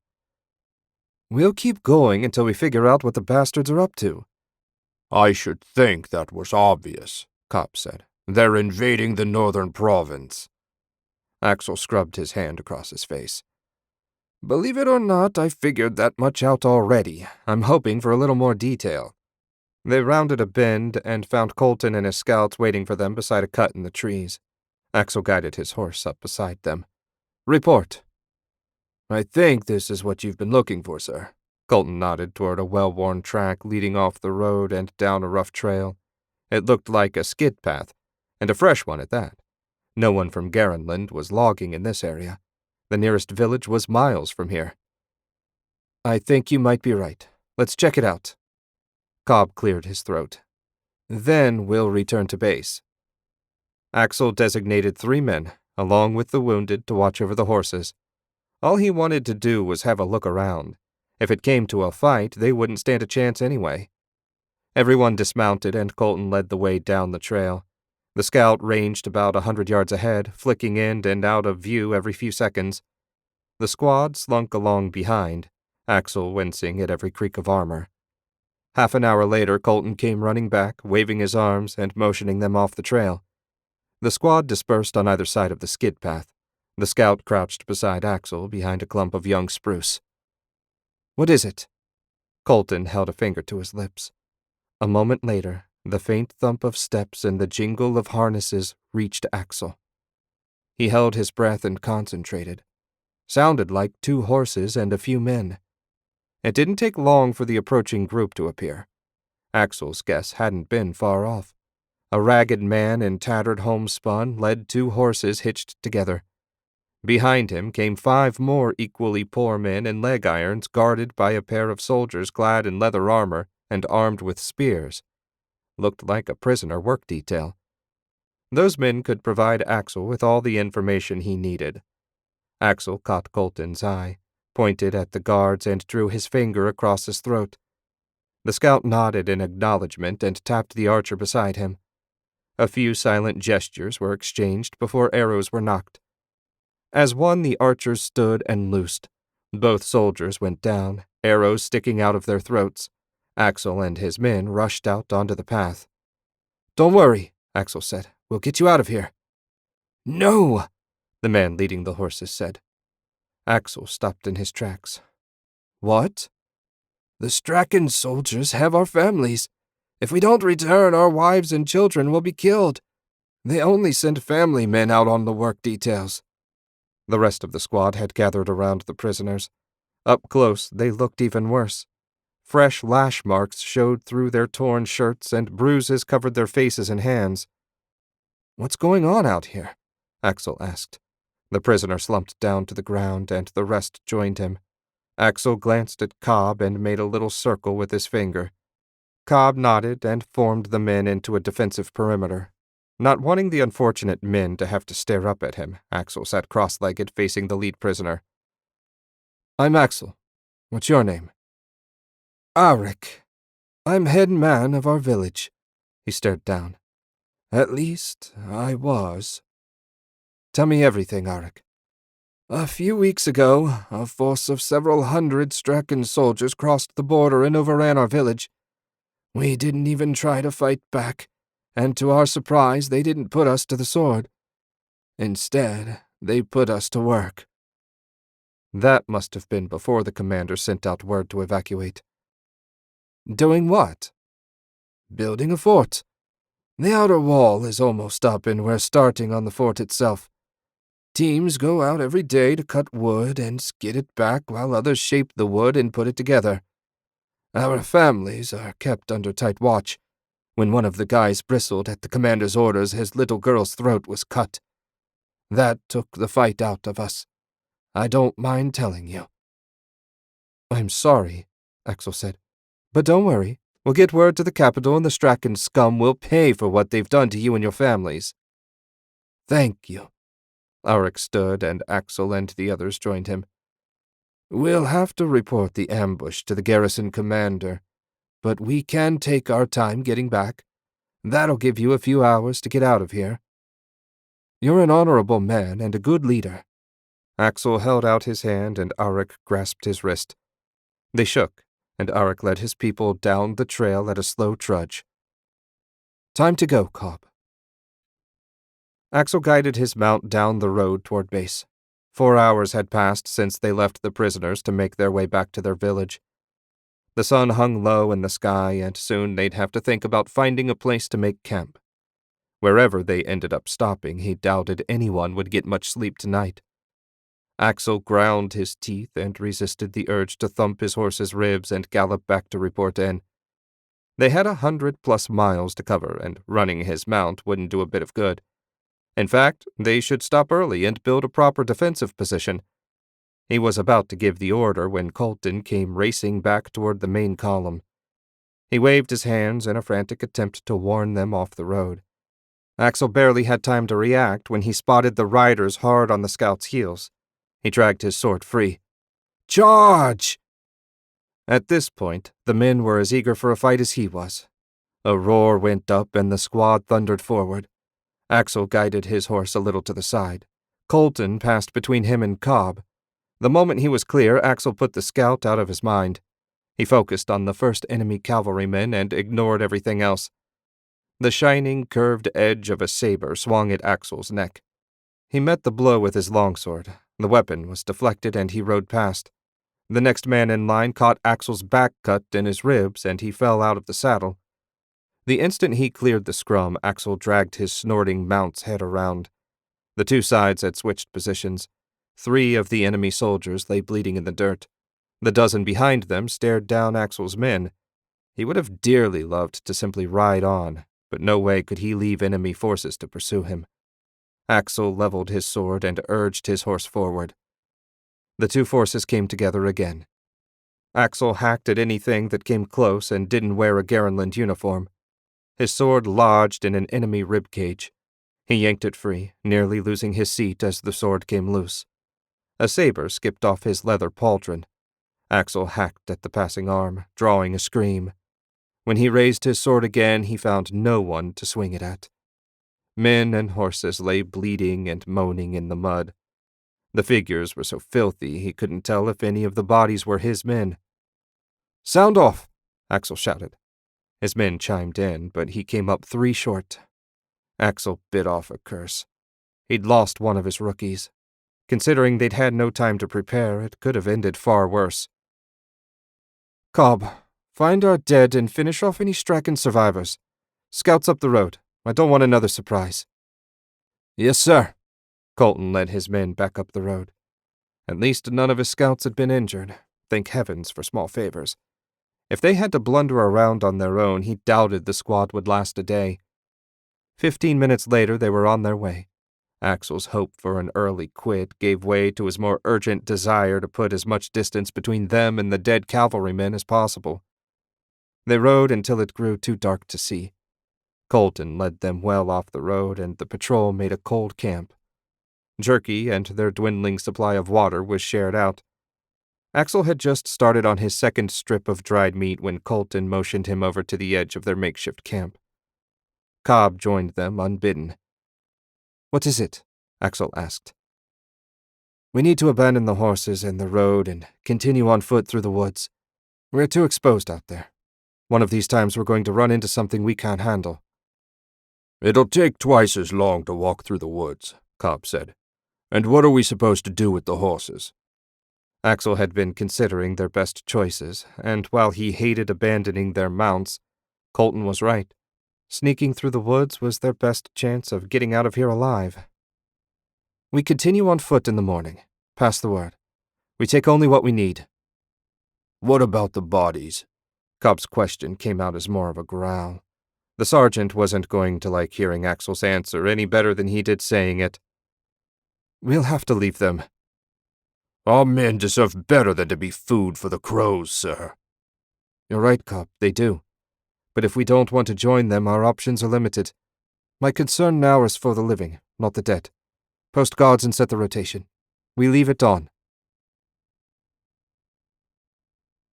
"We'll keep going until we figure out what the bastards are up to." "I should think that was obvious," Cobb said. "They're invading the northern province." Axel scrubbed his hand across his face. "Believe it or not, I figured that much out already. I'm hoping for a little more detail." They rounded a bend and found Colton and his scouts waiting for them beside a cut in the trees. Axel guided his horse up beside them. "Report." "I think this is what you've been looking for, sir." Colton nodded toward a well-worn track leading off the road and down a rough trail. It looked like a skid path, and a fresh one at that. No one from Garenland was logging in this area. The nearest village was miles from here. "I think you might be right. Let's check it out." Cobb cleared his throat. "Then we'll return to base." Axel designated 3 men, along with the wounded, to watch over the horses. All he wanted to do was have a look around. If it came to a fight, they wouldn't stand a chance anyway. Everyone dismounted, and Colton led the way down the trail. The scout ranged about 100 yards ahead, flicking in and out of view every few seconds. The squad slunk along behind, Axel wincing at every creak of armor. Half an hour later, Colton came running back, waving his arms and motioning them off the trail. The squad dispersed on either side of the skid path. The scout crouched beside Axel behind a clump of young spruce. "What is it?" Colton held a finger to his lips. A moment later, the faint thump of steps and the jingle of harnesses reached Axel. He held his breath and concentrated. Sounded like 2 horses and a few men. It didn't take long for the approaching group to appear. Axel's guess hadn't been far off. A ragged man in tattered homespun led 2 horses hitched together. Behind him came 5 more equally poor men in leg irons, guarded by a pair of soldiers clad in leather armor and armed with spears. Looked like a prisoner work detail. Those men could provide Axel with all the information he needed. Axel caught Colton's eye, pointed at the guards, and drew his finger across his throat. The scout nodded in acknowledgement and tapped the archer beside him. A few silent gestures were exchanged before arrows were nocked. As one, the archers stood and loosed. Both soldiers went down, arrows sticking out of their throats. Axel and his men rushed out onto the path. "Don't worry," Axel said. "We'll get you out of here." "No," the man leading the horses said. Axel stopped in his tracks. "What?" "The Strachan soldiers have our families. If we don't return, our wives and children will be killed. They only send family men out on the work details." The rest of the squad had gathered around the prisoners. Up close, they looked even worse. Fresh lash marks showed through their torn shirts, and bruises covered their faces and hands. "What's going on out here?" Axel asked. The prisoner slumped down to the ground, and the rest joined him. Axel glanced at Cobb and made a little circle with his finger. Cobb nodded and formed the men into a defensive perimeter. Not wanting the unfortunate men to have to stare up at him, Axel sat cross-legged facing the lead prisoner. "I'm Axel. What's your name?" "Arik. I'm head man of our village." He stared down. "At least, I was." "Tell me everything, Arik." "A few weeks ago, a force of several hundred Strachan soldiers crossed the border and overran our village. We didn't even try to fight back, and to our surprise, they didn't put us to the sword. Instead, they put us to work." That must have been before the commander sent out word to evacuate. "Doing what?" "Building a fort. The outer wall is almost up, and we're starting on the fort itself. Teams go out every day to cut wood and skid it back while others shape the wood and put it together. Our families are kept under tight watch. When one of the guys bristled at the commander's orders, his little girl's throat was cut. That took the fight out of us. I don't mind telling you." "I'm sorry," Axel said. "But don't worry. We'll get word to the capital, and the Strachan scum will pay for what they've done to you and your families." "Thank you." Arik stood, and Axel and the others joined him. "We'll have to report the ambush to the garrison commander, but we can take our time getting back. That'll give you a few hours to get out of here." "You're an honorable man and a good leader." Axel held out his hand, and Arik grasped his wrist. They shook, and Arik led his people down the trail at a slow trudge. "Time to go, Cobb." Axel guided his mount down the road toward base. 4 hours had passed since they left the prisoners to make their way back to their village. The sun hung low in the sky, and soon they'd have to think about finding a place to make camp. Wherever they ended up stopping, he doubted anyone would get much sleep tonight. Axel ground his teeth and resisted the urge to thump his horse's ribs and gallop back to report in. They had 100+ miles to cover, and running his mount wouldn't do a bit of good. In fact, they should stop early and build a proper defensive position. He was about to give the order when Colton came racing back toward the main column. He waved his hands in a frantic attempt to warn them off the road. Axel barely had time to react when he spotted the riders hard on the scout's heels. He dragged his sword free. "Charge!" At this point, the men were as eager for a fight as he was. A roar went up and the squad thundered forward. Axel guided his horse a little to the side. Colton passed between him and Cobb. The moment he was clear, Axel put the scout out of his mind. He focused on the first enemy cavalrymen and ignored everything else. The shining, curved edge of a saber swung at Axel's neck. He met the blow with his longsword. The weapon was deflected and he rode past. The next man in line caught Axel's back cut in his ribs and he fell out of the saddle. The instant he cleared the scrum, Axel dragged his snorting mount's head around. The 2 sides had switched positions. 3 of the enemy soldiers lay bleeding in the dirt. The dozen behind them stared down Axel's men. He would have dearly loved to simply ride on, but no way could he leave enemy forces to pursue him. Axel leveled his sword and urged his horse forward. The two forces came together again. Axel hacked at anything that came close and didn't wear a Garenland uniform. His sword lodged in an enemy ribcage. He yanked it free, nearly losing his seat as the sword came loose. A saber skipped off his leather pauldron. Axel hacked at the passing arm, drawing a scream. When he raised his sword again, he found no one to swing it at. Men and horses lay bleeding and moaning in the mud. The figures were so filthy he couldn't tell if any of the bodies were his men. "Sound off!" Axel shouted. His men chimed in, but he came up 3 short. Axel bit off a curse. He'd lost one of his rookies. Considering they'd had no time to prepare, it could have ended far worse. "Cobb, find our dead and finish off any Strachan survivors. Scouts up the road. I don't want another surprise." "Yes, sir." Colton led his men back up the road. At least none of his scouts had been injured. Thank heavens for small favors. If they had to blunder around on their own, he doubted the squad would last a day. 15 minutes later, they were on their way. Axel's hope for an early quit gave way to his more urgent desire to put as much distance between them and the dead cavalrymen as possible. They rode until it grew too dark to see. Colton led them well off the road, and the patrol made a cold camp. Jerky and their dwindling supply of water was shared out. Axel had just started on his second strip of dried meat when Colton motioned him over to the edge of their makeshift camp. Cobb joined them unbidden. "What is it?" Axel asked. "We need to abandon the horses and the road and continue on foot through the woods. We're too exposed out there. One of these times we're going to run into something we can't handle." "It'll take twice as long to walk through the woods," Cobb said. "And what are we supposed to do with the horses?" Axel had been considering their best choices, and while he hated abandoning their mounts, Colton was right. Sneaking through the woods was their best chance of getting out of here alive. "We continue on foot in the morning. Pass the word. We take only what we need." "What about the bodies?" Cobb's question came out as more of a growl. The sergeant wasn't going to like hearing Axel's answer any better than he did saying it. "We'll have to leave them." "Our men deserve better than to be food for the crows, sir." "You're right, Cobb, they do. But if we don't want to join them, our options are limited. My concern now is for the living, not the dead. Post guards and set the rotation. We leave at dawn."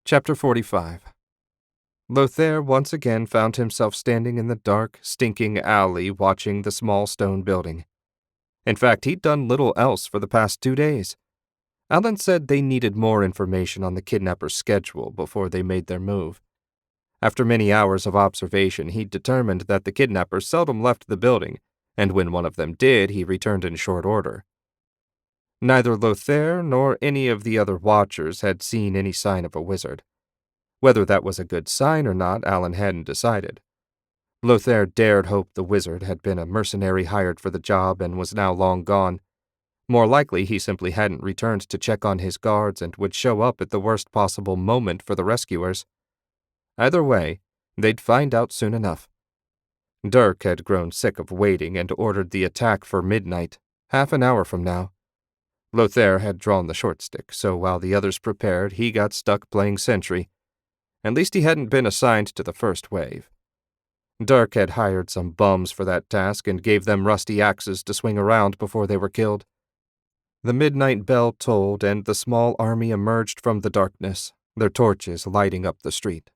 Chapter 45. Lothair once again found himself standing in the dark, stinking alley watching the small stone building. In fact, he'd done little else for the past 2 days. Alan said they needed more information on the kidnapper's schedule before they made their move. After many hours of observation, he'd determined that the kidnapper seldom left the building, and when one of them did, he returned in short order. Neither Lothair nor any of the other watchers had seen any sign of a wizard. Whether that was a good sign or not, Alan hadn't decided. Lothair dared hope the wizard had been a mercenary hired for the job and was now long gone. More likely, he simply hadn't returned to check on his guards and would show up at the worst possible moment for the rescuers. Either way, they'd find out soon enough. Dirk had grown sick of waiting and ordered the attack for midnight, half an hour from now. Lothair had drawn the short stick, so while the others prepared, he got stuck playing sentry. At least he hadn't been assigned to the first wave. Dirk had hired some bums for that task and gave them rusty axes to swing around before they were killed. The midnight bell tolled and the small army emerged from the darkness, their torches lighting up the street.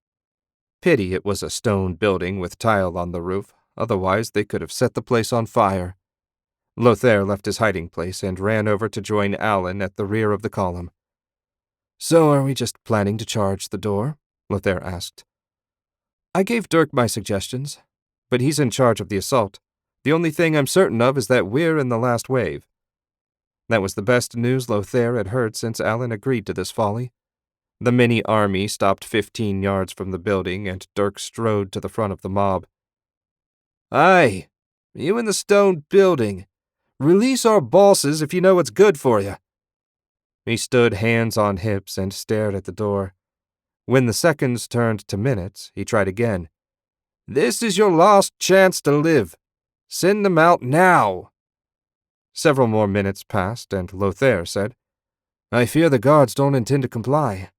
Pity it was a stone building with tile on the roof, otherwise they could have set the place on fire. Lothair left his hiding place and ran over to join Alan at the rear of the column. "So are we just planning to charge the door?" Lothair asked. "I gave Dirk my suggestions, but he's in charge of the assault. The only thing I'm certain of is that we're in the last wave." That was the best news Lothair had heard since Alan agreed to this folly. The mini army stopped 15 yards from the building, and Dirk strode to the front of the mob. "Aye, you in the stone building. Release our bosses if you know what's good for you." He stood hands on hips and stared at the door. When the seconds turned to minutes, he tried again. "This is your last chance to live. Send them out now." Several more minutes passed, and Lothair said, "I fear the guards don't intend to comply."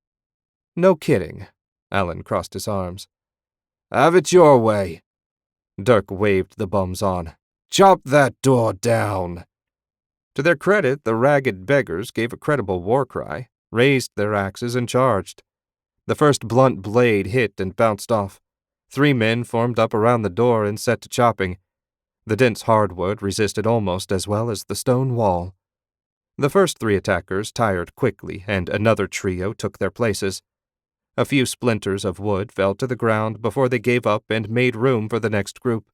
"No kidding." Alan crossed his arms. "Have it your way." Dirk waved the bums on. "Chop that door down." To their credit, the ragged beggars gave a credible war cry, raised their axes, and charged. The first blunt blade hit and bounced off. 3 men formed up around the door and set to chopping. The dense hardwood resisted almost as well as the stone wall. The first 3 attackers tired quickly, and another trio took their places. A few splinters of wood fell to the ground before they gave up and made room for the next group.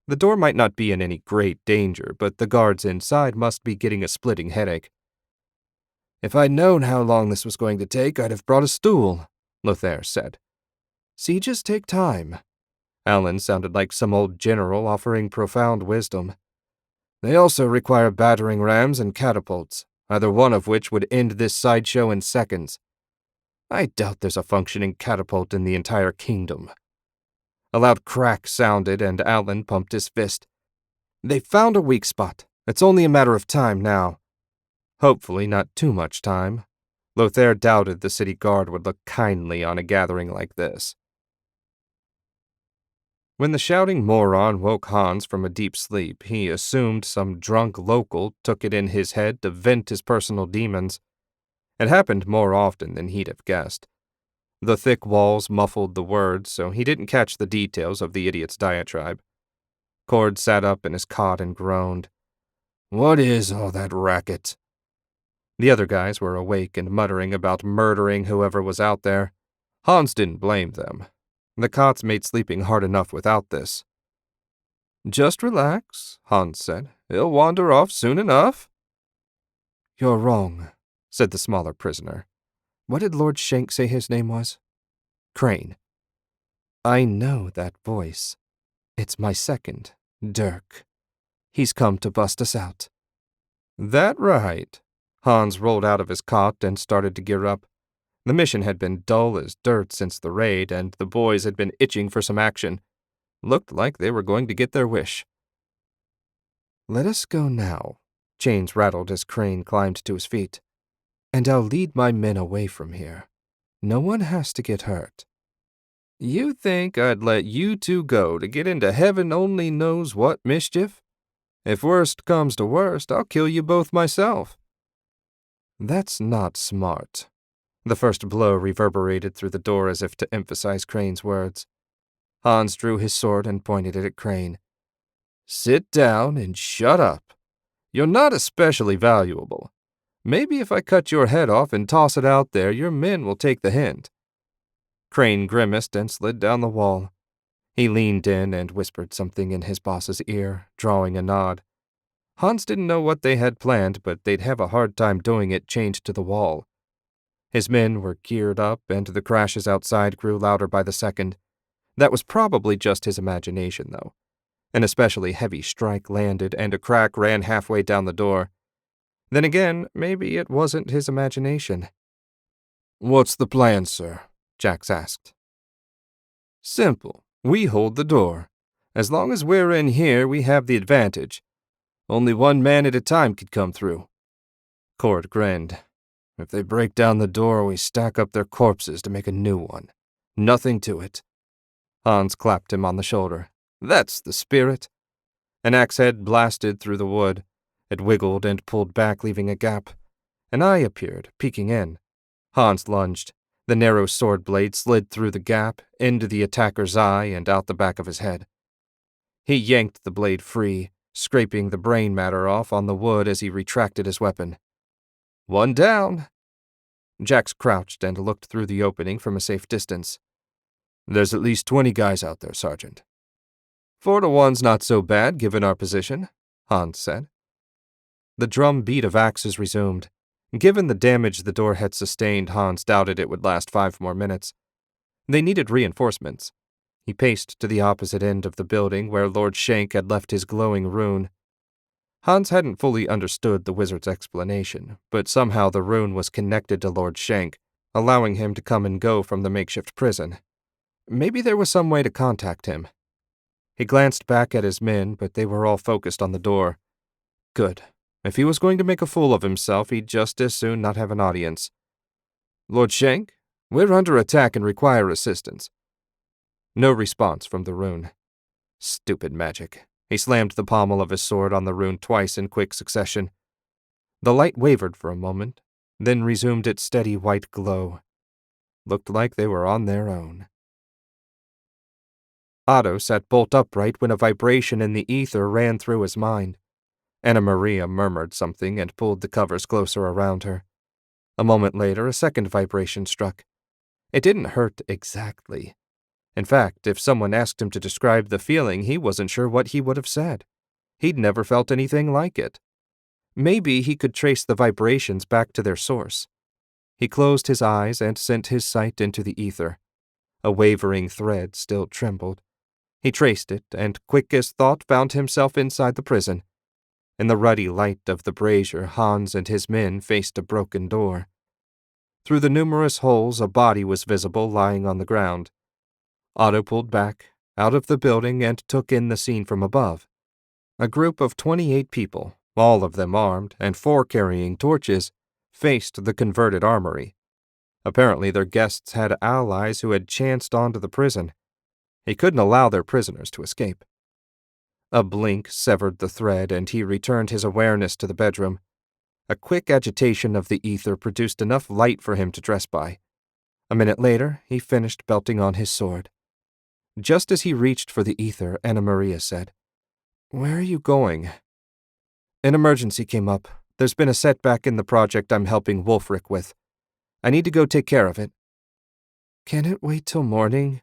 The door might not be in any great danger, but the guards inside must be getting a splitting headache. "If I'd known how long this was going to take, I'd have brought a stool," Lothair said. "Sieges take time." Alan sounded like some old general offering profound wisdom. "They also require battering rams and catapults, either one of which would end this sideshow in seconds. I doubt there's a functioning catapult in the entire kingdom." A loud crack sounded, and Alan pumped his fist. "They found a weak spot. It's only a matter of time now." Hopefully not too much time. Lothair doubted the city guard would look kindly on a gathering like this. When the shouting moron woke Hans from a deep sleep, he assumed some drunk local took it in his head to vent his personal demons. It happened more often than he'd have guessed. The thick walls muffled the words, so he didn't catch the details of the idiot's diatribe. Cord sat up in his cot and groaned. "What is all that racket?" The other guys were awake and muttering about murdering whoever was out there. Hans didn't blame them. The cots made sleeping hard enough without this. "Just relax," Hans said. "He'll wander off soon enough." "You're wrong," said the smaller prisoner. "What did Lord Shank say his name was?" "Crane." "I know that voice. It's my second, Dirk. He's come to bust us out." "That right." Hans rolled out of his cot and started to gear up. The mission had been dull as dirt since the raid, and the boys had been itching for some action. Looked like they were going to get their wish. "Let us go now." Chains rattled as Crane climbed to his feet. "And I'll lead my men away from here. No one has to get hurt." "You think I'd let you 2 go to get into heaven only knows what mischief? If worst comes to worst, I'll kill you both myself." "That's not smart." The first blow reverberated through the door as if to emphasize Crane's words. Hans drew his sword and pointed it at Crane. "Sit down and shut up. You're not especially valuable. Maybe if I cut your head off and toss it out there, your men will take the hint." Crane grimaced and slid down the wall. He leaned in and whispered something in his boss's ear, drawing a nod. Hans didn't know what they had planned, but they'd have a hard time doing it chained to the wall. His men were geared up, and the crashes outside grew louder by the second. That was probably just his imagination, though. An especially heavy strike landed, and a crack ran halfway down the door. Then again, maybe it wasn't his imagination. "What's the plan, sir?" Jax asked. "Simple. We hold the door. As long as we're in here, we have the advantage. Only 1 man at a time could come through." Cord grinned. "If they break down the door, we stack up their corpses to make a new one. Nothing to it." Hans clapped him on the shoulder. "That's the spirit." An axe head blasted through the wood. It wiggled and pulled back, leaving a gap. An eye appeared, peeking in. Hans lunged. The narrow sword blade slid through the gap, into the attacker's eye and out the back of his head. He yanked the blade free, scraping the brain matter off on the wood as he retracted his weapon. "1 down." Jax crouched and looked through the opening from a safe distance. "There's at least 20 guys out there, Sergeant." 4 to 1's not so bad, given our position," Hans said. The drum beat of axes resumed. Given the damage the door had sustained, Hans doubted it would last 5 more minutes. They needed reinforcements. He paced to the opposite end of the building where Lord Shank had left his glowing rune. Hans hadn't fully understood the wizard's explanation, but somehow the rune was connected to Lord Shank, allowing him to come and go from the makeshift prison. Maybe there was some way to contact him. He glanced back at his men, but they were all focused on the door. Good. If he was going to make a fool of himself, he'd just as soon not have an audience. Lord Shank, we're under attack and require assistance. No response from the rune. Stupid magic. He slammed the pommel of his sword on the rune twice in quick succession. The light wavered for a moment, then resumed its steady white glow. Looked like they were on their own. Otto sat bolt upright when a vibration in the ether ran through his mind. Anna Maria murmured something and pulled the covers closer around her. A moment later, a second vibration struck. It didn't hurt exactly. In fact, if someone asked him to describe the feeling, he wasn't sure what he would have said. He'd never felt anything like it. Maybe he could trace the vibrations back to their source. He closed his eyes and sent his sight into the ether. A wavering thread still trembled. He traced it, and quick as thought found himself inside the prison. In the ruddy light of the brazier, Hans and his men faced a broken door. Through the numerous holes, a body was visible lying on the ground. Otto pulled back, out of the building, and took in the scene from above. A group of 28 people, all of them armed, and 4 carrying torches, faced the converted armory. Apparently their guests had allies who had chanced onto the prison. He couldn't allow their prisoners to escape. A blink severed the thread, and he returned his awareness to the bedroom. A quick agitation of the ether produced enough light for him to dress by. A minute later, he finished belting on his sword. Just as he reached for the ether, Anna Maria said, "Where are you going?" "An emergency came up. There's been a setback in the project I'm helping Wulfric with. I need to go take care of it." "Can it wait till morning?"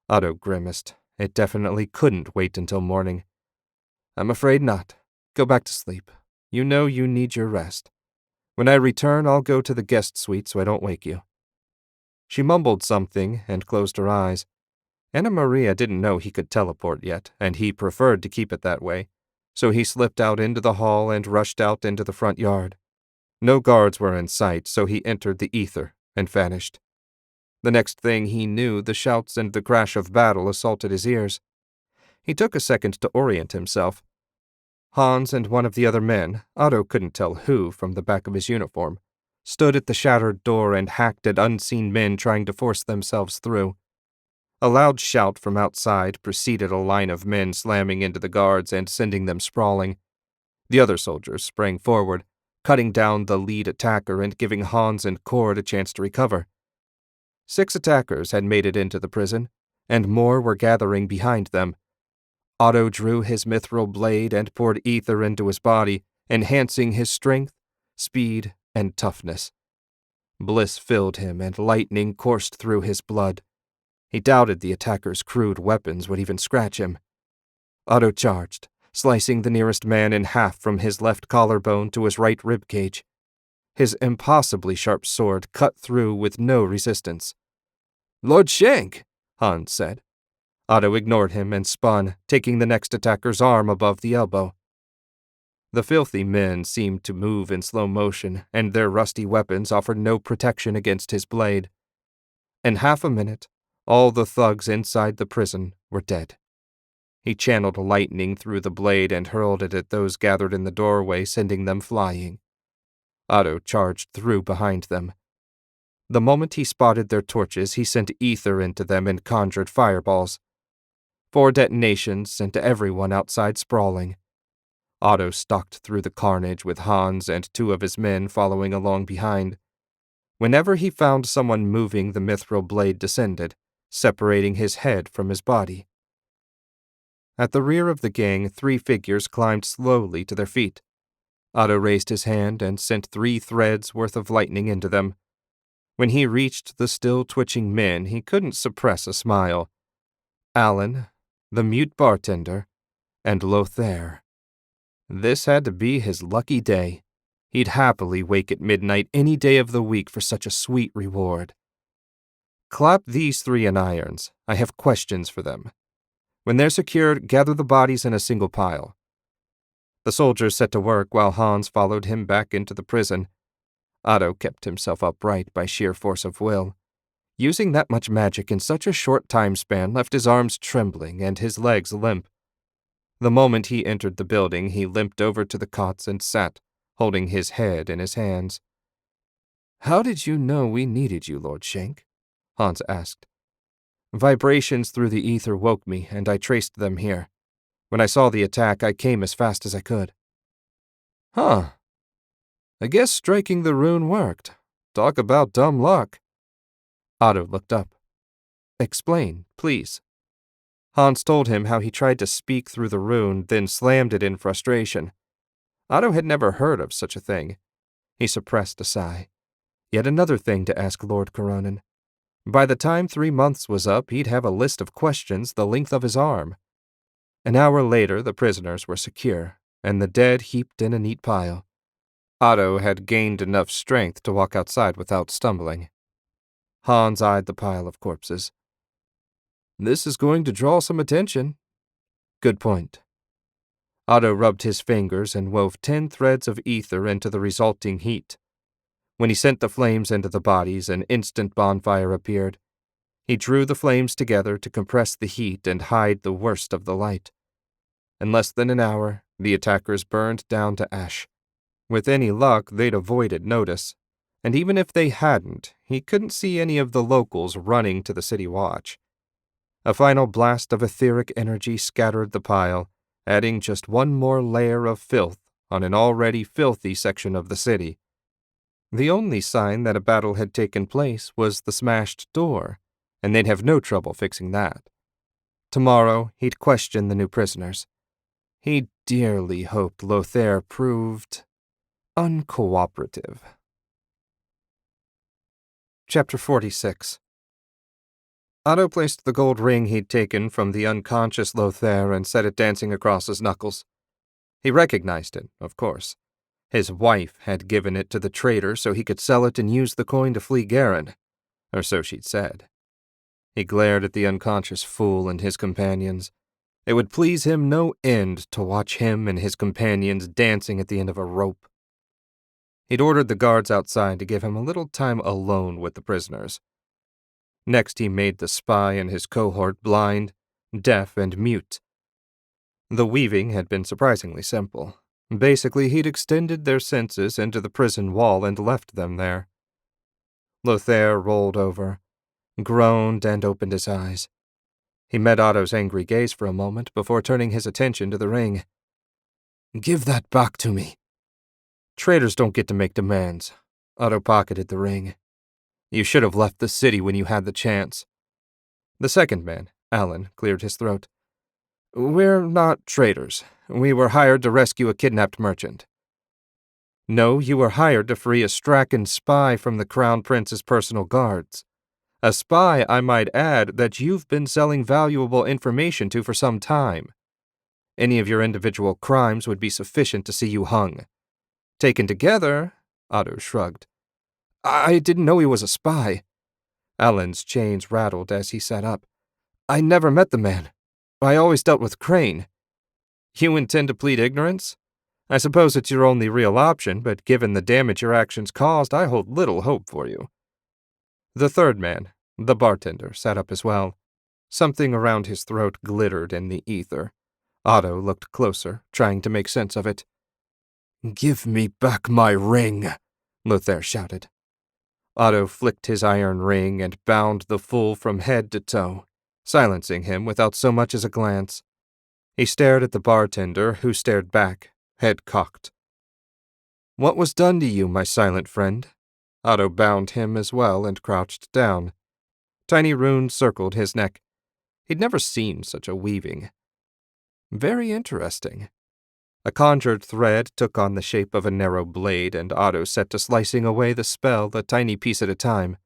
Otto grimaced. It definitely couldn't wait until morning. "I'm afraid not. Go back to sleep. You know you need your rest. When I return, I'll go to the guest suite so I don't wake you." She mumbled something and closed her eyes. Anna Maria didn't know he could teleport yet, and he preferred to keep it that way, so he slipped out into the hall and rushed out into the front yard. No guards were in sight, so he entered the ether and vanished. The next thing he knew, the shouts and the crash of battle assaulted his ears. He took a second to orient himself. Hans and one of the other men, Otto couldn't tell who from the back of his uniform, stood at the shattered door and hacked at unseen men trying to force themselves through. A loud shout from outside preceded a line of men slamming into the guards and sending them sprawling. The other soldiers sprang forward, cutting down the lead attacker and giving Hans and Cord a chance to recover. 6 attackers had made it into the prison, and more were gathering behind them. Otto drew his mithril blade and poured ether into his body, enhancing his strength, speed, and toughness. Bliss filled him, and lightning coursed through his blood. He doubted the attacker's crude weapons would even scratch him. Otto charged, slicing the nearest man in half from his left collarbone to his right ribcage. His impossibly sharp sword cut through with no resistance. "Lord Shank," Hans said. Otto ignored him and spun, taking the next attacker's arm above the elbow. The filthy men seemed to move in slow motion, and their rusty weapons offered no protection against his blade. In half a minute, all the thugs inside the prison were dead. He channeled lightning through the blade and hurled it at those gathered in the doorway, sending them flying. Otto charged through behind them. The moment he spotted their torches, he sent ether into them and conjured fireballs. 4 detonations sent everyone outside sprawling. Otto stalked through the carnage with Hans and 2 of his men following along behind. Whenever he found someone moving, the mithril blade descended, separating his head from his body. At the rear of the gang, 3 figures climbed slowly to their feet. Otto raised his hand and sent 3 threads worth of lightning into them. When he reached the still twitching men, he couldn't suppress a smile. Alan, the mute bartender, and Lothair. This had to be his lucky day. He'd happily wake at midnight any day of the week for such a sweet reward. "Clap these 3 in irons. I have questions for them. When they're secured, gather the bodies in a single pile." The soldiers set to work while Hans followed him back into the prison. Otto kept himself upright by sheer force of will. Using that much magic in such a short time span left his arms trembling and his legs limp. The moment he entered the building, he limped over to the cots and sat, holding his head in his hands. "How did you know we needed you, Lord Shank?" Hans asked. "Vibrations through the ether woke me, and I traced them here. When I saw the attack, I came as fast as I could." "Huh. I guess striking the rune worked. Talk about dumb luck." Otto looked up. "Explain, please." Hans told him how he tried to speak through the rune, then slammed it in frustration. Otto had never heard of such a thing. He suppressed a sigh. Yet another thing to ask Lord Coronin. By the time 3 months was up, he'd have a list of questions the length of his arm. An hour later, the prisoners were secure, and the dead heaped in a neat pile. Otto had gained enough strength to walk outside without stumbling. Hans eyed the pile of corpses. "This is going to draw some attention." "Good point." Otto rubbed his fingers and wove 10 threads of ether into the resulting heat. When he sent the flames into the bodies, an instant bonfire appeared. He drew the flames together to compress the heat and hide the worst of the light. In less than an hour, the attackers burned down to ash. With any luck, they'd avoided notice, and even if they hadn't, he couldn't see any of the locals running to the city watch. A final blast of etheric energy scattered the pile, adding just one more layer of filth on an already filthy section of the city. The only sign that a battle had taken place was the smashed door, and they'd have no trouble fixing that. Tomorrow, he'd question the new prisoners. He dearly hoped Lothair proved uncooperative. Chapter 46. Otto placed the gold ring he'd taken from the unconscious Lothair and set it dancing across his knuckles. He recognized it, of course. His wife had given it to the traitor so he could sell it and use the coin to flee Garen, or so she'd said. He glared at the unconscious fool and his companions. It would please him no end to watch him and his companions dancing at the end of a rope. He'd ordered the guards outside to give him a little time alone with the prisoners. Next, he made the spy and his cohort blind, deaf, and mute. The weaving had been surprisingly simple. Basically, he'd extended their senses into the prison wall and left them there. Lothair rolled over, groaned, and opened his eyes. He met Otto's angry gaze for a moment before turning his attention to the ring. "Give that back to me." "Traitors don't get to make demands." Otto pocketed the ring. "You should have left the city when you had the chance." The second man, Alan, cleared his throat. "We're not traitors. We were hired to rescue a kidnapped merchant." "No, you were hired to free a Strachan spy from the Crown Prince's personal guards. A spy, I might add, that you've been selling valuable information to for some time. Any of your individual crimes would be sufficient to see you hung. Taken together," Otto shrugged. "I didn't know he was a spy." Alan's chains rattled as he sat up. "I never met the man. I always dealt with Crane." "You intend to plead ignorance? I suppose it's your only real option, but given the damage your actions caused, I hold little hope for you." The third man, the bartender, sat up as well. Something around his throat glittered in the ether. Otto looked closer, trying to make sense of it. "Give me back my ring," Lothair shouted. Otto flicked his iron ring and bound the fool from head to toe, silencing him without so much as a glance. He stared at the bartender, who stared back, head cocked. "What was done to you, my silent friend?" Otto bound him as well and crouched down. Tiny runes circled his neck. He'd never seen such a weaving. Very interesting. A conjured thread took on the shape of a narrow blade, and Otto set to slicing away the spell a tiny piece at a time.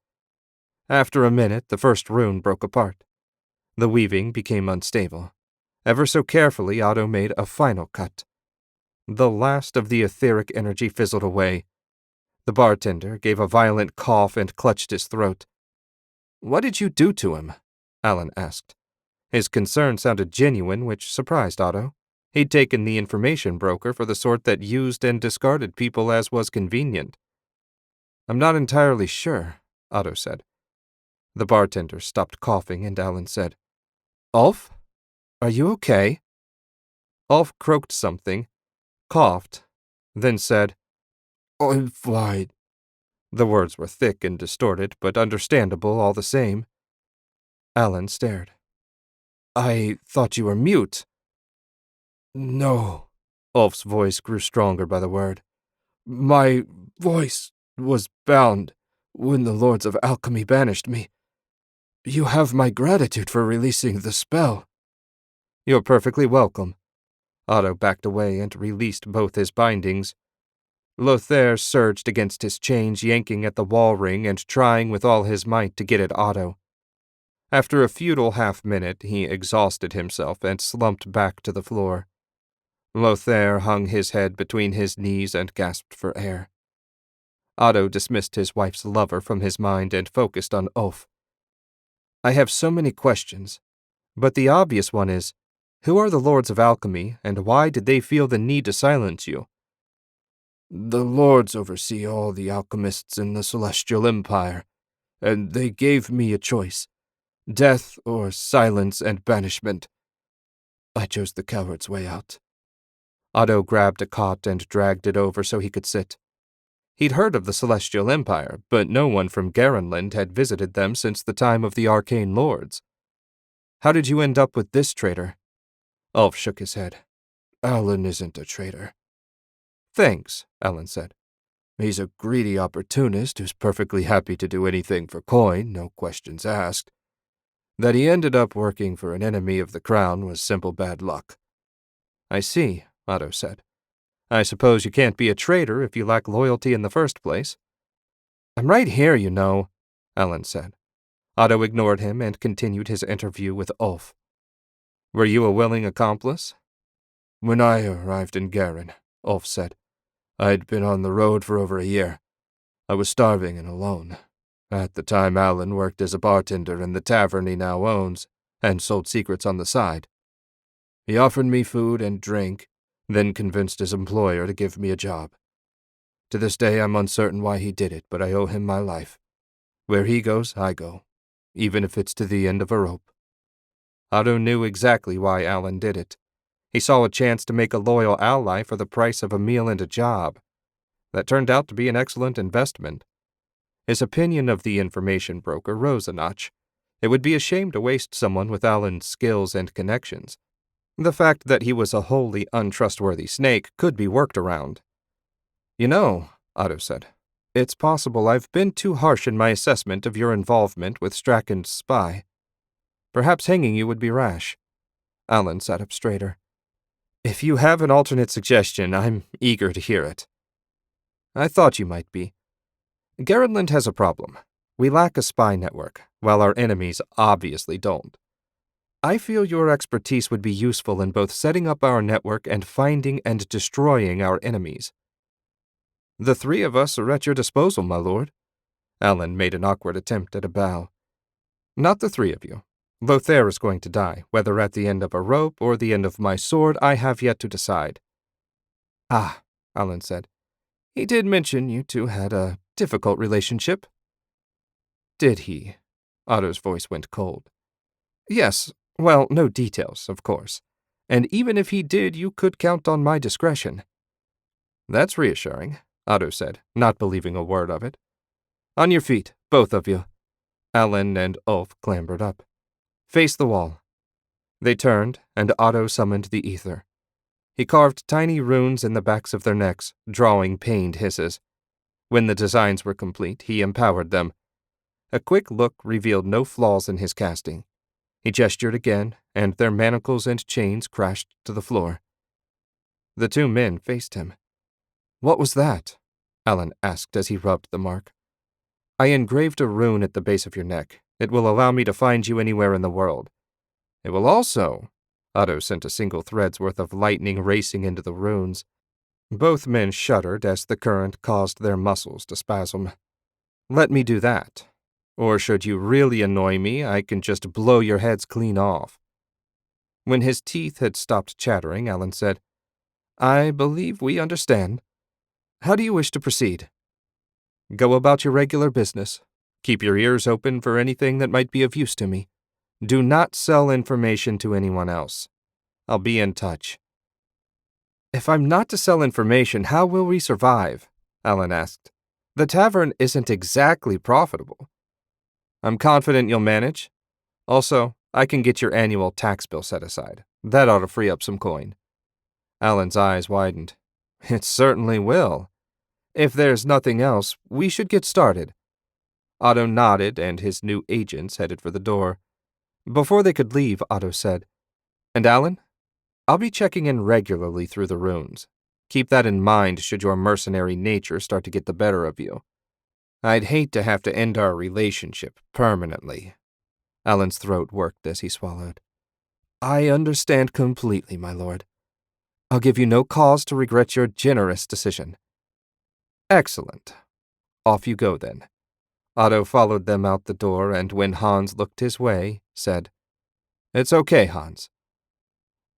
After a minute, the first rune broke apart. The weaving became unstable. Ever so carefully, Otto made a final cut. The last of the etheric energy fizzled away. The bartender gave a violent cough and clutched his throat. "What did you do to him?" Alan asked. His concern sounded genuine, which surprised Otto. He'd taken the information broker for the sort that used and discarded people as was convenient. I'm not entirely sure, Otto said. The bartender stopped coughing and Alan said, Ulf? Are you okay? Ulf croaked something, coughed, then said, I'm fine. The words were thick and distorted, but understandable all the same. Alan stared. I thought you were mute. No. Ulf's voice grew stronger by the word. My voice was bound when the Lords of Alchemy banished me. You have my gratitude for releasing the spell. You're perfectly welcome. Otto backed away and released both his bindings. Lothair surged against his chains, yanking at the wall ring and trying with all his might to get at Otto. After a futile half-minute, he exhausted himself and slumped back to the floor. Lothair hung his head between his knees and gasped for air. Otto dismissed his wife's lover from his mind and focused on Ulf. I have so many questions, but the obvious one is, who are the Lords of Alchemy, and why did they feel the need to silence you? The Lords oversee all the alchemists in the Celestial Empire, and they gave me a choice. Death or silence and banishment. I chose the coward's way out. Otto grabbed a cot and dragged it over so he could sit. He'd heard of the Celestial Empire, but no one from Garenland had visited them since the time of the Arcane Lords. How did you end up with this traitor? Ulf shook his head. Alan isn't a traitor. Thanks, Alan said. He's a greedy opportunist who's perfectly happy to do anything for coin, no questions asked. That he ended up working for an enemy of the crown was simple bad luck. I see, Otto said. I suppose you can't be a traitor if you lack loyalty in the first place. I'm right here, you know, Alan said. Otto ignored him and continued his interview with Ulf. Were you a willing accomplice? When I arrived in Garen, Ulf said, I'd been on the road for over a year. I was starving and alone. At the time, Alan worked as a bartender in the tavern he now owns, and sold secrets on the side. He offered me food and drink, then convinced his employer to give me a job. To this day, I'm uncertain why he did it, but I owe him my life. Where he goes, I go, even if it's to the end of a rope. Otto knew exactly why Alan did it. He saw a chance to make a loyal ally for the price of a meal and a job. That turned out to be an excellent investment. His opinion of the information broker rose a notch. It would be a shame to waste someone with Alan's skills and connections. The fact that he was a wholly untrustworthy snake could be worked around. You know, Otto said, it's possible I've been too harsh in my assessment of your involvement with Strachan's spy. Perhaps hanging you would be rash. Alan sat up straighter. If you have an alternate suggestion, I'm eager to hear it. I thought you might be. Garenland has a problem. We lack a spy network, while our enemies obviously don't. I feel your expertise would be useful in both setting up our network and finding and destroying our enemies. The three of us are at your disposal, my lord. Alan made an awkward attempt at a bow. Not the three of you. Lothair is going to die, whether at the end of a rope or the end of my sword, I have yet to decide. Ah, Alan said. He did mention you two had a difficult relationship. Did he? Otto's voice went cold. Yes, well, no details, of course. And even if he did, you could count on my discretion. That's reassuring, Otto said, not believing a word of it. On your feet, both of you. Alan and Ulf clambered up. Face the wall. They turned, and Otto summoned the ether. He carved tiny runes in the backs of their necks, drawing pained hisses. When the designs were complete, he empowered them. A quick look revealed no flaws in his casting. He gestured again, and their manacles and chains crashed to the floor. The two men faced him. What was that? Alan asked as he rubbed the mark. I engraved a rune at the base of your neck. It will allow me to find you anywhere in the world. It will also... Otto sent a single thread's worth of lightning racing into the runes. Both men shuddered as the current caused their muscles to spasm. Let me do that. Or should you really annoy me, I can just blow your heads clean off. When his teeth had stopped chattering, Alan said, I believe we understand. How do you wish to proceed? Go about your regular business. Keep your ears open for anything that might be of use to me. Do not sell information to anyone else. I'll be in touch." "If I'm not to sell information, how will we survive?" Alan asked. "The tavern isn't exactly profitable." "I'm confident you'll manage. Also, I can get your annual tax bill set aside. That ought to free up some coin." Alan's eyes widened. "It certainly will. If there's nothing else, we should get started." Otto nodded, and his new agents headed for the door. Before they could leave, Otto said, "And Alan, I'll be checking in regularly through the runes. Keep that in mind should your mercenary nature start to get the better of you. I'd hate to have to end our relationship permanently." Alan's throat worked as he swallowed. "I understand completely, my lord. I'll give you no cause to regret your generous decision." "Excellent. Off you go, then." Otto followed them out the door, and when Hans looked his way, said, "It's okay, Hans."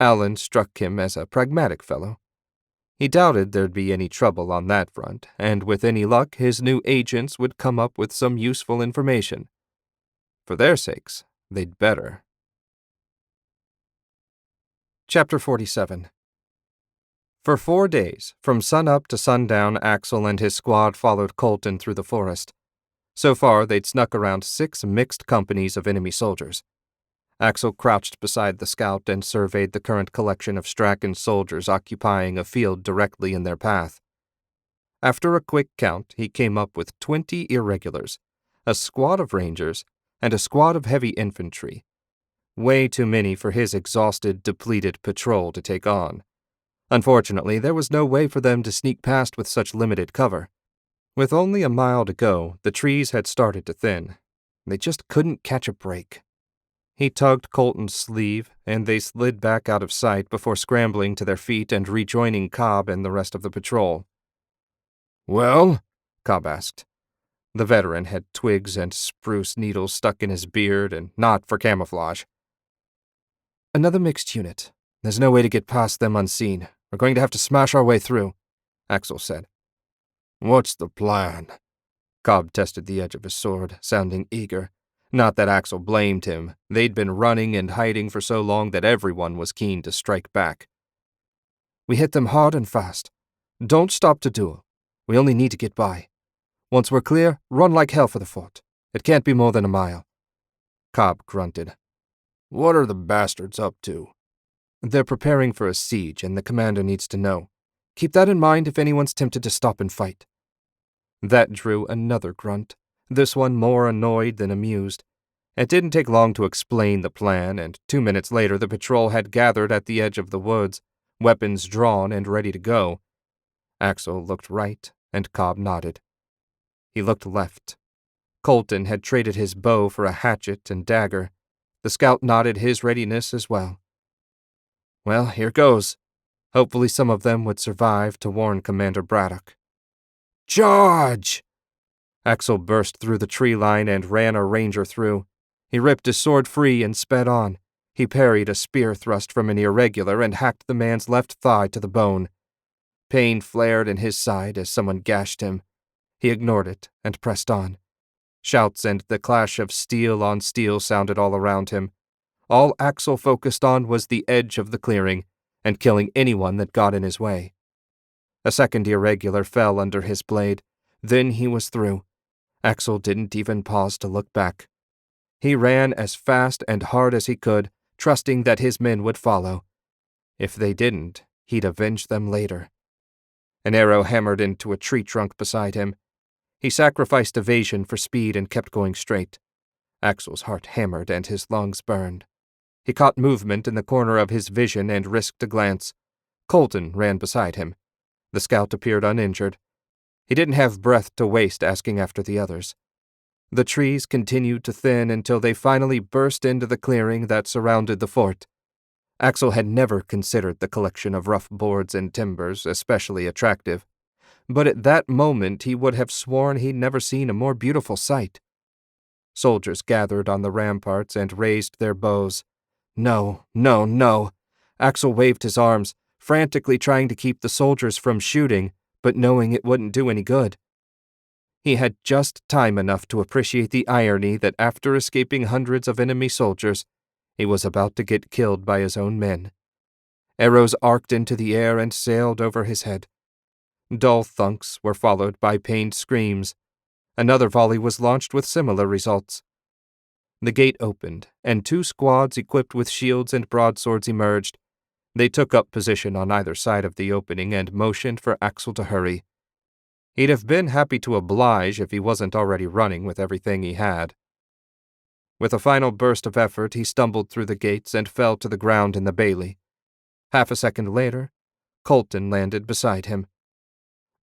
Alan struck him as a pragmatic fellow. He doubted there'd be any trouble on that front, and with any luck his new agents would come up with some useful information. For their sakes, they'd better. Chapter 47. For 4 days, from sunup to sundown, Axel and his squad followed Colton through the forest. So far, they'd snuck around 6 mixed companies of enemy soldiers. Axel crouched beside the scout and surveyed the current collection of Strachan soldiers occupying a field directly in their path. After a quick count, he came up with 20 irregulars, a squad of rangers, and a squad of heavy infantry. Way too many for his exhausted, depleted patrol to take on. Unfortunately, there was no way for them to sneak past with such limited cover. With only a mile to go, the trees had started to thin. They just couldn't catch a break. He tugged Colton's sleeve, and they slid back out of sight before scrambling to their feet and rejoining Cobb and the rest of the patrol. "Well?" Cobb asked. The veteran had twigs and spruce needles stuck in his beard, and not for camouflage. "Another mixed unit. There's no way to get past them unseen. We're going to have to smash our way through," Axel said. "What's the plan?" Cobb tested the edge of his sword, sounding eager. Not that Axel blamed him. They'd been running and hiding for so long that everyone was keen to strike back. "We hit them hard and fast. Don't stop to duel. We only need to get by. Once we're clear, run like hell for the fort. It can't be more than a mile." Cobb grunted. "What are the bastards up to?" "They're preparing for a siege, and the commander needs to know. Keep that in mind if anyone's tempted to stop and fight." That drew another grunt, this one more annoyed than amused. It didn't take long to explain the plan, and 2 minutes later the patrol had gathered at the edge of the woods, weapons drawn and ready to go. Axel looked right, and Cobb nodded. He looked left. Colton had traded his bow for a hatchet and dagger. The scout nodded his readiness as well. "Well, here goes." Hopefully some of them would survive to warn Commander Braddock. "Charge!" Axel burst through the tree line and ran a ranger through. He ripped his sword free and sped on. He parried a spear thrust from an irregular and hacked the man's left thigh to the bone. Pain flared in his side as someone gashed him. He ignored it and pressed on. Shouts and the clash of steel on steel sounded all around him. All Axel focused on was the edge of the clearing and killing anyone that got in his way. A second irregular fell under his blade. Then he was through. Axel didn't even pause to look back. He ran as fast and hard as he could, trusting that his men would follow. If they didn't, he'd avenge them later. An arrow hammered into a tree trunk beside him. He sacrificed evasion for speed and kept going straight. Axel's heart hammered and his lungs burned. He caught movement in the corner of his vision and risked a glance. Colton ran beside him. The scout appeared uninjured. He didn't have breath to waste asking after the others. The trees continued to thin until they finally burst into the clearing that surrounded the fort. Axel had never considered the collection of rough boards and timbers especially attractive, but at that moment he would have sworn he'd never seen a more beautiful sight. Soldiers gathered on the ramparts and raised their bows. No, no, no. Axel waved his arms, frantically trying to keep the soldiers from shooting, but knowing it wouldn't do any good. He had just time enough to appreciate the irony that after escaping hundreds of enemy soldiers, he was about to get killed by his own men. Arrows arced into the air and sailed over his head. Dull thunks were followed by pained screams. Another volley was launched with similar results. The gate opened, and 2 squads equipped with shields and broadswords emerged. They took up position on either side of the opening and motioned for Axel to hurry. He'd have been happy to oblige if he wasn't already running with everything he had. With a final burst of effort, he stumbled through the gates and fell to the ground in the bailey. Half a second later, Colton landed beside him.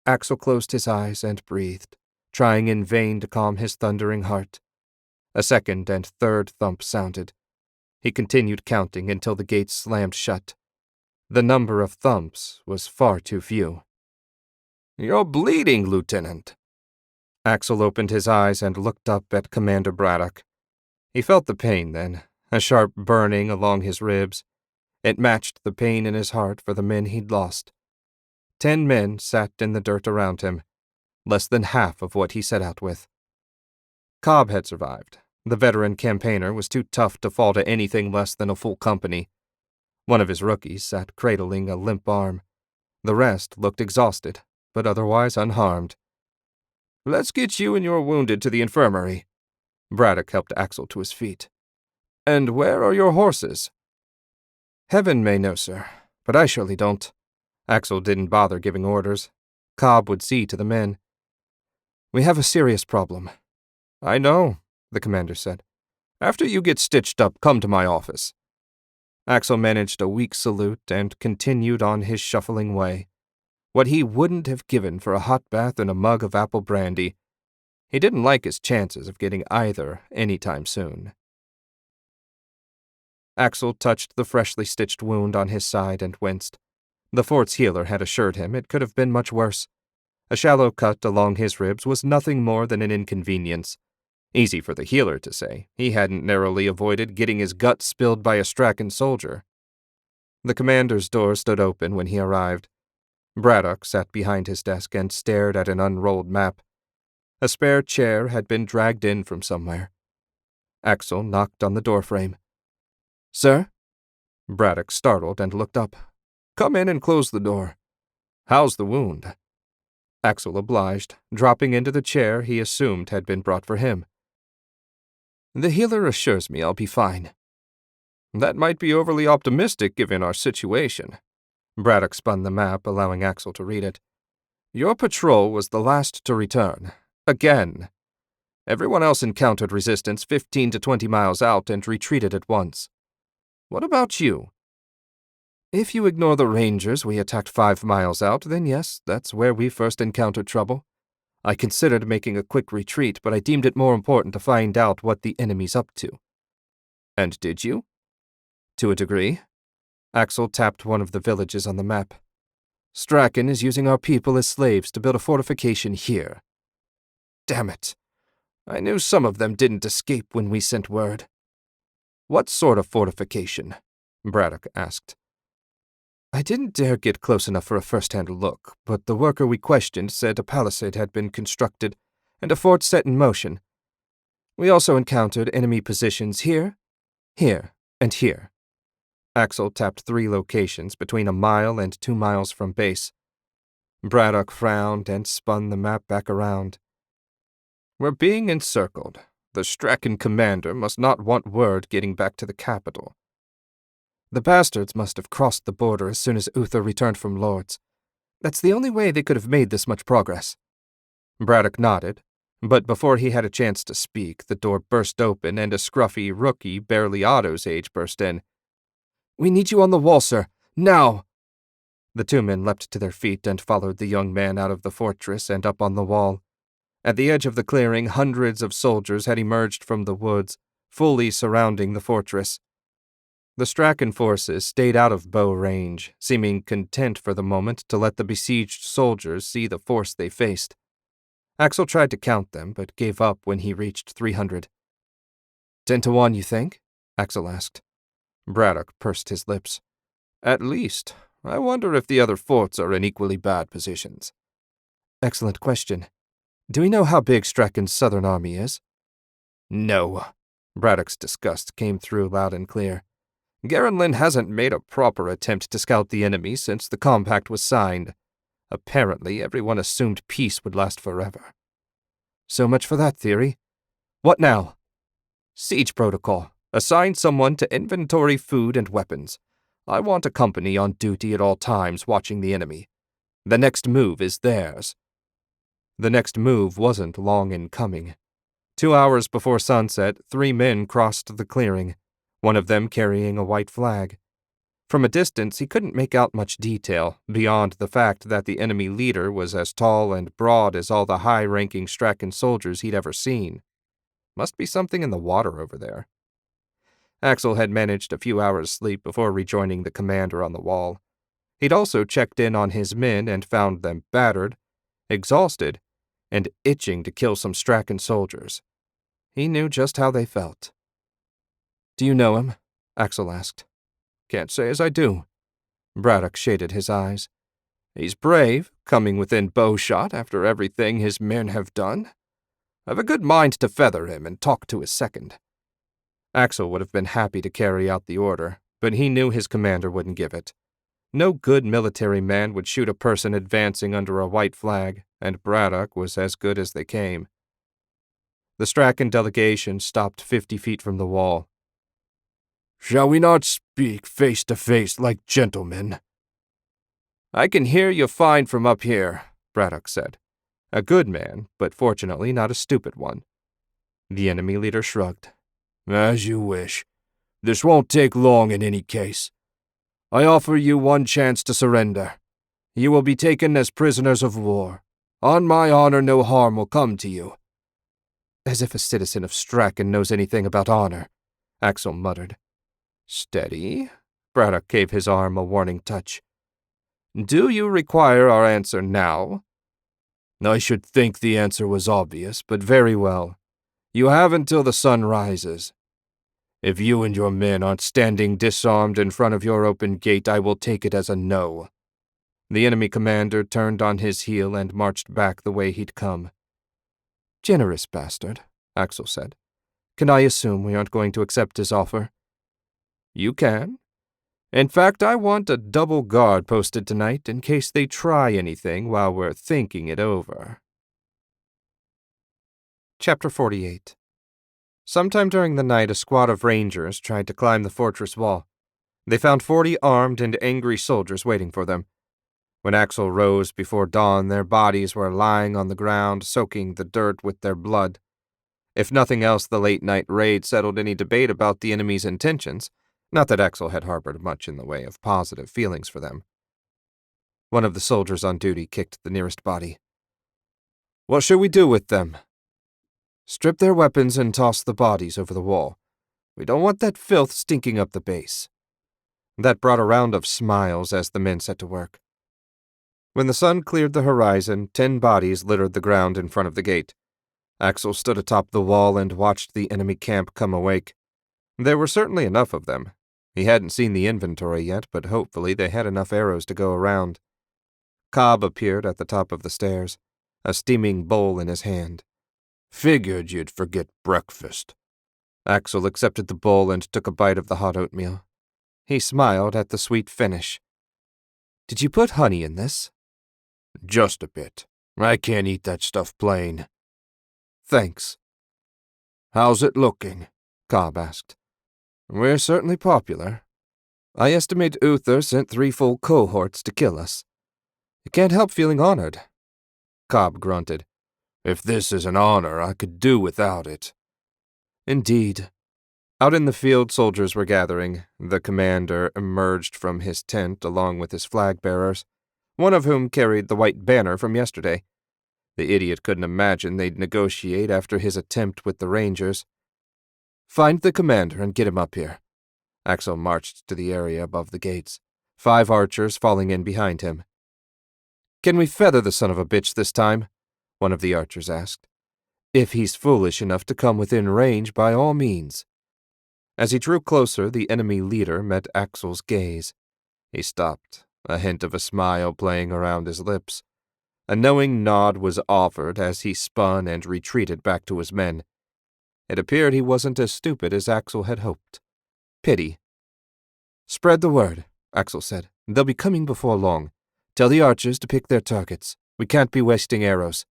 Axel closed his eyes and breathed, trying in vain to calm his thundering heart. A second and third thump sounded. He continued counting until the gates slammed shut. The number of thumps was far too few. "You're bleeding, Lieutenant." Axel opened his eyes and looked up at Commander Braddock. He felt the pain then, a sharp burning along his ribs. It matched the pain in his heart for the men he'd lost. 10 men sat in the dirt around him, less than half of what he set out with. Cobb had survived. The veteran campaigner was too tough to fall to anything less than a full company. One of his rookies sat cradling a limp arm. The rest looked exhausted, but otherwise unharmed. "Let's get you and your wounded to the infirmary." Braddock helped Axel to his feet. "And where are your horses?" "Heaven may know, sir, but I surely don't." Axel didn't bother giving orders. Cobb would see to the men. "We have a serious problem." "I know," the commander said. "After you get stitched up, come to my office." Axel managed a weak salute and continued on his shuffling way. What he wouldn't have given for a hot bath and a mug of apple brandy. He didn't like his chances of getting either any time soon. Axel touched the freshly stitched wound on his side and winced. The fort's healer had assured him it could have been much worse. A shallow cut along his ribs was nothing more than an inconvenience. Easy for the healer to say. He hadn't narrowly avoided getting his guts spilled by a Straken soldier. The commander's door stood open when he arrived. Braddock sat behind his desk and stared at an unrolled map. A spare chair had been dragged in from somewhere. Axel knocked on the doorframe. "Sir?" Braddock startled and looked up. "Come in and close the door. How's the wound?" Axel obliged, dropping into the chair he assumed had been brought for him. "The healer assures me I'll be fine." "That might be overly optimistic given our situation." Braddock spun the map, allowing Axel to read it. "Your patrol was the last to return. Again. Everyone else encountered resistance 15 to 20 miles out and retreated at once. What about you?" "If you ignore the Rangers we attacked 5 miles out, then yes, that's where we first encountered trouble. I considered making a quick retreat, but I deemed it more important to find out what the enemy's up to." "And did you?" "To a degree." Axel tapped one of the villages on the map. "Straken is using our people as slaves to build a fortification here." "Damn it. I knew some of them didn't escape when we sent word." "What sort of fortification?" Braddock asked. "I didn't dare get close enough for a first-hand look, but the worker we questioned said a palisade had been constructed and a fort set in motion. We also encountered enemy positions here, here, and here." Axel tapped 3 locations between 1 mile and 2 miles from base. Braddock frowned and spun the map back around. "We're being encircled. The Straken commander must not want word getting back to the capital." "The bastards must have crossed the border as soon as Uther returned from Lord's. That's the only way they could have made this much progress." Braddock nodded, but before he had a chance to speak, the door burst open and a scruffy rookie barely Otto's age burst in. "We need you on the wall, sir. Now!" The 2 men leapt to their feet and followed the young man out of the fortress and up on the wall. At the edge of the clearing, hundreds of soldiers had emerged from the woods, fully surrounding the fortress. The Straken forces stayed out of bow range, seeming content for the moment to let the besieged soldiers see the force they faced. Axel tried to count them, but gave up when he reached 300. 10 to 1, you think? Axel asked. Braddock pursed his lips. "At least. I wonder if the other forts are in equally bad positions." "Excellent question. Do we know how big Strachan's southern army is? No. Braddock's disgust came through loud and clear. Garenlin hasn't made a proper attempt to scout the enemy since the compact was signed. Apparently, everyone assumed peace would last forever. So much for that theory. What now? Siege protocol. Assign someone to inventory food and weapons. I want a company on duty at all times watching the enemy. The next move is theirs. The next move wasn't long in coming. 2 hours before sunset, 3 men crossed the clearing, one of them carrying a white flag. From a distance, he couldn't make out much detail, beyond the fact that the enemy leader was as tall and broad as all the high-ranking Strachan soldiers he'd ever seen. Must be something in the water over there. Axel had managed a few hours' sleep before rejoining the commander on the wall. He'd also checked in on his men and found them battered, exhausted, and itching to kill some Strachan soldiers. He knew just how they felt. Do you know him? Axel asked. Can't say as I do. Braddock shaded his eyes. He's brave, coming within bowshot after everything his men have done. I've a good mind to feather him and talk to his second. Axel would have been happy to carry out the order, but he knew his commander wouldn't give it. No good military man would shoot a person advancing under a white flag, and Braddock was as good as they came. The Strachan delegation stopped 50 feet from the wall. Shall we not speak face to face like gentlemen? I can hear you fine from up here, Braddock said. A good man, but fortunately not a stupid one. The enemy leader shrugged. As you wish. This won't take long in any case. I offer you one chance to surrender. You will be taken as prisoners of war. On my honor, no harm will come to you. As if a citizen of Strachan knows anything about honor, Axel muttered. Steady. Braddock gave his arm a warning touch. Do you require our answer now? I should think the answer was obvious, but very well. You have until the sun rises. If you and your men aren't standing disarmed in front of your open gate, I will take it as a no. The enemy commander turned on his heel and marched back the way he'd come. Generous bastard, Axel said. Can I assume we aren't going to accept his offer? You can. In fact, I want a double guard posted tonight in case they try anything while we're thinking it over. Chapter 48. Sometime during the night, a squad of rangers tried to climb the fortress wall. They found 40 armed and angry soldiers waiting for them. When Axel rose before dawn, their bodies were lying on the ground, soaking the dirt with their blood. If nothing else, the late-night raid settled any debate about the enemy's intentions, not that Axel had harbored much in the way of positive feelings for them. One of the soldiers on duty kicked the nearest body. What should we do with them? Strip their weapons and toss the bodies over the wall. We don't want that filth stinking up the base. That brought a round of smiles as the men set to work. When the sun cleared the horizon, 10 bodies littered the ground in front of the gate. Axel stood atop the wall and watched the enemy camp come awake. There were certainly enough of them. He hadn't seen the inventory yet, but hopefully they had enough arrows to go around. Cobb appeared at the top of the stairs, a steaming bowl in his hand. Figured you'd forget breakfast. Axel accepted the bowl and took a bite of the hot oatmeal. He smiled at the sweet finish. Did you put honey in this? Just a bit. I can't eat that stuff plain. Thanks. How's it looking? Cobb asked. We're certainly popular. I estimate Uther sent 3 full cohorts to kill us. You can't help feeling honored. Cobb grunted. If this is an honor, I could do without it. Indeed. Out in the field, soldiers were gathering. The commander emerged from his tent along with his flag-bearers, one of whom carried the white banner from yesterday. The idiot couldn't imagine they'd negotiate after his attempt with the Rangers. Find the commander and get him up here. Axel marched to the area above the gates, 5 archers falling in behind him. Can we feather the son of a bitch this time? One of the archers asked. If he's foolish enough to come within range, by all means. As he drew closer, the enemy leader met Axel's gaze. He stopped, a hint of a smile playing around his lips. A knowing nod was offered as he spun and retreated back to his men. It appeared he wasn't as stupid as Axel had hoped. Pity. "Spread the word," Axel said. "They'll be coming before long. Tell the archers to pick their targets. We can't be wasting arrows."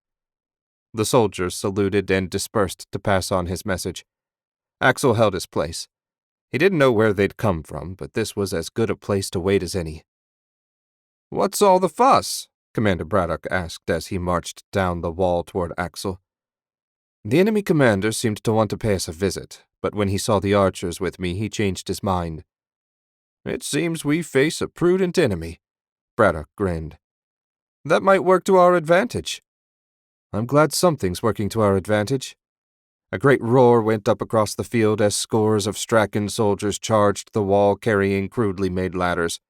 The soldiers saluted and dispersed to pass on his message. Axel held his place. He didn't know where they'd come from, but this was as good a place to wait as any. "What's all the fuss?" Commander Braddock asked as he marched down the wall toward Axel. "The enemy commander seemed to want to pay us a visit, but when he saw the archers with me, he changed his mind." "It seems we face a prudent enemy," Braddock grinned. "That might work to our advantage." "I'm glad something's working to our advantage." A great roar went up across the field as scores of Strachan soldiers charged the wall carrying crudely made ladders.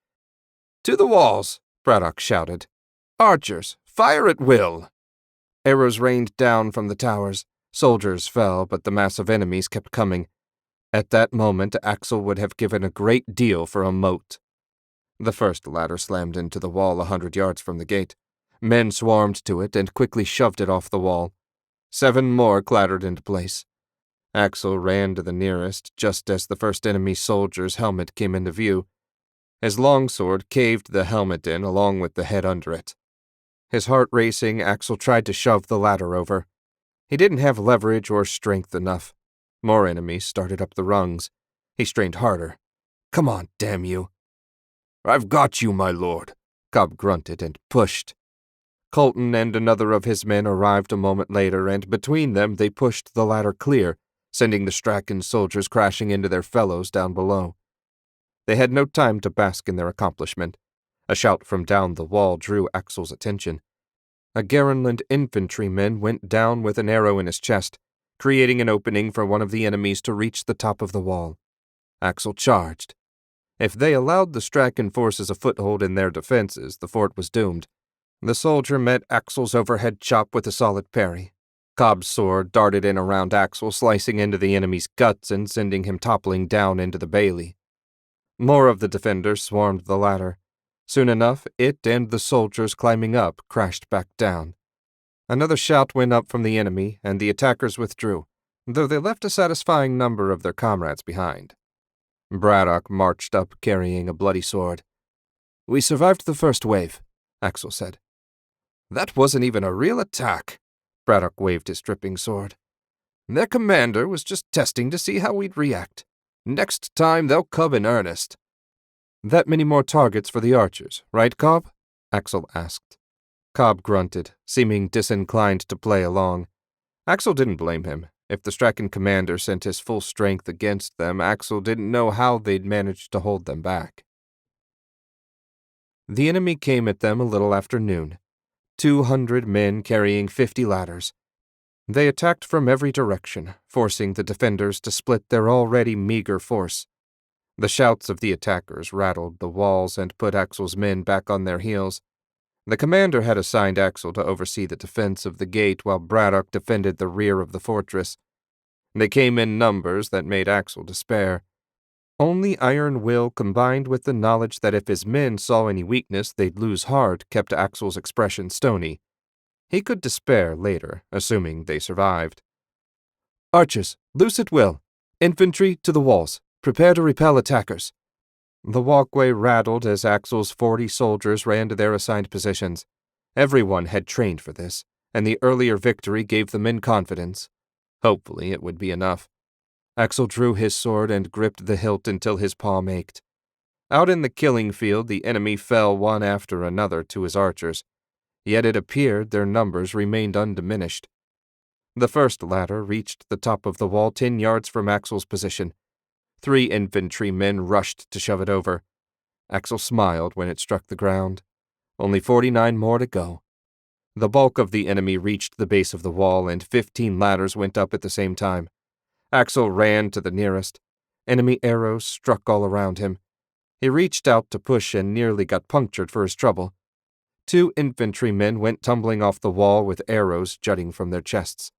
"To the walls!" Braddock shouted. "Archers, fire at will!" Arrows rained down from the towers. Soldiers fell, but the mass of enemies kept coming. At that moment, Axel would have given a great deal for a moat. The first ladder slammed into the wall 100 yards from the gate. Men swarmed to it and quickly shoved it off the wall. 7 more clattered into place. Axel ran to the nearest just as the first enemy soldier's helmet came into view. His longsword caved the helmet in along with the head under it. His heart racing, Axel tried to shove the ladder over. He didn't have leverage or strength enough. More enemies started up the rungs. He strained harder. "Come on, damn you." "I've got you, my lord," Cobb grunted and pushed. Colton and another of his men arrived a moment later, and between them they pushed the ladder clear, sending the Strachan soldiers crashing into their fellows down below. They had no time to bask in their accomplishment. A shout from down the wall drew Axel's attention. A Garenland infantryman went down with an arrow in his chest, creating an opening for one of the enemies to reach the top of the wall. Axel charged. If they allowed the Strachan forces a foothold in their defenses, the fort was doomed. The soldier met Axel's overhead chop with a solid parry. Cobb's sword darted in around Axel, slicing into the enemy's guts and sending him toppling down into the bailey. More of the defenders swarmed the ladder. Soon enough, it and the soldiers climbing up crashed back down. Another shout went up from the enemy, and the attackers withdrew, though they left a satisfying number of their comrades behind. Braddock marched up carrying a bloody sword. "We survived the first wave," Axel said. "That wasn't even a real attack," Braddock waved his dripping sword. "Their commander was just testing to see how we'd react. Next time they'll come in earnest." "That many more targets for the archers, right, Cobb?" Axel asked. Cobb grunted, seeming disinclined to play along. Axel didn't blame him. If the Strachan commander sent his full strength against them, Axel didn't know how they'd managed to hold them back. The enemy came at them a little after noon. 200 men carrying 50 ladders. They attacked from every direction, forcing the defenders to split their already meager force. The shouts of the attackers rattled the walls and put Axel's men back on their heels. The commander had assigned Axel to oversee the defense of the gate while Braddock defended the rear of the fortress. They came in numbers that made Axel despair. Only iron will combined with the knowledge that if his men saw any weakness they'd lose heart kept Axel's expression stony. He could despair later, assuming they survived. "Archers, loose at will. Infantry to the walls. Prepare to repel attackers." The walkway rattled as Axel's 40 soldiers ran to their assigned positions. Everyone had trained for this, and the earlier victory gave the men confidence. Hopefully it would be enough. Axel drew his sword and gripped the hilt until his palm ached. Out in the killing field, the enemy fell one after another to his archers, yet it appeared their numbers remained undiminished. The first ladder reached the top of the wall 10 yards from Axel's position. 3 infantrymen rushed to shove it over. Axel smiled when it struck the ground. Only 49 more to go. The bulk of the enemy reached the base of the wall, and 15 ladders went up at the same time. Axel ran to the nearest. Enemy arrows struck all around him. He reached out to push and nearly got punctured for his trouble. 2 infantrymen went tumbling off the wall with arrows jutting from their chests.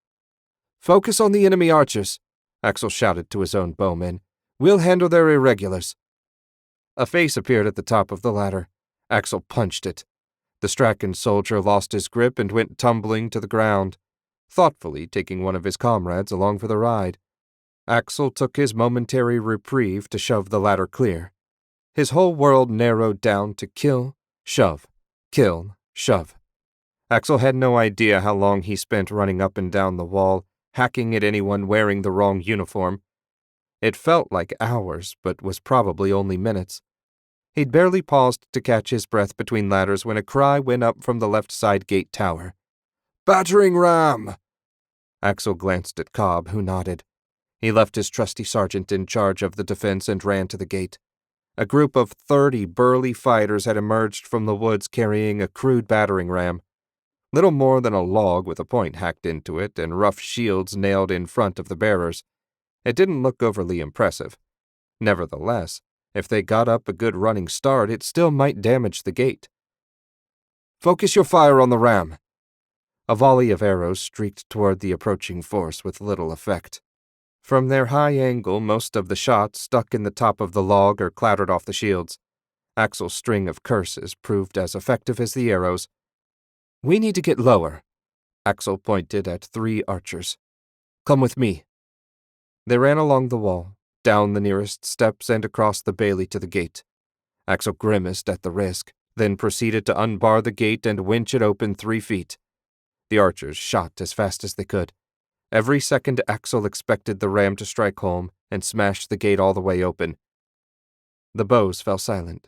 "Focus on the enemy archers," Axel shouted to his own bowmen. "We'll handle their irregulars." A face appeared at the top of the ladder. Axel punched it. The Strachan soldier lost his grip and went tumbling to the ground, thoughtfully taking one of his comrades along for the ride. Axel took his momentary reprieve to shove the ladder clear. His whole world narrowed down to kill, shove, kill, shove. Axel had no idea how long he spent running up and down the wall, hacking at anyone wearing the wrong uniform. It felt like hours, but was probably only minutes. He'd barely paused to catch his breath between ladders when a cry went up from the left side gate tower. "Battering ram!" Axel glanced at Cobb, who nodded. He left his trusty sergeant in charge of the defense and ran to the gate. A group of 30 burly fighters had emerged from the woods carrying a crude battering ram. Little more than a log with a point hacked into it and rough shields nailed in front of the bearers. It didn't look overly impressive. Nevertheless, if they got up a good running start, it still might damage the gate. "Focus your fire on the ram." A volley of arrows streaked toward the approaching force with little effect. From their high angle, most of the shots stuck in the top of the log or clattered off the shields. Axel's string of curses proved as effective as the arrows. "We need to get lower." Axel pointed at 3 archers. "Come with me." They ran along the wall, down the nearest steps and across the bailey to the gate. Axel grimaced at the risk, then proceeded to unbar the gate and winch it open 3 feet. The archers shot as fast as they could. Every second Axel expected the ram to strike home and smash the gate all the way open. The bows fell silent.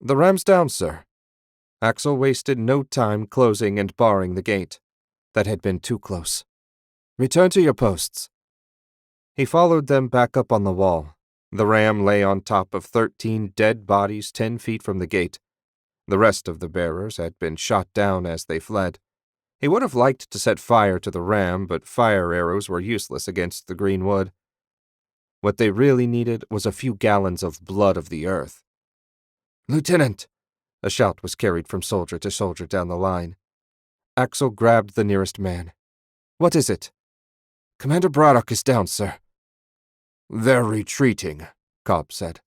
"The ram's down, sir." Axel wasted no time closing and barring the gate. That had been too close. "Return to your posts." He followed them back up on the wall. The ram lay on top of 13 dead bodies 10 feet from the gate. The rest of the bearers had been shot down as they fled. He would have liked to set fire to the ram, but fire arrows were useless against the green wood. What they really needed was a few gallons of blood of the earth. "Lieutenant!" A shout was carried from soldier to soldier down the line. Axel grabbed the nearest man. "What is it?" "Commander Braddock is down, sir." "They're retreating," Cobb said.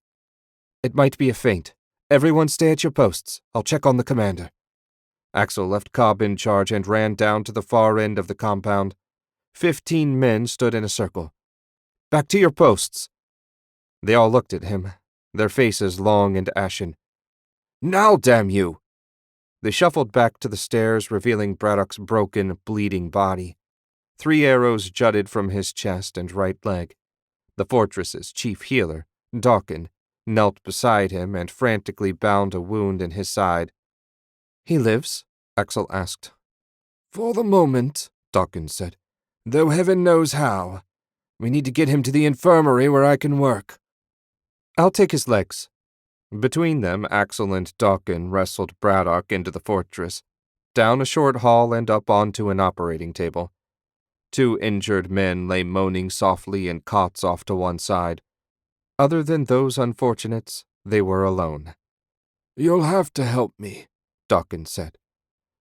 "It might be a feint. Everyone stay at your posts. I'll check on the commander." Axel left Cobb in charge and ran down to the far end of the compound. 15 men stood in a circle. "Back to your posts." They all looked at him, their faces long and ashen. "Now, damn you!" They shuffled back to the stairs, revealing Braddock's broken, bleeding body. 3 arrows jutted from his chest and right leg. The fortress's chief healer, Dawkin, knelt beside him and frantically bound a wound in his side. "He lives?" Axel asked. "For the moment," Dawkins said, "though heaven knows how. We need to get him to the infirmary where I can work." "I'll take his legs." Between them, Axel and Dawkin wrestled Braddock into the fortress, down a short hall and up onto an operating table. 2 injured men lay moaning softly in cots off to one side. Other than those unfortunates, they were alone. "You'll have to help me," Dawkins said.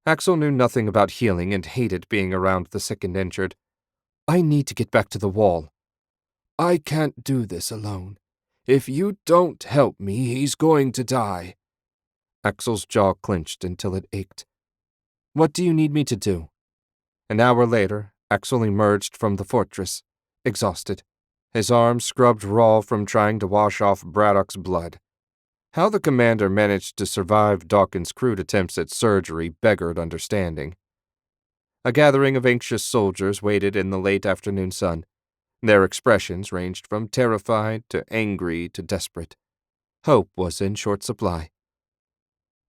Axel knew nothing about healing and hated being around the sick and injured. "I need to get back to the wall." "I can't do this alone. If you don't help me, he's going to die." Axel's jaw clenched until it ached. "What do you need me to do?" An hour later, Axel emerged from the fortress, exhausted, his arms scrubbed raw from trying to wash off Braddock's blood. How the commander managed to survive Dawkins' crude attempts at surgery beggared understanding. A gathering of anxious soldiers waited in the late afternoon sun. Their expressions ranged from terrified to angry to desperate. Hope was in short supply.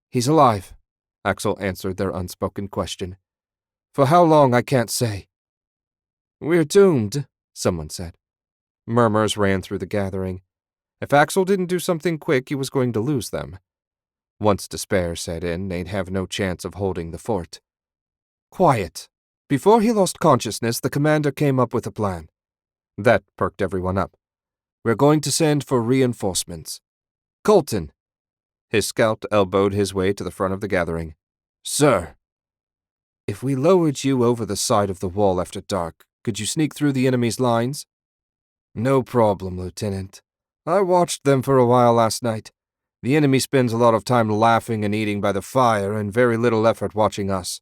"He's alive," Axel answered their unspoken question. "For how long, I can't say." "We're doomed," someone said. Murmurs ran through the gathering. If Axel didn't do something quick, he was going to lose them. Once despair set in, they'd have no chance of holding the fort. "Quiet." Before he lost consciousness, the commander came up with a plan. That perked everyone up. "We're going to send for reinforcements. Colton." His scout elbowed his way to the front of the gathering. "Sir." "If we lowered you over the side of the wall after dark, could you sneak through the enemy's lines?" "No problem, Lieutenant. I watched them for a while last night. The enemy spends a lot of time laughing and eating by the fire and very little effort watching us."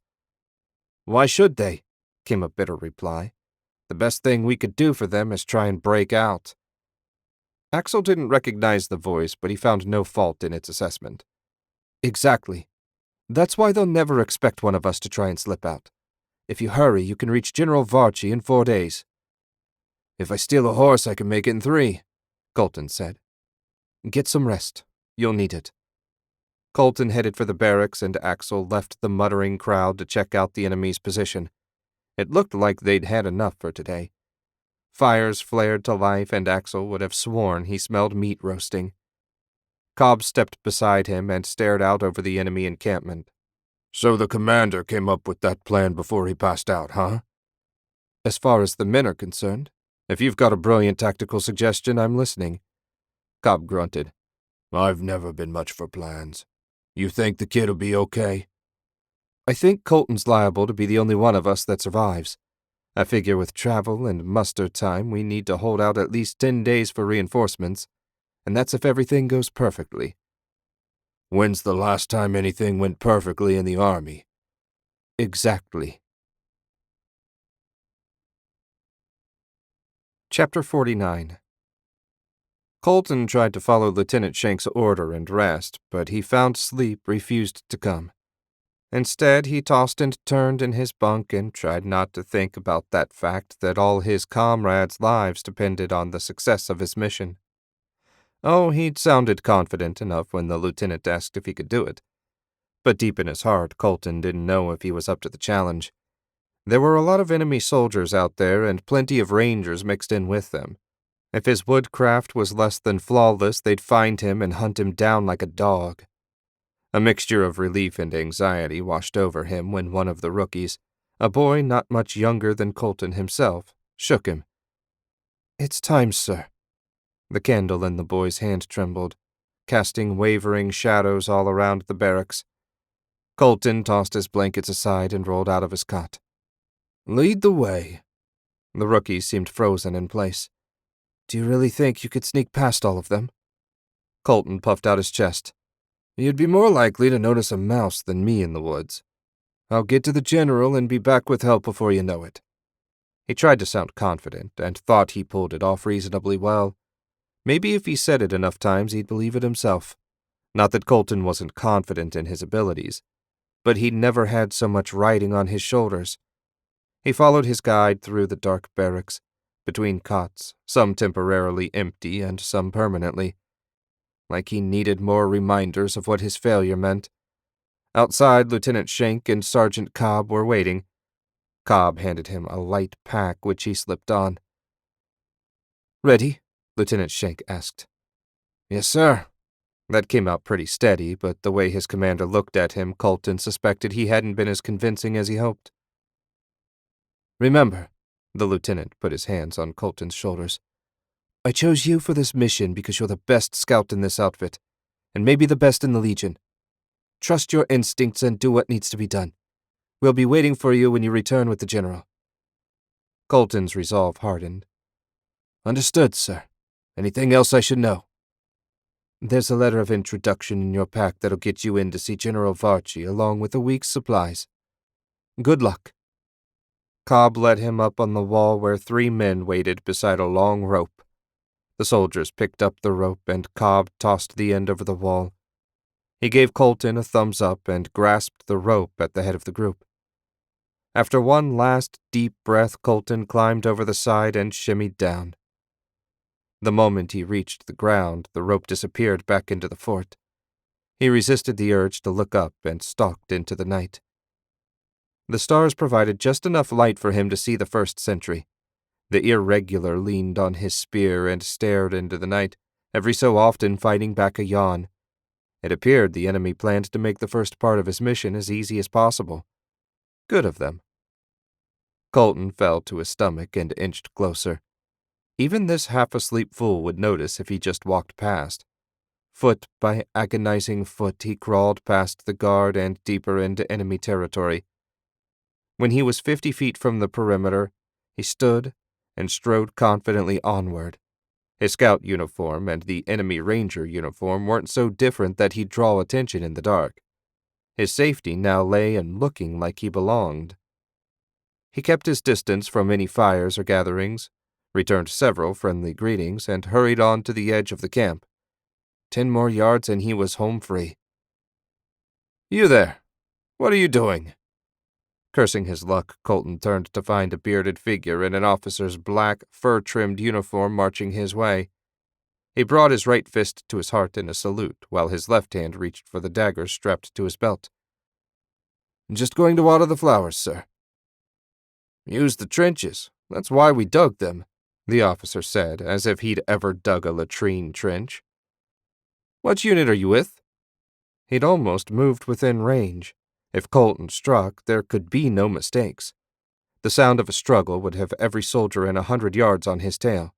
"Why should they?" came a bitter reply. "The best thing we could do for them is try and break out." Axel didn't recognize the voice, but he found no fault in its assessment. "Exactly. That's why they'll never expect one of us to try and slip out. If you hurry, you can reach General Varchi in 4 days." "If I steal a horse, I can make it in 3, Colton said. "Get some rest. You'll need it." Colton headed for the barracks, and Axel left the muttering crowd to check out the enemy's position. It looked like they'd had enough for today. Fires flared to life, and Axel would have sworn he smelled meat roasting. Cobb stepped beside him and stared out over the enemy encampment. "So the commander came up with that plan before he passed out, huh?" "As far as the men are concerned. If you've got a brilliant tactical suggestion, I'm listening." Cobb grunted. "I've never been much for plans. You think the kid'll be okay?" "I think Colton's liable to be the only one of us that survives. I figure with travel and muster time, we need to hold out at least 10 days for reinforcements, and that's if everything goes perfectly." "When's the last time anything went perfectly in the army?" "Exactly." Chapter 49. Colton tried to follow Lieutenant Shank's order and rest, but he found sleep refused to come. Instead, he tossed and turned in his bunk and tried not to think about that fact that all his comrades' lives depended on the success of his mission. Oh, he'd sounded confident enough when the lieutenant asked if he could do it. But deep in his heart, Colton didn't know if he was up to the challenge. There were a lot of enemy soldiers out there and plenty of rangers mixed in with them. If his woodcraft was less than flawless, they'd find him and hunt him down like a dog. A mixture of relief and anxiety washed over him when one of the rookies, a boy not much younger than Colton himself, shook him. "It's time, sir." The candle in the boy's hand trembled, casting wavering shadows all around the barracks. Colton tossed his blankets aside and rolled out of his cot. "Lead the way." The rookie seemed frozen in place. "Do you really think you could sneak past all of them?" Colton puffed out his chest. "You'd be more likely to notice a mouse than me in the woods. I'll get to the general and be back with help before you know it." He tried to sound confident and thought he pulled it off reasonably well. Maybe if he said it enough times, he'd believe it himself. Not that Colton wasn't confident in his abilities, but he'd never had so much riding on his shoulders. He followed his guide through the dark barracks, between cots, some temporarily empty and some permanently. Like he needed more reminders of what his failure meant. Outside, Lieutenant Shank and Sergeant Cobb were waiting. Cobb handed him a light pack, which he slipped on. "Ready?" Lieutenant Shank asked. "Yes, sir." That came out pretty steady, but the way his commander looked at him, Colton suspected he hadn't been as convincing as he hoped. "Remember," the lieutenant put his hands on Colton's shoulders, "I chose you for this mission because you're the best scout in this outfit, and maybe the best in the Legion. Trust your instincts and do what needs to be done. We'll be waiting for you when you return with the general." Colton's resolve hardened. "Understood, sir. Anything else I should know?" "There's a letter of introduction in your pack that'll get you in to see General Varchi along with a week's supplies. Good luck." Cobb led him up on the wall where 3 men waited beside a long rope. The soldiers picked up the rope and Cobb tossed the end over the wall. He gave Colton a thumbs up and grasped the rope at the head of the group. After one last deep breath, Colton climbed over the side and shimmied down. The moment he reached the ground, the rope disappeared back into the fort. He resisted the urge to look up and stalked into the night. The stars provided just enough light for him to see the first sentry. The irregular leaned on his spear and stared into the night, every so often fighting back a yawn. It appeared the enemy planned to make the first part of his mission as easy as possible. Good of them. Colton fell to his stomach and inched closer. Even this half-asleep fool would notice if he just walked past. Foot by agonizing foot, he crawled past the guard and deeper into enemy territory. When he was 50 feet from the perimeter, he stood and strode confidently onward. His scout uniform and the enemy ranger uniform weren't so different that he'd draw attention in the dark. His safety now lay in looking like he belonged. He kept his distance from any fires or gatherings, returned several friendly greetings, and hurried on to the edge of the camp. 10 more yards and he was home free. "You there! What are you doing?" Cursing his luck, Colton turned to find a bearded figure in an officer's black, fur-trimmed uniform marching his way. He brought his right fist to his heart in a salute, while his left hand reached for the dagger strapped to his belt. "Just going to water the flowers, sir." "Use the trenches. That's why we dug them," the officer said, as if he'd ever dug a latrine trench. "What unit are you with?" He'd almost moved within range. If Colton struck, there could be no mistakes. The sound of a struggle would have every soldier in 100 yards on his tail.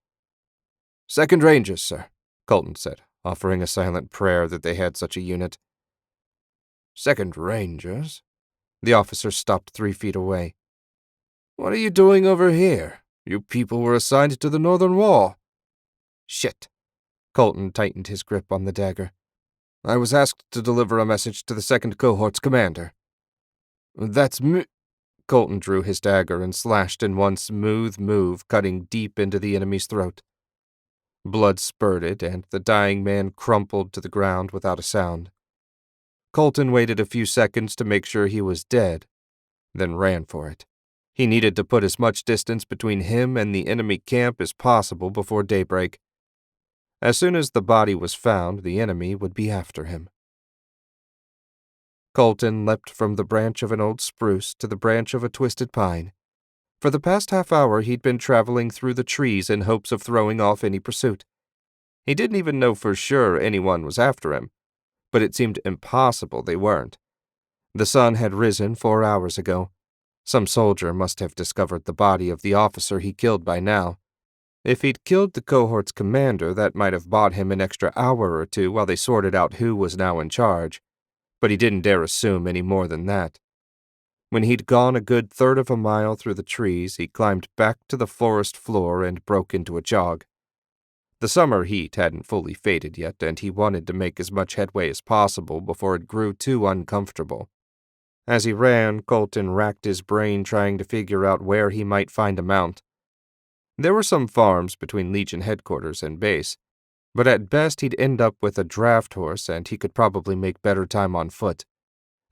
"Second Rangers, sir," Colton said, offering a silent prayer that they had such a unit. "Second Rangers?" The officer stopped 3 feet away. "What are you doing over here? You people were assigned to the northern wall." "Shit." Colton tightened his grip on the dagger. "I was asked to deliver a message to the 2nd Cohort's commander." "That's me." Colton drew his dagger and slashed in one smooth move, cutting deep into the enemy's throat. Blood spurted, and the dying man crumpled to the ground without a sound. Colton waited a few seconds to make sure he was dead, then ran for it. He needed to put as much distance between him and the enemy camp as possible before daybreak. As soon as the body was found, the enemy would be after him. Colton leapt from the branch of an old spruce to the branch of a twisted pine. For the past half hour he'd been traveling through the trees in hopes of throwing off any pursuit. He didn't even know for sure anyone was after him, but it seemed impossible they weren't. The sun had risen 4 hours ago. Some soldier must have discovered the body of the officer he killed by now. If he'd killed the cohort's commander, that might have bought him an extra hour or two while they sorted out who was now in charge, but he didn't dare assume any more than that. When he'd gone a good third of a mile through the trees, he climbed back to the forest floor and broke into a jog. The summer heat hadn't fully faded yet, and he wanted to make as much headway as possible before it grew too uncomfortable. As he ran, Colton racked his brain trying to figure out where he might find a mount. There were some farms between Legion headquarters and base, but at best he'd end up with a draft horse and he could probably make better time on foot.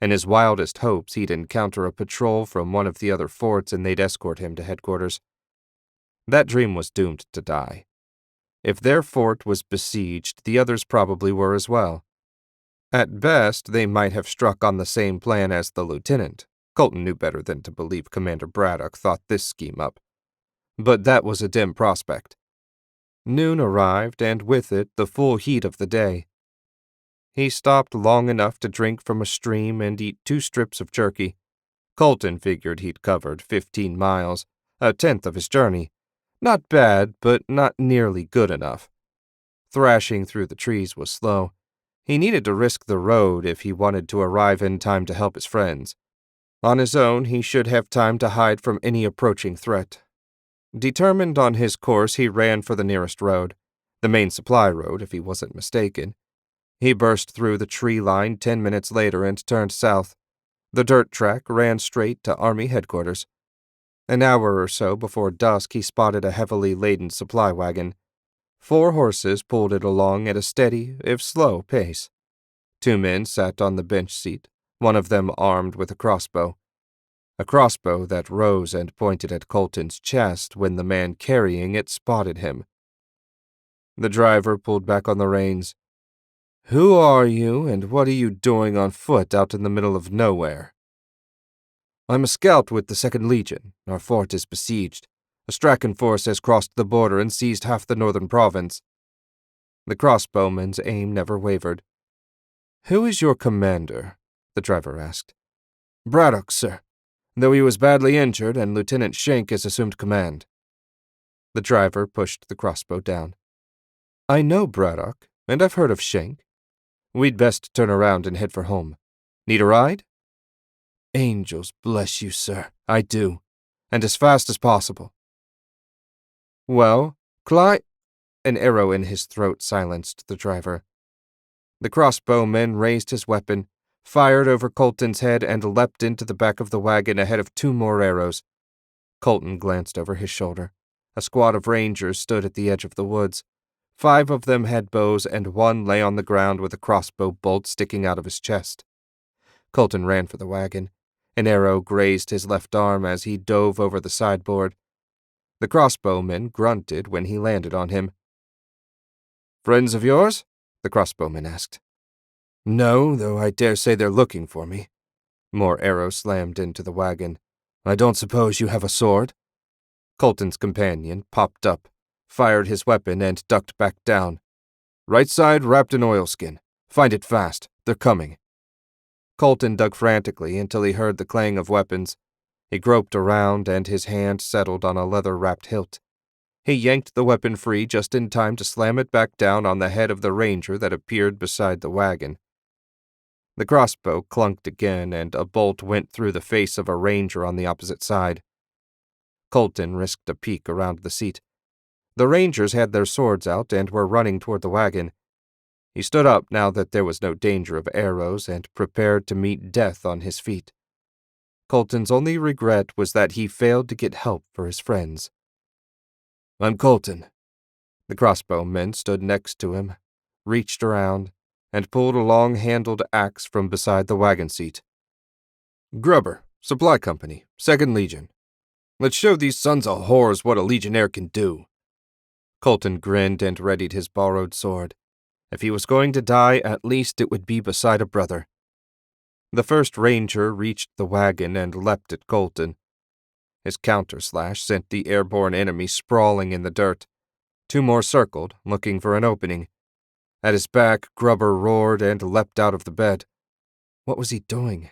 In his wildest hopes, he'd encounter a patrol from one of the other forts and they'd escort him to headquarters. That dream was doomed to die. If their fort was besieged, the others probably were as well. At best, they might have struck on the same plan as the lieutenant. Colton knew better than to believe Commander Braddock thought this scheme up. But that was a dim prospect. Noon arrived, and with it the full heat of the day. He stopped long enough to drink from a stream and eat 2 strips of jerky. Colton figured he'd covered 15 miles, a tenth of his journey. Not bad, but not nearly good enough. Thrashing through the trees was slow. He needed to risk the road if he wanted to arrive in time to help his friends. On his own, he should have time to hide from any approaching threat. Determined on his course, he ran for the nearest road, the main supply road, if he wasn't mistaken. He burst through the tree line 10 minutes later and turned south. The dirt track ran straight to Army headquarters. An hour or so before dusk, he spotted a heavily laden supply wagon. 4 horses pulled it along at a steady, if slow, pace. 2 men sat on the bench seat, one of them armed with a crossbow that rose and pointed at Colton's chest when the man carrying it spotted him. The driver pulled back on the reins. "Who are you, and what are you doing on foot out in the middle of nowhere?" "I'm a scout with the 2nd Legion. Our fort is besieged. A Strachan force has crossed the border and seized half the northern province." The crossbowman's aim never wavered. "Who is your commander?" the driver asked. "Braddock, sir, though he was badly injured and Lieutenant Shank has assumed command." The driver pushed the crossbow down. "I know Braddock, and I've heard of Shank. We'd best turn around and head for home. Need a ride?" "Angels bless you, sir. I do. And as fast as possible." "Well, An arrow in his throat silenced the driver. The crossbowman raised his weapon, fired over Colton's head, and leapt into the back of the wagon ahead of 2 more arrows. Colton glanced over his shoulder. A squad of rangers stood at the edge of the woods. 5 of them had bows, and 1 lay on the ground with a crossbow bolt sticking out of his chest. Colton ran for the wagon. An arrow grazed his left arm as he dove over the sideboard. The crossbowman grunted when he landed on him. "Friends of yours?" the crossbowman asked. "No, though I dare say they're looking for me." More arrows slammed into the wagon. "I don't suppose you have a sword?" Colton's companion popped up, fired his weapon, and ducked back down. "Right side wrapped in oilskin. Find it fast. They're coming." Colton dug frantically until he heard the clang of weapons. He groped around, and his hand settled on a leather-wrapped hilt. He yanked the weapon free just in time to slam it back down on the head of the ranger that appeared beside the wagon. The crossbow clunked again, and a bolt went through the face of a ranger on the opposite side. Colton risked a peek around the seat. The rangers had their swords out and were running toward the wagon. He stood up now that there was no danger of arrows and prepared to meet death on his feet. Colton's only regret was that he failed to get help for his friends. "I'm Colton." The crossbowman stood next to him, reached around, and pulled a long-handled axe from beside the wagon seat. "Grubber, Supply Company, 2nd Legion. Let's show these sons of whores what a legionnaire can do." Colton grinned and readied his borrowed sword. If he was going to die, at least it would be beside a brother. The first ranger reached the wagon and leapt at Colton. His counterslash sent the airborne enemy sprawling in the dirt. 2 more circled, looking for an opening. At his back, Grubber roared and leapt out of the bed. What was he doing?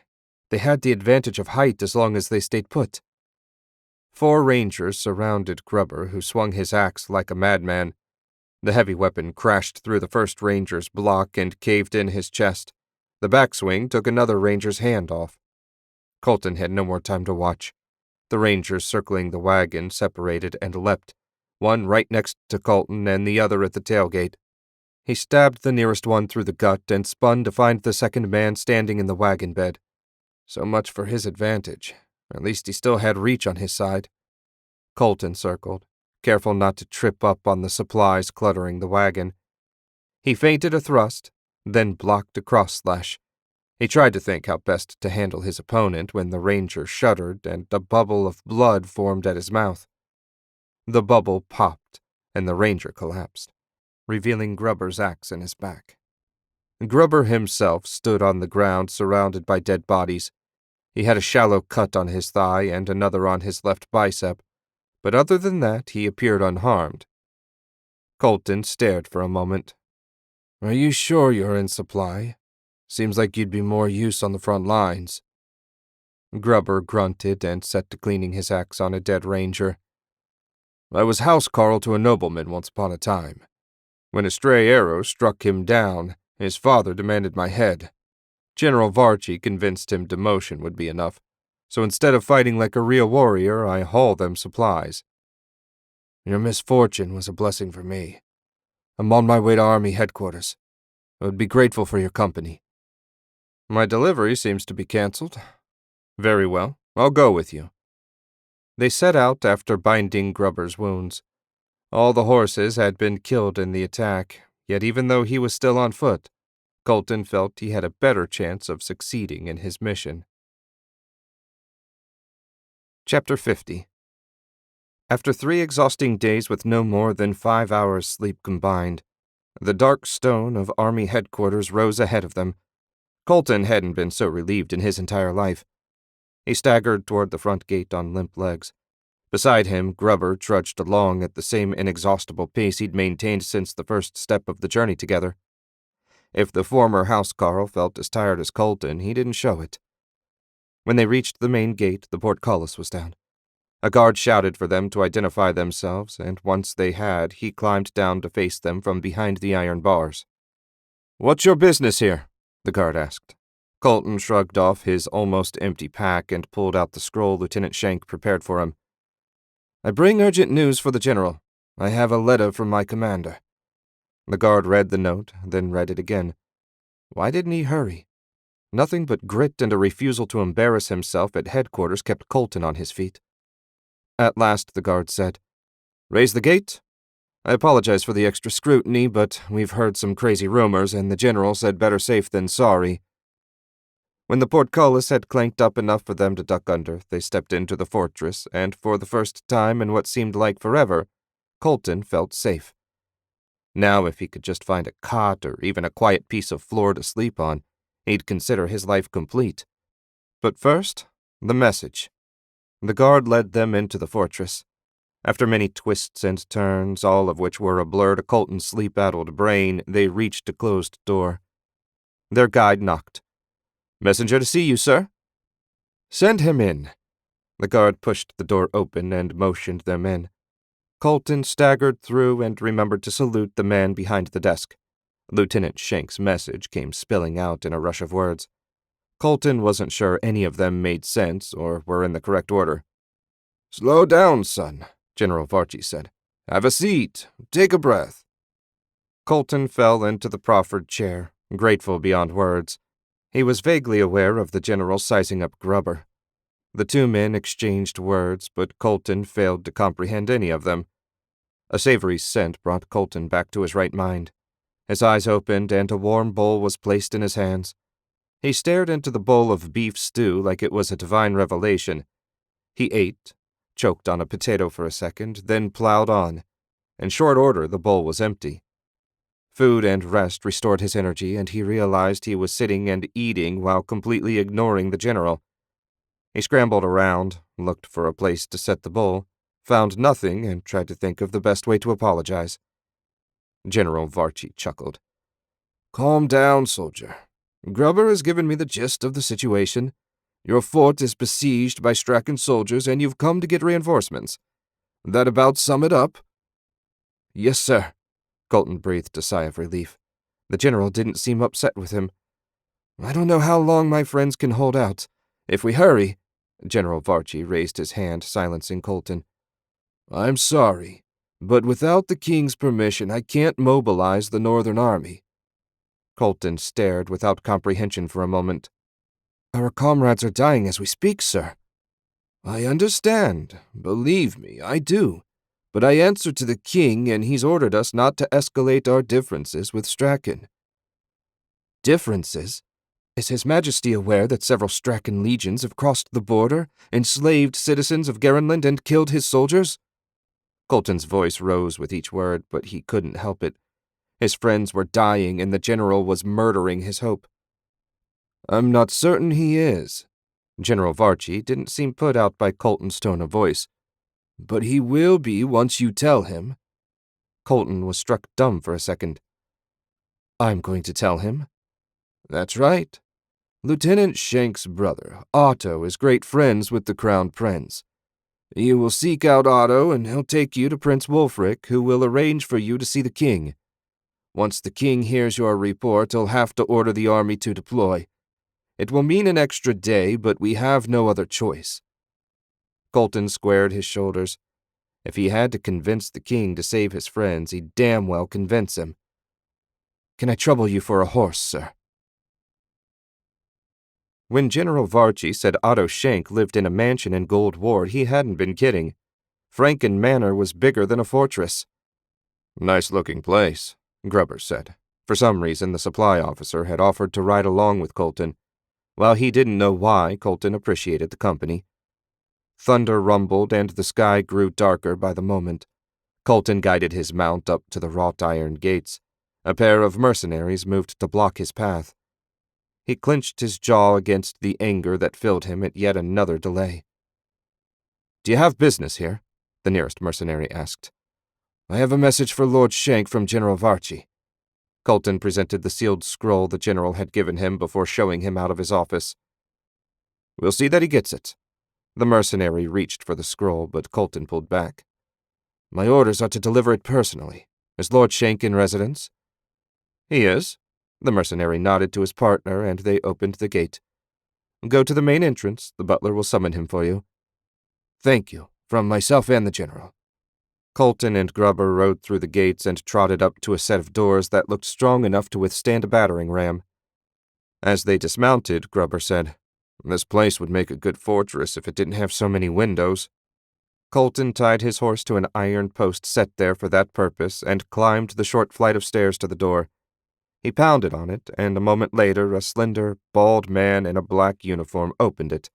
They had the advantage of height as long as they stayed put. 4 rangers surrounded Grubber, who swung his axe like a madman. The heavy weapon crashed through the first ranger's block and caved in his chest. The backswing took another ranger's hand off. Colton had no more time to watch. The rangers circling the wagon separated and leapt, one right next to Colton and the other at the tailgate. He stabbed the nearest one through the gut and spun to find the second man standing in the wagon bed. So much for his advantage. At least he still had reach on his side. Colton circled, careful not to trip up on the supplies cluttering the wagon. He feinted a thrust, then blocked a cross-slash. He tried to think how best to handle his opponent when the ranger shuddered and a bubble of blood formed at his mouth. The bubble popped, and the ranger collapsed, revealing Grubber's axe in his back. Grubber himself stood on the ground surrounded by dead bodies. He had a shallow cut on his thigh and another on his left bicep, but other than that he appeared unharmed. Colton stared for a moment. "Are you sure you're in supply? Seems like you'd be more use on the front lines." Grubber grunted and set to cleaning his axe on a dead ranger. "I was housecarl to a nobleman once upon a time. When a stray arrow struck him down, his father demanded my head. General Varchi convinced him demotion would be enough, so instead of fighting like a real warrior, I haul them supplies. Your misfortune was a blessing for me. I'm on my way to Army headquarters. I would be grateful for your company." "My delivery seems to be cancelled." "Very well, I'll go with you." They set out after binding Grubber's wounds. All the horses had been killed in the attack, yet even though he was still on foot, Colton felt he had a better chance of succeeding in his mission. Chapter 50. After 3 exhausting days with no more than 5 hours' sleep combined, the dark stone of Army headquarters rose ahead of them. Colton hadn't been so relieved in his entire life. He staggered toward the front gate on limp legs. Beside him, Grubber trudged along at the same inexhaustible pace he'd maintained since the first step of the journey together. If the former housecarl felt as tired as Colton, he didn't show it. When they reached the main gate, the portcullis was down. A guard shouted for them to identify themselves, and once they had, he climbed down to face them from behind the iron bars. "What's your business here?" the guard asked. Colton shrugged off his almost empty pack and pulled out the scroll Lieutenant Shank prepared for him. "I bring urgent news for the general. I have a letter from my commander." The guard read the note, then read it again. Why didn't he hurry? Nothing but grit and a refusal to embarrass himself at headquarters kept Colton on his feet. At last the guard said, "Raise the gate? I apologize for the extra scrutiny, but we've heard some crazy rumors, and the general said better safe than sorry." When the portcullis had clanked up enough for them to duck under, they stepped into the fortress, and for the first time in what seemed like forever, Colton felt safe. Now, if he could just find a cot or even a quiet piece of floor to sleep on, he'd consider his life complete. But first, the message. The guard led them into the fortress. After many twists and turns, all of which were a blur to Colton's sleep-addled brain, they reached a closed door. Their guide knocked. "Messenger to see you, sir." "Send him in." The guard pushed the door open and motioned them in. Colton staggered through and remembered to salute the man behind the desk. Lieutenant Shank's message came spilling out in a rush of words. Colton wasn't sure any of them made sense or were in the correct order. "Slow down, son," General Varchi said. "Have a seat. Take a breath." Colton fell into the proffered chair, grateful beyond words. He was vaguely aware of the general sizing up Grubber. The two men exchanged words, but Colton failed to comprehend any of them. A savory scent brought Colton back to his right mind. His eyes opened, and a warm bowl was placed in his hands. He stared into the bowl of beef stew like it was a divine revelation. He ate, choked on a potato for a second, then plowed on. In short order, the bowl was empty. Food and rest restored his energy, and he realized he was sitting and eating while completely ignoring the general. He scrambled around, looked for a place to set the bowl, found nothing, and tried to think of the best way to apologize. General Varchi chuckled. "Calm down, soldier. Grubber has given me the gist of the situation. Your fort is besieged by Straken soldiers, and you've come to get reinforcements. That about sum it up?" "Yes, sir." Colton breathed a sigh of relief. The general didn't seem upset with him. "I don't know how long my friends can hold out. If we hurry—" General Varchi raised his hand, silencing Colton. "I'm sorry, but without the king's permission, I can't mobilize the Northern Army." Colton stared without comprehension for a moment. "Our comrades are dying as we speak, sir." "I understand. Believe me, I do. But I answer to the king, and he's ordered us not to escalate our differences with Straken." "Differences? Is His Majesty aware that several Straken legions have crossed the border, enslaved citizens of Garenland, and killed his soldiers?" Colton's voice rose with each word, but he couldn't help it. His friends were dying, and the general was murdering his hope. "I'm not certain he is." General Varchi didn't seem put out by Colton's tone of voice. "But he will be once you tell him." Colton was struck dumb for a second. "I'm going to tell him?" "That's right. Lieutenant Shank's brother, Otto, is great friends with the Crown Prince. You will seek out Otto, and he'll take you to Prince Wulfric, who will arrange for you to see the king. Once the king hears your report, he'll have to order the army to deploy. It will mean an extra day, but we have no other choice." Colton squared his shoulders. If he had to convince the king to save his friends, he'd damn well convince him. "Can I trouble you for a horse, sir?" When General Varchi said Otto Shenk lived in a mansion in Gold Ward, he hadn't been kidding. Franken Manor was bigger than a fortress. "Nice-looking place," Grubber said. For some reason, the supply officer had offered to ride along with Colton. While he didn't know why, Colton appreciated the company. Thunder rumbled, and the sky grew darker by the moment. Colton guided his mount up to the wrought-iron gates. A pair of mercenaries moved to block his path. He clenched his jaw against the anger that filled him at yet another delay. "Do you have business here?" the nearest mercenary asked. "I have a message for Lord Shank from General Varchi." Colton presented the sealed scroll the general had given him before showing him out of his office. "We'll see that he gets it." The mercenary reached for the scroll, but Colton pulled back. "My orders are to deliver it personally. Is Lord Shank in residence?" "He is." The mercenary nodded to his partner, and they opened the gate. "Go to the main entrance. The butler will summon him for you." "Thank you, from myself and the general." Colton and Grubber rode through the gates and trotted up to a set of doors that looked strong enough to withstand a battering ram. As they dismounted, Grubber said, "This place would make a good fortress if it didn't have so many windows." Colton tied his horse to an iron post set there for that purpose and climbed the short flight of stairs to the door. He pounded on it, and a moment later a slender, bald man in a black uniform opened it.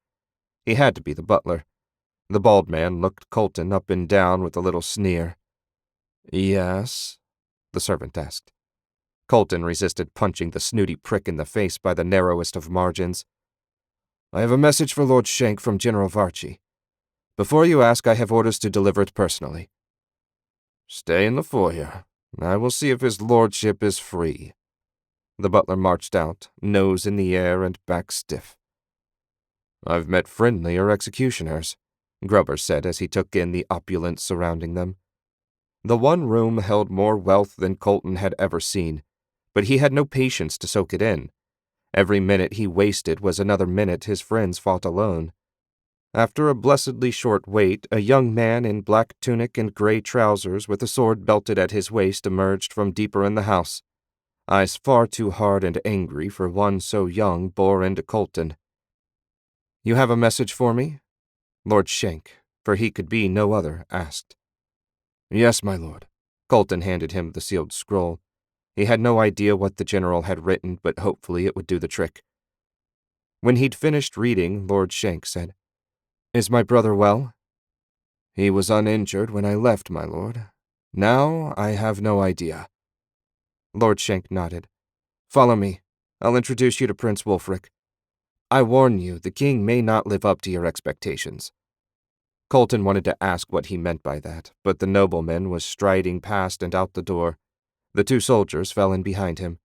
He had to be the butler. The bald man looked Colton up and down with a little sneer. "Yes?" the servant asked. Colton resisted punching the snooty prick in the face by the narrowest of margins. "I have a message for Lord Shank from General Varchi. Before you ask, I have orders to deliver it personally." "Stay in the foyer. I will see if his lordship is free." The butler marched out, nose in the air and back stiff. "I've met friendlier executioners," Grubber said as he took in the opulence surrounding them. The one room held more wealth than Colton had ever seen, but he had no patience to soak it in. Every minute he wasted was another minute his friends fought alone. After a blessedly short wait, a young man in black tunic and gray trousers with a sword belted at his waist emerged from deeper in the house. Eyes far too hard and angry for one so young bore into Colton. "You have a message for me?" Lord Shank, for he could be no other, asked. "Yes, my lord." Colton handed him the sealed scroll. He had no idea what the general had written, but hopefully it would do the trick. When he'd finished reading, Lord Shank said, "Is my brother well?" "He was uninjured when I left, my lord. Now I have no idea." Lord Shank nodded. "Follow me. I'll introduce you to Prince Wulfric. I warn you, the king may not live up to your expectations." Colton wanted to ask what he meant by that, but the nobleman was striding past and out the door. The two soldiers fell in behind him.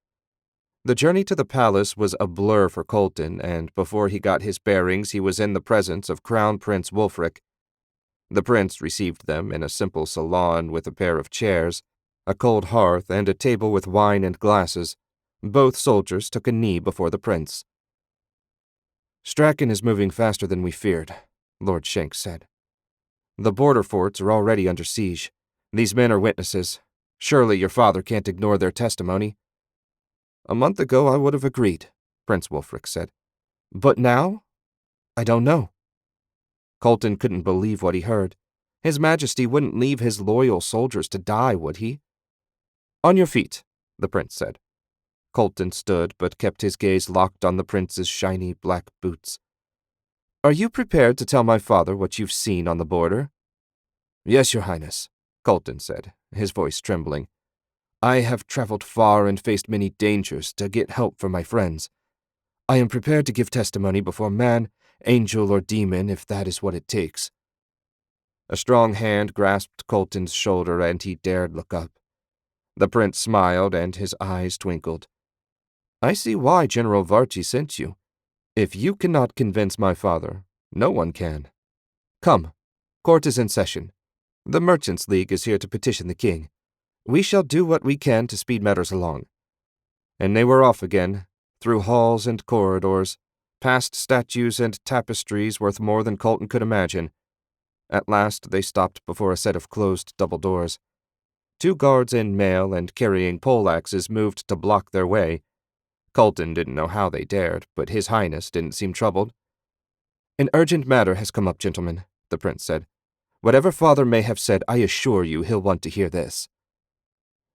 The journey to the palace was a blur for Colton, and before he got his bearings he was in the presence of Crown Prince Wulfric. The prince received them in a simple salon with a pair of chairs, a cold hearth, and a table with wine and glasses. Both soldiers took a knee before the prince. "Strachan is moving faster than we feared," Lord Shank said. "The border forts are already under siege. These men are witnesses. Surely your father can't ignore their testimony." "A month ago I would have agreed," Prince Wulfric said. "But now? I don't know." Colton couldn't believe what he heard. His Majesty wouldn't leave his loyal soldiers to die, would he? "On your feet," the prince said. Colton stood, but kept his gaze locked on the prince's shiny black boots. "Are you prepared to tell my father what you've seen on the border?" "Yes, your highness," Colton said, his voice trembling. "I have traveled far and faced many dangers to get help for my friends. I am prepared to give testimony before man, angel, or demon if that is what it takes." A strong hand grasped Colton's shoulder and he dared look up. The prince smiled and his eyes twinkled. "I see why General Varchi sent you. If you cannot convince my father, no one can. Come, court is in session. The Merchants' League is here to petition the king. We shall do what we can to speed matters along." And they were off again, through halls and corridors, past statues and tapestries worth more than Colton could imagine. At last they stopped before a set of closed double doors. Two guards in mail and carrying poleaxes moved to block their way. Colton didn't know how they dared, but His Highness didn't seem troubled. "An urgent matter has come up, gentlemen," the prince said. "Whatever father may have said, I assure you he'll want to hear this."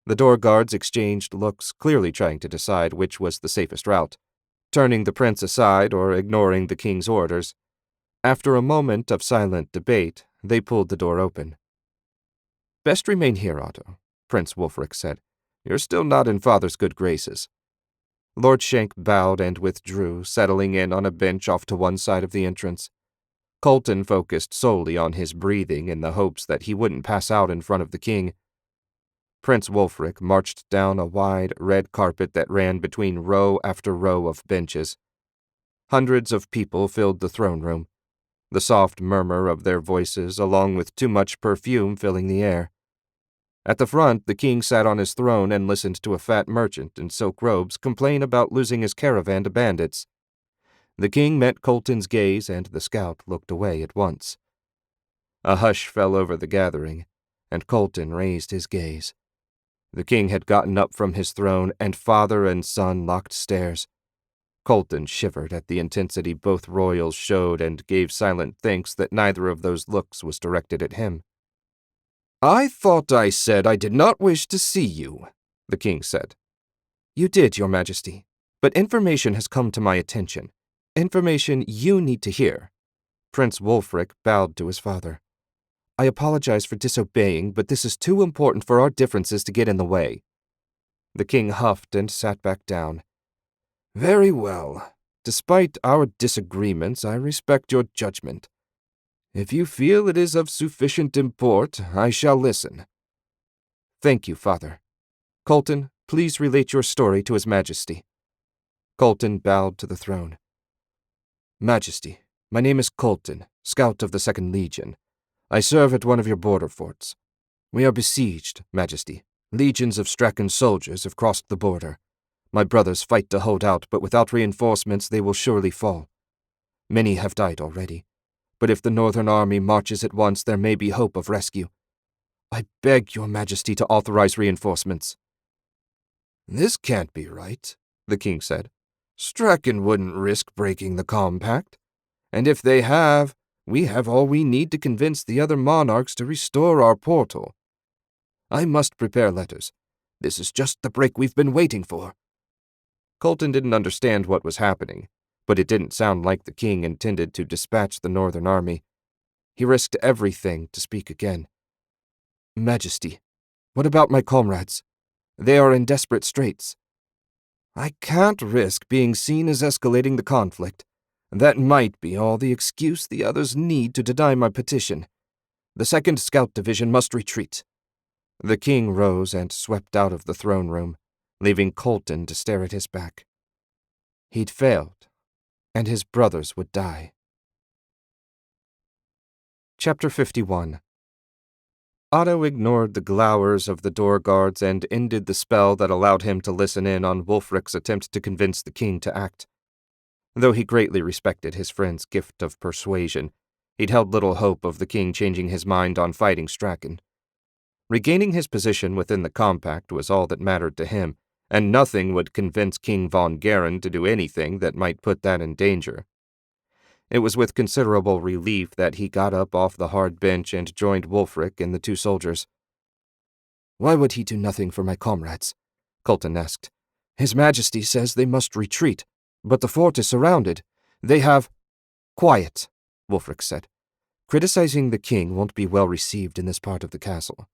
The door guards exchanged looks, clearly trying to decide which was the safest route, turning the prince aside or ignoring the king's orders. After a moment of silent debate, they pulled the door open. "Best remain here, Otto," Prince Wulfric said. "You're still not in father's good graces." Lord Shank bowed and withdrew, settling in on a bench off to one side of the entrance. Colton focused solely on his breathing in the hopes that he wouldn't pass out in front of the king. Prince Wulfric marched down a wide, red carpet that ran between row after row of benches. Hundreds of people filled the throne room, the soft murmur of their voices along with too much perfume filling the air. At the front, the king sat on his throne and listened to a fat merchant in silk robes complain about losing his caravan to bandits. The king met Colton's gaze, and the scout looked away at once. A hush fell over the gathering, and Colton raised his gaze. The king had gotten up from his throne, and father and son locked stares. Colton shivered at the intensity both royals showed and gave silent thanks that neither of those looks was directed at him. "I thought I said I did not wish to see you," the king said. You did, Your Majesty, but information has come to my attention. Information you need to hear. Prince Wulfric bowed to his father. I apologize for disobeying, but this is too important for our differences to get in the way. The king huffed and sat back down. "Very well. Despite our disagreements, I respect your judgment. If you feel it is of sufficient import, I shall listen." Thank you, Father. Colton, please relate your story to His Majesty. Colton bowed to the throne. Majesty, my name is Colton, scout of the 2nd Legion. I serve at one of your border forts. We are besieged, Majesty. Legions of Strachan soldiers have crossed the border. My brothers fight to hold out, but without reinforcements they will surely fall. Many have died already, but if the Northern Army marches at once, there may be hope of rescue. I beg your Majesty to authorize reinforcements. "This can't be right," the king said. "Strachan wouldn't risk breaking the compact. And if they have, we have all we need to convince the other monarchs to restore our portal. I must prepare letters. This is just the break we've been waiting for." Colton didn't understand what was happening, but it didn't sound like the king intended to dispatch the Northern Army. He risked everything to speak again. Majesty, what about my comrades? They are in desperate straits. "I can't risk being seen as escalating the conflict. That might be all the excuse the others need to deny my petition. The 2nd Scout Division must retreat." The king rose and swept out of the throne room, leaving Colton to stare at his back. He'd failed, and his brothers would die. Chapter 51. Otto ignored the glowers of the door guards and ended the spell that allowed him to listen in on Wulfric's attempt to convince the king to act. Though he greatly respected his friend's gift of persuasion, he'd held little hope of the king changing his mind on fighting Strachan. Regaining his position within the compact was all that mattered to him, and nothing would convince King von Garen to do anything that might put that in danger. It was with considerable relief that he got up off the hard bench and joined Wulfric and the 2 soldiers. "Why would he do nothing for my comrades?" Colton asked. "His Majesty says they must retreat, but the fort is surrounded. They have—" "Quiet," Wulfric said. "Criticizing the king won't be well received in this part of the castle."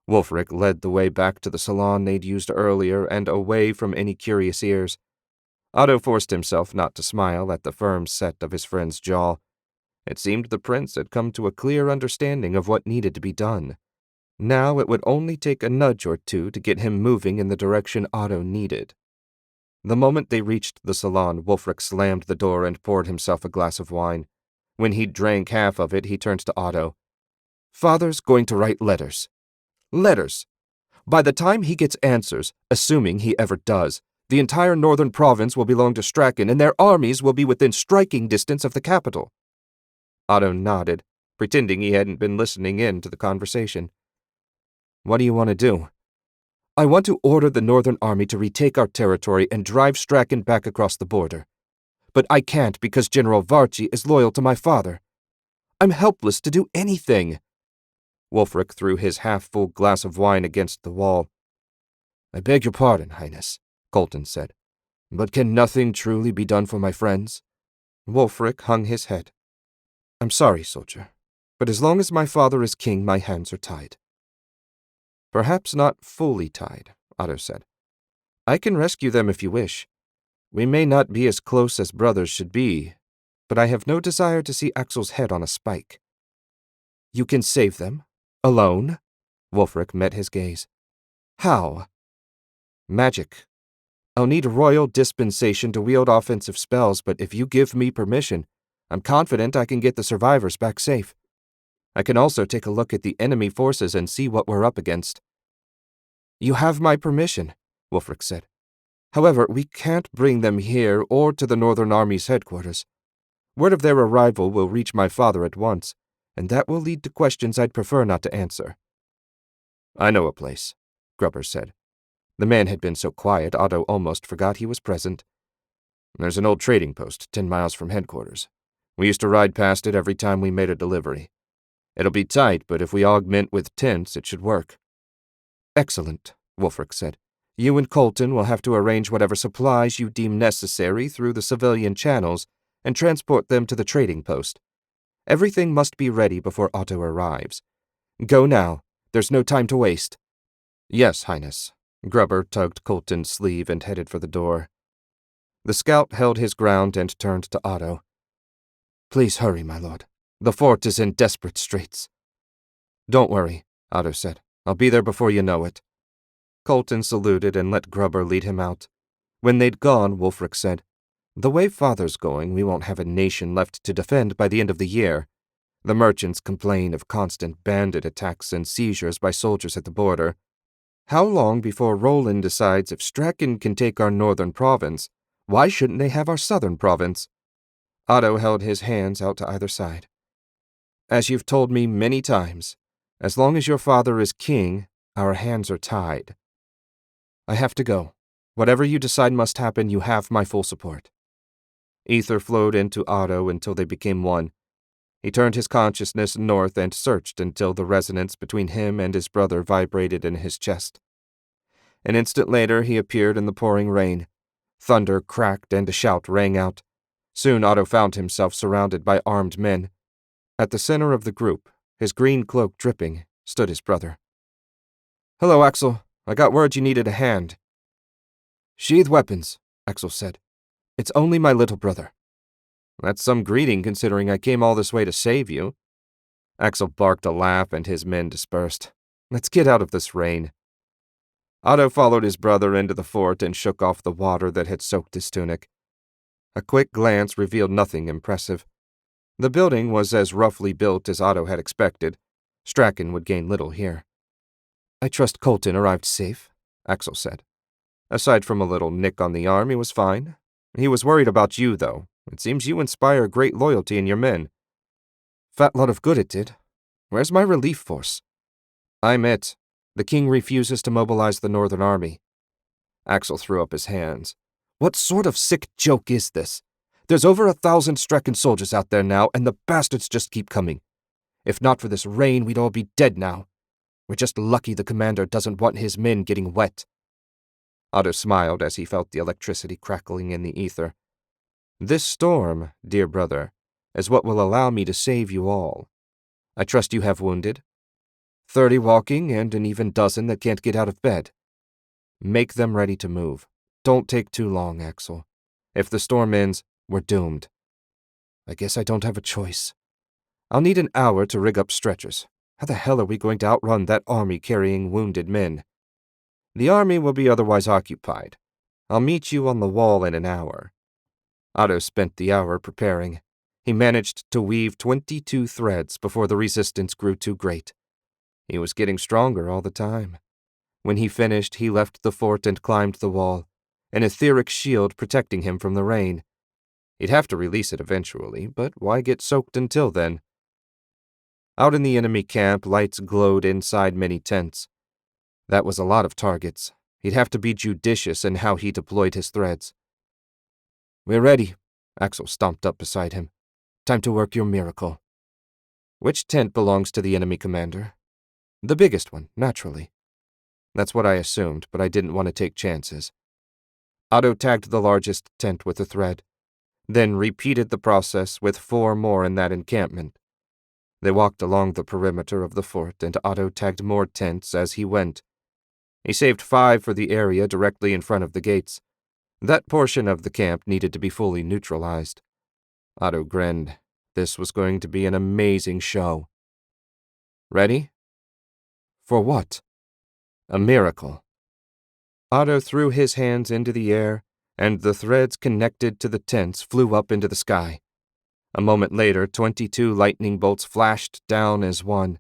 Wulfric led the way back to the salon they'd used earlier and away from any curious ears. Otto forced himself not to smile at the firm set of his friend's jaw. It seemed the prince had come to a clear understanding of what needed to be done. Now it would only take a nudge or two to get him moving in the direction Otto needed. The moment they reached the salon, Wulfric slammed the door and poured himself a glass of wine. When he'd drank half of it, he turned to Otto. "Father's going to write letters. Letters. By the time he gets answers, assuming he ever does, the entire northern province will belong to Strachan, and their armies will be within striking distance of the capital." Otto nodded, pretending he hadn't been listening in to the conversation. "What do you want to do?" "I want to order the Northern Army to retake our territory and drive Strachan back across the border. But I can't because General Varchi is loyal to my father. I'm helpless to do anything." Wulfric threw his half-full glass of wine against the wall. "I beg your pardon, Highness," Colton said. "But can nothing truly be done for my friends?" Wulfric hung his head. "I'm sorry, soldier, but as long as my father is king, my hands are tied." "Perhaps not fully tied," Otto said. "I can rescue them if you wish. We may not be as close as brothers should be, but I have no desire to see Axel's head on a spike." "You can save them? Alone?" Wulfric met his gaze. "How?" "Magic. I'll need royal dispensation to wield offensive spells, but if you give me permission, I'm confident I can get the survivors back safe. I can also take a look at the enemy forces and see what we're up against." "You have my permission," Wulfric said. "However, we can't bring them here or to the Northern Army's headquarters. Word of their arrival will reach my father at once, and that will lead to questions I'd prefer not to answer. I know a place, Grubber said. The man had been so quiet Otto almost forgot he was present. There's an old trading post 10 miles from headquarters. We used to ride past it every time we made a delivery. It'll be tight, but if we augment with tents, it should work. Excellent, Wulfric said. You and Colton will have to arrange whatever supplies you deem necessary through the civilian channels and transport them to the trading post. Everything must be ready before Otto arrives. Go now. There's no time to waste. Yes, Highness. Grubber tugged Colton's sleeve and headed for the door. The scout held his ground and turned to Otto. Please hurry, my lord. The fort is in desperate straits. Don't worry, Otto said. I'll be there before you know it. Colton saluted and let Grubber lead him out. When they'd gone, Wulfric said, The way Father's going, we won't have a nation left to defend by the end of the year. The merchants complain of constant bandit attacks and seizures by soldiers at the border. How long before Roland decides if Strachan can take our northern province, why shouldn't they have our southern province? Otto held his hands out to either side. As you've told me many times, as long as your father is king, our hands are tied. I have to go. Whatever you decide must happen, you have my full support. Ether flowed into Otto until they became one. He turned his consciousness north and searched until the resonance between him and his brother vibrated in his chest. An instant later, he appeared in the pouring rain. Thunder cracked and a shout rang out. Soon Otto found himself surrounded by armed men. At the center of the group, his green cloak dripping, stood his brother. Hello, Axel. I got word you needed a hand. Sheathe weapons, Axel said. It's only my little brother. That's some greeting considering I came all this way to save you. Axel barked a laugh and his men dispersed. Let's get out of this rain. Otto followed his brother into the fort and shook off the water that had soaked his tunic. A quick glance revealed nothing impressive. The building was as roughly built as Otto had expected. Strachan would gain little here. I trust Colton arrived safe, Axel said. Aside from a little nick on the arm, he was fine. He was worried about you, though. It seems you inspire great loyalty in your men. Fat lot of good it did. Where's my relief force? I'm it. The king refuses to mobilize the Northern Army. Axel threw up his hands. What sort of sick joke is this? There's over 1,000 Strachan soldiers out there now, and the bastards just keep coming. If not for this rain, we'd all be dead now. We're just lucky the commander doesn't want his men getting wet. Otto smiled as he felt the electricity crackling in the ether. This storm, dear brother, is what will allow me to save you all. I trust you have wounded. 30 walking and an even dozen that can't get out of bed. Make them ready to move. Don't take too long, Axel. If the storm ends, we're doomed. I guess I don't have a choice. I'll need an hour to rig up stretchers. How the hell are we going to outrun that army carrying wounded men? The army will be otherwise occupied. I'll meet you on the wall in an hour. Otto spent the hour preparing. He managed to weave 22 threads before the resistance grew too great. He was getting stronger all the time. When he finished, he left the fort and climbed the wall, an etheric shield protecting him from the rain. He'd have to release it eventually, but why get soaked until then? Out in the enemy camp, lights glowed inside many tents. That was a lot of targets. He'd have to be judicious in how he deployed his threads. We're ready. Axel stomped up beside him. Time to work your miracle. Which tent belongs to the enemy commander? The biggest one, naturally. That's what I assumed, but I didn't want to take chances. Otto tagged the largest tent with a thread, then repeated the process with 4 more in that encampment. They walked along the perimeter of the fort, and Otto tagged more tents as he went. He saved 5 for the area directly in front of the gates. That portion of the camp needed to be fully neutralized. Otto grinned. This was going to be an amazing show. Ready? For what? A miracle. Otto threw his hands into the air, and the threads connected to the tents flew up into the sky. A moment later, 22 lightning bolts flashed down as one.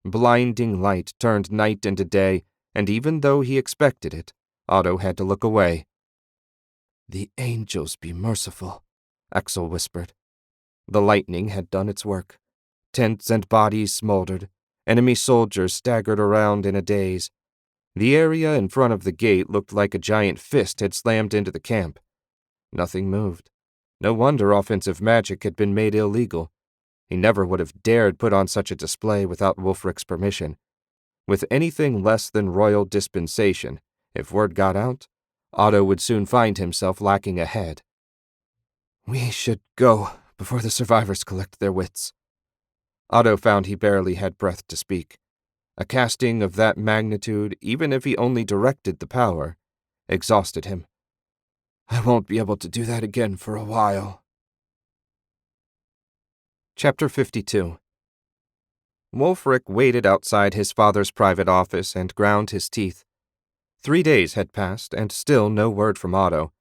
Blinding light turned night into day, and even though he expected it, Otto had to look away. The angels be merciful, Axel whispered. The lightning had done its work. Tents and bodies smoldered, Enemy soldiers staggered around in a daze. The area in front of the gate looked like a giant fist had slammed into the camp. Nothing moved. No wonder offensive magic had been made illegal. He never would have dared put on such a display without Wulfric's permission. With anything less than royal dispensation, if word got out, Otto would soon find himself lacking a head. "We should go before the survivors collect their wits." Otto found he barely had breath to speak. A casting of that magnitude, even if he only directed the power, exhausted him. "I won't be able to do that again for a while." Chapter 52. Wulfric waited outside his father's private office and ground his teeth. 3 days had passed, and still no word from Otto.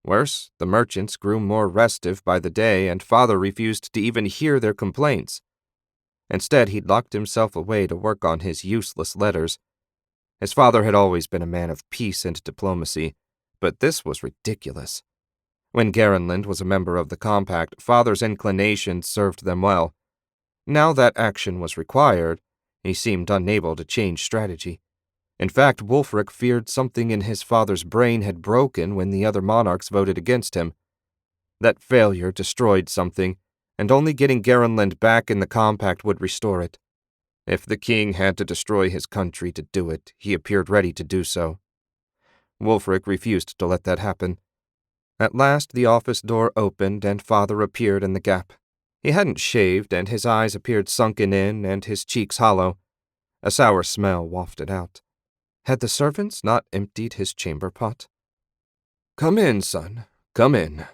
Worse, the merchants grew more restive by the day, and father refused to even hear their complaints. Instead, he'd locked himself away to work on his useless letters. His father had always been a man of peace and diplomacy, but this was ridiculous. When Garenland was a member of the Compact, father's inclinations served them well. Now that action was required, he seemed unable to change strategy. In fact, Wulfric feared something in his father's brain had broken when the other monarchs voted against him. That failure destroyed something, and only getting Garenland back in the Compact would restore it. If the king had to destroy his country to do it, he appeared ready to do so. Wulfric refused to let that happen. At last the office door opened and father appeared in the gap. He hadn't shaved, and his eyes appeared sunken in and his cheeks hollow. A sour smell wafted out. Had the servants not emptied his chamber pot? "Come in, son, come in."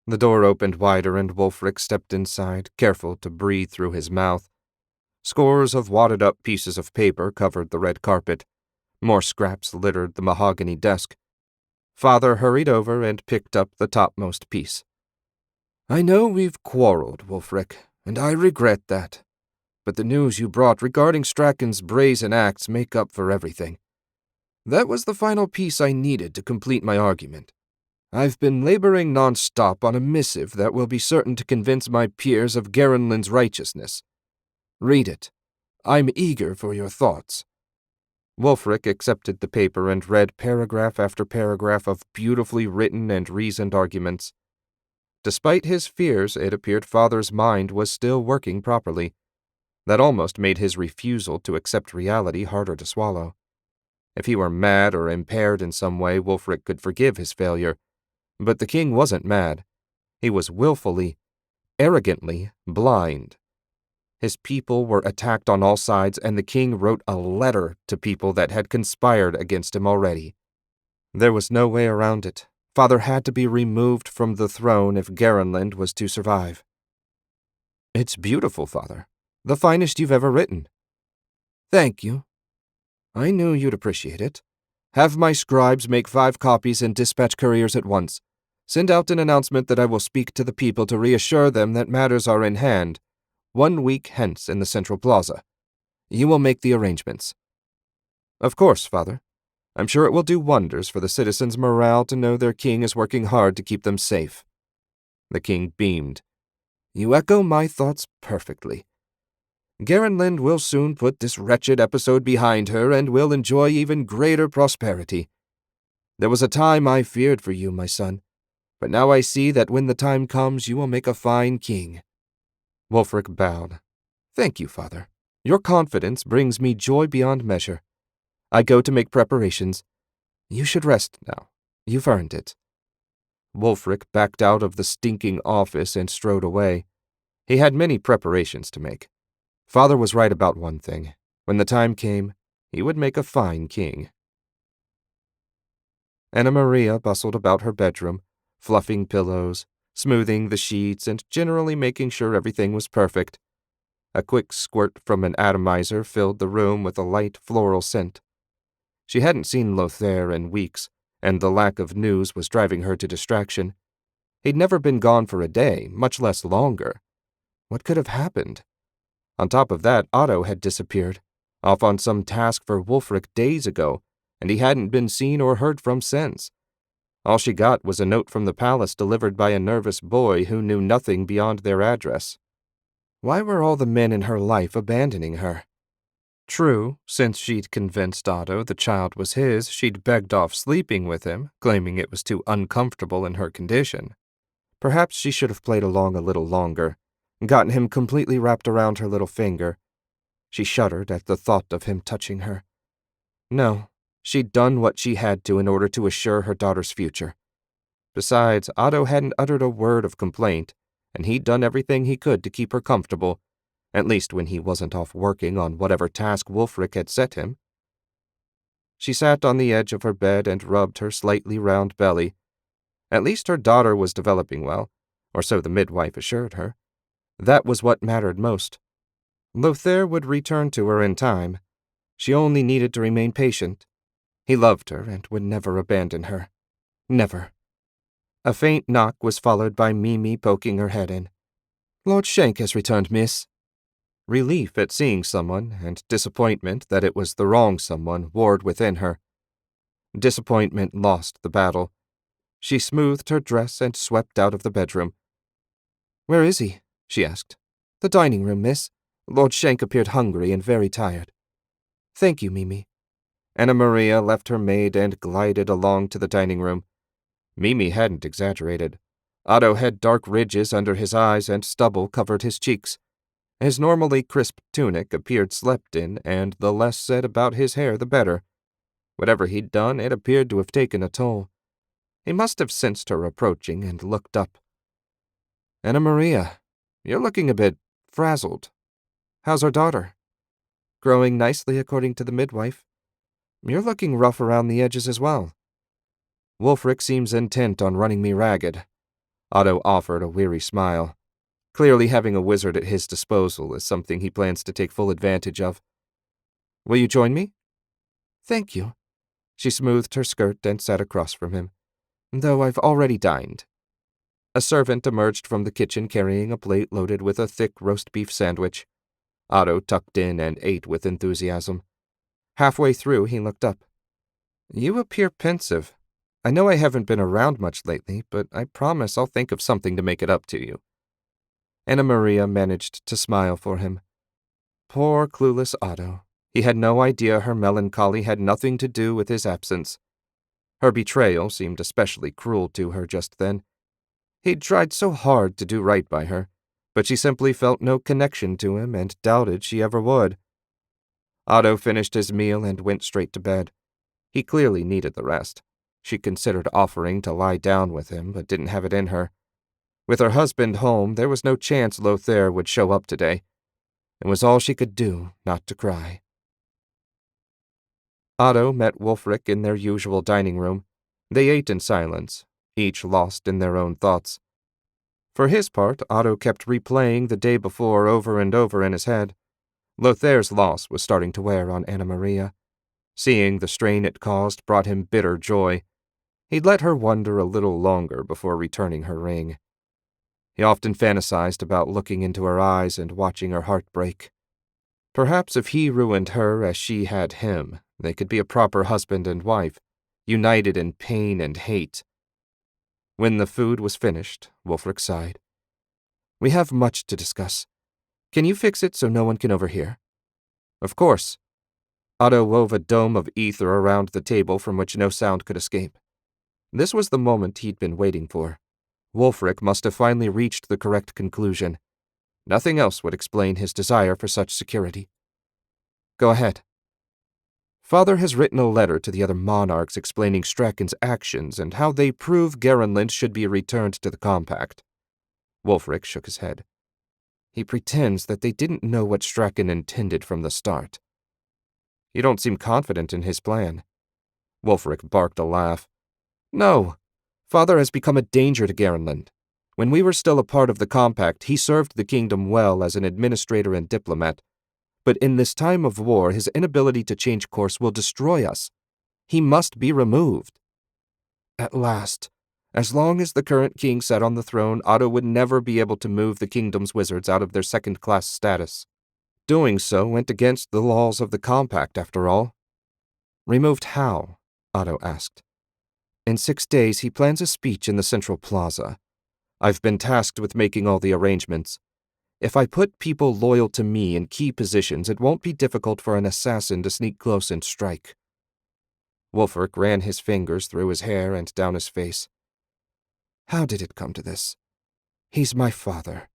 The door opened wider and Wulfric stepped inside, careful to breathe through his mouth. Scores of wadded-up pieces of paper covered the red carpet. More scraps littered the mahogany desk. Father hurried over and picked up the topmost piece. "I know we've quarreled, Wulfric, and I regret that. But the news you brought regarding Strachan's brazen acts make up for everything. That was the final piece I needed to complete my argument. I've been laboring non-stop on a missive that will be certain to convince my peers of Garenland's righteousness. Read it. I'm eager for your thoughts." Wulfric accepted the paper and read paragraph after paragraph of beautifully written and reasoned arguments. Despite his fears, it appeared father's mind was still working properly. That almost made his refusal to accept reality harder to swallow. If he were mad or impaired in some way, Wulfric could forgive his failure. But the king wasn't mad. He was willfully, arrogantly blind. His people were attacked on all sides, and the king wrote a letter to people that had conspired against him already. There was no way around it. Father had to be removed from the throne if Garenland was to survive. "It's beautiful, Father. The finest you've ever written." "Thank you. I knew you'd appreciate it. Have my scribes make 5 copies and dispatch couriers at once. Send out an announcement that I will speak to the people to reassure them that matters are in hand. 1 week hence in the Central Plaza. You will make the arrangements." "Of course, Father. I'm sure it will do wonders for the citizens' morale to know their king is working hard to keep them safe." The king beamed. "You echo my thoughts perfectly. Garenland will soon put this wretched episode behind her and will enjoy even greater prosperity. There was a time I feared for you, my son, but now I see that when the time comes you will make a fine king." Wulfric bowed. "Thank you, Father. Your confidence brings me joy beyond measure. I go to make preparations. You should rest now. You've earned it." Wulfric backed out of the stinking office and strode away. He had many preparations to make. Father was right about one thing. When the time came, he would make a fine king. Anna Maria bustled about her bedroom, fluffing pillows, smoothing the sheets, and generally making sure everything was perfect. A quick squirt from an atomizer filled the room with a light floral scent. She hadn't seen Lothair in weeks, and the lack of news was driving her to distraction. He'd never been gone for a day, much less longer. What could have happened? On top of that, Otto had disappeared, off on some task for Wulfric days ago, and he hadn't been seen or heard from since. All she got was a note from the palace delivered by a nervous boy who knew nothing beyond their address. Why were all the men in her life abandoning her? True, since she'd convinced Otto the child was his, she'd begged off sleeping with him, claiming it was too uncomfortable in her condition. Perhaps she should have played along a little longer, gotten him completely wrapped around her little finger. She shuddered at the thought of him touching her. No, she'd done what she had to in order to assure her daughter's future. Besides, Otto hadn't uttered a word of complaint, and he'd done everything he could to keep her comfortable, at least when he wasn't off working on whatever task Wulfric had set him. She sat on the edge of her bed and rubbed her slightly round belly. At least her daughter was developing well, or so the midwife assured her. That was what mattered most. Lothair would return to her in time. She only needed to remain patient. He loved her and would never abandon her. Never. A faint knock was followed by Mimi poking her head in. "Lord Shank has returned, miss." Relief at seeing someone, and disappointment that it was the wrong someone, warred within her. Disappointment lost the battle. She smoothed her dress and swept out of the bedroom. "Where is he?" she asked. "The dining room, miss. Lord Shank appeared hungry and very tired." "Thank you, Mimi." Anna Maria left her maid and glided along to the dining room. Mimi hadn't exaggerated. Otto had dark ridges under his eyes and stubble covered his cheeks. His normally crisp tunic appeared slept in, and the less said about his hair the better. Whatever he'd done, it appeared to have taken a toll. He must have sensed her approaching and looked up. "Anna Maria, you're looking a bit frazzled. How's our daughter?" "Growing nicely, according to the midwife. You're looking rough around the edges as well." "Wulfric seems intent on running me ragged." Otto offered a weary smile. Clearly having a wizard at his disposal is something he plans to take full advantage of. "Will you join me?" "Thank you." She smoothed her skirt and sat across from him. "Though I've already dined." A servant emerged from the kitchen carrying a plate loaded with a thick roast beef sandwich. Otto tucked in and ate with enthusiasm. Halfway through, he looked up. "You appear pensive. I know I haven't been around much lately, but I promise I'll think of something to make it up to you." Anna Maria managed to smile for him. Poor clueless Otto. He had no idea her melancholy had nothing to do with his absence. Her betrayal seemed especially cruel to her just then. He'd tried so hard to do right by her, but she simply felt no connection to him and doubted she ever would. Otto finished his meal and went straight to bed. He clearly needed the rest. She considered offering to lie down with him, but didn't have it in her. With her husband home, there was no chance Lothair would show up today. It was all she could do not to cry. Otto met Wulfric in their usual dining room. They ate in silence, each lost in their own thoughts. For his part, Otto kept replaying the day before over and over in his head. Lothair's loss was starting to wear on Anna Maria. Seeing the strain it caused brought him bitter joy. He'd let her wonder a little longer before returning her ring. He often fantasized about looking into her eyes and watching her heart break. Perhaps if he ruined her as she had him, they could be a proper husband and wife, united in pain and hate. When the food was finished, Wulfric sighed. "We have much to discuss. Can you fix it so no one can overhear?" "Of course." Otto wove a dome of ether around the table from which no sound could escape. This was the moment he'd been waiting for. Wulfric must have finally reached the correct conclusion. Nothing else would explain his desire for such security. "Go ahead." "Father has written a letter to the other monarchs explaining Strachan's actions and how they prove Garenland should be returned to the compact." Wulfric shook his head. "He pretends that they didn't know what Strachan intended from the start." "You don't seem confident in his plan." Wulfric barked a laugh. "No. Father has become a danger to Garenland. When we were still a part of the compact, he served the kingdom well as an administrator and diplomat. But in this time of war, his inability to change course will destroy us. He must be removed." At last. As long as the current king sat on the throne, Otto would never be able to move the kingdom's wizards out of their second-class status. Doing so went against the laws of the compact, after all. "Removed how?" Otto asked. "In 6 days he plans a speech in the central plaza. I've been tasked with making all the arrangements. If I put people loyal to me in key positions, it won't be difficult for an assassin to sneak close and strike. Wulfric ran his fingers through his hair and down his face. How did it come to this? He's my father.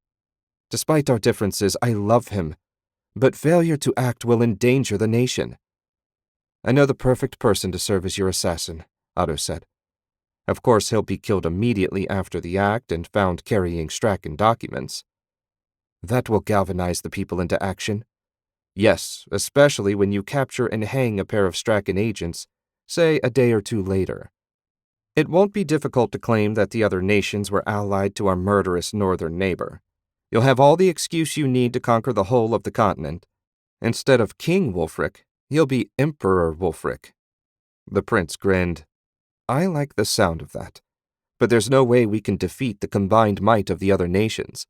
Despite our differences, I love him, but failure to act will endanger the nation. I know the perfect person to serve as your assassin, Otto said. Of course, he'll be killed immediately after the act and found carrying Strachan documents. That will galvanize the people into action. Yes, especially when you capture and hang a pair of Strachan agents, say a day or two later. It won't be difficult to claim that the other nations were allied to our murderous northern neighbor. You'll have all the excuse you need to conquer the whole of the continent. Instead of King Wulfric, you'll be Emperor Wulfric. The prince grinned. I like the sound of that, but there's no way we can defeat the combined might of the other nations.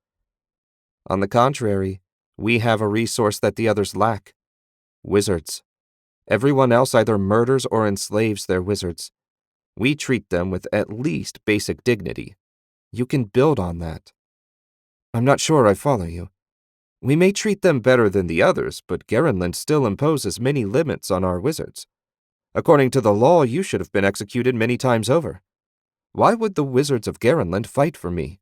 On the contrary, we have a resource that the others lack. Wizards. Everyone else either murders or enslaves their wizards. We treat them with at least basic dignity. You can build on that. I'm not sure I follow you. We may treat them better than the others, but Garenland still imposes many limits on our wizards. According to the law, you should have been executed many times over. Why would the wizards of Garenland fight for me?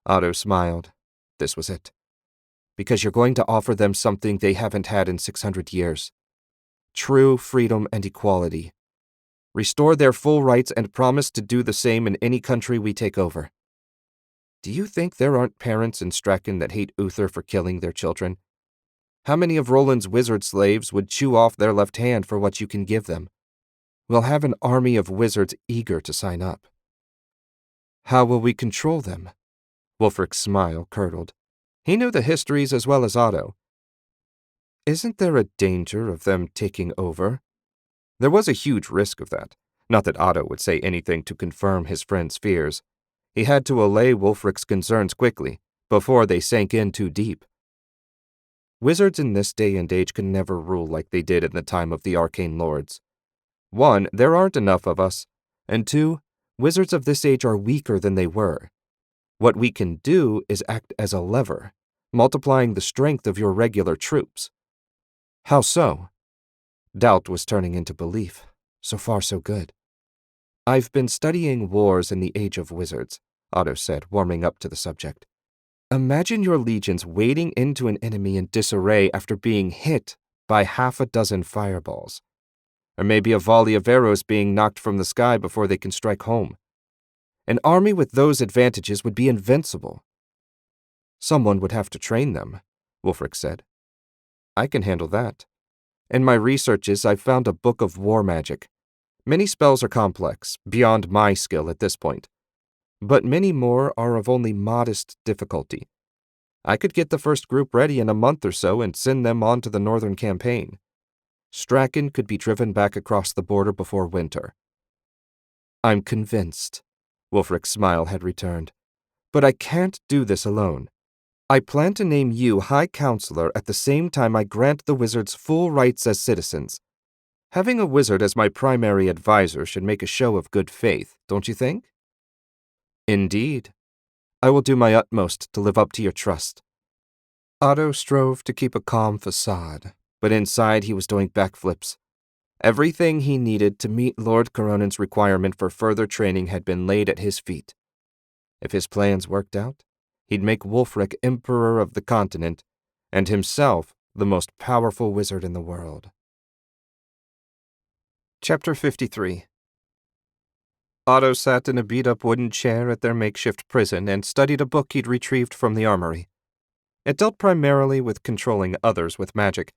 Otto smiled. This was it. Because you're going to offer them something they haven't had in 600 years. True freedom and equality. Restore their full rights and promise to do the same in any country we take over. Do you think there aren't parents in Strachan that hate Uther for killing their children? How many of Roland's wizard slaves would chew off their left hand for what you can give them? We'll have an army of wizards eager to sign up. How will we control them? Wulfric's smile curdled. He knew the histories as well as Otto. Isn't there a danger of them taking over? There was a huge risk of that. Not that Otto would say anything to confirm his friend's fears. He had to allay Wulfric's concerns quickly, before they sank in too deep. Wizards in this day and age can never rule like they did in the time of the Arcane Lords. 1, there aren't enough of us, and 2, wizards of this age are weaker than they were. What we can do is act as a lever, multiplying the strength of your regular troops. How so? Doubt was turning into belief. So far, so good. I've been studying wars in the Age of Wizards, Otto said, warming up to the subject. Imagine your legions wading into an enemy in disarray after being hit by half a dozen fireballs. Or maybe a volley of arrows being knocked from the sky before they can strike home. An army with those advantages would be invincible. Someone would have to train them, Wulfric said. I can handle that. In my researches, I've found a book of war magic. Many spells are complex, beyond my skill at this point. But many more are of only modest difficulty. I could get the first group ready in a month or so and send them on to the northern campaign. Strachan could be driven back across the border before winter. I'm convinced. Wulfric's smile had returned. But I can't do this alone. I plan to name you High Counselor at the same time I grant the wizards full rights as citizens. Having a wizard as my primary advisor should make a show of good faith, don't you think? Indeed. I will do my utmost to live up to your trust. Otto strove to keep a calm facade, but inside he was doing backflips. Everything he needed to meet Lord Coronan's requirement for further training had been laid at his feet. If his plans worked out, he'd make Wulfric Emperor of the continent, and himself the most powerful wizard in the world. Chapter 53. Otto sat in a beat-up wooden chair at their makeshift prison and studied a book he'd retrieved from the armory. It dealt primarily with controlling others with magic.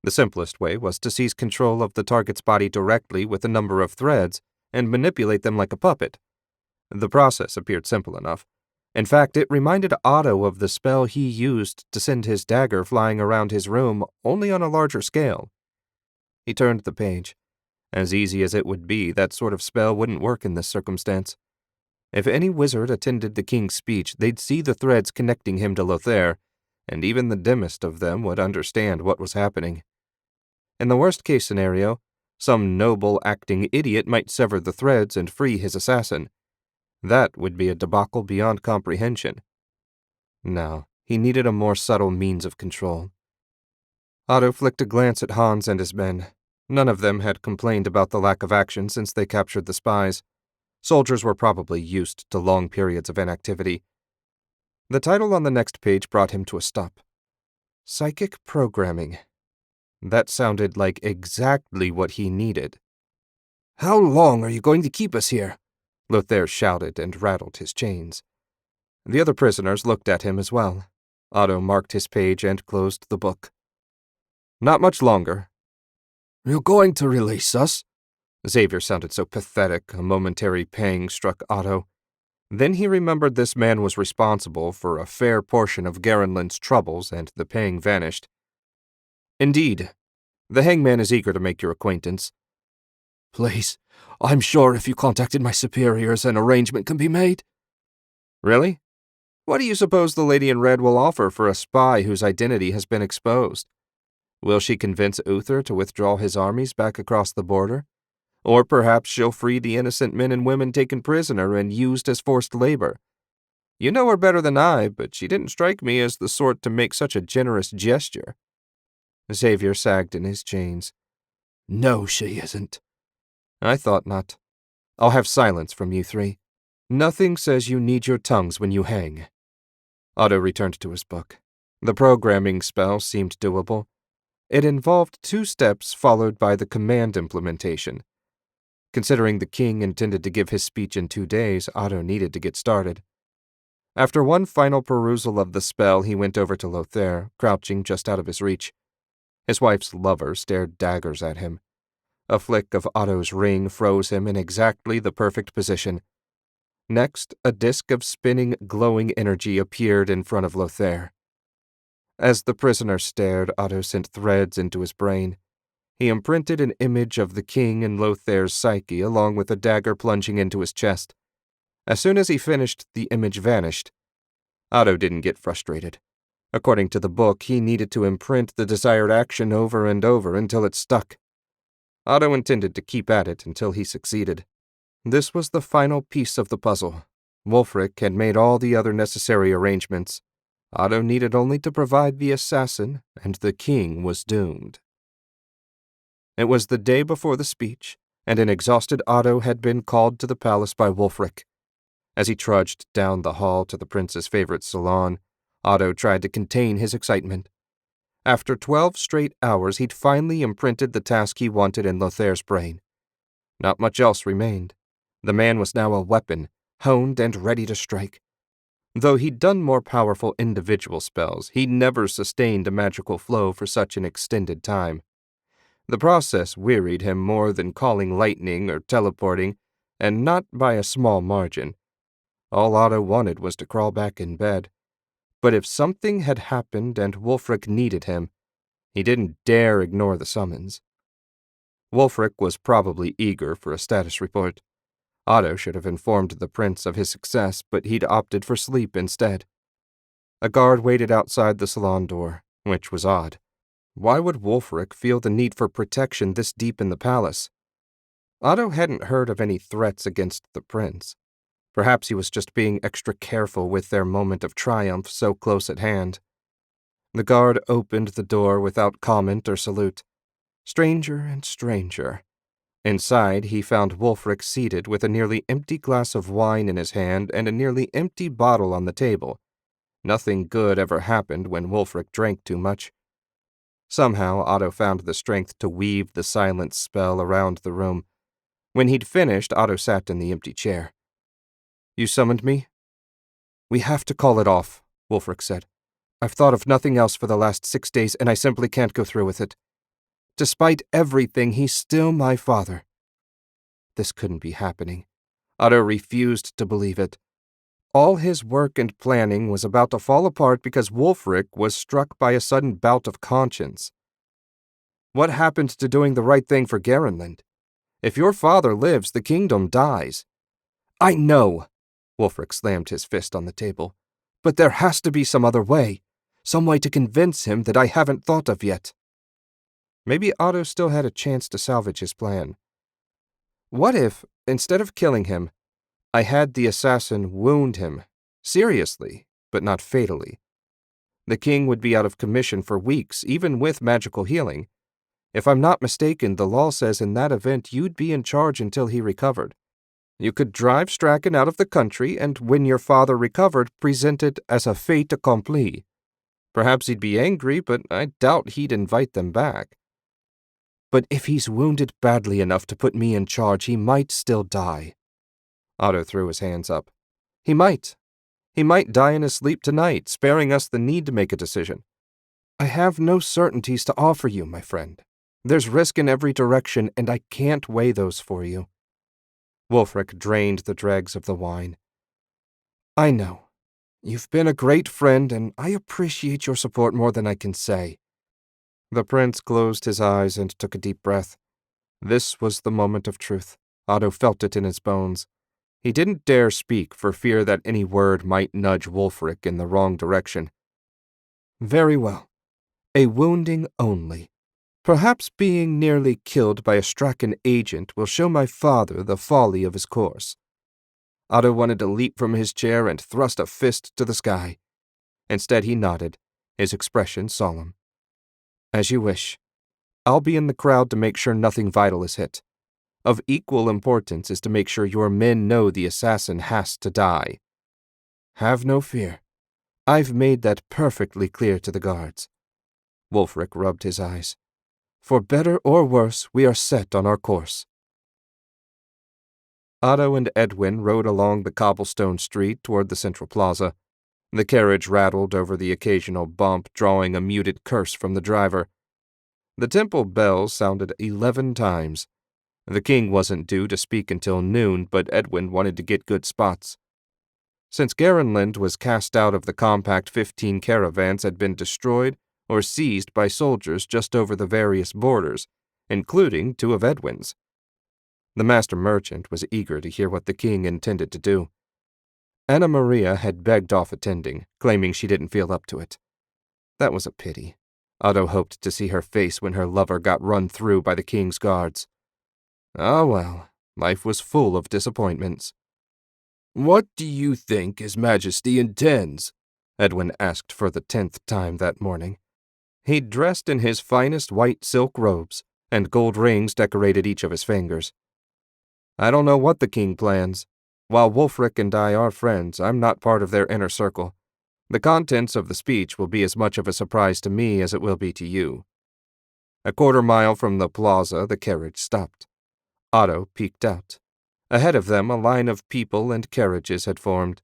The simplest way was to seize control of the target's body directly with a number of threads and manipulate them like a puppet. The process appeared simple enough. In fact, it reminded Otto of the spell he used to send his dagger flying around his room, only on a larger scale. He turned the page. As easy as it would be, that sort of spell wouldn't work in this circumstance. If any wizard attended the king's speech, they'd see the threads connecting him to Lothair, and even the dimmest of them would understand what was happening. In the worst-case scenario, some noble-acting idiot might sever the threads and free his assassin. That would be a debacle beyond comprehension. No, He needed a more subtle means of control. Otto flicked a glance at Hans and his men. None of them had complained about the lack of action since they captured the spies. Soldiers were probably used to long periods of inactivity. The title on the next page brought him to a stop. Psychic Programming. That sounded like exactly what he needed. How long are you going to keep us here? Lothair shouted and rattled his chains. The other prisoners looked at him as well. Otto marked his page and closed the book. Not much longer. You're going to release us? Xavier sounded so pathetic, a momentary pang struck Otto. Then he remembered this man was responsible for a fair portion of Garenland's troubles, and the pang vanished. Indeed, the hangman is eager to make your acquaintance. Please, I'm sure if you contacted my superiors, an arrangement can be made. Really? What do you suppose the lady in red will offer for a spy whose identity has been exposed? Will she convince Uther to withdraw his armies back across the border? Or perhaps she'll free the innocent men and women taken prisoner and used as forced labor. You know her better than I, but she didn't strike me as the sort to make such a generous gesture. Xavier sagged in his chains. No, she isn't. I thought not. I'll have silence from you three. Nothing says you need your tongues when you hang. Otto returned to his book. The programming spell seemed doable. It involved 2 steps followed by the command implementation. Considering the king intended to give his speech in 2 days, Otto needed to get started. After one final perusal of the spell, he went over to Lothair, crouching just out of his reach. His wife's lover stared daggers at him. A flick of Otto's ring froze him in exactly the perfect position. Next, a disk of spinning, glowing energy appeared in front of Lothair. As the prisoner stared, Otto sent threads into his brain. He imprinted an image of the king in Lothair's psyche along with a dagger plunging into his chest. As soon as he finished, the image vanished. Otto didn't get frustrated. According to the book, he needed to imprint the desired action over and over until it stuck. Otto intended to keep at it until he succeeded. This was the final piece of the puzzle. Wulfric had made all the other necessary arrangements. Otto needed only to provide the assassin, and the king was doomed. It was the day before the speech, and an exhausted Otto had been called to the palace by Wulfric. As he trudged down the hall to the prince's favorite salon, Otto tried to contain his excitement. After 12 straight hours, he'd finally imprinted the task he wanted in Lothair's brain. Not much else remained. The man was now a weapon, honed and ready to strike. Though he'd done more powerful individual spells, he'd never sustained a magical flow for such an extended time. The process wearied him more than calling lightning or teleporting, and not by a small margin. All Otto wanted was to crawl back in bed. But if something had happened and Wulfric needed him, he didn't dare ignore the summons. Wulfric was probably eager for a status report. Otto should have informed the prince of his success, but he'd opted for sleep instead. A guard waited outside the salon door, which was odd. Why would Wulfric feel the need for protection this deep in the palace? Otto hadn't heard of any threats against the prince. Perhaps he was just being extra careful with their moment of triumph so close at hand. The guard opened the door without comment or salute. Stranger and stranger. Inside, he found Wulfric seated with a nearly empty glass of wine in his hand and a nearly empty bottle on the table. Nothing good ever happened when Wulfric drank too much. Somehow, Otto found the strength to weave the silence spell around the room. When he'd finished, Otto sat in the empty chair. "You summoned me?" "We have to call it off," Wulfric said. "I've thought of nothing else for the last 6 days, and I simply can't go through with it. Despite everything, he's still my father." This couldn't be happening. Otto refused to believe it. All his work and planning was about to fall apart because Wulfric was struck by a sudden bout of conscience. What happened to doing the right thing for Garenland? If your father lives, the kingdom dies. "I know," Wulfric slammed his fist on the table, "but there has to be some other way. Some way to convince him that I haven't thought of yet." Maybe Otto still had a chance to salvage his plan. What if, instead of killing him, I had the assassin wound him, seriously, but not fatally? The king would be out of commission for weeks, even with magical healing. If I'm not mistaken, the law says in that event you'd be in charge until he recovered. You could drive Strachan out of the country and, when your father recovered, present it as a fait accompli. Perhaps he'd be angry, but I doubt he'd invite them back. But if he's wounded badly enough to put me in charge, he might still die. Otto threw his hands up. He might. He might die in his sleep tonight, sparing us the need to make a decision. I have no certainties to offer you, my friend. There's risk in every direction, and I can't weigh those for you. Wulfric drained the dregs of the wine. I know. You've been a great friend, and I appreciate your support more than I can say. The prince closed his eyes and took a deep breath. This was the moment of truth. Otto felt it in his bones. He didn't dare speak for fear that any word might nudge Wulfric in the wrong direction. Very well. A wounding only. Perhaps being nearly killed by a Strachan agent will show my father the folly of his course. Otto wanted to leap from his chair and thrust a fist to the sky. Instead he nodded, his expression solemn. As you wish. I'll be in the crowd to make sure nothing vital is hit. Of equal importance is to make sure your men know the assassin has to die. Have no fear. I've made that perfectly clear to the guards. Wulfric rubbed his eyes. For better or worse, we are set on our course. Otto and Edwin rode along the cobblestone street toward the central plaza. The carriage rattled over the occasional bump, drawing a muted curse from the driver. The temple bell sounded 11 times. The king wasn't due to speak until noon, but Edwin wanted to get good spots. Since Garenland was cast out of the compact, 15 caravans had been destroyed or seized by soldiers just over the various borders, including 2 of Edwin's. The master merchant was eager to hear what the king intended to do. Anna Maria had begged off attending, claiming she didn't feel up to it. That was a pity. Otto hoped to see her face when her lover got run through by the king's guards. Ah well, life was full of disappointments. What do you think His Majesty intends? Edwin asked for the 10th time that morning. He'd dressed in his finest white silk robes, and gold rings decorated each of his fingers. I don't know what the king plans. While Wulfric and I are friends, I'm not part of their inner circle. The contents of the speech will be as much of a surprise to me as it will be to you. A quarter-mile from the plaza, the carriage stopped. Otto peeked out. Ahead of them, a line of people and carriages had formed.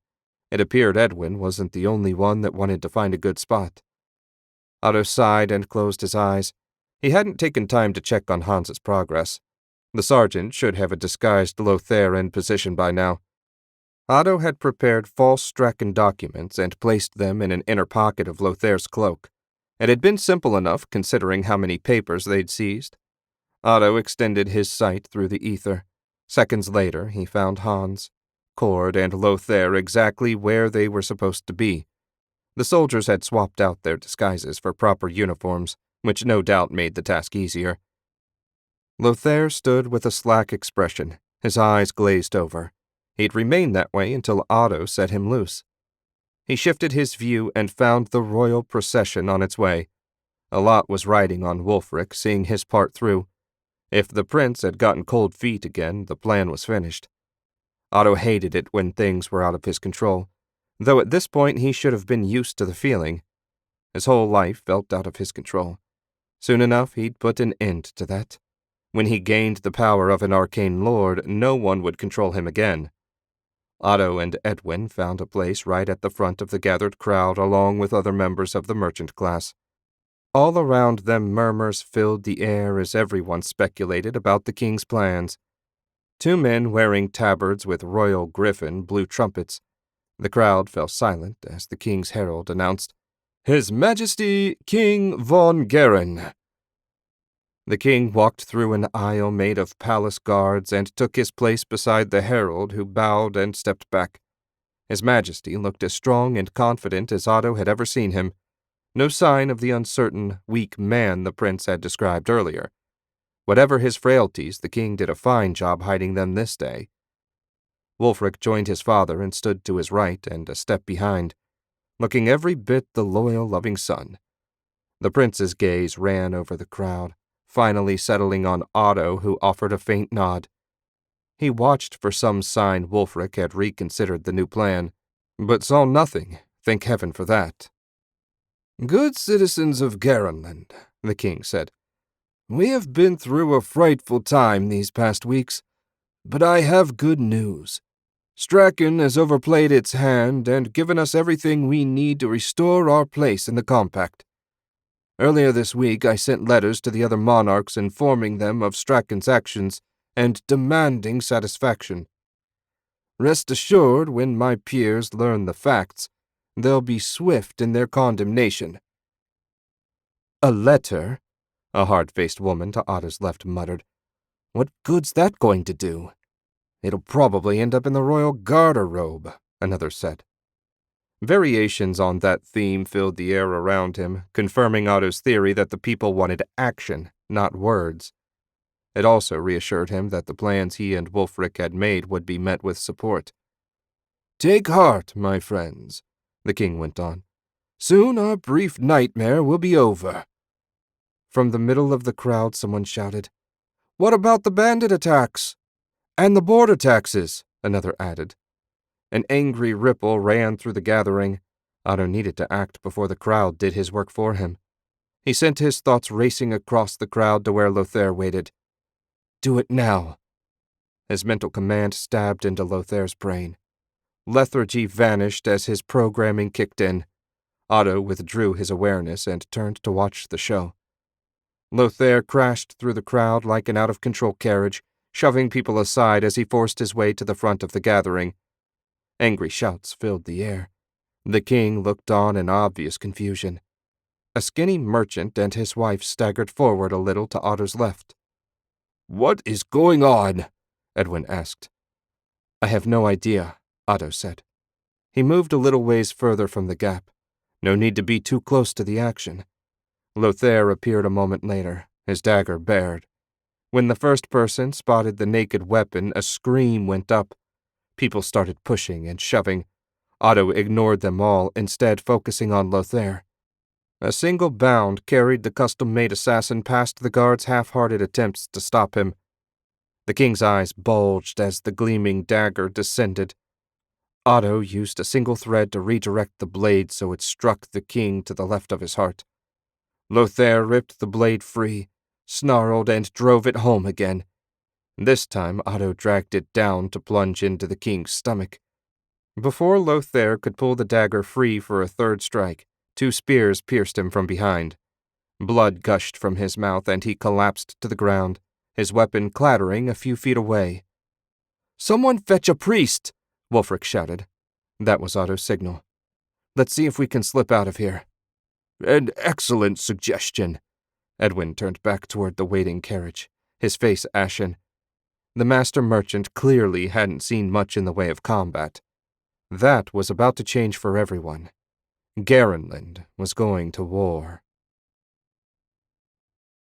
It appeared Edwin wasn't the only one that wanted to find a good spot. Otto sighed and closed his eyes. He hadn't taken time to check on Hans's progress. The sergeant should have a disguised Lothair in position by now. Otto had prepared false Strachan documents and placed them in an inner pocket of Lothair's cloak. It had been simple enough, considering how many papers they'd seized. Otto extended his sight through the ether. Seconds later, he found Hans, Cord, and Lothair exactly where they were supposed to be. The soldiers had swapped out their disguises for proper uniforms, which no doubt made the task easier. Lothair stood with a slack expression, his eyes glazed over. He'd remained that way until Otto set him loose. He shifted his view and found the royal procession on its way. A lot was riding on Wulfric, seeing his part through. If the prince had gotten cold feet again, the plan was finished. Otto hated it when things were out of his control, though at this point he should have been used to the feeling. His whole life felt out of his control. Soon enough, he'd put an end to that. When he gained the power of an arcane lord, no one would control him again. Otto and Edwin found a place right at the front of the gathered crowd along with other members of the merchant class. All around them murmurs filled the air as everyone speculated about the king's plans. 2 men wearing tabards with royal griffin blew trumpets. The crowd fell silent as the king's herald announced, "His Majesty King von Garen." The king walked through an aisle made of palace guards and took his place beside the herald, who bowed and stepped back. His Majesty looked as strong and confident as Otto had ever seen him. No sign of the uncertain, weak man the prince had described earlier. Whatever his frailties, the king did a fine job hiding them this day. Wulfric joined his father and stood to his right and a step behind. looking every bit the loyal, loving son. The prince's gaze ran over the crowd, finally settling on Otto, who offered a faint nod. He watched for some sign Wulfric had reconsidered the new plan, but saw nothing, thank heaven for that. "Good citizens of Garenland," the king said, "we have been through a frightful time these past weeks, but I have good news. Strachan has overplayed its hand and given us everything we need to restore our place in the compact. Earlier this week I sent letters to the other monarchs informing them of Strachan's actions and demanding satisfaction. Rest assured, when my peers learn the facts, they'll be swift in their condemnation." "A letter?" a hard-faced woman to Otto's left muttered. "What good's that going to do?" "It'll probably end up in the royal garter-robe," another said. Variations on that theme filled the air around him, confirming Otto's theory that the people wanted action, not words. It also reassured him that the plans he and Wulfric had made would be met with support. "Take heart, my friends," the king went on. "Soon our brief nightmare will be over." From the middle of the crowd someone shouted, "What about the bandit attacks?" "And the border taxes," another added. An angry ripple ran through the gathering. Otto needed to act before the crowd did his work for him. He sent his thoughts racing across the crowd to where Lothair waited. "Do it now." His mental command stabbed into Lothair's brain. Lethargy vanished as his programming kicked in. Otto withdrew his awareness and turned to watch the show. Lothair crashed through the crowd like an out-of-control carriage, shoving people aside as he forced his way to the front of the gathering. Angry shouts filled the air. The king looked on in obvious confusion. A skinny merchant and his wife staggered forward a little to Otto's left. "What is going on?" Edwin asked. "I have no idea," Otto said. He moved a little ways further from the gap. No need to be too close to the action. Lothair appeared a moment later, his dagger bared. When the first person spotted the naked weapon, a scream went up. People started pushing and shoving. Otto ignored them all, instead focusing on Lothair. A single bound carried the custom-made assassin past the guards' half-hearted attempts to stop him. The king's eyes bulged as the gleaming dagger descended. Otto used a single thread to redirect the blade so it struck the king to the left of his heart. Lothair ripped the blade free, snarled, and drove it home again. This time Otto dragged it down to plunge into the king's stomach. Before Lothair could pull the dagger free for a third strike, 2 spears pierced him from behind. Blood gushed from his mouth and he collapsed to the ground, his weapon clattering a few feet away. "Someone fetch a priest!" Wulfric shouted. That was Otto's signal. "Let's see if we can slip out of here." "An excellent suggestion." Edwin turned back toward the waiting carriage, his face ashen. The master merchant clearly hadn't seen much in the way of combat. That was about to change for everyone. Garenland was going to war.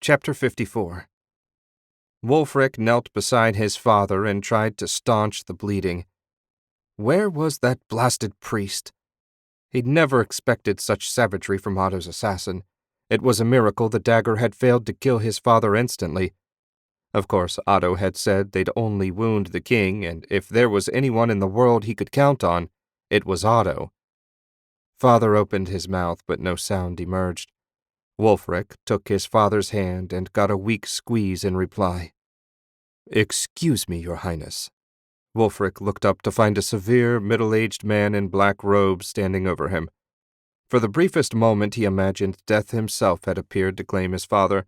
Chapter 54. Wulfric knelt beside his father and tried to staunch the bleeding. Where was that blasted priest? He'd never expected such savagery from Otto's assassin. It was a miracle the dagger had failed to kill his father instantly. Of course, Otto had said they'd only wound the king, and if there was anyone in the world he could count on, it was Otto. Father opened his mouth, but no sound emerged. Wulfric took his father's hand and got a weak squeeze in reply. "Excuse me, Your Highness." Wulfric looked up to find a severe, middle-aged man in black robes standing over him. For the briefest moment he imagined Death himself had appeared to claim his father.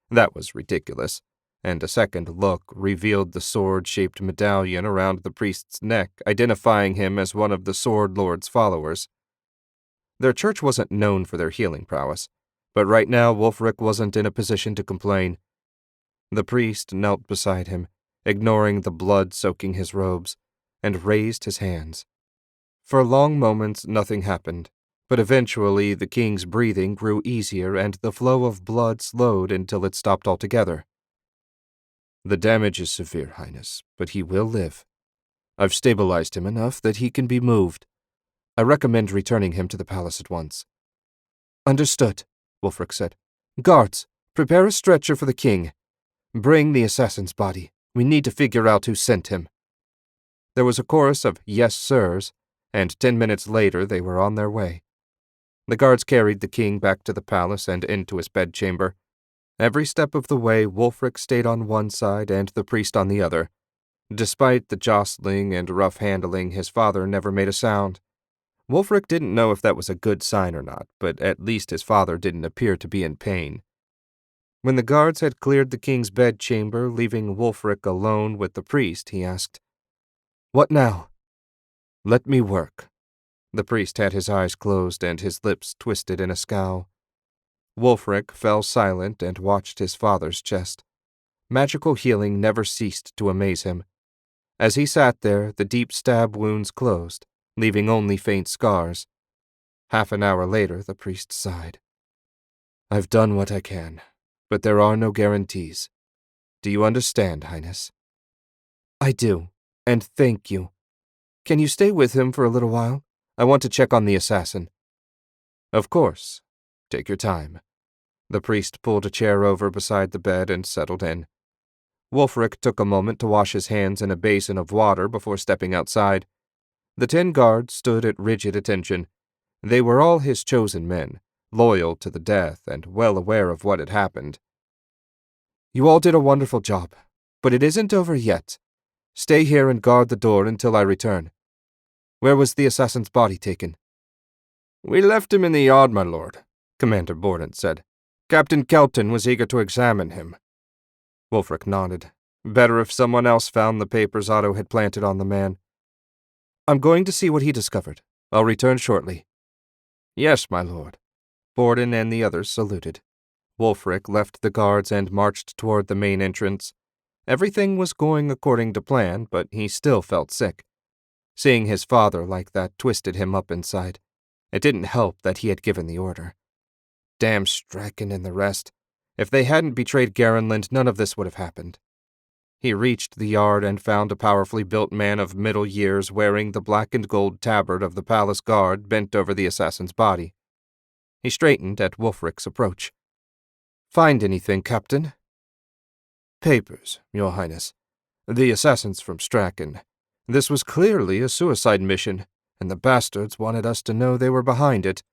That was ridiculous, and a second look revealed the sword-shaped medallion around the priest's neck, identifying him as one of the Sword Lord's followers. Their church wasn't known for their healing prowess, but right now Wulfric wasn't in a position to complain. The priest knelt beside him, ignoring the blood soaking his robes, and raised his hands. For long moments nothing happened, but eventually the king's breathing grew easier and the flow of blood slowed until it stopped altogether. "The damage is severe, Highness, but he will live. I've stabilized him enough that he can be moved. I recommend returning him to the palace at once. Understood, Wulfric said. Guards, prepare a stretcher for the king. Bring the assassin's body. We need to figure out who sent him. There was a chorus of yes, sirs, and 10 minutes later they were on their way. The guards carried the king back to the palace and into his bedchamber. Every step of the way, Wulfric stayed on one side and the priest on the other. Despite the jostling and rough handling, his father never made a sound. Wulfric didn't know if that was a good sign or not, but at least his father didn't appear to be in pain. When the guards had cleared the king's bedchamber, leaving Wulfric alone with the priest, he asked, "What now?" "Let me work." The priest had his eyes closed and his lips twisted in a scowl. Wulfric fell silent and watched his father's chest. Magical healing never ceased to amaze him. As he sat there, the deep stab wounds closed, leaving only faint scars. Half an hour later, the priest sighed. "I've done what I can, but there are no guarantees. Do you understand, Highness?" "I do, and thank you. Can you stay with him for a little while? I want to check on the assassin." "Of course. Take your time." The priest pulled a chair over beside the bed and settled in. Wulfric took a moment to wash his hands in a basin of water before stepping outside. The 10 guards stood at rigid attention. They were all his chosen men, loyal to the death and well aware of what had happened. "You all did a wonderful job, but it isn't over yet. Stay here and guard the door until I return. Where was the assassin's body taken?" "We left him in the yard, my lord," Commander Borden said. "Captain Kelton was eager to examine him." Wulfric nodded. Better if someone else found the papers Otto had planted on the man. "I'm going to see what he discovered. I'll return shortly." "Yes, my lord." Borden and the others saluted. Wulfric left the guards and marched toward the main entrance. Everything was going according to plan, but he still felt sick. Seeing his father like that twisted him up inside. It didn't help that he had given the order. Damn Strachan and the rest. If they hadn't betrayed Garenland, none of this would have happened. He reached the yard and found a powerfully built man of middle years wearing the black and gold tabard of the palace guard bent over the assassin's body. He straightened at Wulfric's approach. "Find anything, Captain?" "Papers, Your Highness. The assassins from Strachan. This was clearly a suicide mission, and the bastards wanted us to know they were behind it.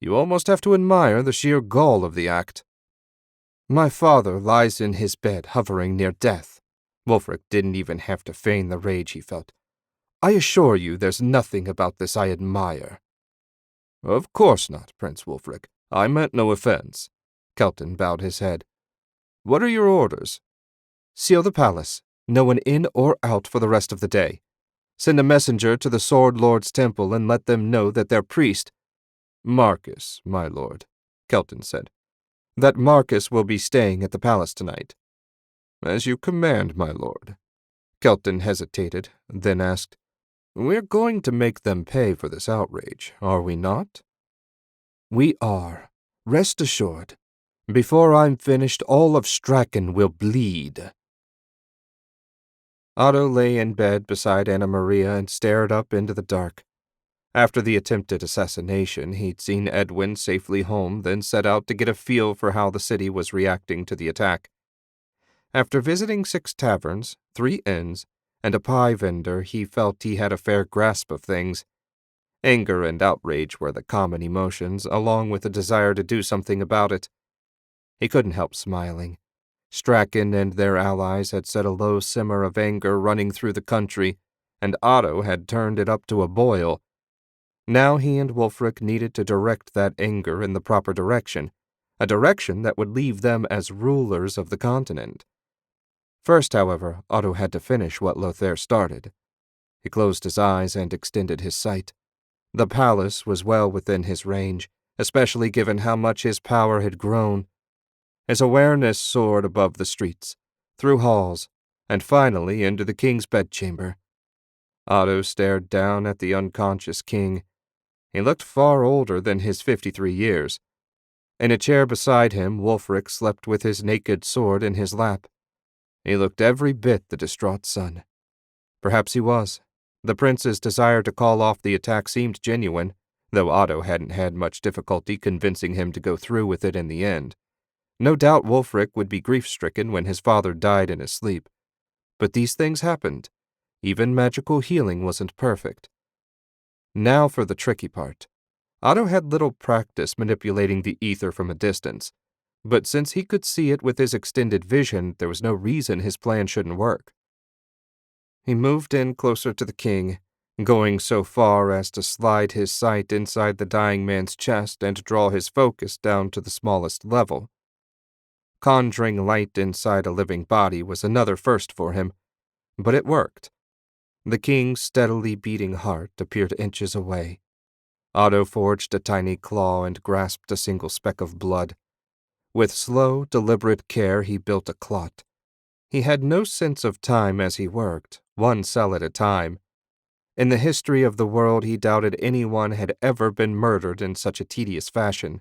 You almost have to admire the sheer gall of the act." "My father lies in his bed, hovering near death." Wulfric didn't even have to feign the rage he felt. "I assure you there's nothing about this I admire." "Of course not, Prince Wulfric. I meant no offense." Kelton bowed his head. "What are your orders?" "Seal the palace. No one in or out for the rest of the day. Send a messenger to the Sword Lord's temple and let them know that their priest—" "Marcus, my lord," Kelton said. "That Marcus will be staying at the palace tonight." "As you command, my lord." Kelton hesitated, then asked, "We're going to make them pay for this outrage, are we not?" "We are. Rest assured. Before I'm finished, all of Strachan will bleed." Otto lay in bed beside Anna Maria and stared up into the dark. After the attempted assassination, he'd seen Edwin safely home, then set out to get a feel for how the city was reacting to the attack. After visiting 6 taverns, 3 inns, and a pie vendor, he felt he had a fair grasp of things. Anger and outrage were the common emotions, along with a desire to do something about it. He couldn't help smiling. Strachan and their allies had set a low simmer of anger running through the country, and Otto had turned it up to a boil. Now he and Wulfric needed to direct that anger in the proper direction, a direction that would leave them as rulers of the continent. First, however, Otto had to finish what Lothair started. He closed his eyes and extended his sight. The palace was well within his range, especially given how much his power had grown. His awareness soared above the streets, through halls, and finally into the king's bedchamber. Otto stared down at the unconscious king. He looked far older than his 53 years. In a chair beside him, Wulfric slept with his naked sword in his lap. He looked every bit the distraught son. Perhaps he was. The prince's desire to call off the attack seemed genuine, though Otto hadn't had much difficulty convincing him to go through with it in the end. No doubt Wulfric would be grief-stricken when his father died in his sleep. But these things happened. Even magical healing wasn't perfect. Now for the tricky part. Otto had little practice manipulating the ether from a distance, but since he could see it with his extended vision, there was no reason his plan shouldn't work. He moved in closer to the king, going so far as to slide his sight inside the dying man's chest and draw his focus down to the smallest level. Conjuring light inside a living body was another first for him, but it worked. The king's steadily beating heart appeared inches away. Otto forged a tiny claw and grasped a single speck of blood. With slow, deliberate care, he built a clot. He had no sense of time as he worked, one cell at a time. In the history of the world, he doubted anyone had ever been murdered in such a tedious fashion.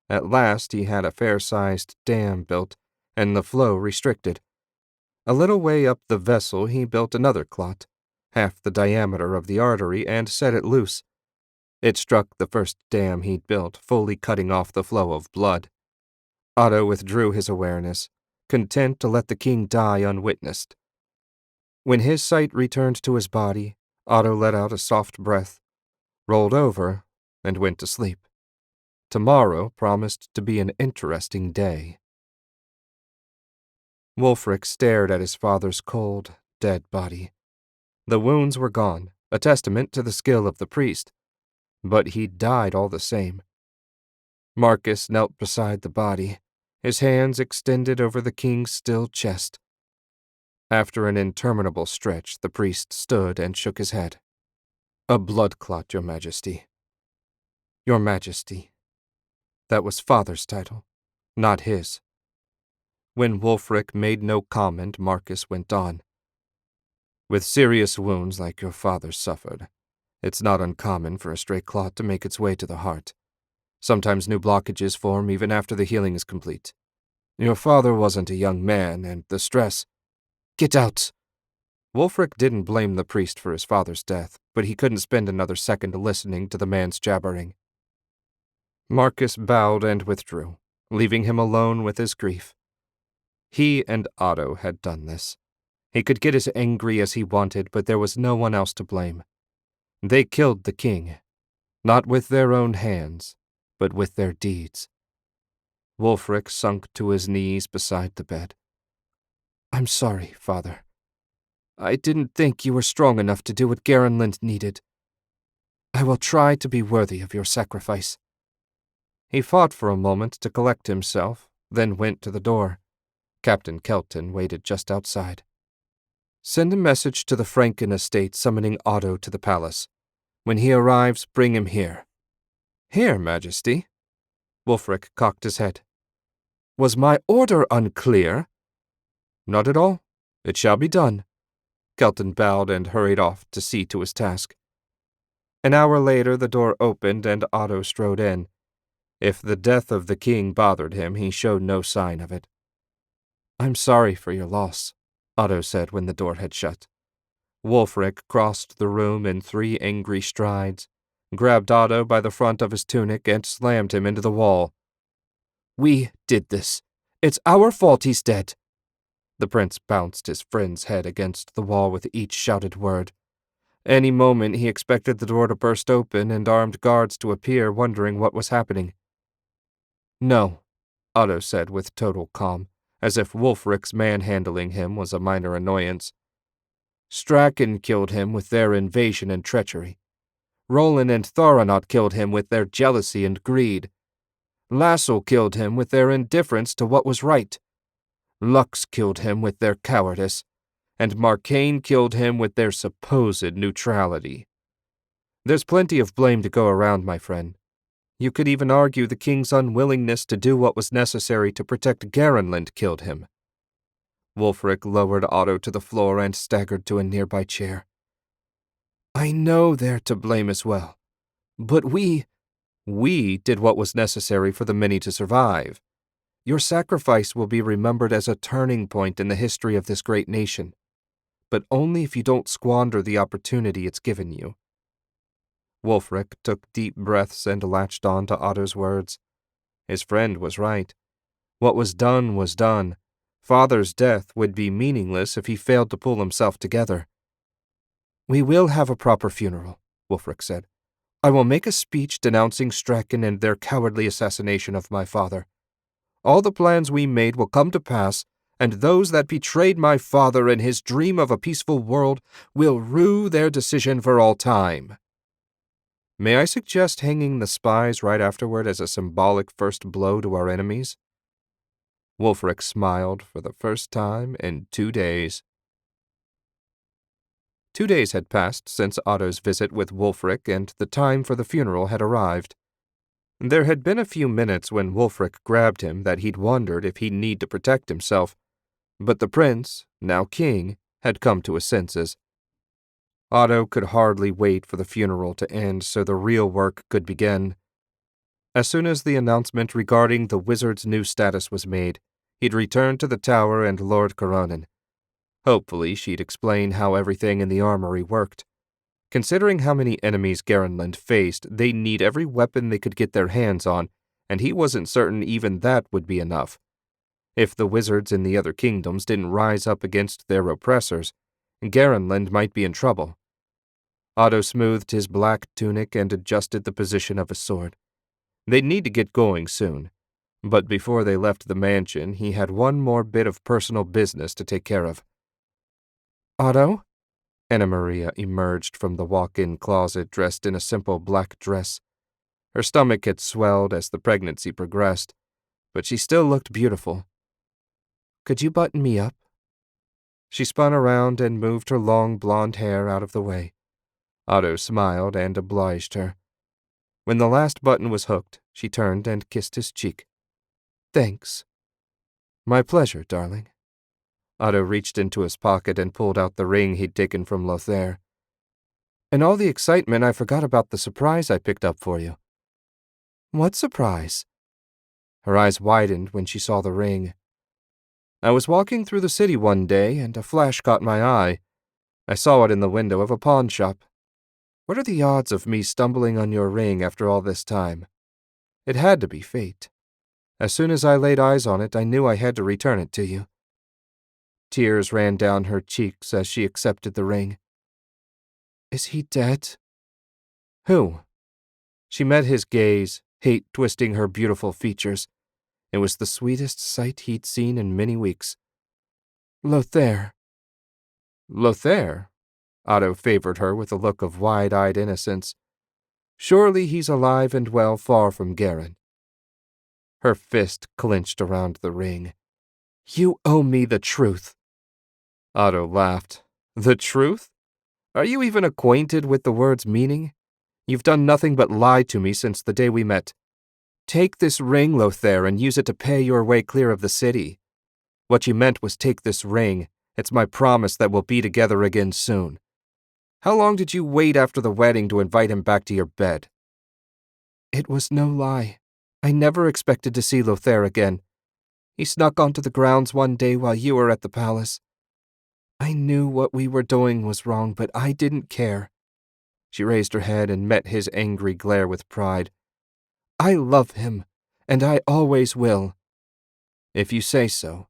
At last, he had a fair-sized dam built, and the flow restricted. A little way up the vessel, he built another clot, half the diameter of the artery, and set it loose. It struck the first dam he'd built, fully cutting off the flow of blood. Otto withdrew his awareness, content to let the king die unwitnessed. When his sight returned to his body, Otto let out a soft breath, rolled over, and went to sleep. Tomorrow promised to be an interesting day. Wulfric stared at his father's cold, dead body. The wounds were gone, a testament to the skill of the priest, but he'd died all the same. Marcus knelt beside the body, his hands extended over the king's still chest. After an interminable stretch, the priest stood and shook his head. "A blood clot, Your Majesty." "Your Majesty." That was father's title, not his. When Wulfric made no comment, Marcus went on. "With serious wounds like your father suffered, it's not uncommon for a stray clot to make its way to the heart. Sometimes new blockages form even after the healing is complete. Your father wasn't a young man, and the stress—" "Get out!" Wulfric didn't blame the priest for his father's death, but he couldn't spend another second listening to the man's jabbering. Marcus bowed and withdrew, leaving him alone with his grief. He and Otto had done this. He could get as angry as he wanted, but there was no one else to blame. They killed the king, not with their own hands, but with their deeds. Wulfric sunk to his knees beside the bed. "I'm sorry, father. I didn't think you were strong enough to do what Garenland needed. I will try to be worthy of your sacrifice." He fought for a moment to collect himself, then went to the door. Captain Kelton waited just outside. "Send a message to the Franken estate summoning Otto to the palace. When he arrives, bring him here." "Here, Majesty?" Wulfric cocked his head. "Was my order unclear?" "Not at all. It shall be done." Kelton bowed and hurried off to see to his task. An hour later, the door opened and Otto strode in. If the death of the king bothered him, he showed no sign of it. "I'm sorry for your loss," Otto said when the door had shut. Wulfric crossed the room in 3 angry strides, grabbed Otto by the front of his tunic, and slammed him into the wall. "We did this. It's our fault he's dead." The prince bounced his friend's head against the wall with each shouted word. Any moment he expected the door to burst open and armed guards to appear, wondering what was happening. "No," Otto said with total calm, as if Wulfric's manhandling him was a minor annoyance. "Strachan killed him with their invasion and treachery. Roland and Thoronot killed him with their jealousy and greed. Lassel killed him with their indifference to what was right. Lux killed him with their cowardice, and Marcaine killed him with their supposed neutrality. There's plenty of blame to go around, my friend. You could even argue the king's unwillingness to do what was necessary to protect Garenland killed him." Wulfric lowered Otto to the floor and staggered to a nearby chair. "I know they're to blame as well, but we did what was necessary for the many to survive. Your sacrifice will be remembered as a turning point in the history of this great nation. but only if you don't squander the opportunity it's given you. Wulfric took deep breaths and latched on to Otto's words. His friend was right. What was done was done. Father's death would be meaningless if he failed to pull himself together. "We will have a proper funeral," Wulfric said. "I will make a speech denouncing Strachan and their cowardly assassination of my father. All the plans we made will come to pass, and those that betrayed my father in his dream of a peaceful world will rue their decision for all time." "May I suggest hanging the spies right afterward as a symbolic first blow to our enemies?" Wulfric smiled for the first time in 2 days. 2 days had passed since Otto's visit with Wulfric, and the time for the funeral had arrived. There had been a few minutes when Wulfric grabbed him that he'd wondered if he'd need to protect himself, but the prince, now king, had come to his senses. Otto could hardly wait for the funeral to end so the real work could begin. As soon as the announcement regarding the wizard's new status was made, he'd return to the tower and Lord Coronin. Hopefully she'd explain how everything in the armory worked. Considering how many enemies Garenland faced, they'd need every weapon they could get their hands on, and he wasn't certain even that would be enough. If the wizards in the other kingdoms didn't rise up against their oppressors, Garenland might be in trouble. Otto smoothed his black tunic and adjusted the position of his sword. They'd need to get going soon, but before they left the mansion, he had one more bit of personal business to take care of. "Otto?" Anna Maria emerged from the walk-in closet dressed in a simple black dress. Her stomach had swelled as the pregnancy progressed, but she still looked beautiful. "Could you button me up?" She spun around and moved her long blonde hair out of the way. Otto smiled and obliged her. When the last button was hooked, she turned and kissed his cheek. "Thanks." "My pleasure, darling." Otto reached into his pocket and pulled out the ring he'd taken from Lothair. "In all the excitement, I forgot about the surprise I picked up for you." "What surprise?" Her eyes widened when she saw the ring. "I was walking through the city one day, and a flash caught my eye. I saw it in the window of a pawn shop. What are the odds of me stumbling on your ring after all this time? It had to be fate. As soon as I laid eyes on it, I knew I had to return it to you." Tears ran down her cheeks as she accepted the ring. "Is he dead?" "Who?" She met his gaze, hate twisting her beautiful features. It was the sweetest sight he'd seen in many weeks. "Lothair." "Lothair?" Otto favored her with a look of wide-eyed innocence. "Surely he's alive and well far from Garen." Her fist clenched around the ring. "You owe me the truth." Otto laughed. "The truth? Are you even acquainted with the word's meaning? You've done nothing but lie to me since the day we met. Take this ring, Lothair, and use it to pay your way clear of the city. What you meant was take this ring. It's my promise that we'll be together again soon. How long did you wait after the wedding to invite him back to your bed?" "It was no lie. I never expected to see Lothair again. He snuck onto the grounds one day while you were at the palace. I knew what we were doing was wrong, but I didn't care." She raised her head and met his angry glare with pride. "I love him, and I always will." "If you say so.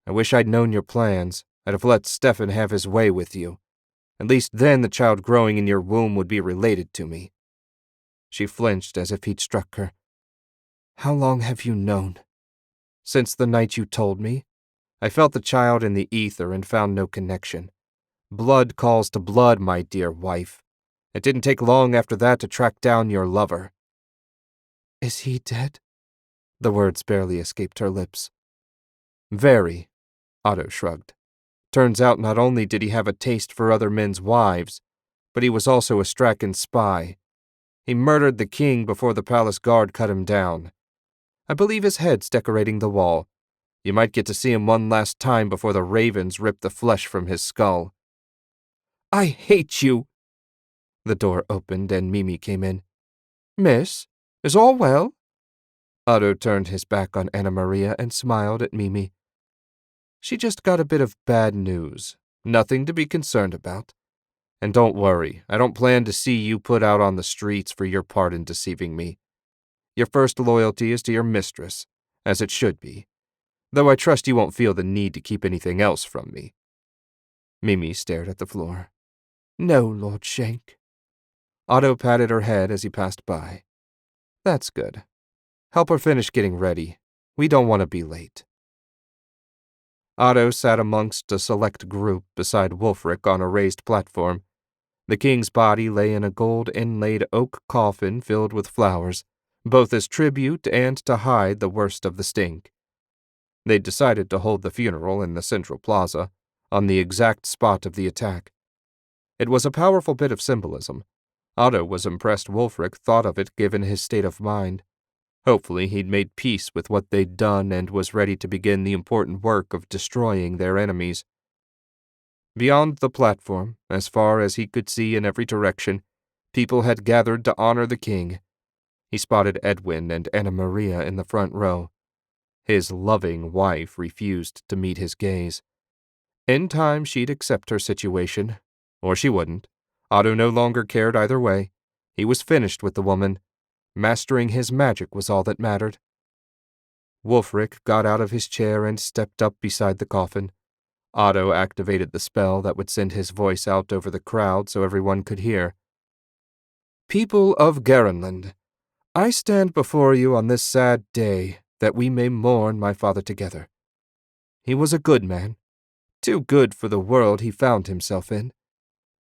I wish I'd known your plans. I'd have let Stefan have his way with you. At least then the child growing in your womb would be related to me." She flinched as if he'd struck her. "How long have you known?" "Since the night you told me. I felt the child in the ether and found no connection. Blood calls to blood, my dear wife. It didn't take long after that to track down your lover." "Is he dead?" The words barely escaped her lips. "Very," Otto shrugged. "Turns out not only did he have a taste for other men's wives, but he was also a Strachan spy. He murdered the king before the palace guard cut him down. I believe his head's decorating the wall. You might get to see him one last time before the ravens rip the flesh from his skull." "I hate you!" The door opened and Mimi came in. "Miss, is all well?" Otto turned his back on Anna Maria and smiled at Mimi. "She just got a bit of bad news. Nothing to be concerned about. And don't worry, I don't plan to see you put out on the streets for your part in deceiving me. Your first loyalty is to your mistress, as it should be, though I trust you won't feel the need to keep anything else from me." Mimi stared at the floor. "No, Lord Shank." Otto patted her head as he passed by. "That's good. Help her finish getting ready. We don't want to be late." Otto sat amongst a select group beside Wulfric on a raised platform. The king's body lay in a gold-inlaid oak coffin filled with flowers, both as tribute and to hide the worst of the stink. They'd decided to hold the funeral in the central plaza, on the exact spot of the attack. It was a powerful bit of symbolism. Otto was impressed Wulfric thought of it given his state of mind. Hopefully he'd made peace with what they'd done and was ready to begin the important work of destroying their enemies. Beyond the platform, as far as he could see in every direction, people had gathered to honor the king. He spotted Edwin and Anna Maria in the front row. His loving wife refused to meet his gaze. In time she'd accept her situation, or she wouldn't. Otto no longer cared either way. He was finished with the woman. Mastering his magic was all that mattered. Wulfric got out of his chair and stepped up beside the coffin. Otto activated the spell that would send his voice out over the crowd so everyone could hear. "People of Garenland, I stand before you on this sad day that we may mourn my father together. He was a good man, too good for the world he found himself in.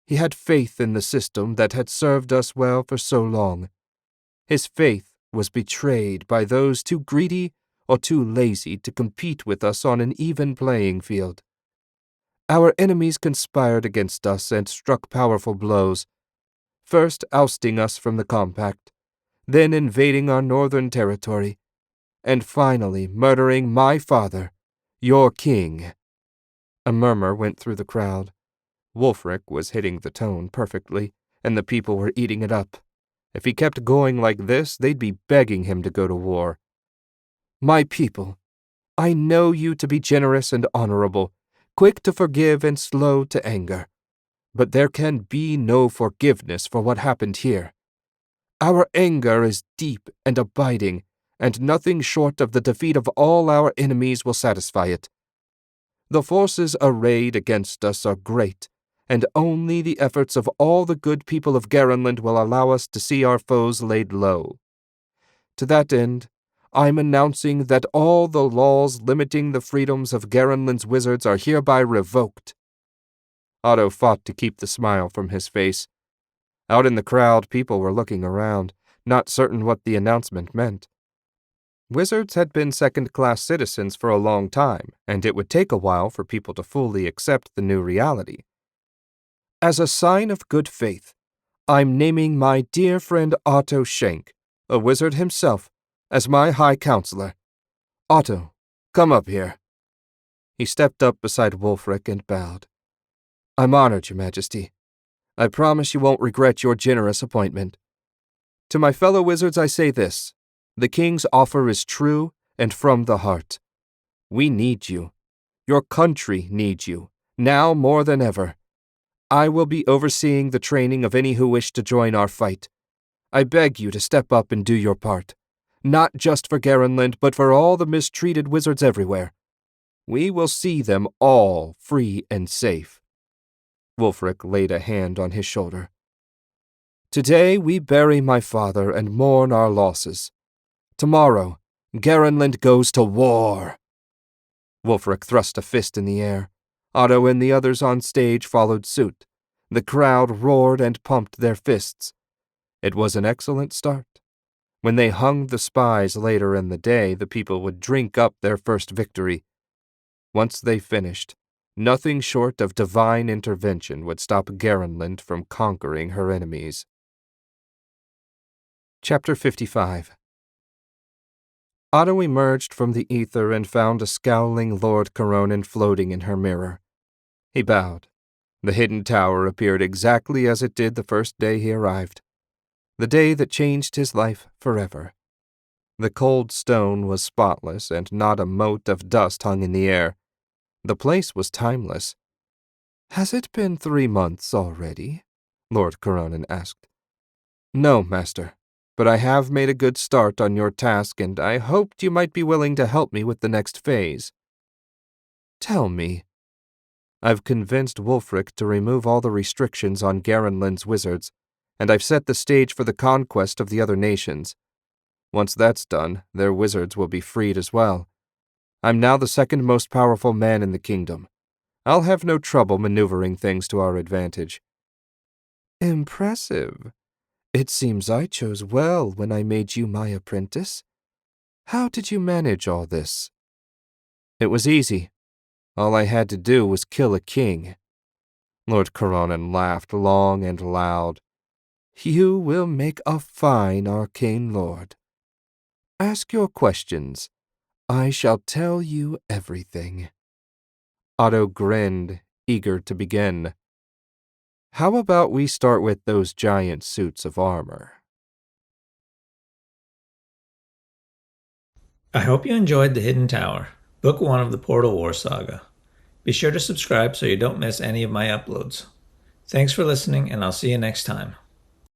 He had faith in the system that had served us well for so long. His faith was betrayed by those too greedy or too lazy to compete with us on an even playing field. Our enemies conspired against us and struck powerful blows, first ousting us from the compact, then invading our northern territory, and finally murdering my father, your king." A murmur went through the crowd. Wulfric was hitting the tone perfectly, and the people were eating it up. If he kept going like this, they'd be begging him to go to war. "My people, I know you to be generous and honorable, quick to forgive and slow to anger. But there can be no forgiveness for what happened here. Our anger is deep and abiding, and nothing short of the defeat of all our enemies will satisfy it. The forces arrayed against us are great, and only the efforts of all the good people of Garenland will allow us to see our foes laid low. To that end, I'm announcing that all the laws limiting the freedoms of Garenland's wizards are hereby revoked." Otto fought to keep the smile from his face. Out in the crowd, people were looking around, not certain what the announcement meant. Wizards had been second-class citizens for a long time, and it would take a while for people to fully accept the new reality. "As a sign of good faith, I'm naming my dear friend Otto Shenk, a wizard himself, as my High Counselor. Otto, come up here." He stepped up beside Wulfric and bowed. "I'm honored, Your Majesty. I promise you won't regret your generous appointment. To my fellow wizards I say this: the king's offer is true and from the heart. We need you. Your country needs you, now more than ever. I will be overseeing the training of any who wish to join our fight. I beg you to step up and do your part, not just for Garenland, but for all the mistreated wizards everywhere. We will see them all free and safe." Wulfric laid a hand on his shoulder. "Today we bury my father and mourn our losses. Tomorrow, Garenland goes to war." Wulfric thrust a fist in the air. Otto and the others on stage followed suit. The crowd roared and pumped their fists. It was an excellent start. When they hung the spies later in the day, the people would drink up their first victory. Once they finished, nothing short of divine intervention would stop Garenland from conquering her enemies. Chapter 55. Otto emerged from the ether and found a scowling Lord Coronin floating in her mirror. He bowed. The hidden tower appeared exactly as it did the first day he arrived, the day that changed his life forever. The cold stone was spotless, and not a mote of dust hung in the air. The place was timeless. Has it been 3 months already? Lord Coronan asked. No, master, but I have made a good start on your task, and I hoped you might be willing to help me with the next phase. Tell me. I've convinced Wulfric to remove all the restrictions on Garenlin's wizards, and I've set the stage for the conquest of the other nations. Once that's done, their wizards will be freed as well. I'm now the second most powerful man in the kingdom. I'll have no trouble maneuvering things to our advantage. Impressive. It seems I chose well when I made you my apprentice. How did you manage all this? It was easy. All I had to do was kill a king. Lord Coronan laughed long and loud. You will make a fine arcane lord. Ask your questions. I shall tell you everything. Otto grinned, eager to begin. How about we start with those giant suits of armor? I hope you enjoyed The Hidden Tower, Book 1 of the Portal Wars Saga. Be sure to subscribe so you don't miss any of my uploads. Thanks for listening, and I'll see you next time.